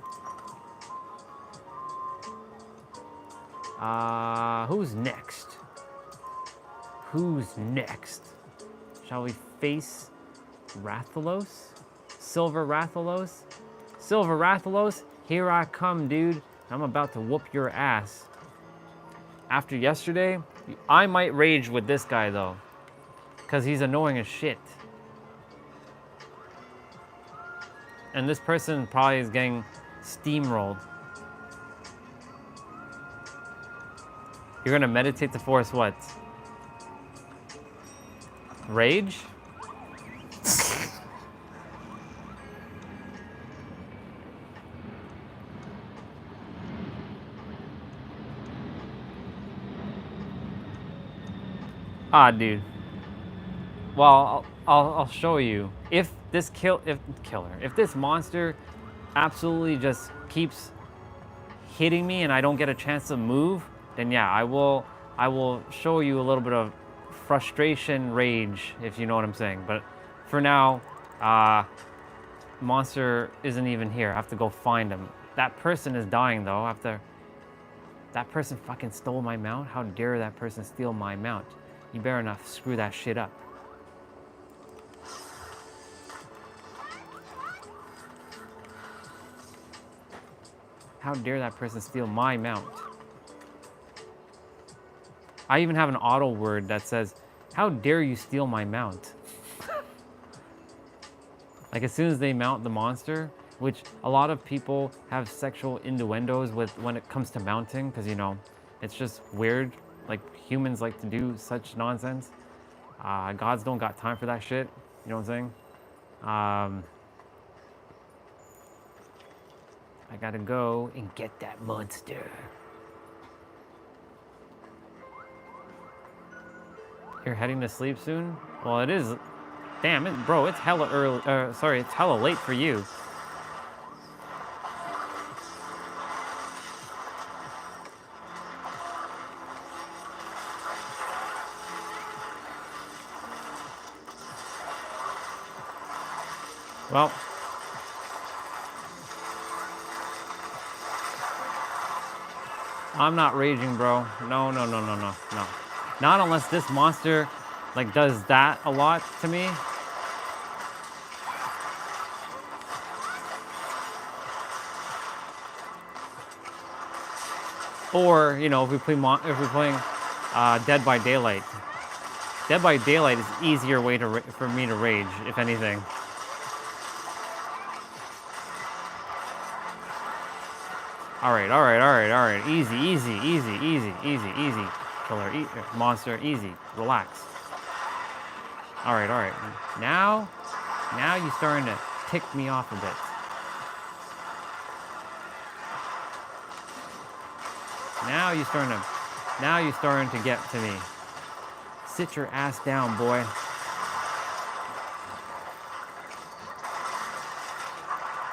Who's next? Who's next? Shall we face Rathalos? Silver Rathalos? Silver Rathalos, here I come, dude. I'm about to whoop your ass. After yesterday, I might rage with this guy though, because he's annoying as shit. And this person probably is getting steamrolled. You're gonna meditate to force what? Rage? Ah, dude. Well, I'll show you. If this if this monster absolutely just keeps hitting me and I don't get a chance to move, then yeah, I will show you a little bit of frustration, rage, if you know what I'm saying. But for now, monster isn't even here. I have to go find him. That person is dying though. That person fucking stole my mount. How dare that person steal my mount? You better not screw that shit up. How dare that person steal my mount? I even have an auto word that says, how dare you steal my mount? Like as soon as they mount the monster, which a lot of people have sexual innuendos with when it comes to mounting, because you know, it's just weird. Like humans like to do such nonsense. Gods don't got time for that shit. You know what I'm saying? I gotta go and get that monster. You're heading to sleep soon? Well, it is. Damn it, bro, it's hella early. Sorry, it's hella late for you. Well, I'm not raging, bro. No, no, no, no, no, no. Not unless this monster, like, does that a lot to me. Or, you know, if we're playing Dead by Daylight. Dead by Daylight is easier way for me to rage, if anything. All right. Easy, easy, easy, easy, easy, easy. Killer, monster, easy. Relax. All right. Now you're starting to tick me off a bit. Now you're starting to get to me. Sit your ass down, boy.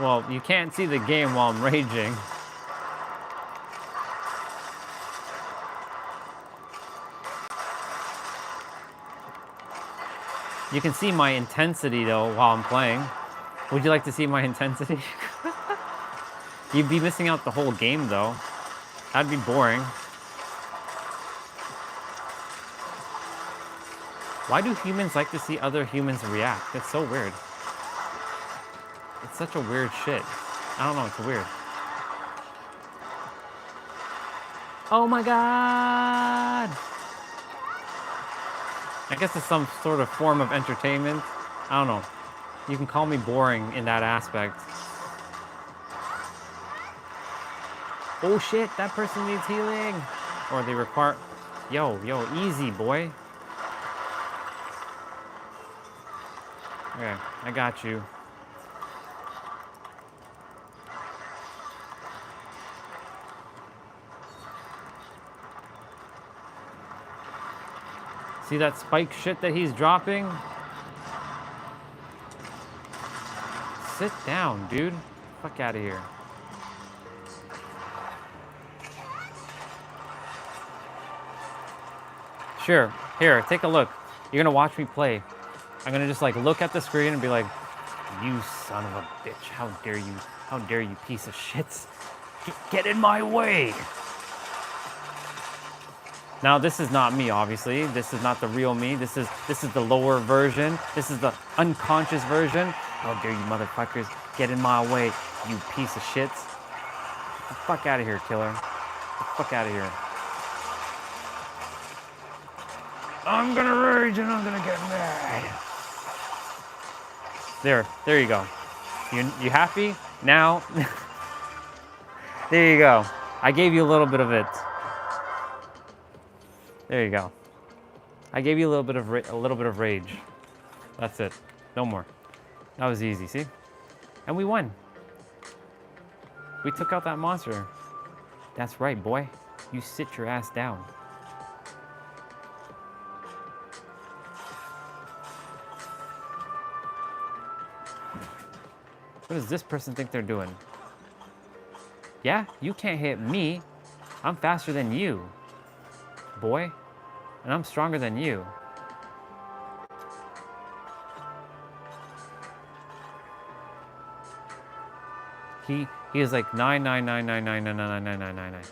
Well, you can't see the game while I'm raging. You can see my intensity though while I'm playing. Would you like to see my intensity? You'd be missing out the whole game though. That'd be boring. Why do humans like to see other humans react? It's so weird. It's such a weird shit. I don't know, it's weird. Oh my god! I guess it's some sort of form of entertainment. I don't know. You can call me boring in that aspect. Oh shit, that person needs healing. Or they require... Yo, easy, boy. Okay, I got you. See that spike shit that he's dropping? Sit down, dude. Fuck out of here. Sure. Here, take a look. You're gonna watch me play. I'm gonna just like look at the screen and be like, you son of a bitch. How dare you? How dare you, piece of shit. Get in my way. Now this is not me, obviously. This is not the real me. This is the lower version. This is the unconscious version. How dare you motherfuckers get in my way, you piece of shit. Get the fuck out of here, killer. Get the fuck out of here. I'm gonna rage and I'm gonna get mad. There you go. You happy? Now, there you go. I gave you a little bit of it. There you go. I gave you a little bit of rage. That's it. No more. That was easy, see? And we won. We took out that monster. That's right, boy. You sit your ass down. What does this person think they're doing? Yeah, you can't hit me. I'm faster than you, boy. And I'm stronger than you. He is like 99999999999.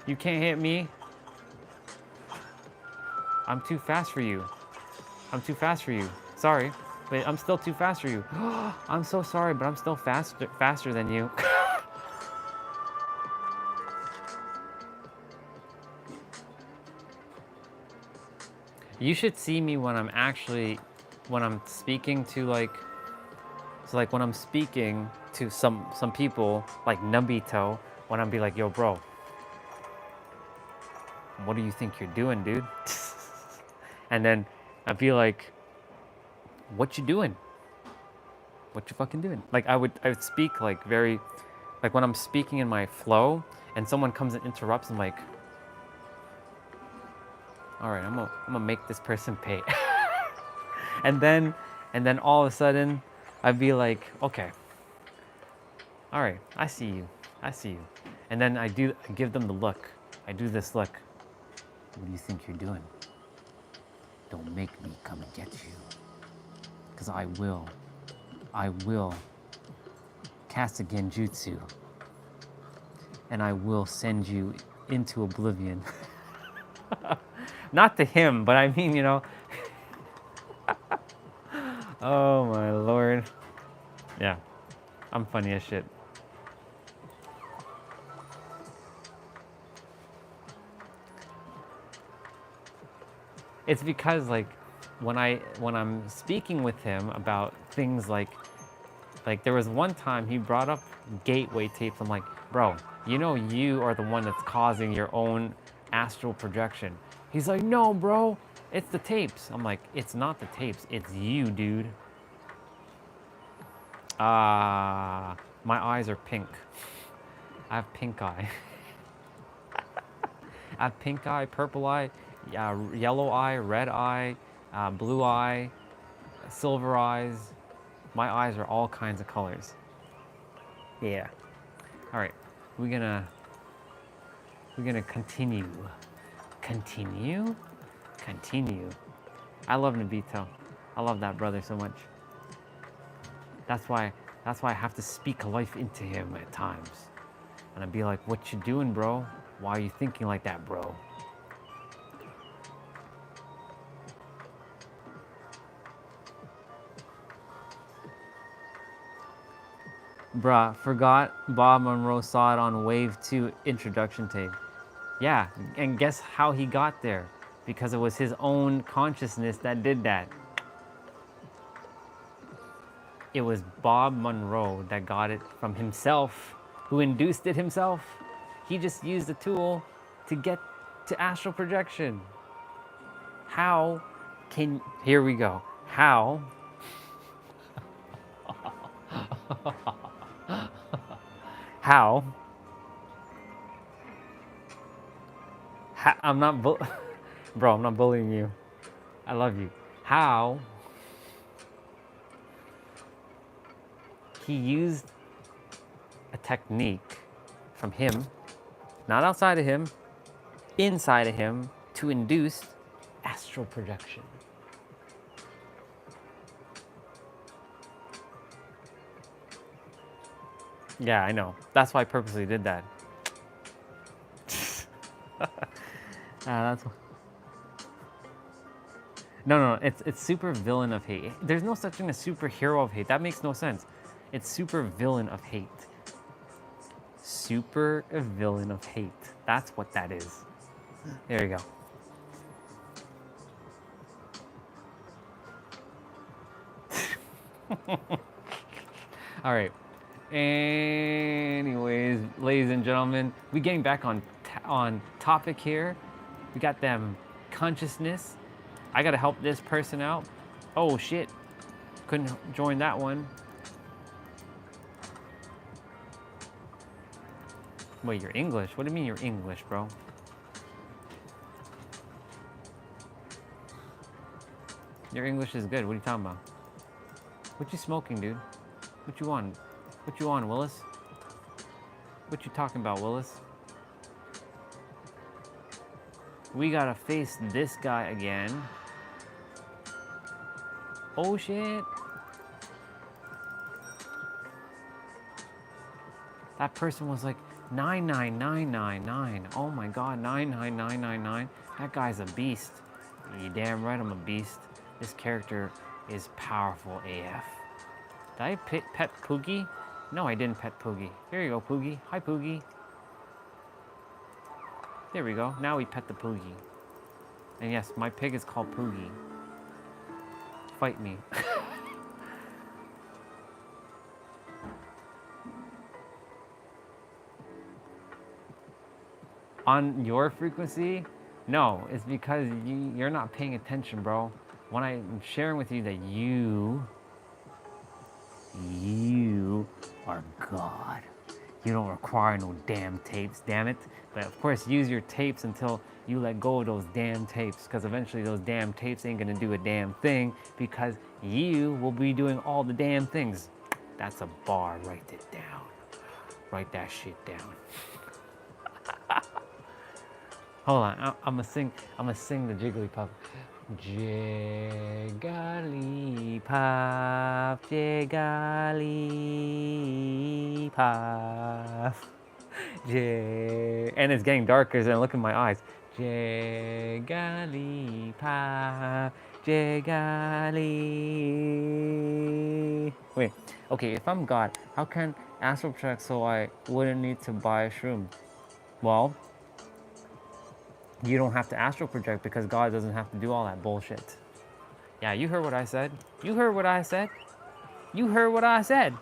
You can't hit me. I'm too fast for you. I'm too fast for you. Sorry, but I'm still too fast for you. I'm so sorry, but I'm still faster than you. You should see me when I'm speaking to like, so like when I'm speaking to some people like Nobito, when I'm be like, yo bro, what do you think you're doing, dude? And then I'd be like, what you doing? What you fucking doing? Like I would speak like very, like when I'm speaking in my flow and someone comes and interrupts, I'm like, all right, I'm gonna make this person pay. and then all of a sudden, I'd be like, okay, all right, I see you, I see you. And then I give them the look. I do this look. What do you think you're doing? Don't make me come and get you. Because I will cast a genjutsu. And I will send you into oblivion. Not to him, but I mean, you know. Oh my lord. Yeah, I'm funny as shit. It's because like when I'm speaking with him about things like there was one time he brought up gateway tapes. I'm like, bro, you know you are the one that's causing your own astral projection. He's like, no, bro, it's the tapes. I'm like, it's not the tapes, it's you, dude. My eyes are pink. I have pink eye. I have pink eye, purple eye, yellow eye, red eye, blue eye, silver eyes. My eyes are all kinds of colors. Yeah. All right, we're gonna continue. Continue. I love Nobito. I love that brother so much. That's why I have to speak life into him at times. And I'd be like, what you doing, bro? Why are you thinking like that, bro? Bruh, forgot Bob Monroe saw it on Wave 2 introduction tape. Yeah, and guess how he got there? Because it was his own consciousness that did that. It was Bob Monroe that got it from himself, who induced it himself. He just used the tool to get to astral projection. How can... Here we go. How... How... I'm not... Bro, I'm not bullying you. I love you. How... He used a technique from him, not outside of him, inside of him, to induce astral projection. Yeah, I know. That's why I purposely did that. That's... No, it's super villain of hate. There's no such thing as superhero of hate. That makes no sense. It's super villain of hate. Super villain of hate. That's what that is. There you go. All right. Anyways, ladies and gentlemen, we getting back on topic here. We got them consciousness. I gotta help this person out. Oh shit. Couldn't join that one. Wait, you're English? What do you mean you're English, bro? Your English is good. What are you talking about? What you smoking, dude? What you on? What you on, Willis? What you talking about, Willis? We gotta face this guy again. Oh shit. That person was like 99999. Oh my god, 99999. That guy's a beast. You damn right I'm a beast. This character is powerful AF. Did I pet Poogie? No, I didn't pet Poogie. Here you go, Poogie. Hi, Poogie. There we go. Now we pet the Poogie. And yes, my pig is called Poogie. Fight me. On your frequency? No, it's because you're not paying attention, bro. When I'm sharing with you that you are God. You don't require no damn tapes, damn it. But of course, use your tapes until you let go of those damn tapes, because eventually those damn tapes ain't gonna do a damn thing because you will be doing all the damn things. That's a bar. Write it down. Write that shit down. Hold on, I'm gonna sing the Jigglypuff. Jigglypuff, Jigglypuff. And it's getting darker, and look in my eyes. Jigglypuff, Jiggly. Wait, okay, if I'm God, how can astral project so I wouldn't need to buy a shroom? Well, you don't have to astral project because God doesn't have to do all that bullshit. Yeah, you heard what I said. You heard what I said. You heard what I said.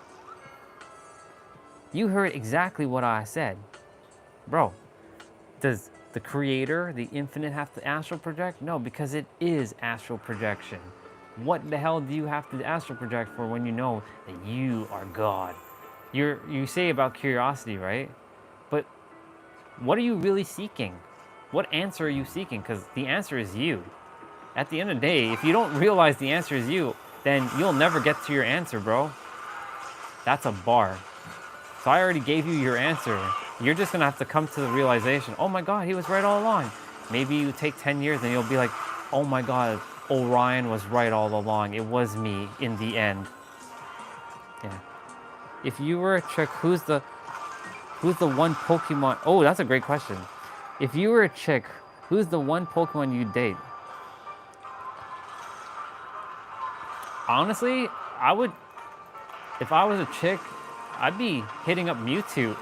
You heard exactly what I said. Bro, does the creator, the infinite, have to astral project? No, because it is astral projection. What the hell do you have to astral project for when you know that you are God? You say about curiosity, right? But what are you really seeking? What answer are you seeking? Because the answer is you. At the end of the day, if you don't realize the answer is you, then you'll never get to your answer, bro. That's a bar. So I already gave you your answer. You're just gonna have to come to the realization, oh my God, he was right all along. Maybe you take 10 years and you'll be like, oh my God, Orion was right all along. It was me in the end. Yeah. If you were a chick, who's the one Pokemon? Oh, that's a great question. If you were a chick, who's the one Pokemon you'd date? Honestly, I would, if I was a chick, I'd be hitting up Mewtwo.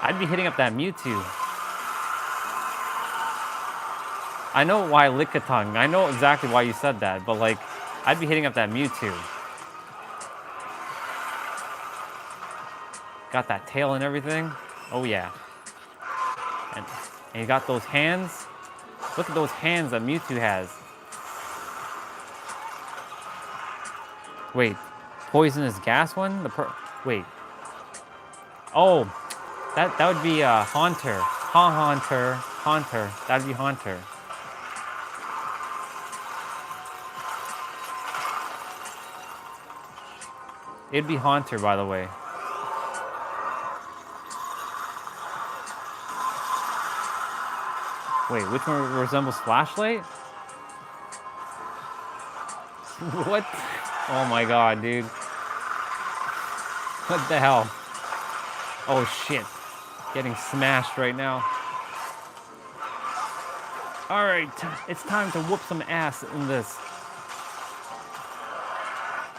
I'd be hitting up that Mewtwo. I know why Lickitung. I know exactly why you said that, but like, I'd be hitting up that Mewtwo. Got that tail and everything. Oh yeah. And you got those hands. Look at those hands that Mewtwo has. Wait, poisonous gas one? Wait. Oh, that would be Haunter. Haunter. That'd be Haunter. It'd be Haunter, by the way. Wait, which one resembles Flashlight? What? Oh my God, dude. What the hell? Oh shit. Getting smashed right now. Alright, it's time to whoop some ass in this.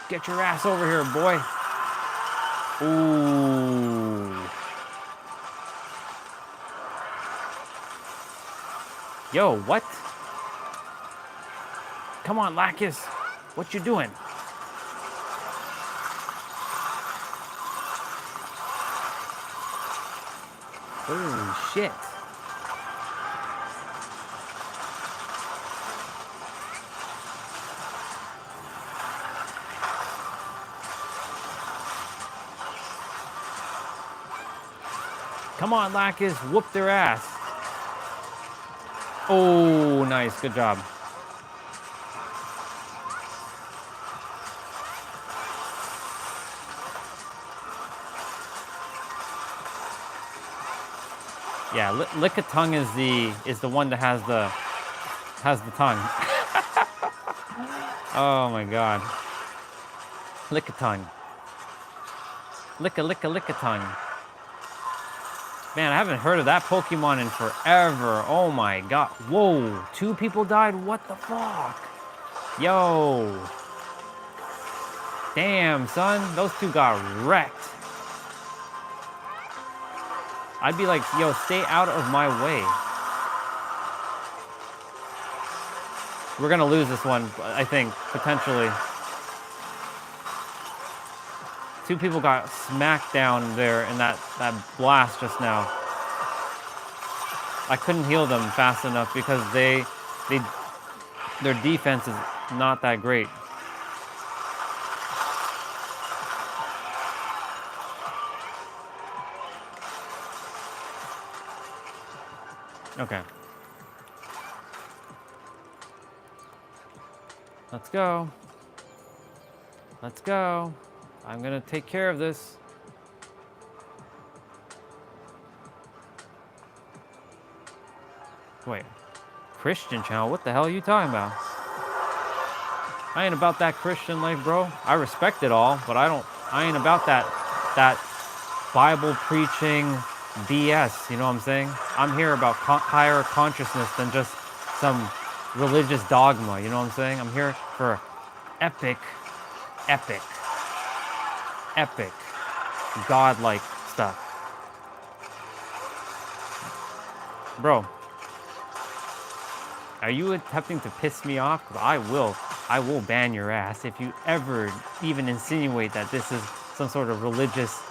Get your ass over here, boy. Ooh. Yo, what? Come on, Lacus. What you doing? Holy shit. Come on, Lacus, whoop their ass. Oh, nice, good job. Yeah, Lickitung is the one that has the tongue. Oh my God. Lickitung. Lickitung. Man, I haven't heard of that Pokemon in forever. Oh my God. Whoa, 2 people died? What the fuck? Yo. Damn, son. Those 2 got wrecked. I'd be like, yo, stay out of my way. We're gonna lose this one, I think, potentially. 2 people got smacked down there in that blast just now. I couldn't heal them fast enough because their defense is not that great. Okay. Let's go. Let's go. I'm gonna take care of this. Wait. Christian channel? What the hell are you talking about? I ain't about that Christian life, bro. I respect it all, but I ain't about that Bible preaching BS, you know what I'm saying? I'm here about higher consciousness than just some religious dogma, you know what I'm saying? I'm here for epic, godlike stuff. Bro, are you attempting to piss me off? 'Cause I will ban your ass if you ever even insinuate that this is some sort of religious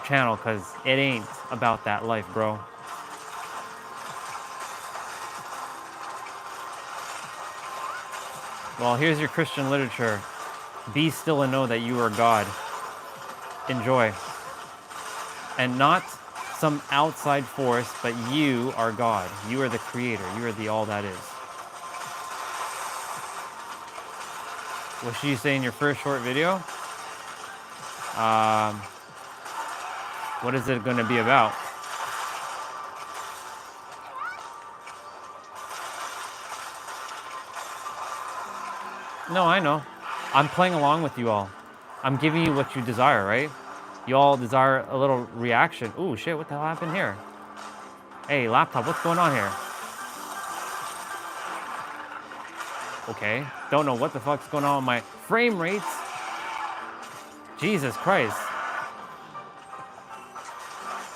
channel, because it ain't about that life, bro. Well, here's your Christian literature. Be still and know that you are God. Enjoy. And not some outside force, but you are God. You are the creator. You are the all that is. What should you say in your first short video? What is it going to be about? No, I know. I'm playing along with you all. I'm giving you what you desire, right? You all desire a little reaction. Ooh, shit, what the hell happened here? Hey, laptop, what's going on here? Okay, don't know what the fuck's going on with my frame rates. Jesus Christ.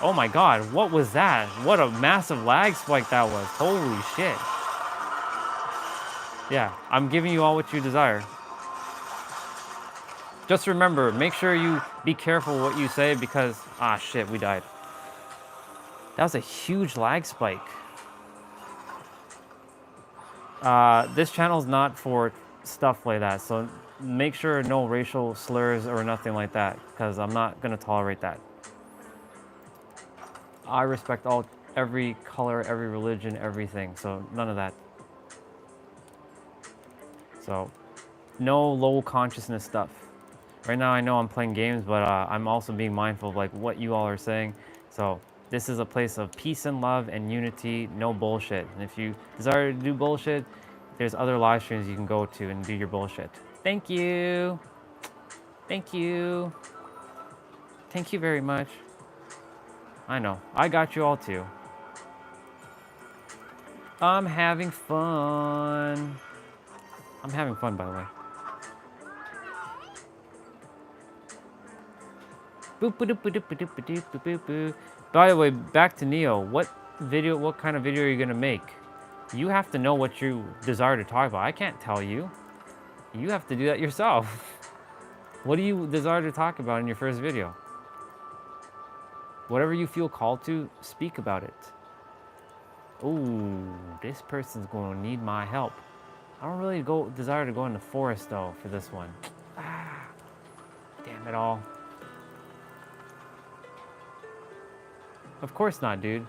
Oh my God, what was that? What a massive lag spike that was. Holy shit. Yeah, I'm giving you all what you desire. Just remember, make sure you be careful what you say because, ah shit, we died. That was a huge lag spike. This channel is not for stuff like that, so make sure no racial slurs or nothing like that, because I'm not gonna tolerate that. I respect every color, every religion, everything, so none of that. So, no low consciousness stuff. Right now I know I'm playing games, but I'm also being mindful of like what you all are saying. So this is a place of peace and love and unity, no bullshit. And if you desire to do bullshit, there's other live streams you can go to and do your bullshit. Thank you. Thank you. Thank you very much. I know, I got you all too. I'm having fun. I'm having fun, by the way. By the way, back to Neo. What kind of video are you gonna make? You have to know what you desire to talk about. I can't tell you. You have to do that yourself. What do you desire to talk about in your first video? Whatever you feel called to, speak about it. Ooh, this person's gonna need my help. I don't really desire to go in the forest though for this one. Ah, damn it all. Of course not, dude.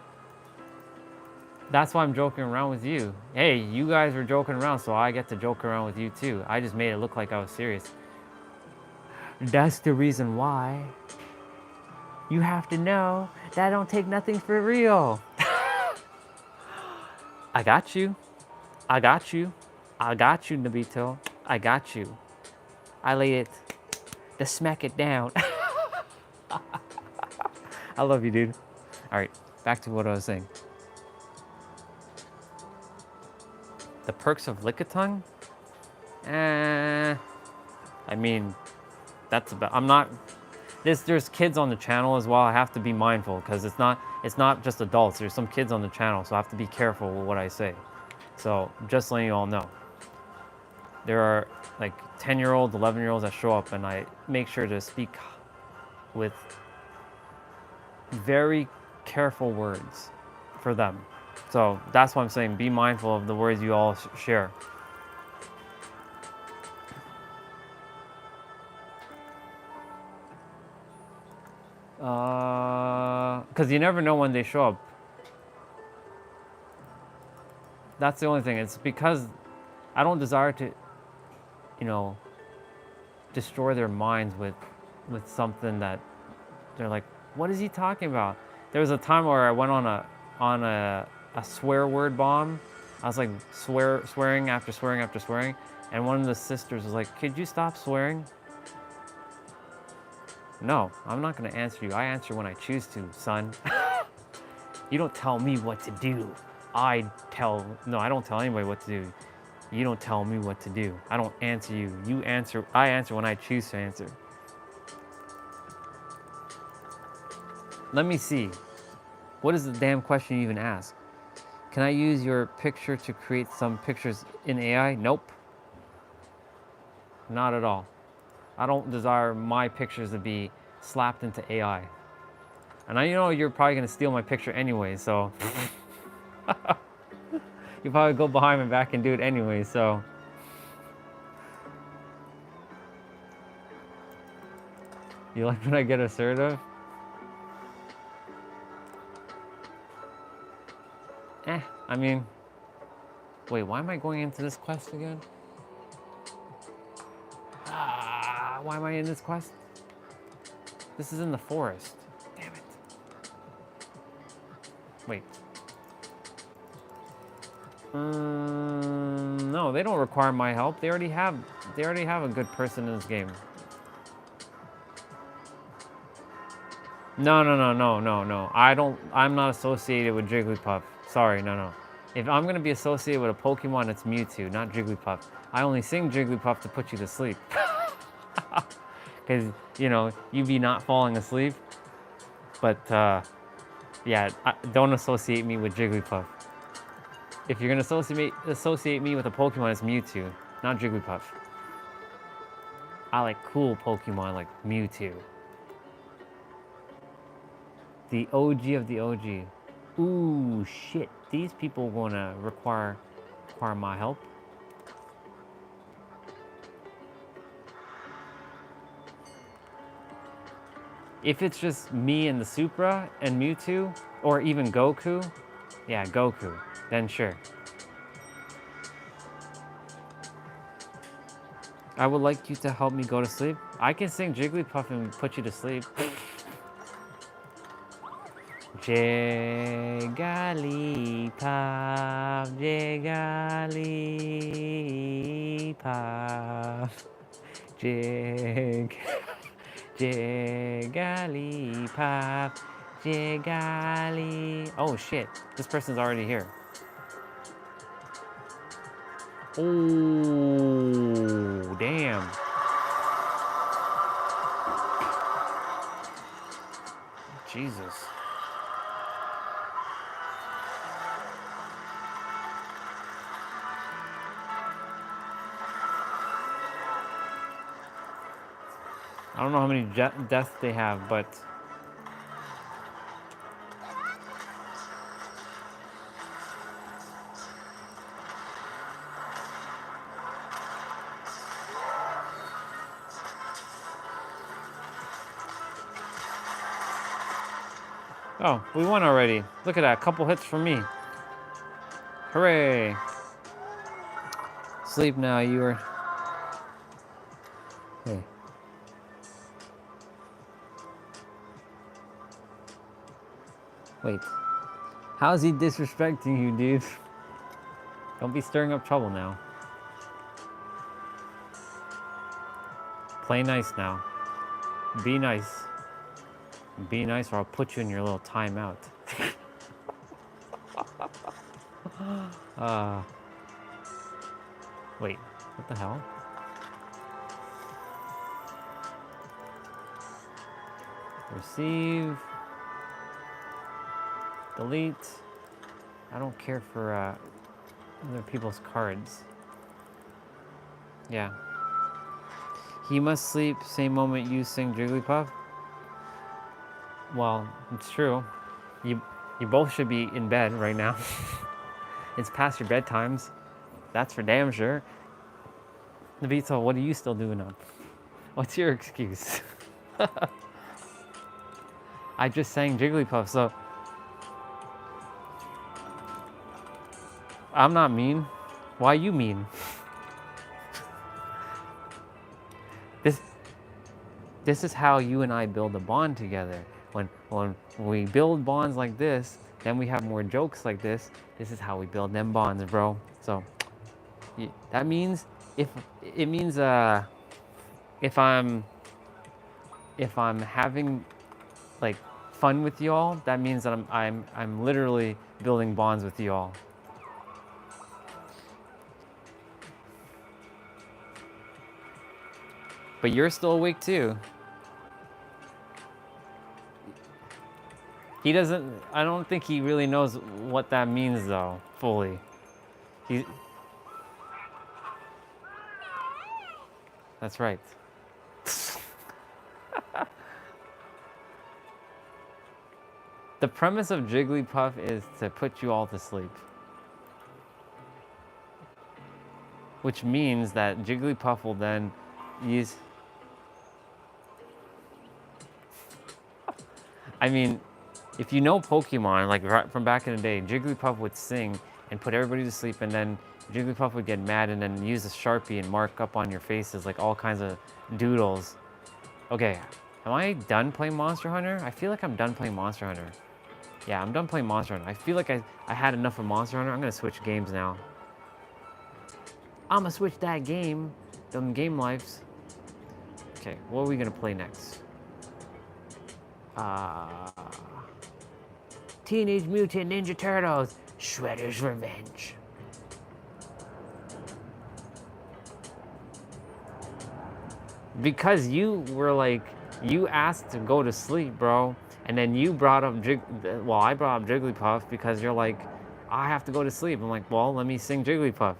That's why I'm joking around with you. Hey, you guys were joking around, so I get to joke around with you too. I just made it look like I was serious. That's the reason why. You have to know that I don't take nothing for real. I got you. I got you. I got you, Nabito. I got you. I lay it to smack it down. I love you, dude. All right, back to what I was saying. The perks of Lickitung? I mean, that's about. I'm not. There's kids on the channel as well. I have to be mindful because it's not just adults. There's some kids on the channel, so I have to be careful with what I say. So just letting you all know. There are like 10-year-olds, 11-year-olds that show up, and I make sure to speak with very careful words for them. So that's why I'm saying be mindful of the words you all share. Because you never know when they show up. That's the only thing. It's because I don't desire to, you know, destroy their minds with something that they're like, what is he talking about? There was a time where I went on a swear word bomb. I was like swearing after swearing after swearing, and one of the sisters was like, could you stop swearing? No, I'm not gonna answer you. I answer when I choose to, son. You don't tell me what to do. I don't tell anybody what to do. You don't tell me what to do. I don't answer you. You answer, I answer when I choose to answer. Let me see. What is the damn question you even ask? Can I use your picture to create some pictures in AI? Nope. Not at all. I don't desire my pictures to be slapped into AI. And I know you're probably gonna steal my picture anyway, so you probably go behind my back and do it anyway, so. You like when I get assertive? I mean, wait, why am I going into this quest again? Why am I in this quest? This is in the forest. Damn it. Wait. No, they don't require my help. They already have a good person in this game. No. I'm not associated with Jigglypuff. Sorry, no. If I'm gonna be associated with a Pokemon, it's Mewtwo, not Jigglypuff. I only sing Jigglypuff to put you to sleep. Because, you know, you be not falling asleep. But, yeah, don't associate me with Jigglypuff. If you're gonna associate me with a Pokemon, it's Mewtwo, not Jigglypuff. I like cool Pokemon like Mewtwo. The OG of the OG. Ooh, shit. These people gonna require my help. If it's just me and the Supra and Mewtwo, or even Goku, yeah, Goku, then sure. I would like you to help me go to sleep. I can sing Jigglypuff and put you to sleep. Jigglypuff, Jigglypuff, Jigglypuff, Jiggly. Oh shit, this person's already here. Oh, damn. Jesus. I don't know how many deaths they have, but oh, we won already. Look at that, a couple hits from me. Hooray. Sleep now, you are. Hey. Wait. How's he disrespecting you, dude? Don't be stirring up trouble now. Play nice now. Be nice. Be nice or I'll put you in your little timeout. Wait, what the hell? Receive. Delete. I don't care for other people's cards. Yeah. He must sleep same moment you sing Jigglypuff. Well, it's true. You both should be in bed right now. It's past your bedtimes. That's for damn sure. Navito, what are you still doing up? What's your excuse? I just sang Jigglypuff, so... I'm not mean. Why you mean? This is how you and I build a bond together. When we build bonds like this, then we have more jokes like this. This is how we build them bonds, bro. So that means if it means if I'm having like fun with y'all, that means that I'm literally building bonds with y'all. But you're still awake too. He doesn't, I don't think he really knows what that means though, fully. That's right. The premise of Jigglypuff is to put you all to sleep. Which means that Jigglypuff will then use... I mean, if you know Pokemon, like right from back in the day, Jigglypuff would sing and put everybody to sleep, and then Jigglypuff would get mad and then use a Sharpie and mark up on your faces like all kinds of doodles. Okay, am I done playing Monster Hunter? I feel like I'm done playing Monster Hunter. Yeah, I'm done playing Monster Hunter. I feel like I had enough of Monster Hunter. I'm gonna switch games now. I'm gonna switch that game, them game lives. Okay, what are we gonna play next? Teenage Mutant Ninja Turtles, Shredder's Revenge. Because you were like, you asked to go to sleep, bro. And then you brought up, I brought up Jigglypuff because you're like, I have to go to sleep. I'm like, well, let me sing Jigglypuff.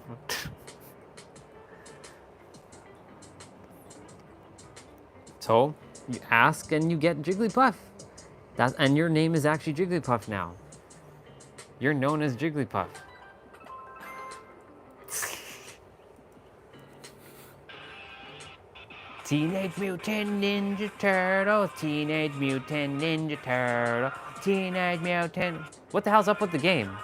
So, you ask and you get Jigglypuff. And your name is actually Jigglypuff now. You're known as Jigglypuff. Teenage Mutant Ninja Turtles, Teenage Mutant Ninja Turtles, Teenage Mutant... What the hell's up with the game?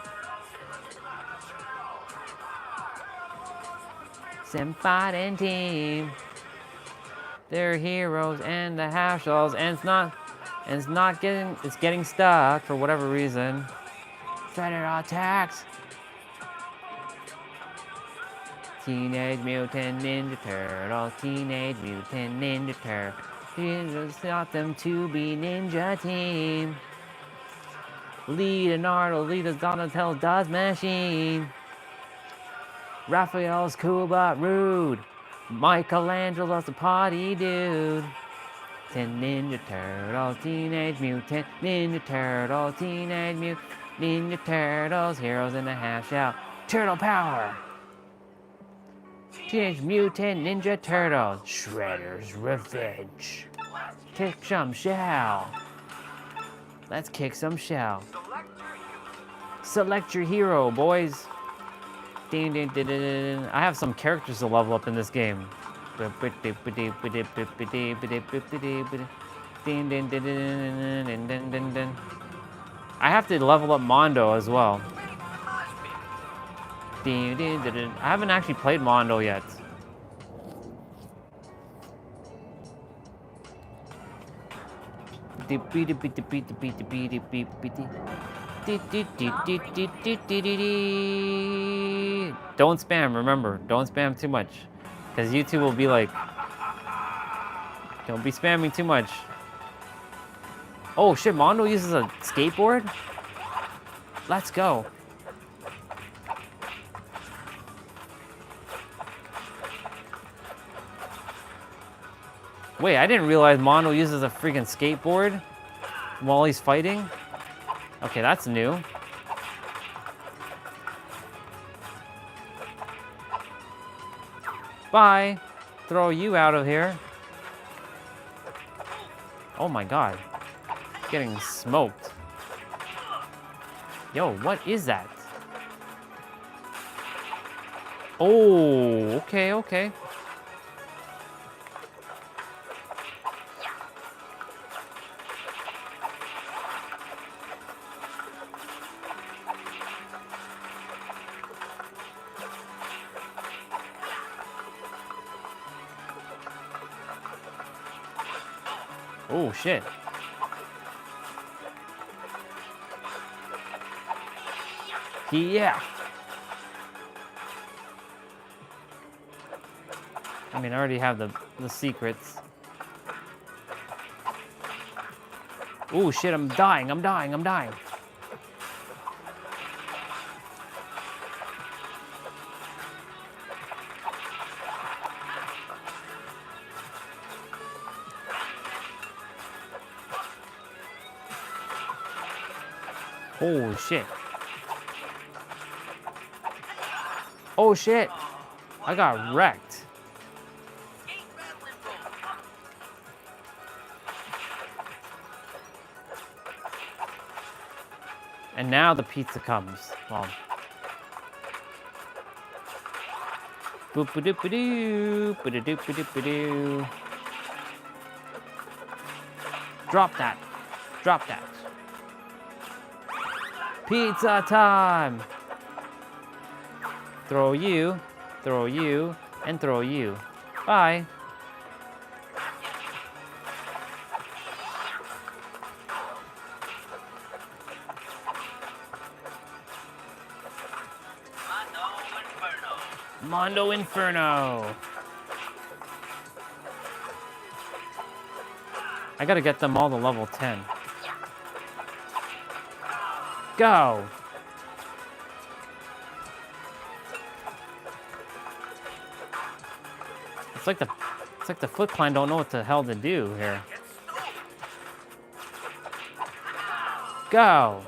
Senpai and team. They're heroes and the house shows, and it's getting stuck for whatever reason. Predator attacks. Teenage Mutant Ninja Turtles, Teenage Mutant Ninja Turtles. Ninjas taught them to be ninja team. Leonardo, Donatello does machine. Raphael's cool but rude. Michelangelo's a party dude. Ninja Turtles, Teenage Mutant Ninja Turtles, Teenage Mutant Ninja Turtles, heroes in the half shell. Turtle power! Teenage Mutant Ninja Turtles, Shredder's Revenge. Kick some shell. Let's kick some shell. Select your hero, boys. Ding, ding, ding, ding. I have some characters to level up in this game. I have to level up Mondo as well. I haven't actually played Mondo yet. Don't spam, remember. Don't spam too much. Because YouTube will be like, don't be spamming too much. Oh shit, Mondo uses a skateboard? Let's go. Wait, I didn't realize Mondo uses a freaking skateboard while he's fighting. Okay, that's new. Bye. Throw you out of here. Oh my god. Getting smoked. Yo, what is that? Oh, okay, okay. Oh, shit. Yeah. I mean, I already have the secrets. Oh, shit, I'm dying. I'm dying. I'm dying. Oh, shit. Oh, shit. I got wrecked. And now the pizza comes. Well, boop-a-doop-a-doo, ba-da-doop-a-doop-a-doo. Drop that. Drop that. Pizza time. Throw you, and throw you. Bye. Mondo Inferno. I gotta get them all to level 10. Go. It's like the Foot Clan don't know what the hell to do here. Go.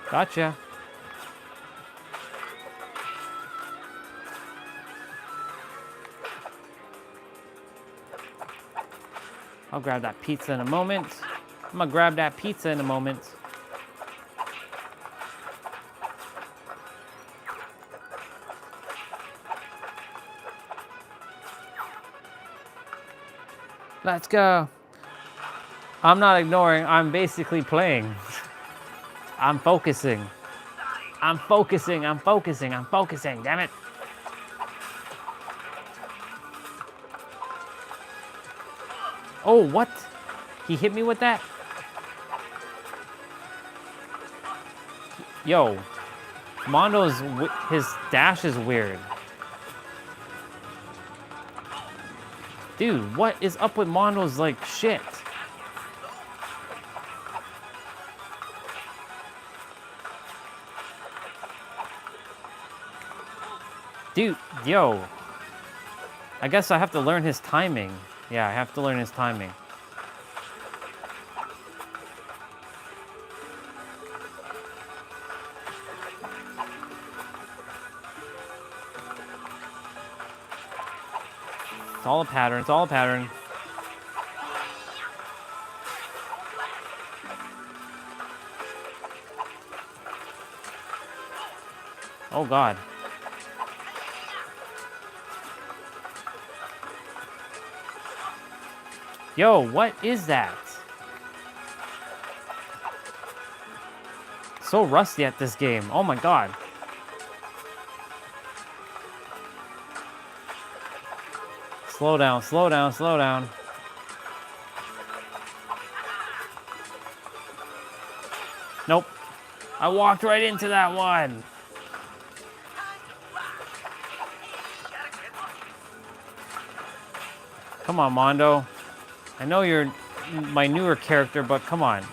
Gotcha. I'll grab that pizza in a moment. I'm gonna grab that pizza in a moment. Let's go. I'm not ignoring, I'm basically playing. I'm focusing. I'm focusing, I'm focusing, I'm focusing, damn it. Oh, what? He hit me with that? Yo, Mondo's, his dash is weird. Dude, what is up with Mondo's, like, shit? Dude, yo. I guess I have to learn his timing. Yeah, I have to learn his timing. It's all a pattern, it's all a pattern. Oh God. Yo, what is that? So rusty at this game. Oh my God. Slow down, slow down, slow down. Nope. I walked right into that one. Come on, Mondo. I know you're my newer character, but come on.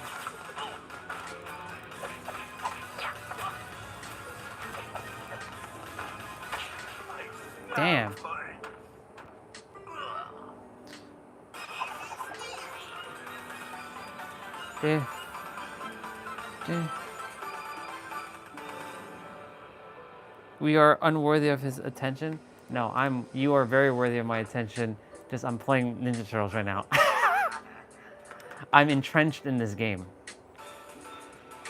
Damn. We are unworthy of his attention. No, you are very worthy of my attention. Just I'm playing Ninja Turtles right now. I'm entrenched in this game.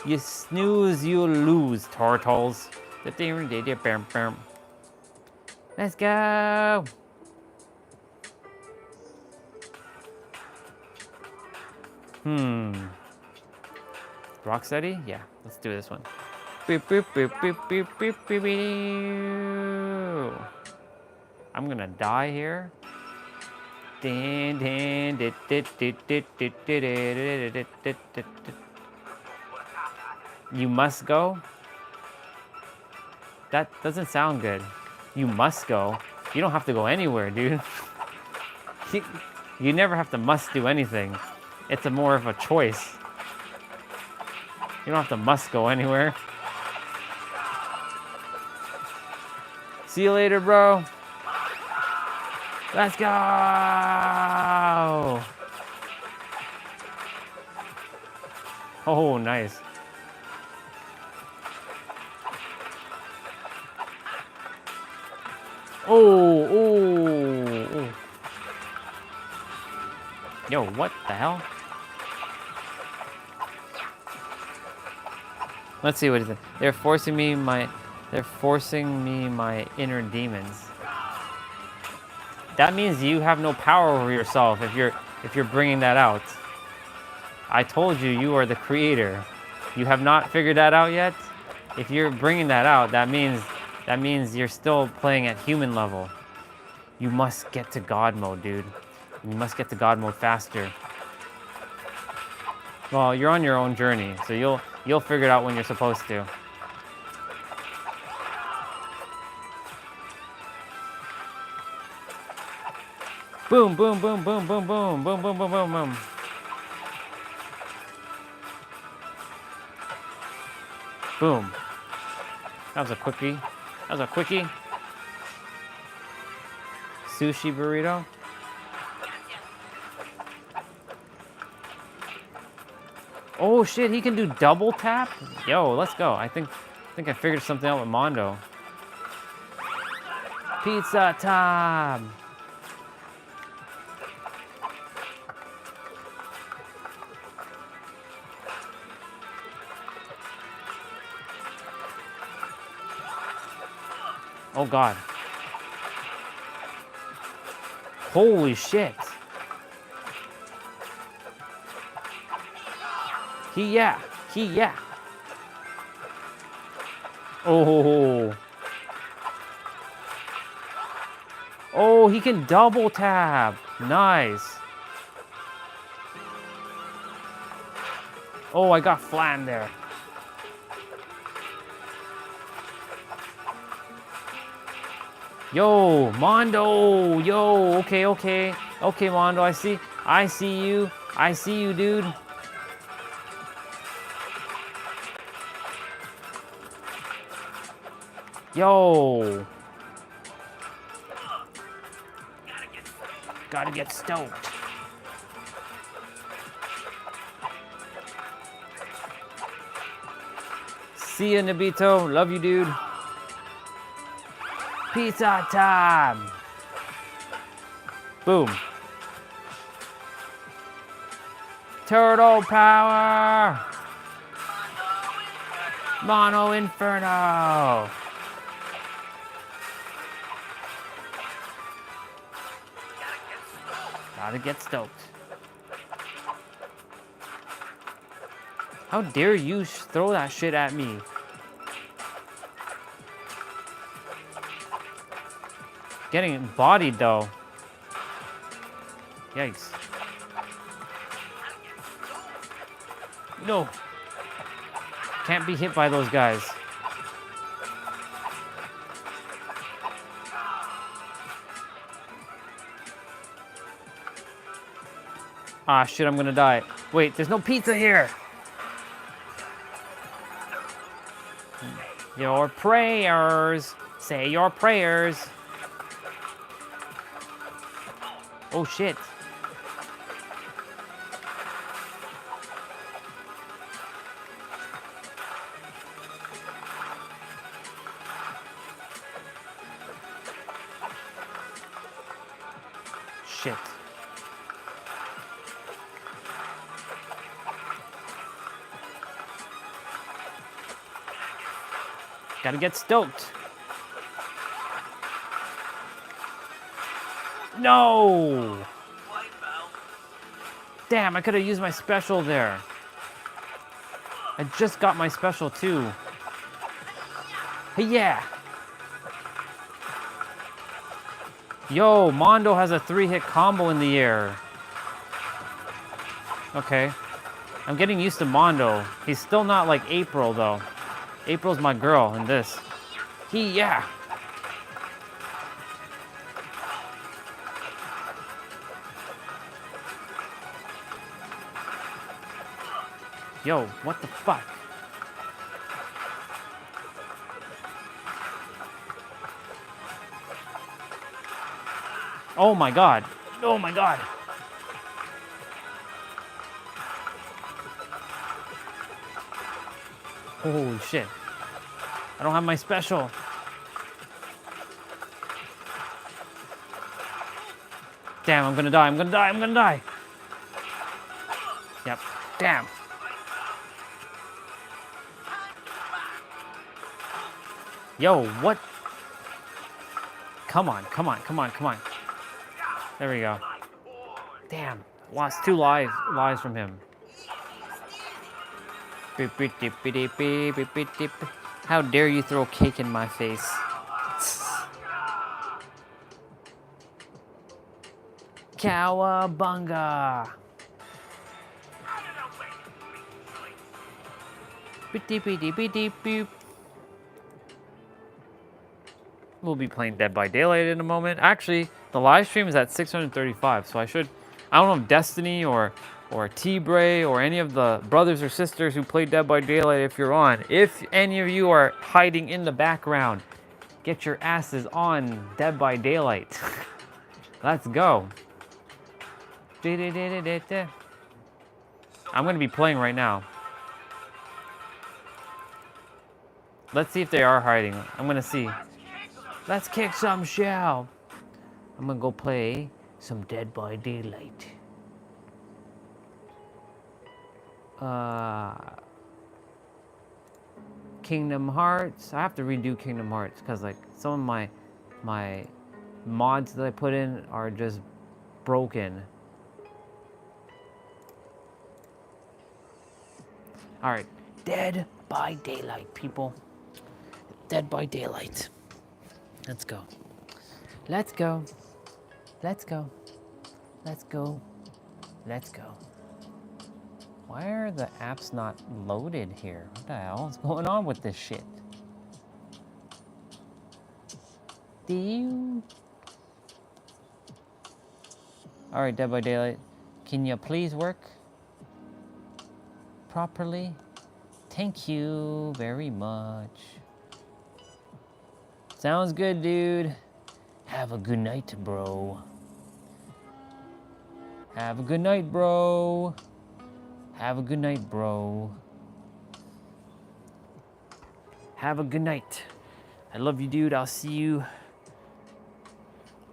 You snooze, you lose, turtles. Let's go. Rocksteady? Yeah, let's do this one. Boop, boop, boop, boop, boop, boop, boop, boop. I'm gonna die here. Din, din, dit, dit, dit, dit, dit, dit, dit, dit, dit, dit, dit. You must go? That doesn't sound good. You must go. You don't have to go anywhere, dude. You never have to must do anything. It's more of a choice. You don't have to must go anywhere. See you later, bro. Let's go. Oh, nice. Oh, oh, oh. Yo, what the hell? Let's see what is it. They're forcing me my inner demons. That means you have no power over yourself if you're bringing that out. I told you you are the creator. You have not figured that out yet? If you're bringing that out, that means you're still playing at human level. You must get to God mode, dude. You must get to God mode faster. Well, you're on your own journey, so you'll figure it out when you're supposed to. Boom, boom, boom, boom, boom, boom, boom, boom, boom, boom, boom. Boom. That was a quickie. That was a quickie. Sushi burrito. Oh shit, he can do double tap? Yo, let's go. I think I figured something out with Mondo. Pizza time. Oh god. Holy shit. Yeah. Oh. Oh, he can double tap. Nice. Oh, I got flattened there. Yo, Mondo. Yo, okay. Okay, Mondo, I see you. I see you, dude. Yo. Gotta get stoked. See ya, Nabito. Love you, dude. Pizza time. Boom. Turtle power. Mono Inferno. Gotta get stoked. How dare you throw that shit at me? Getting bodied though. Yikes. No. Can't be hit by those guys. Ah, shit, I'm gonna die. Wait, there's no pizza here. Your prayers. Say your prayers. Oh, shit. Shit. Gotta get stoked. No! Damn, I could have used my special there. I just got my special too. Hey, yeah. Yo, Mondo has a 3-hit combo in the air. Okay. I'm getting used to Mondo. He's still not like April though. April's my girl in this. Yeah. Yo, what the fuck? Oh my god. Oh my god. Holy shit. I don't have my special. Damn, I'm gonna die. I'm gonna die. I'm gonna die. Yep. Damn. Yo, what? Come on, come on, come on, come on. There we go. Damn. Lost 2 lives from him. How dare you throw cake in my face? Cowabunga! We'll be playing Dead by Daylight in a moment. Actually, the live stream is at 635, so I don't know if Destiny or T-Bray or any of the brothers or sisters who play Dead by Daylight, if you're on. If any of you are hiding in the background, get your asses on Dead by Daylight. Let's go. I'm gonna be playing right now. Let's see if they are hiding. I'm gonna see. Let's kick some shell. I'm gonna go play some Dead by Daylight. Kingdom Hearts. I have to redo Kingdom Hearts because like some of my mods that I put in are just broken. All right, Dead by Daylight, people. Dead by Daylight. Let's go. Let's go. Let's go. Let's go. Let's go. Why are the apps not loaded here? What the hell is going on with this shit? Do you? All right, Dead by Daylight. Can you please work properly? Thank you very much. Sounds good, dude. Have a good night, bro. Have a good night, bro. Have a good night, bro. Have a good night. I love you, dude. I'll see you.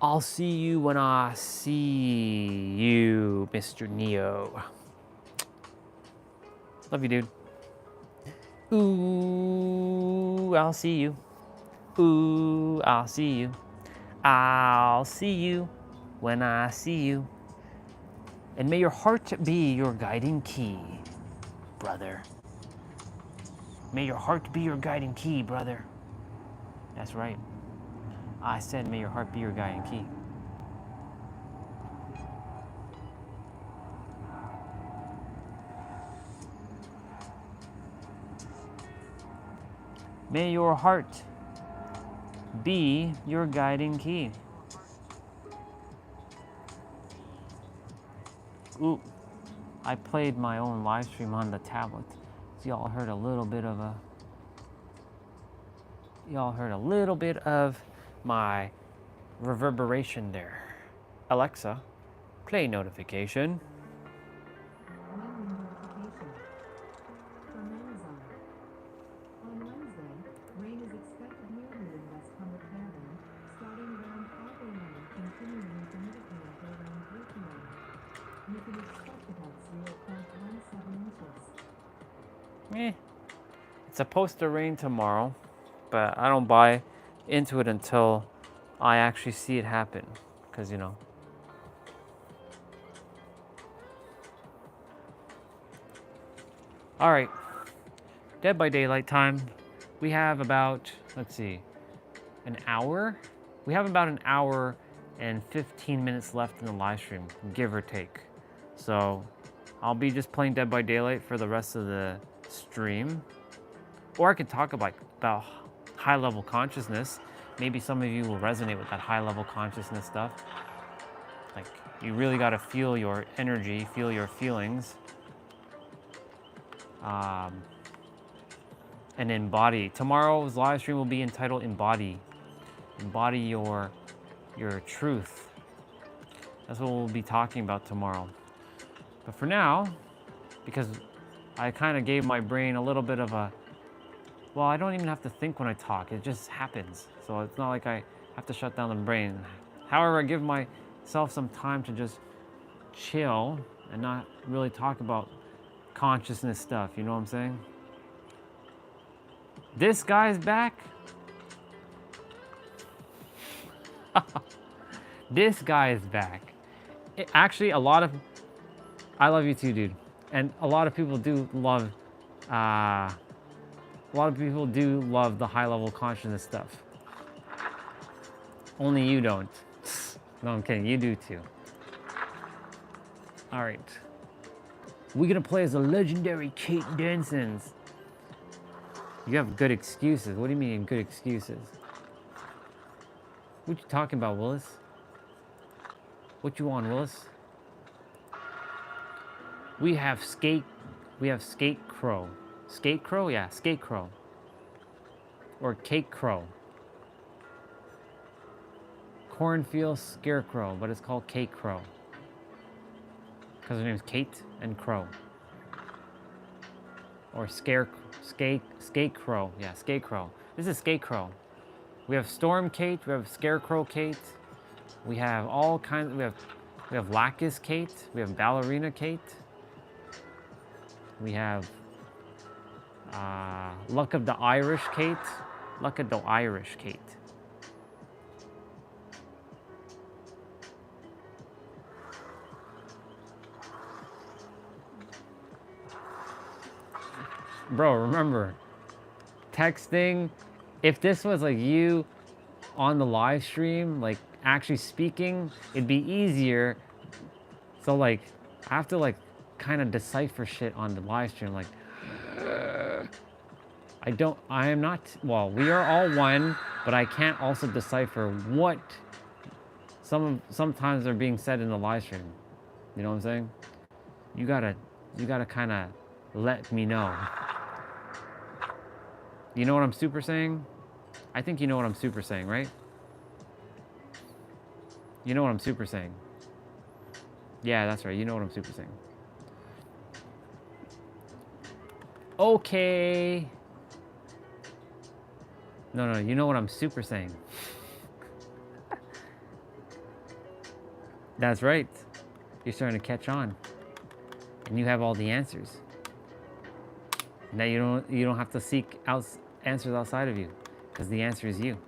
I'll see you when I see you, Mr. Neo. Love you, dude. Ooh, I'll see you. Ooh, I'll see you. I'll see you when I see you. And may your heart be your guiding key, brother. May your heart be your guiding key, brother. That's right. I said, may your heart be your guiding key. May your heart be your guiding key. Ooh, I played my own live stream on the tablet. So y'all heard a little bit of my reverberation there. Alexa, play notification. Weather notification. From Amazon. On Wednesday, rain is expected nearly in West Humboldt County, starting around 5 a.m. and continuing intermittently until around 3 p.m. You can expect about 0.17 inches. It's supposed to rain tomorrow, but I don't buy into it until I actually see it happen. Because, you know. All right. Dead by Daylight time. We have about, let's see, an hour? We have about an hour and 15 minutes left in the live stream, give or take. So I'll be just playing Dead by Daylight for the rest of the stream. Or I could talk about high level consciousness. Maybe some of you will resonate with that high level consciousness stuff. Like, you really got to feel your energy, feel your feelings. And embody. Tomorrow's live stream will be entitled Embody. Embody your truth. That's what we'll be talking about tomorrow. But for now, because I kind of gave my brain a little bit of a, well, I don't even have to think when I talk. It just happens. So it's not like I have to shut down the brain. However, I give myself some time to just chill and not really talk about consciousness stuff. You know what I'm saying? This guy's back. This guy is back. Actually, I love you too, dude. And a lot of people do love, the high level consciousness stuff. Only you don't. No, I'm kidding, you do too. All right. We're gonna play as the legendary Kate Densons. You have good excuses. What do you mean good excuses? What you talking about, Willis? What you on, Willis? We have Skate Crow. Skate Crow? Yeah, Skate Crow. Or Cake Crow. Cornfield Scarecrow, but it's called Cake Crow. Because her name's Kate and Crow. Or Skate Crow. Yeah, Skate Crow. This is Skate Crow. We have Storm Kate, we have Scarecrow Kate. We have all kinds, we have Lacus Kate, we have Ballerina Kate. We have Luck of the Irish Kate. Luck of the Irish Kate. Bro, remember, texting, if this was like you on the live stream, like actually speaking, it'd be easier. So like, I have to like kind of decipher shit on the live stream. Like, I am not, well, we are all one, but I can't also decipher what sometimes are being said in the live stream. You know what I'm saying? You gotta kind of let me know. You know what I'm super saying? I think you know what I'm super saying, right? You know what I'm super saying. Yeah, that's right. You know what I'm super saying. Okay. No, you know what I'm super saying. That's right. You're starting to catch on. And you have all the answers. Now you don't have to seek out answers outside of you, because the answer is you.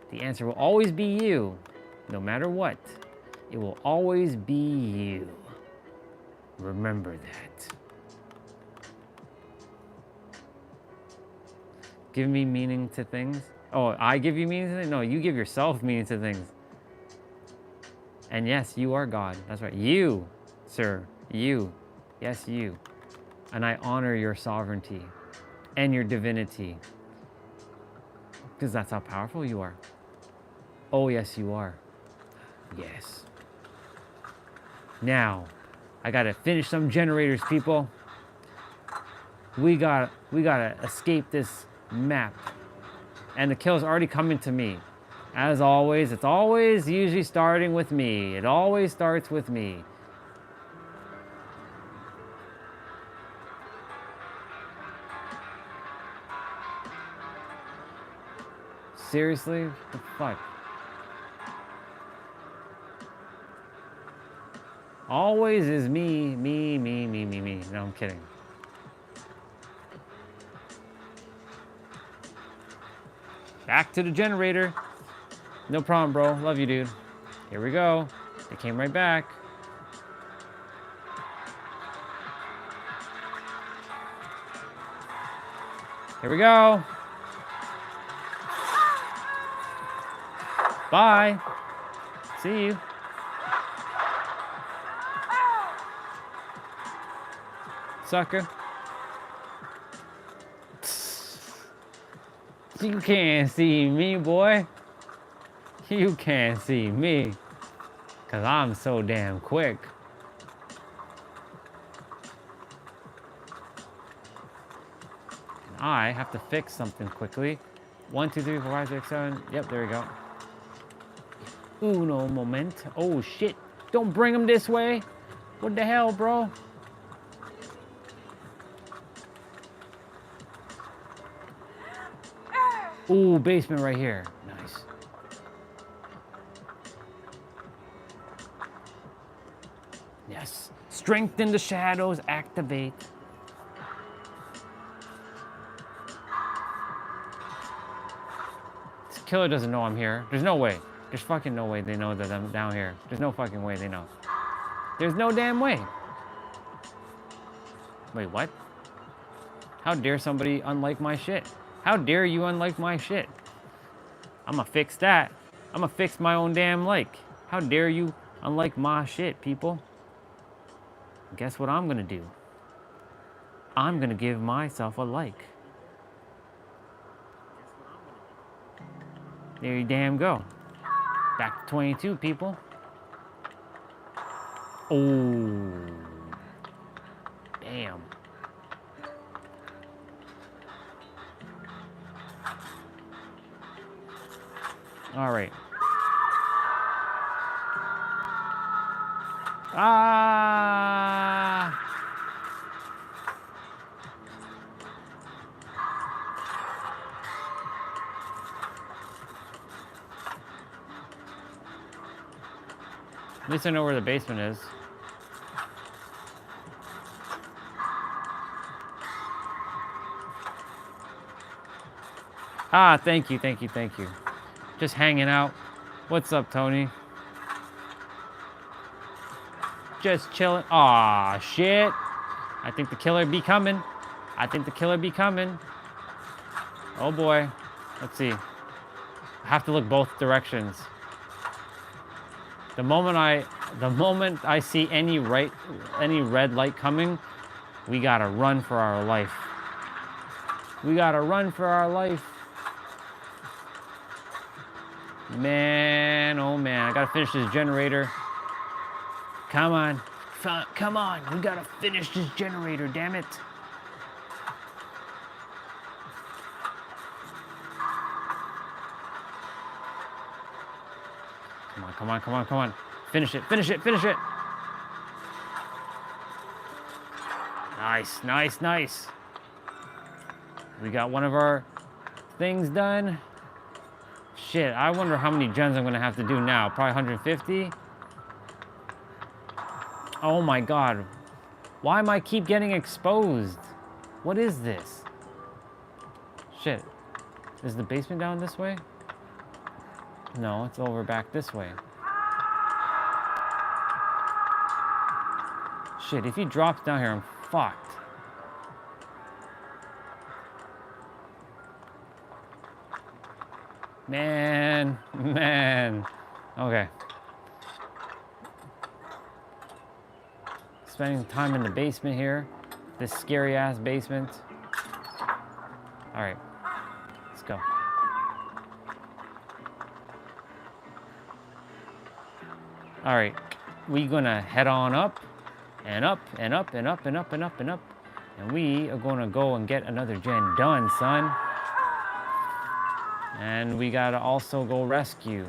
The answer will always be you, no matter what. It will always be you. Remember that. Give me meaning to things. Oh, I give you meaning to things? No, you give yourself meaning to things. And yes, you are God. That's right. You, sir. You. Yes, you. And I honor your sovereignty and your divinity, because that's how powerful you are. Oh, yes, you are. Yes. Now, I gotta finish some generators, people. We gotta escape this map. And the kill's already coming to me. As always, it's always usually starting with me. It always starts with me. Seriously? What the fuck? Always is me. No, I'm kidding. Back to the generator. No problem, bro. Love you, dude. Here we go. They came right back. Here we go. Bye. See you. Sucker. You can't see me, boy. You can't see me. Cause I'm so damn quick. And I have to fix something quickly. 1, 2, 3, 4, 5, 6, 7. Yep, there we go. Uno moment. Oh shit. Don't bring him this way. What the hell, bro? Ooh, basement right here. Nice. Yes. Strength in the shadows. Activate. This killer doesn't know I'm here. There's no way. There's fucking no way they know that I'm down here. There's no fucking way they know. There's no damn way. Wait, what? How dare somebody unlike my shit? How dare you unlike my shit? I'ma fix that. I'ma fix my own damn like. How dare you unlike my shit, people? Guess what I'm gonna do? I'm gonna give myself a like. There you damn go. Back to 22, people. Oh. Damn. All right. Ah. At least I know where the basement is. Ah, thank you, thank you, thank you. Just hanging out. What's up, Tony? Just chilling. Aw, shit. I think the killer be coming. I think the killer be coming. Oh boy. Let's see. I have to look both directions. The moment I see any red light coming, we gotta run for our life. We gotta run for our life. Man, oh man, I gotta finish this generator. Come on. Come on, we gotta finish this generator, damn it. Come on, come on, come on, come on. Finish it, finish it, finish it. Nice, nice, nice. We got one of our things done. Shit, I wonder how many gens I'm gonna have to do now. Probably 150. Oh my god. Why am I keep getting exposed? What is this? Shit. Is the basement down this way? No, it's over back this way. Shit, if he drops down here, I'm fucked. Man. Okay. Spending time in the basement here. This scary ass basement. Alright. Let's go. Alright. We gonna head on up. And up, and up, and up, and up, and up, and up. And we are gonna go and get another gen done, son. And we gotta also go rescue.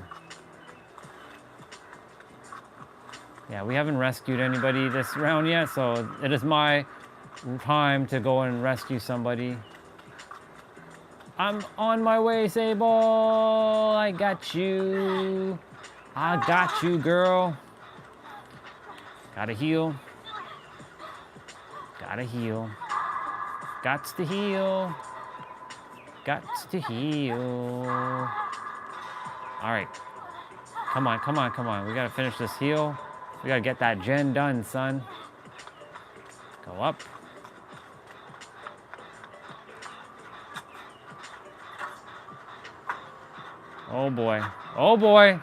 Yeah, we haven't rescued anybody this round yet, so it is my time to go and rescue somebody. I'm on my way, Sable. I got you. I got you, girl. Gotta heal. Gotta heal. Gots to heal. Gots to heal. Alright. Come on, come on, come on. We gotta finish this heal. We gotta get that gen done, son. Go up. Oh boy. Oh boy.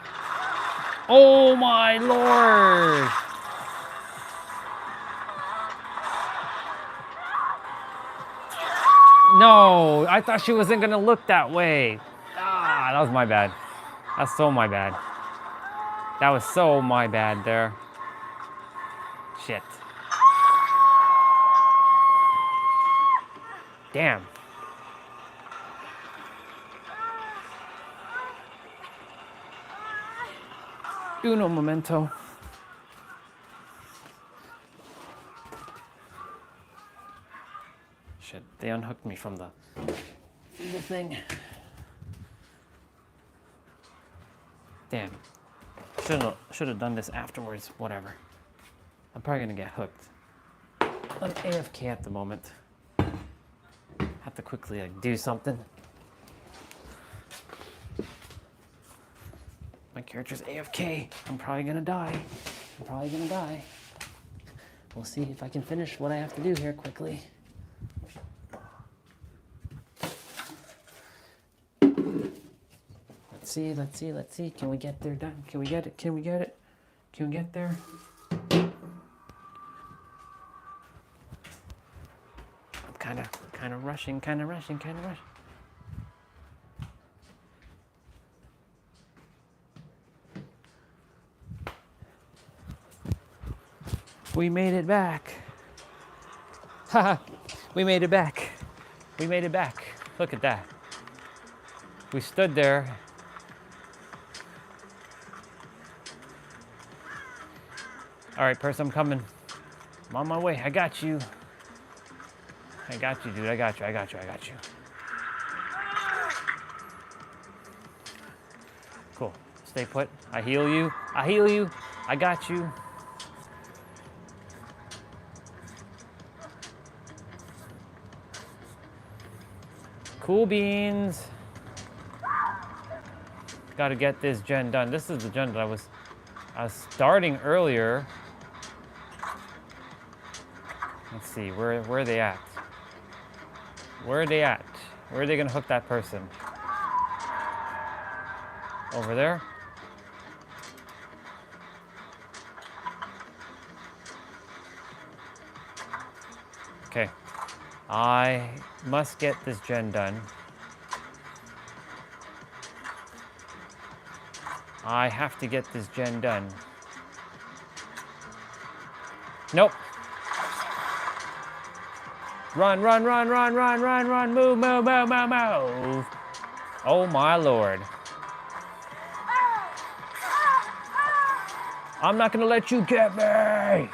Oh my lord. No, I thought she wasn't gonna look that way. Ah, that was my bad. That's so my bad. That was so my bad there. Shit. Damn. Uno momento. Shit, they unhooked me from the thing. Damn. Should have done this afterwards. Whatever. I'm probably gonna get hooked. I'm AFK at the moment. Have to quickly like do something. My character's AFK. I'm probably gonna die. We'll see if I can finish what I have to do here quickly. Let's see. Can we get there done? Can we get it? Can we get there? I'm kind of rushing. We made it back. Haha, we made it back. Look at that. We stood there. All right, person, I'm coming. I'm on my way. I got you. Dude. I got you. Cool. Stay put. I heal you. I got you. Cool beans. Gotta get this gen done. This is the gen that I was starting earlier. Let's see, where are they at? Where are they gonna hook that person? Over there? Okay. I must get this gen done. I have to get this gen done. Nope. Run. Move. Oh my lord. I'm not gonna let you get me.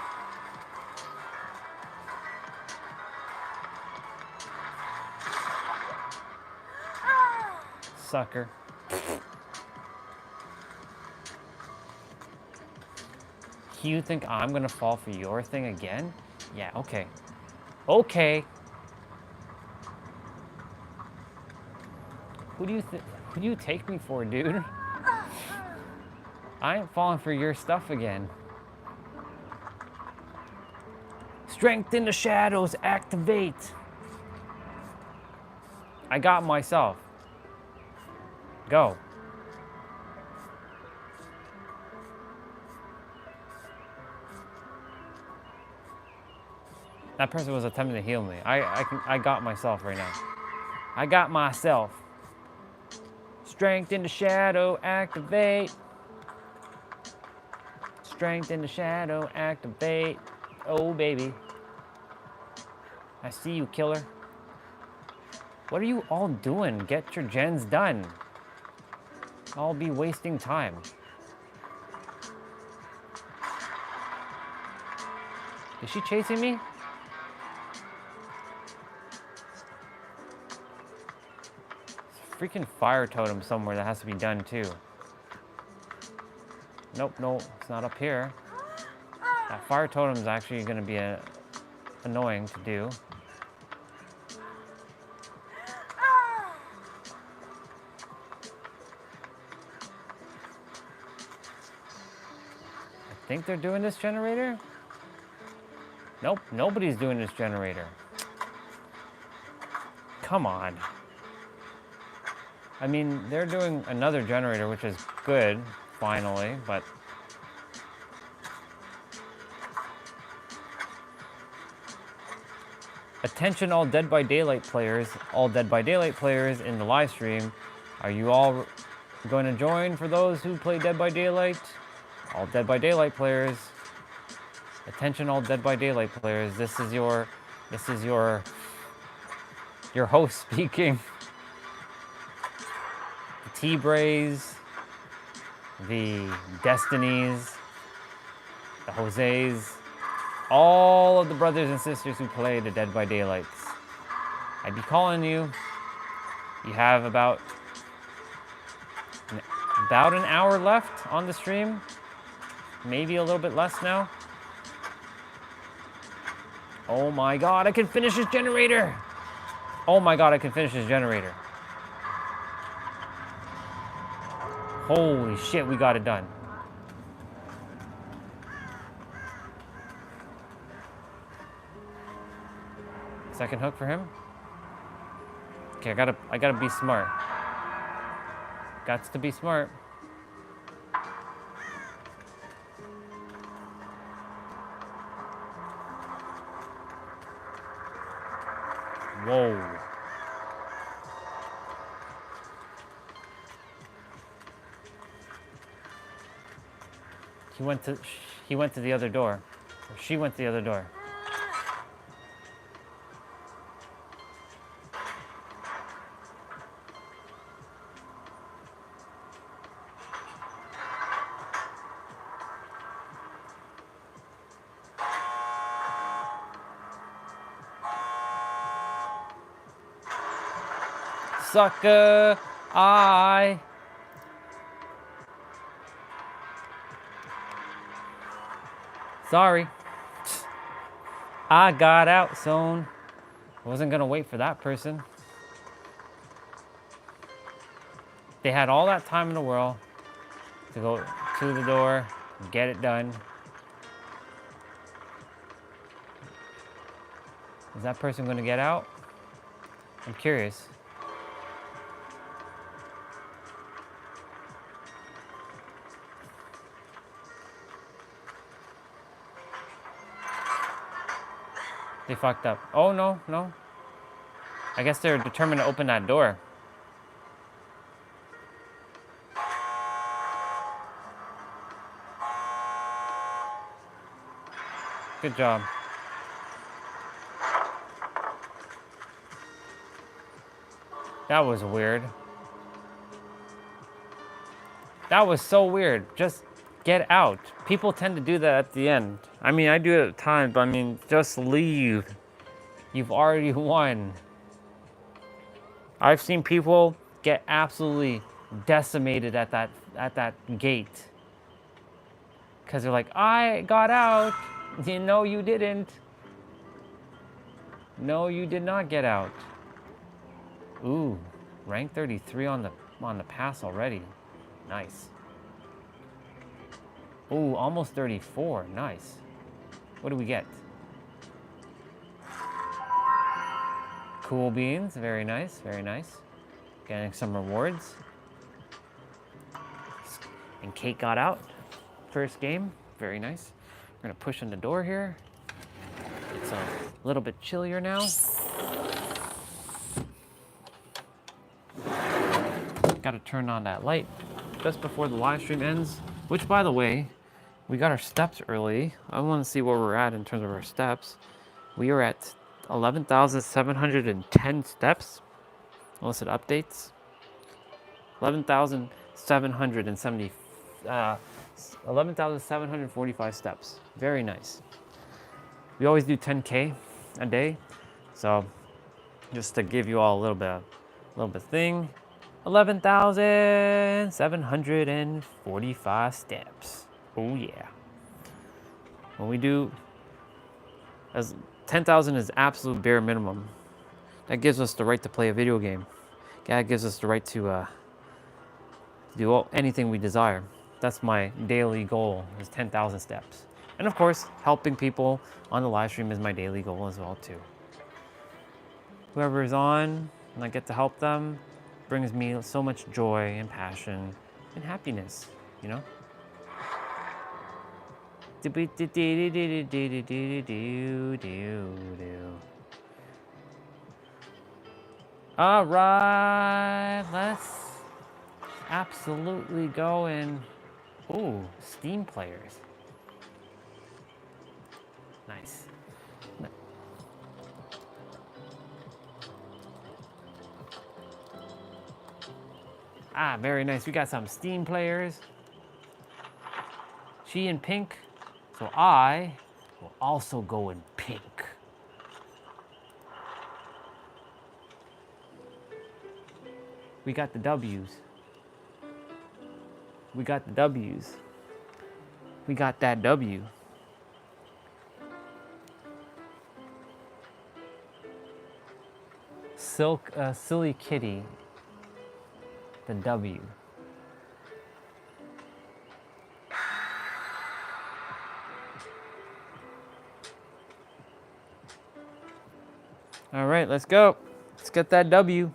Sucker. You think I'm gonna fall for your thing again? Yeah, okay. Okay. Who do you take me for, dude? I ain't falling for your stuff again. Strength in the shadows, activate. I got myself. Go. That person was attempting to heal me. I got myself right now. I got myself. Strength in the shadow, activate. Strength in the shadow, activate. Oh, baby. I see you, killer. What are you all doing? Get your gens done. I'll be wasting time. Is she chasing me? Freaking fire totem somewhere that has to be done too. Nope, it's not up here. That fire totem is actually going to be annoying to do. I think they're doing this generator. Nope, nobody's doing this generator. Come on. I mean, they're doing another generator, which is good, finally, but attention all Dead by Daylight players, in the live stream. Are you all going to join for those who play Dead by Daylight? All Dead by Daylight players. Attention all Dead by Daylight players. This is your host speaking. The T-Brays, the Destinies, the Jose's, all of the brothers and sisters who play the Dead by Daylights. I'd be calling you. You have about an hour left on the stream. Maybe a little bit less now. Oh my god, I can finish this generator! Oh my god, I can finish this generator. Holy shit, we got it done. Second hook for him. Okay, I gotta be smart. Gots to be smart. Whoa. He went to the other door. Or she went to the other door. Sucker, sorry. I got out soon. I wasn't gonna wait for that person. They had all that time in the world to go to the door, get it done. Is that person gonna get out? I'm curious. They fucked up. Oh, no, no. I guess they're determined to open that door. Good job. That was weird. That was so weird. Just get out. People tend to do that at the end. I mean, I do it at times, but I mean, just leave. You've already won. I've seen people get absolutely decimated at that gate. Because they're like, I got out. No, you didn't. No, you did not get out. Ooh, rank 33 on the pass already. Nice. Ooh, almost 34. Nice. What do we get? Cool beans. Very nice. Very nice. Getting some rewards. And Kate got out. First game. Very nice. We're going to push in the door here. It's a little bit chillier now. Got to turn on that light just before the live stream ends. Which, by the way, we got our steps early. I want to see where we're at in terms of our steps. We are at 11,710 steps. Unless it updates. 11,745 steps. Very nice. We always do 10K a day. So just to give you all a little bit thing. 11,745 steps. Oh yeah. When we do, as 10,000 is absolute bare minimum. That gives us the right to play a video game. That gives us the right to do anything we desire. That's my daily goal, is 10,000 steps. And of course, helping people on the live stream is my daily goal as well too. Whoever is on and I get to help them, brings me so much joy and passion and happiness, you know? All right, let's absolutely go and, ooh, Steam players. Nice. Ah, very nice. We got some Steam players. She in pink, so I will also go in pink. We got the W's. We got the W's. We got that W. Silly kitty. The W. All right, let's go. Let's get that W.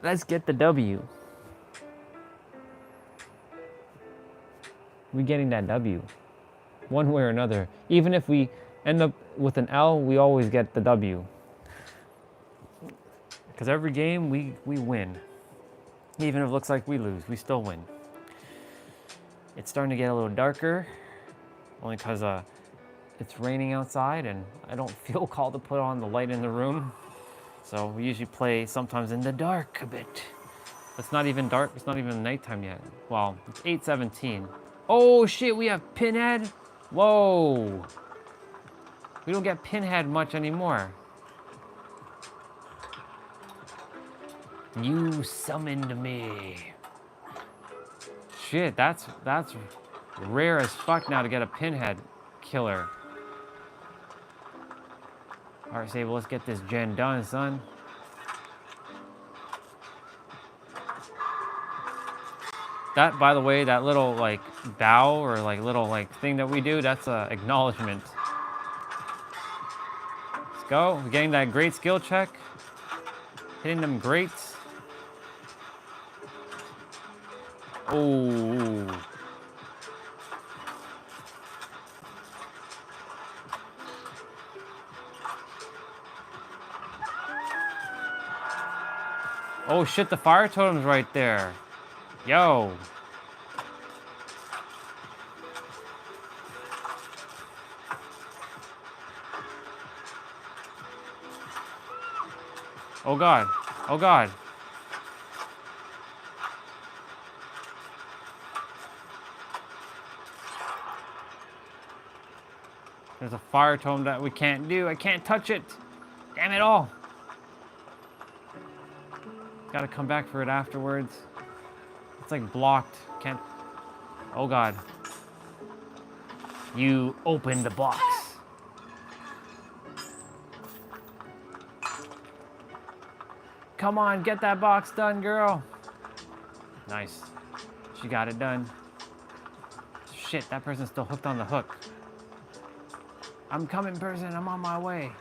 Let's get the W. We getting that W. One way or another. Even if we end up with an L, we always get the W. Because every game we win. Even if it looks like we lose, we still win. It's starting to get a little darker, only because it's raining outside and I don't feel called to put on the light in the room. So we usually play sometimes in the dark a bit. It's not even dark, it's not even nighttime yet. Well, it's 8:17. Oh shit, we have Pinhead? Whoa. We don't get Pinhead much anymore. You summoned me. Shit, that's rare as fuck now to get a Pinhead killer. All right, Sable, let's get this gen done, son. That, by the way, that little like bow or like little like thing that we do, that's a acknowledgement. Let's go. We're getting that great skill check. Hitting them greats. Oh. Oh shit, the fire totem's right there. Yo. Oh god. Oh god. There's a fire tome that we can't do. I can't touch it. Damn it all. Gotta come back for it afterwards. It's like blocked. Can't. Oh god. You opened the box. Come on, get that box done, girl. Nice. She got it done. Shit, that person's still hooked on the hook. I'm coming, person. I'm on my way.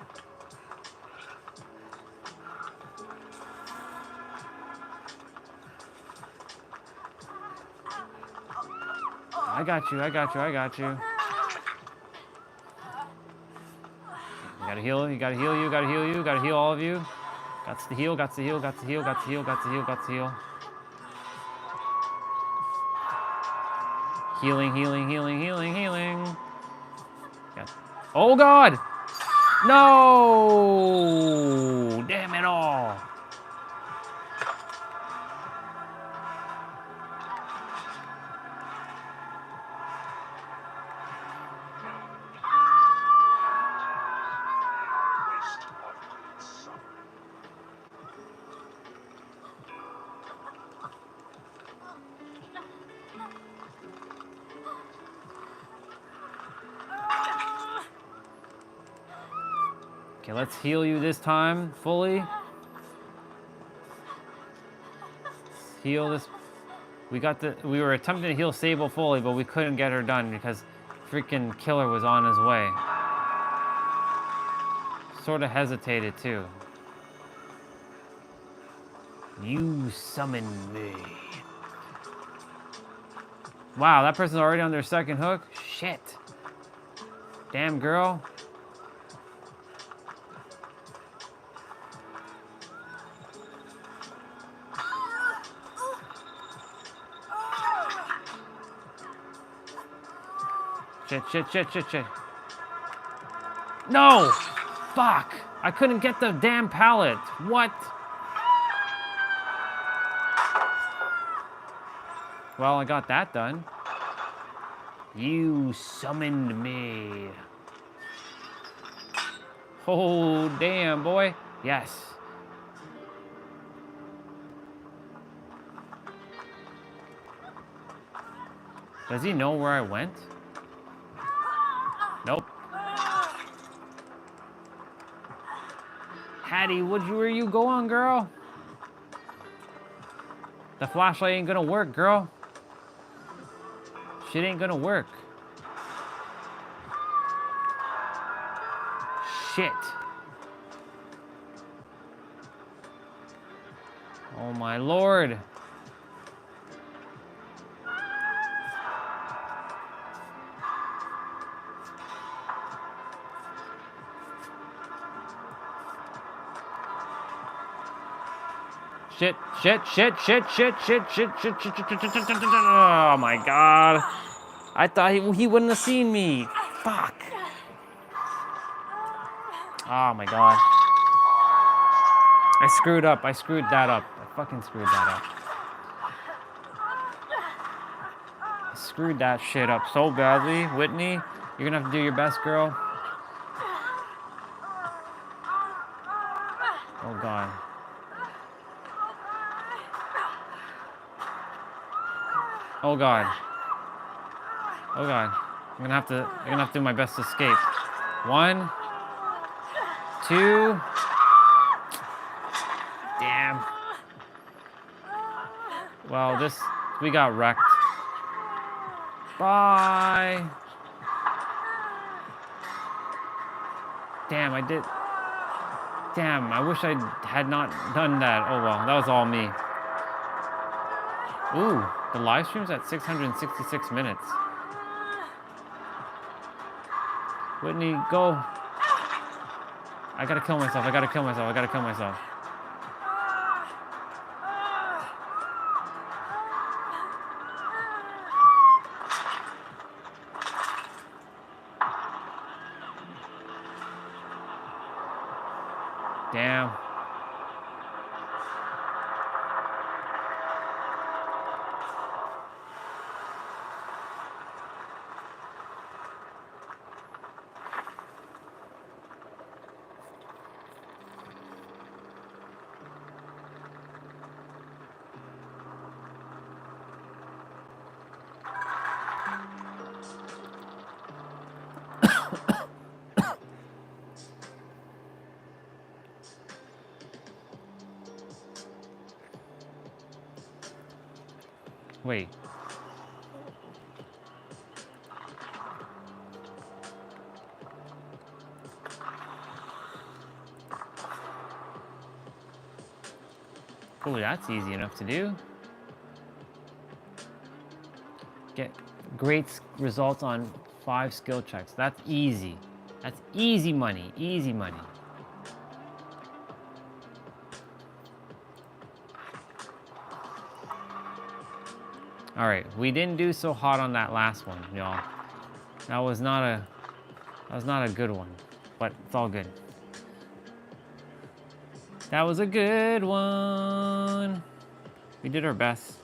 I got you, I got you, I got you. You gotta heal, you gotta heal, you gotta heal, you gotta heal all of you. Got to heal, got to heal, got to heal, got to heal, got to heal, got to heal. Healing, healing, healing, healing, healing. Got. Oh god! No! Damn it all! Okay, let's heal you this time fully. Let's heal this. We were attempting to heal Sable fully, but we couldn't get her done because freaking killer was on his way. Sort of hesitated too. You summon me. Wow, that person's already on their second hook? Shit. Damn, girl. Shit, shit, shit, shit, shit. No! Fuck! I couldn't get the damn pallet. What? Well, I got that done. You summoned me. Oh, damn, boy. Yes. Does he know where I went? Nope. Hattie, where you going, girl? The flashlight ain't gonna work, girl. Shit ain't gonna work. Shit. Oh my lord. Shit, shit, shit, shit, shit, shit, shit, shit, shit, shit, shit, shit, shit. Oh my god. I thought he wouldn't have seen me. Fuck. Oh my god. I screwed up. I screwed that up. I fucking screwed that up. I screwed that shit up so badly. Whitney, you're gonna have to do your best, girl. Oh god. Oh god. Oh god. I'm gonna have to do my best to escape. 1, 2. Damn. Well, we got wrecked. Bye. Damn, I did. Damn, I wish I had not done that. Oh well, that was all me. Ooh, the live stream's at 666 minutes. Whitney, go. I gotta kill myself. I gotta kill myself. I gotta kill myself. Damn. Wait. Oh, that's easy enough to do. Get great results on 5 skill checks. That's easy. That's easy money. Easy money. All right, we didn't do so hot on that last one, y'all. That was not a good one, but it's all good. That was a good one. We did our best.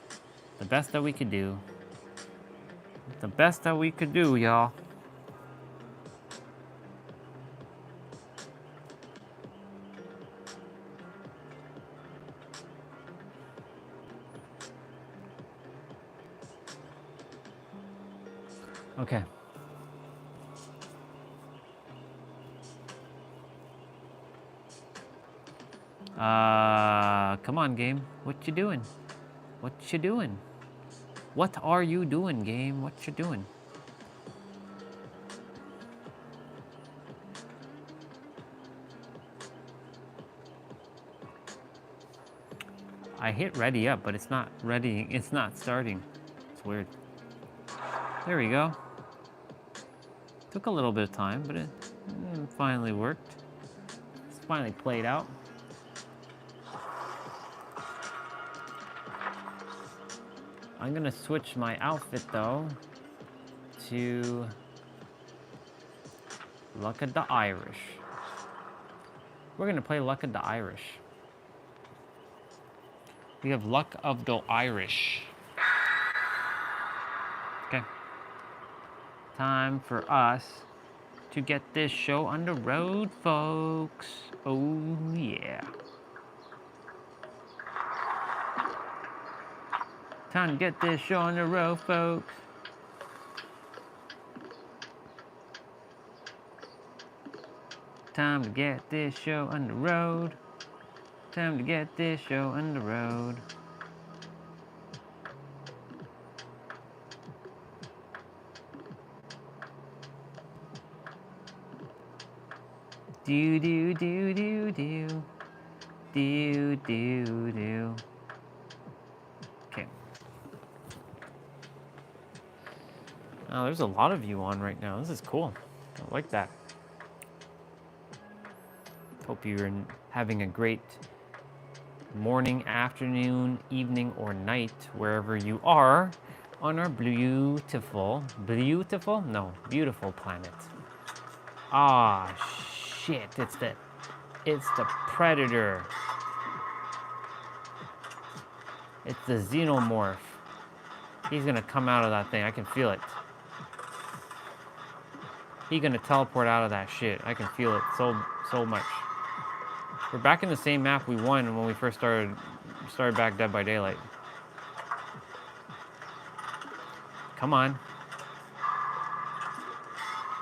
The best that we could do. The best that we could do, y'all. Okay. Come on, game. What you doing? What you doing? What are you doing, game? What you doing? I hit ready up, but it's not ready. It's not starting. It's weird. There we go. Took a little bit of time, but it finally worked. It's finally played out. I'm gonna switch my outfit though to Luck of the Irish. We're gonna play Luck of the Irish. We have Luck of the Irish. Okay. Time for us to get this show on the road, folks. Oh, yeah. Time to get this show on the road, folks. Time to get this show on the road. Time to get this show on the road. Do do do do do. Do do do. Okay. Oh, there's a lot of you on right now. This is cool. I like that. Hope you're having a great morning, afternoon, evening, or night, wherever you are on our beautiful planet. Ah, shit, it's the predator. It's the xenomorph. He's gonna come out of that thing, I can feel it. He's gonna teleport out of that shit. I can feel it so much. We're back in the same map we won when we first started back Dead by Daylight. Come on.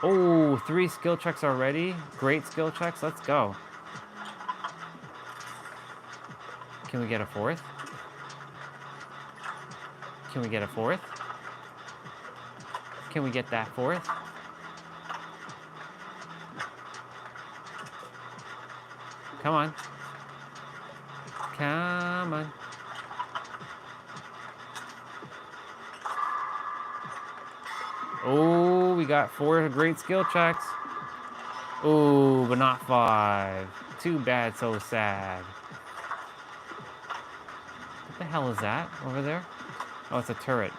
Oh, 3 skill checks already. Great skill checks. Let's go. Can we get a 4th? Can we get a 4th? Can we get that 4th? Come on. Come on. Oh, we got 4 great skill checks. Oh, but not 5. Too bad, so sad. What the hell is that over there? Oh, it's a turret.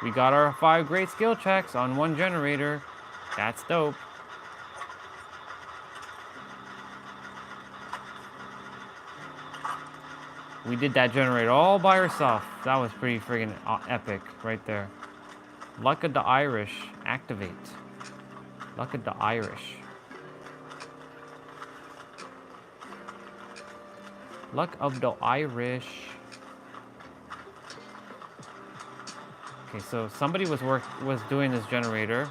We got our 5 great skill checks on 1 generator. That's dope. We did that generator all by ourselves. That was pretty friggin' epic right there. Luck of the Irish. Activate. Luck of the Irish. Luck of the Irish. Okay, so somebody was doing this generator.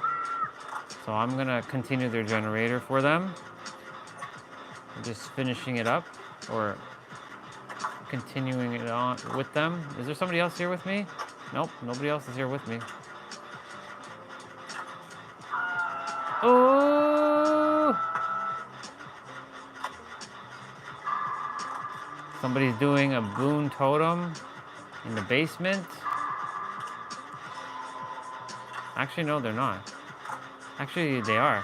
So I'm gonna continue their generator for them. I'm just finishing it up, or continuing it on with them. Is there somebody else here with me? Nope, nobody else is here with me. Oh! Somebody's doing a boon totem in the basement. Actually, no, they're not. Actually, they are.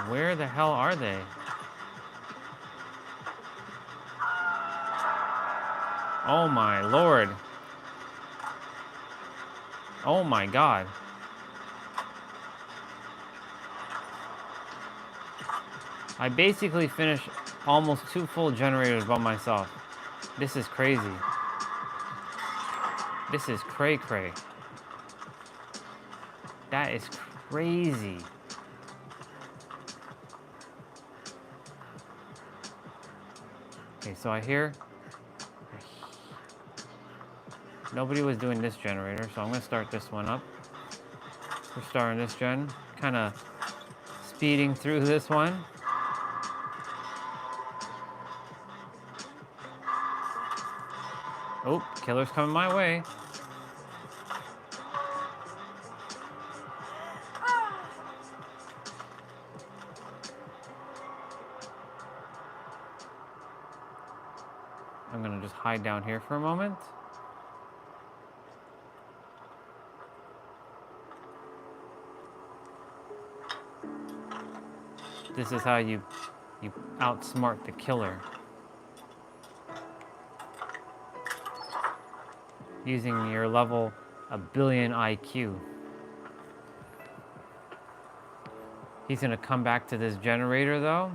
Where the hell are they? Oh my lord. Oh my god. I basically finished almost 2 full generators by myself. This is crazy. This is cray-cray. That is crazy. Okay, so I hear nobody was doing this generator, so I'm gonna start this one up. We're starting this gen, kind of speeding through this one. Oh, killer's coming my way. I'm gonna just hide down here for a moment. This is how you outsmart the killer. Using your level 1,000,000,000 IQ. He's gonna come back to this generator though.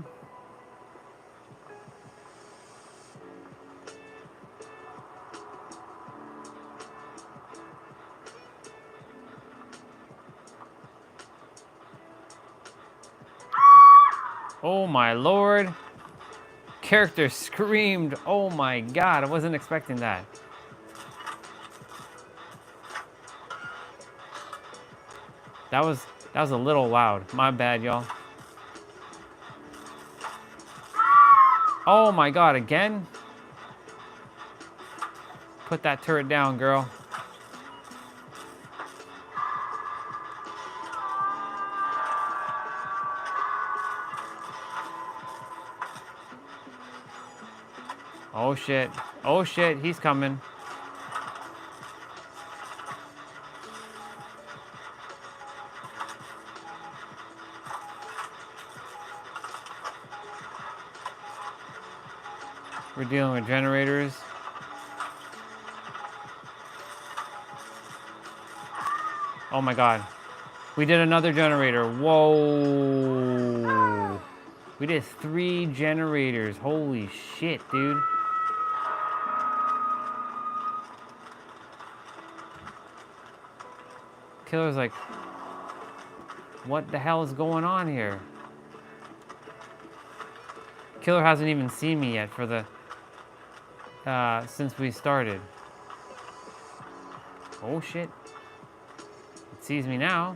Oh my lord. Character screamed. Oh my god, I wasn't expecting that. That was a little loud. My bad, y'all. Oh my god, again? Put that turret down, girl. Oh shit. Oh shit, he's coming. We're dealing with generators. Oh my god. We did another generator. Whoa. We did 3 generators. Holy shit, dude. Killer's like, what the hell is going on here? Killer hasn't even seen me yet for the since we started. Oh shit. It sees me now.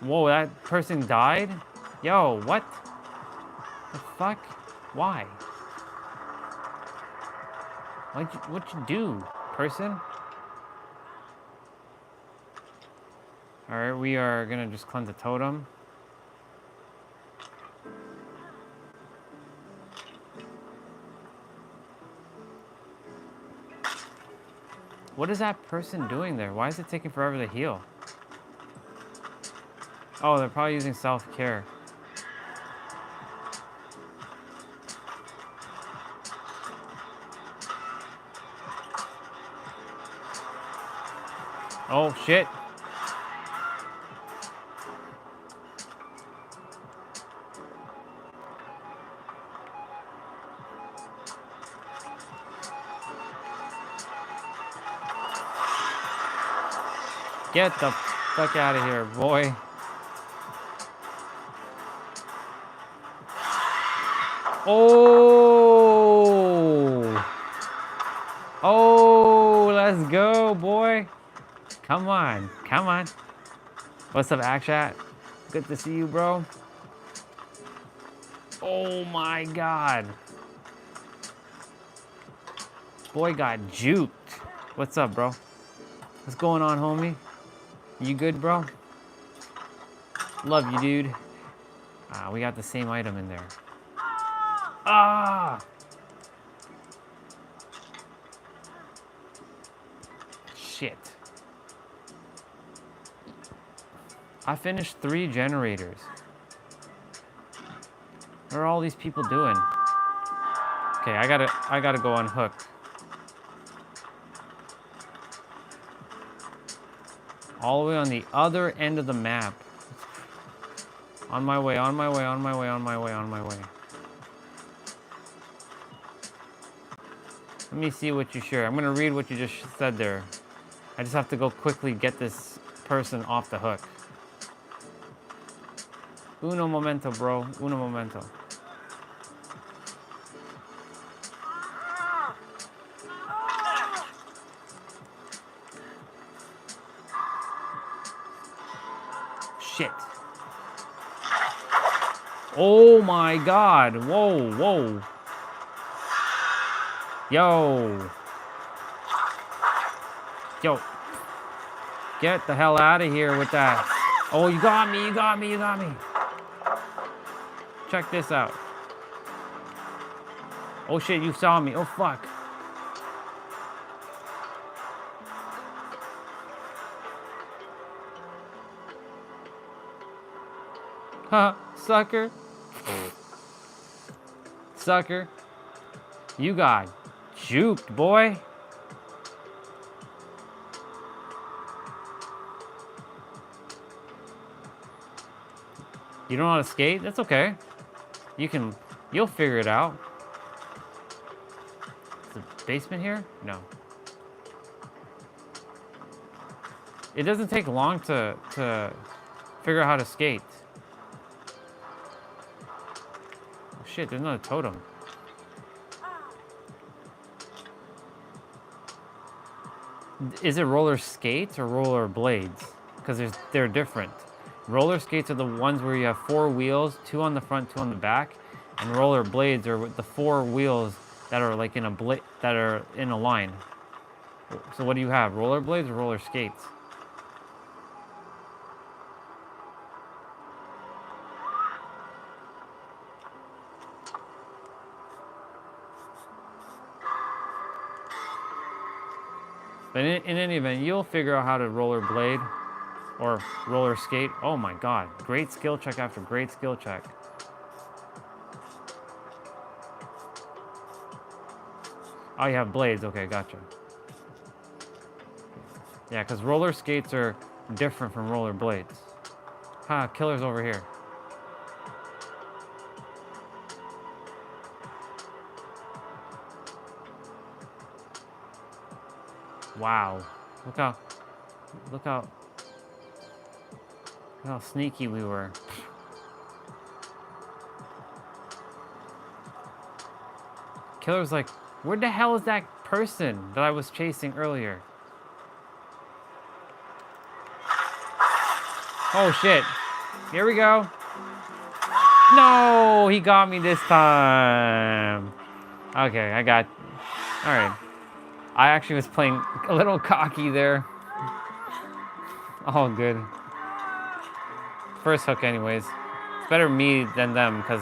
Whoa, that person died? Yo, what? The fuck? Why? What'd you do, person? Alright, we are gonna just cleanse the totem. What is that person doing there? Why is it taking forever to heal? Oh, they're probably using self-care. Oh, shit. Get the fuck out of here, boy. Oh! Oh, let's go, boy. Come on, come on. What's up, Akshat? Good to see you, bro. Oh my god. Boy got juked. What's up, bro? What's going on, homie? You good, bro? Love you, dude. Ah, we got the same item in there. Ah! Shit. I finished 3 generators. What are all these people doing? Okay, I gotta go unhook. All the way on the other end of the map. On my way, on my way, on my way, on my way, on my way. Let me see what you share. I'm gonna read what you just said there. I just have to go quickly get this person off the hook. Uno momento, bro. Uno momento. Shit. Oh my god. Whoa, whoa. Yo. Yo. Get the hell out of here with that. Oh, you got me, you got me, you got me. Check this out. Oh shit, you saw me. Oh fuck. Huh, sucker. Sucker. You got juked, boy. You don't know how to skate? That's okay. You'll figure it out. Is the basement here? No. It doesn't take long to figure out how to skate. Oh shit, there's another totem. Is it roller skates or roller blades? Because they're different. Roller skates are the ones where you have 4 wheels, 2 on the front, 2 on the back, and roller blades are with the 4 wheels that are like in a line. So what do you have? Roller blades or roller skates? But in any event, you'll figure out how to roller blade or roller skate. Oh my god, great skill check after great skill check. Oh, you have blades. Okay, gotcha. Yeah, because roller skates are different from roller blades. Ha, killer's over here. Wow. Look how sneaky we were. Killer's like, where the hell is that person that I was chasing earlier? Oh shit. Here we go. No, he got me this time. Okay, I got, all right. I actually was playing a little cocky there. All good. First hook anyways. It's better me than them, because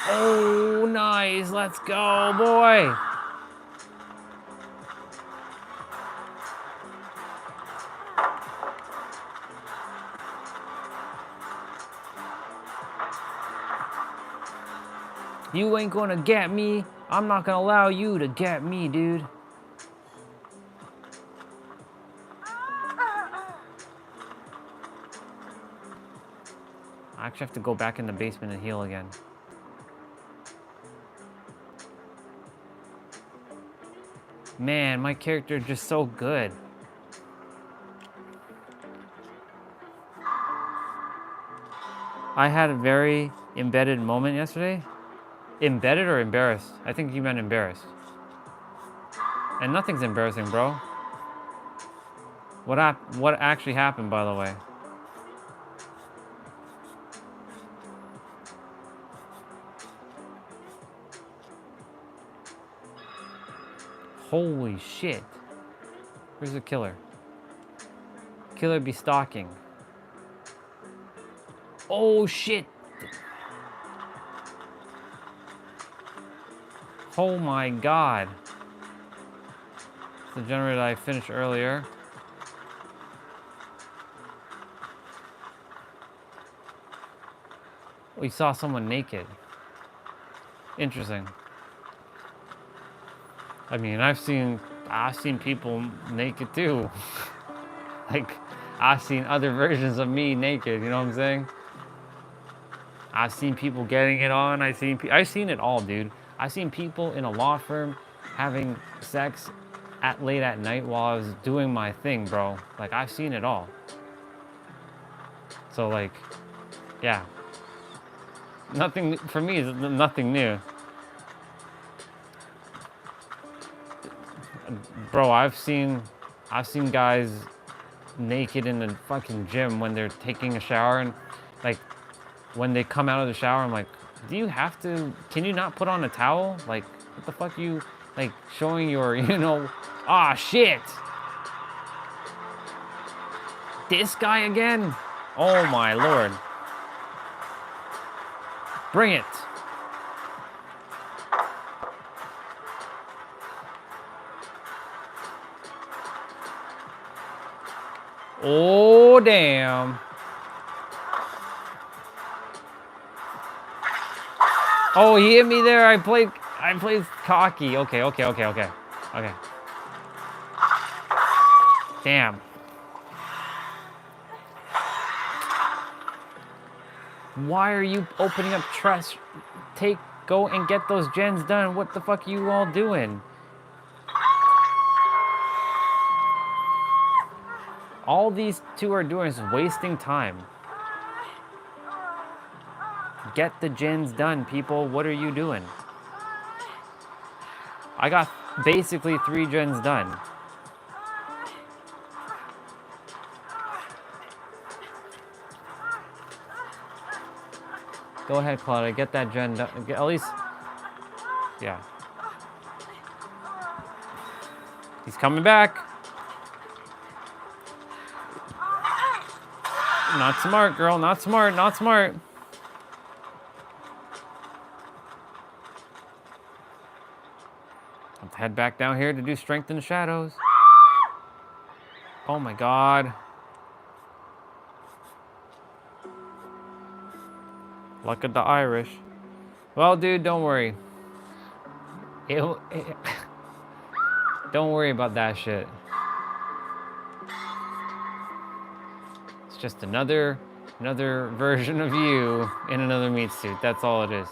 oh, nice. Let's go, boy. You ain't gonna get me. I'm not gonna allow you to get me, dude. I actually have to go back in the basement and heal again. Man, my character is just so good. I had a very embedded moment yesterday. Embedded or embarrassed? I think you meant embarrassed. And nothing's embarrassing, bro. What actually happened, by the way? Holy shit. Where's the killer? Killer be stalking. Oh shit. Oh my god. The generator I finished earlier. We saw someone naked. Interesting. I mean, I've seen people naked too. Like, I've seen other versions of me naked, you know what I'm saying? I've seen people getting it on. I've seen it all, dude. I've seen people in a law firm having sex late at night while I was doing my thing, bro. Like, I've seen it all. So, like, yeah. Nothing, for me, is nothing new. Bro, I've seen guys naked in the fucking gym when they're taking a shower, and like when they come out of the shower, I'm like, do you have to, can you not put on a towel? Like, what the fuck you, like, showing your, you know, ah, shit. This guy again? Oh my lord. Bring it. Oh, damn. Oh, he hit me there. I played cocky. Okay. Damn. Why are you opening up trash? Go and get those gens done. What the fuck are you all doing? All these two are doing is wasting time. Get the gens done, people. What are you doing? I got basically 3 gens done. Go ahead, Claudia. Get that gen done. At least, yeah. He's coming back. Not smart, girl. Not smart. Not smart. I'll head back down here to do strength in the shadows. Oh my god. Luck of the Irish. Well, dude, don't worry. Don't worry about that shit. It's just another version of you in another meat suit. That's all it is.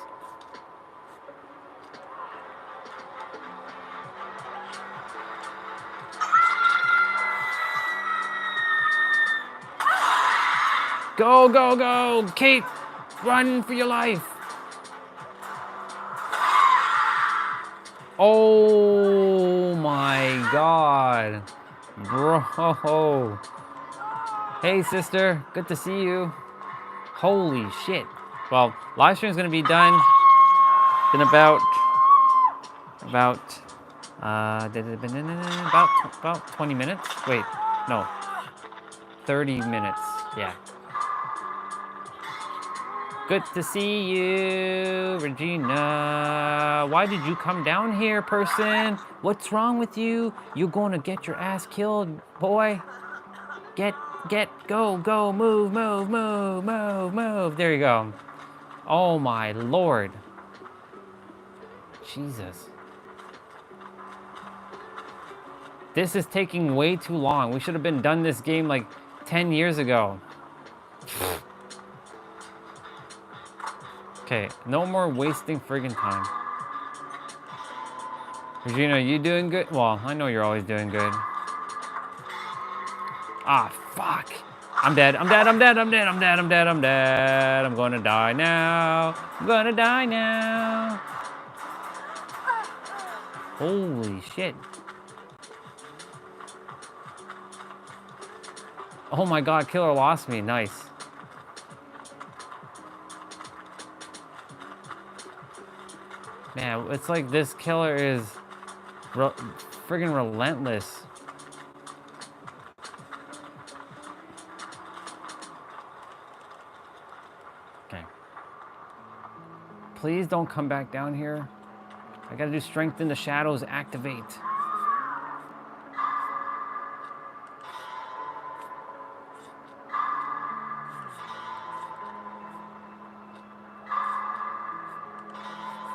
Go, go, go! Kate, run for your life! Oh my god. Bro. Hey, sister. Good to see you. Holy shit. Well, live stream is going to be done in about 20 minutes. Wait, no. 30 minutes. Yeah. Good to see you, Regina. Why did you come down here, person? What's wrong with you? You're gonna get your ass killed, boy. Go, move. There you go. Oh my lord. Jesus. This is taking way too long. We should have been done this game like 10 years ago. Okay, no more wasting friggin' time. Regina, you doing good? Well, I know you're always doing good. Ah, fuck. I'm dead. I'm gonna die now. Holy shit. Oh my god, killer lost me. Nice. Man, it's like this killer is friggin' relentless. Okay. Please don't come back down here. I gotta do strength in the shadows, activate.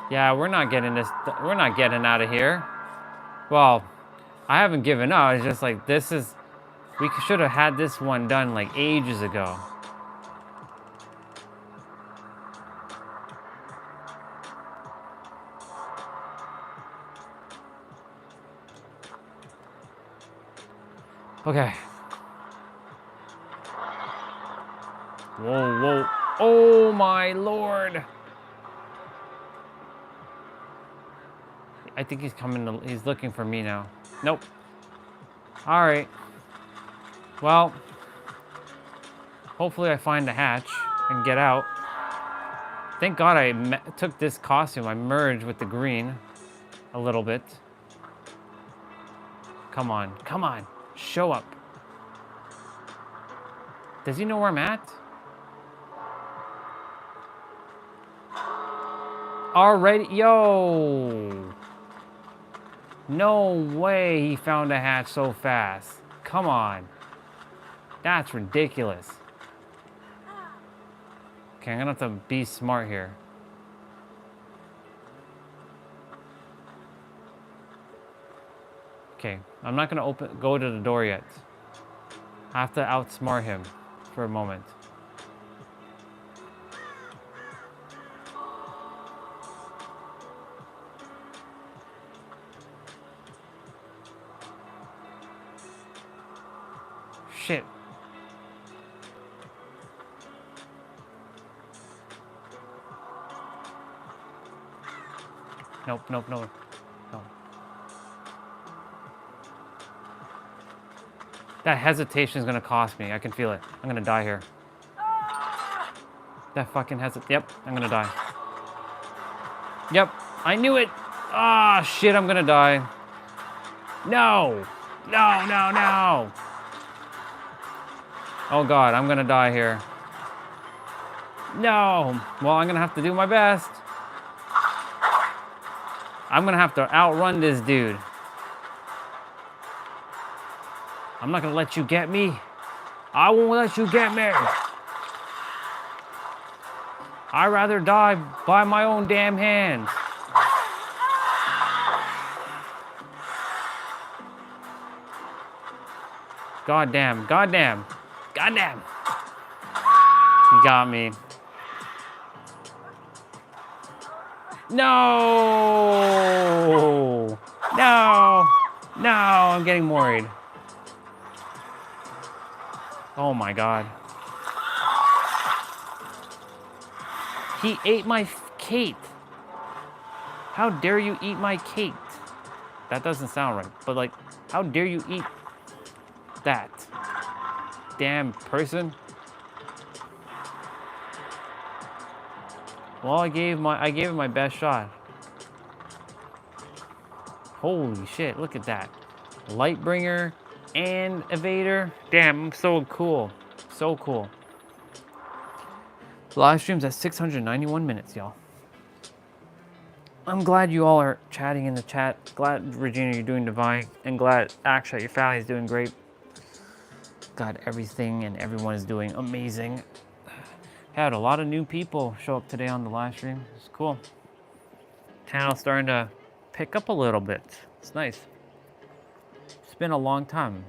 Yeah, we're not getting out of here. Well, I haven't given up. It's just like, we should have had this one done like ages ago. Okay. Whoa. Oh my lord. I think he's coming he's looking for me now. Nope. All right. Well, hopefully I find a hatch and get out. Thank God I took this costume. I merged with the green a little bit. Come on. Show up. Does he know where I'm at? Already? Yo! No way he found a hatch so fast. Come on. That's ridiculous. Okay, I'm gonna have to be smart here. Okay, I'm not gonna go to the door yet. I have to outsmart him for a moment. Shit. Nope, nope, no. No. That hesitation is gonna cost me. I can feel it. I'm gonna die here. That fucking Yep, I'm gonna die. Yep, I knew it. Ah, shit, I'm gonna die. No! No, no, no! Oh god, I'm gonna die here. No! Well, I'm gonna have to do my best. I'm gonna have to outrun this dude. I'm not gonna let you get me. I won't let you get me. I'd rather die by my own damn hands. Goddamn, goddamn, goddamn. You got me. No! No! No, I'm getting worried. Oh my god. He ate my cake. How dare you eat my cake? That doesn't sound right, but like, how dare you eat that? Damn person. Well, I gave it my best shot. Holy shit, look at that. Lightbringer and Evader. Damn, I'm so cool. So cool. Live stream's at 691 minutes, y'all. I'm glad you all are chatting in the chat. Glad, Regina, you're doing divine. And glad, actually, your family's doing great. Glad everything and everyone is doing amazing. Had a lot of new people show up today on the live stream. It's cool. Channel's starting to pick up a little bit. It's nice. It's been a long time.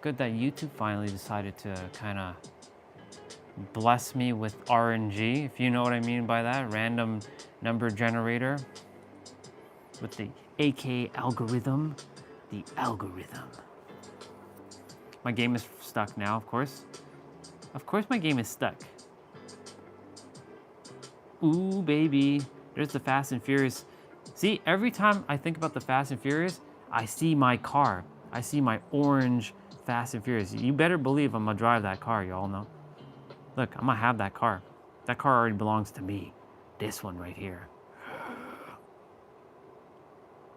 Good that YouTube finally decided to kind of bless me with RNG, if you know what I mean by that. Random number generator. With the AK algorithm. The algorithm. My game is stuck now, of course. Of course my game is stuck. Ooh, baby. There's the Fast and Furious. See, every time I think about the Fast and Furious, I see my car. I see my orange Fast and Furious. You better believe I'm gonna drive that car, y'all know. Look, I'm gonna have that car. That car already belongs to me. This one right here.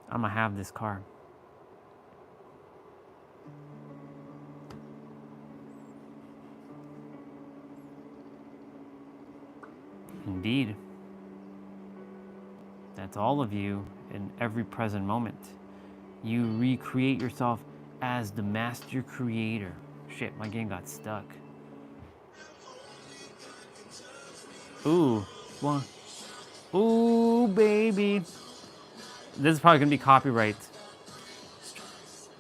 I'm gonna have this car. Indeed. That's all of you in every present moment. You recreate yourself as the master creator. Shit, my game got stuck. Ooh, one. Ooh, baby. This is probably gonna be copyright.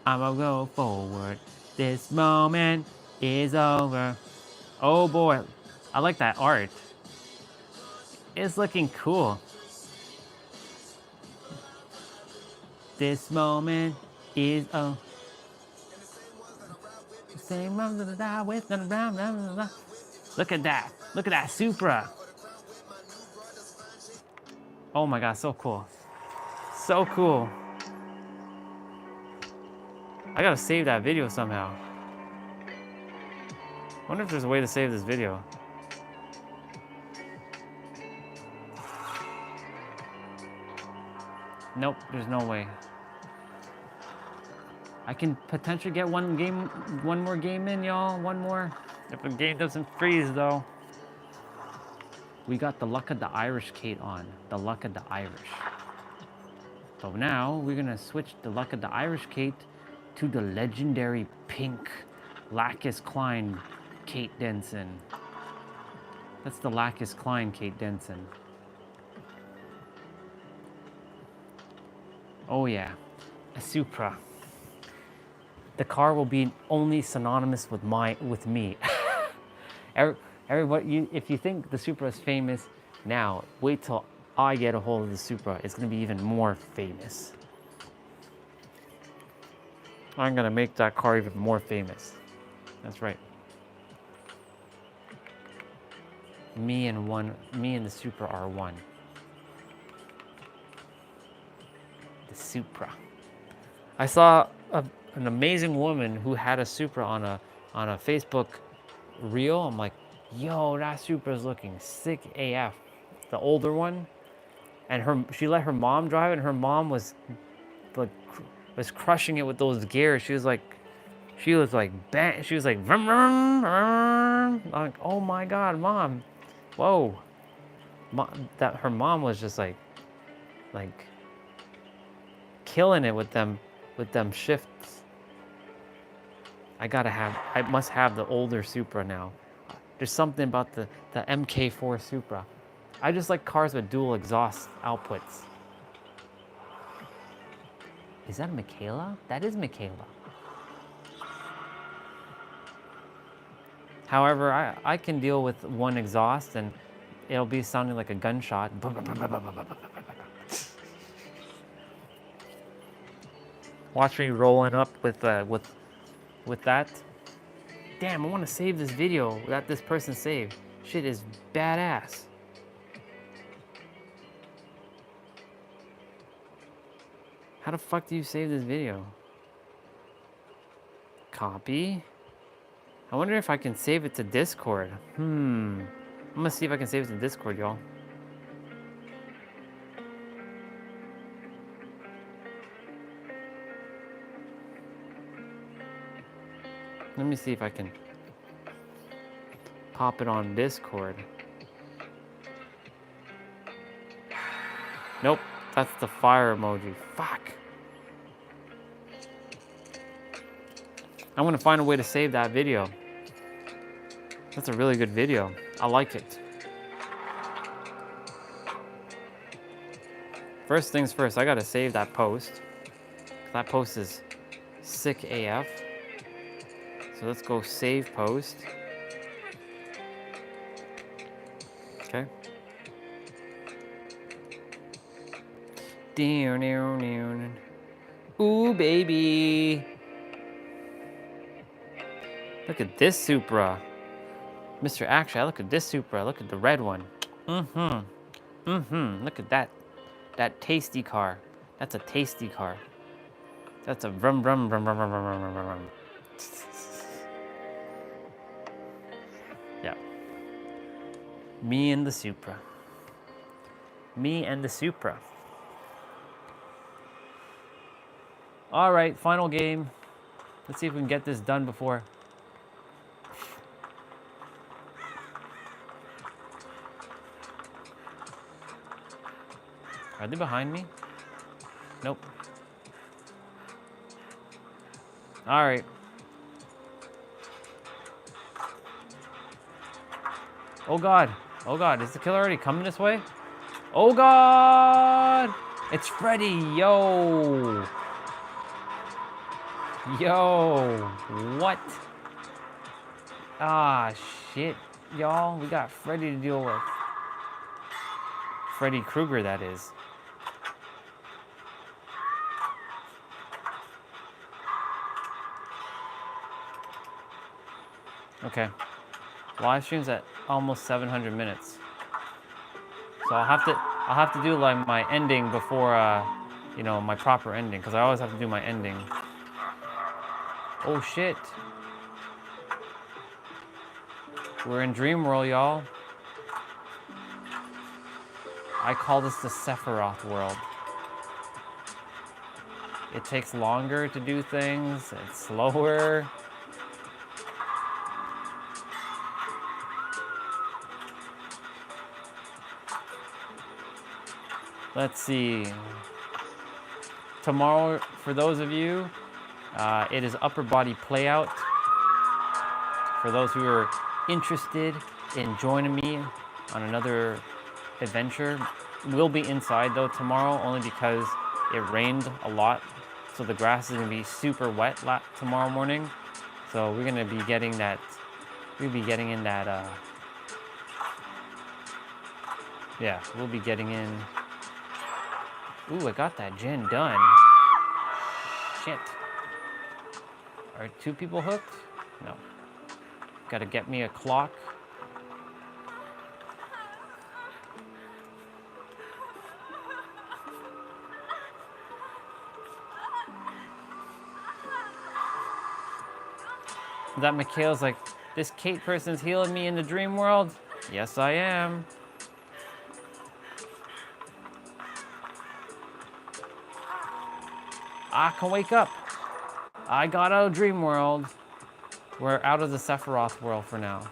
I'ma go forward. This moment is over. Oh boy, I like that art. It's looking cool. This moment is oh. Same with the Look at that. Look at that Supra. Oh my god, so cool. So cool. I gotta save that video somehow. I wonder if there's a way to save this video. Nope, there's no way. I can potentially get one more game in, y'all. One more. If the game doesn't freeze, though. We got the Luck of the Irish Kate on. The Luck of the Irish. So now we're gonna switch the Luck of the Irish Kate to the legendary pink Lacus Klein Kate Denson. That's the Lacus Klein Kate Denson. Oh yeah, a Supra. The car will be only synonymous with me. Everybody, if you think the Supra is famous now, wait till I get a hold of the Supra. It's gonna be even more famous. I'm gonna make that car even more famous. That's right. Me and the Supra are one. The Supra. I saw an amazing woman who had a Supra on a Facebook reel. I'm like, yo, that Supra is looking sick AF. The older one, and she let her mom drive it, and her mom was crushing it with those gears. She was like bang. She was like vroom, vroom, vroom. I'm like, oh my god, mom, whoa. That her mom was just like killing it with them shifts. I must have the older Supra now. There's something about the MK4 Supra. I just like cars with dual exhaust outputs. Is that Michaela? That is Michaela. However, I can deal with one exhaust and it'll be sounding like a gunshot. Watch me rolling up with that. Damn, I want to save this video that this person saved. Shit is badass. How the fuck do you save this video? Copy. I wonder if I can save it to Discord. I'm gonna see if I can save it to Discord, y'all. Let me see if I can pop it on Discord. Nope, that's the fire emoji. Fuck. I'm gonna find a way to save that video. That's a really good video. I like it. First things first, I gotta save that post. That post is sick AF. So let's go save post. Okay. Down. Ooh, baby. Look at this Supra. Mr. Action, I look at this Supra. Look at the red one. Look at that. That tasty car. That's a tasty car. That's a vroom vroom vroom vroom vroom vroom vroom vroom. Yeah. Me and the Supra. Me and the Supra. All right, final game. Let's see if we can get this done before. Are they behind me? Nope. All right. Oh God. Oh God. Is the killer already coming this way? Oh God. It's Freddy. Yo. Yo. What? Ah, shit. Y'all, we got Freddy to deal with. Freddy Krueger, that is. Okay. Live stream's at almost 700 minutes. So I'll have to do like my ending before you know, my proper ending, because I always have to do my ending. Oh shit. We're in Dream World, y'all. I call this the Sephiroth world. it takes longer to do things. It's slower. Let's see. Tomorrow, for those of you, it is upper body playout. For those who are interested in joining me on another adventure, we'll be inside though tomorrow, only because it rained a lot. So the grass is gonna be super wet tomorrow morning. So we're gonna be getting that, we'll be getting in that, yeah, we'll be getting in. Ooh, I got that gen done. Shit. Are 2 people hooked? No. Gotta get me a clock. That Mikhail's like, this Kate person's healing me in the dream world? Yes, I am. I can wake up. I got out of dream world. We're out of the Sephiroth world for now.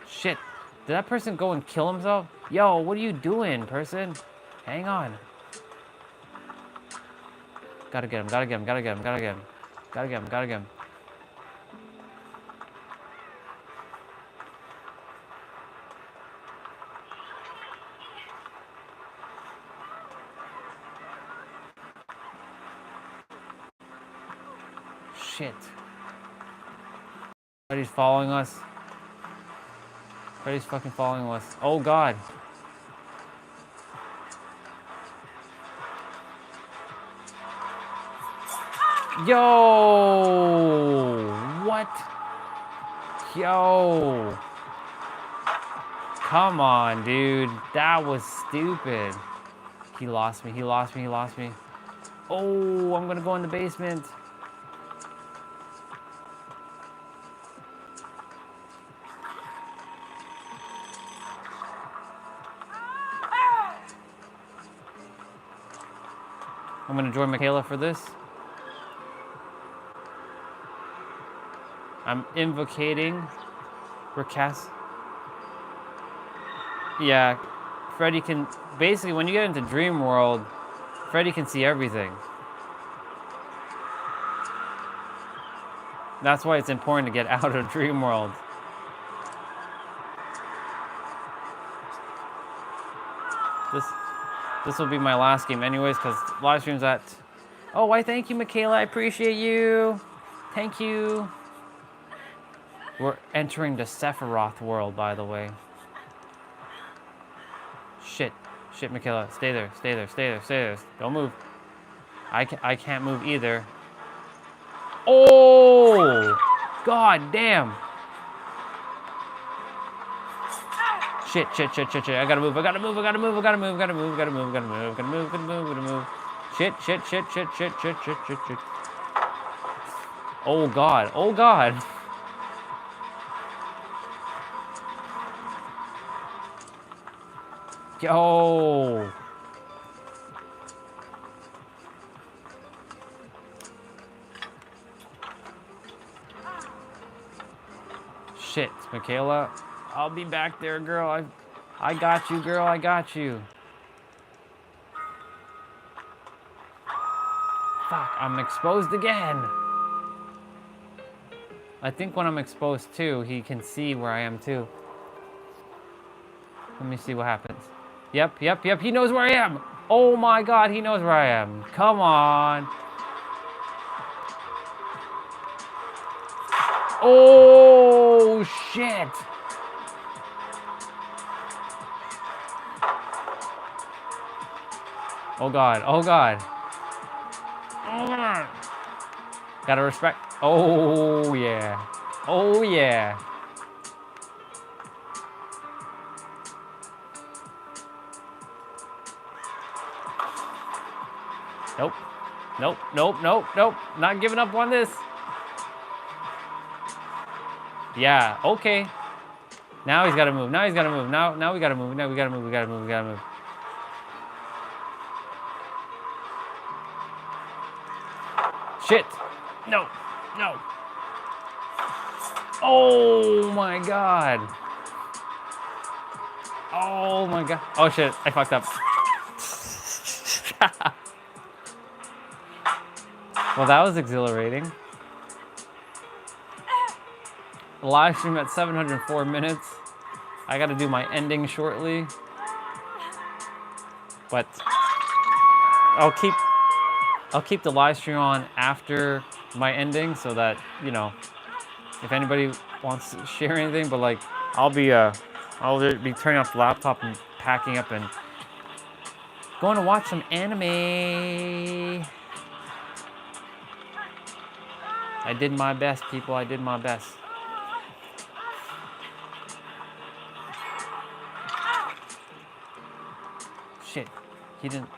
Shit. Did that person go and kill himself? Yo, what are you doing, person? Hang on. Gotta get him, gotta get him, gotta get him, gotta get him. Gotta get him, gotta get him. Shit. Freddy's following us. Freddy's fucking following us. Oh god. Yo! What? Yo! Come on, dude. That was stupid. He lost me, he lost me, he lost me. Oh, I'm gonna go in the basement. I'm gonna join Michaela for this. I'm invocating. Recast. Yeah, Freddy can, basically when you get into Dream World, Freddy can see everything. That's why it's important to get out of Dream World. This will be my last game anyways, because live stream's at... Oh, why thank you, Michaela. I appreciate you. Thank you. We're entering the Sephiroth world, by the way. Shit. Shit, Michaela. Stay there. Stay there. Stay there. Stay there. Don't move. I can't move either. Oh! God damn. Shit, shit, shit, shit, shit. I gotta move, I gotta move, I gotta move, I gotta move, I gotta move, I gotta move, I gotta move, I gotta move, gotta move, gotta move. Shit, shit, shit, shit, shit, shit, shit, shit, shit. Oh god, oh god. Yo. Shit, Michaela. I'll be back there, girl. I got you, girl. I got you. Fuck, I'm exposed again. I think when I'm exposed too, he can see where I am too. Let me see what happens. Yep, yep, yep. He knows where I am. Oh my god, he knows where I am. Come on. Oh, shit. Oh god, oh god. Gotta respect. Oh yeah. Oh yeah. Nope. Nope, nope, nope, nope. Not giving up on this. Yeah, okay. Now he's got to move. Now he's got to move. Now we got to move. Now we got to move. We got to move. We got to move. Shit. No. No. Oh my god. Oh my god. Oh shit. I fucked up. Well, that was exhilarating. The live stream at 704 minutes. I got to do my ending shortly. But I'll keep the live stream on after my ending so that, you know, if anybody wants to share anything, but like I'll be turning off the laptop and packing up and going to watch some anime. I did my best, people. I did my best. Shit. He didn't.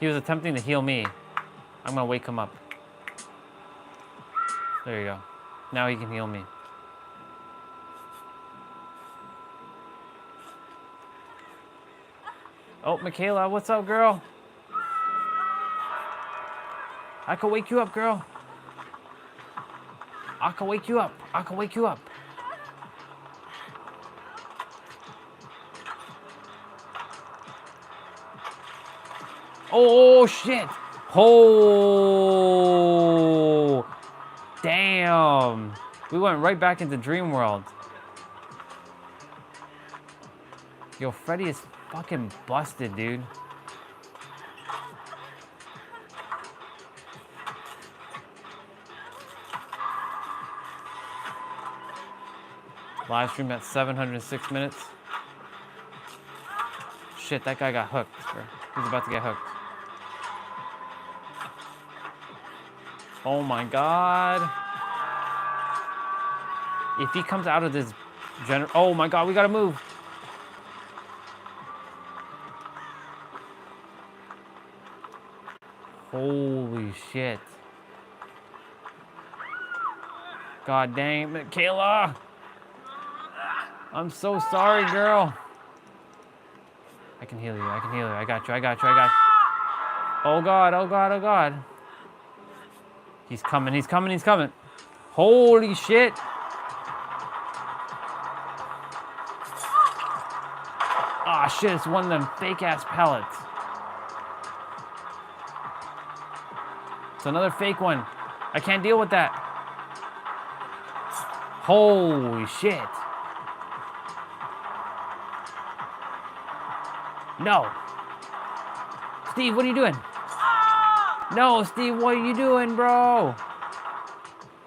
He was attempting to heal me. I'm gonna wake him up. There you go. Now he can heal me. Oh, Michaela, what's up, girl? I can wake you up, girl. I can wake you up. I can wake you up. Oh, shit. Oh, damn. We went right back into dream world. Yo, Freddy is fucking busted, dude. Live stream at 706 minutes. Shit, that guy got hooked. He's about to get hooked. Oh my god. If he comes out of this oh my god, we gotta move. Holy shit. God dang it, Michaela. I'm so sorry, girl. I can heal you. I can heal you. I got you. I got you. I got you. Oh god. Oh god. Oh god. He's coming. He's coming. He's coming. Holy shit. Ah, shit. It's one of them fake ass pellets. It's another fake one. I can't deal with that. Holy shit. No. Steve, what are you doing? No, Steve, what are you doing, bro?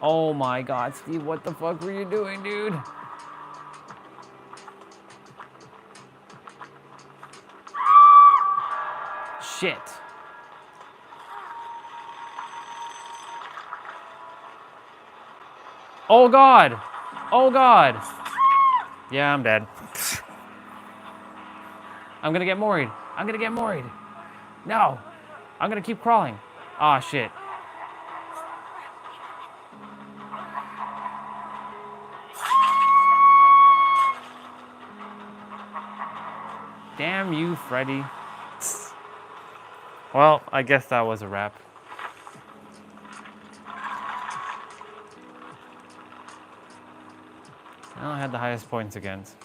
Oh my god, Steve, what the fuck were you doing, dude? Shit. Oh god. Oh god. Yeah, I'm dead. I'm gonna get worried. I'm gonna get worried. No. I'm gonna keep crawling. Ah, shit. Damn you, Freddy. Well, I guess that was a wrap. I had the highest points against.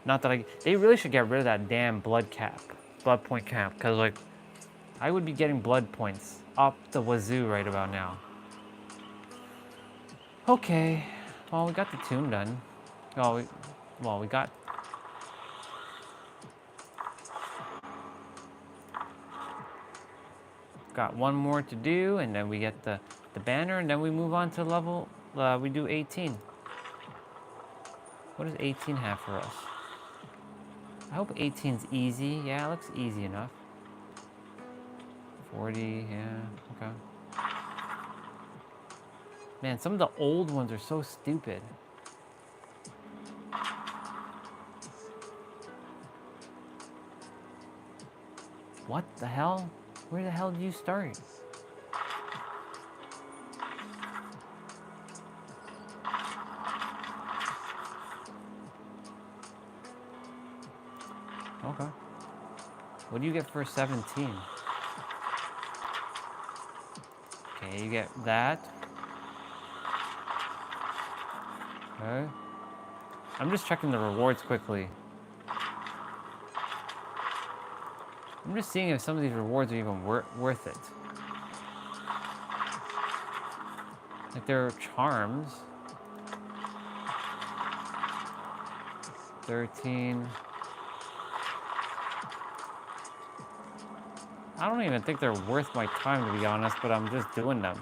Not that they really should get rid of that damn blood point cap, because like, I would be getting blood points up the wazoo right about now. Okay, well we got the tune done. Oh, we got. Got one more to do, and then we get the banner, and then we move on to level. We do 18. What does 18 have for us? I hope 18's easy. Yeah, it looks easy enough. 40, yeah, okay. Man, some of the old ones are so stupid. What the hell? Where the hell did you start? Okay. What do you get for 17? Okay, you get that. Okay. I'm just checking the rewards quickly. I'm just seeing if some of these rewards are even worth it. Like there are charms. 13. I don't even think they're worth my time, to be honest, but I'm just doing them.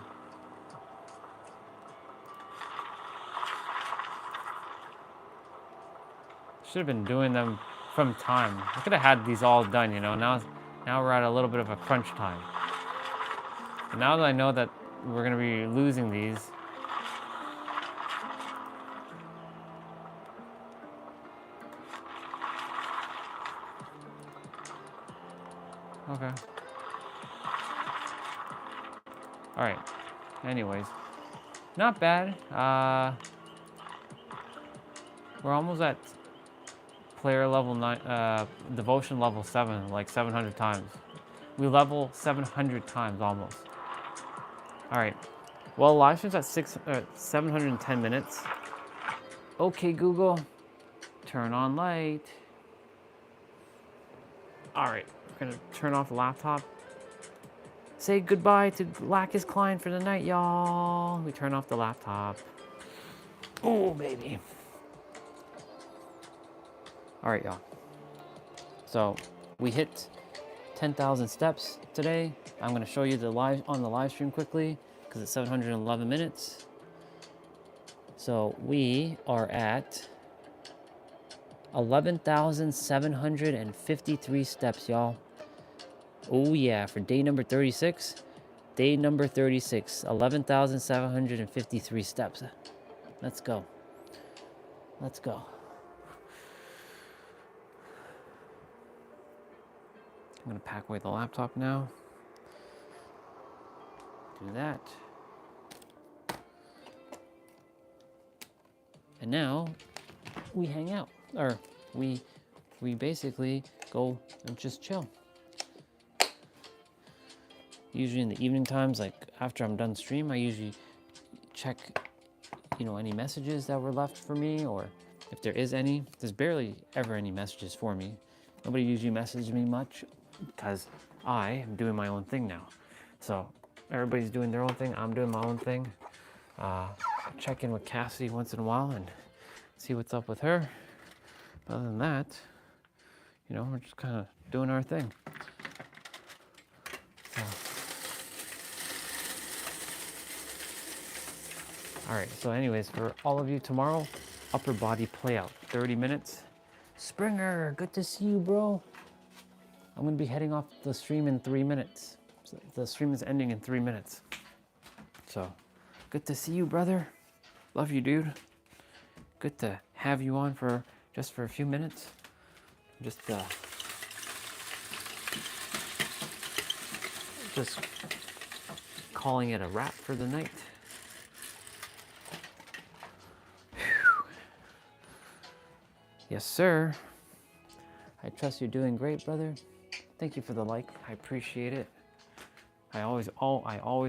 Should have been doing them from time. I could have had these all done, you know. Now we're at a little bit of a crunch time. But now that I know that we're gonna be losing these, okay. All right. Anyways, not bad. We're almost at player level 9, devotion level 7, like 700 times. We level 700 times almost. All right. Well, live stream's at 710 minutes. Okay, Google, turn on light. All right, we're gonna turn off the laptop. Say goodbye to Lacus Klein for the night, y'all. We turn off the laptop. Oh, baby. All right, y'all. So we hit 10,000 steps today. I'm gonna show you the live stream quickly because it's 711 minutes. So we are at 11,753 steps, y'all. Oh yeah, for day number 36. Day number 36, 11,753 steps. Let's go. Let's go. I'm gonna pack away the laptop now. Do that. And now we hang out, or we basically go and just chill. Usually in the evening times, like after I'm done stream, I usually check, you know, any messages that were left for me, or if there is any. There's barely ever any messages for me. Nobody usually messages me much because I am doing my own thing now. So everybody's doing their own thing. I'm doing my own thing. Check in with Cassie once in a while and see what's up with her. But other than that, you know, we're just kind of doing our thing. So. All right, so anyways, for all of you tomorrow, upper body playout, 30 minutes. Springer, good to see you, bro. I'm gonna be heading off the stream in 3 minutes. So the stream is ending in 3 minutes. So, good to see you, brother. Love you, dude. Good to have you on for just for a few minutes. Just calling it a wrap for the night. Whew. Yes, sir. I trust you're doing great, brother. Thank you for the like. I appreciate it. I always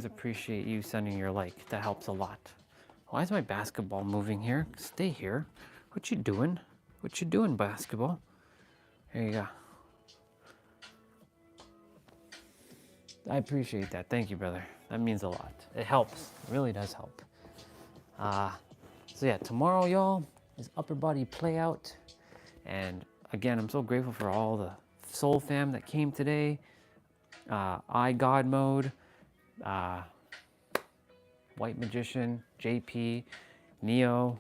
appreciate you sending your like. That helps a lot. Why is my basketball moving here? Stay here. What you doing? What you doing, basketball? There you go. I appreciate that. Thank you, brother. That means a lot. It helps. It really does help. So yeah, tomorrow, y'all, is upper body playout. And again, I'm so grateful for all the soul fam that came today. I God Mode, White Magician, JP, Neo,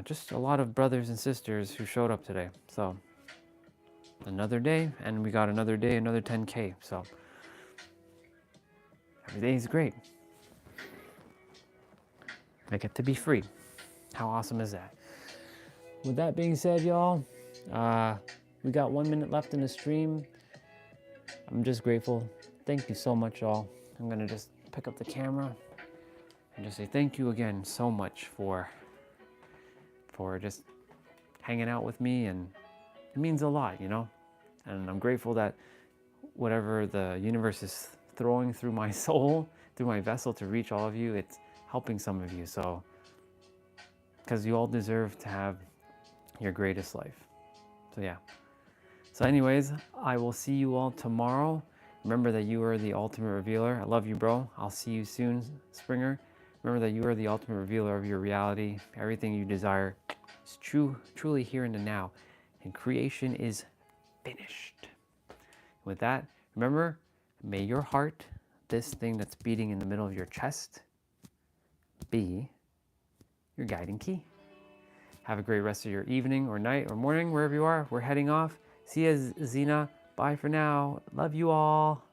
just a lot of brothers and sisters who showed up today. So another day, and we got another day, another 10K. So every day is great. I get to be free. How awesome is that? With that being said, y'all, we got 1 minute left in the stream. I'm just grateful. Thank you so much, y'all. I'm gonna just pick up the camera and just say thank you again so much for just hanging out with me and it means a lot, you know? And I'm grateful that whatever the universe is throwing through my soul, through my vessel to reach all of you, it's helping some of you. So, because you all deserve to have your greatest life. So yeah. So anyways, I will see you all tomorrow. Remember that you are the ultimate revealer. I love you, bro. I'll see you soon, Springer. Remember that you are the ultimate revealer of your reality. Everything you desire is truly here in the now. And creation is finished. With that, remember, may your heart, this thing that's beating in the middle of your chest, be your guiding key. Have a great rest of your evening or night or morning, wherever you are. We're heading off. See you, Zena. Bye for now. Love you all.